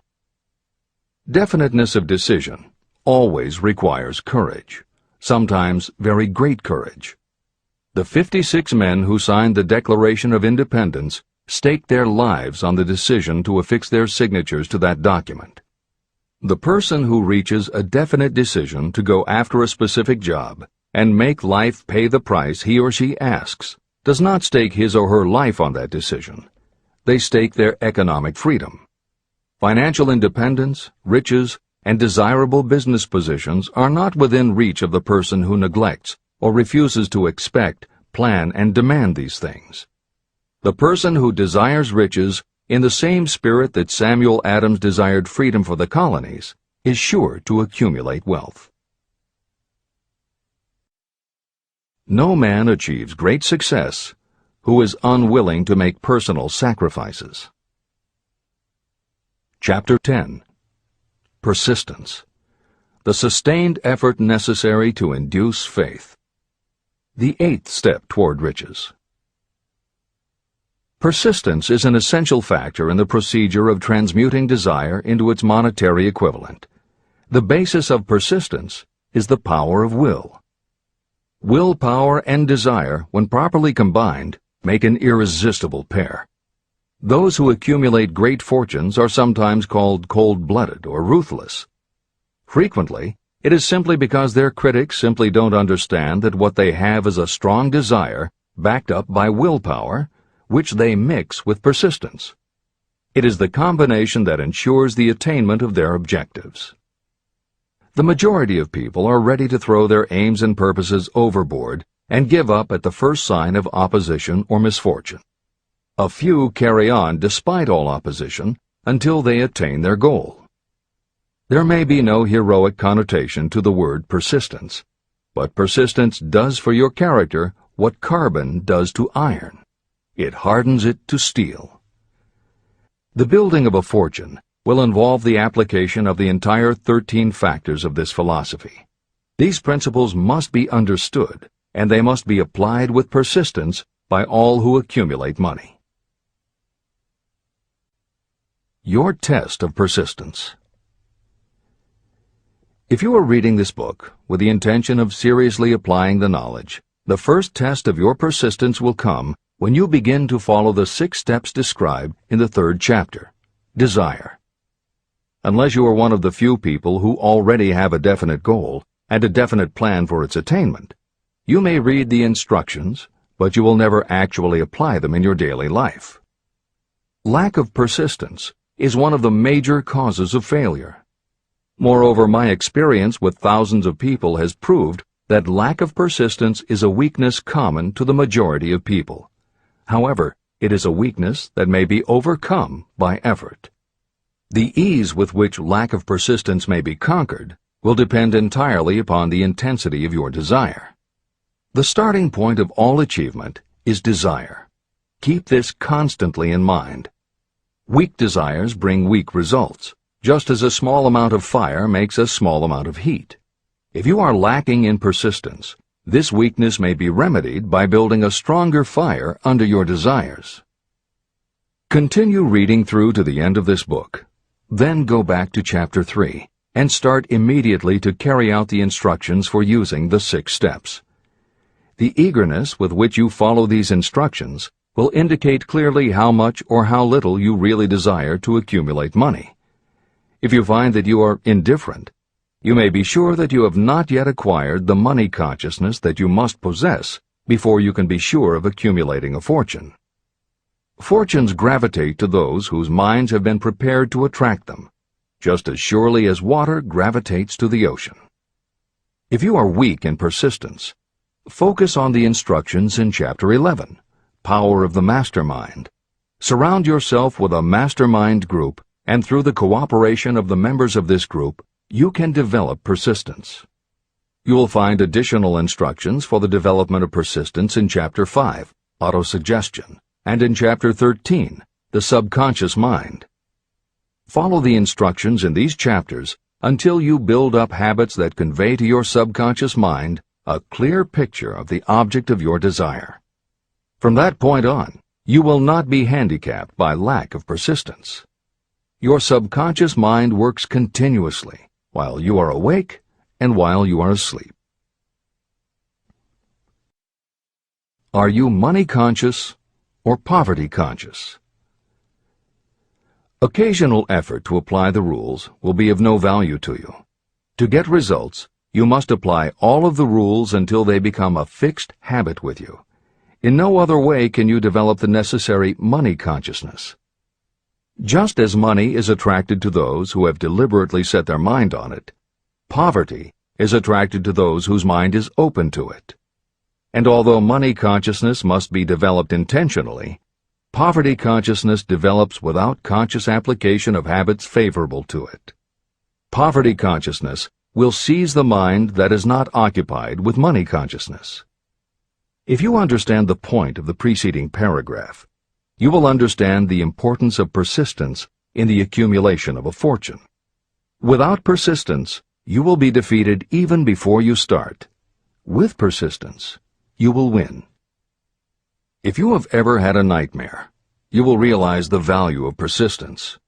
Definiteness of decision always requires courage, sometimes very great courage. The 56 men who signed the Declaration of Independence staked their lives on the decision to affix their signatures to that document. The person who reaches a definite decision to go after a specific job and make life pay the price he or she asks does not stake his or her life on that decision. They stake their economic freedom. Financial independence, riches, and desirable business positions are not within reach of the person who neglects or refuses to expect, plan, and demand these things. The person who desires riches in the same spirit that Samuel Adams desired freedom for the colonies is sure to accumulate wealth. No man achieves great success who is unwilling to make personal sacrifices. Chapter 10. Persistence. The sustained effort necessary to induce faith. The 8th step toward riches. Persistence is an essential factor in the procedure of transmuting desire into its monetary equivalent. The basis of persistence is the power of will. Willpower and desire, when properly combined, make an irresistible pair. Those who accumulate great fortunes are sometimes called cold-blooded or ruthless. Frequently, it is simply because their critics simply don't understand that what they have is a strong desire backed up by willpower, which they mix with persistence. It is the combination that ensures the attainment of their objectives. The majority of people are ready to throw their aims and purposes overboard and give up at the first sign of opposition or misfortune. A few carry on despite all opposition until they attain their goal. There may be no heroic connotation to the word persistence, but persistence does for your character what carbon does to iron. It hardens it to steel. The building of a fortune will involve the application of the entire 13 factors of this philosophy. These principles must be understood, and they must be applied with persistence by all who accumulate money. Your test of persistence. If you are reading this book with the intention of seriously applying the knowledge, the first test of your persistence will come when you begin to follow the 6 steps described in the 3rd chapter. Desire. Unless you are one of the few people who already have a definite goal and a definite plan for its attainment, you may read the instructions, but you will never actually apply them in your daily life. Lack of persistence is one of the major causes of failure. Moreover, my experience with thousands of people has proved that lack of persistence is a weakness common to the majority of people. However, it is a weakness that may be overcome by effort. The ease with which lack of persistence may be conquered will depend entirely upon the intensity of your desire. The starting point of all achievement is desire. Keep this constantly in mind. Weak desires bring weak results, just as a small amount of fire makes a small amount of heat. If you are lacking in persistence, this weakness may be remedied by building a stronger fire under your desires. Continue reading through to the end of this book. Then go back to Chapter 3 and start immediately to carry out the instructions for using the 6 steps. The eagerness with which you follow these instructions will indicate clearly how much or how little you really desire to accumulate money. If you find that you are indifferent, you may be sure that you have not yet acquired the money consciousness that you must possess before you can be sure of accumulating a fortune. Fortunes gravitate to those whose minds have been prepared to attract them, just as surely as water gravitates to the ocean. If you are weak in persistence, focus on the instructions in Chapter 11, Power of the Mastermind. Surround yourself with a mastermind group, and through the cooperation of the members of this group, you can develop persistence. You will find additional instructions for the development of persistence in Chapter 5, Autosuggestion, and in Chapter 13, The Subconscious Mind. Follow the instructions in these chapters until you build up habits that convey to your subconscious mind a clear picture of the object of your desire. From that point on, you will not be handicapped by lack of persistence. Your subconscious mind works continuously while you are awake and while you are asleep. Are you money conscious or poverty conscious? Occasional effort to apply the rules will be of no value to you. To get results, you must apply all of the rules until they become a fixed habit with you. In no other way can you develop the necessary money consciousness. Just as money is attracted to those who have deliberately set their mind on it, poverty is attracted to those whose mind is open to it. And although money consciousness must be developed intentionally, poverty consciousness develops without conscious application of habits favorable to it. Poverty consciousness will seize the mind that is not occupied with money consciousness. If you understand the point of the preceding paragraph, you will understand the importance of persistence in the accumulation of a fortune. Without persistence, you will be defeated even before you start. With persistence, you will win. If you have ever had a nightmare, you will realize the value of persistence.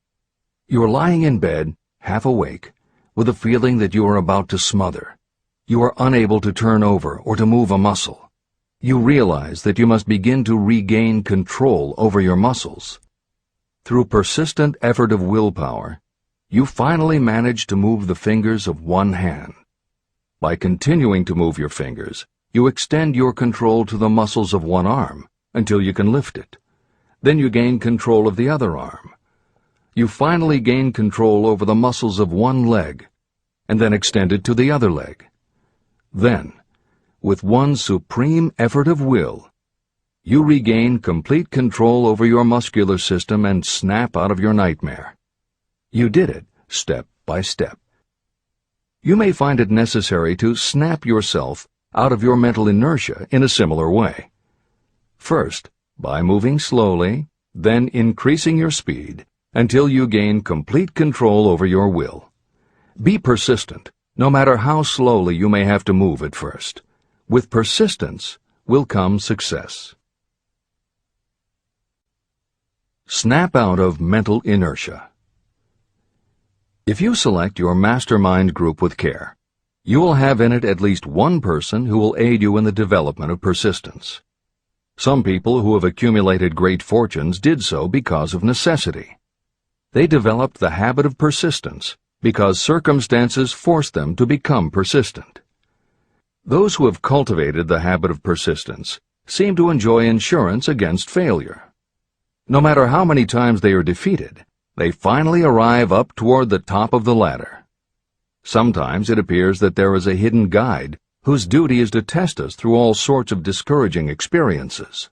You are lying in bed, half awake, with a feeling that you are about to smother. You are unable to turn over or to move a muscle. You realize that you must begin to regain control over your muscles. Through persistent effort of willpower, you finally manage to move the fingers of one hand. By continuing to move your fingers, you extend your control to the muscles of one arm until you can lift it. Then you gain control of the other arm. You finally gain control over the muscles of one leg, and then extend it to the other leg. Then, with one supreme effort of will, you regain complete control over your muscular system and snap out of your nightmare. You did it step by step. You may find it necessary to snap yourself out of your mental inertia in a similar way. First, by moving slowly, then increasing your speed, until you gain complete control over your will. Be persistent, no matter how slowly you may have to move at first. With persistence will come success. Snap out of mental inertia. If you select your mastermind group with care, you will have in it at least one person who will aid you in the development of persistence. Some people who have accumulated great fortunes did so because of necessity. They developed the habit of persistence because circumstances forced them to become persistent. Those who have cultivated the habit of persistence seem to enjoy insurance against failure. No matter how many times they are defeated, they finally arrive up toward the top of the ladder. Sometimes it appears that there is a hidden guide whose duty is to test us through all sorts of discouraging experiences.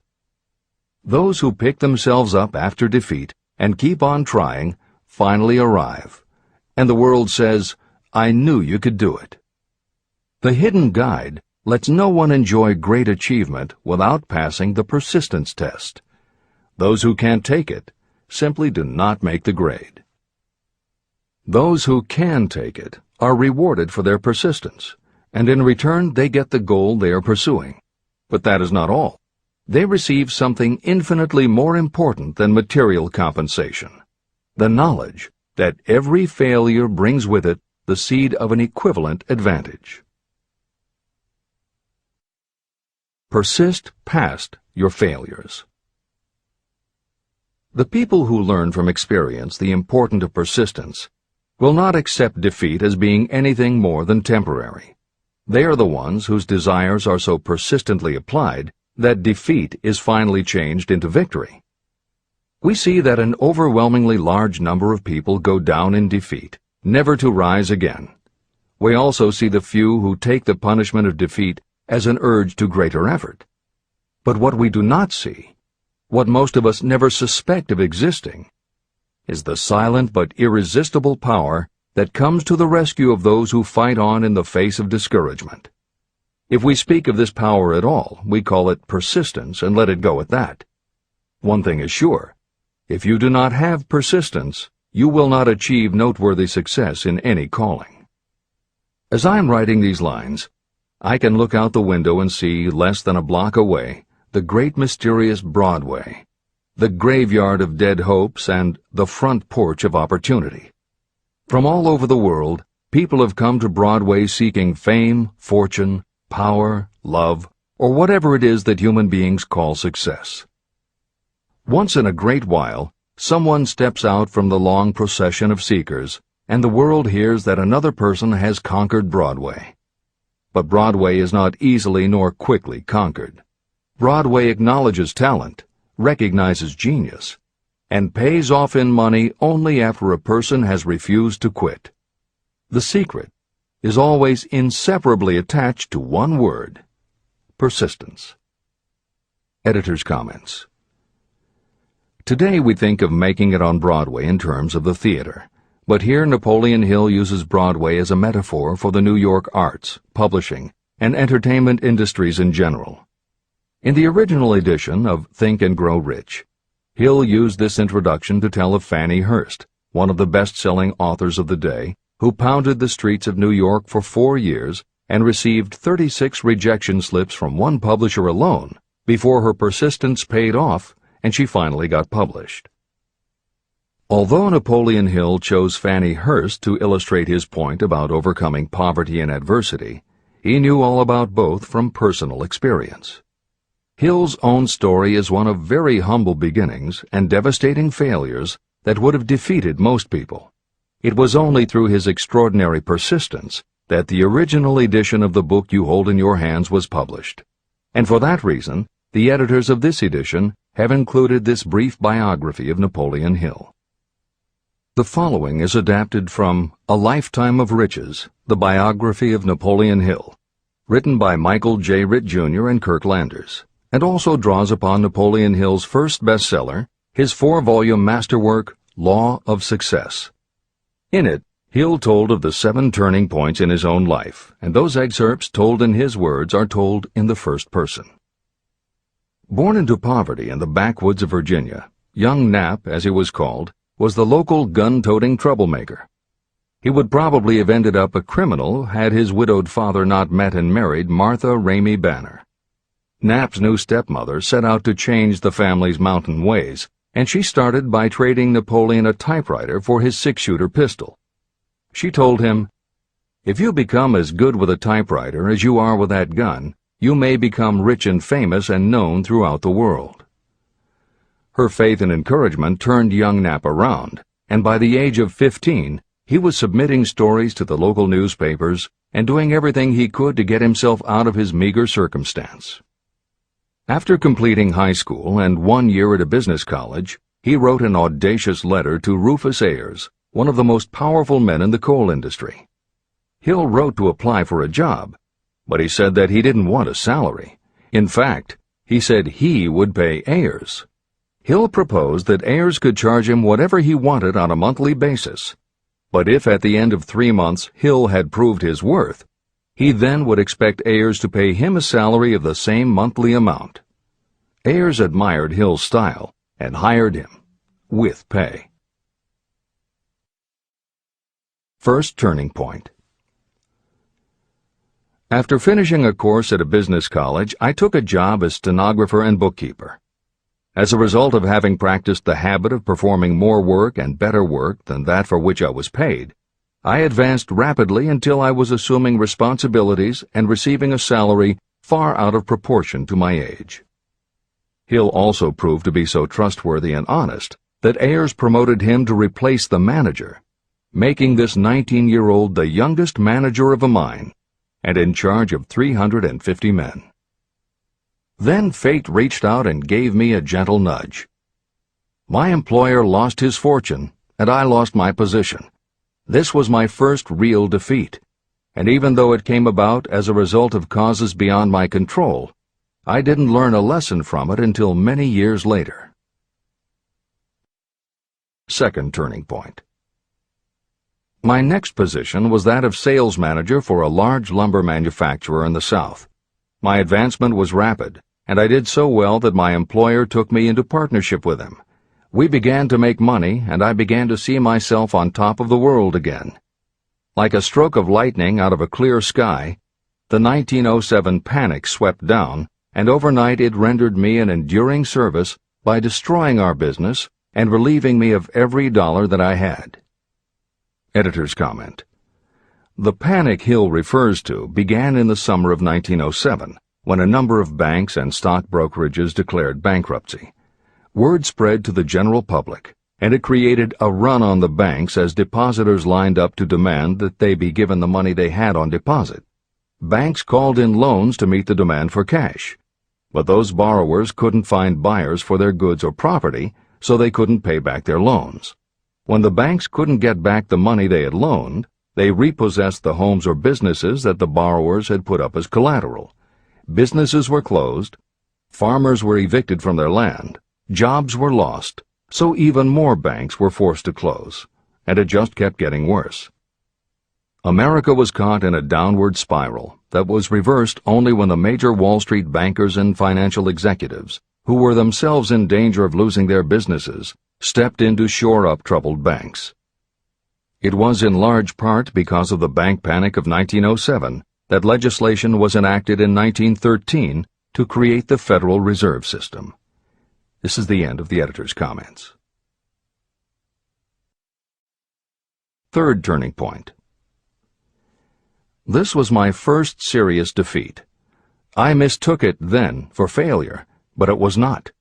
Those who pick themselves up after defeat and keep on trying finally arrive, and the world says, "I knew you could do it." The hidden guide lets no one enjoy great achievement without passing the persistence test. Those who can't take it simply do not make the grade. Those who can take it are rewarded for their persistence, and in return they get the goal they are pursuing. But that is not all. They receive something infinitely more important than material compensation: the knowledge that every failure brings with it the seed of an equivalent advantage. Persist past your failures. The people who learn from experience the importance of persistence will not accept defeat as being anything more than temporary. They are the ones whose desires are so persistently applied that defeat is finally changed into victory. We see that an overwhelmingly large number of people go down in defeat, never to rise again. We also see the few who take the punishment of defeat as an urge to greater effort. But what we do not see, what most of us never suspect of existing, is the silent but irresistible power that comes to the rescue of those who fight on in the face of discouragement. If we speak of this power at all, we call it persistence and let it go at that. One thing is sure: if you do not have persistence, you will not achieve noteworthy success in any calling. As I am writing these lines, I can look out the window and see, less than a block away, the great mysterious Broadway, the graveyard of dead hopes and the front porch of opportunity. From all over the world, people have come to Broadway seeking fame, fortune, power, love, or whatever it is that human beings call success. Once in a great while, someone steps out from the long procession of seekers, and the world hears that another person has conquered Broadway. But Broadway is not easily nor quickly conquered. Broadway acknowledges talent, recognizes genius, and pays off in money only after a person has refused to quit. The secret is always inseparably attached to one word: persistence. Editor's comments. Today we think of making it on Broadway in terms of the theater, but here Napoleon Hill uses Broadway as a metaphor for the New York arts, publishing, and entertainment industries in general. In the original edition of Think and Grow Rich, Hill used this introduction to tell of Fannie Hurst, one of the best-selling authors of the day, who pounded the streets of New York for 4 years and received 36 rejection slips from one publisher alone before her persistence paid off and she finally got published. Although Napoleon Hill chose Fannie Hurst to illustrate his point about overcoming poverty and adversity, he knew all about both from personal experience. Hill's own story is one of very humble beginnings and devastating failures that would have defeated most people. It was only through his extraordinary persistence that the original edition of the book you hold in your hands was published. And for that reason, the editors of this edition have included this brief biography of Napoleon Hill. The following is adapted from A Lifetime of Riches, the biography of Napoleon Hill, written by Michael J. Ritt, Jr. and Kirk Landers, and also draws upon Napoleon Hill's first bestseller, his 4-volume masterwork, Law of Success. In it, Hill told of the 7 turning points in his own life, and those excerpts told in his words are told in the first person. Born into poverty in the backwoods of Virginia, young Nap, as he was called, was the local gun-toting troublemaker. He would probably have ended up a criminal had his widowed father not met and married Martha Ramey Banner. Nap's new stepmother set out to change the family's mountain ways, and she started by trading Napoleon a typewriter for his six-shooter pistol. She told him, "If you become as good with a typewriter as you are with that gun, you may become rich and famous and known throughout the world." Her faith and encouragement turned young Nap around, and by the age of 15, he was submitting stories to the local newspapers and doing everything he could to get himself out of his meager circumstance. After completing high school and 1 year at a business college, he wrote an audacious letter to Rufus Ayers, one of the most powerful men in the coal industry. Hill wrote to apply for a job, but he said that he didn't want a salary. In fact, he said he would pay Ayers. Hill proposed that Ayers could charge him whatever he wanted on a monthly basis, but if at the end of 3 months Hill had proved his worth, he then would expect Ayers to pay him a salary of the same monthly amount. Ayers admired Hill's style and hired him, with pay. First turning point. After finishing a course at a business college, I took a job as stenographer and bookkeeper. As a result of having practiced the habit of performing more work and better work than that for which I was paid, I advanced rapidly until I was assuming responsibilities and receiving a salary far out of proportion to my age. Hill also proved to be so trustworthy and honest that Ayers promoted him to replace the manager, making this 19-year-old the youngest manager of a mine and in charge of 350 men. Then fate reached out and gave me a gentle nudge. My employer lost his fortune, and I lost my position. This was my first real defeat, and even though it came about as a result of causes beyond my control, I didn't learn a lesson from it until many years later. Second turning point. My next position was that of sales manager for a large lumber manufacturer in the South. My advancement was rapid, and I did so well that my employer took me into partnership with him. We began to make money, and I began to see myself on top of the world again. Like a stroke of lightning out of a clear sky, the 1907 panic swept down, and overnight it rendered me an enduring service by destroying our business and relieving me of every dollar that I had. Editor's comment. The panic Hill refers to began in the summer of 1907, when a number of banks and stock brokerages declared bankruptcy. Word spread to the general public, and it created a run on the banks as depositors lined up to demand that they be given the money they had on deposit. Banks called in loans to meet the demand for cash, but those borrowers couldn't find buyers for their goods or property, so they couldn't pay back their loans. When the banks couldn't get back the money they had loaned, they repossessed the homes or businesses that the borrowers had put up as collateral. Businesses were closed, farmers were evicted from their land, jobs were lost, so even more banks were forced to close, and it just kept getting worse. America was caught in a downward spiral that was reversed only when the major Wall Street bankers and financial executives, who were themselves in danger of losing their businesses, stepped in to shore up troubled banks. It was in large part because of the bank panic of 1907 that legislation was enacted in 1913 to create the Federal Reserve System. This is the end of the editor's comments. Third turning point. This was my first serious defeat. I mistook it then for failure, but it was not.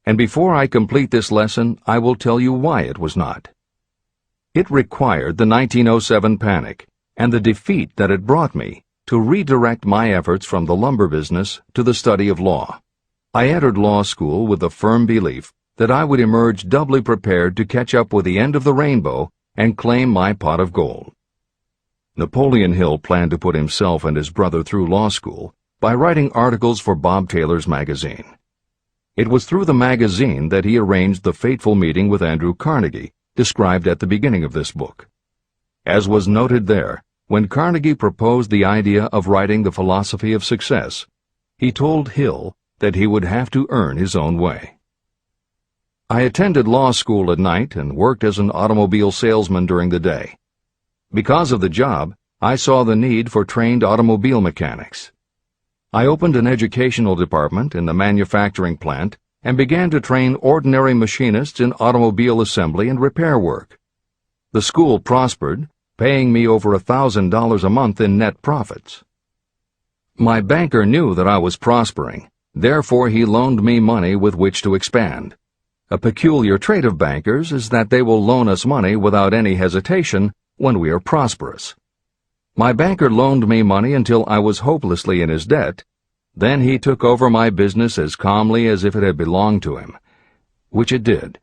And before I complete this lesson, I will tell you why it was not. It required the 1907 panic and the defeat that it brought me to redirect my efforts from the lumber business to the study of law. I entered law school with the firm belief that I would emerge doubly prepared to catch up with the end of the rainbow and claim my pot of gold. Napoleon Hill planned to put himself and his brother through law school by writing articles for Bob Taylor's magazine. It was through the magazine that he arranged the fateful meeting with Andrew Carnegie, described at the beginning of this book. As was noted there, when Carnegie proposed the idea of writing The Philosophy of Success, he told Hill that he would have to earn his own way. I attended law school at night and worked as an automobile salesman during the day. Because of the job, I saw the need for trained automobile mechanics. I opened an educational department in the manufacturing plant and began to train ordinary machinists in automobile assembly and repair work. The school prospered, paying me over $1,000 a month in net profits. My banker knew that I was prospering, therefore he loaned me money with which to expand. A peculiar trait of bankers is that they will loan us money without any hesitation when we are prosperous. My banker loaned me money until I was hopelessly in his debt. Then he took over my business as calmly as if it had belonged to him, which it did.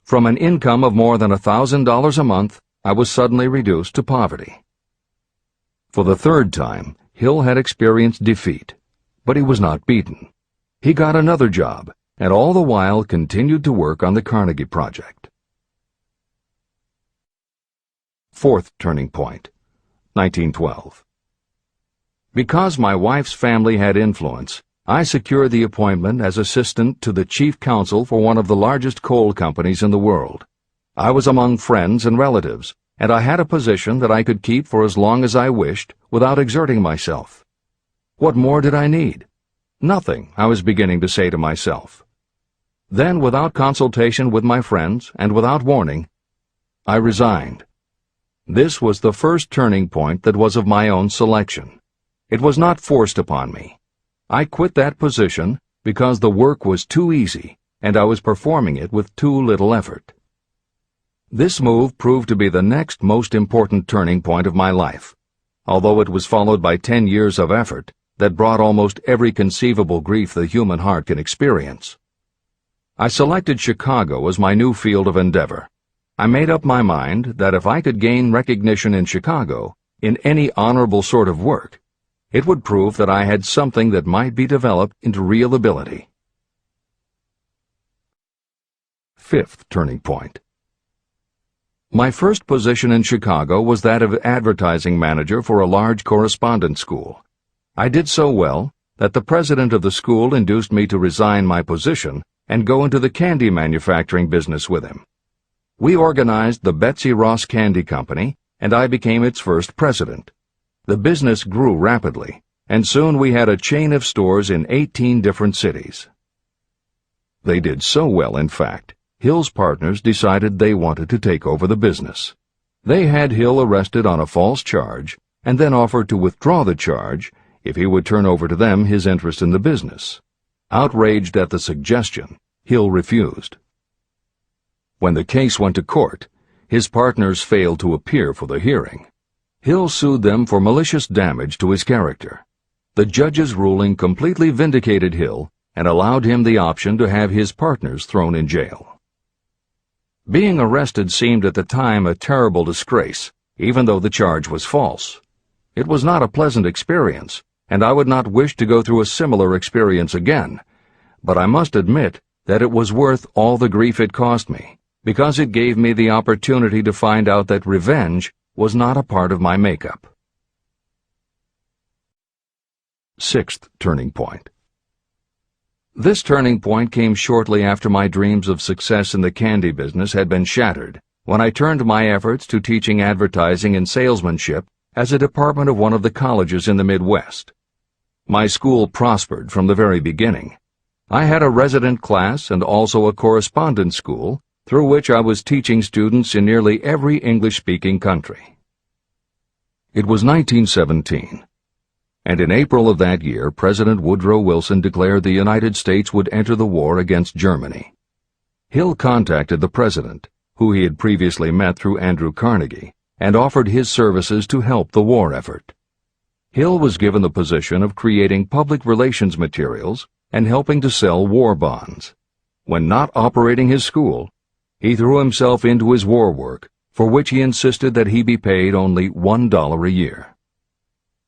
From an income of more than $1,000 a month, I was suddenly reduced to poverty. For the third time, Hill had experienced defeat, but he was not beaten. He got another job, and all the while continued to work on the Carnegie Project. Fourth turning point, 1912. Because my wife's family had influence, I secured the appointment as assistant to the chief counsel for one of the largest coal companies in the world. I was among friends and relatives, and I had a position that I could keep for as long as I wished without exerting myself. What more did I need? Nothing, I was beginning to say to myself. Then, without consultation with my friends and without warning, I resigned. This was the first turning point that was of my own selection. It was not forced upon me. I quit that position because the work was too easy and I was performing it with too little effort. This move proved to be the next most important turning point of my life, although it was followed by 10 years of effort that brought almost every conceivable grief the human heart can experience. I selected Chicago as my new field of endeavor. I made up my mind that if I could gain recognition in Chicago, in any honorable sort of work, it would prove that I had something that might be developed into real ability. Fifth turning point. My first position in Chicago was that of advertising manager for a large correspondence school. I did so well that the president of the school induced me to resign my position and go into the candy manufacturing business with him. We organized the Betsy Ross Candy Company, and I became its first president. The business grew rapidly, and soon we had a chain of stores in 18 different cities. They did so well, in fact, Hill's partners decided they wanted to take over the business. They had Hill arrested on a false charge, and then offered to withdraw the charge if he would turn over to them his interest in the business. Outraged at the suggestion, Hill refused. When the case went to court, his partners failed to appear for the hearing. Hill sued them for malicious damage to his character. The judge's ruling completely vindicated Hill and allowed him the option to have his partners thrown in jail. Being arrested seemed at the time a terrible disgrace, even though the charge was false. It was not a pleasant experience, and I would not wish to go through a similar experience again, but I must admit that it was worth all the grief it cost me, because it gave me the opportunity to find out that revenge was not a part of my makeup. Sixth turning point. This turning point came shortly after my dreams of success in the candy business had been shattered, when I turned my efforts to teaching advertising and salesmanship as a department of one of the colleges in the Midwest. My school prospered from the very beginning. I had a resident class and also a correspondence school through which I was teaching students in nearly every English-speaking country. It was 1917, and in April of that year, President Woodrow Wilson declared the United States would enter the war against Germany. Hill contacted the president, who he had previously met through Andrew Carnegie, and offered his services to help the war effort. Hill was given the position of creating public relations materials and helping to sell war bonds. When not operating his school, he threw himself into his war work, for which he insisted that he be paid only $1 a year.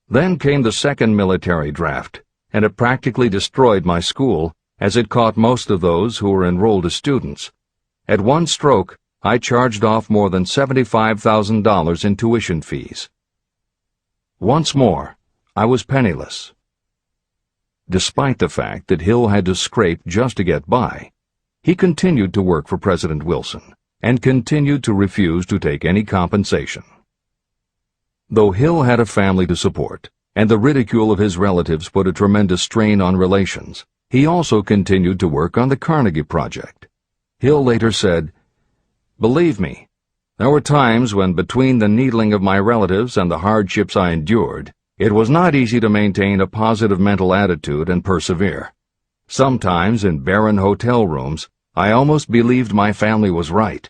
Then came the second military draft, and it practically destroyed my school, as it caught most of those who were enrolled as students. At one stroke, I charged off more than $75,000 in tuition fees. Once more, I was penniless. Despite the fact that Hill had to scrape just to get by, he continued to work for President Wilson and continued to refuse to take any compensation. Though Hill had a family to support, and the ridicule of his relatives put a tremendous strain on relations, he also continued to work on the Carnegie Project. Hill later said, "Believe me, there were times when between the needling of my relatives and the hardships I endured, it was not easy to maintain a positive mental attitude and persevere. Sometimes in barren hotel rooms, I almost believed my family was right.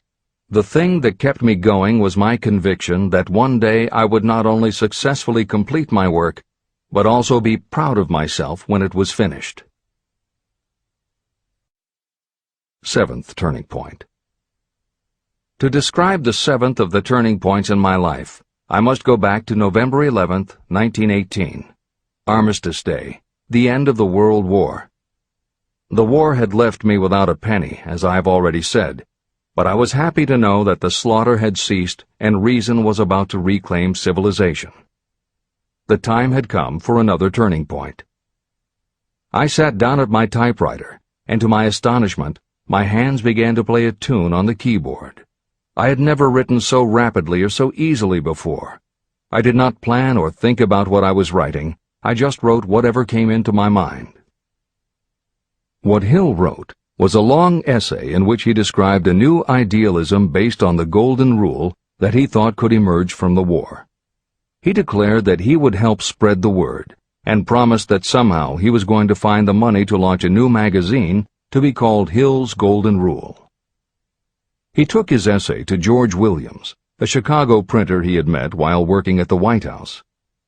The thing that kept me going was my conviction that one day I would not only successfully complete my work, but also be proud of myself when it was finished." Seventh turning point. To describe the seventh of the turning points in my life, I must go back to November 11th, 1918. Armistice Day, the end of the World War. The war had left me without a penny, as I have already said, but I was happy to know that the slaughter had ceased and reason was about to reclaim civilization. The time had come for another turning point. I sat down at my typewriter, and to my astonishment, my hands began to play a tune on the keyboard. I had never written so rapidly or so easily before. I did not plan or think about what I was writing. I just wrote whatever came into my mind. What Hill wrote was a long essay in which he described a new idealism based on the Golden Rule that he thought could emerge from the war. He declared that he would help spread the word, and promised that somehow he was going to find the money to launch a new magazine to be called Hill's Golden Rule. He took his essay to George Williams, a Chicago printer he had met while working at the White House,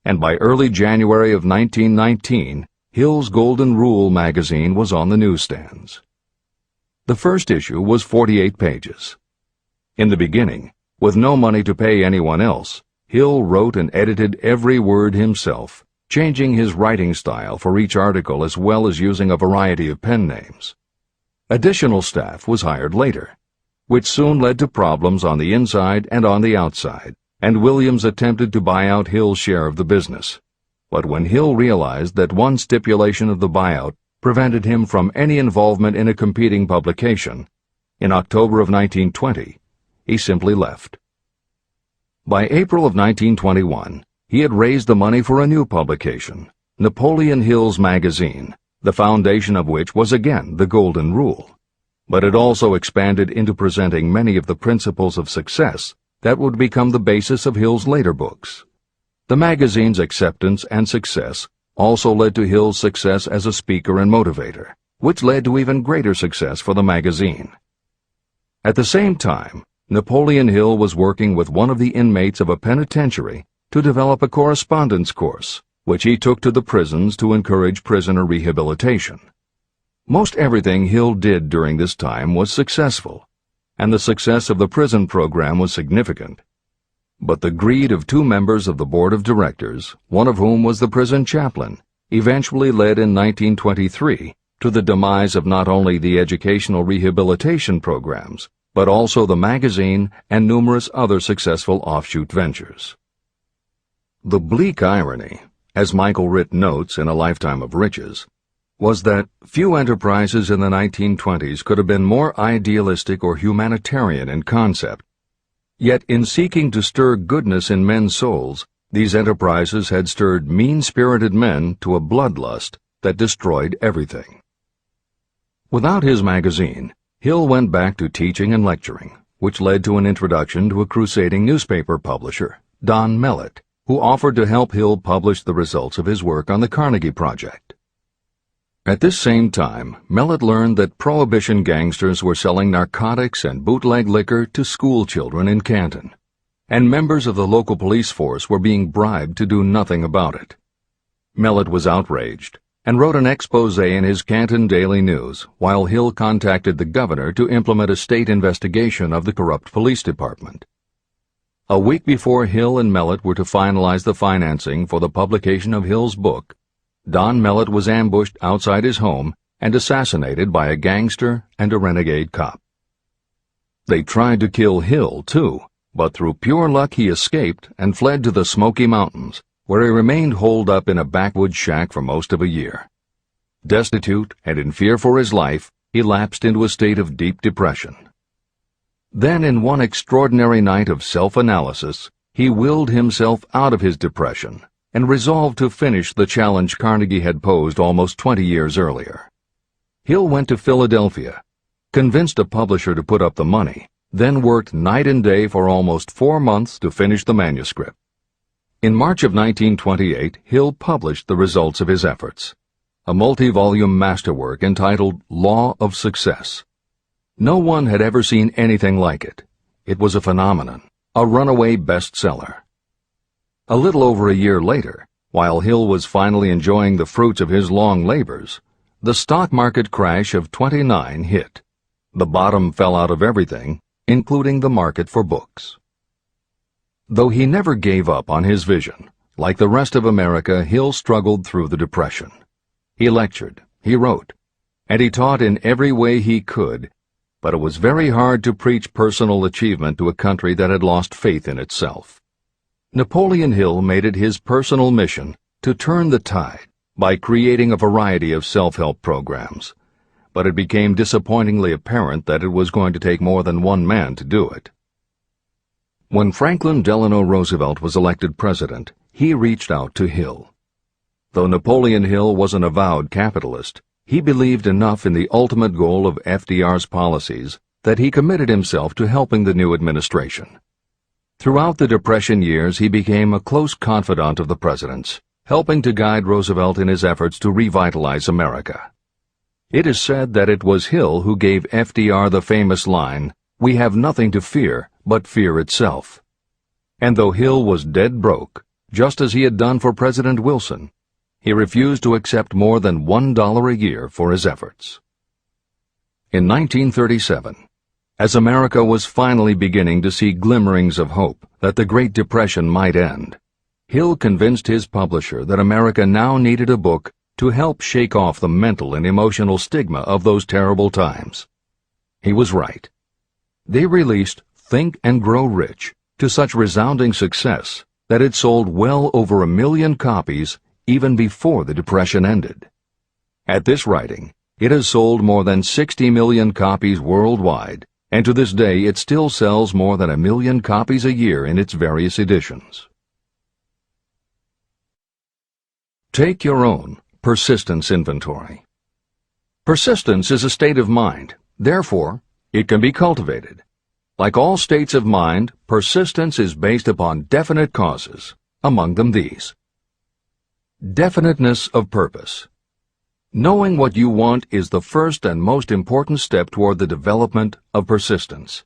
and by early January of 1919, Hill's Golden Rule magazine was on the newsstands. The first issue was 48 pages. In the beginning, with no money to pay anyone else, Hill wrote and edited every word himself, changing his writing style for each article as well as using a variety of pen names. Additional staff was hired later, which soon led to problems on the inside and on the outside, and Williams attempted to buy out Hill's share of the business. But when Hill realized that one stipulation of the buyout prevented him from any involvement in a competing publication, in October of 1920, he simply left. By April of 1921, he had raised the money for a new publication, Napoleon Hill's magazine, the foundation of which was again the Golden Rule, but it also expanded into presenting many of the principles of success that would become the basis of Hill's later books. The magazine's acceptance and success also led to Hill's success as a speaker and motivator, which led to even greater success for the magazine. At the same time, Napoleon Hill was working with one of the inmates of a penitentiary to develop a correspondence course, which he took to the prisons to encourage prisoner rehabilitation. Most everything Hill did during this time was successful, and the success of the prison program was significant. But the greed of two members of the board of directors, one of whom was the prison chaplain, eventually led in 1923 to the demise of not only the educational rehabilitation programs, but also the magazine and numerous other successful offshoot ventures. The bleak irony, as Michael Ritt notes in A Lifetime of Riches, was that few enterprises in the 1920s could have been more idealistic or humanitarian in concept. Yet in seeking to stir goodness in men's souls, these enterprises had stirred mean-spirited men to a bloodlust that destroyed everything. Without his magazine, Hill went back to teaching and lecturing, which led to an introduction to a crusading newspaper publisher, Don Mellett, who offered to help Hill publish the results of his work on the Carnegie Project. At this same time, Mellett learned that Prohibition gangsters were selling narcotics and bootleg liquor to school children in Canton, and members of the local police force were being bribed to do nothing about it. Mellett was outraged and wrote an expose in his Canton Daily News, while Hill contacted the governor to implement a state investigation of the corrupt police department. A week before Hill and Mellett were to finalize the financing for the publication of Hill's book, Don Mellett was ambushed outside his home and assassinated by a gangster and a renegade cop. They tried to kill Hill, too, but through pure luck he escaped and fled to the Smoky Mountains, where he remained holed up in a backwoods shack for most of a year. Destitute and in fear for his life, he lapsed into a state of deep depression. Then, in one extraordinary night of self-analysis, he willed himself out of his depression and resolved to finish the challenge Carnegie had posed almost 20 years earlier. Hill went to Philadelphia, convinced a publisher to put up the money, then worked night and day for almost 4 months to finish the manuscript. In March of 1928, Hill published the results of his efforts, a multi-volume masterwork entitled Law of Success. No one had ever seen anything like it. It was a phenomenon, a runaway bestseller. A little over a year later, while Hill was finally enjoying the fruits of his long labors, the stock market crash of '29 hit. The bottom fell out of everything, including the market for books. Though he never gave up on his vision, like the rest of America, Hill struggled through the Depression. He lectured, he wrote, and he taught in every way he could, but it was very hard to preach personal achievement to a country that had lost faith in itself. Napoleon Hill made it his personal mission to turn the tide by creating a variety of self-help programs, but it became disappointingly apparent that it was going to take more than one man to do it. When Franklin Delano Roosevelt was elected president, he reached out to Hill. Though Napoleon Hill was an avowed capitalist, he believed enough in the ultimate goal of FDR's policies that he committed himself to helping the new administration. Throughout the Depression years, he became a close confidant of the president's, helping to guide Roosevelt in his efforts to revitalize America. It is said that it was Hill who gave FDR the famous line, "We have nothing to fear but fear itself." And though Hill was dead broke, just as he had done for President Wilson, he refused to accept more than $1 a year for his efforts. In 1937, as America was finally beginning to see glimmerings of hope that the Great Depression might end, Hill convinced his publisher that America now needed a book to help shake off the mental and emotional stigma of those terrible times. He was right. They released Think and Grow Rich to such resounding success that it sold well over 1 million copies even before the Depression ended. At this writing, it has sold more than 60 million copies worldwide, and to this day it still sells more than 1 million copies a year in its various editions. Take your own persistence inventory. Persistence is a state of mind. Therefore, it can be cultivated. Like all states of mind, persistence is based upon definite causes, among them these. Definiteness of purpose. Knowing what you want is the first and most important step toward the development of persistence.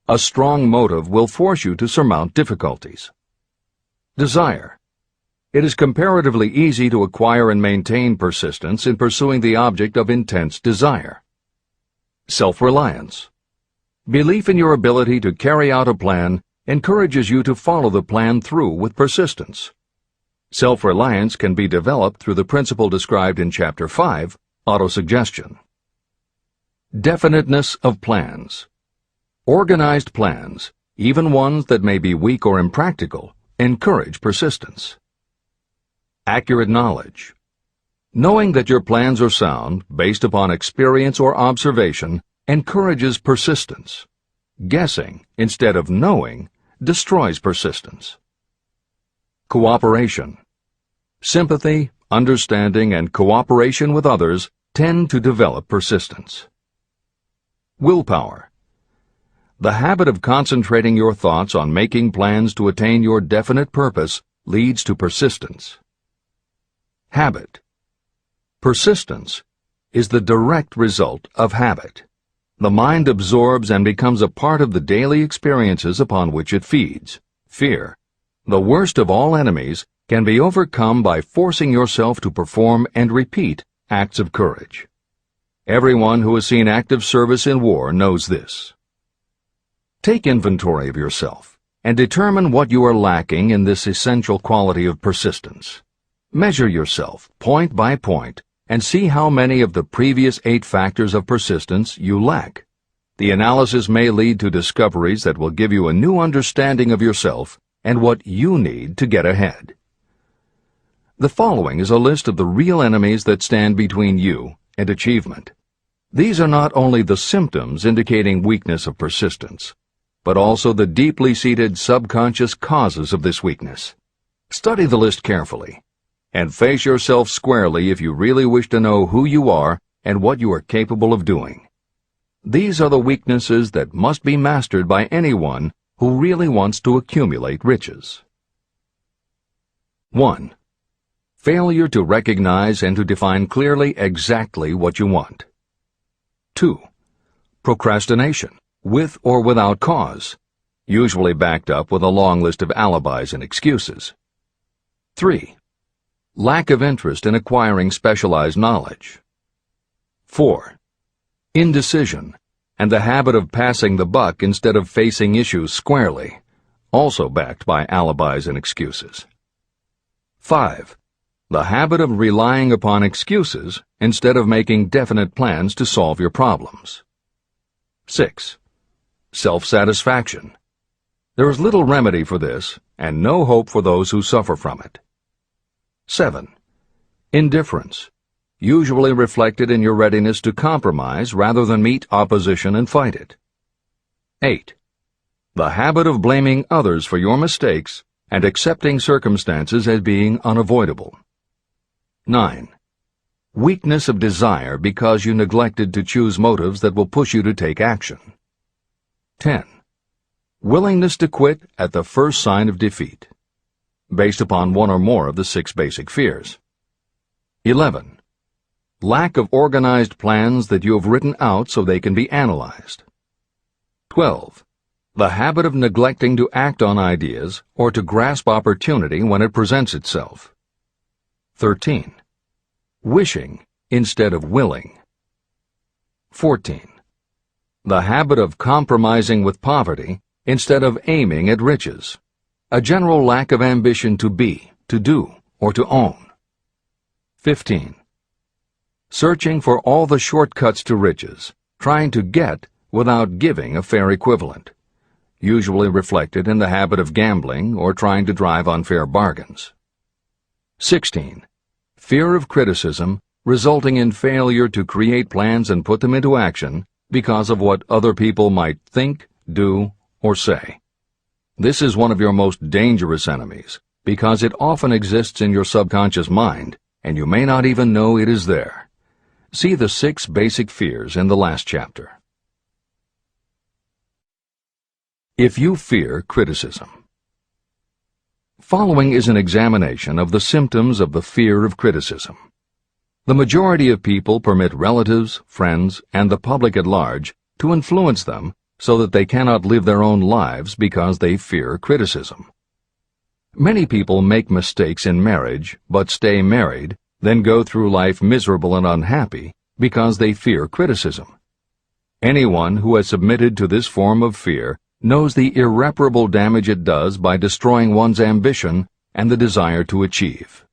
A strong motive will force you to surmount difficulties. Desire. It is comparatively easy to acquire and maintain persistence in pursuing the object of intense desire. Self-reliance. Belief in your ability to carry out a plan encourages you to follow the plan through with persistence. Self-reliance can be developed through the principle described in Chapter 5, Autosuggestion. Definiteness of plans. Organized plans, even ones that may be weak or impractical, encourage persistence. Accurate knowledge. Knowing that your plans are sound, based upon experience or observation, encourages persistence. Guessing, instead of knowing, destroys persistence. Cooperation. Sympathy, understanding, and cooperation with others tend to develop persistence. Willpower. The habit of concentrating your thoughts on making plans to attain your definite purpose leads to persistence. Habit. Persistence is the direct result of habit. The mind absorbs and becomes a part of the daily experiences upon which it feeds. Fear, the worst of all enemies, can be overcome by forcing yourself to perform and repeat acts of courage. Everyone who has seen active service in war knows this. Take inventory of yourself and determine what you are lacking in this essential quality of persistence. Measure yourself point by point and see how many of the previous 8 factors of persistence you lack. The analysis may lead to discoveries that will give you a new understanding of yourself and what you need to get ahead. The following is a list of the real enemies that stand between you and achievement. These are not only the symptoms indicating weakness of persistence, but also the deeply seated subconscious causes of this weakness. Study the list carefully, and face yourself squarely if you really wish to know who you are and what you are capable of doing. These are the weaknesses that must be mastered by anyone who really wants to accumulate riches. 1. Failure to recognize and to define clearly exactly what you want. 2. Procrastination, with or without cause, usually backed up with a long list of alibis and excuses. 3. Lack of interest in acquiring specialized knowledge. 4. Indecision, and the habit of passing the buck instead of facing issues squarely, also backed by alibis and excuses. 5. The habit of relying upon excuses instead of making definite plans to solve your problems. 6. Self-satisfaction. There is little remedy for this, and no hope for those who suffer from it. 7. Indifference, usually reflected in your readiness to compromise rather than meet opposition and fight it. 8. The habit of blaming others for your mistakes and accepting circumstances as being unavoidable. 9. Weakness of desire because you neglected to choose motives that will push you to take action. 10. Willingness to quit at the first sign of defeat, based upon one or more of the 6 basic fears. 11. Lack of organized plans that you have written out so they can be analyzed. 12. The habit of neglecting to act on ideas or to grasp opportunity when it presents itself. 13. Wishing instead of willing. 14. The habit of compromising with poverty instead of aiming at riches. A general lack of ambition to be, to do, or to own. 15. Searching for all the shortcuts to riches, trying to get without giving a fair equivalent, usually reflected in the habit of gambling or trying to drive unfair bargains. 16. Fear of criticism, resulting in failure to create plans and put them into action because of what other people might think, do, or say. This is one of your most dangerous enemies because it often exists in your subconscious mind and you may not even know it is there. See the 6 basic fears in the last chapter. If you fear criticism. Following is an examination of the symptoms of the fear of criticism. The majority of people permit relatives, friends, and the public at large to influence them so that they cannot live their own lives because they fear criticism. Many people make mistakes in marriage, but stay married, then go through life miserable and unhappy because they fear criticism. Anyone who has submitted to this form of fear knows the irreparable damage it does by destroying one's ambition and the desire to achieve.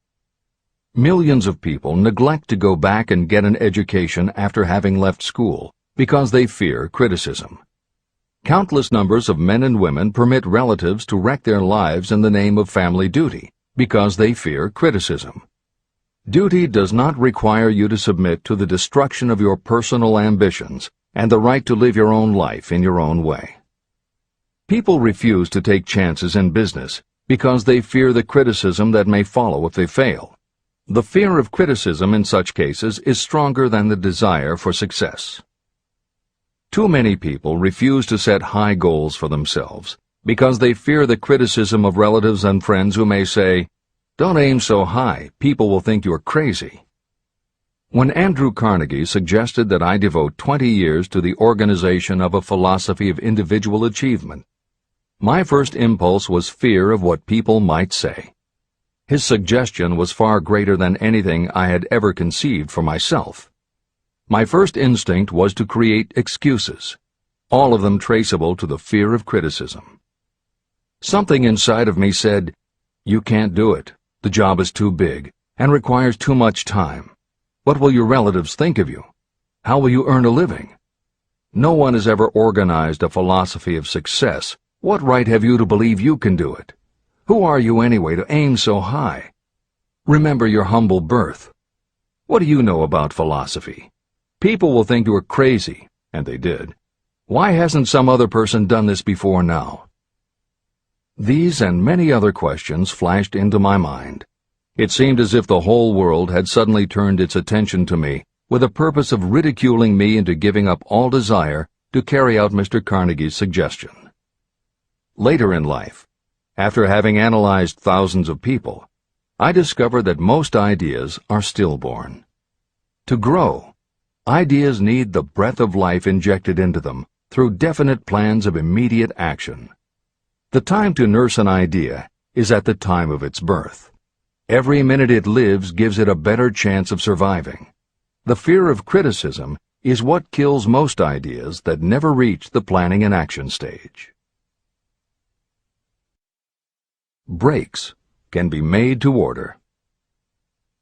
Millions of people neglect to go back and get an education after having left school because they fear criticism. Countless numbers of men and women permit relatives to wreck their lives in the name of family duty because they fear criticism. Duty does not require you to submit to the destruction of your personal ambitions and the right to live your own life in your own way. People refuse to take chances in business because they fear the criticism that may follow if they fail. The fear of criticism in such cases is stronger than the desire for success. Too many people refuse to set high goals for themselves because they fear the criticism of relatives and friends who may say, "Don't aim so high, people will think you're crazy." When Andrew Carnegie suggested that I devote 20 years to the organization of a philosophy of individual achievement, my first impulse was fear of what people might say. His suggestion was far greater than anything I had ever conceived for myself. My first instinct was to create excuses, all of them traceable to the fear of criticism. Something inside of me said, "You can't do it. The job is too big and requires too much time. What will your relatives think of you? How will you earn a living? No one has ever organized a philosophy of success. What right have you to believe you can do it? Who are you anyway to aim so high? Remember your humble birth. What do you know about philosophy? People will think you are crazy, and they did. Why hasn't some other person done this before now? These and many other questions flashed into my mind. It seemed as if the whole world had suddenly turned its attention to me with the purpose of ridiculing me into giving up all desire to carry out Mr. Carnegie's suggestion. Later in life, after having analyzed thousands of people, I discovered that most ideas are stillborn. To grow, ideas need the breath of life injected into them through definite plans of immediate action. The time to nurse an idea is at the time of its birth. Every minute it lives gives it a better chance of surviving. The fear of criticism is what kills most ideas that never reach the planning and action stage. Breaks can be made to order.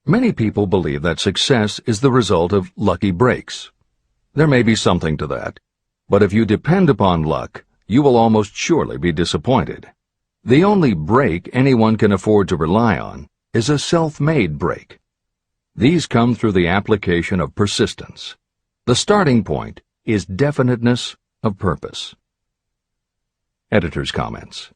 Many people believe that success is the result of lucky breaks. There may be something to that, but if you depend upon luck, you will almost surely be disappointed. The only break anyone can afford to rely on is a self-made break. These come through the application of persistence. The starting point is definiteness of purpose. Editor's comments.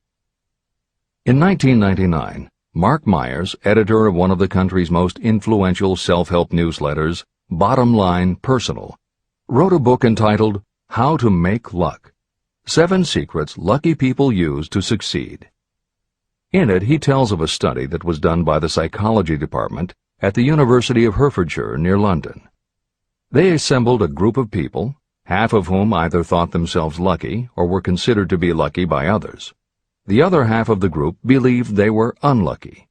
In 1999, Mark Myers, editor of one of the country's most influential self-help newsletters, Bottom Line Personal, wrote a book entitled How to Make Luck: 7 Secrets Lucky People Use to Succeed. In it, he tells of a study that was done by the psychology department at the University of Hertfordshire near London. They assembled a group of people, half of whom either thought themselves lucky or were considered to be lucky by others. The other half of the group believed they were unlucky.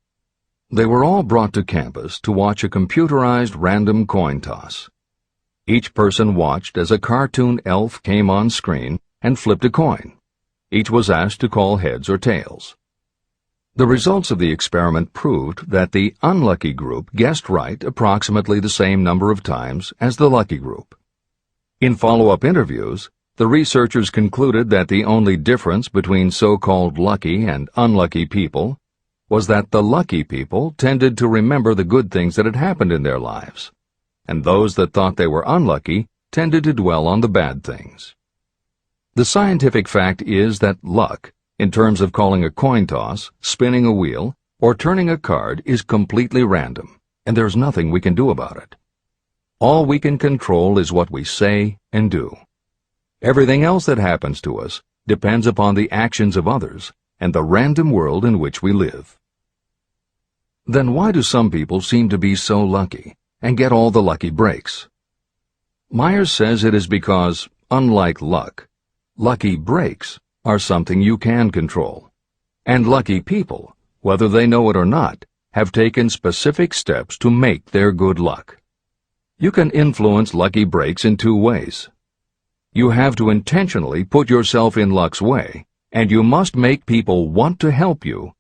They were all brought to campus to watch a computerized random coin toss. Each person watched as a cartoon elf came on screen and flipped a coin. Each was asked to call heads or tails. The results of the experiment proved that the unlucky group guessed right approximately the same number of times as the lucky group. In follow-up interviews, the researchers concluded that the only difference between so-called lucky and unlucky people was that the lucky people tended to remember the good things that had happened in their lives, and those that thought they were unlucky tended to dwell on the bad things. The scientific fact is that luck, in terms of calling a coin toss, spinning a wheel, or turning a card, is completely random, and there's nothing we can do about it. All we can control is what we say and do. Everything else that happens to us depends upon the actions of others and the random world in which we live. Then why do some people seem to be so lucky and get all the lucky breaks? Myers says it is because, unlike luck, lucky breaks are something you can control. And lucky people, whether they know it or not, have taken specific steps to make their good luck. You can influence lucky breaks in 2 ways. You have to intentionally put yourself in luck's way, and you must make people want to help you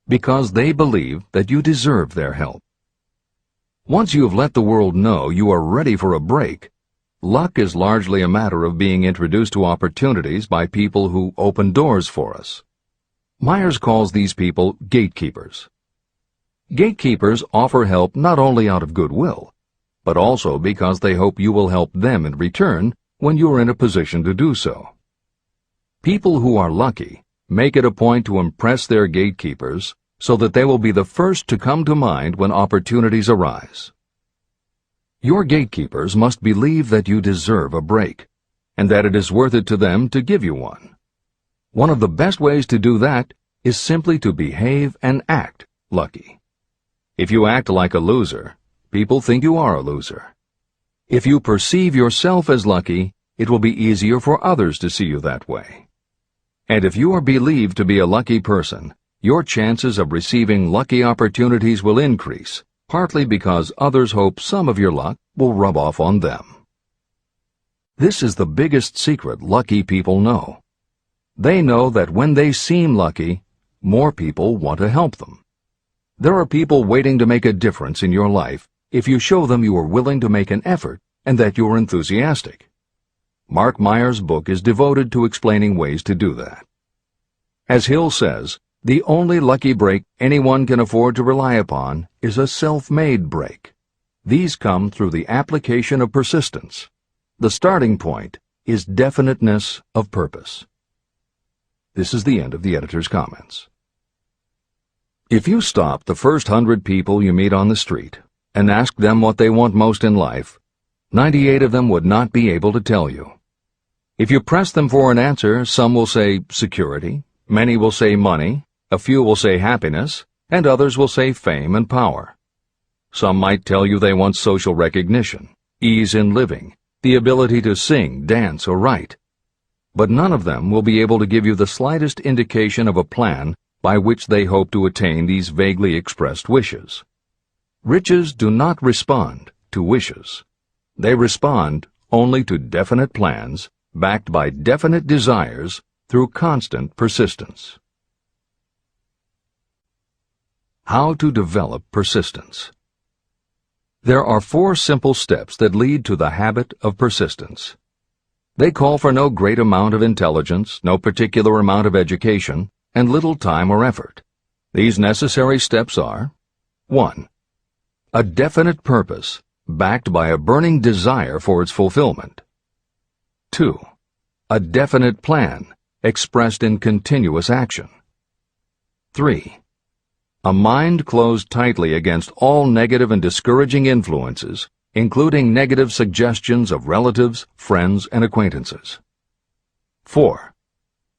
because they believe that you deserve their help. Once you have let the world know you are ready for a break, luck is largely a matter of being introduced to opportunities by people who open doors for us. Myers calls these people gatekeepers. Gatekeepers offer help not only out of goodwill, but also because they hope you will help them in return when you are in a position to do so. People who are lucky make it a point to impress their gatekeepers so that they will be the first to come to mind when opportunities arise. Your gatekeepers must believe that you deserve a break, and that it is worth it to them to give you one. One of the best ways to do that is simply to behave and act lucky. If you act like a loser, people think you are a loser. If you perceive yourself as lucky, it will be easier for others to see you that way. And if you are believed to be a lucky person, your chances of receiving lucky opportunities will increase, partly because others hope some of your luck will rub off on them. This is the biggest secret lucky people know. They know that when they seem lucky, more people want to help them. There are people waiting to make a difference in your life if you show them you are willing to make an effort and that you are enthusiastic. Mark Myers' book is devoted to explaining ways to do that. As Hill says, the only lucky break anyone can afford to rely upon is a self-made break. These come through the application of persistence. The starting point is definiteness of purpose. This is the end of the editor's comments. If you stop the first 100 people you meet on the street and ask them what they want most in life, 98 of them would not be able to tell you. If you press them for an answer, some will say security, many will say money, a few will say happiness, and others will say fame and power. Some might tell you they want social recognition, ease in living, the ability to sing, dance, or write. But none of them will be able to give you the slightest indication of a plan by which they hope to attain these vaguely expressed wishes. Riches do not respond to wishes. They respond only to definite plans backed by definite desires through constant persistence. How to develop persistence. There are 4 simple steps that lead to the habit of persistence. They call for no great amount of intelligence, no particular amount of education, and little time or effort. These necessary steps are: 1. A definite purpose, backed by a burning desire for its fulfillment. 2. A definite plan, expressed in continuous action. 3. A mind closed tightly against all negative and discouraging influences, including negative suggestions of relatives, friends, and acquaintances. 4.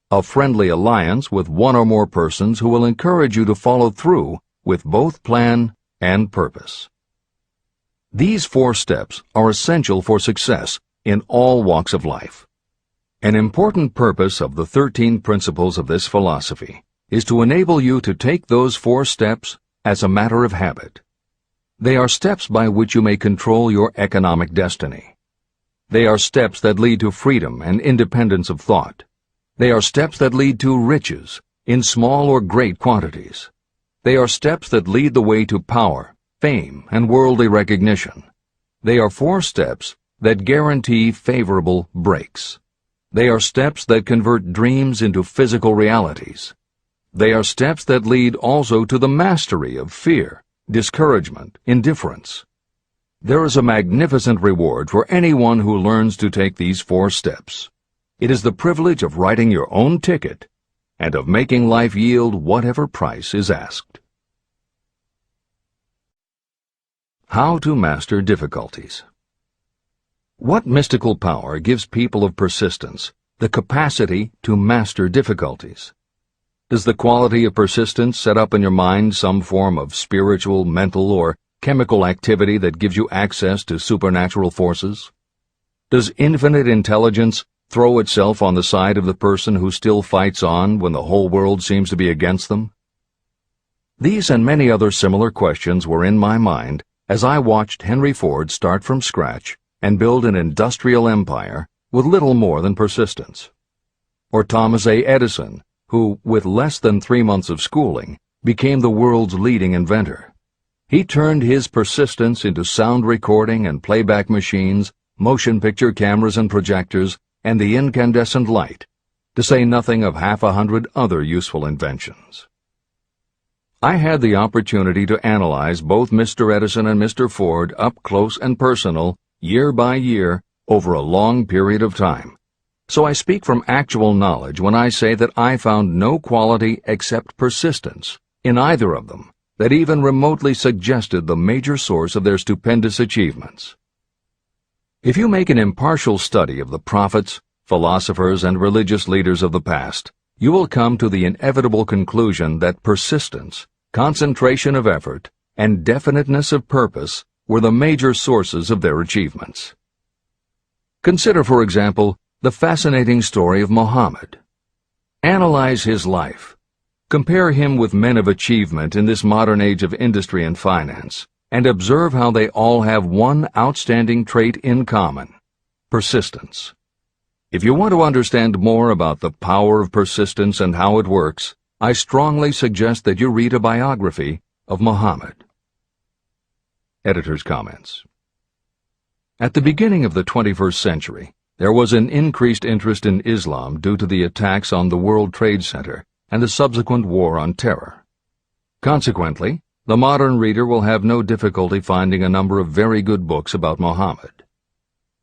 A friendly alliance with one or more persons who will encourage you to follow through with both plan and purpose. These 4 steps are essential for success in all walks of life. An important purpose of the 13 principles of this philosophy is to enable you to take those 4 steps as a matter of habit. They are steps by which you may control your economic destiny. They are steps that lead to freedom and independence of thought. They are steps that lead to riches, in small or great quantities. They are steps that lead the way to power, fame, and worldly recognition. They are 4 steps that guarantee favorable breaks. They are steps that convert dreams into physical realities. They are steps that lead also to the mastery of fear, discouragement, indifference. There is a magnificent reward for anyone who learns to take these 4 steps. It is the privilege of writing your own ticket and of making life yield whatever price is asked. How to master difficulties. What mystical power gives people of persistence the capacity to master difficulties? Does the quality of persistence set up in your mind some form of spiritual, mental, or chemical activity that gives you access to supernatural forces? Does infinite intelligence throw itself on the side of the person who still fights on when the whole world seems to be against them? These and many other similar questions were in my mind as I watched Henry Ford start from scratch and build an industrial empire with little more than persistence. Or Thomas A. Edison, who, with less than 3 months of schooling, became the world's leading inventor. He turned his persistence into sound recording and playback machines, motion picture cameras and projectors, and the incandescent light, to say nothing of 100 other useful inventions. I had the opportunity to analyze both Mr. Edison and Mr. Ford up close and personal, year by year, over a long period of time. So I speak from actual knowledge when I say that I found no quality except persistence in either of them that even remotely suggested the major source of their stupendous achievements. If you make an impartial study of the prophets, philosophers, and religious leaders of the past, you will come to the inevitable conclusion that persistence, concentration of effort, and definiteness of purpose were the major sources of their achievements. Consider, for example, the fascinating story of Muhammad. Analyze his life. Compare him with men of achievement in this modern age of industry and finance, and observe how they all have one outstanding trait in common: persistence. If you want to understand more about the power of persistence and how it works, I strongly suggest that you read a biography of Muhammad. Editor's comments. At the beginning of the 21st century, there was an increased interest in Islam due to the attacks on the World Trade Center and the subsequent war on terror. Consequently, the modern reader will have no difficulty finding a number of very good books about Muhammad.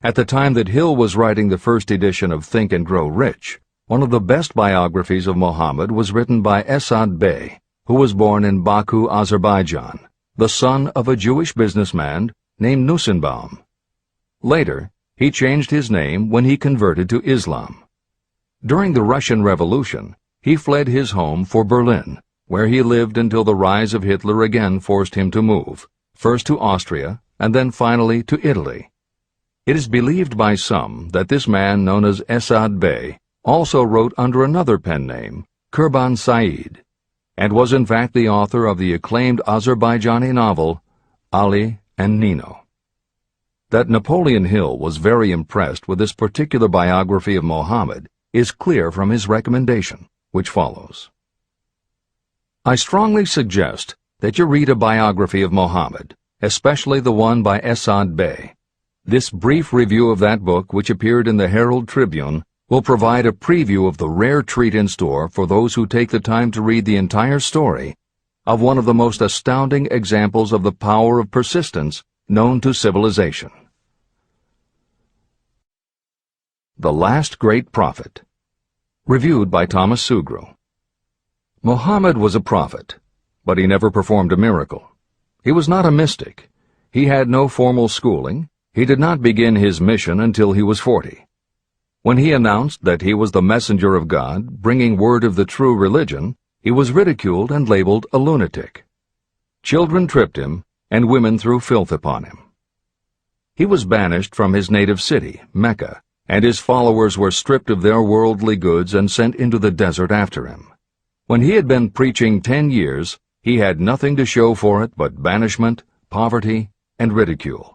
At the time that Hill was writing the first edition of Think and Grow Rich, one of the best biographies of Muhammad was written by Esad Bey, who was born in Baku, Azerbaijan, the son of a Jewish businessman named Nusenbaum. Later, he changed his name when he converted to Islam. During the Russian Revolution, he fled his home for Berlin, where he lived until the rise of Hitler again forced him to move, first to Austria and then finally to Italy. It is believed by some that this man, known as Esad Bey, also wrote under another pen name, Kurban Said, and was in fact the author of the acclaimed Azerbaijani novel, Ali and Nino. That Napoleon Hill was very impressed with this particular biography of Muhammad is clear from his recommendation, which follows. I strongly suggest that you read a biography of Muhammad, especially the one by Esad Bey. This brief review of that book, which appeared in the Herald Tribune, will provide a preview of the rare treat in store for those who take the time to read the entire story of one of the most astounding examples of the power of persistence known to civilization. The Last Great Prophet. Reviewed by Thomas Sugru. Muhammad was a prophet, but he never performed a miracle. He was not a mystic. He had no formal schooling. He did not begin his mission until he was 40. When he announced that he was the messenger of God, bringing word of the true religion, he was ridiculed and labeled a lunatic. Children tripped him, and women threw filth upon him. He was banished from his native city, Mecca, and his followers were stripped of their worldly goods and sent into the desert after him. When he had been preaching 10 years, he had nothing to show for it but banishment, poverty, and ridicule.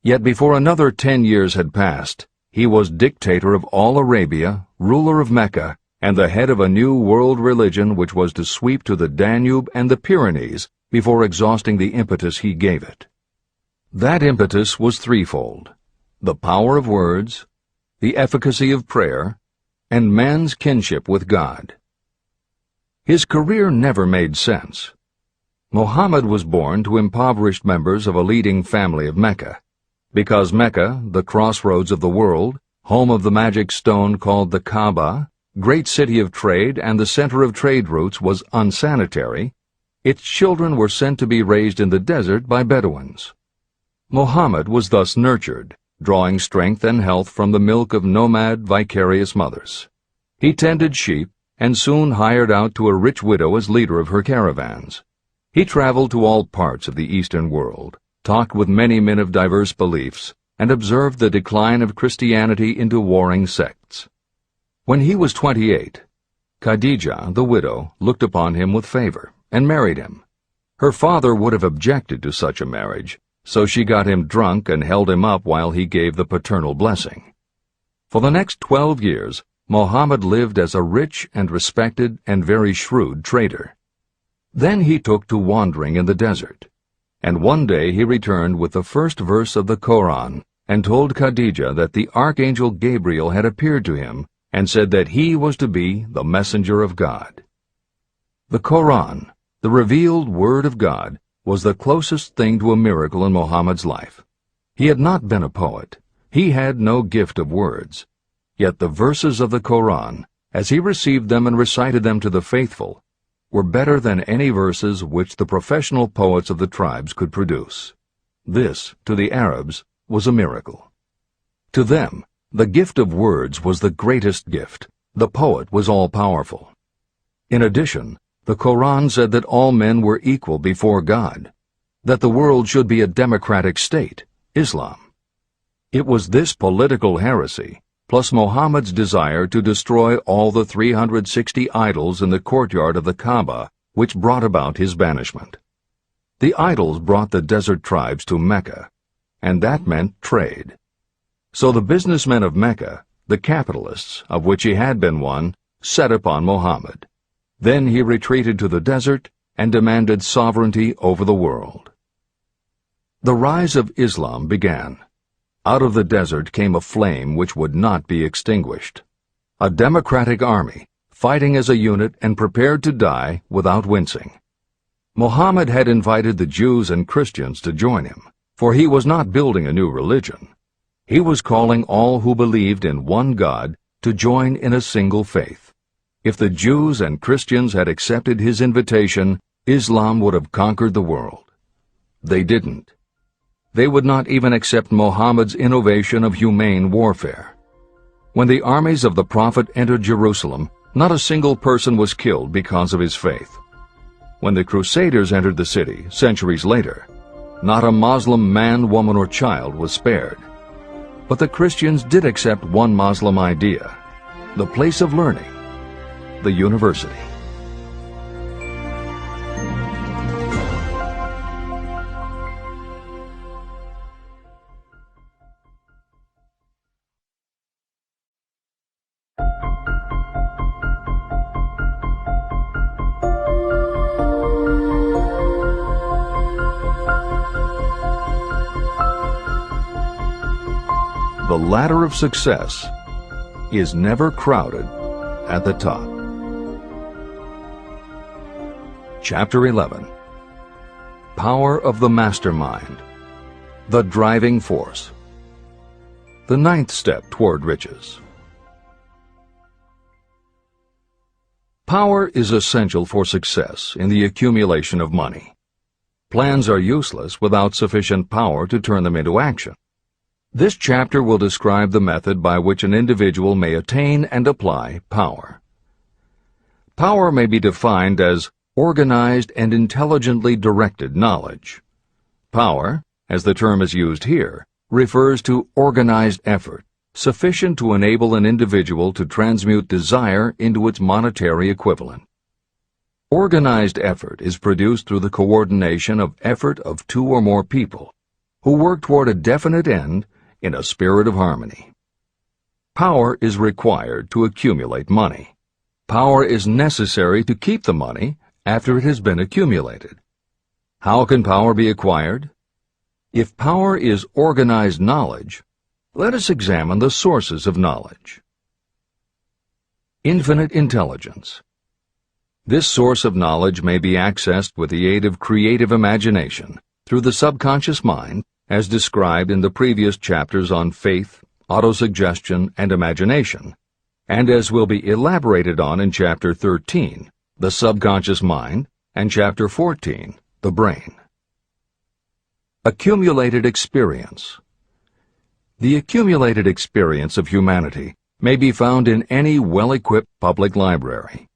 Yet before another 10 years had passed, he was dictator of all Arabia, ruler of Mecca, and the head of a new world religion which was to sweep to the Danube and the Pyrenees before exhausting the impetus he gave it. That impetus was threefold: the power of words, the efficacy of prayer, and man's kinship with God. His career never made sense. Muhammad was born to impoverished members of a leading family of Mecca. Because Mecca, the crossroads of the world, home of the magic stone called the Kaaba, great city of trade and the center of trade routes, was unsanitary, its children were sent to be raised in the desert by Bedouins. Muhammad was thus nurtured, drawing strength and health from the milk of nomad, vicarious mothers. He tended sheep and soon hired out to a rich widow as leader of her caravans. He traveled to all parts of the Eastern world, talked with many men of diverse beliefs, and observed the decline of Christianity into warring sects. When he was 28, Khadijah, the widow, looked upon him with favor and married him. Her father would have objected to such a marriage, so she got him drunk and held him up while he gave the paternal blessing. For the next 12 years, Muhammad lived as a rich and respected and very shrewd trader. Then he took to wandering in the desert, and one day he returned with the first verse of the Koran and told Khadijah that the archangel Gabriel had appeared to him and said that he was to be the messenger of God. The Koran, the revealed word of God, was the closest thing to a miracle in Muhammad's life. He had not been a poet. He had no gift of words. Yet the verses of the Koran, as he received them and recited them to the faithful, were better than any verses which the professional poets of the tribes could produce. This, to the Arabs, was a miracle. To them, the gift of words was the greatest gift. The poet was all-powerful. In addition, the Koran said that all men were equal before God, that the world should be a democratic state, Islam. It was this political heresy, plus Muhammad's desire to destroy all the 360 idols in the courtyard of the Kaaba, which brought about his banishment. The idols brought the desert tribes to Mecca, and that meant trade. So the businessmen of Mecca, the capitalists, of which he had been one, set upon Muhammad. Then he retreated to the desert and demanded sovereignty over the world. The rise of Islam began. Out of the desert came a flame which would not be extinguished. A democratic army, fighting as a unit and prepared to die without wincing. Muhammad had invited the Jews and Christians to join him, for he was not building a new religion. He was calling all who believed in one God to join in a single faith. If the Jews and Christians had accepted his invitation, Islam would have conquered the world. They didn't. They would not even accept Muhammad's innovation of humane warfare. When the armies of the Prophet entered Jerusalem, not a single person was killed because of his faith. When the Crusaders entered the city, centuries later, not a Muslim man, woman, or child was spared. But the Christians did accept one Muslim idea, the place of learning, the university. The ladder of success is never crowded at the top. Chapter 11. Power of the Mastermind, the Driving Force. The ninth step toward riches. Power is essential for success in the accumulation of money. Plans are useless without sufficient power to turn them into action. This chapter will describe the method by which an individual may attain and apply power. Power may be defined as organized and intelligently directed knowledge. Power, as the term is used here, refers to organized effort, sufficient to enable an individual to transmute desire into its monetary equivalent. Organized effort is produced through the coordination of effort of two or more people who work toward a definite end in a spirit of harmony. Power is required to accumulate money. Power is necessary to keep the money after it has been accumulated. How can power be acquired? If power is organized knowledge, let us examine the sources of knowledge. Infinite intelligence. This source of knowledge may be accessed with the aid of creative imagination through the subconscious mind, as described in the previous chapters on faith, autosuggestion, and imagination, and as will be elaborated on in Chapter 13, the subconscious mind, and Chapter 14, the brain. Accumulated experience. The accumulated experience of humanity may be found in any well-equipped public library.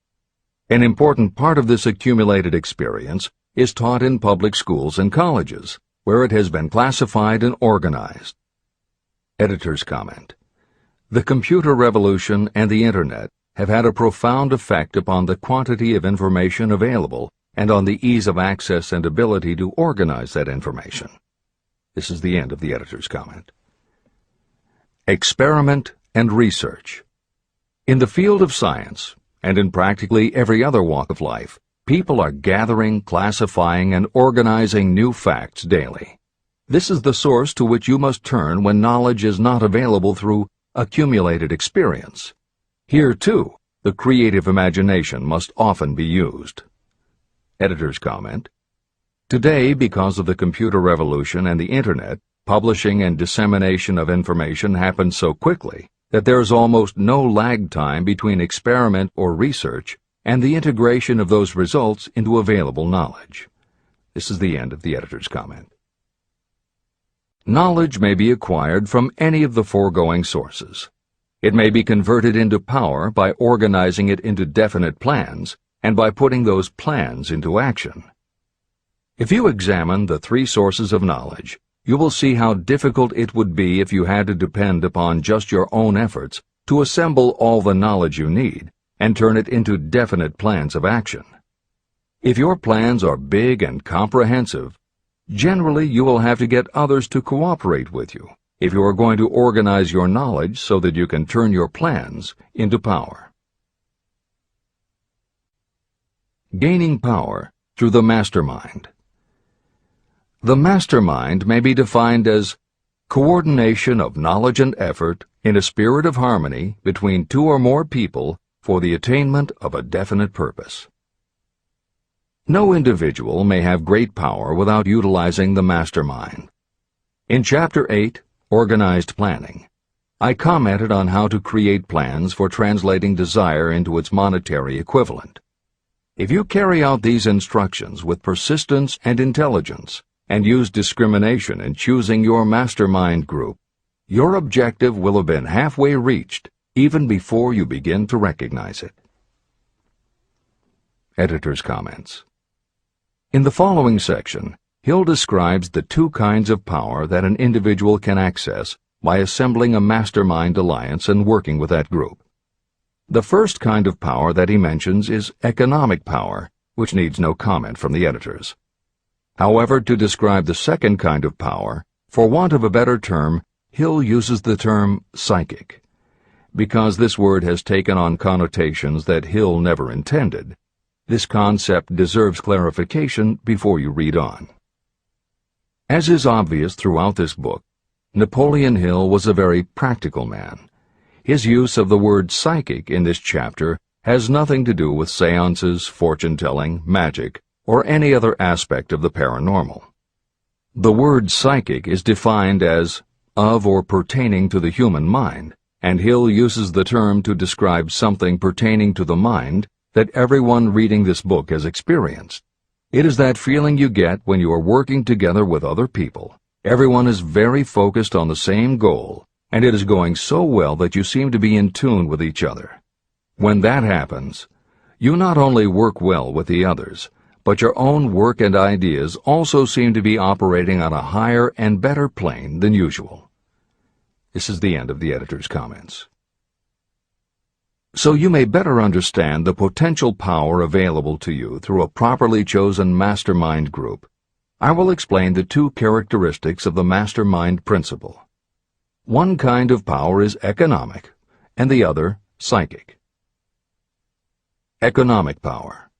An important part of this accumulated experience is taught in public schools and colleges, where it has been classified and organized. Editor's comment. The computer revolution and the Internet have had a profound effect upon the quantity of information available and on the ease of access and ability to organize that information. This is the end of the editor's comment. Experiment and research. In the field of science, and in practically every other walk of life, people are gathering, classifying, and organizing new facts daily. This is the source to which you must turn when knowledge is not available through accumulated experience. Here, too, the creative imagination must often be used. Editor's comment. Today, because of the computer revolution and the Internet, publishing and dissemination of information happens so quickly that there is almost no lag time between experiment or research and the integration of those results into available knowledge. This is the end of the editor's comment. Knowledge may be acquired from any of the foregoing sources. It may be converted into power by organizing it into definite plans and by putting those plans into action. If you examine the three sources of knowledge, you will see how difficult it would be if you had to depend upon just your own efforts to assemble all the knowledge you need and turn it into definite plans of action. If your plans are big and comprehensive, generally you will have to get others to cooperate with you if you are going to organize your knowledge so that you can turn your plans into power. Gaining power through the mastermind. The mastermind may be defined as coordination of knowledge and effort in a spirit of harmony between two or more people for the attainment of a definite purpose. No individual may have great power without utilizing the mastermind. In Chapter 8, organized planning. I commented on how to create plans for translating desire into its monetary equivalent. If you carry out these instructions with persistence and intelligence, and use discrimination in choosing your mastermind group, your objective will have been halfway reached even before you begin to recognize it. Editor's comments. In the following section, Hill describes the two kinds of power that an individual can access by assembling a mastermind alliance and working with that group. The first kind of power that he mentions is economic power, which needs no comment from the editors. However, to describe the second kind of power, for want of a better term, Hill uses the term psychic. Because this word has taken on connotations that Hill never intended, this concept deserves clarification before you read on. As is obvious throughout this book, Napoleon Hill was a very practical man. His use of the word psychic in this chapter has nothing to do with seances, fortune-telling, magic, or any other aspect of the paranormal. The word psychic is defined as of or pertaining to the human mind, and Hill uses the term to describe something pertaining to the mind that everyone reading this book has experienced. It is that feeling you get when you are working together with other people. Everyone is very focused on the same goal, and it is going so well that you seem to be in tune with each other. When that happens, you not only work well with the others, but your own work and ideas also seem to be operating on a higher and better plane than usual. This is the end of the editor's comments. So you may better understand the potential power available to you through a properly chosen mastermind group, I will explain the two characteristics of the mastermind principle. One kind of power is economic, and the other psychic. Economic power.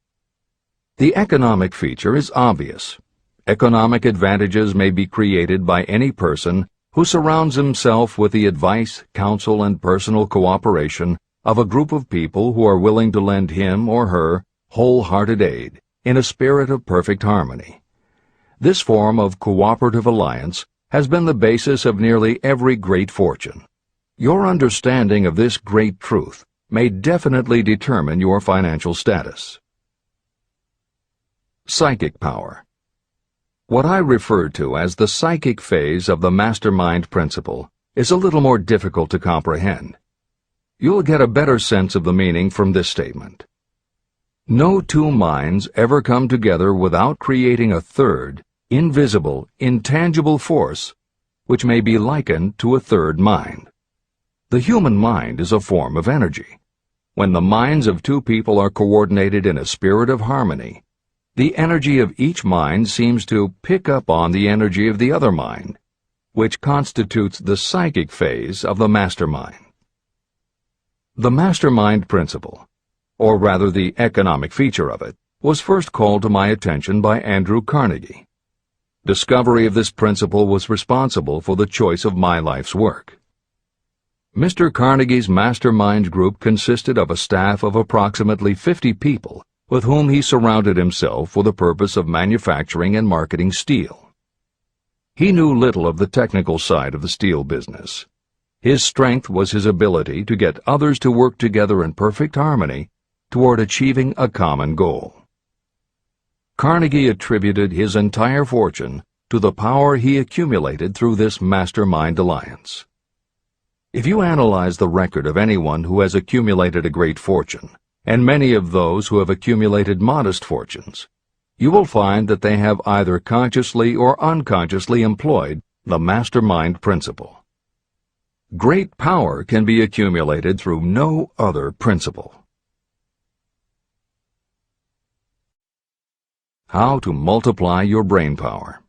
The economic feature is obvious. Economic advantages may be created by any person who surrounds himself with the advice, counsel, and personal cooperation of a group of people who are willing to lend him or her wholehearted aid in a spirit of perfect harmony. This form of cooperative alliance has been the basis of nearly every great fortune. Your understanding of this great truth may definitely determine your financial status. Psychic power. What I refer to as the psychic phase of the mastermind principle is a little more difficult to comprehend. You'll get a better sense of the meaning from this statement. No two minds ever come together without creating a third, invisible, intangible force, which may be likened to a third mind. The human mind is a form of energy. When the minds of two people are coordinated in a spirit of harmony, the energy of each mind seems to pick up on the energy of the other mind, which constitutes the psychic phase of the mastermind. The mastermind principle, or rather the economic feature of it, was first called to my attention by Andrew Carnegie. Discovery of this principle was responsible for the choice of my life's work. Mr. Carnegie's mastermind group consisted of a staff of approximately 50 people with whom he surrounded himself for the purpose of manufacturing and marketing steel. He knew little of the technical side of the steel business. His strength was his ability to get others to work together in perfect harmony toward achieving a common goal. Carnegie attributed his entire fortune to the power he accumulated through this mastermind alliance. If you analyze the record of anyone who has accumulated a great fortune, and many of those who have accumulated modest fortunes, you will find that they have either consciously or unconsciously employed the mastermind principle. Great power can be accumulated through no other principle. How to multiply your brain power.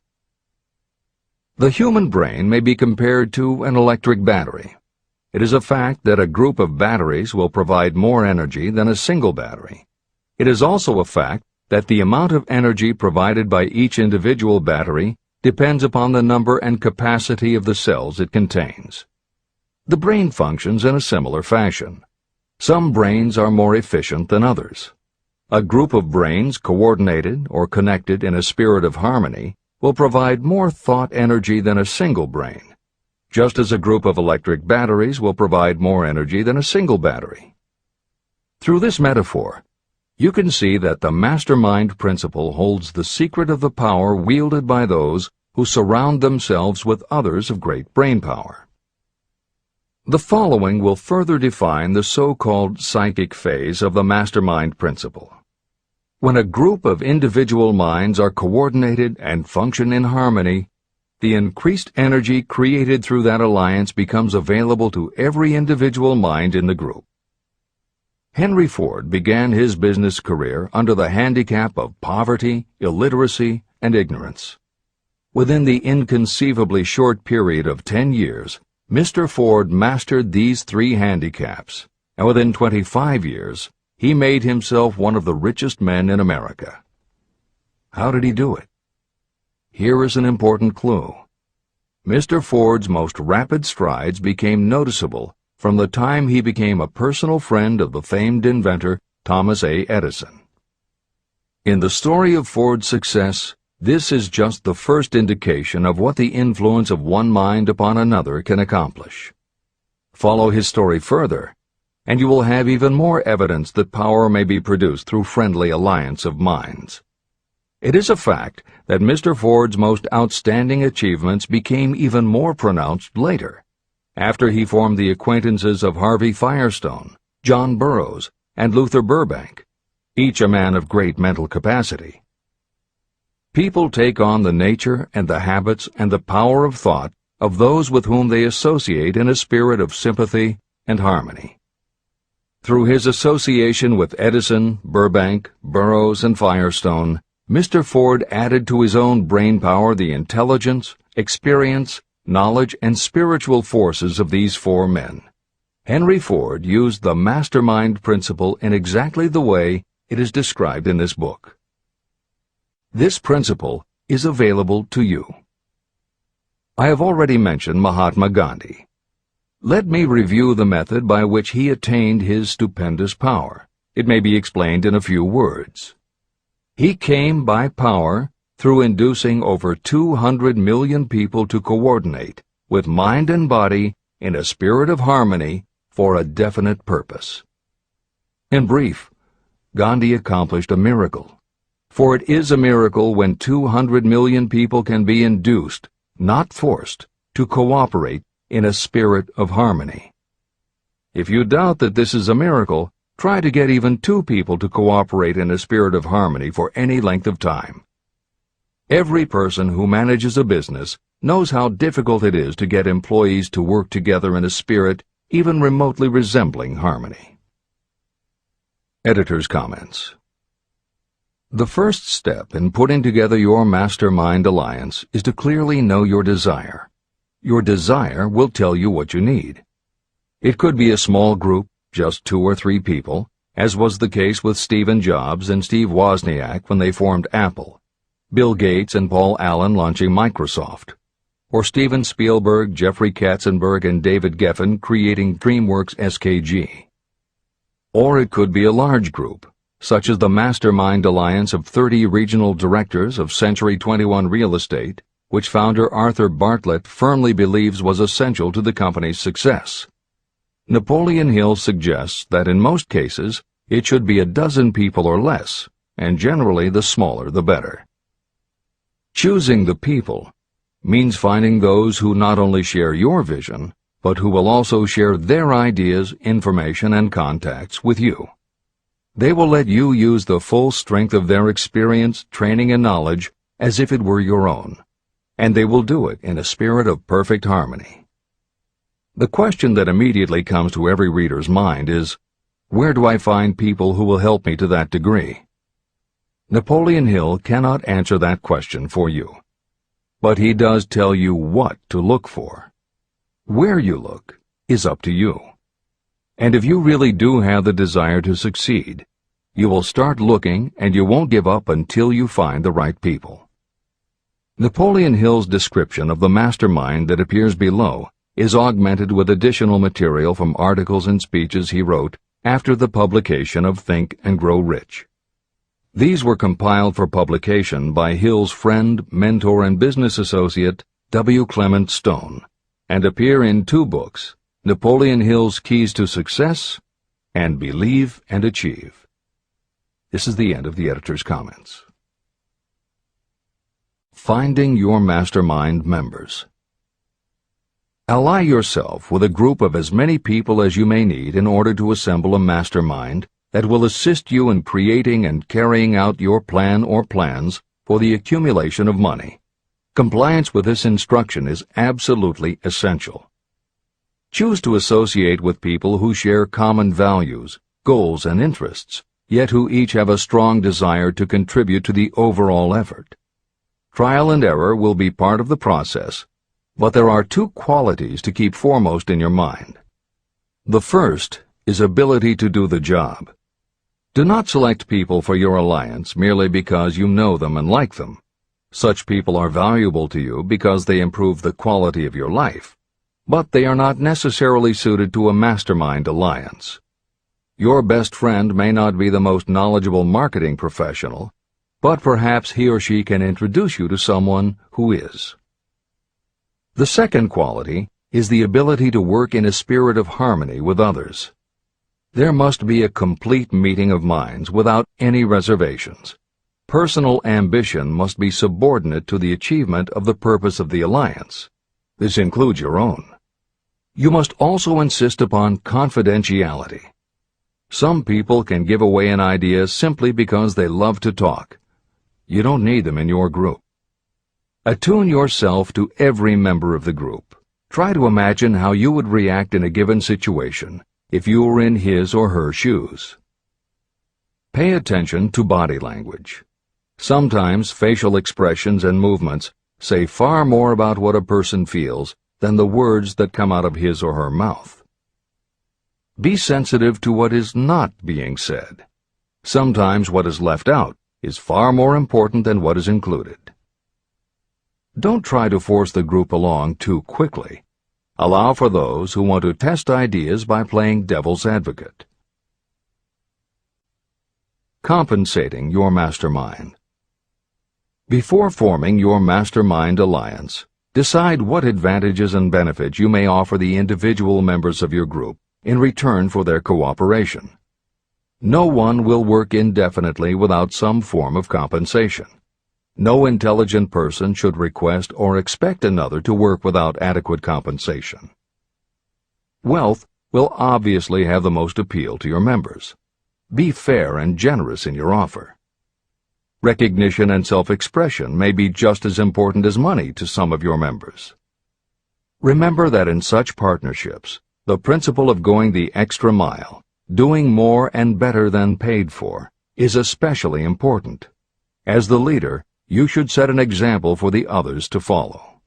The human brain may be compared to an electric battery. It is a fact that a group of batteries will provide more energy than a single battery. It is also a fact that the amount of energy provided by each individual battery depends upon the number and capacity of the cells it contains. The brain functions in a similar fashion. Some brains are more efficient than others. A group of brains coordinated or connected in a spirit of harmony will provide more thought energy than a single brain. just as a group of electric batteries will provide more energy than a single battery. Through this metaphor, you can see that the mastermind principle holds the secret of the power wielded by those who surround themselves with others of great brain power. The following will further define the so-called psychic phase of the mastermind principle. When a group of individual minds are coordinated and function in harmony, the increased energy created through that alliance becomes available to every individual mind in the group. Henry Ford began his business career under the handicap of poverty, illiteracy, and ignorance. Within the inconceivably short period of 10 years, Mr. Ford mastered these three handicaps, and within 25 years, he made himself one of the richest men in America. How did he do it? Here is an important clue. Mr. Ford's most rapid strides became noticeable from the time he became a personal friend of the famed inventor Thomas A. Edison. In the story of Ford's success, this is just the first indication of what the influence of one mind upon another can accomplish. Follow his story further, and you will have even more evidence that power may be produced through friendly alliance of minds. It is a fact that Mr. Ford's most outstanding achievements became even more pronounced later, after he formed the acquaintances of Harvey Firestone, John Burroughs, and Luther Burbank, each a man of great mental capacity. People take on the nature and the habits and the power of thought of those with whom they associate in a spirit of sympathy and harmony. Through his association with Edison, Burbank, Burroughs, and Firestone, Mr. Ford added to his own brain power the intelligence, experience, knowledge, and spiritual forces of these four men. Henry Ford used the mastermind principle in exactly the way it is described in this book. This principle is available to you. I have already mentioned Mahatma Gandhi. Let me review the method by which he attained his stupendous power. It may be explained in a few words. He came by power through inducing over 200 million people to coordinate with mind and body in a spirit of harmony for a definite purpose. In brief, Gandhi accomplished a miracle. For it is a miracle when 200 million people can be induced, not forced, to cooperate in a spirit of harmony. If you doubt that this is a miracle, try to get even 2 people to cooperate in a spirit of harmony for any length of time. Every person who manages a business knows how difficult it is to get employees to work together in a spirit even remotely resembling harmony. Editor's comments. The first step in putting together your mastermind alliance is to clearly know your desire. Your desire will tell you what you need. It could be a small group, just 2 or 3 people, as was the case with Stephen Jobs and Steve Wozniak when they formed Apple, Bill Gates and Paul Allen launching Microsoft, or Steven Spielberg, Jeffrey Katzenberg, and David Geffen creating DreamWorks SKG. Or it could be a large group, such as the Mastermind Alliance of 30 regional directors of Century 21 Real Estate, which founder Arthur Bartlett firmly believes was essential to the company's success. Napoleon Hill suggests that in most cases it should be a dozen people or less, and generally the smaller the better. Choosing the people means finding those who not only share your vision, but who will also share their ideas, information, and contacts with you. They will let you use the full strength of their experience, training, and knowledge as if it were your own, and they will do it in a spirit of perfect harmony. The question that immediately comes to every reader's mind is, where do I find people who will help me to that degree? Napoleon Hill cannot answer that question for you, but he does tell you what to look for. Where you look is up to you. And if you really do have the desire to succeed, you will start looking and you won't give up until you find the right people. Napoleon Hill's description of the mastermind that appears below is augmented with additional material from articles and speeches he wrote after the publication of Think and Grow Rich. These were compiled for publication by Hill's friend, mentor, and business associate, W. Clement Stone, and appear in 2 books, Napoleon Hill's Keys to Success and Believe and Achieve. This is the end of the editor's comments. Finding your mastermind members. Ally yourself with a group of as many people as you may need in order to assemble a mastermind that will assist you in creating and carrying out your plan or plans for the accumulation of money. Compliance with this instruction is absolutely essential. Choose to associate with people who share common values, goals, and interests, yet who each have a strong desire to contribute to the overall effort. Trial and error will be part of the process, but there are 2 qualities to keep foremost in your mind. The first is ability to do the job. Do not select people for your alliance merely because you know them and like them. Such people are valuable to you because they improve the quality of your life, but they are not necessarily suited to a mastermind alliance. Your best friend may not be the most knowledgeable marketing professional, but perhaps he or she can introduce you to someone who is. The second quality is the ability to work in a spirit of harmony with others. There must be a complete meeting of minds without any reservations. Personal ambition must be subordinate to the achievement of the purpose of the alliance. This includes your own. You must also insist upon confidentiality. Some people can give away an idea simply because they love to talk. You don't need them in your group. Attune yourself to every member of the group. Try to imagine how you would react in a given situation if you were in his or her shoes. Pay attention to body language. Sometimes facial expressions and movements say far more about what a person feels than the words that come out of his or her mouth. Be sensitive to what is not being said. Sometimes what is left out is far more important than what is included. Don't try to force the group along too quickly. Allow for those who want to test ideas by playing devil's advocate. Compensating your mastermind. Before forming your mastermind alliance, decide what advantages and benefits you may offer the individual members of your group in return for their cooperation. No one will work indefinitely without some form of compensation. No intelligent person should request or expect another to work without adequate compensation. Wealth will obviously have the most appeal to your members. Be fair and generous in your offer. Recognition and self-expression may be just as important as money to some of your members. Remember that in such partnerships, the principle of going the extra mile, doing more and better than paid for, is especially important. As the leader, you should set an example for the others to follow.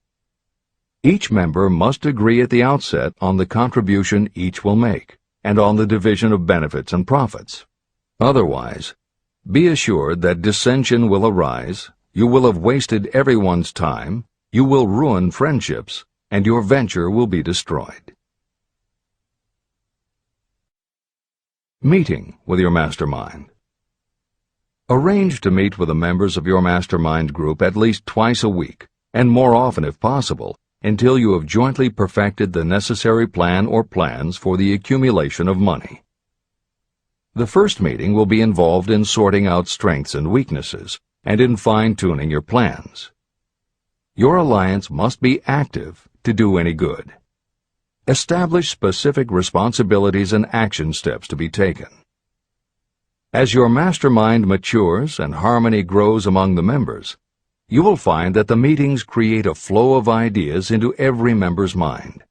Each member must agree at the outset on the contribution each will make, and on the division of benefits and profits. Otherwise, be assured that dissension will arise, you will have wasted everyone's time, you will ruin friendships, and your venture will be destroyed. Meeting with your mastermind. Arrange to meet with the members of your mastermind group at least twice a week, and more often if possible, until you have jointly perfected the necessary plan or plans for the accumulation of money. The first meeting will be involved in sorting out strengths and weaknesses, and in fine-tuning your plans. Your alliance must be active to do any good. Establish specific responsibilities and action steps to be taken. As your mastermind matures and harmony grows among the members, you will find that the meetings create a flow of ideas into every member's mind.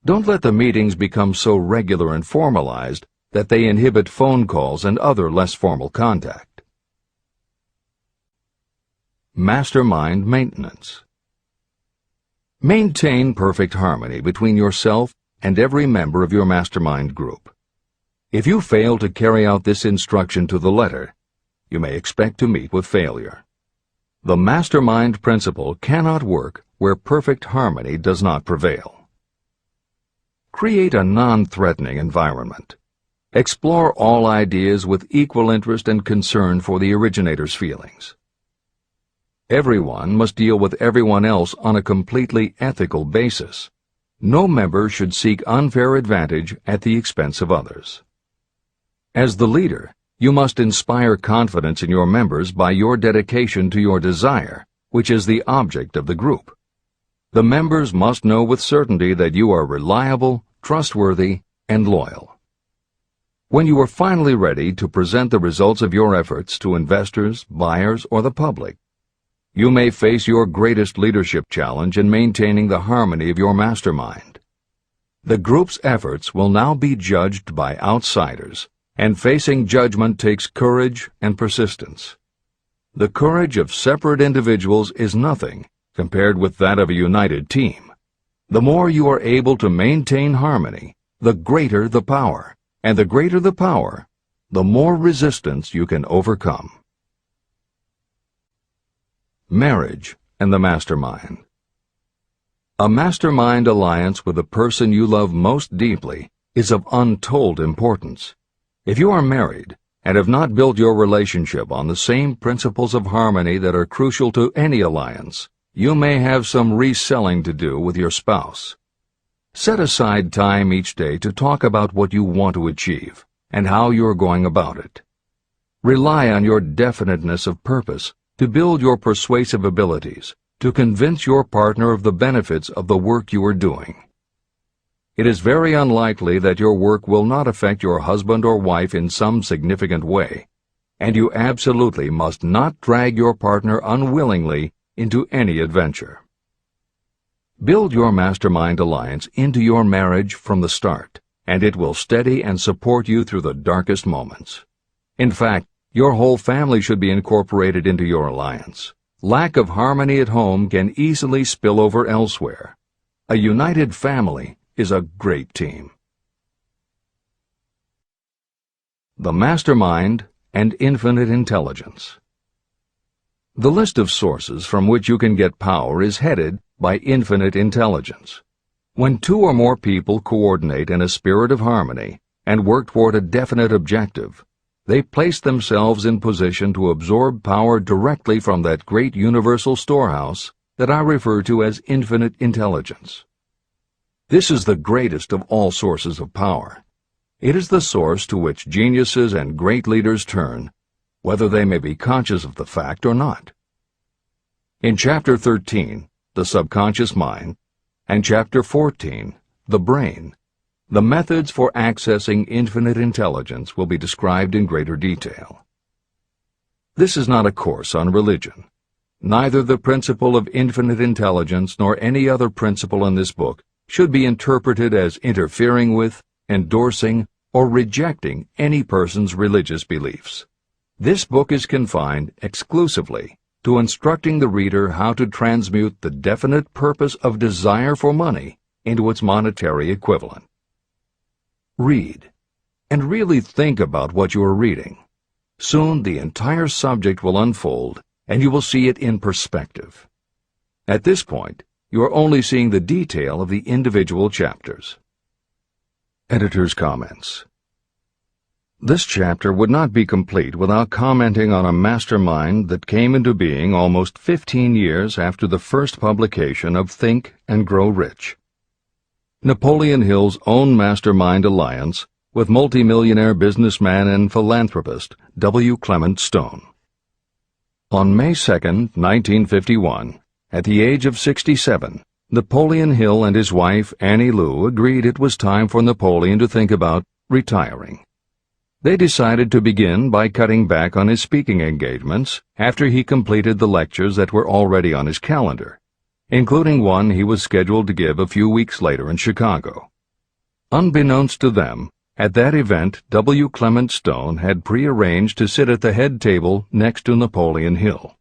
Don't let the meetings become so regular and formalized that they inhibit phone calls and other less formal contact. Mastermind maintenance. Maintain perfect harmony between yourself and every member of your mastermind group. If you fail to carry out this instruction to the letter, you may expect to meet with failure. The mastermind principle cannot work where perfect harmony does not prevail. Create a non-threatening environment. Explore all ideas with equal interest and concern for the originator's feelings. Everyone must deal with everyone else on a completely ethical basis. No member should seek unfair advantage at the expense of others. As the leader, you must inspire confidence in your members by your dedication to your desire, which is the object of the group. The members must know with certainty that you are reliable, trustworthy, and loyal. When you are finally ready to present the results of your efforts to investors, buyers, or the public, you may face your greatest leadership challenge in maintaining the harmony of your mastermind. The group's efforts will now be judged by outsiders, and facing judgment takes courage and persistence. The courage of separate individuals is nothing compared with that of a united team. The more you are able to maintain harmony, the greater the power, and the greater the power, the more resistance you can overcome. Marriage and the mastermind. A mastermind alliance with the person you love most deeply is of untold importance. If you are married and have not built your relationship on the same principles of harmony that are crucial to any alliance, you may have some reselling to do with your spouse. Set aside time each day to talk about what you want to achieve and how you are going about it. Rely on your definiteness of purpose to build your persuasive abilities, to convince your partner of the benefits of the work you are doing. It is very unlikely that your work will not affect your husband or wife in some significant way, and you absolutely must not drag your partner unwillingly into any adventure. Build your mastermind alliance into your marriage from the start, and it will steady and support you through the darkest moments. In fact, your whole family should be incorporated into your alliance. Lack of harmony at home can easily spill over elsewhere. A united family is a great team. The mastermind and infinite intelligence. The list of sources from which you can get power is headed by infinite intelligence. When two or more people coordinate in a spirit of harmony and work toward a definite objective, they place themselves in position to absorb power directly from that great universal storehouse that I refer to as infinite intelligence. This is the greatest of all sources of power. It is the source to which geniuses and great leaders turn, whether they may be conscious of the fact or not. In Chapter 13, The Subconscious Mind, and Chapter 14, The Brain, the methods for accessing infinite intelligence will be described in greater detail. This is not a course on religion. Neither the principle of infinite intelligence nor any other principle in this book should be interpreted as interfering with, endorsing, or rejecting any person's religious beliefs. This book is confined exclusively to instructing the reader how to transmute the definite purpose of desire for money into its monetary equivalent. Read, and really think about what you are reading. Soon the entire subject will unfold, and you will see it in perspective. At this point, you are only seeing the detail of the individual chapters. Editor's comments. This chapter would not be complete without commenting on a mastermind that came into being almost 15 years after the first publication of Think and Grow Rich. Napoleon Hill's own mastermind alliance with multimillionaire businessman and philanthropist W. Clement Stone. On May 2, 1951, at the age of 67, Napoleon Hill and his wife Annie Lou agreed it was time for Napoleon to think about retiring. They decided to begin by cutting back on his speaking engagements after he completed the lectures that were already on his calendar, including one he was scheduled to give a few weeks later in Chicago. Unbeknownst to them, at that event W. Clement Stone had prearranged to sit at the head table next to Napoleon Hill.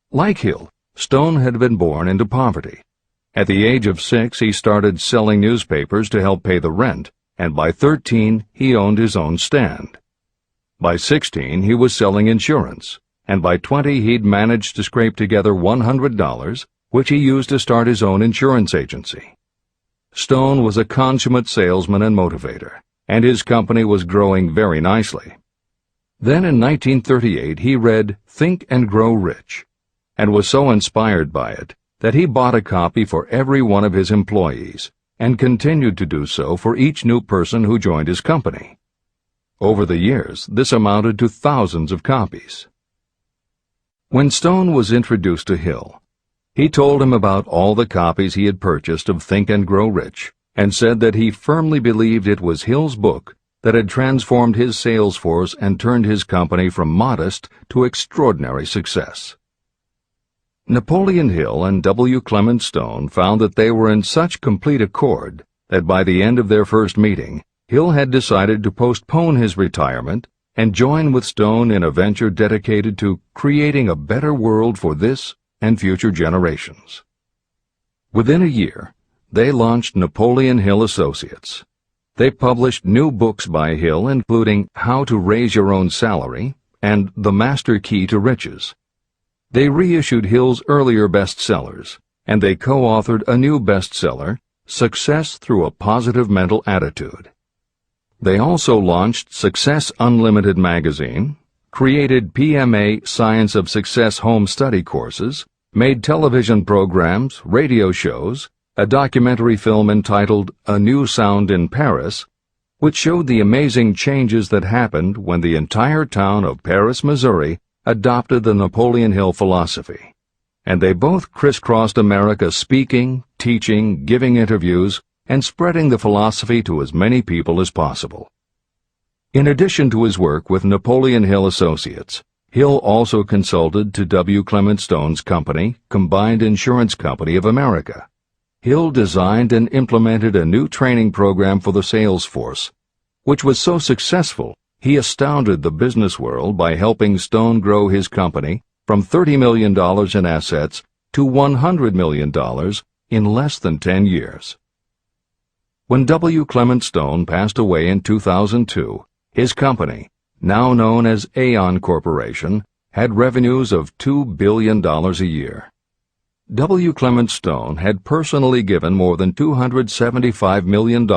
Like Hill, Stone had been born into poverty. At the age of 6, he started selling newspapers to help pay the rent, and by 13, he owned his own stand. By 16, he was selling insurance, and by 20, he'd managed to scrape together $100, which he used to start his own insurance agency. Stone was a consummate salesman and motivator, and his company was growing very nicely. Then in 1938, he read Think and Grow Rich, and was so inspired by it that he bought a copy for every one of his employees, and continued to do so for each new person who joined his company. Over the years, this amounted to thousands of copies. When Stone was introduced to Hill, he told him about all the copies he had purchased of Think and Grow Rich, and said that he firmly believed it was Hill's book that had transformed his sales force and turned his company from modest to extraordinary success. Napoleon Hill and W. Clement Stone found that they were in such complete accord that by the end of their first meeting, Hill had decided to postpone his retirement and join with Stone in a venture dedicated to creating a better world for this and future generations. Within a year, they launched Napoleon Hill Associates. They published new books by Hill, including How to Raise Your Own Salary and The Master Key to Riches. They reissued Hill's earlier bestsellers, and they co-authored a new bestseller, Success Through a Positive Mental Attitude. They also launched Success Unlimited magazine, created PMA Science of Success home study courses, made television programs, radio shows, a documentary film entitled A New Sound in Paris, which showed the amazing changes that happened when the entire town of Paris, Missouri, adopted the Napoleon Hill philosophy. And they both crisscrossed America speaking, teaching, giving interviews, and spreading the philosophy to as many people as possible. In addition to his work with Napoleon Hill Associates, Hill also consulted to W. Clement Stone's company, Combined Insurance Company of America. Hill designed and implemented a new training program for the sales force, which was so successful he astounded the business world by helping Stone grow his company from $30 million in assets to $100 million in less than 10 years. When W. Clement Stone passed away in 2002, his company, now known as Aon Corporation, had revenues of $2 billion a year. W. Clement Stone had personally given more than $275 million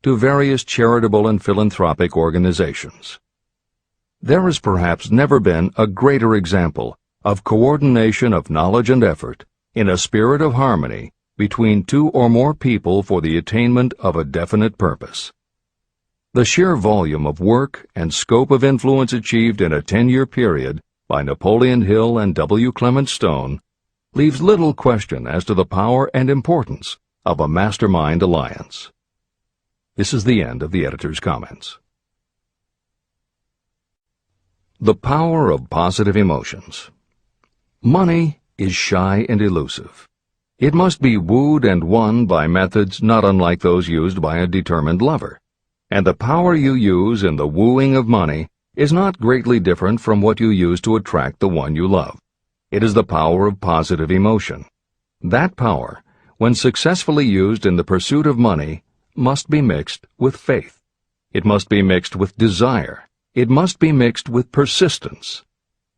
to various charitable and philanthropic organizations. There has perhaps never been a greater example of coordination of knowledge and effort in a spirit of harmony between two or more people for the attainment of a definite purpose. The sheer volume of work and scope of influence achieved in a 10-year period by Napoleon Hill and W. Clement Stone leaves little question as to the power and importance of a mastermind alliance. This is the end of the editor's comments. The power of positive emotions. Money is shy and elusive. It must be wooed and won by methods not unlike those used by a determined lover. And the power you use in the wooing of money is not greatly different from what you use to attract the one you love. It is the power of positive emotion. That power, when successfully used in the pursuit of money, must be mixed with faith. It must be mixed with desire. It must be mixed with persistence.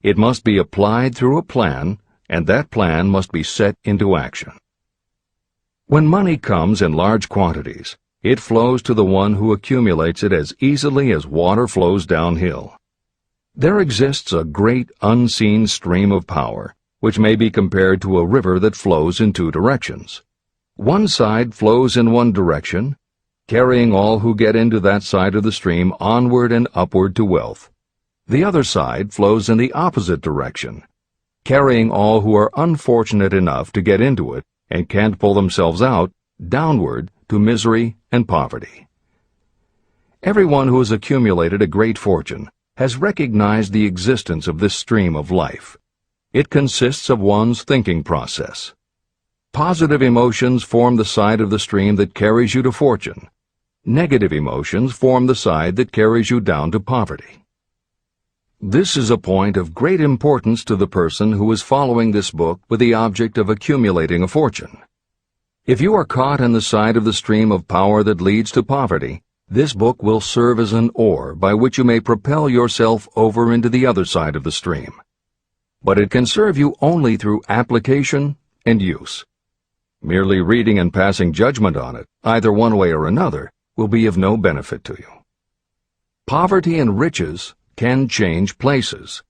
It must be applied through a plan, and that plan must be set into action. When money comes in large quantities, it flows to the one who accumulates it as easily as water flows downhill. There exists a great unseen stream of power, which may be compared to a river that flows in two directions. One side flows in one direction, carrying all who get into that side of the stream onward and upward to wealth. The other side flows in the opposite direction, carrying all who are unfortunate enough to get into it and can't pull themselves out downward to misery and poverty. Everyone who has accumulated a great fortune has recognized the existence of this stream of life. It consists of one's thinking process. Positive emotions form the side of the stream that carries you to fortune. Negative emotions form the side that carries you down to poverty. This is a point of great importance to the person who is following this book with the object of accumulating a fortune. If you are caught in the side of the stream of power that leads to poverty, this book will serve as an oar by which you may propel yourself over into the other side of the stream. But it can serve you only through application and use. Merely reading and passing judgment on it, either one way or another, will be of no benefit to you. Poverty and riches can change places.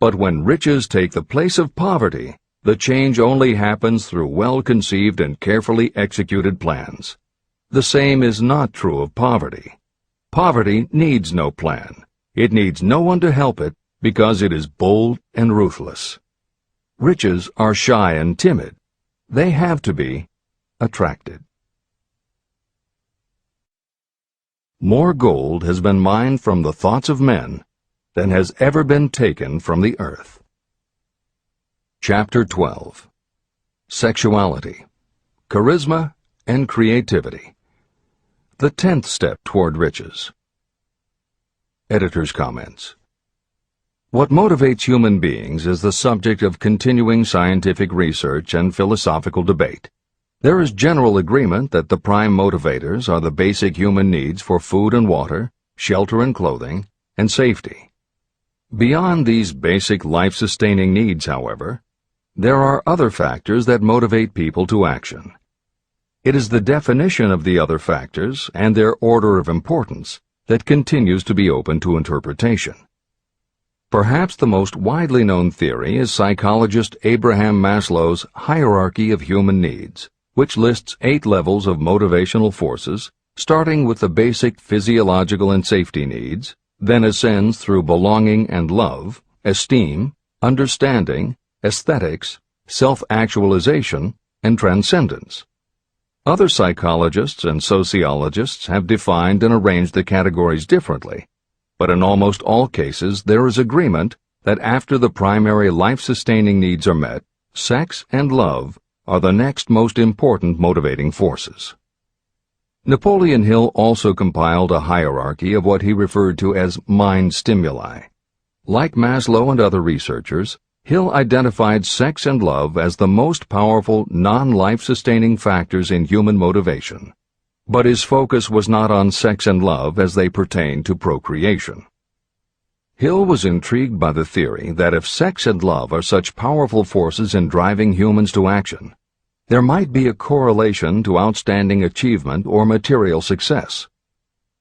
But when riches take the place of poverty, the change only happens through well-conceived and carefully executed plans. The same is not true of poverty. Poverty needs no plan. It needs no one to help it because it is bold and ruthless. Riches are shy and timid. They have to be attracted. More gold has been mined from the thoughts of men than has ever been taken from the earth. Chapter 12. Sexuality, Charisma, and Creativity. The 10th step toward riches. Editor's comments. What motivates human beings is the subject of continuing scientific research and philosophical debate. There is general agreement that the prime motivators are the basic human needs for food and water, shelter and clothing, and safety. Beyond these basic life-sustaining needs, however, there are other factors that motivate people to action. It is the definition of the other factors and their order of importance that continues to be open to interpretation. Perhaps the most widely known theory is psychologist Abraham Maslow's hierarchy of human needs, which lists 8 levels of motivational forces, starting with the basic physiological and safety needs, then ascends through belonging and love, esteem, understanding, aesthetics, self-actualization, and transcendence. Other psychologists and sociologists have defined and arranged the categories differently, but in almost all cases there is agreement that after the primary life-sustaining needs are met, sex and love are the next most important motivating forces. Napoleon Hill also compiled a hierarchy of what he referred to as mind stimuli. Like Maslow and other researchers, Hill identified sex and love as the most powerful non-life-sustaining factors in human motivation, but his focus was not on sex and love as they pertain to procreation. Hill was intrigued by the theory that if sex and love are such powerful forces in driving humans to action, there might be a correlation to outstanding achievement or material success.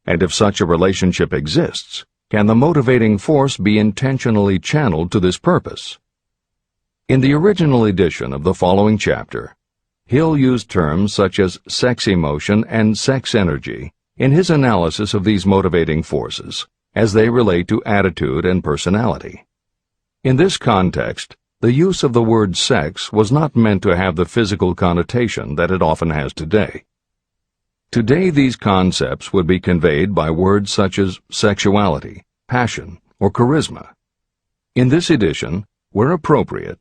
And if such a relationship exists, can the motivating force be intentionally channeled to this purpose? In the original edition of the following chapter, Hill used terms such as sex emotion and sex energy in his analysis of these motivating forces, as they relate to attitude and personality. In this context, the use of the word sex was not meant to have the physical connotation that it often has today. Today these concepts would be conveyed by words such as sexuality, passion, or charisma. In this edition, where appropriate,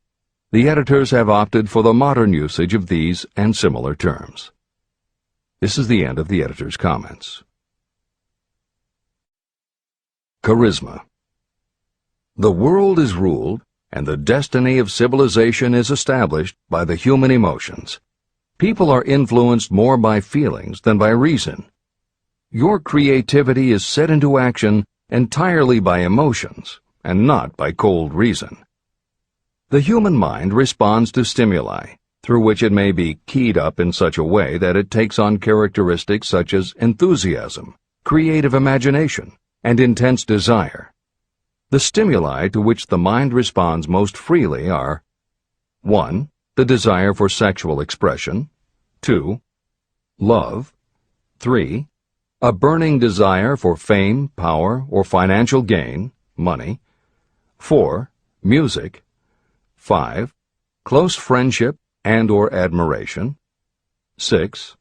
the editors have opted for the modern usage of these and similar terms. This is the end of the editor's comments. Charisma. The world is ruled, and the destiny of civilization is established by the human emotions. People are influenced more by feelings than by reason. Your creativity is set into action entirely by emotions, and not by cold reason. The human mind responds to stimuli, through which it may be keyed up in such a way that it takes on characteristics such as enthusiasm, creative imagination, and intense desire. The stimuli to which the mind responds most freely are 1. The desire for sexual expression, 2. Love, 3. A burning desire for fame, power, or financial gain, money, 4. Music, 5. Close friendship and/or admiration, 6.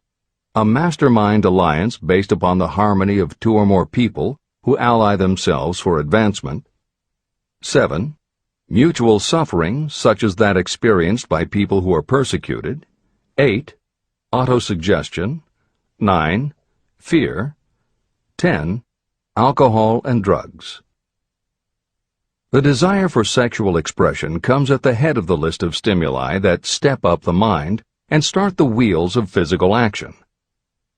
A mastermind alliance based upon the harmony of 2 or more people who ally themselves for advancement, 7. Mutual suffering, such as that experienced by people who are persecuted, 8. Autosuggestion, 9. Fear, 10. Alcohol and drugs. The desire for sexual expression comes at the head of the list of stimuli that step up the mind and start the wheels of physical action.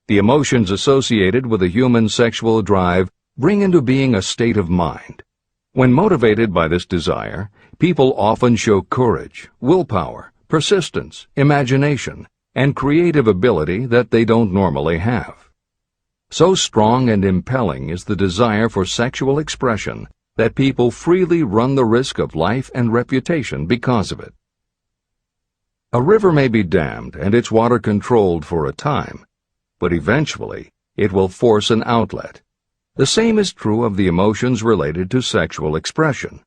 The emotions associated with a human sexual drive bring into being a state of mind. When motivated by this desire, people often show courage, willpower, persistence, imagination, and creative ability that they don't normally have. So strong and impelling is the desire for sexual expression that people freely run the risk of life and reputation because of it. A river may be dammed and its water controlled for a time, but eventually it will force an outlet. The same is true of the emotions related to sexual expression.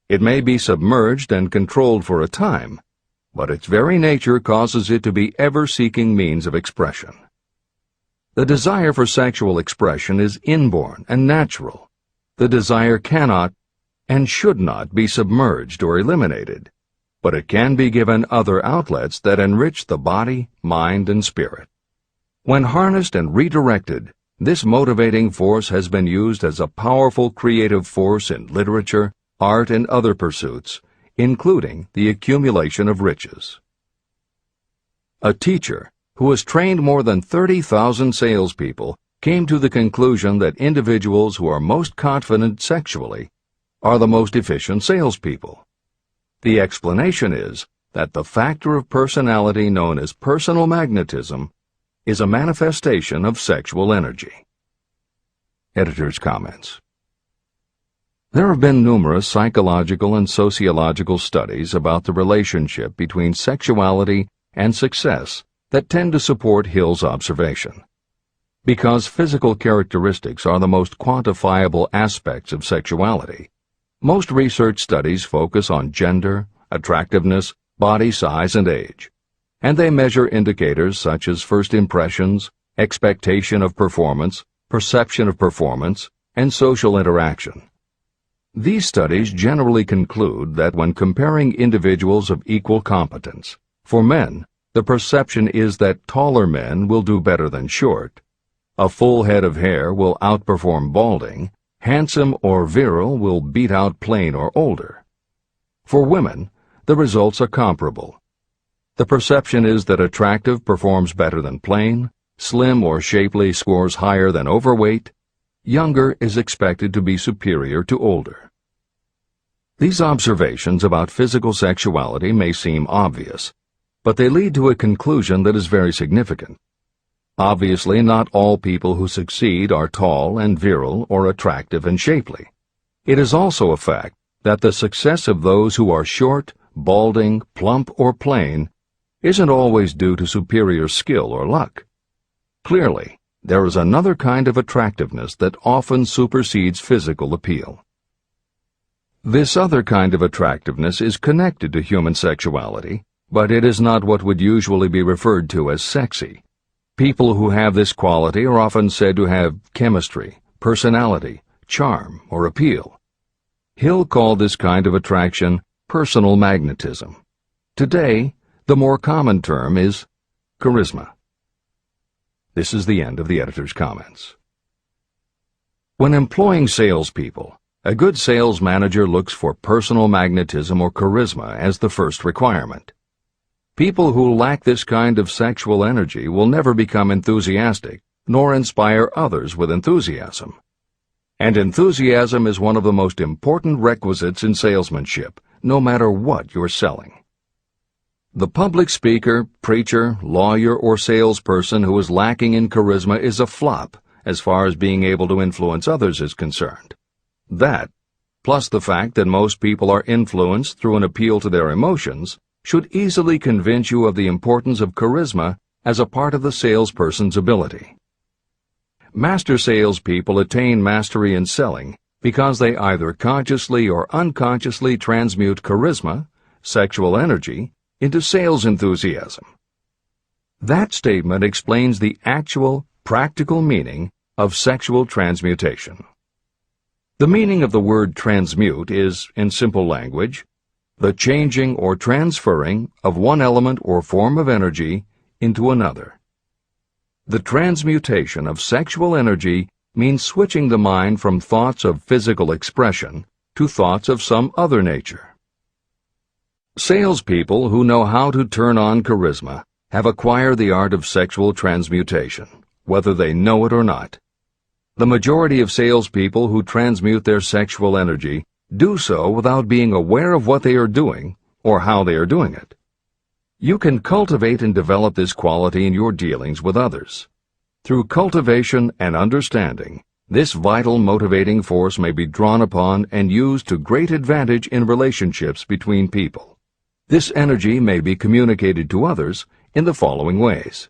It may be submerged and controlled for a time, but its very nature causes it to be ever-seeking means of expression. The desire for sexual expression is inborn and natural. The desire cannot and should not be submerged or eliminated, but it can be given other outlets that enrich the body, mind, and spirit. When harnessed and redirected, this motivating force has been used as a powerful creative force in literature, art, and other pursuits, including the accumulation of riches. A teacher who has trained more than 30,000 salespeople came to the conclusion that individuals who are most confident sexually are the most efficient salespeople. The explanation is that the factor of personality known as personal magnetism is a manifestation of sexual energy. Editor's comments. There have been numerous psychological and sociological studies about the relationship between sexuality and success that tend to support Hill's observation. Because physical characteristics are the most quantifiable aspects of sexuality, most research studies focus on gender, attractiveness, body size, and age, and they measure indicators such as first impressions, expectation of performance, perception of performance, and social interaction. These studies generally conclude that when comparing individuals of equal competence, for men, the perception is that taller men will do better than short, a full head of hair will outperform balding, handsome or virile will beat out plain or older. For women, the results are comparable. The perception is that attractive performs better than plain, slim or shapely scores higher than overweight, younger is expected to be superior to older. These observations about physical sexuality may seem obvious, but they lead to a conclusion that is very significant. Obviously, not all people who succeed are tall and virile or attractive and shapely. It is also a fact that the success of those who are short, balding, plump, or plain isn't always due to superior skill or luck. Clearly, there is another kind of attractiveness that often supersedes physical appeal. This other kind of attractiveness is connected to human sexuality, but it is not what would usually be referred to as sexy. People who have this quality are often said to have chemistry, personality, charm, or appeal. Hill called this kind of attraction personal magnetism. Today, the more common term is charisma. This is the end of the editor's comments. When employing salespeople, a good sales manager looks for personal magnetism or charisma as the first requirement. People who lack this kind of sexual energy will never become enthusiastic, nor inspire others with enthusiasm. And enthusiasm is one of the most important requisites in salesmanship, no matter what you're selling. The public speaker, preacher, lawyer, or salesperson who is lacking in charisma is a flop as far as being able to influence others is concerned. That, plus the fact that most people are influenced through an appeal to their emotions, should easily convince you of the importance of charisma as a part of the salesperson's ability. Master salespeople attain mastery in selling because they either consciously or unconsciously transmute charisma, sexual energy, into sales enthusiasm. That statement explains the actual, practical meaning of sexual transmutation. The meaning of the word transmute is, in simple language, the changing or transferring of one element or form of energy into another. The transmutation of sexual energy means switching the mind from thoughts of physical expression to thoughts of some other nature. Salespeople who know how to turn on charisma have acquired the art of sexual transmutation, whether they know it or not. The majority of salespeople who transmute their sexual energy do so without being aware of what they are doing or how they are doing it. You can cultivate and develop this quality in your dealings with others. Through cultivation and understanding, this vital motivating force may be drawn upon and used to great advantage in relationships between people. This energy may be communicated to others in the following ways.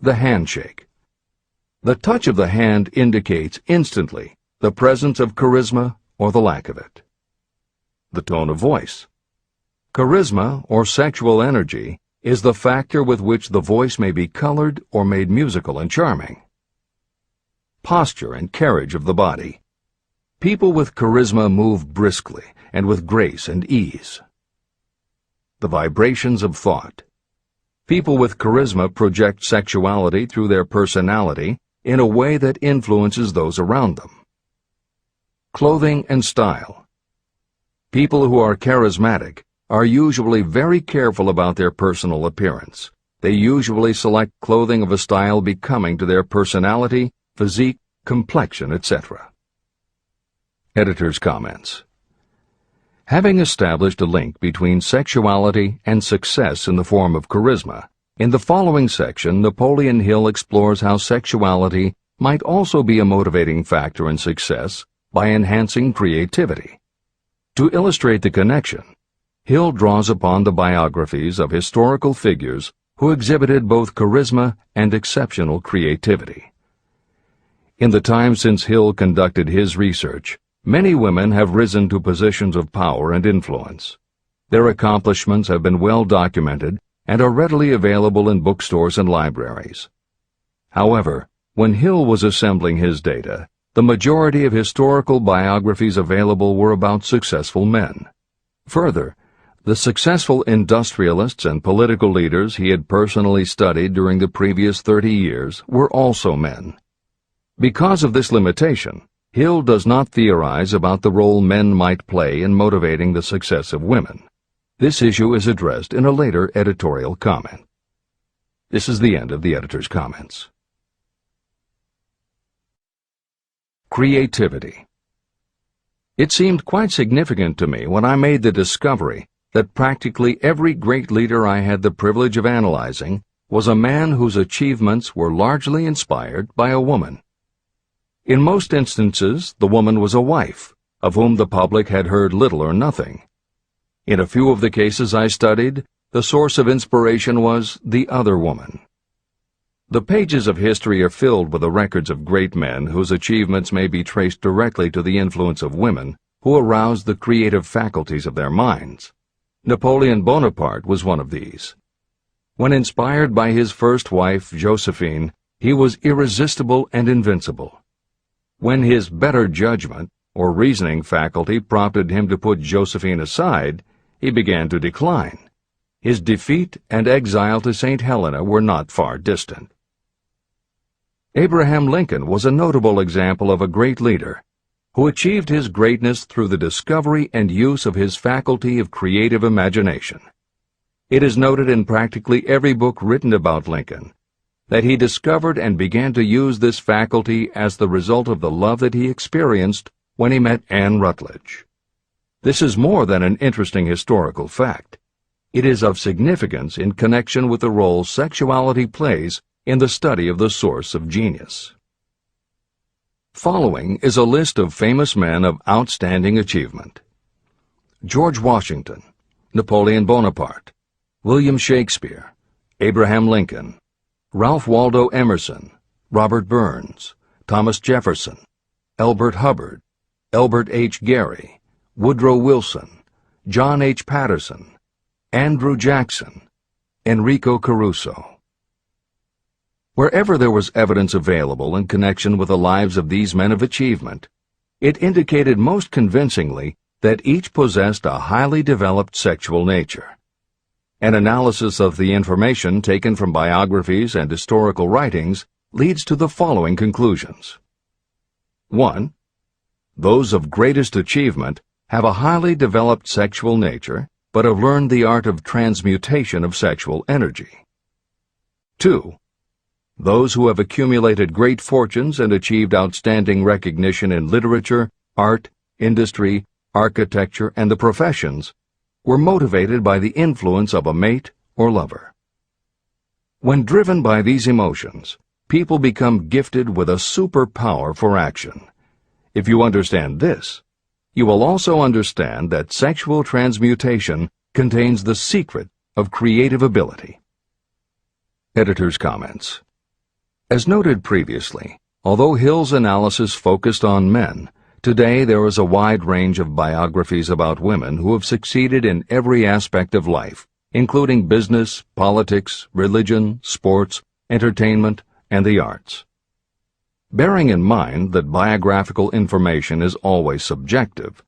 The handshake. The touch of the hand indicates instantly the presence of charisma or the lack of it. The tone of voice. Charisma, or sexual energy, is the factor with which the voice may be colored or made musical and charming. Posture and carriage of the body. People with charisma move briskly and with grace and ease. The vibrations of thought. People with charisma project sexuality through their personality in a way that influences those around them. Clothing and style. People who are charismatic are usually very careful about their personal appearance. They usually select clothing of a style becoming to their personality, physique, complexion, etc. Editor's comments. Having established a link between sexuality and success in the form of charisma, in the following section, Napoleon Hill explores how sexuality might also be a motivating factor in success by enhancing creativity. To illustrate the connection, Hill draws upon the biographies of historical figures who exhibited both charisma and exceptional creativity. In the time since Hill conducted his research, many women have risen to positions of power and influence. Their accomplishments have been well documented and are readily available in bookstores and libraries. However, when Hill was assembling his data, the majority of historical biographies available were about successful men. Further, the successful industrialists and political leaders he had personally studied during the previous 30 years were also men. Because of this limitation, Hill does not theorize about the role men might play in motivating the success of women. This issue is addressed in a later editorial comment. This is the end of the editor's comments. Creativity. It seemed quite significant to me when I made the discovery that practically every great leader I had the privilege of analyzing was a man whose achievements were largely inspired by a woman. In most instances, the woman was a wife, of whom the public had heard little or nothing. In a few of the cases I studied, the source of inspiration was the other woman. The pages of history are filled with the records of great men whose achievements may be traced directly to the influence of women who aroused the creative faculties of their minds. Napoleon Bonaparte was one of these. When inspired by his first wife, Josephine, he was irresistible and invincible. When his better judgment or reasoning faculty prompted him to put Josephine aside, he began to decline. His defeat and exile to St. Helena were not far distant. Abraham Lincoln was a notable example of a great leader who achieved his greatness through the discovery and use of his faculty of creative imagination. It is noted in practically every book written about Lincoln that he discovered and began to use this faculty as the result of the love that he experienced when he met Anne Rutledge. This is more than an interesting historical fact. It is of significance in connection with the role sexuality plays in the study of the source of genius. Following is a list of famous men of outstanding achievement: George Washington, Napoleon Bonaparte, William Shakespeare, Abraham Lincoln, Ralph Waldo Emerson, Robert Burns, Thomas Jefferson, Elbert Hubbard, Elbert H. Gary, Woodrow Wilson, John H. Patterson, Andrew Jackson, Enrico Caruso. Wherever there was evidence available in connection with the lives of these men of achievement, it indicated most convincingly that each possessed a highly developed sexual nature. An analysis of the information taken from biographies and historical writings leads to the following conclusions. 1. Those of greatest achievement have a highly developed sexual nature, but have learned the art of transmutation of sexual energy. 2. Those who have accumulated great fortunes and achieved outstanding recognition in literature, art, industry, architecture, and the professions were motivated by the influence of a mate or lover. When driven by these emotions, people become gifted with a superpower for action. If you understand this, you will also understand that sexual transmutation contains the secret of creative ability. Editor's comments. As noted previously, although Hill's analysis focused on men, today there is a wide range of biographies about women who have succeeded in every aspect of life, including business, politics, religion, sports, entertainment, and the arts. Bearing in mind that biographical information is always subjective,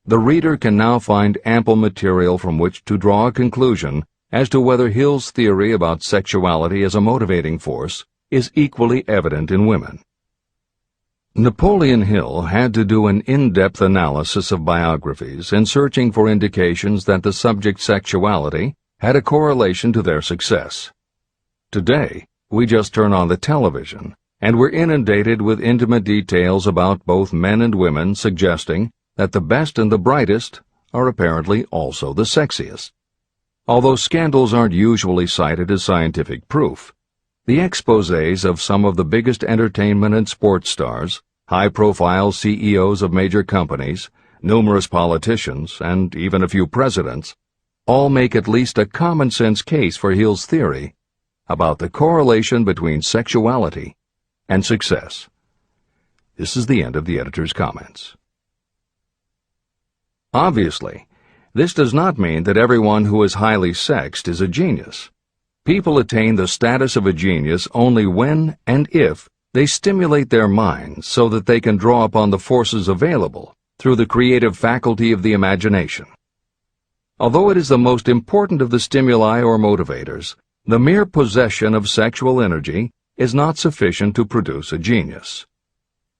the reader can now find ample material from which to draw a conclusion as to whether Hill's theory about sexuality as a motivating force is equally evident in women. Napoleon Hill had to do an in-depth analysis of biographies in searching for indications that the subject's sexuality had a correlation to their success. Today, we just turn on the television, and we're inundated with intimate details about both men and women suggesting that the best and the brightest are apparently also the sexiest. Although scandals aren't usually cited as scientific proof, the exposés of some of the biggest entertainment and sports stars, high-profile CEOs of major companies, numerous politicians, and even a few presidents, all make at least a common-sense case for Hill's theory about the correlation between sexuality and success. This is the end of the editor's comments. Obviously, this does not mean that everyone who is highly sexed is a genius. People attain the status of a genius only when and if they stimulate their minds so that they can draw upon the forces available through the creative faculty of the imagination. Although it is the most important of the stimuli or motivators, the mere possession of sexual energy is not sufficient to produce a genius.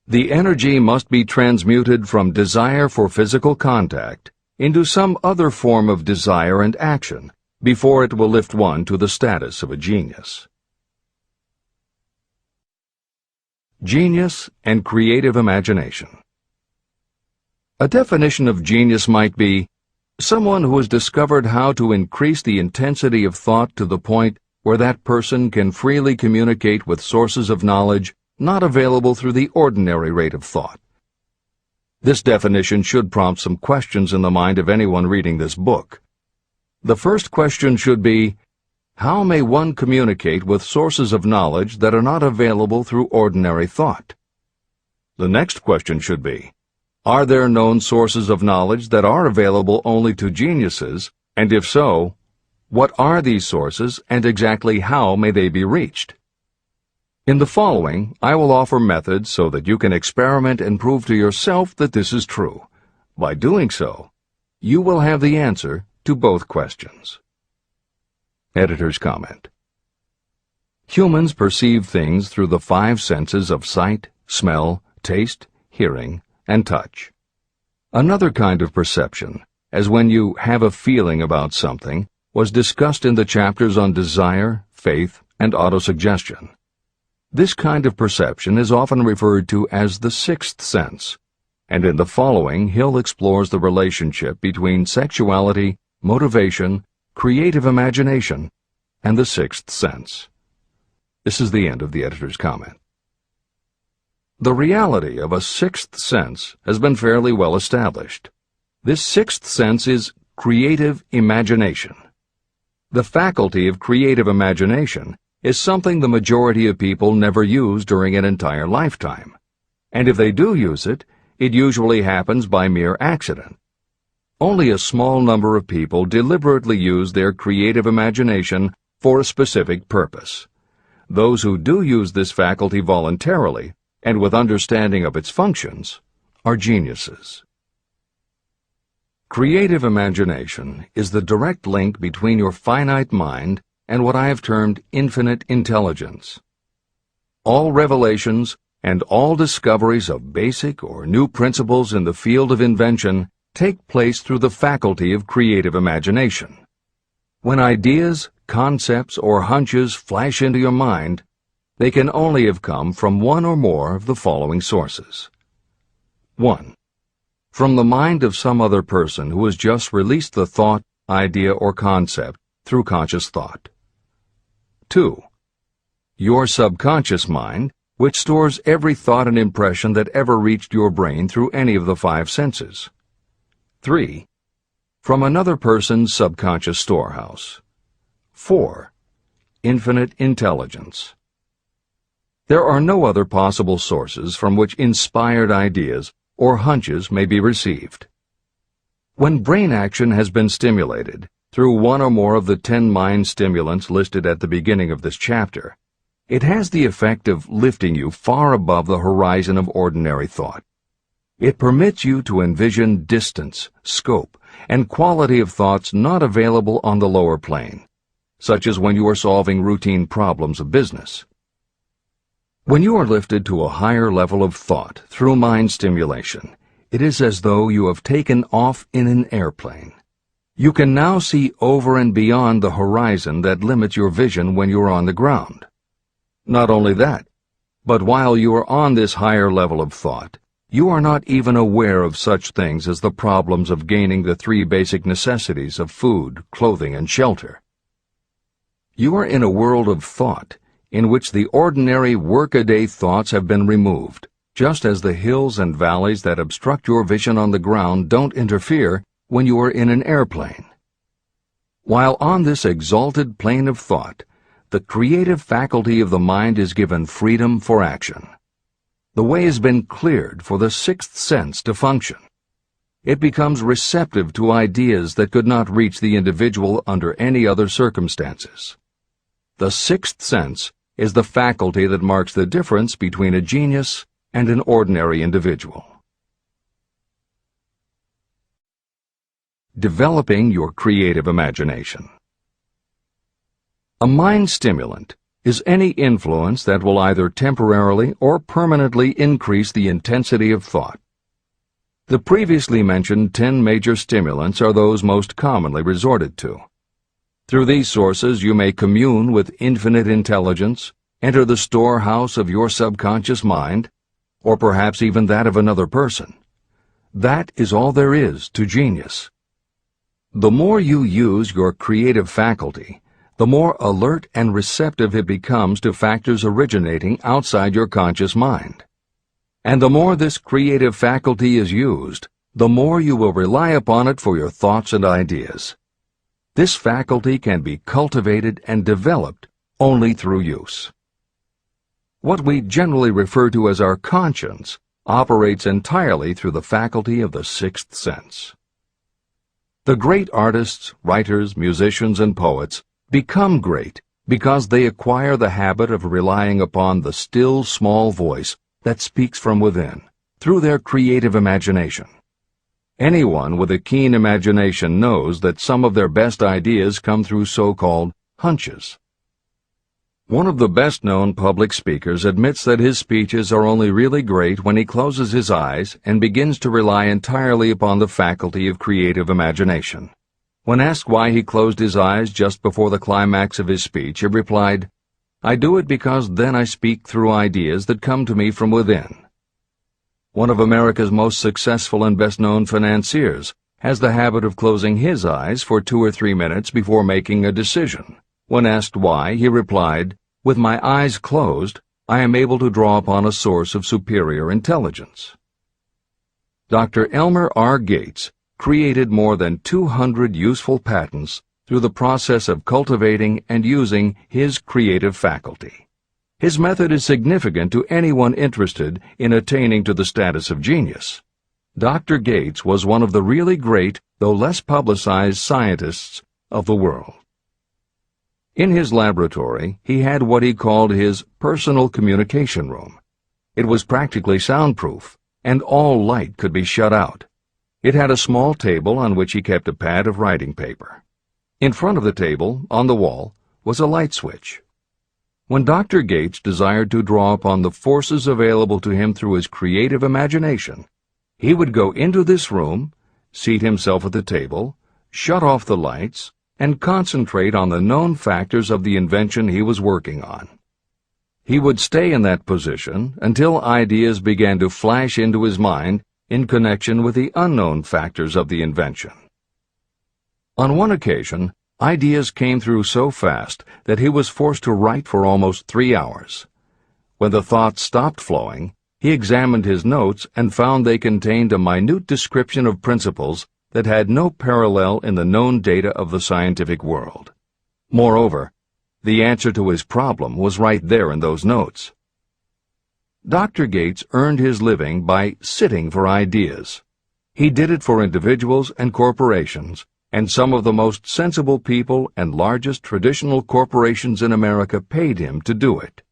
The energy must be transmuted from desire for physical contact into some other form of desire and action before it will lift one to the status of a genius. Genius and creative imagination. A definition of genius might be someone who has discovered how to increase the intensity of thought to the point where that person can freely communicate with sources of knowledge not available through the ordinary rate of thought. This definition should prompt some questions in the mind of anyone reading this book. The first question should be, how may one communicate with sources of knowledge that are not available through ordinary thought? The next question should be, are there known sources of knowledge that are available only to geniuses, and if so, what are these sources and exactly how may they be reached? In the following, I will offer methods so that you can experiment and prove to yourself that this is true. By doing so, you will have the answer to both questions. Editor's comment. Humans perceive things through the five senses of sight, smell, taste, hearing, and touch. Another kind of perception, as when you have a feeling about something, was discussed in the chapters on desire, faith, and autosuggestion. This kind of perception is often referred to as the sixth sense, and in the following Hill explores the relationship between sexuality, motivation, creative imagination, and the sixth sense. This is the end of the editor's comment. The reality of a sixth sense has been fairly well established. This sixth sense is creative imagination. The faculty of creative imagination is something the majority of people never use during an entire lifetime, and if they do use it, it usually happens by mere accident. Only a small number of people deliberately use their creative imagination for a specific purpose. Those who do use this faculty voluntarily and with understanding of its functions are geniuses. Creative imagination is the direct link between your finite mind and what I have termed infinite intelligence. All revelations and all discoveries of basic or new principles in the field of invention take place through the faculty of creative imagination. When ideas, concepts, or hunches flash into your mind, they can only have come from one or more of the following sources. 1. From the mind of some other person who has just released the thought, idea, or concept through conscious thought. 2. Your subconscious mind, which stores every thought and impression that ever reached your brain through any of the five senses. 3. From another person's subconscious storehouse. 4. Infinite intelligence. There are no other possible sources from which inspired ideas or hunches may be received. When brain action has been stimulated through one or more of the 10 mind stimulants listed at the beginning of this chapter, it has the effect of lifting you far above the horizon of ordinary thought. It permits you to envision distance, scope, and quality of thoughts not available on the lower plane, such as when you are solving routine problems of business. When you are lifted to a higher level of thought through mind stimulation, it is as though you have taken off in an airplane. You can now see over and beyond the horizon that limits your vision when you are on the ground. Not only that, but while you are on this higher level of thought, you are not even aware of such things as the problems of gaining the 3 basic necessities of food, clothing, and shelter. You are in a world of thought in which the ordinary workaday thoughts have been removed, just as the hills and valleys that obstruct your vision on the ground don't interfere when you are in an airplane. While on this exalted plane of thought, the creative faculty of the mind is given freedom for action. The way has been cleared for the 6th sense to function. It becomes receptive to ideas that could not reach the individual under any other circumstances. The 6th sense is the faculty that marks the difference between a genius and an ordinary individual. Developing your creative imagination. A mind stimulant is any influence that will either temporarily or permanently increase the intensity of thought. The previously mentioned 10 major stimulants are those most commonly resorted to. Through these sources you may commune with infinite intelligence, enter the storehouse of your subconscious mind, or perhaps even that of another person. That is all there is to genius. The more you use your creative faculty, the more alert and receptive it becomes to factors originating outside your conscious mind. And the more this creative faculty is used, the more you will rely upon it for your thoughts and ideas. This faculty can be cultivated and developed only through use. What we generally refer to as our conscience operates entirely through the faculty of the 6th sense. The great artists, writers, musicians, and poets become great because they acquire the habit of relying upon the still small voice that speaks from within, through their creative imagination. Anyone with a keen imagination knows that some of their best ideas come through so-called hunches. One of the best-known public speakers admits that his speeches are only really great when he closes his eyes and begins to rely entirely upon the faculty of creative imagination. When asked why he closed his eyes just before the climax of his speech, he replied, "I do it because then I speak through ideas that come to me from within." One of America's most successful and best-known financiers has the habit of closing his eyes for 2 or 3 minutes before making a decision. When asked why, he replied, "With my eyes closed, I am able to draw upon a source of superior intelligence." Dr. Elmer R. Gates created more than 200 useful patents through the process of cultivating and using his creative faculty. His method is significant to anyone interested in attaining to the status of genius. Dr. Gates was one of the really great, though less publicized, scientists of the world. In his laboratory, he had what he called his personal communication room. It was practically soundproof, and all light could be shut out. It had a small table on which he kept a pad of writing paper. In front of the table, on the wall, was a light switch. When Dr. Gates desired to draw upon the forces available to him through his creative imagination, he would go into this room, seat himself at the table, shut off the lights, and concentrate on the known factors of the invention he was working on. He would stay in that position until ideas began to flash into his mind in connection with the unknown factors of the invention. On one occasion, ideas came through so fast that he was forced to write for almost 3 hours. When the thoughts stopped flowing, he examined his notes and found they contained a minute description of principles that had no parallel in the known data of the scientific world. Moreover, the answer to his problem was right there in those notes. Dr. Gates earned his living by sitting for ideas. He did it for individuals and corporations, and some of the most sensible people and largest traditional corporations in America paid him to do it.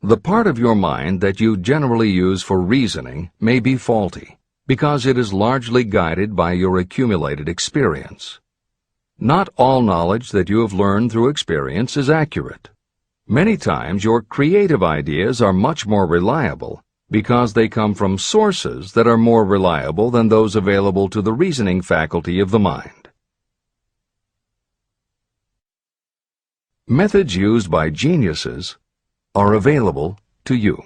The part of your mind that you generally use for reasoning may be faulty, because it is largely guided by your accumulated experience. Not all knowledge that you have learned through experience is accurate. Many times your creative ideas are much more reliable because they come from sources that are more reliable than those available to the reasoning faculty of the mind. Methods used by geniuses are available to you.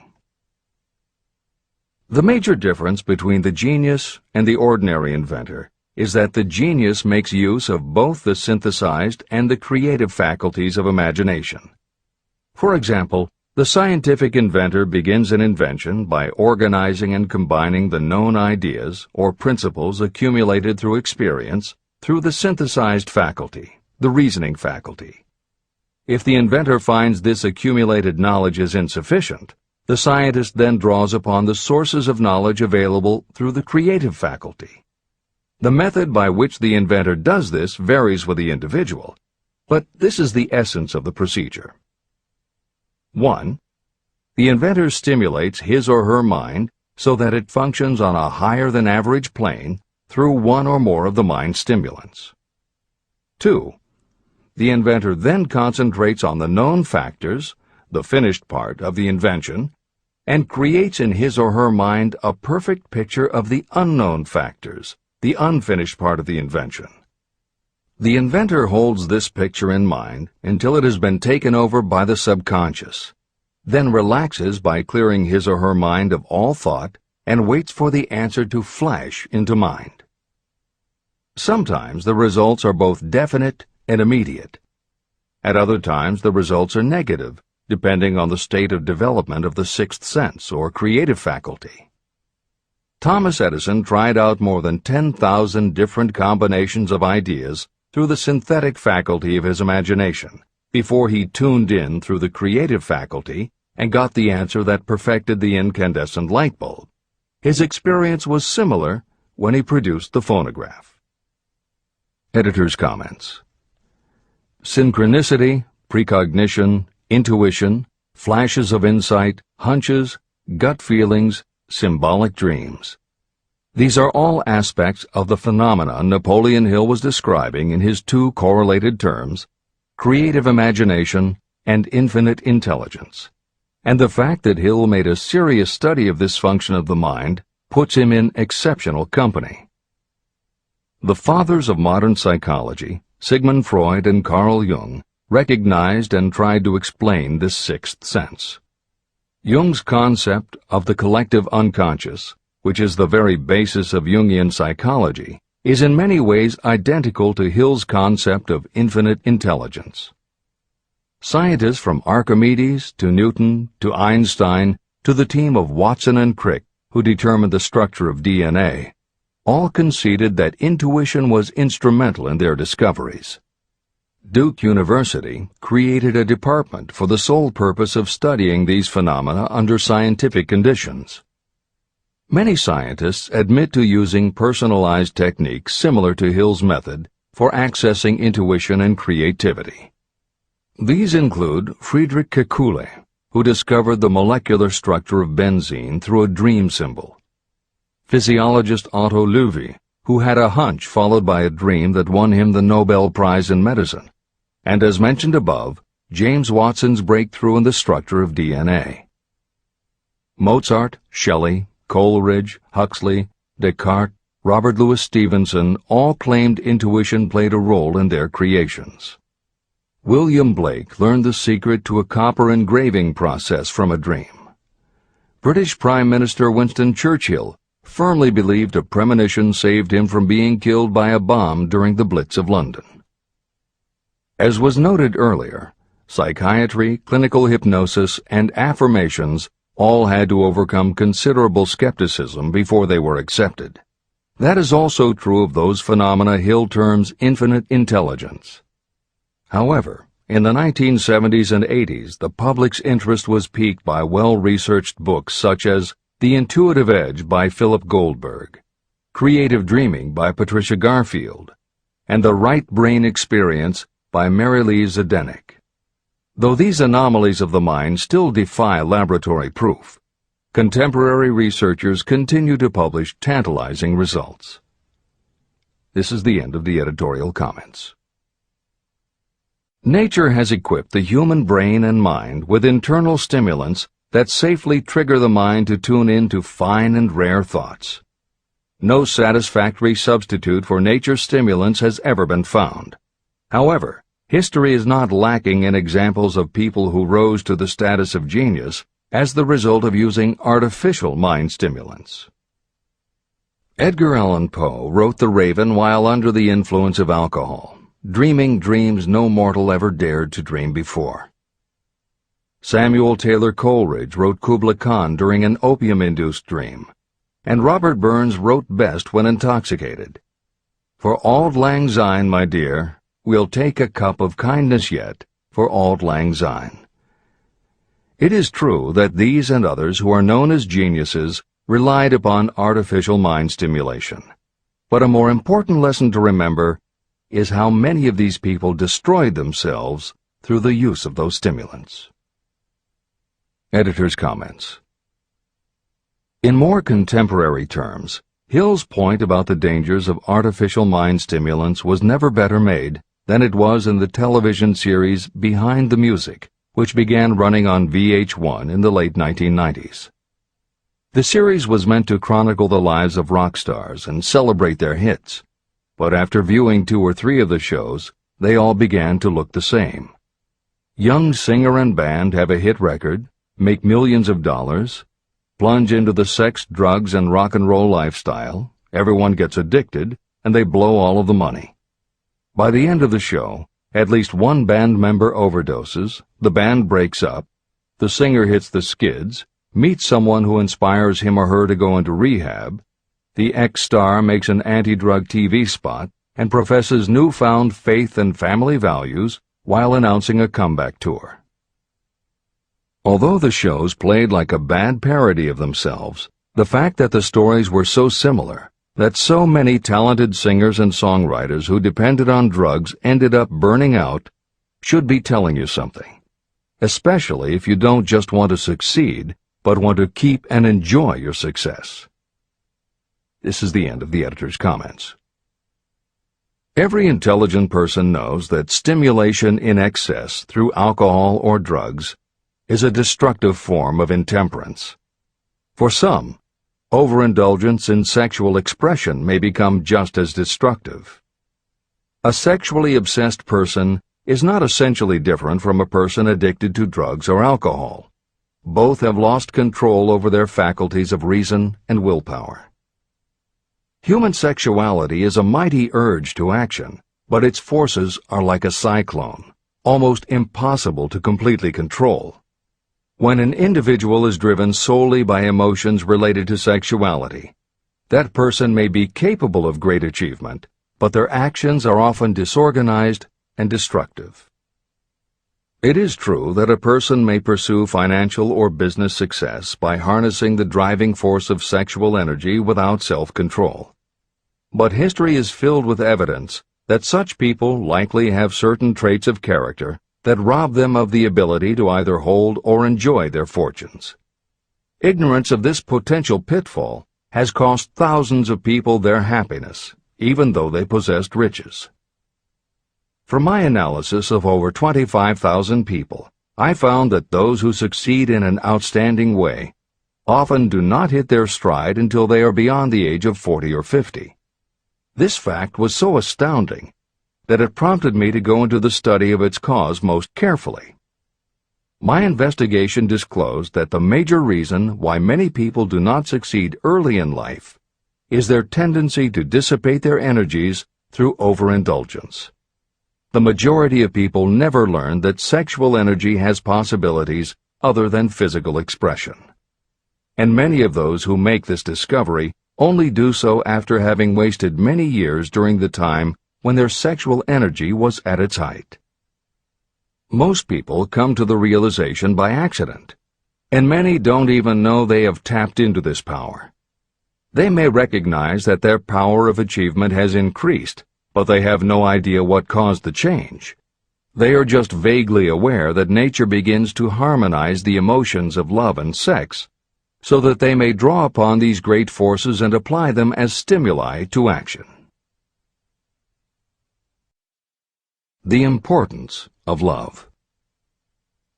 The major difference between the genius and the ordinary inventor is that the genius makes use of both the synthesized and the creative faculties of imagination. For example, the scientific inventor begins an invention by organizing and combining the known ideas or principles accumulated through experience through the synthesized faculty, the reasoning faculty. If the inventor finds this accumulated knowledge is insufficient, the scientist then draws upon the sources of knowledge available through the creative faculty. The method by which the inventor does this varies with the individual, but this is the essence of the procedure. 1. The inventor stimulates his or her mind so that it functions on a higher-than-average plane through one or more of the mind stimulants. 2. The inventor then concentrates on the known factors, the finished part of the invention, and creates in his or her mind a perfect picture of the unknown factors, the unfinished part of the invention. The inventor holds this picture in mind until it has been taken over by the subconscious, then relaxes by clearing his or her mind of all thought and waits for the answer to flash into mind. Sometimes the results are both definite and immediate. At other times the results are negative, depending on the state of development of the sixth sense or creative faculty. Thomas Edison tried out more than 10,000 different combinations of ideas through the synthetic faculty of his imagination before he tuned in through the creative faculty and got the answer that perfected the incandescent light bulb. His experience was similar when he produced the phonograph. Editor's comments. Synchronicity, precognition, intuition, flashes of insight, hunches, gut feelings, symbolic dreams. These are all aspects of the phenomena Napoleon Hill was describing in his two correlated terms, creative imagination and infinite intelligence. And the fact that Hill made a serious study of this function of the mind puts him in exceptional company. The fathers of modern psychology, Sigmund Freud and Carl Jung, recognized and tried to explain this sixth sense. Jung's concept of the collective unconscious, which is the very basis of Jungian psychology, is in many ways identical to Hill's concept of infinite intelligence. Scientists from Archimedes to Newton to Einstein to the team of Watson and Crick, who determined the structure of DNA, all conceded that intuition was instrumental in their discoveries. Duke University created a department for the sole purpose of studying these phenomena under scientific conditions. Many scientists admit to using personalized techniques similar to Hill's method for accessing intuition and creativity. These include Friedrich Kekule, who discovered the molecular structure of benzene through a dream symbol; physiologist Otto Loewi, who had a hunch followed by a dream that won him the Nobel Prize in Medicine; and as mentioned above, James Watson's breakthrough in the structure of DNA. Mozart, Shelley, Coleridge, Huxley, Descartes, Robert Louis Stevenson all claimed intuition played a role in their creations. William Blake learned the secret to a copper engraving process from a dream. British Prime Minister Winston Churchill firmly believed a premonition saved him from being killed by a bomb during the Blitz of London. As was noted earlier, psychiatry, clinical hypnosis, and affirmations all had to overcome considerable skepticism before they were accepted. That is also true of those phenomena Hill terms infinite intelligence. However, In the 1970s and 80s, the public's interest was piqued by well-researched books such as The Intuitive Edge by Philip Goldberg, Creative Dreaming by Patricia Garfield, and The Right Brain Experience by Mary Lee Zdenek. Though these anomalies of the mind still defy laboratory proof, contemporary researchers continue to publish tantalizing results. This is the end of the editorial comments. Nature has equipped the human brain and mind with internal stimulants that safely trigger the mind to tune in to fine and rare thoughts. No satisfactory substitute for nature's stimulants has ever been found. However, history is not lacking in examples of people who rose to the status of genius as the result of using artificial mind stimulants. Edgar Allan Poe wrote The Raven while under the influence of alcohol, dreaming dreams no mortal ever dared to dream before. Samuel Taylor Coleridge wrote Kubla Khan during an opium-induced dream, and Robert Burns wrote best when intoxicated. For auld lang syne, my dear, we'll take a cup of kindness yet for auld lang syne. It is true that these and others who are known as geniuses relied upon artificial mind stimulation. But a more important lesson to remember is how many of these people destroyed themselves through the use of those stimulants. Editor's comments. In more contemporary terms, Hill's point about the dangers of artificial mind stimulants was never better made than it was in the television series Behind the Music, which began running on VH1 in the late 1990s. The series was meant to chronicle the lives of rock stars and celebrate their hits, but after viewing 2 or 3 of the shows, they all began to look the same. Young singer and band have a hit record, make millions of dollars, plunge into the sex, drugs, and rock and roll lifestyle, everyone gets addicted, and they blow all of the money. By the end of the show, at least one band member overdoses, the band breaks up, the singer hits the skids, meets someone who inspires him or her to go into rehab, the ex-star makes an anti-drug TV spot and professes newfound faith and family values while announcing a comeback tour. Although the shows played like a bad parody of themselves, the fact that the stories were so similar, that so many talented singers and songwriters who depended on drugs ended up burning out, should be telling you something, especially if you don't just want to succeed, but want to keep and enjoy your success. This is the end of the editor's comments. Every intelligent person knows that stimulation in excess through alcohol or drugs is a destructive form of intemperance. For some, overindulgence in sexual expression may become just as destructive. A sexually obsessed person is not essentially different from a person addicted to drugs or alcohol. Both have lost control over their faculties of reason and willpower. Human sexuality is a mighty urge to action, but its forces are like a cyclone, almost impossible to completely control. When an individual is driven solely by emotions related to sexuality, that person may be capable of great achievement, but their actions are often disorganized and destructive. It is true that a person may pursue financial or business success by harnessing the driving force of sexual energy without self-control. But history is filled with evidence that such people likely have certain traits of character that rob them of the ability to either hold or enjoy their fortunes. Ignorance of this potential pitfall has cost thousands of people their happiness, even though they possessed riches. From my analysis of over 25,000 people, I found that those who succeed in an outstanding way often do not hit their stride until they are beyond the age of 40 or 50. This fact was so astounding that it prompted me to go into the study of its cause most carefully. My investigation disclosed that the major reason why many people do not succeed early in life is their tendency to dissipate their energies through overindulgence. The majority of people never learn that sexual energy has possibilities other than physical expression. And many of those who make this discovery only do so after having wasted many years during the time when their sexual energy was at its height. Most people come to the realization by accident, and many don't even know they have tapped into this power. They may recognize that their power of achievement has increased, but they have no idea what caused the change. They are just vaguely aware that nature begins to harmonize the emotions of love and sex, so that they may draw upon these great forces and apply them as stimuli to action. The importance of love.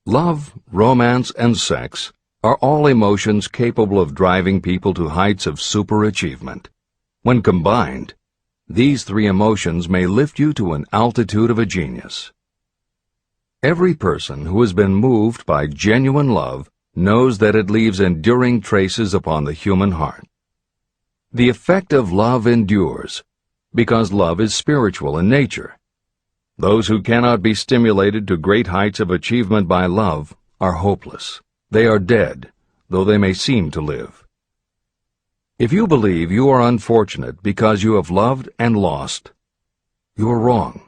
Love, romance, and sex are all emotions capable of driving people to heights of superachievement. When combined, these three emotions may lift you to an altitude of a genius. Every person who has been moved by genuine love knows that it leaves enduring traces upon the human heart. The effect of love endures, because love is spiritual in nature. Those who cannot be stimulated to great heights of achievement by love are hopeless. They are dead, though they may seem to live. If you believe you are unfortunate because you have loved and lost, you are wrong.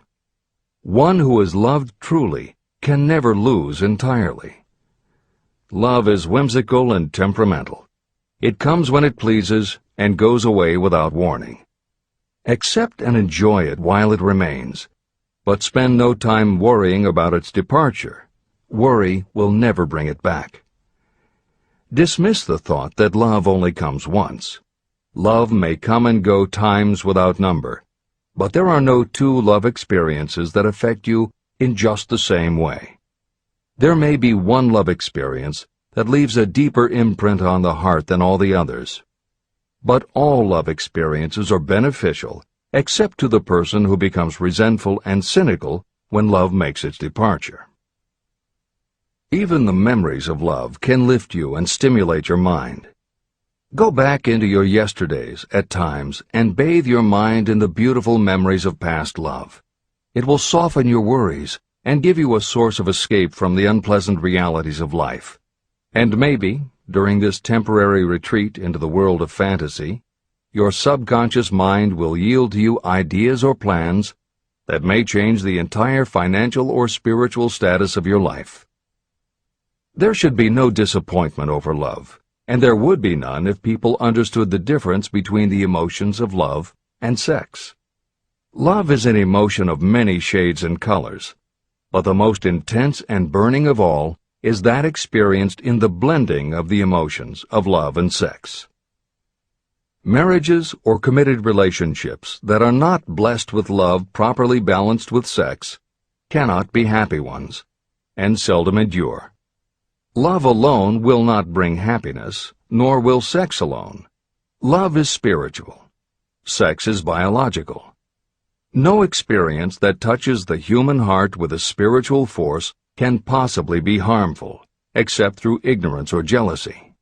One who has loved truly can never lose entirely. Love is whimsical and temperamental. It comes when it pleases and goes away without warning. Accept and enjoy it while it remains, but spend no time worrying about its departure. Worry will never bring it back. Dismiss the thought that love only comes once. Love may come and go times without number, but there are no two love experiences that affect you in just the same way. There may be one love experience that leaves a deeper imprint on the heart than all the others. But all love experiences are beneficial, except to the person who becomes resentful and cynical when love makes its departure. Even the memories of love can lift you and stimulate your mind. Go back into your yesterdays at times and bathe your mind in the beautiful memories of past love. It will soften your worries and give you a source of escape from the unpleasant realities of life. And maybe, during this temporary retreat into the world of fantasy, your subconscious mind will yield to you ideas or plans that may change the entire financial or spiritual status of your life. There should be no disappointment over love, and there would be none if people understood the difference between the emotions of love and sex. Love is an emotion of many shades and colors, but the most intense and burning of all is that experienced in the blending of the emotions of love and sex. Marriages or committed relationships that are not blessed with love properly balanced with sex cannot be happy ones, and seldom endure. Love alone will not bring happiness, nor will sex alone. Love is spiritual. Sex is biological. No experience that touches the human heart with a spiritual force can possibly be harmful, except through ignorance or jealousy.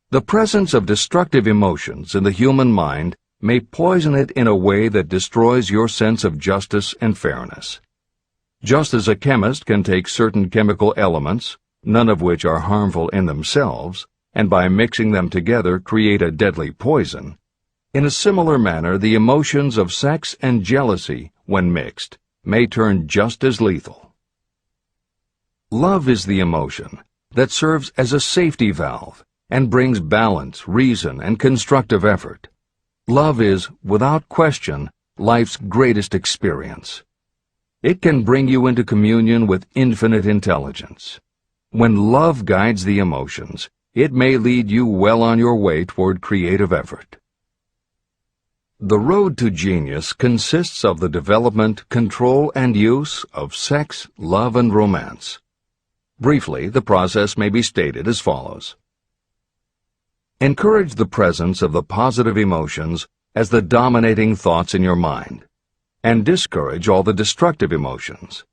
The presence of destructive emotions in the human mind may poison it in a way that destroys your sense of justice and fairness. Just as a chemist can take certain chemical elements, none of which are harmful in themselves, and by mixing them together create a deadly poison, in a similar manner the emotions of sex and jealousy, when mixed, may turn just as lethal. Love is the emotion that serves as a safety valve and brings balance, reason, and constructive effort. Love is, without question, life's greatest experience. It can bring you into communion with infinite intelligence. When love guides the emotions, it may lead you well on your way toward creative effort. The road to genius consists of the development, control, and use of sex, love, and romance. Briefly, the process may be stated as follows. Encourage the presence of the positive emotions as the dominating thoughts in your mind, and discourage all the destructive emotions.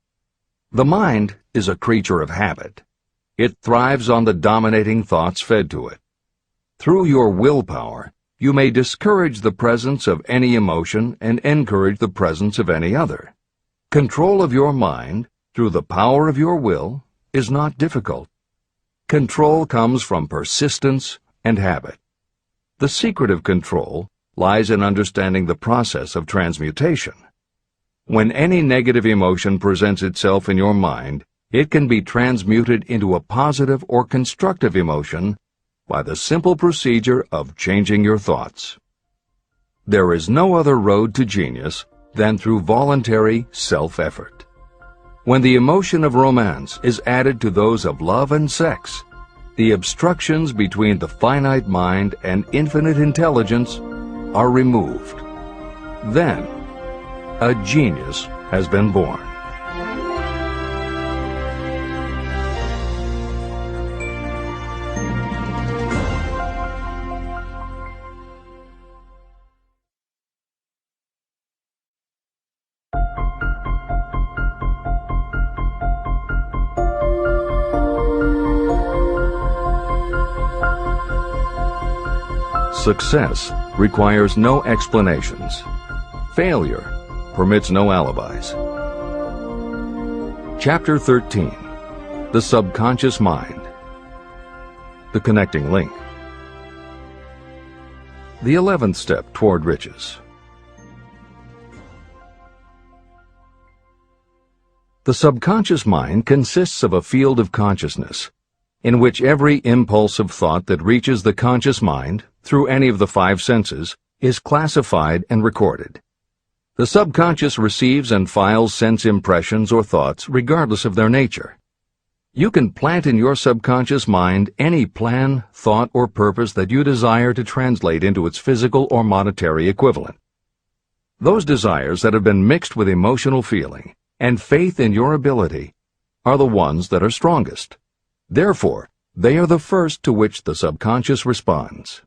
The mind is a creature of habit. It thrives on the dominating thoughts fed to it. Through your willpower, you may discourage the presence of any emotion and encourage the presence of any other. Control of your mind, through the power of your will, is not difficult. Control comes from persistence and habit. The secret of control lies in understanding the process of transmutation. When any negative emotion presents itself in your mind, it can be transmuted into a positive or constructive emotion by the simple procedure of changing your thoughts. There is no other road to genius than through voluntary self-effort. When the emotion of romance is added to those of love and sex, the obstructions between the finite mind and infinite intelligence are removed. Then, a genius has been born. Success requires no explanations. Failure permits no alibis. Chapter 13. The Subconscious Mind. The Connecting Link. The 11th step toward riches. The subconscious mind consists of a field of consciousness, in which every impulsive thought that reaches the conscious mind, through any of the 5 senses, is classified and recorded. The subconscious receives and files sense impressions or thoughts regardless of their nature. You can plant in your subconscious mind any plan, thought, or purpose that you desire to translate into its physical or monetary equivalent. Those desires that have been mixed with emotional feeling and faith in your ability are the ones that are strongest. Therefore, they are the first to which the subconscious responds.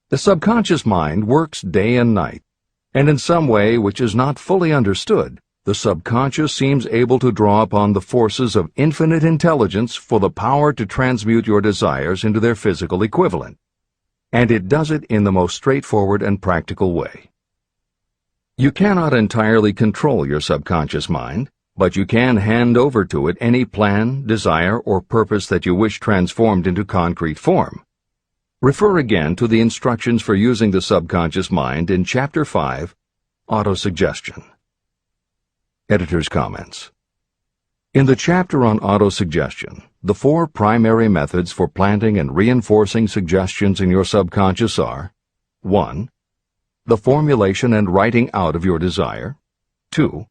The subconscious mind works day and night, and in some way which is not fully understood, the subconscious seems able to draw upon the forces of infinite intelligence for the power to transmute your desires into their physical equivalent. And it does it in the most straightforward and practical way. You cannot entirely control your subconscious mind, but you can hand over to it any plan, desire, or purpose that you wish transformed into concrete form. Refer again to the instructions for using the subconscious mind in Chapter 5, Autosuggestion. Editor's comments. In the chapter on autosuggestion, the 4 primary methods for planting and reinforcing suggestions in your subconscious are: 1. The formulation and writing out of your desire. 2.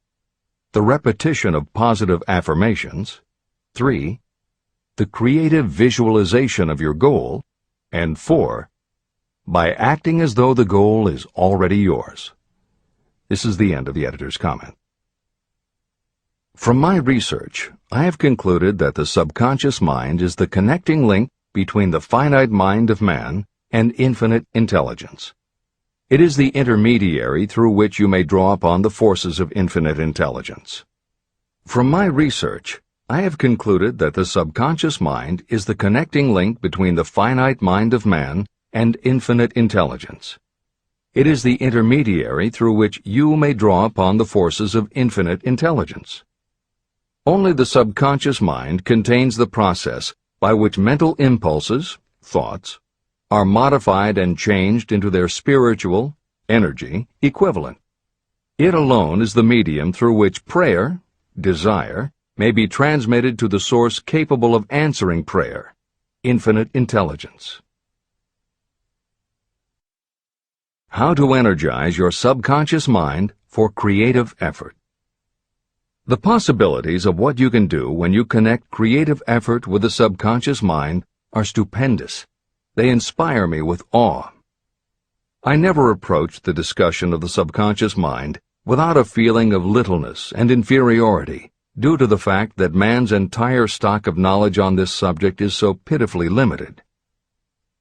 The repetition of positive affirmations. 3. The creative visualization of your goal. And 4. By acting as though the goal is already yours. This is the end of the editor's comment. From my research, I have concluded that the subconscious mind is the connecting link between the finite mind of man and infinite intelligence. It is the intermediary through which you may draw upon the forces of infinite intelligence. From my research, I have concluded that the subconscious mind is the connecting link between the finite mind of man and infinite intelligence. It is the intermediary through which you may draw upon the forces of infinite intelligence. Only the subconscious mind contains the process by which mental impulses, thoughts, are modified and changed into their spiritual, energy, equivalent. It alone is the medium through which prayer, desire, may be transmitted to the source capable of answering prayer, infinite intelligence. How to energize your subconscious mind for creative effort. The possibilities of what you can do when you connect creative effort with the subconscious mind are stupendous. They inspire me with awe. I never approached the discussion of the subconscious mind without a feeling of littleness and inferiority, due to the fact that man's entire stock of knowledge on this subject is so pitifully limited.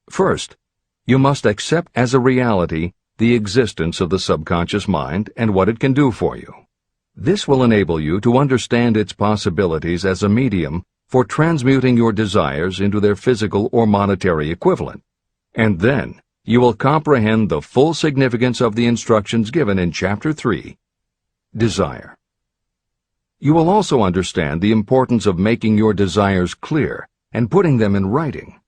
First, you must accept as a reality the existence of the subconscious mind and what it can do for you. This will enable you to understand its possibilities as a medium for transmuting your desires into their physical or monetary equivalent, and then you will comprehend the full significance of the instructions given in Chapter 3, Desire. You will also understand the importance of making your desires clear and putting them in writing.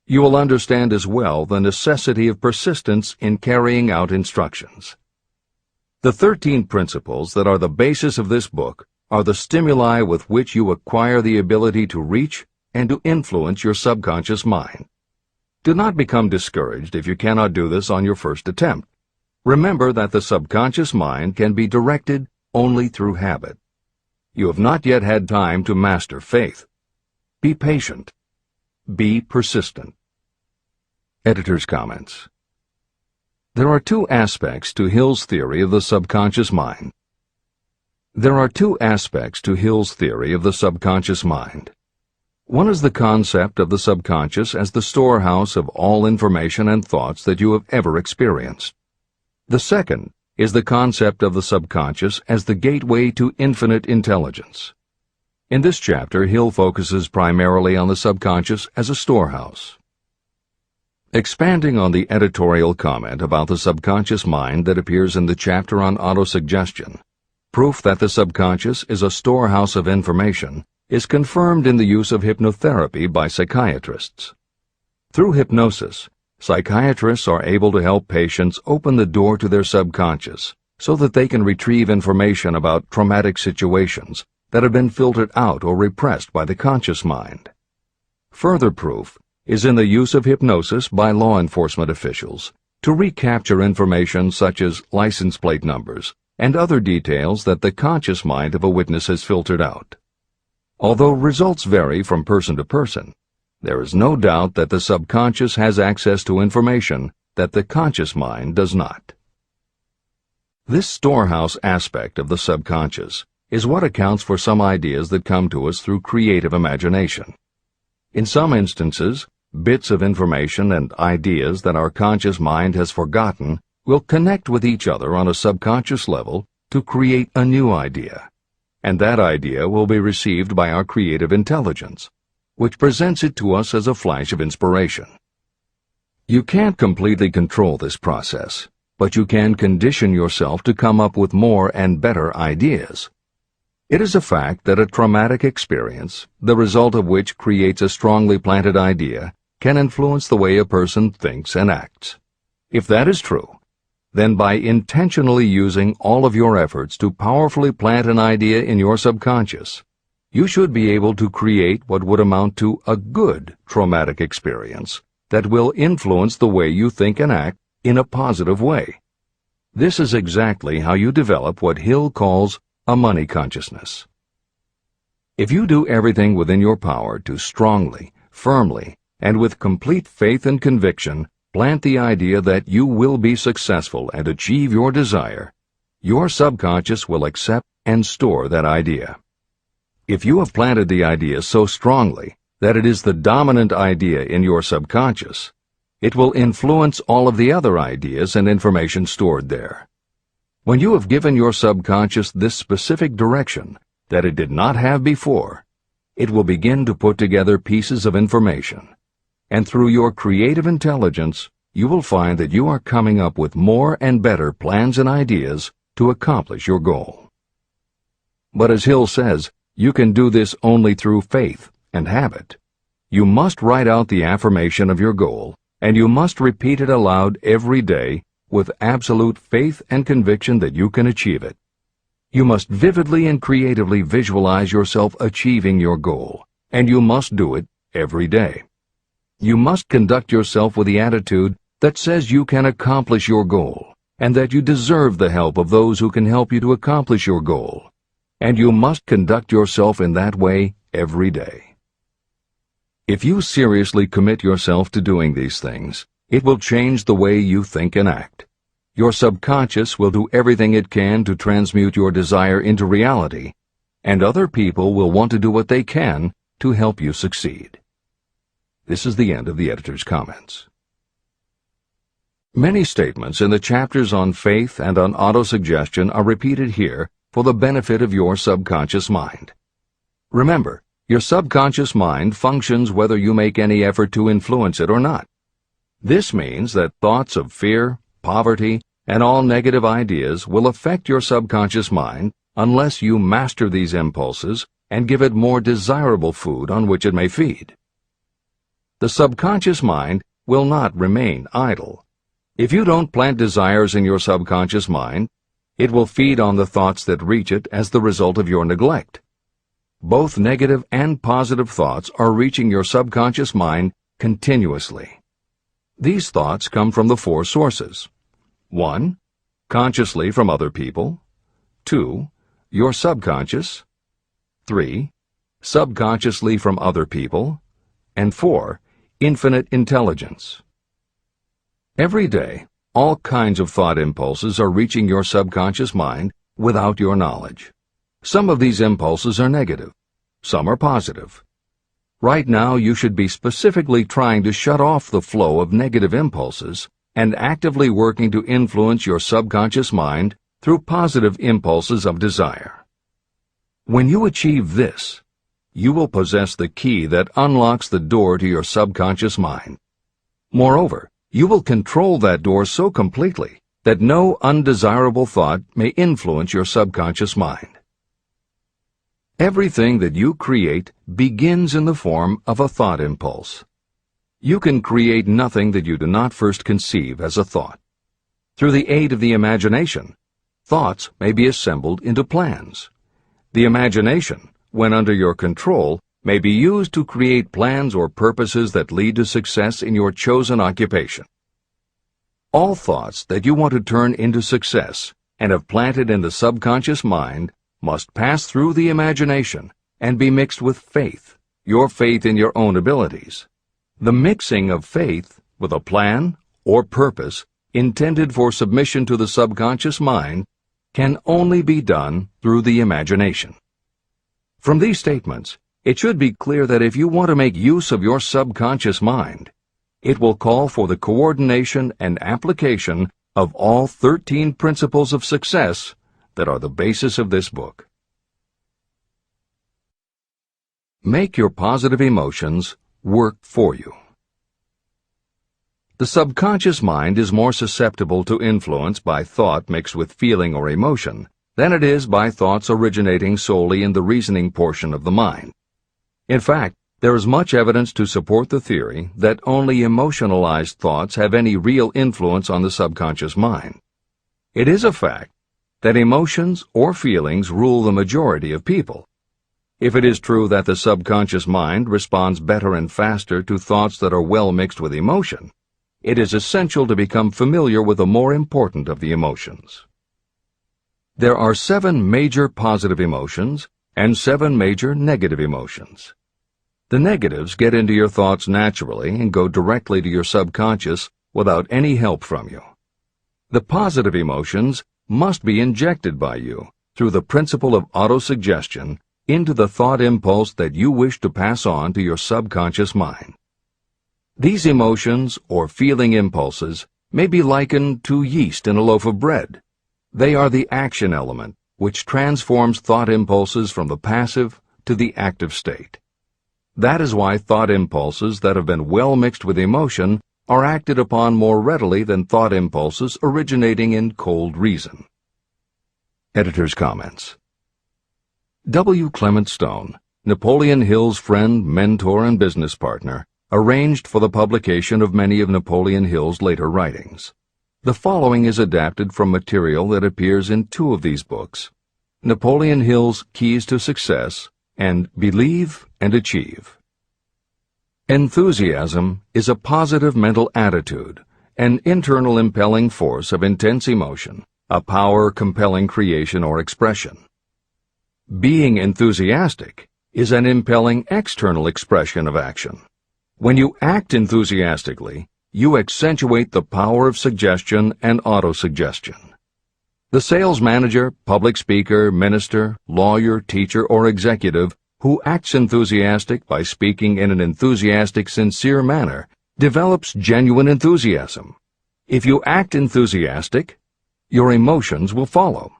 You will understand as well the necessity of persistence in carrying out instructions. The 13 principles that are the basis of this book are the stimuli with which you acquire the ability to reach and to influence your subconscious mind. Do not become discouraged if you cannot do this on your first attempt. Remember that the subconscious mind can be directed only through habit. You have not yet had time to master faith. Be patient. Be persistent. Editor's comments. There are two aspects to Hill's theory of the subconscious mind. There are two aspects to Hill's theory of the subconscious mind. One is the concept of the subconscious as the storehouse of all information and thoughts that you have ever experienced. The second is the concept of the subconscious as the gateway to infinite intelligence. In this chapter, Hill focuses primarily on the subconscious as a storehouse. Expanding on the editorial comment about the subconscious mind that appears in the chapter on autosuggestion, proof that the subconscious is a storehouse of information is confirmed in the use of hypnotherapy by psychiatrists. Through hypnosis, psychiatrists are able to help patients open the door to their subconscious so that they can retrieve information about traumatic situations that have been filtered out or repressed by the conscious mind. Further proof is in the use of hypnosis by law enforcement officials to recapture information such as license plate numbers and other details that the conscious mind of a witness has filtered out. Although results vary from person to person, there is no doubt that the subconscious has access to information that the conscious mind does not. This storehouse aspect of the subconscious is what accounts for some ideas that come to us through creative imagination. In some instances, bits of information and ideas that our conscious mind has forgotten will connect with each other on a subconscious level to create a new idea, and that idea will be received by our creative intelligence, which presents it to us as a flash of inspiration. You can't completely control this process, but you can condition yourself to come up with more and better ideas. It is a fact that a traumatic experience, the result of which creates a strongly planted idea, can influence the way a person thinks and acts. If that is true, then by intentionally using all of your efforts to powerfully plant an idea in your subconscious, you should be able to create what would amount to a good traumatic experience that will influence the way you think and act in a positive way. This is exactly how you develop what Hill calls a money consciousness. If you do everything within your power to strongly, firmly, and with complete faith and conviction plant the idea that you will be successful and achieve your desire, your subconscious will accept and store that idea. If you have planted the idea so strongly that it is the dominant idea in your subconscious, it will influence all of the other ideas and information stored there. When you have given your subconscious this specific direction that it did not have before, it will begin to put together pieces of information, and through your creative intelligence, you will find that you are coming up with more and better plans and ideas to accomplish your goal. But as Hill says, you can do this only through faith and habit. You must write out the affirmation of your goal, and you must repeat it aloud every day with absolute faith and conviction that you can achieve it. You must vividly and creatively visualize yourself achieving your goal, and you must do it every day. You must conduct yourself with the attitude that says you can accomplish your goal, and that you deserve the help of those who can help you to accomplish your goal. And you must conduct yourself in that way every day. If you seriously commit yourself to doing these things, it will change the way you think and act. Your subconscious will do everything it can to transmute your desire into reality, and other people will want to do what they can to help you succeed. This is the end of the editor's comments. Many statements in the chapters on faith and on autosuggestion are repeated here for the benefit of your subconscious mind. Remember, your subconscious mind functions whether you make any effort to influence it or not. This means that thoughts of fear, poverty, and all negative ideas will affect your subconscious mind unless you master these impulses and give it more desirable food on which it may feed. The subconscious mind will not remain idle. If you don't plant desires in your subconscious mind, It will feed on the thoughts that reach it as the result of your neglect. Both negative and positive thoughts are reaching your subconscious mind continuously. These thoughts come from the four sources. 1. Consciously from other people. 2. Your subconscious. 3. Subconsciously from other people. And 4. Infinite intelligence. Every day, all kinds of thought impulses are reaching your subconscious mind without your knowledge. Some of these impulses are negative. Some are positive. Right now, you should be specifically trying to shut off the flow of negative impulses and actively working to influence your subconscious mind through positive impulses of desire. When you achieve this, you will possess the key that unlocks the door to your subconscious mind. Moreover, you will control that door so completely that no undesirable thought may influence your subconscious mind. Everything that you create begins in the form of a thought impulse. You can create nothing that you do not first conceive as a thought. Through the aid of the imagination, thoughts may be assembled into plans. The imagination, when under your control, may be used to create plans or purposes that lead to success in your chosen occupation. All thoughts that you want to turn into success and have planted in the subconscious mind must pass through the imagination and be mixed with faith, your faith in your own abilities. The mixing of faith with a plan or purpose intended for submission to the subconscious mind can only be done through the imagination. From these statements, it should be clear that if you want to make use of your subconscious mind, it will call for the coordination and application of all 13 principles of success that are the basis of this book. Make your positive emotions work for you. The subconscious mind is more susceptible to influence by thought mixed with feeling or emotion than it is by thoughts originating solely in the reasoning portion of the mind. In fact, there is much evidence to support the theory that only emotionalized thoughts have any real influence on the subconscious mind. It is a fact that emotions or feelings rule the majority of people. If it is true that the subconscious mind responds better and faster to thoughts that are well mixed with emotion, it is essential to become familiar with the more important of the emotions. There are 7 major positive emotions and 7 major negative emotions. The negatives get into your thoughts naturally and go directly to your subconscious without any help from you. The positive emotions must be injected by you through the principle of autosuggestion into the thought impulse that you wish to pass on to your subconscious mind. These emotions or feeling impulses may be likened to yeast in a loaf of bread. They are the action element which transforms thought impulses from the passive to the active state. That is why thought impulses that have been well mixed with emotion are acted upon more readily than thought impulses originating in cold reason. Editor's comments. W. Clement Stone, Napoleon Hill's friend, mentor, and business partner, arranged for the publication of many of Napoleon Hill's later writings. The following is adapted from material that appears in 2 of these books, Napoleon Hill's Keys to Success and Believe and Achieve. Enthusiasm is a positive mental attitude, an internal impelling force of intense emotion, a power compelling creation or expression. Being enthusiastic is an impelling external expression of action. When you act enthusiastically, you accentuate the power of suggestion and autosuggestion. The sales manager, public speaker, minister, lawyer, teacher, or executive who acts enthusiastic by speaking in an enthusiastic, sincere manner develops genuine enthusiasm. If you act enthusiastic, your emotions will follow.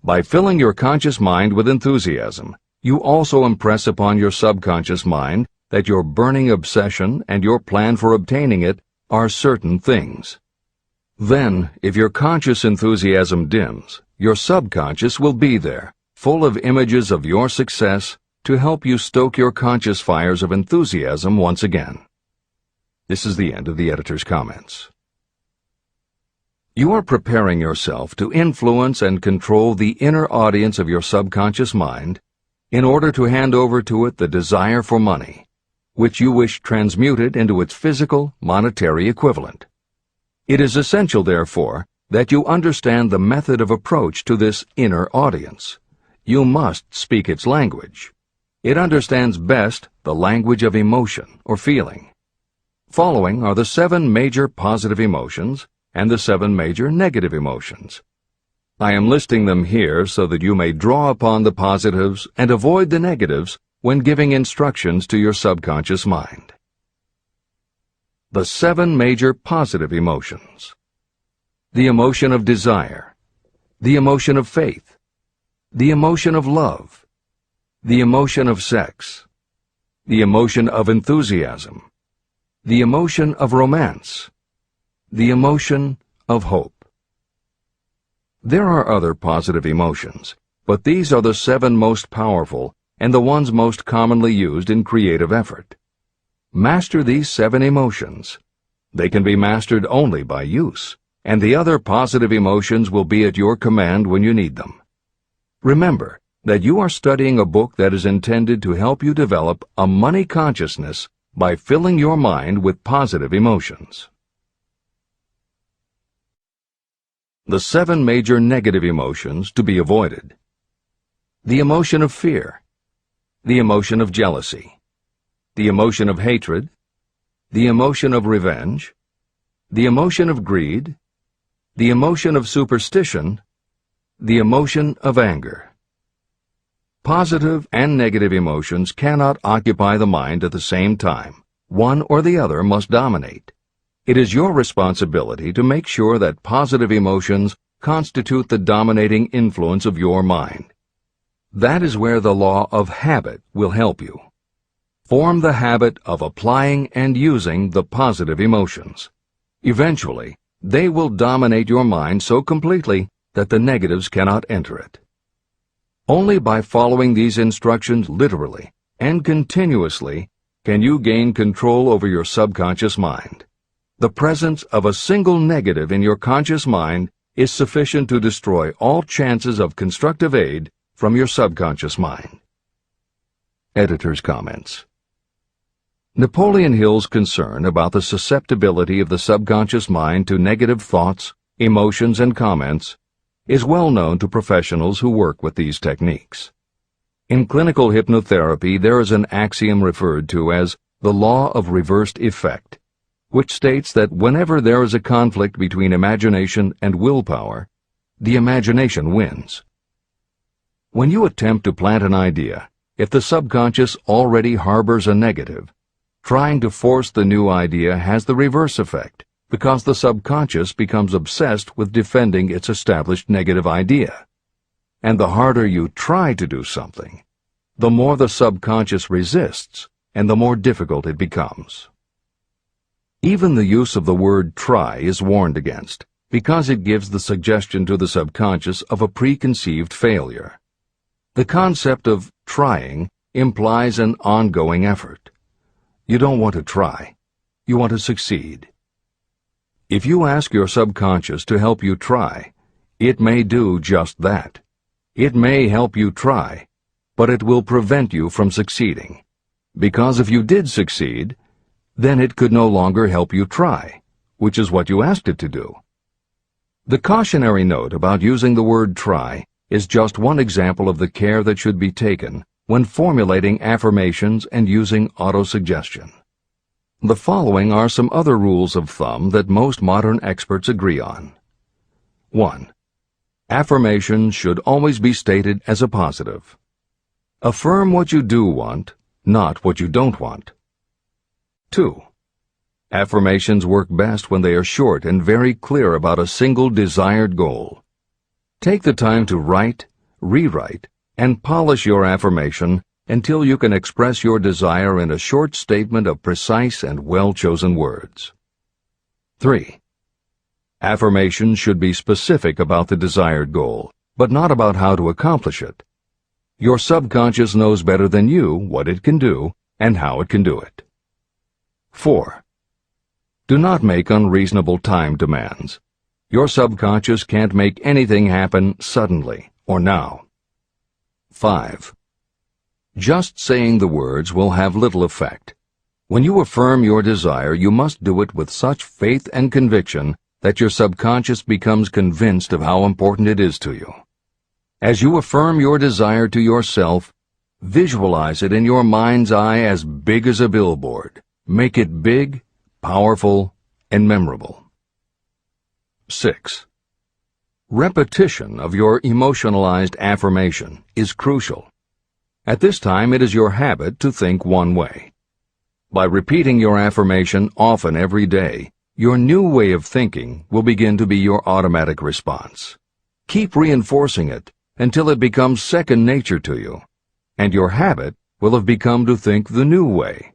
By filling your conscious mind with enthusiasm, you also impress upon your subconscious mind that your burning obsession and your plan for obtaining it are certain things. Then, if your conscious enthusiasm dims, your subconscious will be there, full of images of your success to help you stoke your conscious fires of enthusiasm once again. This is the end of the editor's comments. You are preparing yourself to influence and control the inner audience of your subconscious mind in order to hand over to it the desire for money, which you wish transmuted into its physical, monetary equivalent. It is essential, therefore, that you understand the method of approach to this inner audience. You must speak its language. It understands best the language of emotion or feeling. Following are the 7 major positive emotions and the 7 major negative emotions. I am listing them here so that you may draw upon the positives and avoid the negatives when giving instructions to your subconscious mind. The 7 major positive emotions. The emotion of desire, the emotion of faith, the emotion of love, the emotion of sex, the emotion of enthusiasm, the emotion of romance, the emotion of hope. There are other positive emotions, but these are the 7 most powerful and the ones most commonly used in creative effort. Master these 7 emotions. They can be mastered only by use, and the other positive emotions will be at your command when you need them. Remember that you are studying a book that is intended to help you develop a money consciousness by filling your mind with positive emotions. The 7 major negative emotions to be avoided. The emotion of fear, the emotion of jealousy, the emotion of hatred, the emotion of revenge, the emotion of greed, the emotion of superstition, the emotion of anger. Positive and negative emotions cannot occupy the mind at the same time. One or the other must dominate. It is your responsibility to make sure that positive emotions constitute the dominating influence of your mind. That is where the law of habit will help you. Form the habit of applying and using the positive emotions. Eventually, they will dominate your mind so completely that the negatives cannot enter it. Only by following these instructions literally and continuously can you gain control over your subconscious mind. The presence of a single negative in your conscious mind is sufficient to destroy all chances of constructive aid from your subconscious mind. Editor's comments. Napoleon Hill's concern about the susceptibility of the subconscious mind to negative thoughts, emotions, and comments is well known to professionals who work with these techniques. In clinical hypnotherapy, there is an axiom referred to as the law of reversed effect, which states that whenever there is a conflict between imagination and willpower, the imagination wins. When you attempt to plant an idea, if the subconscious already harbors a negative, trying to force the new idea has the reverse effect, because the subconscious becomes obsessed with defending its established negative idea. And the harder you try to do something, the more the subconscious resists, and the more difficult it becomes. Even the use of the word try is warned against, because it gives the suggestion to the subconscious of a preconceived failure. The concept of trying implies an ongoing effort. You don't want to try. You want to succeed. If you ask your subconscious to help you try, it may do just that. It may help you try, but it will prevent you from succeeding. Because if you did succeed, then it could no longer help you try, which is what you asked it to do. The cautionary note about using the word try is just one example of the care that should be taken when formulating affirmations and using autosuggestion. The following are some other rules of thumb that most modern experts agree on. 1. Affirmations should always be stated as a positive. Affirm what you do want, not what you don't want. 2. Affirmations work best when they are short and very clear about a single desired goal. Take the time to write, rewrite, and polish your affirmation until you can express your desire in a short statement of precise and well-chosen words. 3. Affirmations should be specific about the desired goal, but not about how to accomplish it. Your subconscious knows better than you what it can do and how it can do it. 4. Do not make unreasonable time demands. Your subconscious can't make anything happen suddenly or now. 5. Just saying the words will have little effect. When you affirm your desire, you must do it with such faith and conviction that your subconscious becomes convinced of how important it is to you. As you affirm your desire to yourself, visualize it in your mind's eye as big as a billboard. Make it big, powerful, and memorable. 6. Repetition of your emotionalized affirmation is crucial. At this time, it is your habit to think one way. By repeating your affirmation often every day, your new way of thinking will begin to be your automatic response. Keep reinforcing it until it becomes second nature to you, and your habit will have become to think the new way,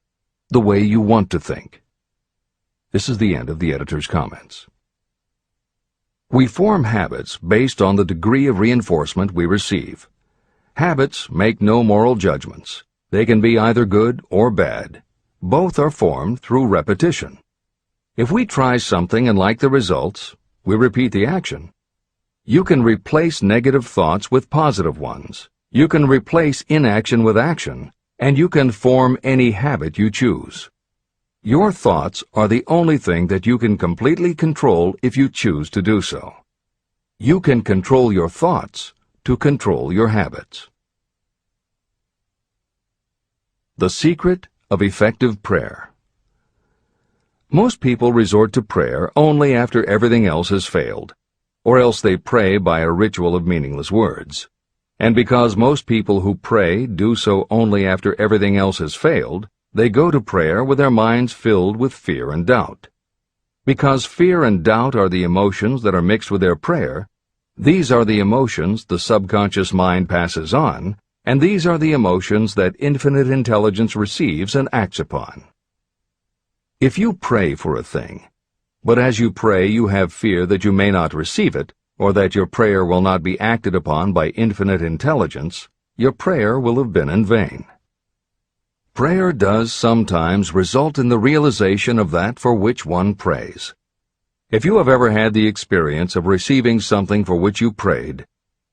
the way you want to think. This is the end of the editor's comments. We form habits based on the degree of reinforcement we receive. Habits make no moral judgments. They can be either good or bad. Both are formed through repetition. If we try something and like the results, we repeat the action. You can replace negative thoughts with positive ones. You can replace inaction with action, and you can form any habit you choose. Your thoughts are the only thing that you can completely control if you choose to do so. You can control your thoughts to control your habits. The secret of effective prayer. Most people resort to prayer only after everything else has failed, or else they pray by a ritual of meaningless words. And because most people who pray do so only after everything else has failed, they go to prayer with their minds filled with fear and doubt. Because fear and doubt are the emotions that are mixed with their prayer, these are the emotions the subconscious mind passes on, and these are the emotions that infinite intelligence receives and acts upon. If you pray for a thing, but as you pray you have fear that you may not receive it, or that your prayer will not be acted upon by infinite intelligence, your prayer will have been in vain. Prayer does sometimes result in the realization of that for which one prays. If you have ever had the experience of receiving something for which you prayed,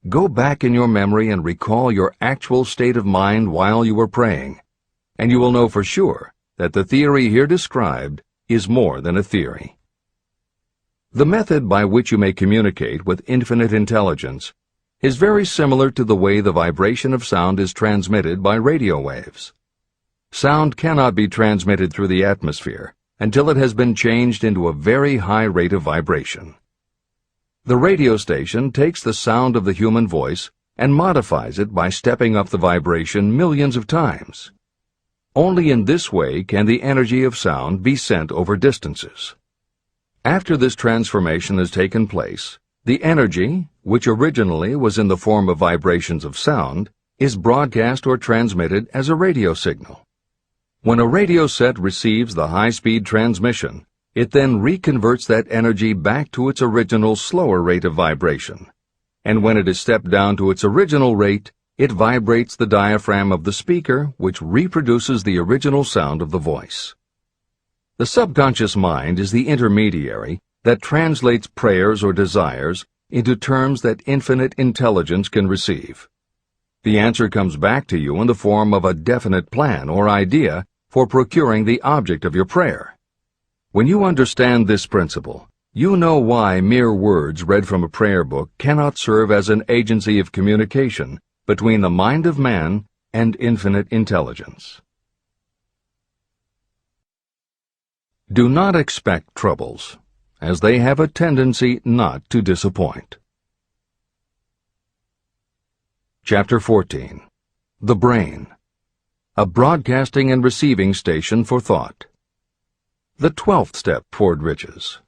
go back in your memory and recall your actual state of mind while you were praying, and you will know for sure that the theory here described is more than a theory. The method by which you may communicate with infinite intelligence is very similar to the way the vibration of sound is transmitted by radio waves. Sound cannot be transmitted through the atmosphere until it has been changed into a very high rate of vibration. The radio station takes the sound of the human voice and modifies it by stepping up the vibration millions of times. Only in this way can the energy of sound be sent over distances. After this transformation has taken place, the energy, which originally was in the form of vibrations of sound, is broadcast or transmitted as a radio signal. When a radio set receives the high-speed transmission, it then reconverts that energy back to its original slower rate of vibration. And when it is stepped down to its original rate, it vibrates the diaphragm of the speaker, which reproduces the original sound of the voice. The subconscious mind is the intermediary that translates prayers or desires into terms that infinite intelligence can receive. The answer comes back to you in the form of a definite plan or idea for procuring the object of your prayer. When you understand this principle, you know why mere words read from a prayer book cannot serve as an agency of communication between the mind of man and infinite intelligence. Do not expect troubles, as they have a tendency not to disappoint. Chapter 14. The Brain. A broadcasting and receiving station for thought. The 12th step toward riches.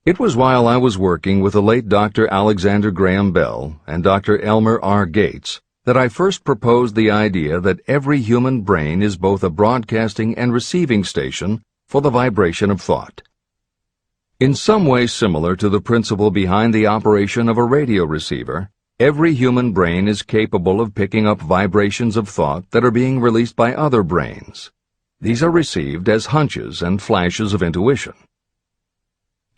It was while I was working with the late Dr. Alexander Graham Bell and Dr. Elmer R. Gates that I first proposed the idea that every human brain is both a broadcasting and receiving station for the vibration of thought. In some way similar to the principle behind the operation of a radio receiver, every human brain is capable of picking up vibrations of thought that are being released by other brains. These are received as hunches and flashes of intuition.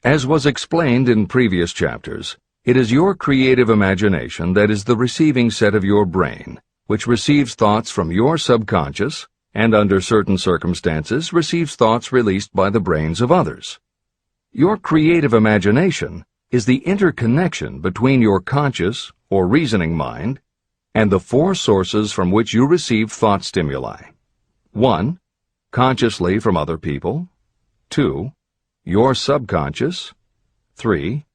As was explained in previous chapters, it is your creative imagination that is the receiving set of your brain, which receives thoughts from your subconscious and, under certain circumstances, receives thoughts released by the brains of others. Your creative imagination is the interconnection between your conscious or reasoning mind and the four sources from which you receive thought stimuli. 1. Consciously from other people. 2. Your subconscious. 3.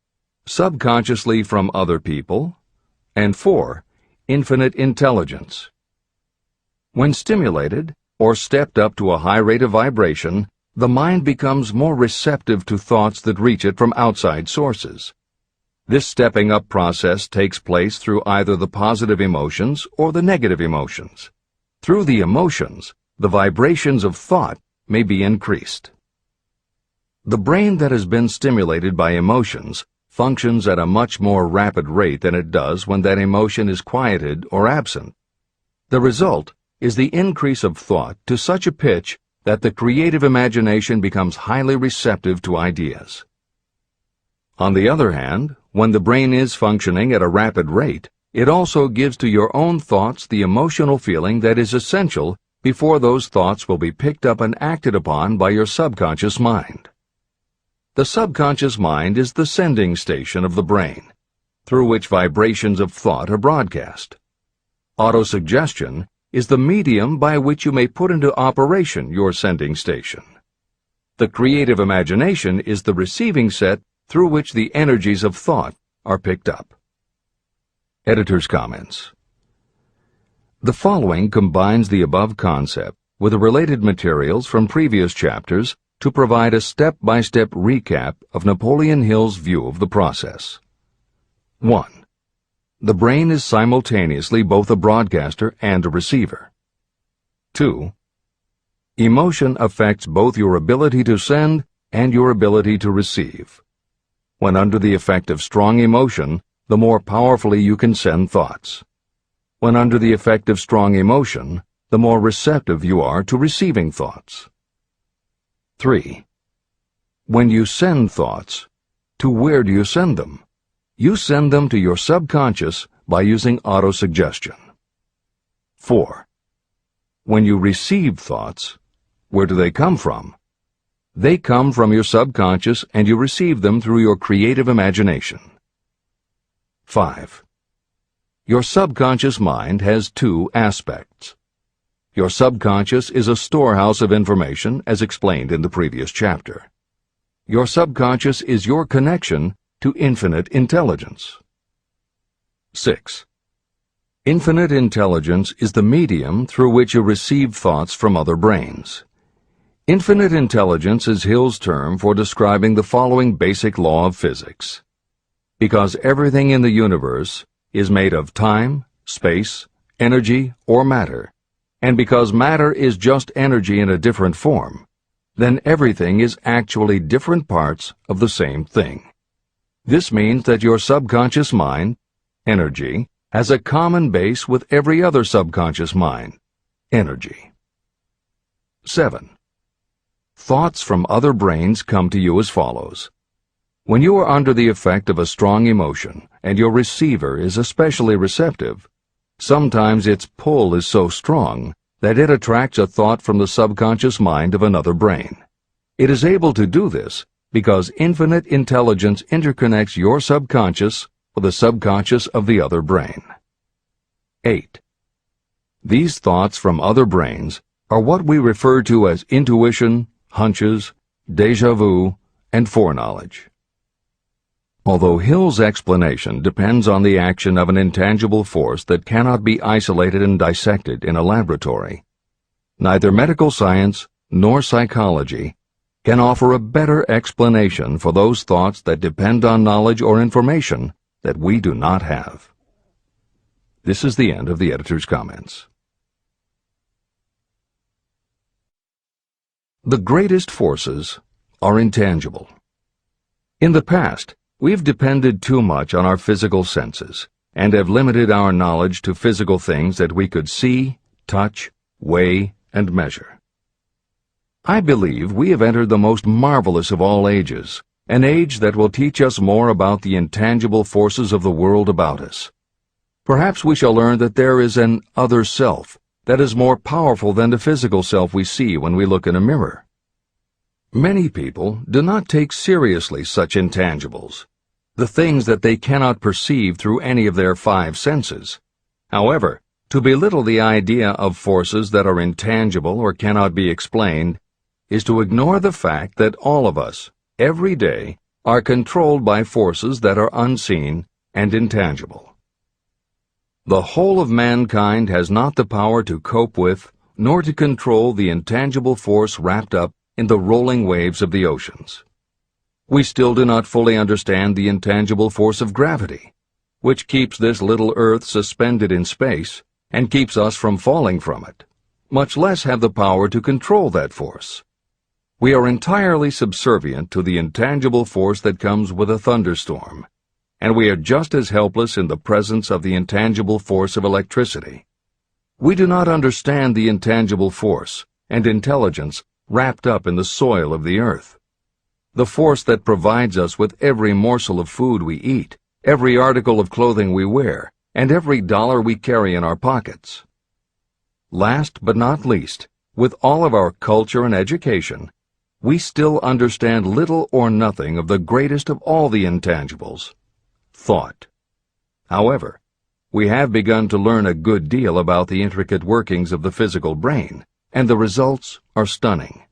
Subconsciously from other people. And 4. Infinite intelligence. When stimulated or stepped up to a high rate of vibration, the mind becomes more receptive to thoughts that reach it from outside sources. This stepping up process takes place through either the positive emotions or the negative emotions. Through the emotions, the vibrations of thought may be increased. The brain that has been stimulated by emotions functions at a much more rapid rate than it does when that emotion is quieted or absent. The result is the increase of thought to such a pitch that the creative imagination becomes highly receptive to ideas. On the other hand, when the brain is functioning at a rapid rate, it also gives to your own thoughts the emotional feeling that is essential before those thoughts will be picked up and acted upon by your subconscious mind. The subconscious mind is the sending station of the brain, through which vibrations of thought are broadcast. Autosuggestion is the medium by which you may put into operation your sending station. The creative imagination is the receiving set through which the energies of thought are picked up. Editor's comments. The following combines the above concept with the related materials from previous chapters to provide a step-by-step recap of Napoleon Hill's view of the process. 1. The brain is simultaneously both a broadcaster and a receiver. 2. Emotion affects both your ability to send and your ability to receive. When under the effect of strong emotion, the more powerfully you can send thoughts. When under the effect of strong emotion, the more receptive you are to receiving thoughts. 3. When you send thoughts, to where do you send them? You send them to your subconscious by using autosuggestion. 4. When you receive thoughts, where do they come from? They come from your subconscious and you receive them through your creative imagination. 5. Your subconscious mind has two aspects. Your subconscious is a storehouse of information, as explained in the previous chapter. Your subconscious is your connection to infinite intelligence. 6. Infinite intelligence is the medium through which you receive thoughts from other brains. Infinite intelligence is Hill's term for describing the following basic law of physics. Because everything in the universe is made of time, space, energy, or matter, and because matter is just energy in a different form, then everything is actually different parts of the same thing. This means that your subconscious mind, energy, has a common base with every other subconscious mind, energy. 7. Thoughts from other brains come to you as follows. When you are under the effect of a strong emotion and your receiver is especially receptive, sometimes its pull is so strong that it attracts a thought from the subconscious mind of another brain. It is able to do this because infinite intelligence interconnects your subconscious with the subconscious of the other brain. 8. These thoughts from other brains are what we refer to as intuition, hunches, déjà vu, and foreknowledge. Although Hill's explanation depends on the action of an intangible force that cannot be isolated and dissected in a laboratory, neither medical science nor psychology can offer a better explanation for those thoughts that depend on knowledge or information that we do not have. This is the end of the editor's comments. The greatest forces are intangible. In the past, we've depended too much on our physical senses and have limited our knowledge to physical things that we could see, touch, weigh, and measure. I believe we have entered the most marvelous of all ages, an age that will teach us more about the intangible forces of the world about us. Perhaps we shall learn that there is an other self that is more powerful than the physical self we see when we look in a mirror. Many people do not take seriously such intangibles, the things that they cannot perceive through any of their five senses. However, to belittle the idea of forces that are intangible or cannot be explained is to ignore the fact that all of us, every day, are controlled by forces that are unseen and intangible. The whole of mankind has not the power to cope with, nor to control the intangible force wrapped up in the rolling waves of the oceans. We still do not fully understand the intangible force of gravity, which keeps this little Earth suspended in space and keeps us from falling from it, much less have the power to control that force. We are entirely subservient to the intangible force that comes with a thunderstorm, and we are just as helpless in the presence of the intangible force of electricity. We do not understand the intangible force and intelligence wrapped up in the soil of the earth, the force that provides us with every morsel of food we eat, every article of clothing we wear, and every dollar we carry in our pockets. Last but not least, with all of our culture and education, we still understand little or nothing of the greatest of all the intangibles, thought. However, we have begun to learn a good deal about the intricate workings of the physical brain, and the results are stunning.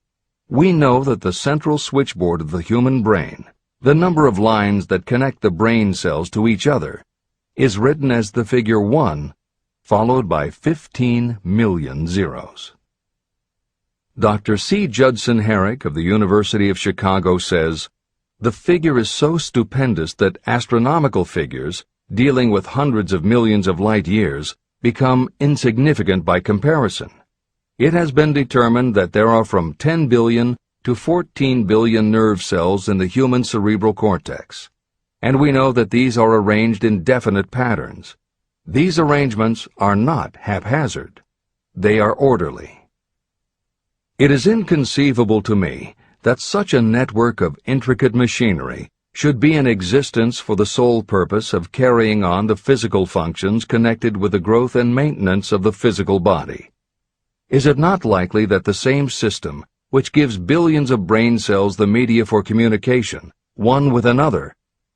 We know that the central switchboard of the human brain, the number of lines that connect the brain cells to each other, is written as the figure 1, followed by 15 million zeros. Dr. C. Judson Herrick of the University of Chicago says, "The figure is so stupendous that astronomical figures, dealing with hundreds of millions of light years, become insignificant by comparison. It has been determined that there are from 10 billion to 14 billion nerve cells in the human cerebral cortex, and we know that these are arranged in definite patterns. These arrangements are not haphazard. They are orderly. It is inconceivable to me that such a network of intricate machinery should be in existence for the sole purpose of carrying on the physical functions connected with the growth and maintenance of the physical body. Is it not likely that the same system, which gives billions of brain cells the media for communication, one with another,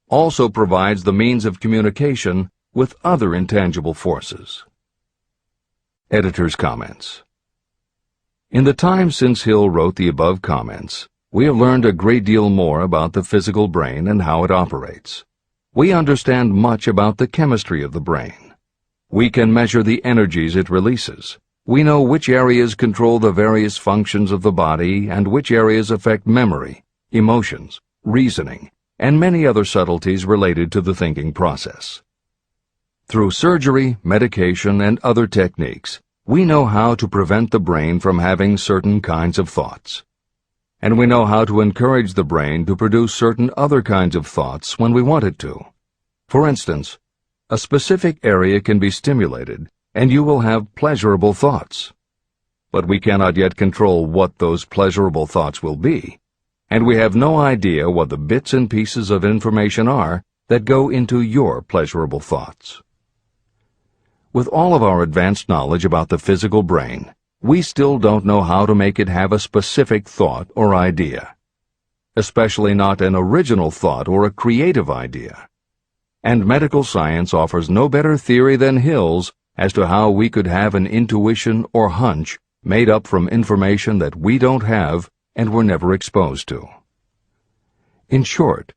also provides the means of communication with other intangible forces?" Editor's comments. In the time since Hill wrote the above comments, we have learned a great deal more about the physical brain and how it operates. We understand much about the chemistry of the brain. We can measure the energies it releases. We know which areas control the various functions of the body and which areas affect memory, emotions, reasoning, and many other subtleties related to the thinking process. Through surgery, medication, and other techniques, we know how to prevent the brain from having certain kinds of thoughts. And we know how to encourage the brain to produce certain other kinds of thoughts when we want it to. For instance, a specific area can be stimulated, and you will have pleasurable thoughts. But we cannot yet control what those pleasurable thoughts will be, and we have no idea what the bits and pieces of information are that go into your pleasurable thoughts. With all of our advanced knowledge about the physical brain, we still don't know how to make it have a specific thought or idea, especially not an original thought or a creative idea. And medical science offers no better theory than Hill's as to how we could have an intuition or hunch made up from information that we don't have and were never exposed to. In short,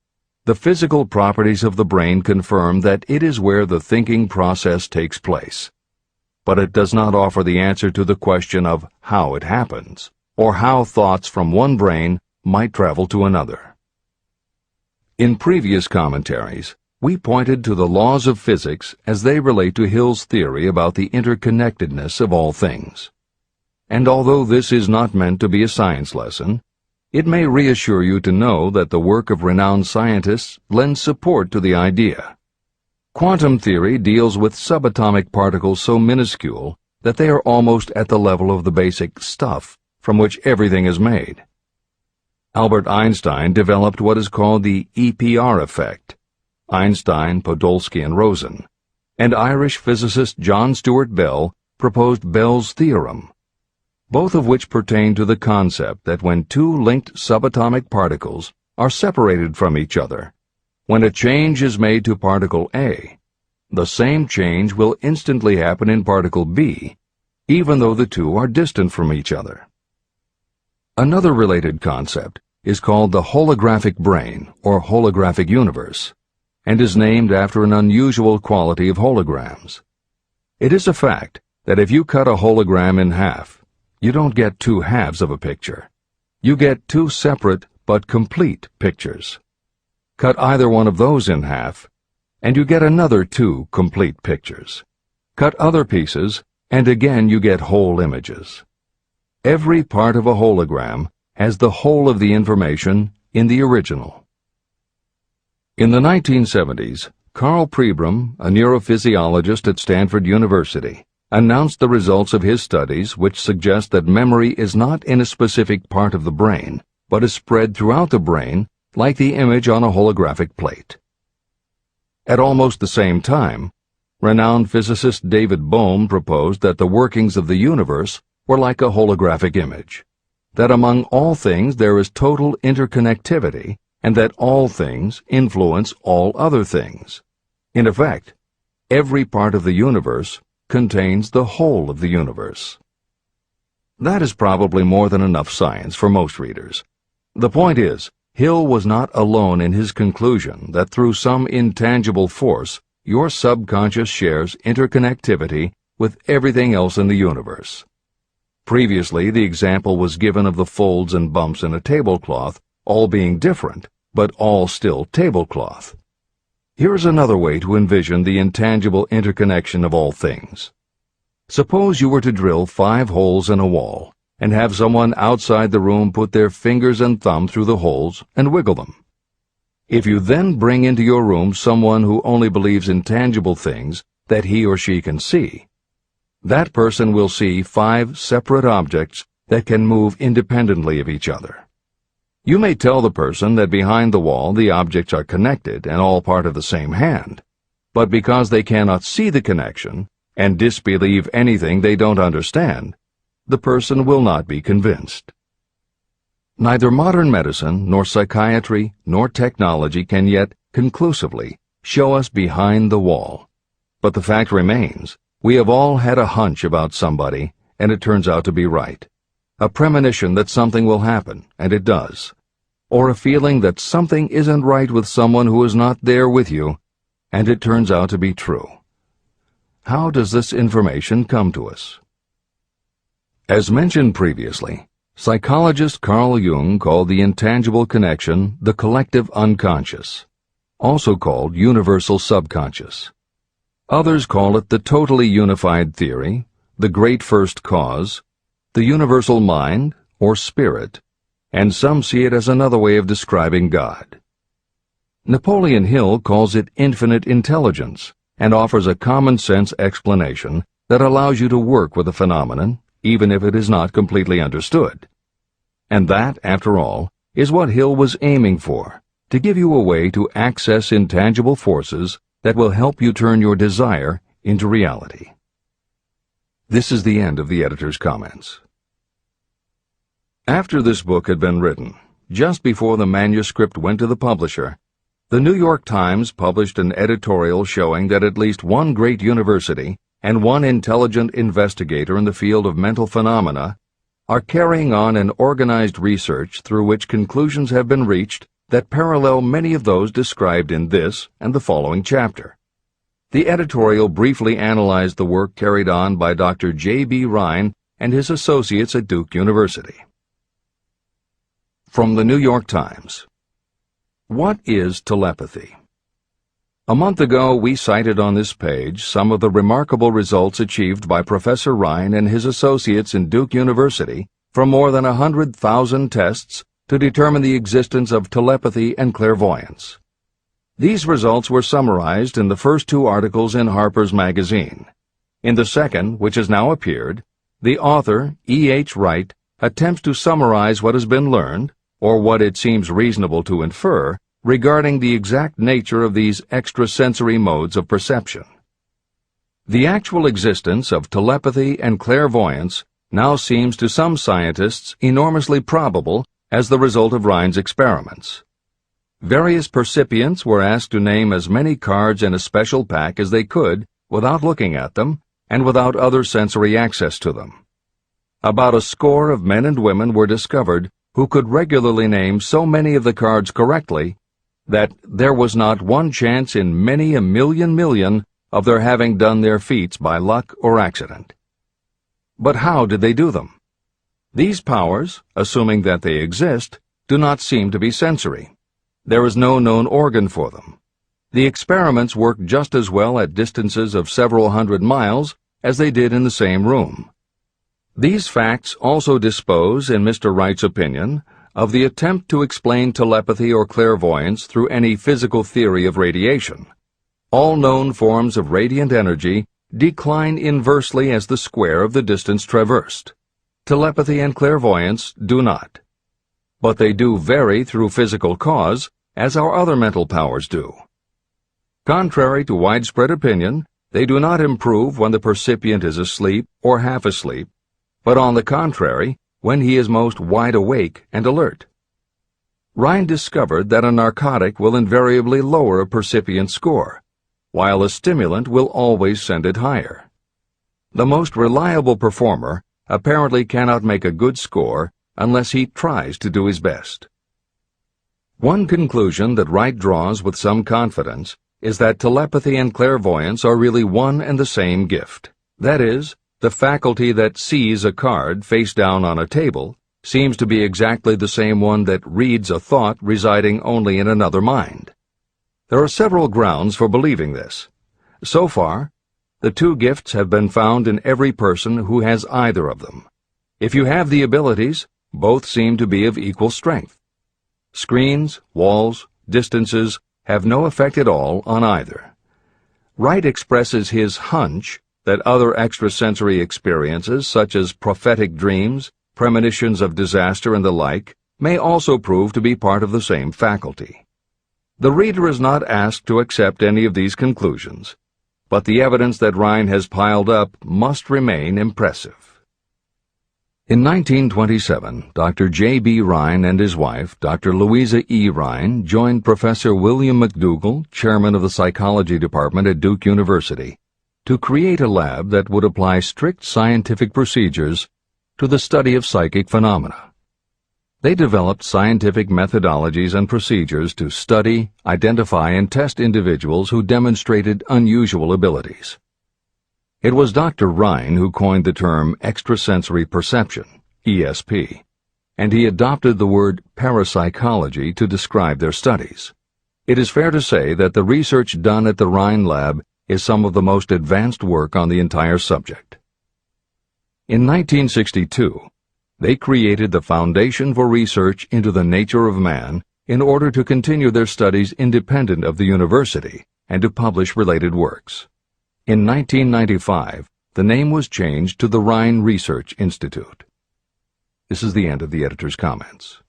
the physical properties of the brain confirm that it is where the thinking process takes place. But it does not offer the answer to the question of how it happens, or how thoughts from one brain might travel to another. In previous commentaries, we pointed to the laws of physics as they relate to Hill's theory about the interconnectedness of all things. And although this is not meant to be a science lesson, it may reassure you to know that the work of renowned scientists lends support to the idea. Quantum theory deals with subatomic particles so minuscule that they are almost at the level of the basic stuff from which everything is made. Albert Einstein developed what is called the EPR effect. Einstein, Podolsky, and Rosen. And Irish physicist John Stuart Bell proposed Bell's theorem, both of which pertain to the concept that when two linked subatomic particles are separated from each other, when a change is made to particle A, the same change will instantly happen in particle B, even though the two are distant from each other. Another related concept is called the holographic brain or holographic universe, and is named after an unusual quality of holograms. It is a fact that if you cut a hologram in half, you don't get two halves of a picture. You get two separate but complete pictures. Cut either one of those in half, and you get another two complete pictures. Cut other pieces, and again you get whole images. Every part of a hologram has the whole of the information in the original. In the 1970s, Carl Pribram, a neurophysiologist at Stanford University, announced the results of his studies which suggest that memory is not in a specific part of the brain, but is spread throughout the brain like the image on a holographic plate. At almost the same time, renowned physicist David Bohm proposed that the workings of the universe were like a holographic image, that among all things there is total interconnectivity, and that all things influence all other things. In effect, every part of the universe contains the whole of the universe. That is probably more than enough science for most readers. The point is, Hill was not alone in his conclusion that through some intangible force, your subconscious shares interconnectivity with everything else in the universe. Previously, the example was given of the folds and bumps in a tablecloth, all being different, but all still tablecloth. Here is another way to envision the intangible interconnection of all things. Suppose you were to drill 5 holes in a wall, and have someone outside the room put their fingers and thumb through the holes and wiggle them. If you then bring into your room someone who only believes in tangible things that he or she can see, that person will see 5 separate objects that can move independently of each other. You may tell the person that behind the wall the objects are connected and all part of the same hand, but because they cannot see the connection and disbelieve anything they don't understand, the person will not be convinced. Neither modern medicine, nor psychiatry, nor technology can yet conclusively show us behind the wall. But the fact remains, we have all had a hunch about somebody, and it turns out to be right. A premonition that something will happen, and it does. Or a feeling that something isn't right with someone who is not there with you, and it turns out to be true. How does this information come to us? As mentioned previously, psychologist Carl Jung called the intangible connection the collective unconscious, also called universal subconscious. Others call it the totally unified theory, the great first cause, the universal mind, or spirit, and some see it as another way of describing God. Napoleon Hill calls it infinite intelligence and offers a common-sense explanation that allows you to work with a phenomenon, even if it is not completely understood. And that, after all, is what Hill was aiming for, to give you a way to access intangible forces that will help you turn your desire into reality. This is the end of the editor's comments. After this book had been written, just before the manuscript went to the publisher, the New York Times published an editorial showing that at least one great university and one intelligent investigator in the field of mental phenomena are carrying on an organized research through which conclusions have been reached that parallel many of those described in this and the following chapter. The editorial briefly analyzed the work carried on by Dr. J.B. Rhine and his associates at Duke University. From the New York Times. What is telepathy? A month ago, we cited on this page some of the remarkable results achieved by Professor Rhine and his associates in Duke University from more than 100,000 tests to determine the existence of telepathy and clairvoyance. These results were summarized in the first 2 articles in Harper's Magazine. In the second, which has now appeared, the author, E.H. Wright, attempts to summarize what has been learned, or what it seems reasonable to infer, regarding the exact nature of these extrasensory modes of perception. The actual existence of telepathy and clairvoyance now seems to some scientists enormously probable as the result of Rhine's experiments. Various percipients were asked to name as many cards in a special pack as they could without looking at them and without other sensory access to them. About a score of men and women were discovered who could regularly name so many of the cards correctly that there was not one chance in many a million of their having done their feats by luck or accident. But how did they do them? These powers, assuming that they exist, do not seem to be sensory. There is no known organ for them. The experiments work just as well at distances of several hundred miles as they did in the same room. These facts also dispose, in Mr. Wright's opinion, of the attempt to explain telepathy or clairvoyance through any physical theory of radiation. All known forms of radiant energy decline inversely as the square of the distance traversed. Telepathy and clairvoyance do not. But they do vary through physical cause, as our other mental powers do. Contrary to widespread opinion, they do not improve when the percipient is asleep or half asleep, but on the contrary, when he is most wide awake and alert. Rhine discovered that a narcotic will invariably lower a percipient score, while a stimulant will always send it higher. The most reliable performer apparently cannot make a good score unless he tries to do his best. One conclusion that Wright draws with some confidence is that telepathy and clairvoyance are really one and the same gift. That is, the faculty that sees a card face down on a table seems to be exactly the same one that reads a thought residing only in another mind. There are several grounds for believing this. So far, the two gifts have been found in every person who has either of them. If you have the abilities, both seem to be of equal strength. Screens, walls, distances have no effect at all on either. Wright expresses his hunch that other extrasensory experiences, such as prophetic dreams, premonitions of disaster, and the like, may also prove to be part of the same faculty. The reader is not asked to accept any of these conclusions, but the evidence that Rhine has piled up must remain impressive. In 1927, Dr. J.B. Rhine and his wife, Dr. Louisa E. Rhine, joined Professor William McDougall, chairman of the psychology department at Duke University, to create a lab that would apply strict scientific procedures to the study of psychic phenomena. They developed scientific methodologies and procedures to study, identify, and test individuals who demonstrated unusual abilities. It was Dr. Rhine who coined the term extrasensory perception, ESP, and he adopted the word parapsychology to describe their studies. It is fair to say that the research done at the Rhine lab is some of the most advanced work on the entire subject. In 1962, they created the Foundation for Research into the Nature of Man in order to continue their studies independent of the university and to publish related works. In 1995, the name was changed to the Rhine Research Institute. This is the end of the editor's comments.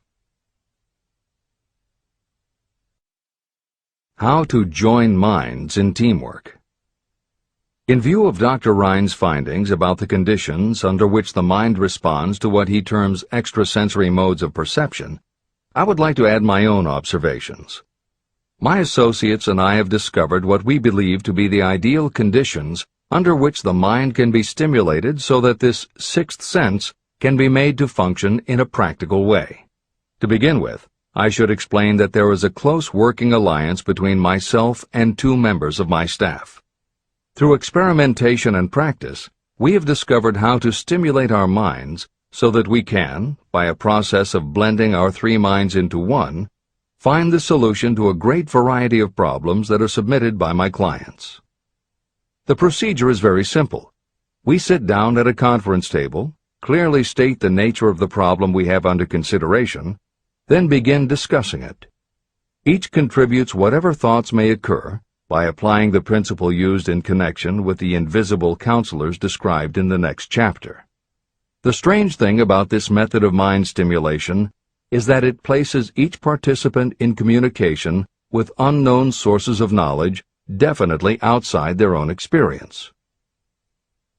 How to join minds in teamwork. In view of Dr. Rhine's findings about the conditions under which the mind responds to what he terms extrasensory modes of perception, I would like to add my own observations. My associates and I have discovered what we believe to be the ideal conditions under which the mind can be stimulated so that this sixth sense can be made to function in a practical way. To begin with, I should explain that there is a close working alliance between myself and two members of my staff. Through experimentation and practice, we have discovered how to stimulate our minds so that we can, by a process of blending our three minds into one, find the solution to a great variety of problems that are submitted by my clients. The procedure is very simple. We sit down at a conference table, clearly state the nature of the problem we have under consideration, then begin discussing it. Each contributes whatever thoughts may occur by applying the principle used in connection with the invisible counselors described in the next chapter. The strange thing about this method of mind stimulation is that it places each participant in communication with unknown sources of knowledge definitely outside their own experience.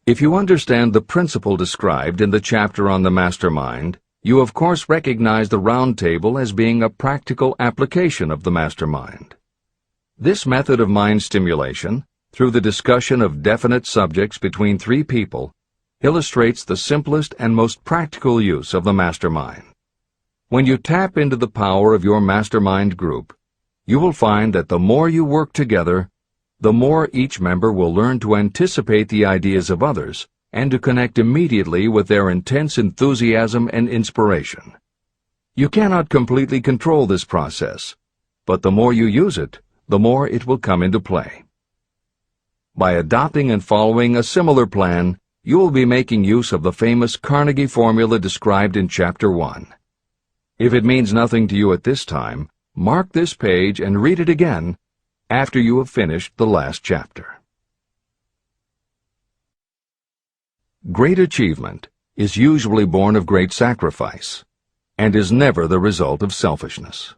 If you understand the principle described in the chapter on the mastermind, you of course recognize the round table as being a practical application of the mastermind. This method of mind stimulation, through the discussion of definite subjects between three people, illustrates the simplest and most practical use of the mastermind. When you tap into the power of your mastermind group, you will find that the more you work together, the more each member will learn to anticipate the ideas of others and to connect immediately with their intense enthusiasm and inspiration. You cannot completely control this process, but the more you use it, the more it will come into play. By adopting and following a similar plan, you will be making use of the famous Carnegie formula described in Chapter 1. If it means nothing to you at this time, mark this page and read it again after you have finished the last chapter. Great achievement is usually born of great sacrifice and is never the result of selfishness.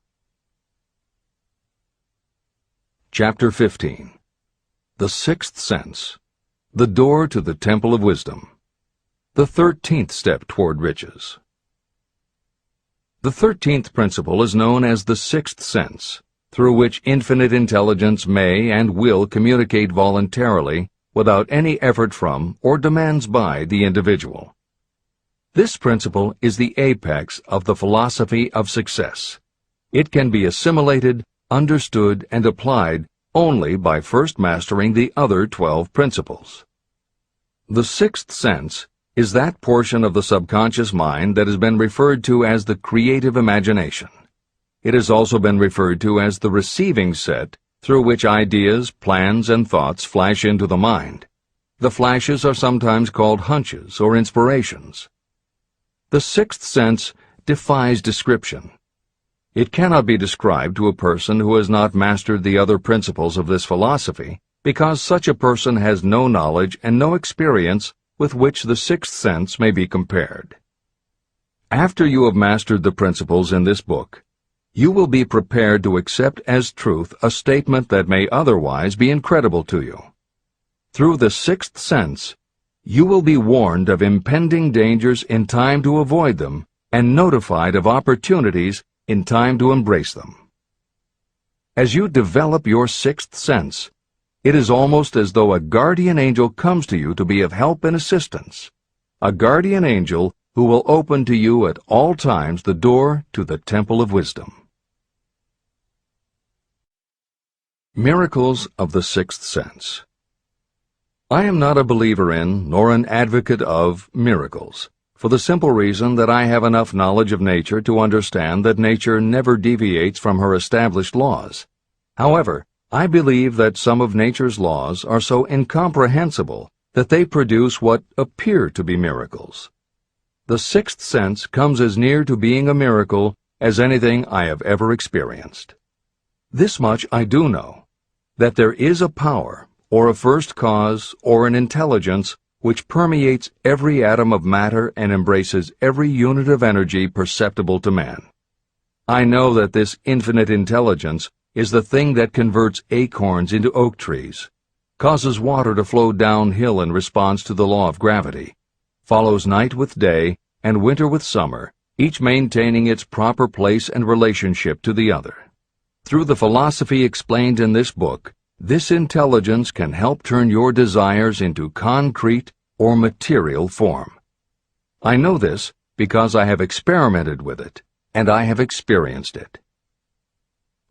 Chapter 15. The Sixth Sense, the door to the Temple of Wisdom, the 13th step toward riches. The 13th principle is known as the Sixth Sense, through which infinite intelligence may and will communicate voluntarily without any effort from or demands by the individual. This principle is the apex of the philosophy of success. It can be assimilated, understood, and applied only by first mastering the other 12 principles. The Sixth Sense is that portion of the subconscious mind that has been referred to as the creative imagination. It has also been referred to as the receiving set through which ideas, plans, and thoughts flash into the mind. The flashes are sometimes called hunches or inspirations. The Sixth Sense defies description. It cannot be described to a person who has not mastered the other principles of this philosophy, because such a person has no knowledge and no experience with which the Sixth Sense may be compared. After you have mastered the principles in this book, you will be prepared to accept as truth a statement that may otherwise be incredible to you. Through the Sixth Sense, you will be warned of impending dangers in time to avoid them and notified of opportunities in time to embrace them. As you develop your Sixth Sense, it is almost as though a guardian angel comes to you to be of help and assistance, a guardian angel who will open to you at all times the door to the Temple of Wisdom. Miracles of the Sixth Sense. I am not a believer in, nor an advocate of, miracles, for the simple reason that I have enough knowledge of nature to understand that nature never deviates from her established laws. However, I believe that some of nature's laws are so incomprehensible that they produce what appear to be miracles. The Sixth Sense comes as near to being a miracle as anything I have ever experienced. This much I do know, that there is a power, or a first cause, or an intelligence which permeates every atom of matter and embraces every unit of energy perceptible to man. I know that this infinite intelligence is the thing that converts acorns into oak trees, causes water to flow downhill in response to the law of gravity, follows night with day and winter with summer, each maintaining its proper place and relationship to the other. Through the philosophy explained in this book, this intelligence can help turn your desires into concrete or material form. I know this because I have experimented with it, and I have experienced it.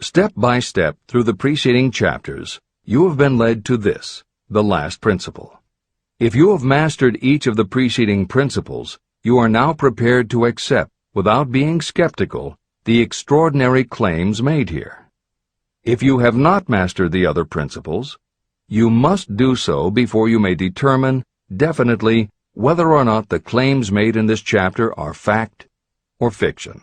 Step by step through the preceding chapters, you have been led to this, the last principle. If you have mastered each of the preceding principles, you are now prepared to accept, without being skeptical, the extraordinary claims made here. If you have not mastered the other principles, you must do so before you may determine definitely whether or not the claims made in this chapter are fact or fiction.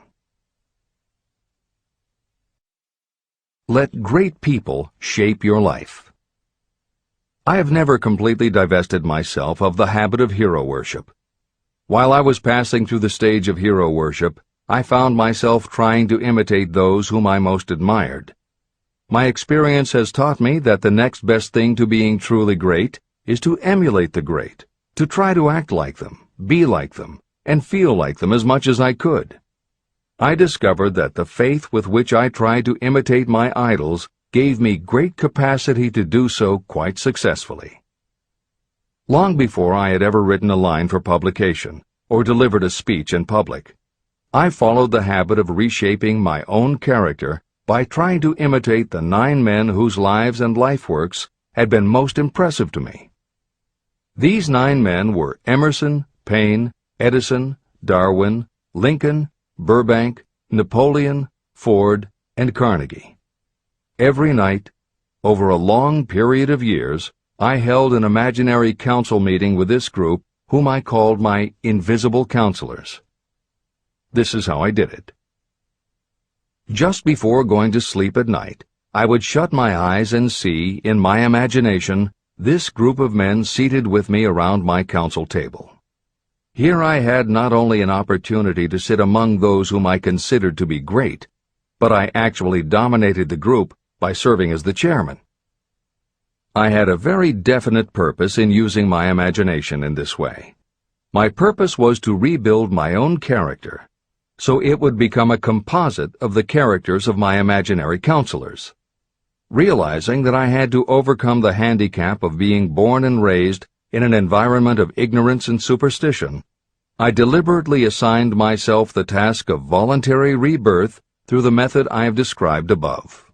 Let great people shape your life. I have never completely divested myself of the habit of hero worship. While I was passing through the stage of hero worship, I found myself trying to imitate those whom I most admired. My experience has taught me that the next best thing to being truly great is to emulate the great, to try to act like them, be like them, and feel like them as much as I could. I discovered that the faith with which I tried to imitate my idols gave me great capacity to do so quite successfully. Long before I had ever written a line for publication or delivered a speech in public, I followed the habit of reshaping my own character by trying to imitate the 9 men whose lives and life works had been most impressive to me. These 9 men were Emerson, Paine, Edison, Darwin, Lincoln, Burbank, Napoleon, Ford, and Carnegie. Every night, over a long period of years, I held an imaginary council meeting with this group, whom I called my invisible counselors. This is how I did it. Just before going to sleep at night, I would shut my eyes and see, in my imagination, this group of men seated with me around my council table. Here I had not only an opportunity to sit among those whom I considered to be great, but I actually dominated the group by serving as the chairman. I had a very definite purpose in using my imagination in this way. My purpose was to rebuild my own character, so it would become a composite of the characters of my imaginary counselors. Realizing that I had to overcome the handicap of being born and raised in an environment of ignorance and superstition, I deliberately assigned myself the task of voluntary rebirth through the method I have described above.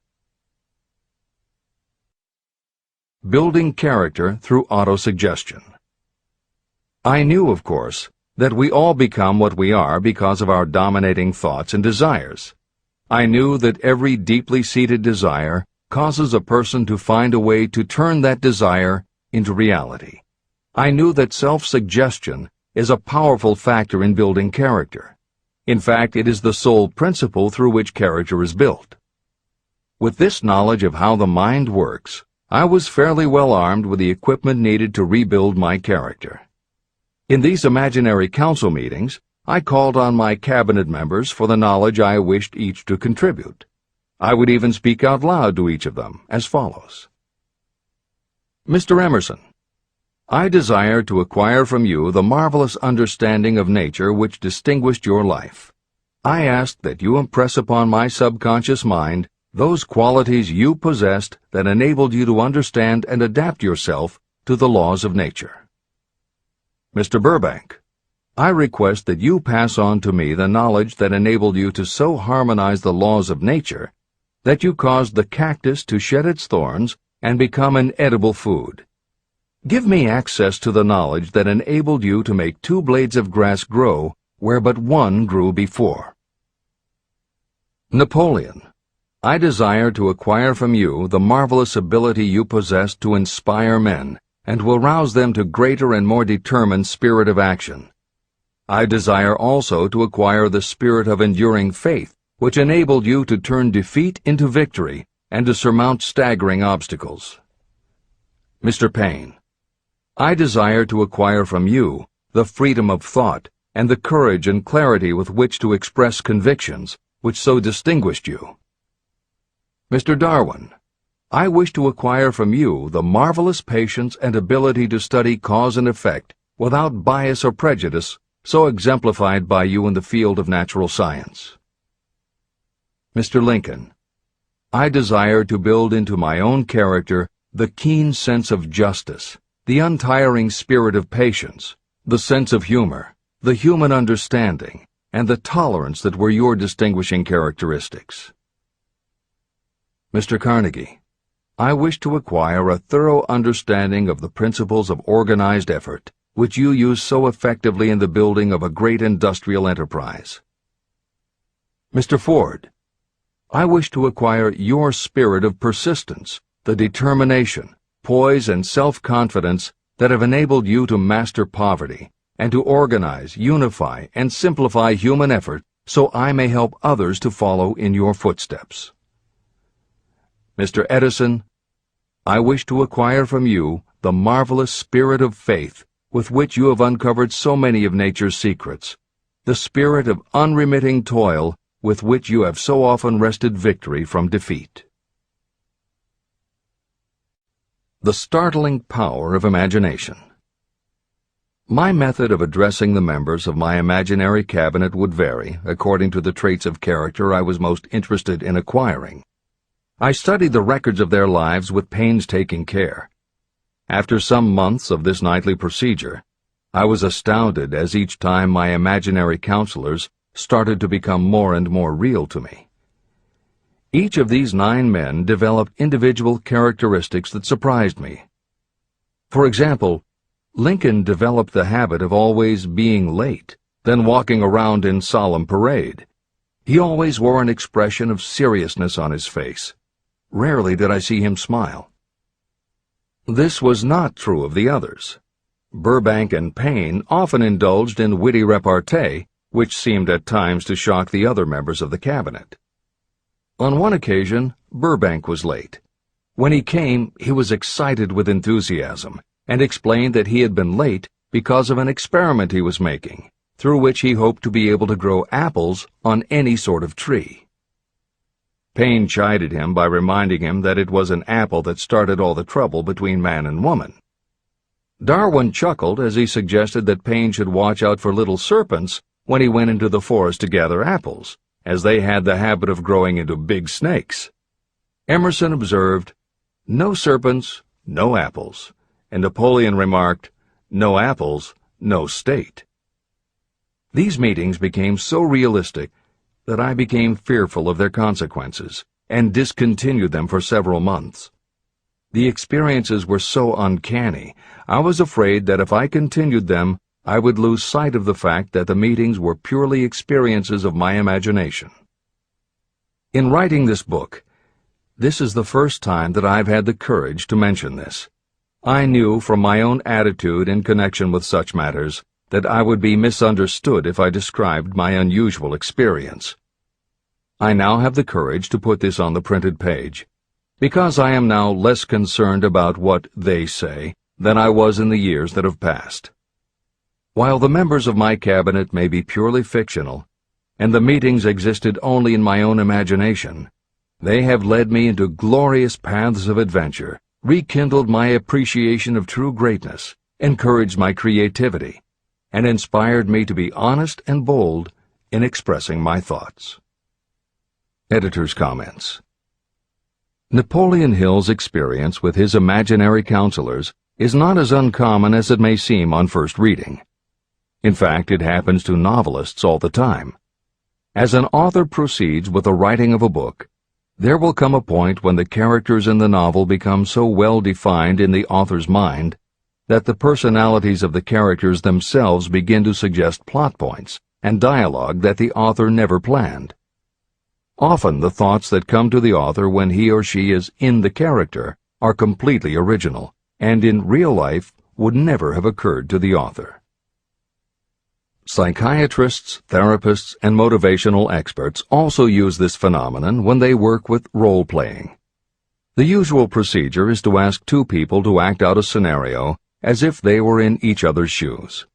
Building character through autosuggestion. I knew, of course, that we all become what we are because of our dominating thoughts and desires. I knew that every deeply seated desire causes a person to find a way to turn that desire into reality. I knew that self-suggestion is a powerful factor in building character. In fact, it is the sole principle through which character is built. With this knowledge of how the mind works, I was fairly well armed with the equipment needed to rebuild my character. In these imaginary council meetings, I called on my cabinet members for the knowledge I wished each to contribute. I would even speak out loud to each of them as follows. Mr. Emerson, I desire to acquire from you the marvelous understanding of nature which distinguished your life. I ask that you impress upon my subconscious mind those qualities you possessed that enabled you to understand and adapt yourself to the laws of nature. Mr. Burbank, I request that you pass on to me the knowledge that enabled you to so harmonize the laws of nature that you caused the cactus to shed its thorns and become an edible food. Give me access to the knowledge that enabled you to make 2 blades of grass grow where but 1 grew before. Napoleon, I desire to acquire from you the marvelous ability you possess to inspire men and will rouse them to greater and more determined spirit of action. I desire also to acquire the spirit of enduring faith, which enabled you to turn defeat into victory and to surmount staggering obstacles. Mr. Paine, I desire to acquire from you the freedom of thought and the courage and clarity with which to express convictions which so distinguished you. Mr. Darwin, I wish to acquire from you the marvelous patience and ability to study cause and effect without bias or prejudice, so exemplified by you in the field of natural science. Mr. Lincoln, I desire to build into my own character the keen sense of justice, the untiring spirit of patience, the sense of humor, the human understanding, and the tolerance that were your distinguishing characteristics. Mr. Carnegie, I wish to acquire a thorough understanding of the principles of organized effort, which you use so effectively in the building of a great industrial enterprise. Mr. Ford, I wish to acquire your spirit of persistence, the determination, poise, and self-confidence that have enabled you to master poverty and to organize, unify, and simplify human effort so I may help others to follow in your footsteps. Mr. Edison, I wish to acquire from you the marvelous spirit of faith with which you have uncovered so many of nature's secrets, the spirit of unremitting toil with which you have so often wrested victory from defeat. The startling power of imagination. My method of addressing the members of my imaginary cabinet would vary according to the traits of character I was most interested in acquiring. I studied the records of their lives with painstaking care. After some months of this nightly procedure, I was astounded as each time my imaginary counselors started to become more and more real to me. Each of these 9 men developed individual characteristics that surprised me. For example, Lincoln developed the habit of always being late, then walking around in solemn parade. He always wore an expression of seriousness on his face. Rarely did I see him smile. This was not true of the others. Burbank and Payne often indulged in witty repartee, which seemed at times to shock the other members of the cabinet. On one occasion, Burbank was late. When he came, he was excited with enthusiasm, and explained that he had been late because of an experiment he was making, through which he hoped to be able to grow apples on any sort of tree. Payne chided him by reminding him that it was an apple that started all the trouble between man and woman. Darwin chuckled as he suggested that Payne should watch out for little serpents when he went into the forest to gather apples, as they had the habit of growing into big snakes. Emerson observed, "No serpents, no apples," and Napoleon remarked, "No apples, no state." These meetings became so realistic that I became fearful of their consequences and discontinued them for several months. The experiences were so uncanny, I was afraid that if I continued them, I would lose sight of the fact that the meetings were purely experiences of my imagination. In writing this book, this is the first time that I've had the courage to mention this. I knew from my own attitude in connection with such matters that I would be misunderstood if I described my unusual experience. I now have the courage to put this on the printed page, because I am now less concerned about what they say than I was in the years that have passed. While the members of my cabinet may be purely fictional, and the meetings existed only in my own imagination, they have led me into glorious paths of adventure, rekindled my appreciation of true greatness, encouraged my creativity, and inspired me to be honest and bold in expressing my thoughts. Editor's comments. Napoleon Hill's experience with his imaginary counselors is not as uncommon as it may seem on first reading. In fact, it happens to novelists all the time. As an author proceeds with the writing of a book, there will come a point when the characters in the novel become so well defined in the author's mind that the personalities of the characters themselves begin to suggest plot points and dialogue that the author never planned. Often the thoughts that come to the author when he or she is in the character are completely original, and in real life would never have occurred to the author. Psychiatrists, therapists, and motivational experts also use this phenomenon when they work with role-playing. The usual procedure is to ask 2 people to act out a scenario as if they were in each other's shoes.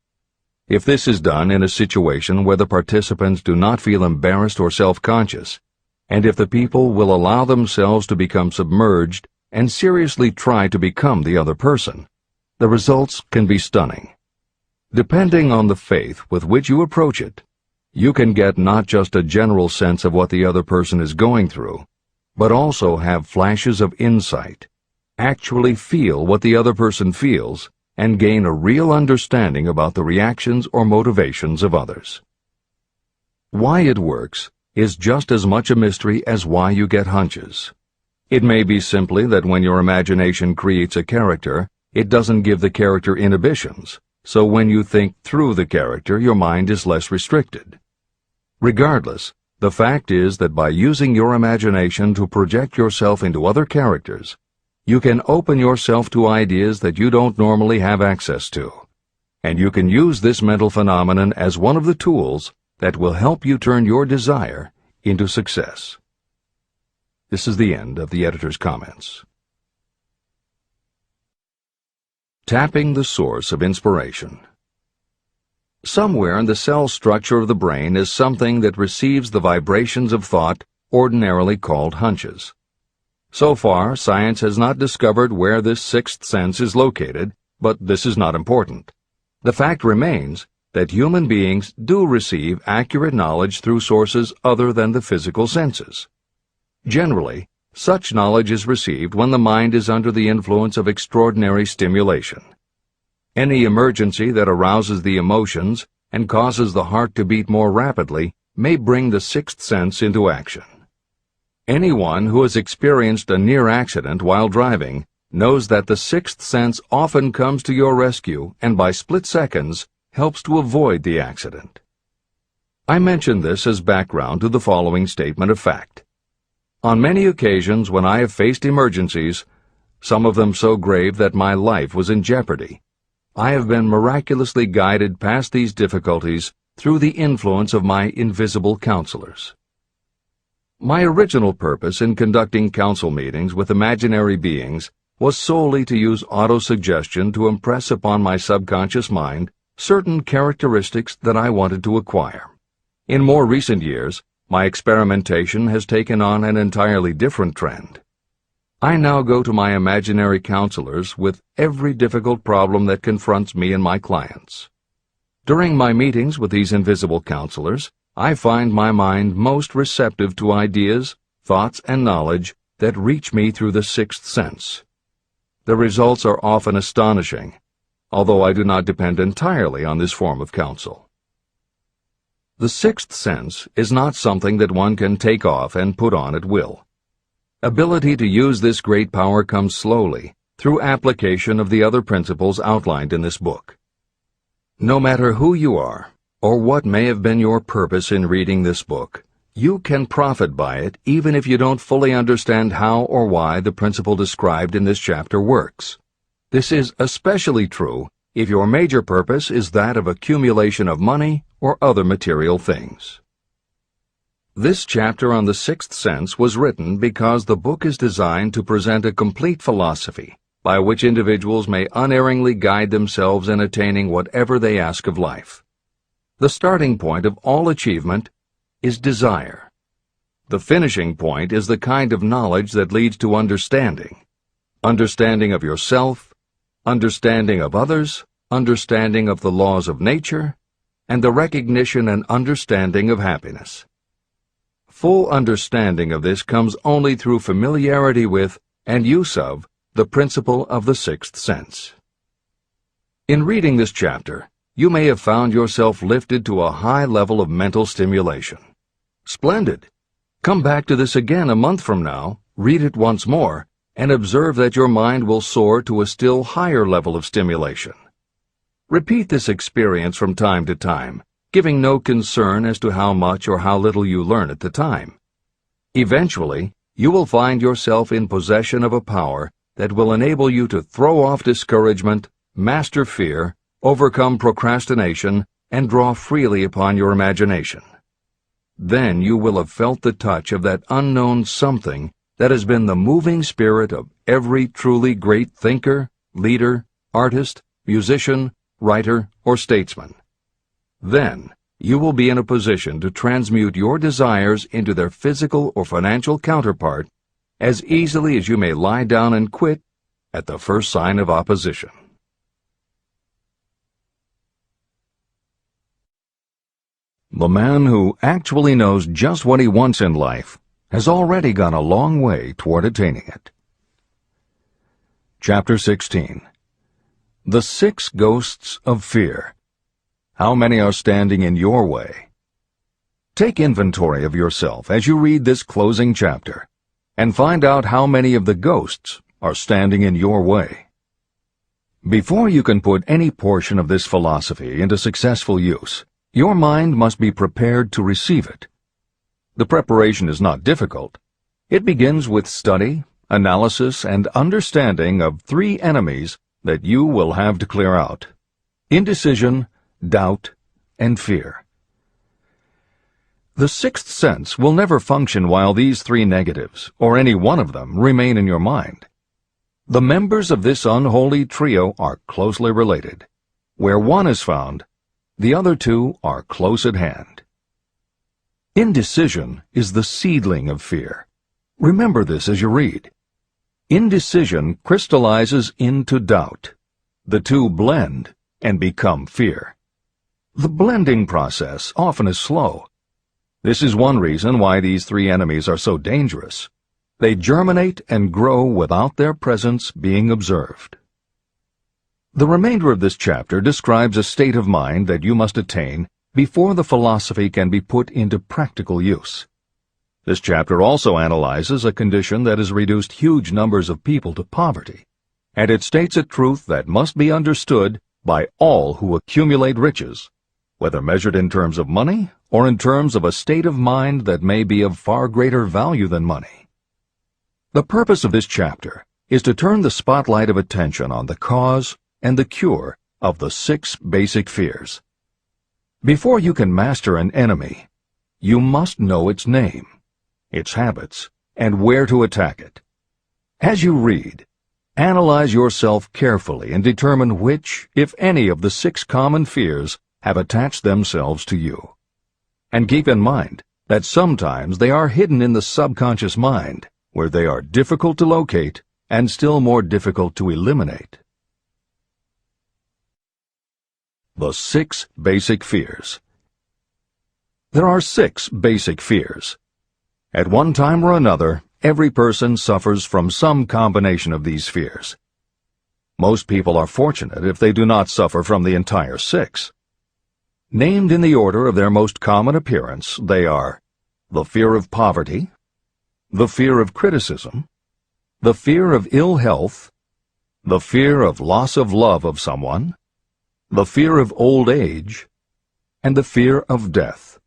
If this is done in a situation where the participants do not feel embarrassed or self-conscious, and if the people will allow themselves to become submerged and seriously try to become the other person, the results can be stunning. Depending on the faith with which you approach it, you can get not just a general sense of what the other person is going through, but also have flashes of insight, actually feel what the other person feels, and gain a real understanding about the reactions or motivations of others. Why it works is just as much a mystery as why you get hunches. It may be simply that when your imagination creates a character, it doesn't give the character inhibitions, so when you think through the character, your mind is less restricted. Regardless, the fact is that by using your imagination to project yourself into other characters, you can open yourself to ideas that you don't normally have access to, and you can use this mental phenomenon as one of the tools that will help you turn your desire into success. This is the end of the editor's comments. Tapping the source of inspiration. Somewhere in the cell structure of the brain is something that receives the vibrations of thought ordinarily called hunches. So far, science has not discovered where this sixth sense is located, but this is not important. The fact remains that human beings do receive accurate knowledge through sources other than the physical senses. Generally, such knowledge is received when the mind is under the influence of extraordinary stimulation. Any emergency that arouses the emotions and causes the heart to beat more rapidly may bring the sixth sense into action. Anyone who has experienced a near accident while driving knows that the sixth sense often comes to your rescue and by split seconds helps to avoid the accident. I mention this as background to the following statement of fact. On many occasions when I have faced emergencies, some of them so grave that my life was in jeopardy, I have been miraculously guided past these difficulties through the influence of my invisible counselors. My original purpose in conducting council meetings with imaginary beings was solely to use autosuggestion to impress upon my subconscious mind certain characteristics that I wanted to acquire. In more recent years, my experimentation has taken on an entirely different trend. I now go to my imaginary counselors with every difficult problem that confronts me and my clients. During my meetings with these invisible counselors, I find my mind most receptive to ideas, thoughts, and knowledge that reach me through the sixth sense. The results are often astonishing, although I do not depend entirely on this form of counsel. The sixth sense is not something that one can take off and put on at will. Ability to use this great power comes slowly, through application of the other principles outlined in this book. No matter who you are, or what may have been your purpose in reading this book, you can profit by it even if you don't fully understand how or why the principle described in this chapter works. This is especially true if your major purpose is that of accumulation of money or other material things. This chapter on the sixth sense was written because the book is designed to present a complete philosophy by which individuals may unerringly guide themselves in attaining whatever they ask of life. The starting point of all achievement is desire. The finishing point is the kind of knowledge that leads to understanding. Understanding of yourself, understanding of others, understanding of the laws of nature, and the recognition and understanding of happiness. Full understanding of this comes only through familiarity with and use of the principle of the sixth sense. In reading this chapter, you may have found yourself lifted to a high level of mental stimulation. Splendid! Come back to this again a month from now, read it once more, and observe that your mind will soar to a still higher level of stimulation. Repeat this experience from time to time, giving no concern as to how much or how little you learn at the time. Eventually, you will find yourself in possession of a power that will enable you to throw off discouragement, master fear, overcome procrastination, and draw freely upon your imagination. Then you will have felt the touch of that unknown something that has been the moving spirit of every truly great thinker, leader, artist, musician, writer, or statesman. Then, you will be in a position to transmute your desires into their physical or financial counterpart as easily as you may lie down and quit at the first sign of opposition. The man who actually knows just what he wants in life has already gone a long way toward attaining it. Chapter 16. The Six Ghosts of Fear. How many are standing in your way? Take inventory of yourself as you read this closing chapter, and find out how many of the ghosts are standing in your way. Before you can put any portion of this philosophy into successful use, your mind must be prepared to receive it. The preparation is not difficult. It begins with study, analysis, and understanding of three enemies that you will have to clear out: indecision, doubt, and fear. The sixth sense will never function while these three negatives, or any one of them, remain in your mind. The members of this unholy trio are closely related. Where one is found, The other two are close at hand. Indecision is the seedling of fear. Remember this as you read. Indecision crystallizes into doubt. The two blend and become fear. The blending process often is slow. This is one reason why these three enemies are so dangerous. They germinate and grow without their presence being observed. The remainder of this chapter describes a state of mind that you must attain before the philosophy can be put into practical use. This chapter also analyzes a condition that has reduced huge numbers of people to poverty, and it states a truth that must be understood by all who accumulate riches, whether measured in terms of money or in terms of a state of mind that may be of far greater value than money. The purpose of this chapter is to turn the spotlight of attention on the cause and the cure of the 6 basic fears. Before you can master an enemy, you must know its name, its habits, and where to attack it. As you read, analyze yourself carefully and determine which, if any, of the 6 common fears have attached themselves to you. And keep in mind that sometimes they are hidden in the subconscious mind, where they are difficult to locate and still more difficult to eliminate. The 6 basic fears. There are 6 basic fears. At one time or another, every person suffers from some combination of these fears. Most people are fortunate if they do not suffer from the entire 6. Named in the order of their most common appearance, they are the fear of poverty, the fear of criticism, the fear of ill health, the fear of loss of love of someone, the fear of old age, and the fear of death.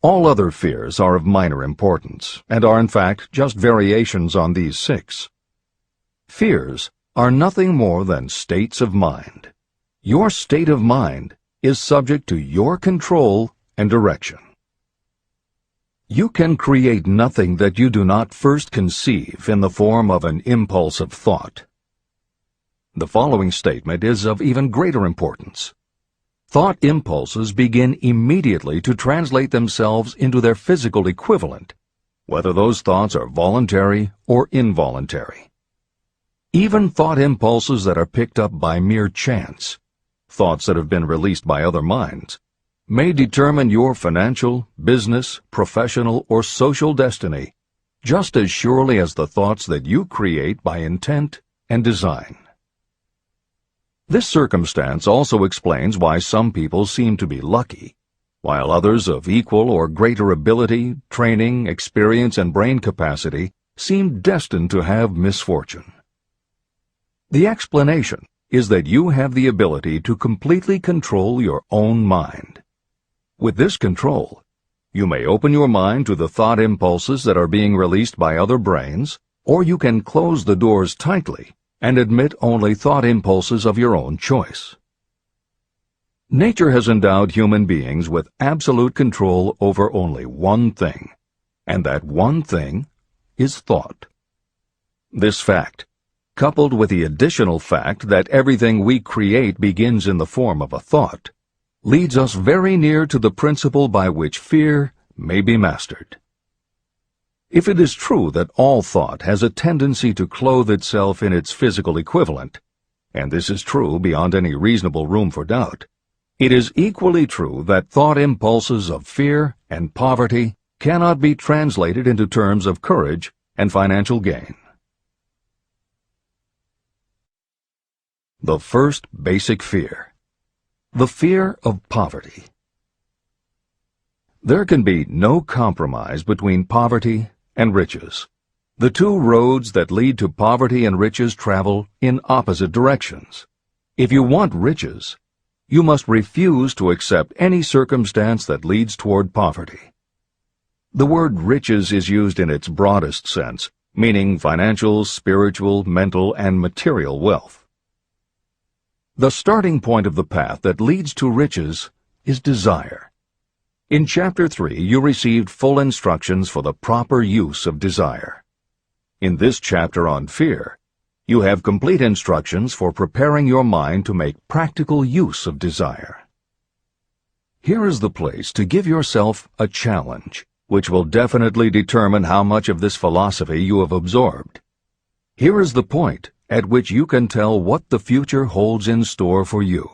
All other fears are of minor importance, and are in fact just variations on these 6. Fears are nothing more than states of mind. Your state of mind is subject to your control and direction. You can create nothing that you do not first conceive in the form of an impulse of thought. The following statement is of even greater importance. Thought impulses begin immediately to translate themselves into their physical equivalent, whether those thoughts are voluntary or involuntary. Even thought impulses that are picked up by mere chance, thoughts that have been released by other minds, may determine your financial, business, professional, or social destiny just as surely as the thoughts that you create by intent and design. This circumstance also explains why some people seem to be lucky, while others of equal or greater ability, training, experience, and brain capacity seem destined to have misfortune. The explanation is that you have the ability to completely control your own mind. With this control, you may open your mind to the thought impulses that are being released by other brains, or you can close the doors tightly and admit only thought impulses of your own choice. Nature has endowed human beings with absolute control over only one thing, and that one thing is thought. This fact, coupled with the additional fact that everything we create begins in the form of a thought, leads us very near to the principle by which fear may be mastered. If it is true that all thought has a tendency to clothe itself in its physical equivalent, and this is true beyond any reasonable room for doubt, it is equally true that thought impulses of fear and poverty cannot be translated into terms of courage and financial gain. The first basic fear. The fear of poverty. There can be no compromise between poverty and riches. The two roads that lead to poverty and riches travel in opposite directions. If you want riches, you must refuse to accept any circumstance that leads toward poverty. The word riches is used in its broadest sense, meaning financial, spiritual, mental, and material wealth. The starting point of the path that leads to riches is desire. In Chapter 3, you received full instructions for the proper use of desire. In this chapter on fear, you have complete instructions for preparing your mind to make practical use of desire. Here is the place to give yourself a challenge, which will definitely determine how much of this philosophy you have absorbed. Here is the point at which you can tell what the future holds in store for you.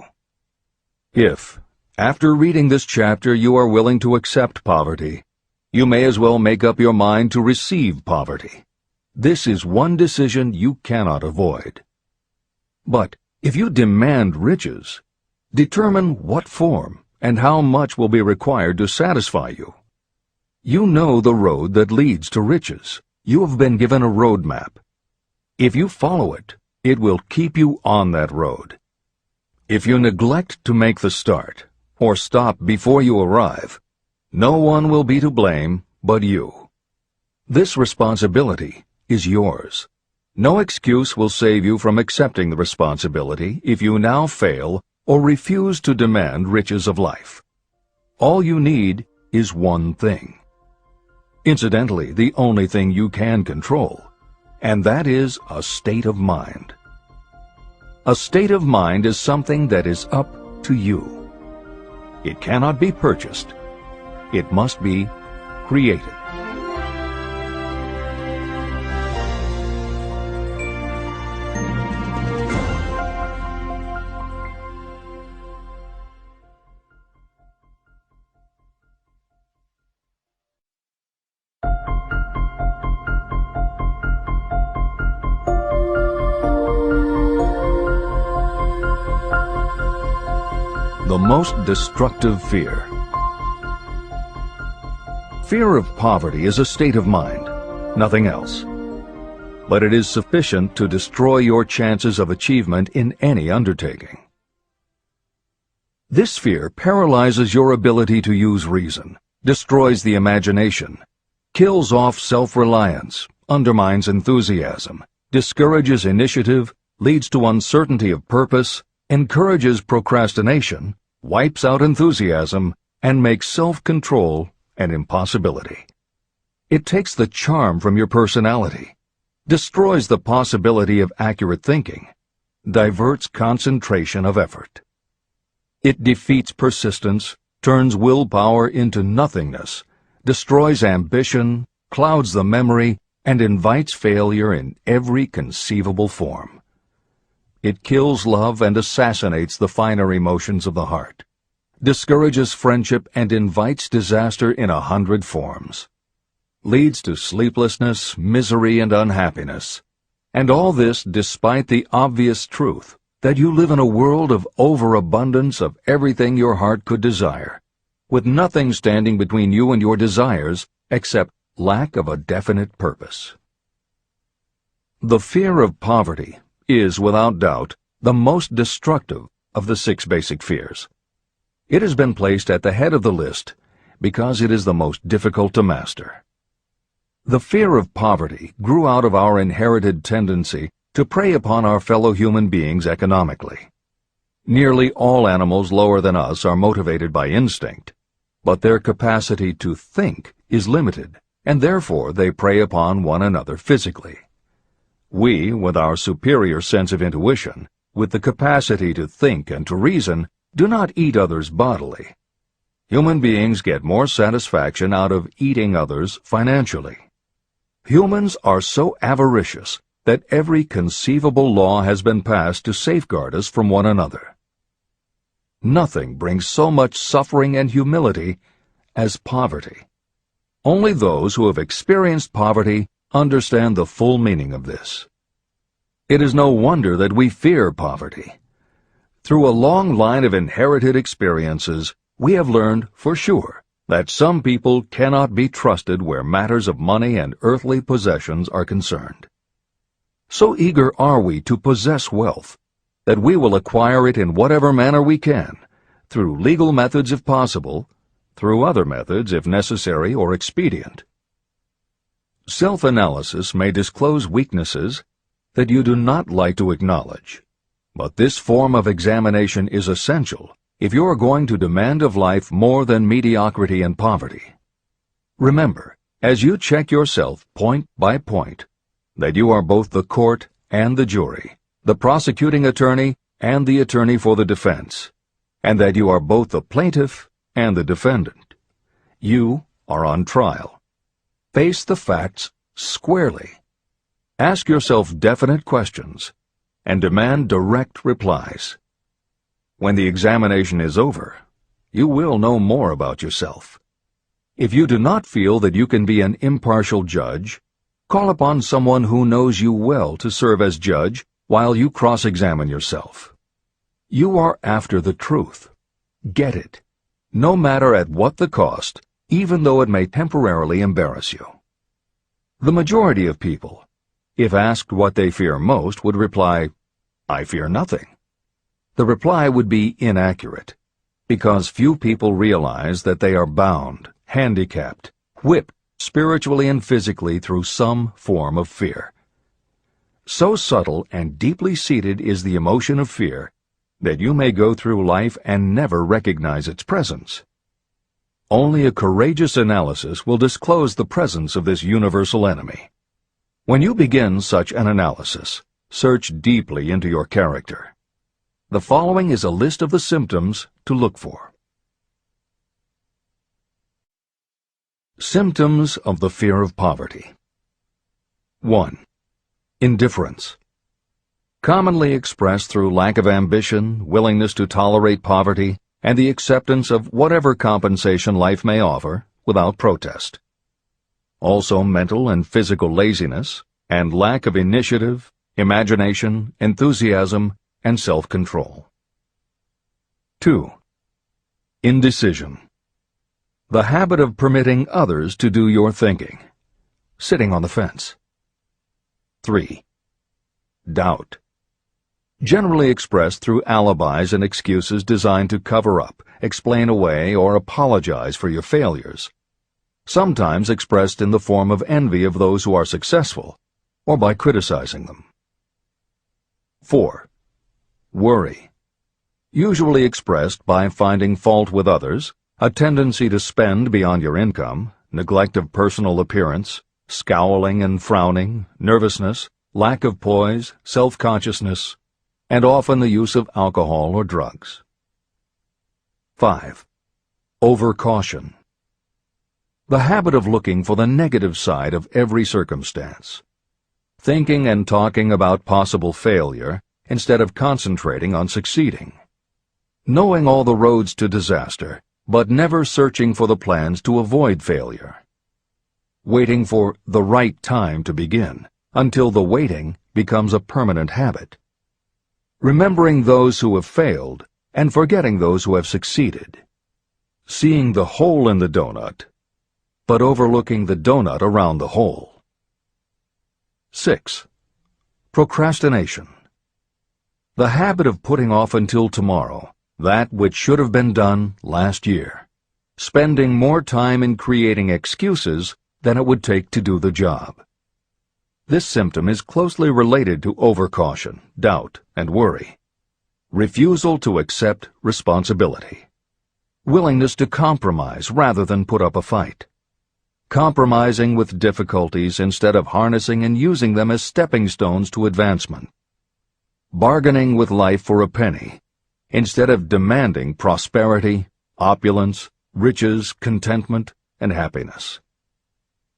If, after reading this chapter, you are willing to accept poverty, you may as well make up your mind to receive poverty. This is one decision you cannot avoid. But if you demand riches, determine what form and how much will be required to satisfy you. You know the road that leads to riches. You have been given a roadmap. If you follow it, it will keep you on that road. If you neglect to make the start, or stop before you arrive, no one will be to blame but you. This responsibility is yours. No excuse will save you from accepting the responsibility if you now fail or refuse to demand riches of life. All you need is one thing. Incidentally, the only thing you can control, and that is a state of mind. A state of mind is something that is up to you. It cannot be purchased. It must be created. The most destructive fear. Fear of poverty is a state of mind, nothing else. But it is sufficient to destroy your chances of achievement in any undertaking. This fear paralyzes your ability to use reason, destroys the imagination, kills off self-reliance, undermines enthusiasm, discourages initiative, leads to uncertainty of purpose, encourages procrastination, wipes out enthusiasm, and makes self-control an impossibility. It takes the charm from your personality, destroys the possibility of accurate thinking, diverts concentration of effort. It defeats persistence, turns willpower into nothingness, destroys ambition, clouds the memory, and invites failure in every conceivable form. It kills love and assassinates the finer emotions of the heart, discourages friendship and invites disaster in 100 forms, leads to sleeplessness, misery, and unhappiness. And all this despite the obvious truth that you live in a world of overabundance of everything your heart could desire, with nothing standing between you and your desires except lack of a definite purpose. The fear of poverty is, without doubt, the most destructive of the 6 basic fears. It has been placed at the head of the list because it is the most difficult to master. The fear of poverty grew out of our inherited tendency to prey upon our fellow human beings economically. Nearly all animals lower than us are motivated by instinct, but their capacity to think is limited, and therefore they prey upon one another physically. We, with our superior sense of intuition, with the capacity to think and to reason, do not eat others bodily. Human beings get more satisfaction out of eating others financially. Humans are so avaricious that every conceivable law has been passed to safeguard us from one another. Nothing brings so much suffering and humility as poverty. Only those who have experienced poverty understand the full meaning of this. It is no wonder that we fear poverty. Through a long line of inherited experiences, we have learned for sure that some people cannot be trusted where matters of money and earthly possessions are concerned. So eager are we to possess wealth that we will acquire it in whatever manner we can, through legal methods if possible, through other methods if necessary or expedient. Self-analysis may disclose weaknesses that you do not like to acknowledge, but this form of examination is essential if you are going to demand of life more than mediocrity and poverty. Remember, as you check yourself point by point, that you are both the court and the jury, the prosecuting attorney and the attorney for the defense, and that you are both the plaintiff and the defendant. You are on trial. Face the facts squarely. Ask yourself definite questions and demand direct replies. When the examination is over, you will know more about yourself. If you do not feel that you can be an impartial judge, call upon someone who knows you well to serve as judge while you cross-examine yourself. You are after the truth. Get it, no matter at what the cost, even though it may temporarily embarrass you. The majority of people, if asked what they fear most, would reply, "I fear nothing." The reply would be inaccurate, because few people realize that they are bound, handicapped, whipped spiritually and physically through some form of fear. So subtle and deeply seated is the emotion of fear that you may go through life and never recognize its presence. Only a courageous analysis will disclose the presence of this universal enemy. When you begin such an analysis, search deeply into your character. The following is a list of the symptoms to look for. Symptoms of the fear of poverty. 1. Indifference. Commonly expressed through lack of ambition, willingness to tolerate poverty, and the acceptance of whatever compensation life may offer without protest. Also mental and physical laziness, and lack of initiative, imagination, enthusiasm, and self-control. 2. Indecision. The habit of permitting others to do your thinking, sitting on the fence. 3. Doubt. Generally expressed through alibis and excuses designed to cover up, explain away, or apologize for your failures. Sometimes expressed in the form of envy of those who are successful, or by criticizing them. 4. Worry. Usually expressed by finding fault with others, a tendency to spend beyond your income, neglect of personal appearance, scowling and frowning, nervousness, lack of poise, self-consciousness, and often the use of alcohol or drugs. 5. Overcaution. The habit of looking for the negative side of every circumstance, thinking and talking about possible failure instead of concentrating on succeeding, knowing all the roads to disaster, but never searching for the plans to avoid failure, waiting for the right time to begin until the waiting becomes a permanent habit, remembering those who have failed and forgetting those who have succeeded, seeing the hole in the donut, but overlooking the donut around the hole. 6. Procrastination. The habit of putting off until tomorrow that which should have been done last year, spending more time in creating excuses than it would take to do the job. This symptom is closely related to overcaution, doubt, and worry. Refusal to accept responsibility. Willingness to compromise rather than put up a fight. Compromising with difficulties instead of harnessing and using them as stepping stones to advancement. Bargaining with life for a penny instead of demanding prosperity, opulence, riches, contentment, and happiness.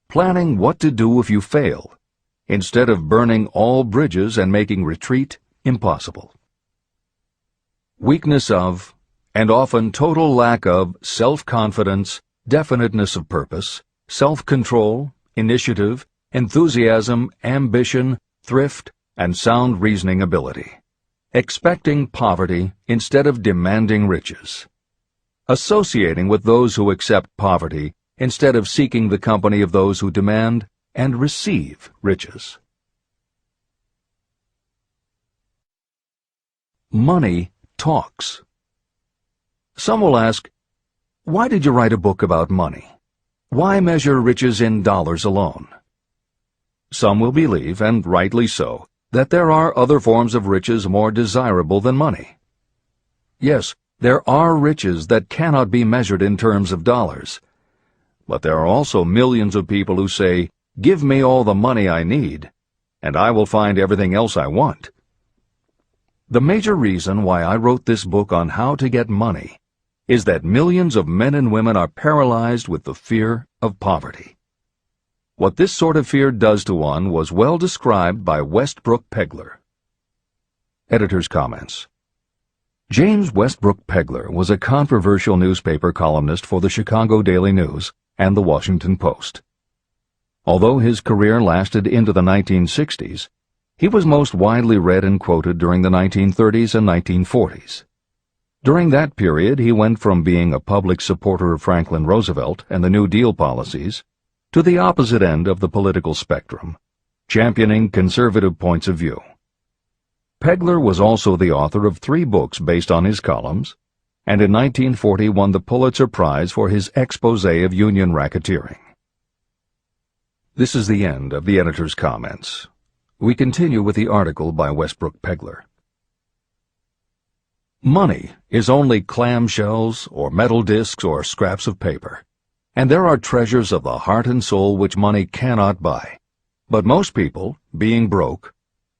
Planning what to do if you fail instead of burning all bridges and making retreat impossible. Weakness of, and often total lack of, self-confidence, definiteness of purpose, self-control, initiative, enthusiasm, ambition, thrift, and sound reasoning ability. Expecting poverty instead of demanding riches. Associating with those who accept poverty instead of seeking the company of those who demand and receive riches. Money talks. Some will ask, why did you write a book about money? Why measure riches in dollars alone? Some will believe, and rightly so, that there are other forms of riches more desirable than money. Yes, there are riches that cannot be measured in terms of dollars. But there are also millions of people who say, "Give me all the money I need, and I will find everything else I want." The major reason why I wrote this book on how to get money is that millions of men and women are paralyzed with the fear of poverty. What this sort of fear does to one was well described by Westbrook Pegler. Editor's comments. James Westbrook Pegler was a controversial newspaper columnist for the Chicago Daily News and the Washington Post. Although his career lasted into the 1960s, he was most widely read and quoted during the 1930s and 1940s. During that period, he went from being a public supporter of Franklin Roosevelt and the New Deal policies to the opposite end of the political spectrum, championing conservative points of view. Pegler was also the author of 3 books based on his columns, and in 1940 won the Pulitzer Prize for his expose of union racketeering. This is the end of the editor's comments. We continue with the article by Westbrook Pegler. Money is only clamshells or metal discs or scraps of paper, and there are treasures of the heart and soul which money cannot buy. But most people, being broke,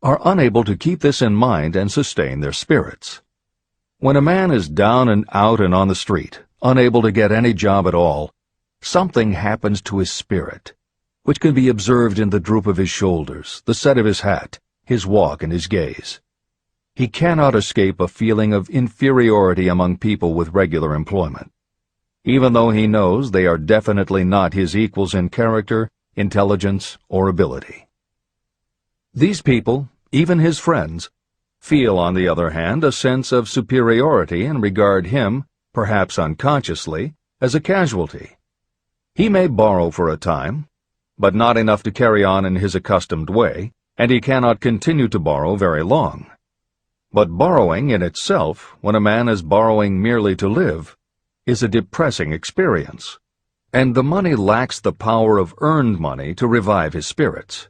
are unable to keep this in mind and sustain their spirits. When a man is down and out and on the street, unable to get any job at all, something happens to his spirit, which can be observed in the droop of his shoulders, the set of his hat, his walk, and his gaze. He cannot escape a feeling of inferiority among people with regular employment, even though he knows they are definitely not his equals in character, intelligence, or ability. These people, even his friends, feel, on the other hand, a sense of superiority and regard him, perhaps unconsciously, as a casualty. He may borrow for a time, but not enough to carry on in his accustomed way, and he cannot continue to borrow very long. But borrowing in itself, when a man is borrowing merely to live, is a depressing experience, and the money lacks the power of earned money to revive his spirits.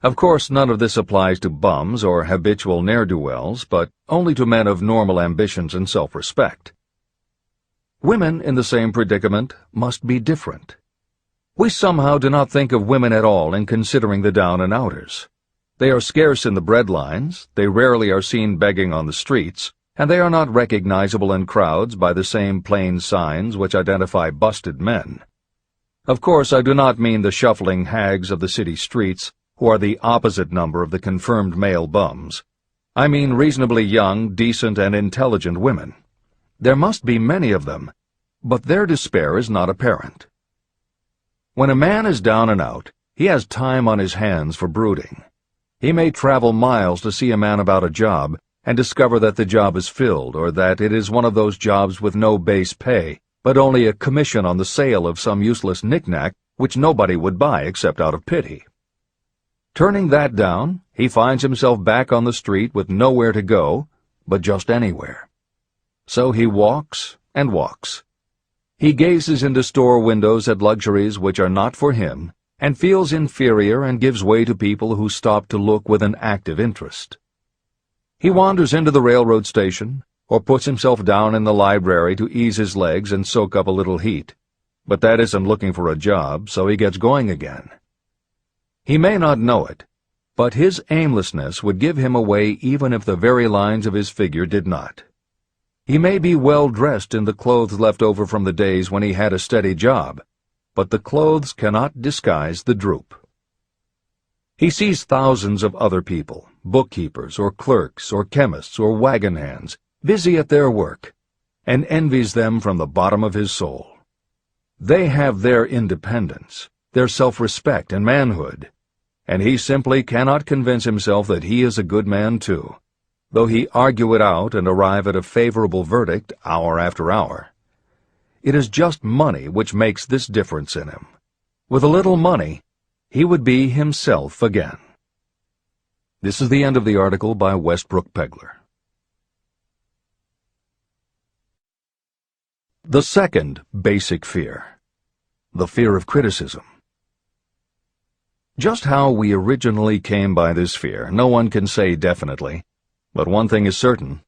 Of course, none of this applies to bums or habitual ne'er-do-wells, but only to men of normal ambitions and self-respect. Women in the same predicament must be different. We somehow do not think of women at all in considering the down-and-outers. They are scarce in the breadlines, they rarely are seen begging on the streets, and they are not recognizable in crowds by the same plain signs which identify busted men. Of course, I do not mean the shuffling hags of the city streets, who are the opposite number of the confirmed male bums. I mean reasonably young, decent, and intelligent women. There must be many of them, but their despair is not apparent. When a man is down and out, he has time on his hands for brooding. He may travel miles to see a man about a job and discover that the job is filled, or that it is one of those jobs with no base pay, but only a commission on the sale of some useless knick-knack which nobody would buy except out of pity. Turning that down, he finds himself back on the street with nowhere to go, but just anywhere. So he walks and walks. He gazes into store windows at luxuries which are not for him, and feels inferior and gives way to people who stop to look with an active interest. He wanders into the railroad station, or puts himself down in the library to ease his legs and soak up a little heat. But that isn't looking for a job, so he gets going again. He may not know it, but his aimlessness would give him away even if the very lines of his figure did not. He may be well dressed in the clothes left over from the days when he had a steady job, but the clothes cannot disguise the droop. He sees thousands of other people, bookkeepers or clerks or chemists or wagon hands, busy at their work, and envies them from the bottom of his soul. They have their independence, their self-respect and manhood, and he simply cannot convince himself that he is a good man too, though he argue it out and arrive at a favorable verdict hour after hour. It is just money which makes this difference in him. With a little money, he would be himself again. This is the end of the article by Westbrook Pegler. The second basic fear, the fear of criticism. Just how we originally came by this fear, no one can say definitely, but one thing is certain: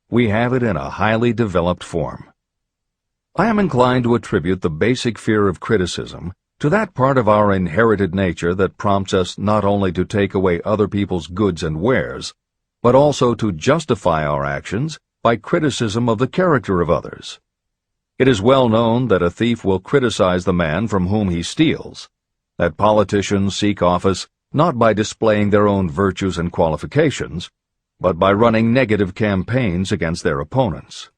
we have it in a highly developed form. I am inclined to attribute the basic fear of criticism to that part of our inherited nature that prompts us not only to take away other people's goods and wares, but also to justify our actions by criticism of the character of others. It is well known that a thief will criticize the man from whom he steals, that politicians seek office not by displaying their own virtues and qualifications, but by running negative campaigns against their opponents.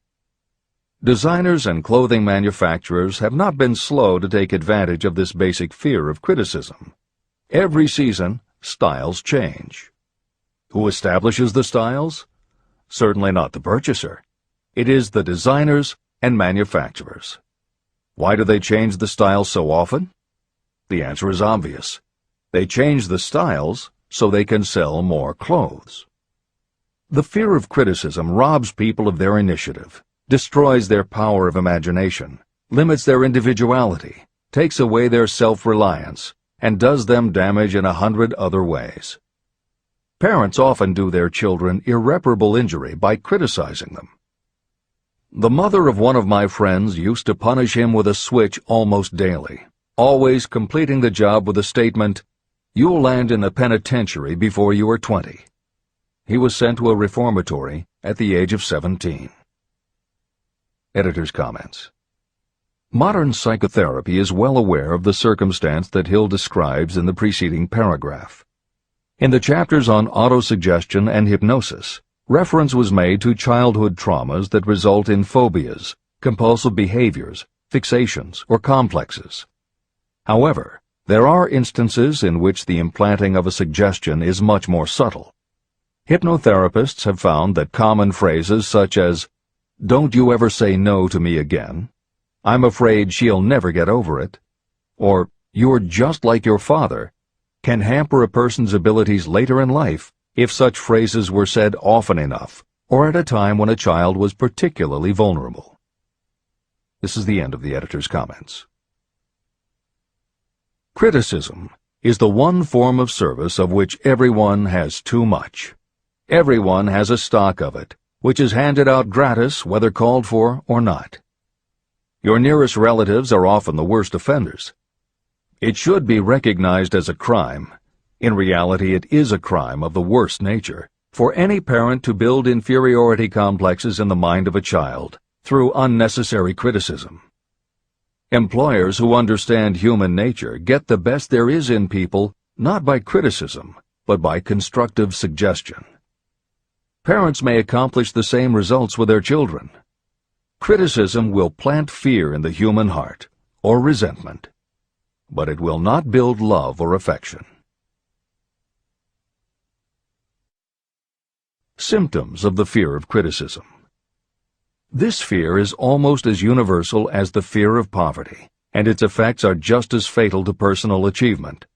Designers and clothing manufacturers have not been slow to take advantage of this basic fear of criticism. Every season, styles change. Who establishes the styles? Certainly not the purchaser. It is the designers and manufacturers. Why do they change the styles so often? The answer is obvious. They change the styles so they can sell more clothes. The fear of criticism robs people of their initiative, destroys their power of imagination, limits their individuality, takes away their self-reliance, and does them damage in 100 other ways. Parents often do their children irreparable injury by criticizing them. The mother of one of my friends used to punish him with a switch almost daily, always completing the job with the statement, "You'll land in the penitentiary before you are 20. He was sent to a reformatory at the age of 17. Editor's comments. Modern psychotherapy is well aware of the circumstance that Hill describes in the preceding paragraph. In the chapters on autosuggestion and hypnosis, reference was made to childhood traumas that result in phobias, compulsive behaviors, fixations, or complexes. However, there are instances in which the implanting of a suggestion is much more subtle. Hypnotherapists have found that common phrases such as, "Don't you ever say no to me again," "I'm afraid she'll never get over it," or "You're just like your father," can hamper a person's abilities later in life if such phrases were said often enough, or at a time when a child was particularly vulnerable. This is the end of the editor's comments. Criticism is the one form of service of which everyone has too much. Everyone has a stock of it, which is handed out gratis whether called for or not. Your nearest relatives are often the worst offenders. It should be recognized as a crime. In reality, it is a crime of the worst nature for any parent to build inferiority complexes in the mind of a child through unnecessary criticism. Employers who understand human nature get the best there is in people not by criticism, but by constructive suggestion. Parents may accomplish the same results with their children. Criticism will plant fear in the human heart, or resentment, but it will not build love or affection. Symptoms of the fear of criticism. This fear is almost as universal as the fear of poverty, and its effects are just as fatal to personal achievement,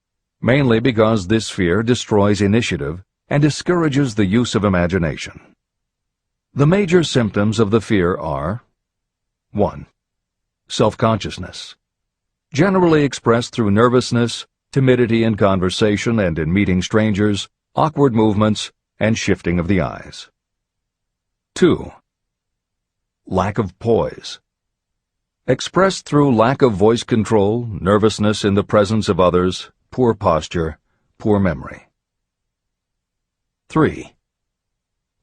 mainly because this fear destroys initiative and discourages the use of imagination. The major symptoms of the fear are 1. Self-consciousness, generally expressed through nervousness, timidity in conversation and in meeting strangers, awkward movements, and shifting of the eyes. 2. Lack of poise, expressed through lack of voice control, nervousness in the presence of others, poor posture, poor memory. 3.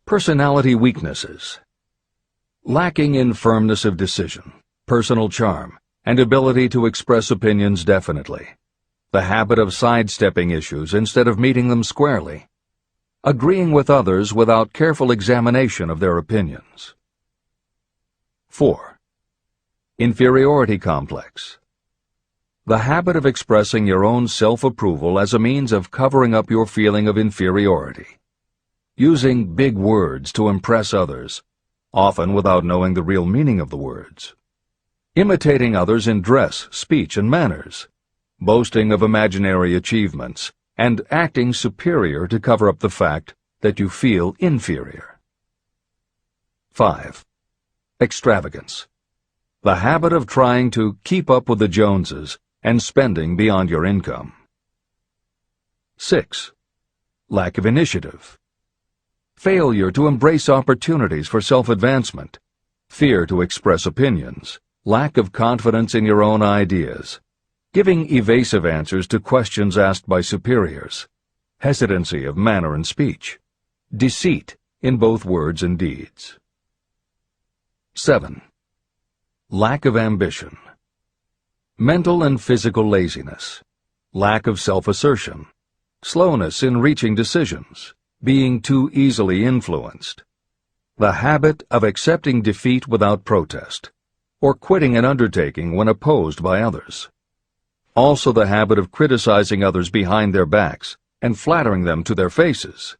Personality weaknesses, lacking in firmness of decision, personal charm, and ability to express opinions definitely, the habit of sidestepping issues instead of meeting them squarely, agreeing with others without careful examination of their opinions. 4. Inferiority complex, the habit of expressing your own self-approval as a means of covering up your feeling of inferiority, using big words to impress others, often without knowing the real meaning of the words, imitating others in dress, speech, and manners, boasting of imaginary achievements, and acting superior to cover up the fact that you feel inferior. 5. Extravagance, the habit of trying to keep up with the Joneses and spending beyond your income. 6. Lack of initiative, failure to embrace opportunities for self-advancement, fear to express opinions, lack of confidence in your own ideas, giving evasive answers to questions asked by superiors, hesitancy of manner and speech, deceit in both words and deeds. 7. lack of ambition. Mental and physical laziness, lack of self-assertion, slowness in reaching decisions, being too easily influenced, the habit of accepting defeat without protest, or quitting an undertaking when opposed by others. Also the habit of criticizing others behind their backs and flattering them to their faces,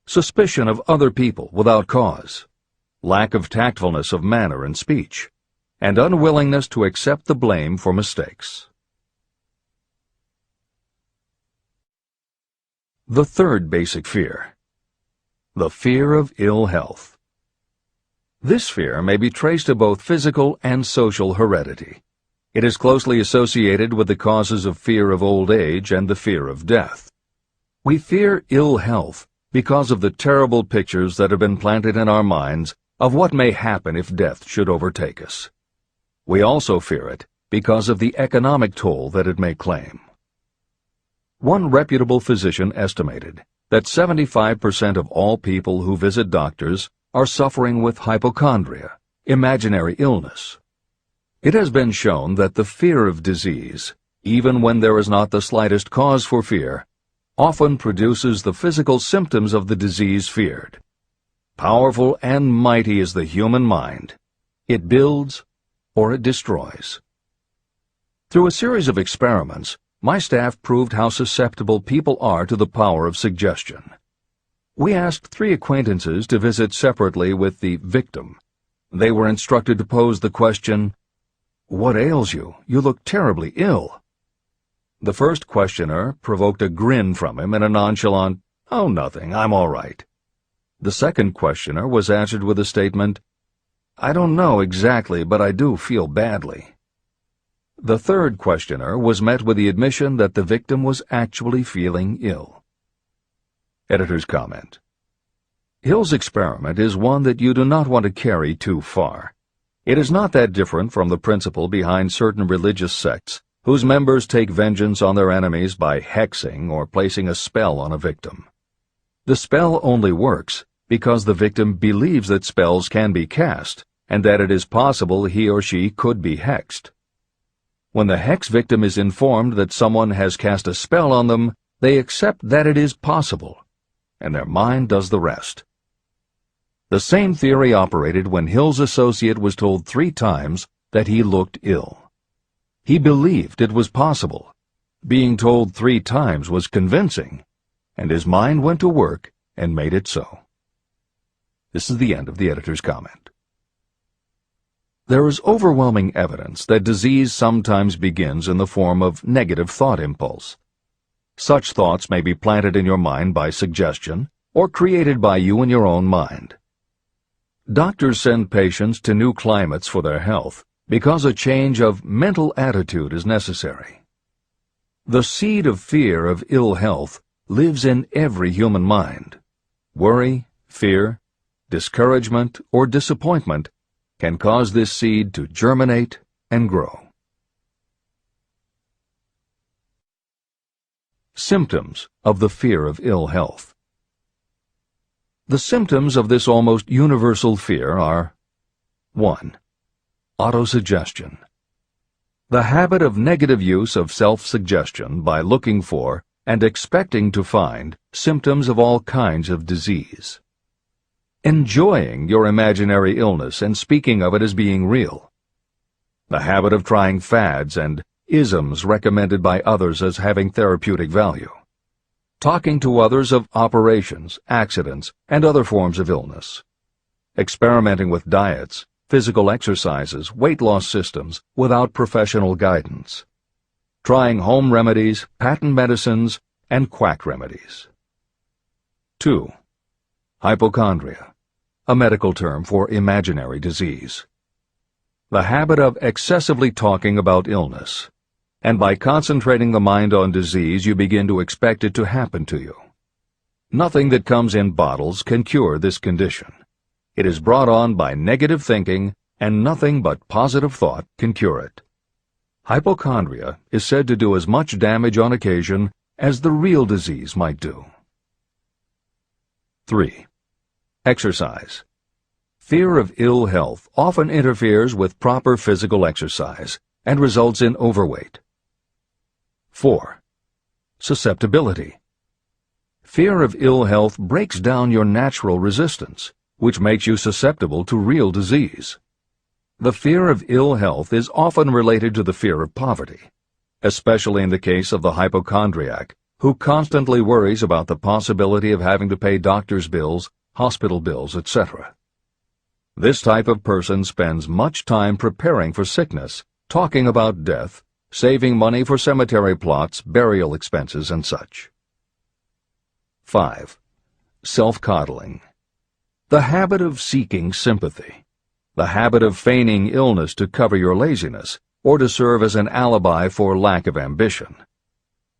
suspicion of other people without cause, lack of tactfulness of manner and speech, and unwillingness to accept the blame for mistakes. The third basic fear, the fear of ill health. This fear may be traced to both physical and social heredity. It is closely associated with the causes of fear of old age and the fear of death. We fear ill health because of the terrible pictures that have been planted in our minds of what may happen if death should overtake us. We also fear it because of the economic toll that it may claim. One reputable physician estimated that 75% of all people who visit doctors are suffering with hypochondria, imaginary illness. It has been shown that the fear of disease, even when there is not the slightest cause for fear, often produces the physical symptoms of the disease feared. Powerful and mighty is the human mind. It builds or it destroys. Through a series of experiments, my staff proved how susceptible people are to the power of suggestion. We asked 3 acquaintances to visit separately with the victim. They were instructed to pose the question, "What ails you? You look terribly ill." The first questioner provoked a grin from him and a nonchalant, "Oh, nothing, I'm all right." The second questioner was answered with a statement, "I don't know exactly, but I do feel badly." The third questioner was met with the admission that the victim was actually feeling ill. Editor's comment. Hill's experiment is one that you do not want to carry too far. It is not that different from the principle behind certain religious sects whose members take vengeance on their enemies by hexing or placing a spell on a victim. The spell only works because the victim believes that spells can be cast and that it is possible he or she could be hexed. When the hex victim is informed that someone has cast a spell on them, they accept that it is possible, and their mind does the rest. The same theory operated when Hill's associate was told 3 times that he looked ill. He believed it was possible. Being told 3 times was convincing, and his mind went to work and made it so. This is the end of the editor's comment. There is overwhelming evidence that disease sometimes begins in the form of negative thought impulse. Such thoughts may be planted in your mind by suggestion or created by you in your own mind. Doctors send patients to new climates for their health because a change of mental attitude is necessary. The seed of fear of ill health lives in every human mind. Worry, fear, discouragement, or disappointment can cause this seed to germinate and grow. Symptoms of the fear of ill health. The symptoms of this almost universal fear are 1. Autosuggestion. The habit of negative use of self-suggestion by looking for and expecting to find symptoms of all kinds of disease. Enjoying your imaginary illness and speaking of it as being real. The habit of trying fads and isms recommended by others as having therapeutic value. Talking to others of operations, accidents, and other forms of illness. Experimenting with diets, physical exercises, weight loss systems without professional guidance. Trying home remedies, patent medicines, and quack remedies. 2. Hypochondria, a medical term for imaginary disease. The habit of excessively talking about illness, and by concentrating the mind on disease you begin to expect it to happen to you. Nothing that comes in bottles can cure this condition. It is brought on by negative thinking, and nothing but positive thought can cure it. Hypochondria is said to do as much damage on occasion as the real disease might do. 3. Exercise. Fear of ill health often interferes with proper physical exercise and results in overweight. 4. Susceptibility. Fear of ill health breaks down your natural resistance, which makes you susceptible to real disease. The fear of ill health is often related to the fear of poverty, especially in the case of the hypochondriac, who constantly worries about the possibility of having to pay doctor's bills, hospital bills, etc. This type of person spends much time preparing for sickness, talking about death, saving money for cemetery plots, burial expenses, and such. 5. Self-coddling. The habit of seeking sympathy. The habit of feigning illness to cover your laziness or to serve as an alibi for lack of ambition.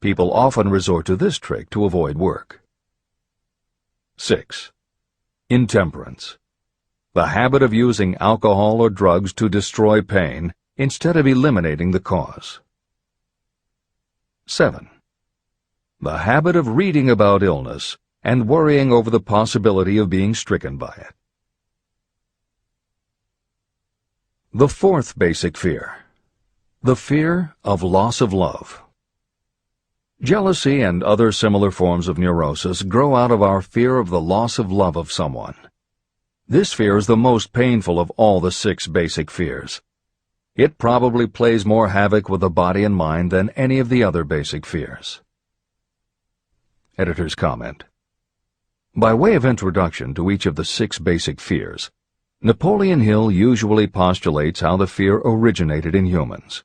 People often resort to this trick to avoid work. 6. Intemperance. The habit of using alcohol or drugs to destroy pain instead of eliminating the cause. 7. The habit of reading about illness and worrying over the possibility of being stricken by it. The fourth basic fear. The fear of loss of love. Jealousy and other similar forms of neurosis grow out of our fear of the loss of love of someone. This fear is the most painful of all the 6 basic fears. It probably plays more havoc with the body and mind than any of the other basic fears. Editor's comment. By way of introduction to each of the 6 basic fears, Napoleon Hill usually postulates how the fear originated in humans.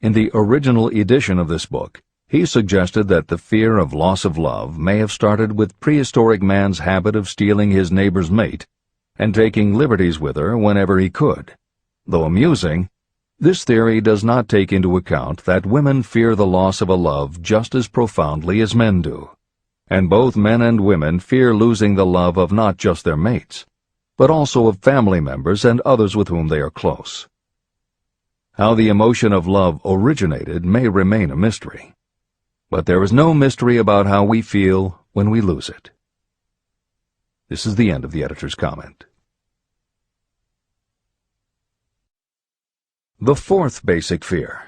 In the original edition of this book, he suggested that the fear of loss of love may have started with prehistoric man's habit of stealing his neighbor's mate and taking liberties with her whenever he could. Though amusing, this theory does not take into account that women fear the loss of a love just as profoundly as men do, and both men and women fear losing the love of not just their mates, but also of family members and others with whom they are close. How the emotion of love originated may remain a mystery, but there is no mystery about how we feel when we lose it. This is the end of the editor's comment. The fourth basic fear.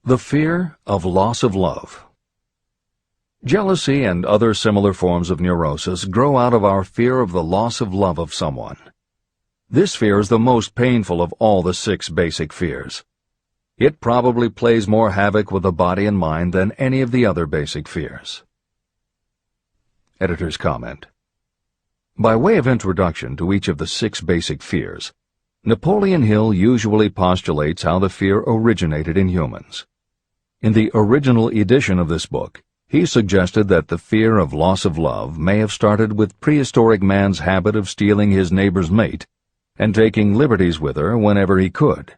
The fear of loss of love. Jealousy and other similar forms of neurosis grow out of our fear of the loss of love of someone. This fear is the most painful of all the 6 basic fears. It probably plays more havoc with the body and mind than any of the other basic fears. Editor's comment. By way of introduction to each of the 6 basic fears, Napoleon Hill usually postulates how the fear originated in humans. In the original edition of this book, he suggested that the fear of loss of love may have started with prehistoric man's habit of stealing his neighbor's mate and taking liberties with her whenever he could.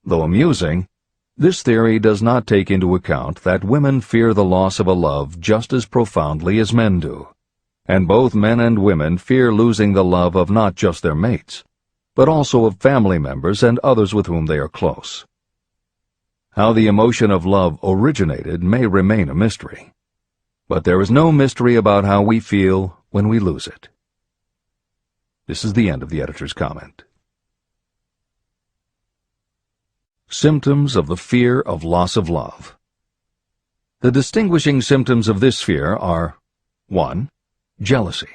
Though amusing, this theory does not take into account that women fear the loss of a love just as profoundly as men do, and both men and women fear losing the love of not just their mates, but also of family members and others with whom they are close. How the emotion of love originated may remain a mystery, but there is no mystery about how we feel when we lose it. This is the end of the editor's comment. Symptoms of the fear of loss of love. The distinguishing symptoms of this fear are 1. Jealousy.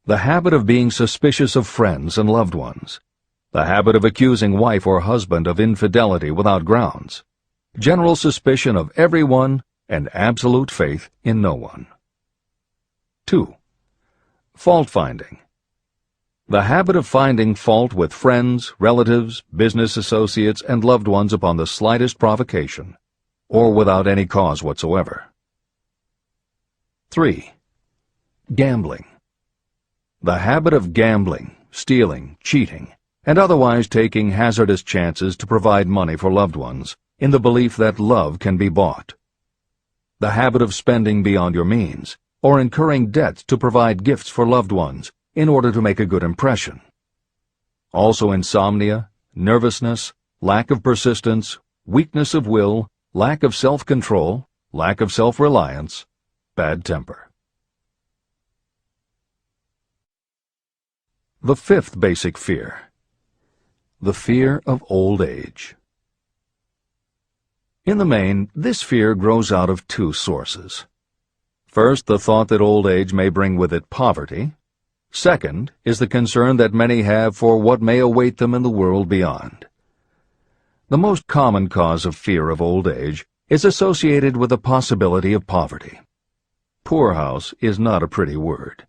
The habit of being suspicious of friends and loved ones. The habit of accusing wife or husband of infidelity without grounds. General suspicion of everyone and absolute faith in no one. 2. Fault-finding. The habit of finding fault with friends, relatives, business associates, and loved ones upon the slightest provocation, or without any cause whatsoever. 3. Gambling. The habit of gambling, stealing, cheating, and otherwise taking hazardous chances to provide money for loved ones, in the belief that love can be bought. The habit of spending beyond your means, or incurring debts to provide gifts for loved ones, in order to make a good impression. Also insomnia, nervousness, lack of persistence, weakness of will, lack of self-control, lack of self-reliance, bad temper. The fifth basic fear. The fear of old age. In the main, this fear grows out of two sources. First, the thought that old age may bring with it poverty. Second is the concern that many have for what may await them in the world beyond. The most common cause of fear of old age is associated with the possibility of poverty. Poorhouse is not a pretty word.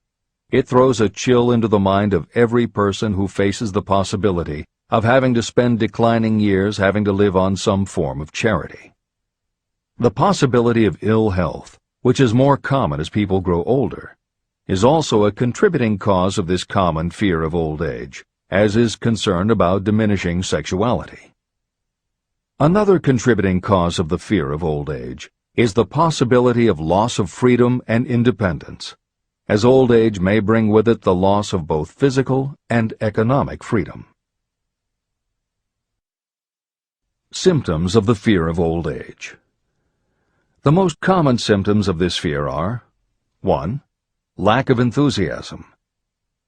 It throws a chill into the mind of every person who faces the possibility of having to spend declining years having to live on some form of charity. The possibility of ill health, which is more common as people grow older, is also a contributing cause of this common fear of old age, as is concern about diminishing sexuality. Another contributing cause of the fear of old age is the possibility of loss of freedom and independence, as old age may bring with it the loss of both physical and economic freedom. Symptoms of the fear of old age. The most common symptoms of this fear are 1. Lack of enthusiasm.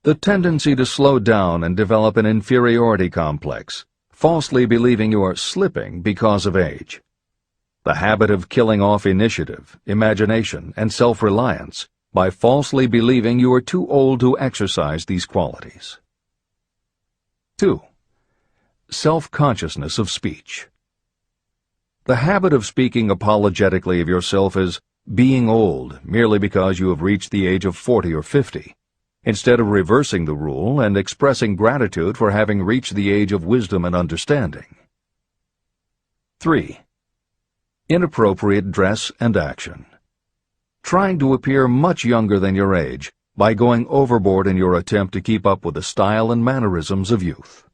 The tendency to slow down and develop an inferiority complex, falsely believing you are slipping because of age. The habit of killing off initiative, imagination, and self-reliance by falsely believing you are too old to exercise these qualities. 2. Self-consciousness of speech. The habit of speaking apologetically of yourself as being old merely because you have reached the age of 40 or 50, instead of reversing the rule and expressing gratitude for having reached the age of wisdom and understanding. 3. Inappropriate dress and action. Trying to appear much younger than your age by going overboard in your attempt to keep up with the style and mannerisms of youth.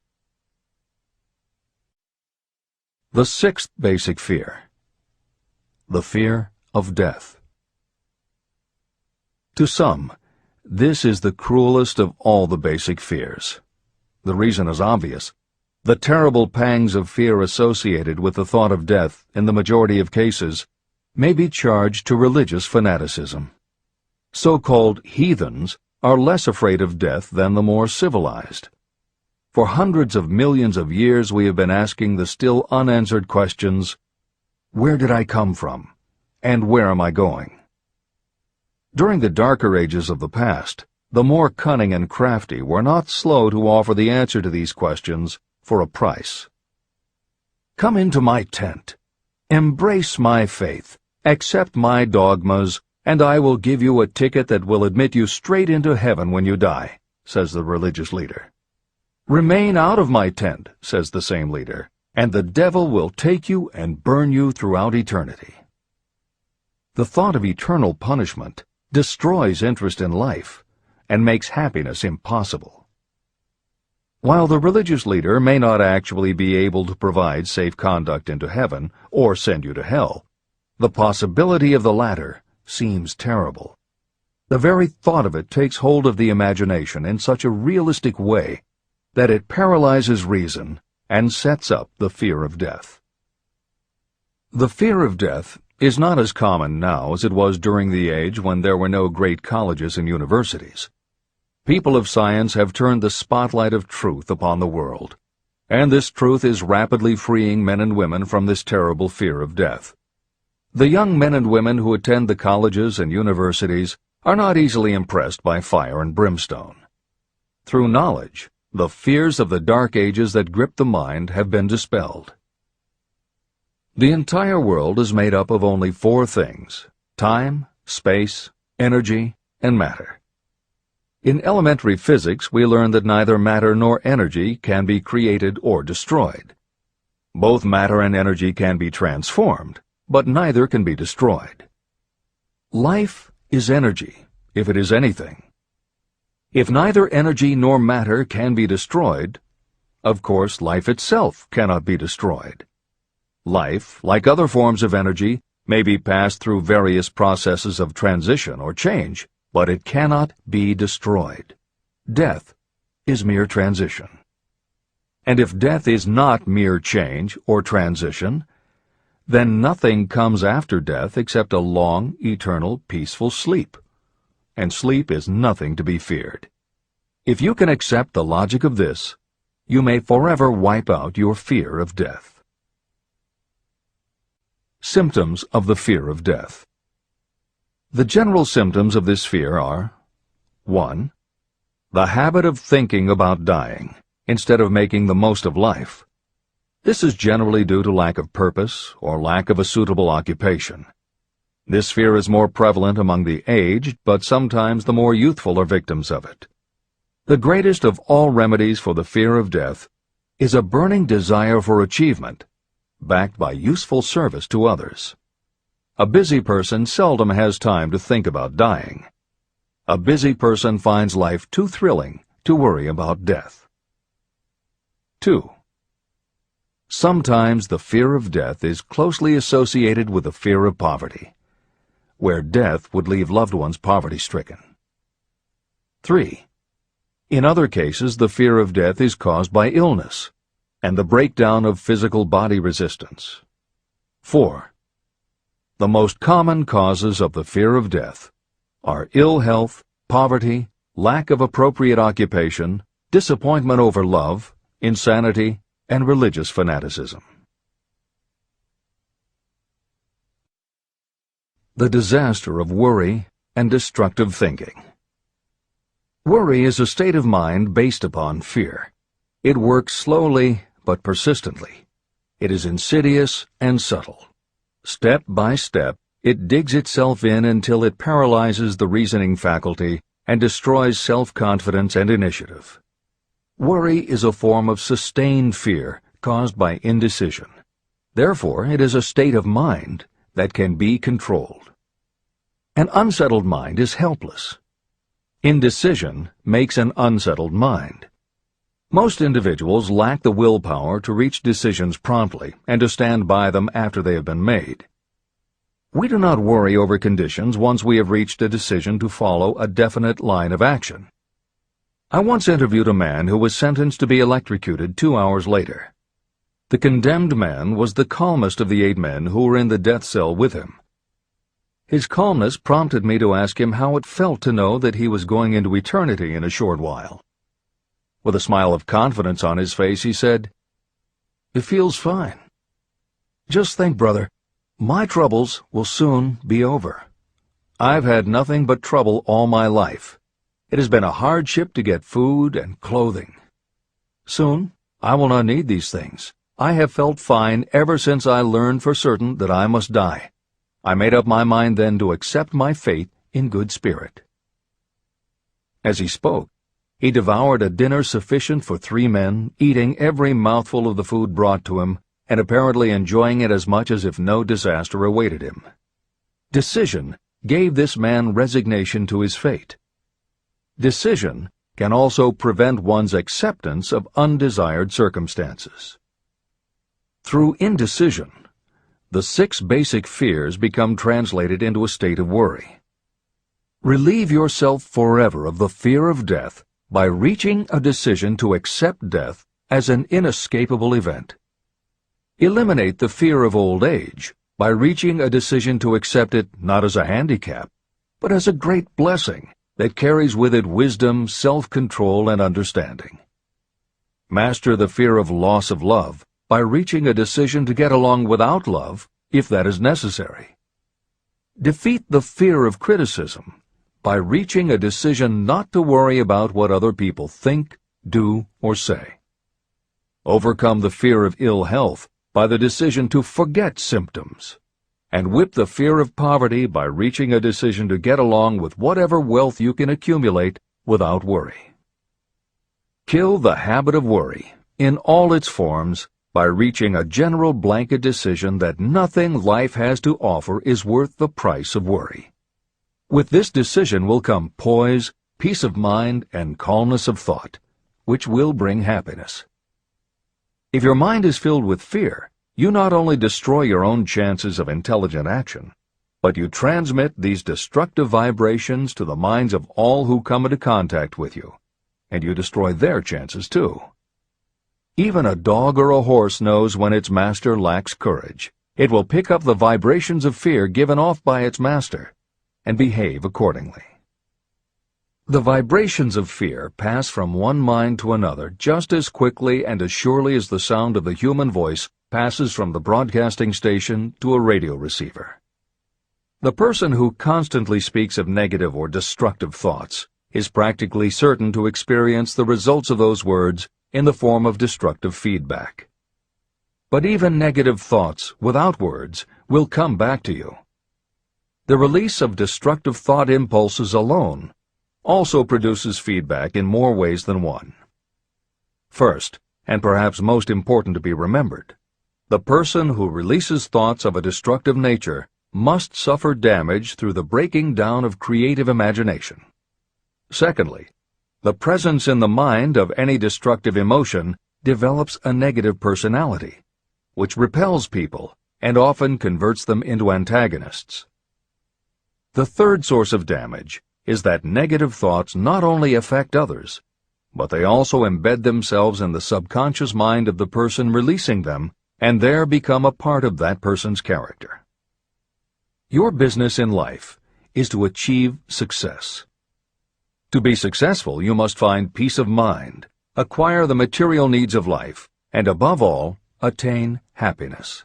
The sixth basic fear. The fear of death. To some, this is the cruelest of all the basic fears. The reason is obvious. The terrible pangs of fear associated with the thought of death, in the majority of cases, may be charged to religious fanaticism. So-called heathens are less afraid of death than the more civilized. For hundreds of millions of years we have been asking the still unanswered questions, where did I come from, and where am I going? During the darker ages of the past, the more cunning and crafty were not slow to offer the answer to these questions for a price. Come into my tent, embrace my faith, accept my dogmas, and I will give you a ticket that will admit you straight into heaven when you die, says the religious leader. Remain out of my tent, says the same leader, and the devil will take you and burn you throughout eternity. The thought of eternal punishment destroys interest in life and makes happiness impossible. While the religious leader may not actually be able to provide safe conduct into heaven or send you to hell, the possibility of the latter seems terrible. The very thought of it takes hold of the imagination in such a realistic way that it paralyzes reason and sets up the fear of death. The fear of death is not as common now as it was during the age when there were no great colleges and universities. People of science have turned the spotlight of truth upon the world, and this truth is rapidly freeing men and women from this terrible fear of death. The young men and women who attend the colleges and universities are not easily impressed by fire and brimstone. Through knowledge, the fears of the dark ages that grip the mind have been dispelled. The entire world is made up of only four things: time, space, energy, and matter. In elementary physics, we learn that neither matter nor energy can be created or destroyed. Both matter and energy can be transformed, but neither can be destroyed. Life is energy, if it is anything. If neither energy nor matter can be destroyed, of course life itself cannot be destroyed. Life, like other forms of energy, may be passed through various processes of transition or change, but it cannot be destroyed. Death is mere transition. And if death is not mere change or transition, then nothing comes after death except a long, eternal, peaceful sleep. And sleep is nothing to be feared. If you can accept the logic of this, you may forever wipe out your fear of death. Symptoms of the fear of death. The general symptoms of this fear are: 1. The habit of thinking about dying instead of making the most of life. This is generally due to lack of purpose or lack of a suitable occupation. This fear is more prevalent among the aged, but sometimes the more youthful are victims of it. The greatest of all remedies for the fear of death is a burning desire for achievement, backed by useful service to others. A busy person seldom has time to think about dying. A busy person finds life too thrilling to worry about death. 2. Sometimes the fear of death is closely associated with the fear of poverty, where death would leave loved ones poverty-stricken. 3. In other cases, the fear of death is caused by illness and the breakdown of physical body resistance. 4. The most common causes of the fear of death are ill health, poverty, lack of appropriate occupation, disappointment over love, insanity, and religious fanaticism. The disaster of worry and destructive thinking. Worry is a state of mind based upon fear. It works slowly but persistently. It is insidious and subtle. Step by step, it digs itself in until it paralyzes the reasoning faculty and destroys self-confidence and initiative. Worry is a form of sustained fear caused by indecision. Therefore, it is a state of mind that can be controlled. An unsettled mind is helpless. Indecision makes an unsettled mind. Most individuals lack the willpower to reach decisions promptly and to stand by them after they have been made. We do not worry over conditions once we have reached a decision to follow a definite line of action. I once interviewed a man who was sentenced to be electrocuted 2 hours later. The condemned man was the calmest of the 8 men who were in the death cell with him. His calmness prompted me to ask him how it felt to know that he was going into eternity in a short while. With a smile of confidence on his face, he said, "It feels fine. Just think, brother, my troubles will soon be over. I've had nothing but trouble all my life. It has been a hardship to get food and clothing. Soon, I will not need these things. I have felt fine ever since I learned for certain that I must die. I made up my mind then to accept my fate in good spirit." As he spoke, he devoured a dinner sufficient for 3 men, eating every mouthful of the food brought to him, and apparently enjoying it as much as if no disaster awaited him. Decision gave this man resignation to his fate. Decision can also prevent one's acceptance of undesired circumstances. Through indecision, the 6 basic fears become translated into a state of worry. Relieve yourself forever of the fear of death by reaching a decision to accept death as an inescapable event. Eliminate the fear of old age by reaching a decision to accept it not as a handicap, but as a great blessing that carries with it wisdom, self-control, and understanding. Master the fear of loss of love by reaching a decision to get along without love, if that is necessary. Defeat the fear of criticism by reaching a decision not to worry about what other people think, do, or say. Overcome the fear of ill health by the decision to forget symptoms, and whip the fear of poverty by reaching a decision to get along with whatever wealth you can accumulate without worry. Kill the habit of worry in all its forms by reaching a general blanket decision that nothing life has to offer is worth the price of worry. With this decision will come poise, peace of mind, and calmness of thought, which will bring happiness. If your mind is filled with fear, you not only destroy your own chances of intelligent action, but you transmit these destructive vibrations to the minds of all who come into contact with you, and you destroy their chances too. Even a dog or a horse knows when its master lacks courage. It will pick up the vibrations of fear given off by its master and behave accordingly. The vibrations of fear pass from one mind to another just as quickly and as surely as the sound of the human voice passes from the broadcasting station to a radio receiver. The person who constantly speaks of negative or destructive thoughts is practically certain to experience the results of those words in the form of destructive feedback. But even negative thoughts without words will come back to you. The release of destructive thought impulses alone also produces feedback in more ways than one. First, and perhaps most important to be remembered, the person who releases thoughts of a destructive nature must suffer damage through the breaking down of creative imagination. Secondly, the presence in the mind of any destructive emotion develops a negative personality, which repels people and often converts them into antagonists. The third source of damage is that negative thoughts not only affect others, but they also embed themselves in the subconscious mind of the person releasing them and there become a part of that person's character. Your business in life is to achieve success. To be successful, you must find peace of mind, acquire the material needs of life, and above all, attain happiness.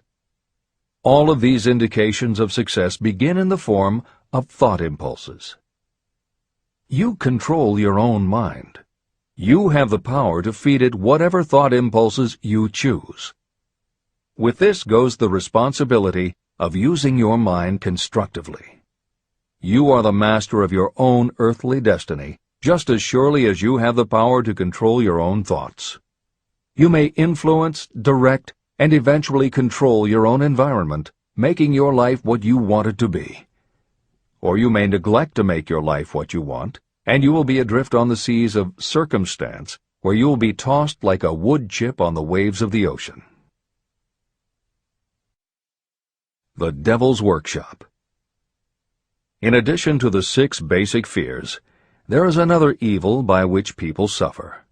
All of these indications of success begin in the form of thought impulses. You control your own mind. You have the power to feed it whatever thought impulses you choose. With this goes the responsibility of using your mind constructively. You are the master of your own earthly destiny, just as surely as you have the power to control your own thoughts. You may influence, direct, and eventually control your own environment, making your life what you want it to be. Or you may neglect to make your life what you want, and you will be adrift on the seas of circumstance, where you will be tossed like a wood chip on the waves of the ocean. The Devil's Workshop. In addition to the 6 basic fears, there is another evil by which people suffer.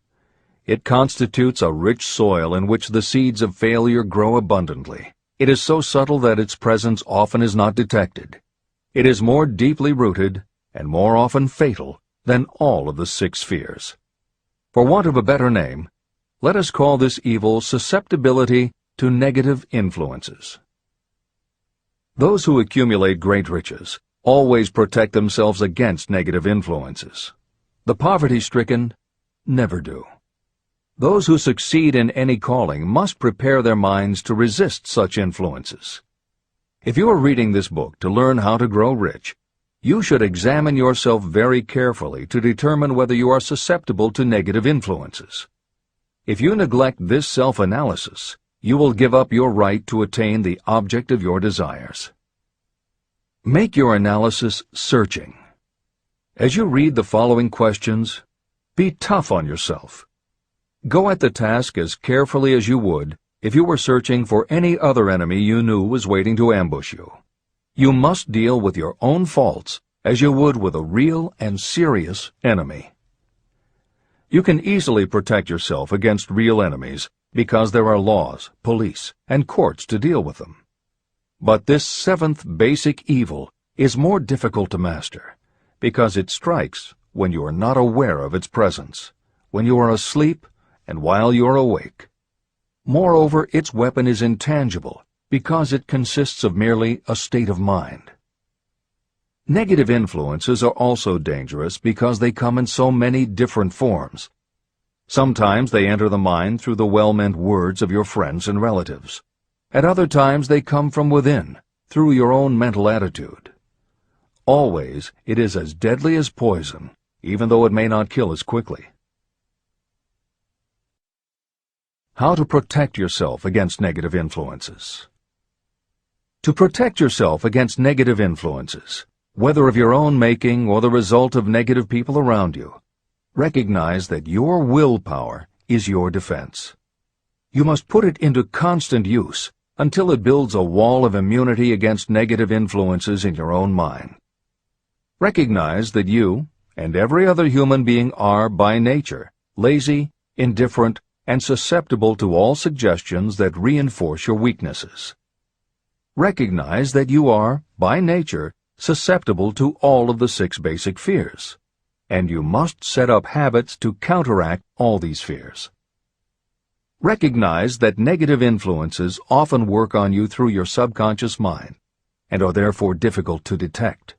It constitutes a rich soil in which the seeds of failure grow abundantly. It is so subtle that its presence often is not detected. It is more deeply rooted and more often fatal than all of the 6 fears. For want of a better name, let us call this evil susceptibility to negative influences. Those who accumulate great riches always protect themselves against negative influences. The poverty-stricken never do. Those who succeed in any calling must prepare their minds to resist such influences. If you are reading this book to learn how to grow rich, you should examine yourself very carefully to determine whether you are susceptible to negative influences. If you neglect this self-analysis, you will give up your right to attain the object of your desires. Make your analysis searching. As you read the following questions, be tough on yourself. Go at the task as carefully as you would if you were searching for any other enemy you knew was waiting to ambush you. You must deal with your own faults as you would with a real and serious enemy. You can easily protect yourself against real enemies because there are laws, police, and courts to deal with them. But this 7th basic evil is more difficult to master because it strikes when you are not aware of its presence, when you are asleep and while you are awake. Moreover, its weapon is intangible because it consists of merely a state of mind. Negative influences are also dangerous because they come in so many different forms. Sometimes they enter the mind through the well-meant words of your friends and relatives. At other times they come from within, through your own mental attitude. Always it is as deadly as poison, even though it may not kill as quickly. How to protect yourself against negative influences. To protect yourself against negative influences, whether of your own making or the result of negative people around you, recognize that your willpower is your defense. You must put it into constant use until it builds a wall of immunity against negative influences in your own mind. Recognize that you and every other human being are, by nature, lazy, indifferent, and susceptible to all suggestions that reinforce your weaknesses. Recognize that you are, by nature, susceptible to all of the 6 basic fears. and you must set up habits to counteract all these fears. Recognize that negative influences often work on you through your subconscious mind and are therefore difficult to detect.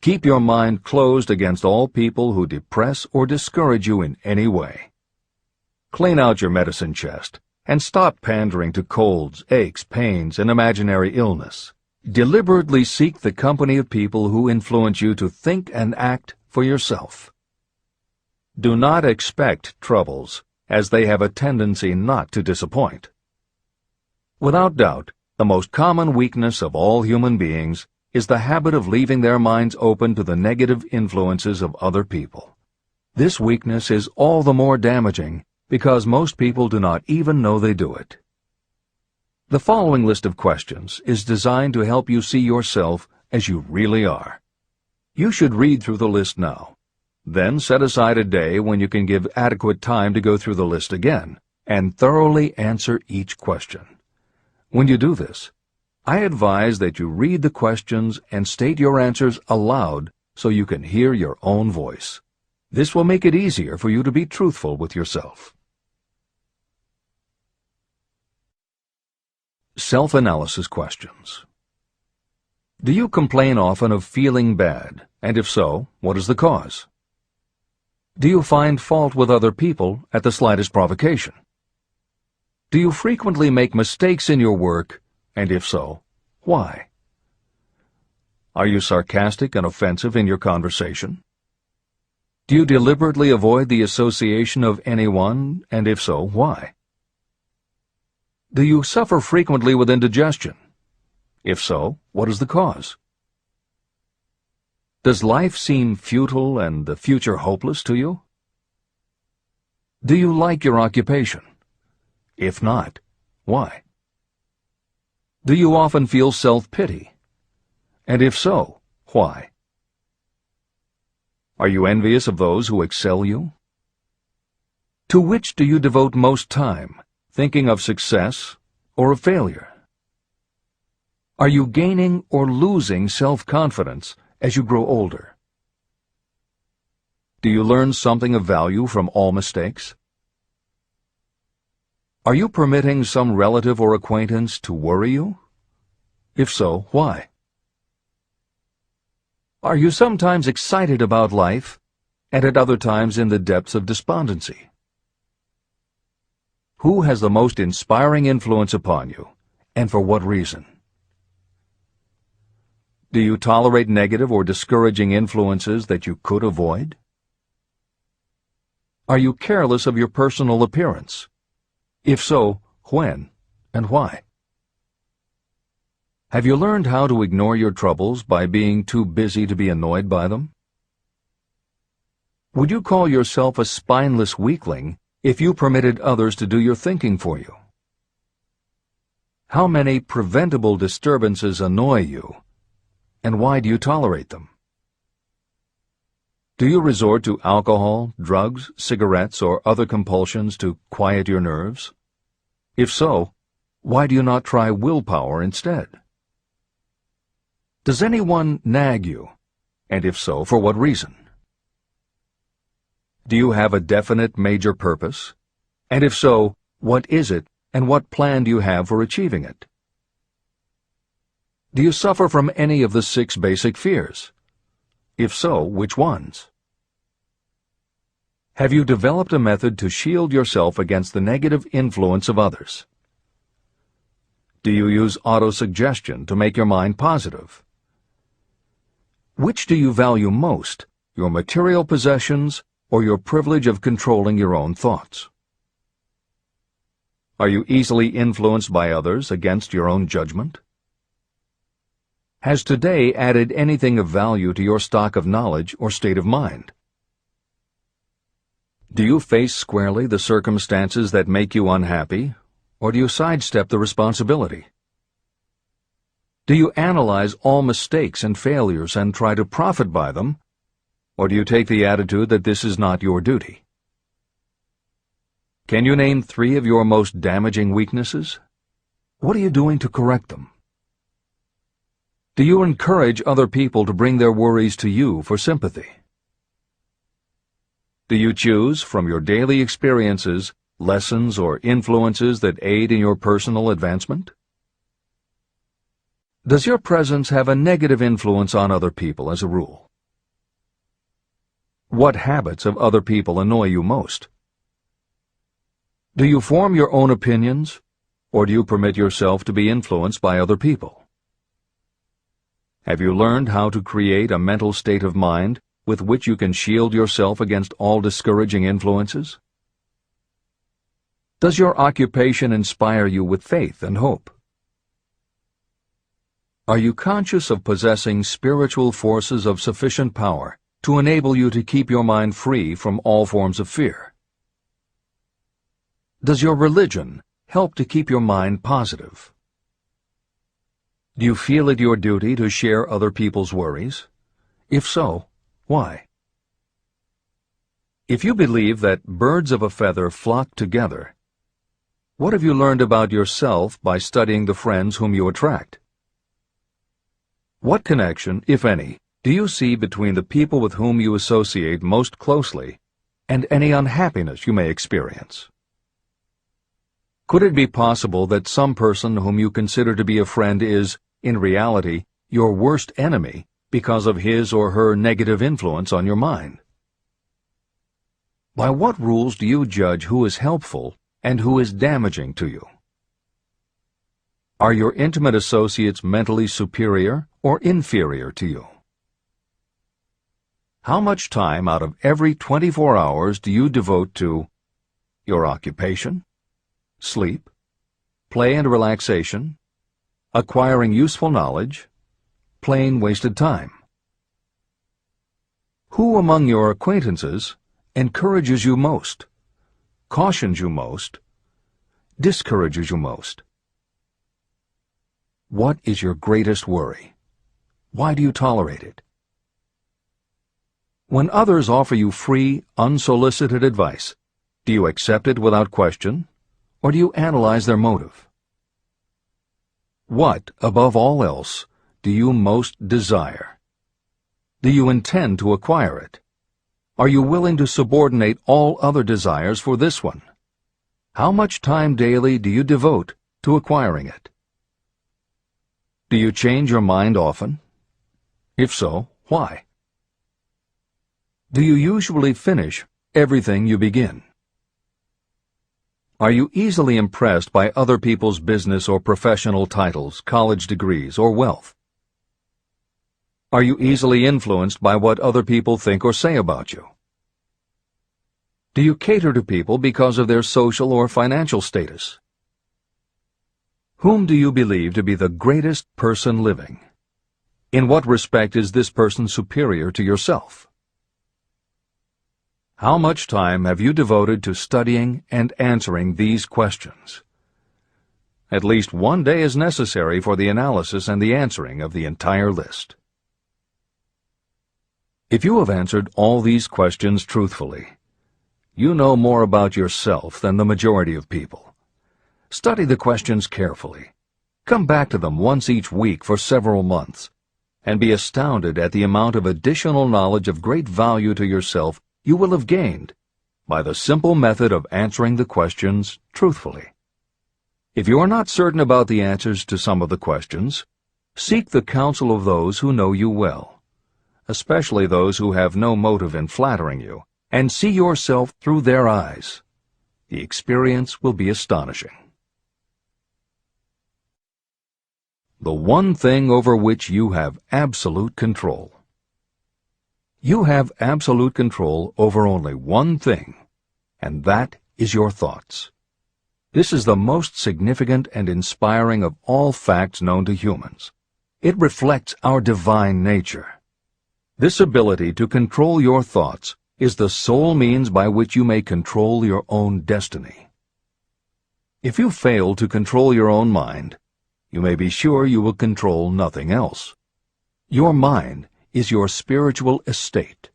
Keep your mind closed against all people who depress or discourage you in any way. Clean out your medicine chest and stop pandering to colds, aches, pains, and imaginary illness. Deliberately seek the company of people who influence you to think and act for yourself. Do not expect troubles, as they have a tendency not to disappoint. Without doubt, the most common weakness of all human beings is the habit of leaving their minds open to the negative influences of other people. This weakness is all the more damaging because most people do not even know they do it. The following list of questions is designed to help you see yourself as you really are. You should read through the list now. Then set aside a day when you can give adequate time to go through the list again and thoroughly answer each question. When you do this, I advise that you read the questions and state your answers aloud so you can hear your own voice. This will make it easier for you to be truthful with yourself. Self-analysis questions. Do you complain often of feeling bad, and if so, what is the cause? Do you find fault with other people at the slightest provocation? Do you frequently make mistakes in your work, and if so, why? Are you sarcastic and offensive in your conversation? Do you deliberately avoid the association of anyone, and if so, why? Do you suffer frequently with indigestion? If so, what is the cause? Does life seem futile and the future hopeless to you? Do you like your occupation? If not, why? Do you often feel self-pity? And if so, why? Are you envious of those who excel you? To which do you devote most time? Thinking of success or of failure? Are you gaining or losing self-confidence as you grow older? Do you learn something of value from all mistakes? Are you permitting some relative or acquaintance to worry you? If so, why? Are you sometimes excited about life and at other times in the depths of despondency? Who has the most inspiring influence upon you, and for what reason? Do you tolerate negative or discouraging influences that you could avoid? Are you careless of your personal appearance? If so, when and why? Have you learned how to ignore your troubles by being too busy to be annoyed by them? Would you call yourself a spineless weakling if you permitted others to do your thinking for you? How many preventable disturbances annoy you, and why do you tolerate them? Do you resort to alcohol, drugs, cigarettes, or other compulsions to quiet your nerves? If so, why do you not try willpower instead? Does anyone nag you, and if so, for what reason? Do you have a definite major purpose? And if so, what is it, and what plan do you have for achieving it? Do you suffer from any of the 6 basic fears? If so, which ones? Have you developed a method to shield yourself against the negative influence of others? Do you use autosuggestion to make your mind positive? Which do you value most, your material possessions or your privilege of controlling your own thoughts? Are you easily influenced by others against your own judgment? Has today added anything of value to your stock of knowledge or state of mind? Do you face squarely the circumstances that make you unhappy, or do you sidestep the responsibility? Do you analyze all mistakes and failures and try to profit by them, or do you take the attitude that this is not your duty? Can you name 3 of your most damaging weaknesses? What are you doing to correct them? Do you encourage other people to bring their worries to you for sympathy? Do you choose from your daily experiences lessons or influences that aid in your personal advancement? Does your presence have a negative influence on other people as a rule? What habits of other people annoy you most? Do you form your own opinions, or do you permit yourself to be influenced by other people? Have you learned how to create a mental state of mind with which you can shield yourself against all discouraging influences? Does your occupation inspire you with faith and hope? Are you conscious of possessing spiritual forces of sufficient power to enable you to keep your mind free from all forms of fear? Does your religion help to keep your mind positive? Do you feel it your duty to share other people's worries? If so, why? If you believe that birds of a feather flock together, what have you learned about yourself by studying the friends whom you attract? What connection, if any, do you see between the people with whom you associate most closely and any unhappiness you may experience? Could it be possible that some person whom you consider to be a friend is, in reality, your worst enemy because of his or her negative influence on your mind? By what rules do you judge who is helpful and who is damaging to you? Are your intimate associates mentally superior or inferior to you? How much time out of every 24 hours do you devote to your occupation, sleep, play and relaxation, acquiring useful knowledge, plain wasted time? Who among your acquaintances encourages you most, cautions you most, discourages you most? What is your greatest worry? Why do you tolerate it? When others offer you free, unsolicited advice, do you accept it without question, or do you analyze their motive? What, above all else, do you most desire? Do you intend to acquire it? Are you willing to subordinate all other desires for this one? How much time daily do you devote to acquiring it? Do you change your mind often? If so, why? Do you usually finish everything you begin? Are you easily impressed by other people's business or professional titles, college degrees, or wealth? Are you easily influenced by what other people think or say about you? Do you cater to people because of their social or financial status? Whom do you believe to be the greatest person living? In what respect is this person superior to yourself? How much time have you devoted to studying and answering these questions? At least one day is necessary for the analysis and the answering of the entire list. If you have answered all these questions truthfully, you know more about yourself than the majority of people. Study the questions carefully. Come back to them once each week for several months, and be astounded at the amount of additional knowledge of great value to yourself you will have gained by the simple method of answering the questions truthfully. If you are not certain about the answers to some of the questions, seek the counsel of those who know you well, especially those who have no motive in flattering you, and see yourself through their eyes. The experience will be astonishing. The one thing over which you have absolute control. You have absolute control over only one thing, and that is your thoughts. This is the most significant and inspiring of all facts known to humans. It reflects our divine nature. This ability to control your thoughts is the sole means by which you may control your own destiny. If you fail to control your own mind, you may be sure you will control nothing else. Your mind is your spiritual estate.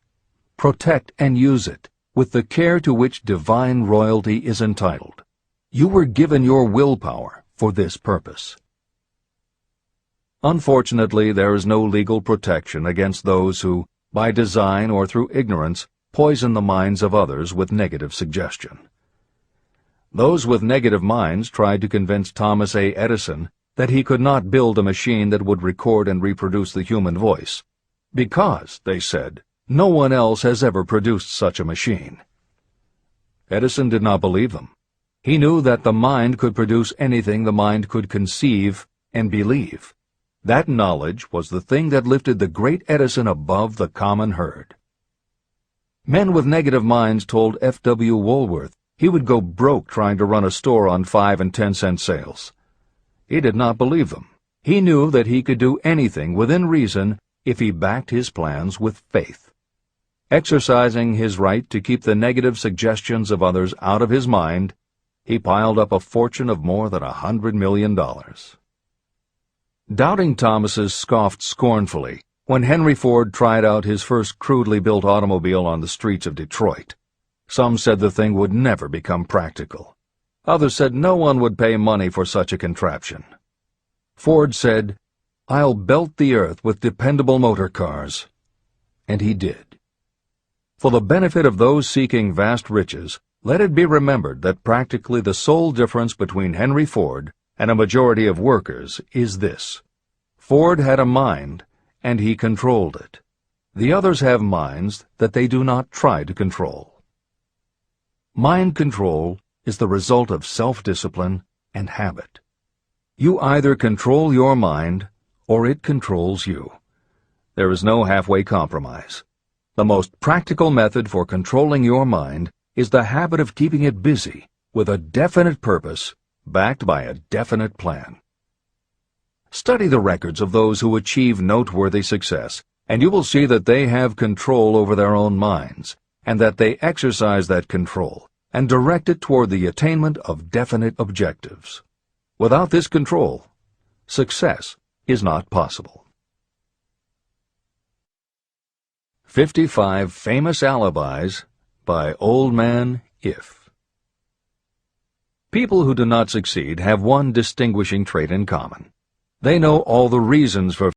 Protect and use it with the care to which divine royalty is entitled. You were given your willpower for this purpose. Unfortunately, there is no legal protection against those who, by design or through ignorance, poison the minds of others with negative suggestion. Those with negative minds tried to convince Thomas A. Edison that he could not build a machine that would record and reproduce the human voice, because, they said, no one else has ever produced such a machine. Edison did not believe them. He knew that the mind could produce anything the mind could conceive and believe. That knowledge was the thing that lifted the great Edison above the common herd. Men with negative minds told F.W. Woolworth he would go broke trying to run a store on 5 and 10-cent sales. He did not believe them. He knew that he could do anything within reason if he backed his plans with faith. Exercising his right to keep the negative suggestions of others out of his mind, he piled up a fortune of more than $100 million. Doubting Thomases scoffed scornfully when Henry Ford tried out his first crudely built automobile on the streets of Detroit. Some said the thing would never become practical. Others said no one would pay money for such a contraption. Ford said, "I'll belt the earth with dependable motor cars." And he did. For the benefit of those seeking vast riches, let it be remembered that practically the sole difference between Henry Ford and a majority of workers is this: Ford had a mind, and he controlled it. The others have minds that they do not try to control. Mind control is the result of self-discipline and habit. You either control your mind, or it controls you. There is no halfway compromise. The most practical method for controlling your mind is the habit of keeping it busy with a definite purpose, backed by a definite plan. Study the records of those who achieve noteworthy success, and you will see that they have control over their own minds, and that they exercise that control and direct it toward the attainment of definite objectives. Without this control, success is not possible. 55 Famous Alibis by Old Man If. People who do not succeed have one distinguishing trait in common. They know all the reasons for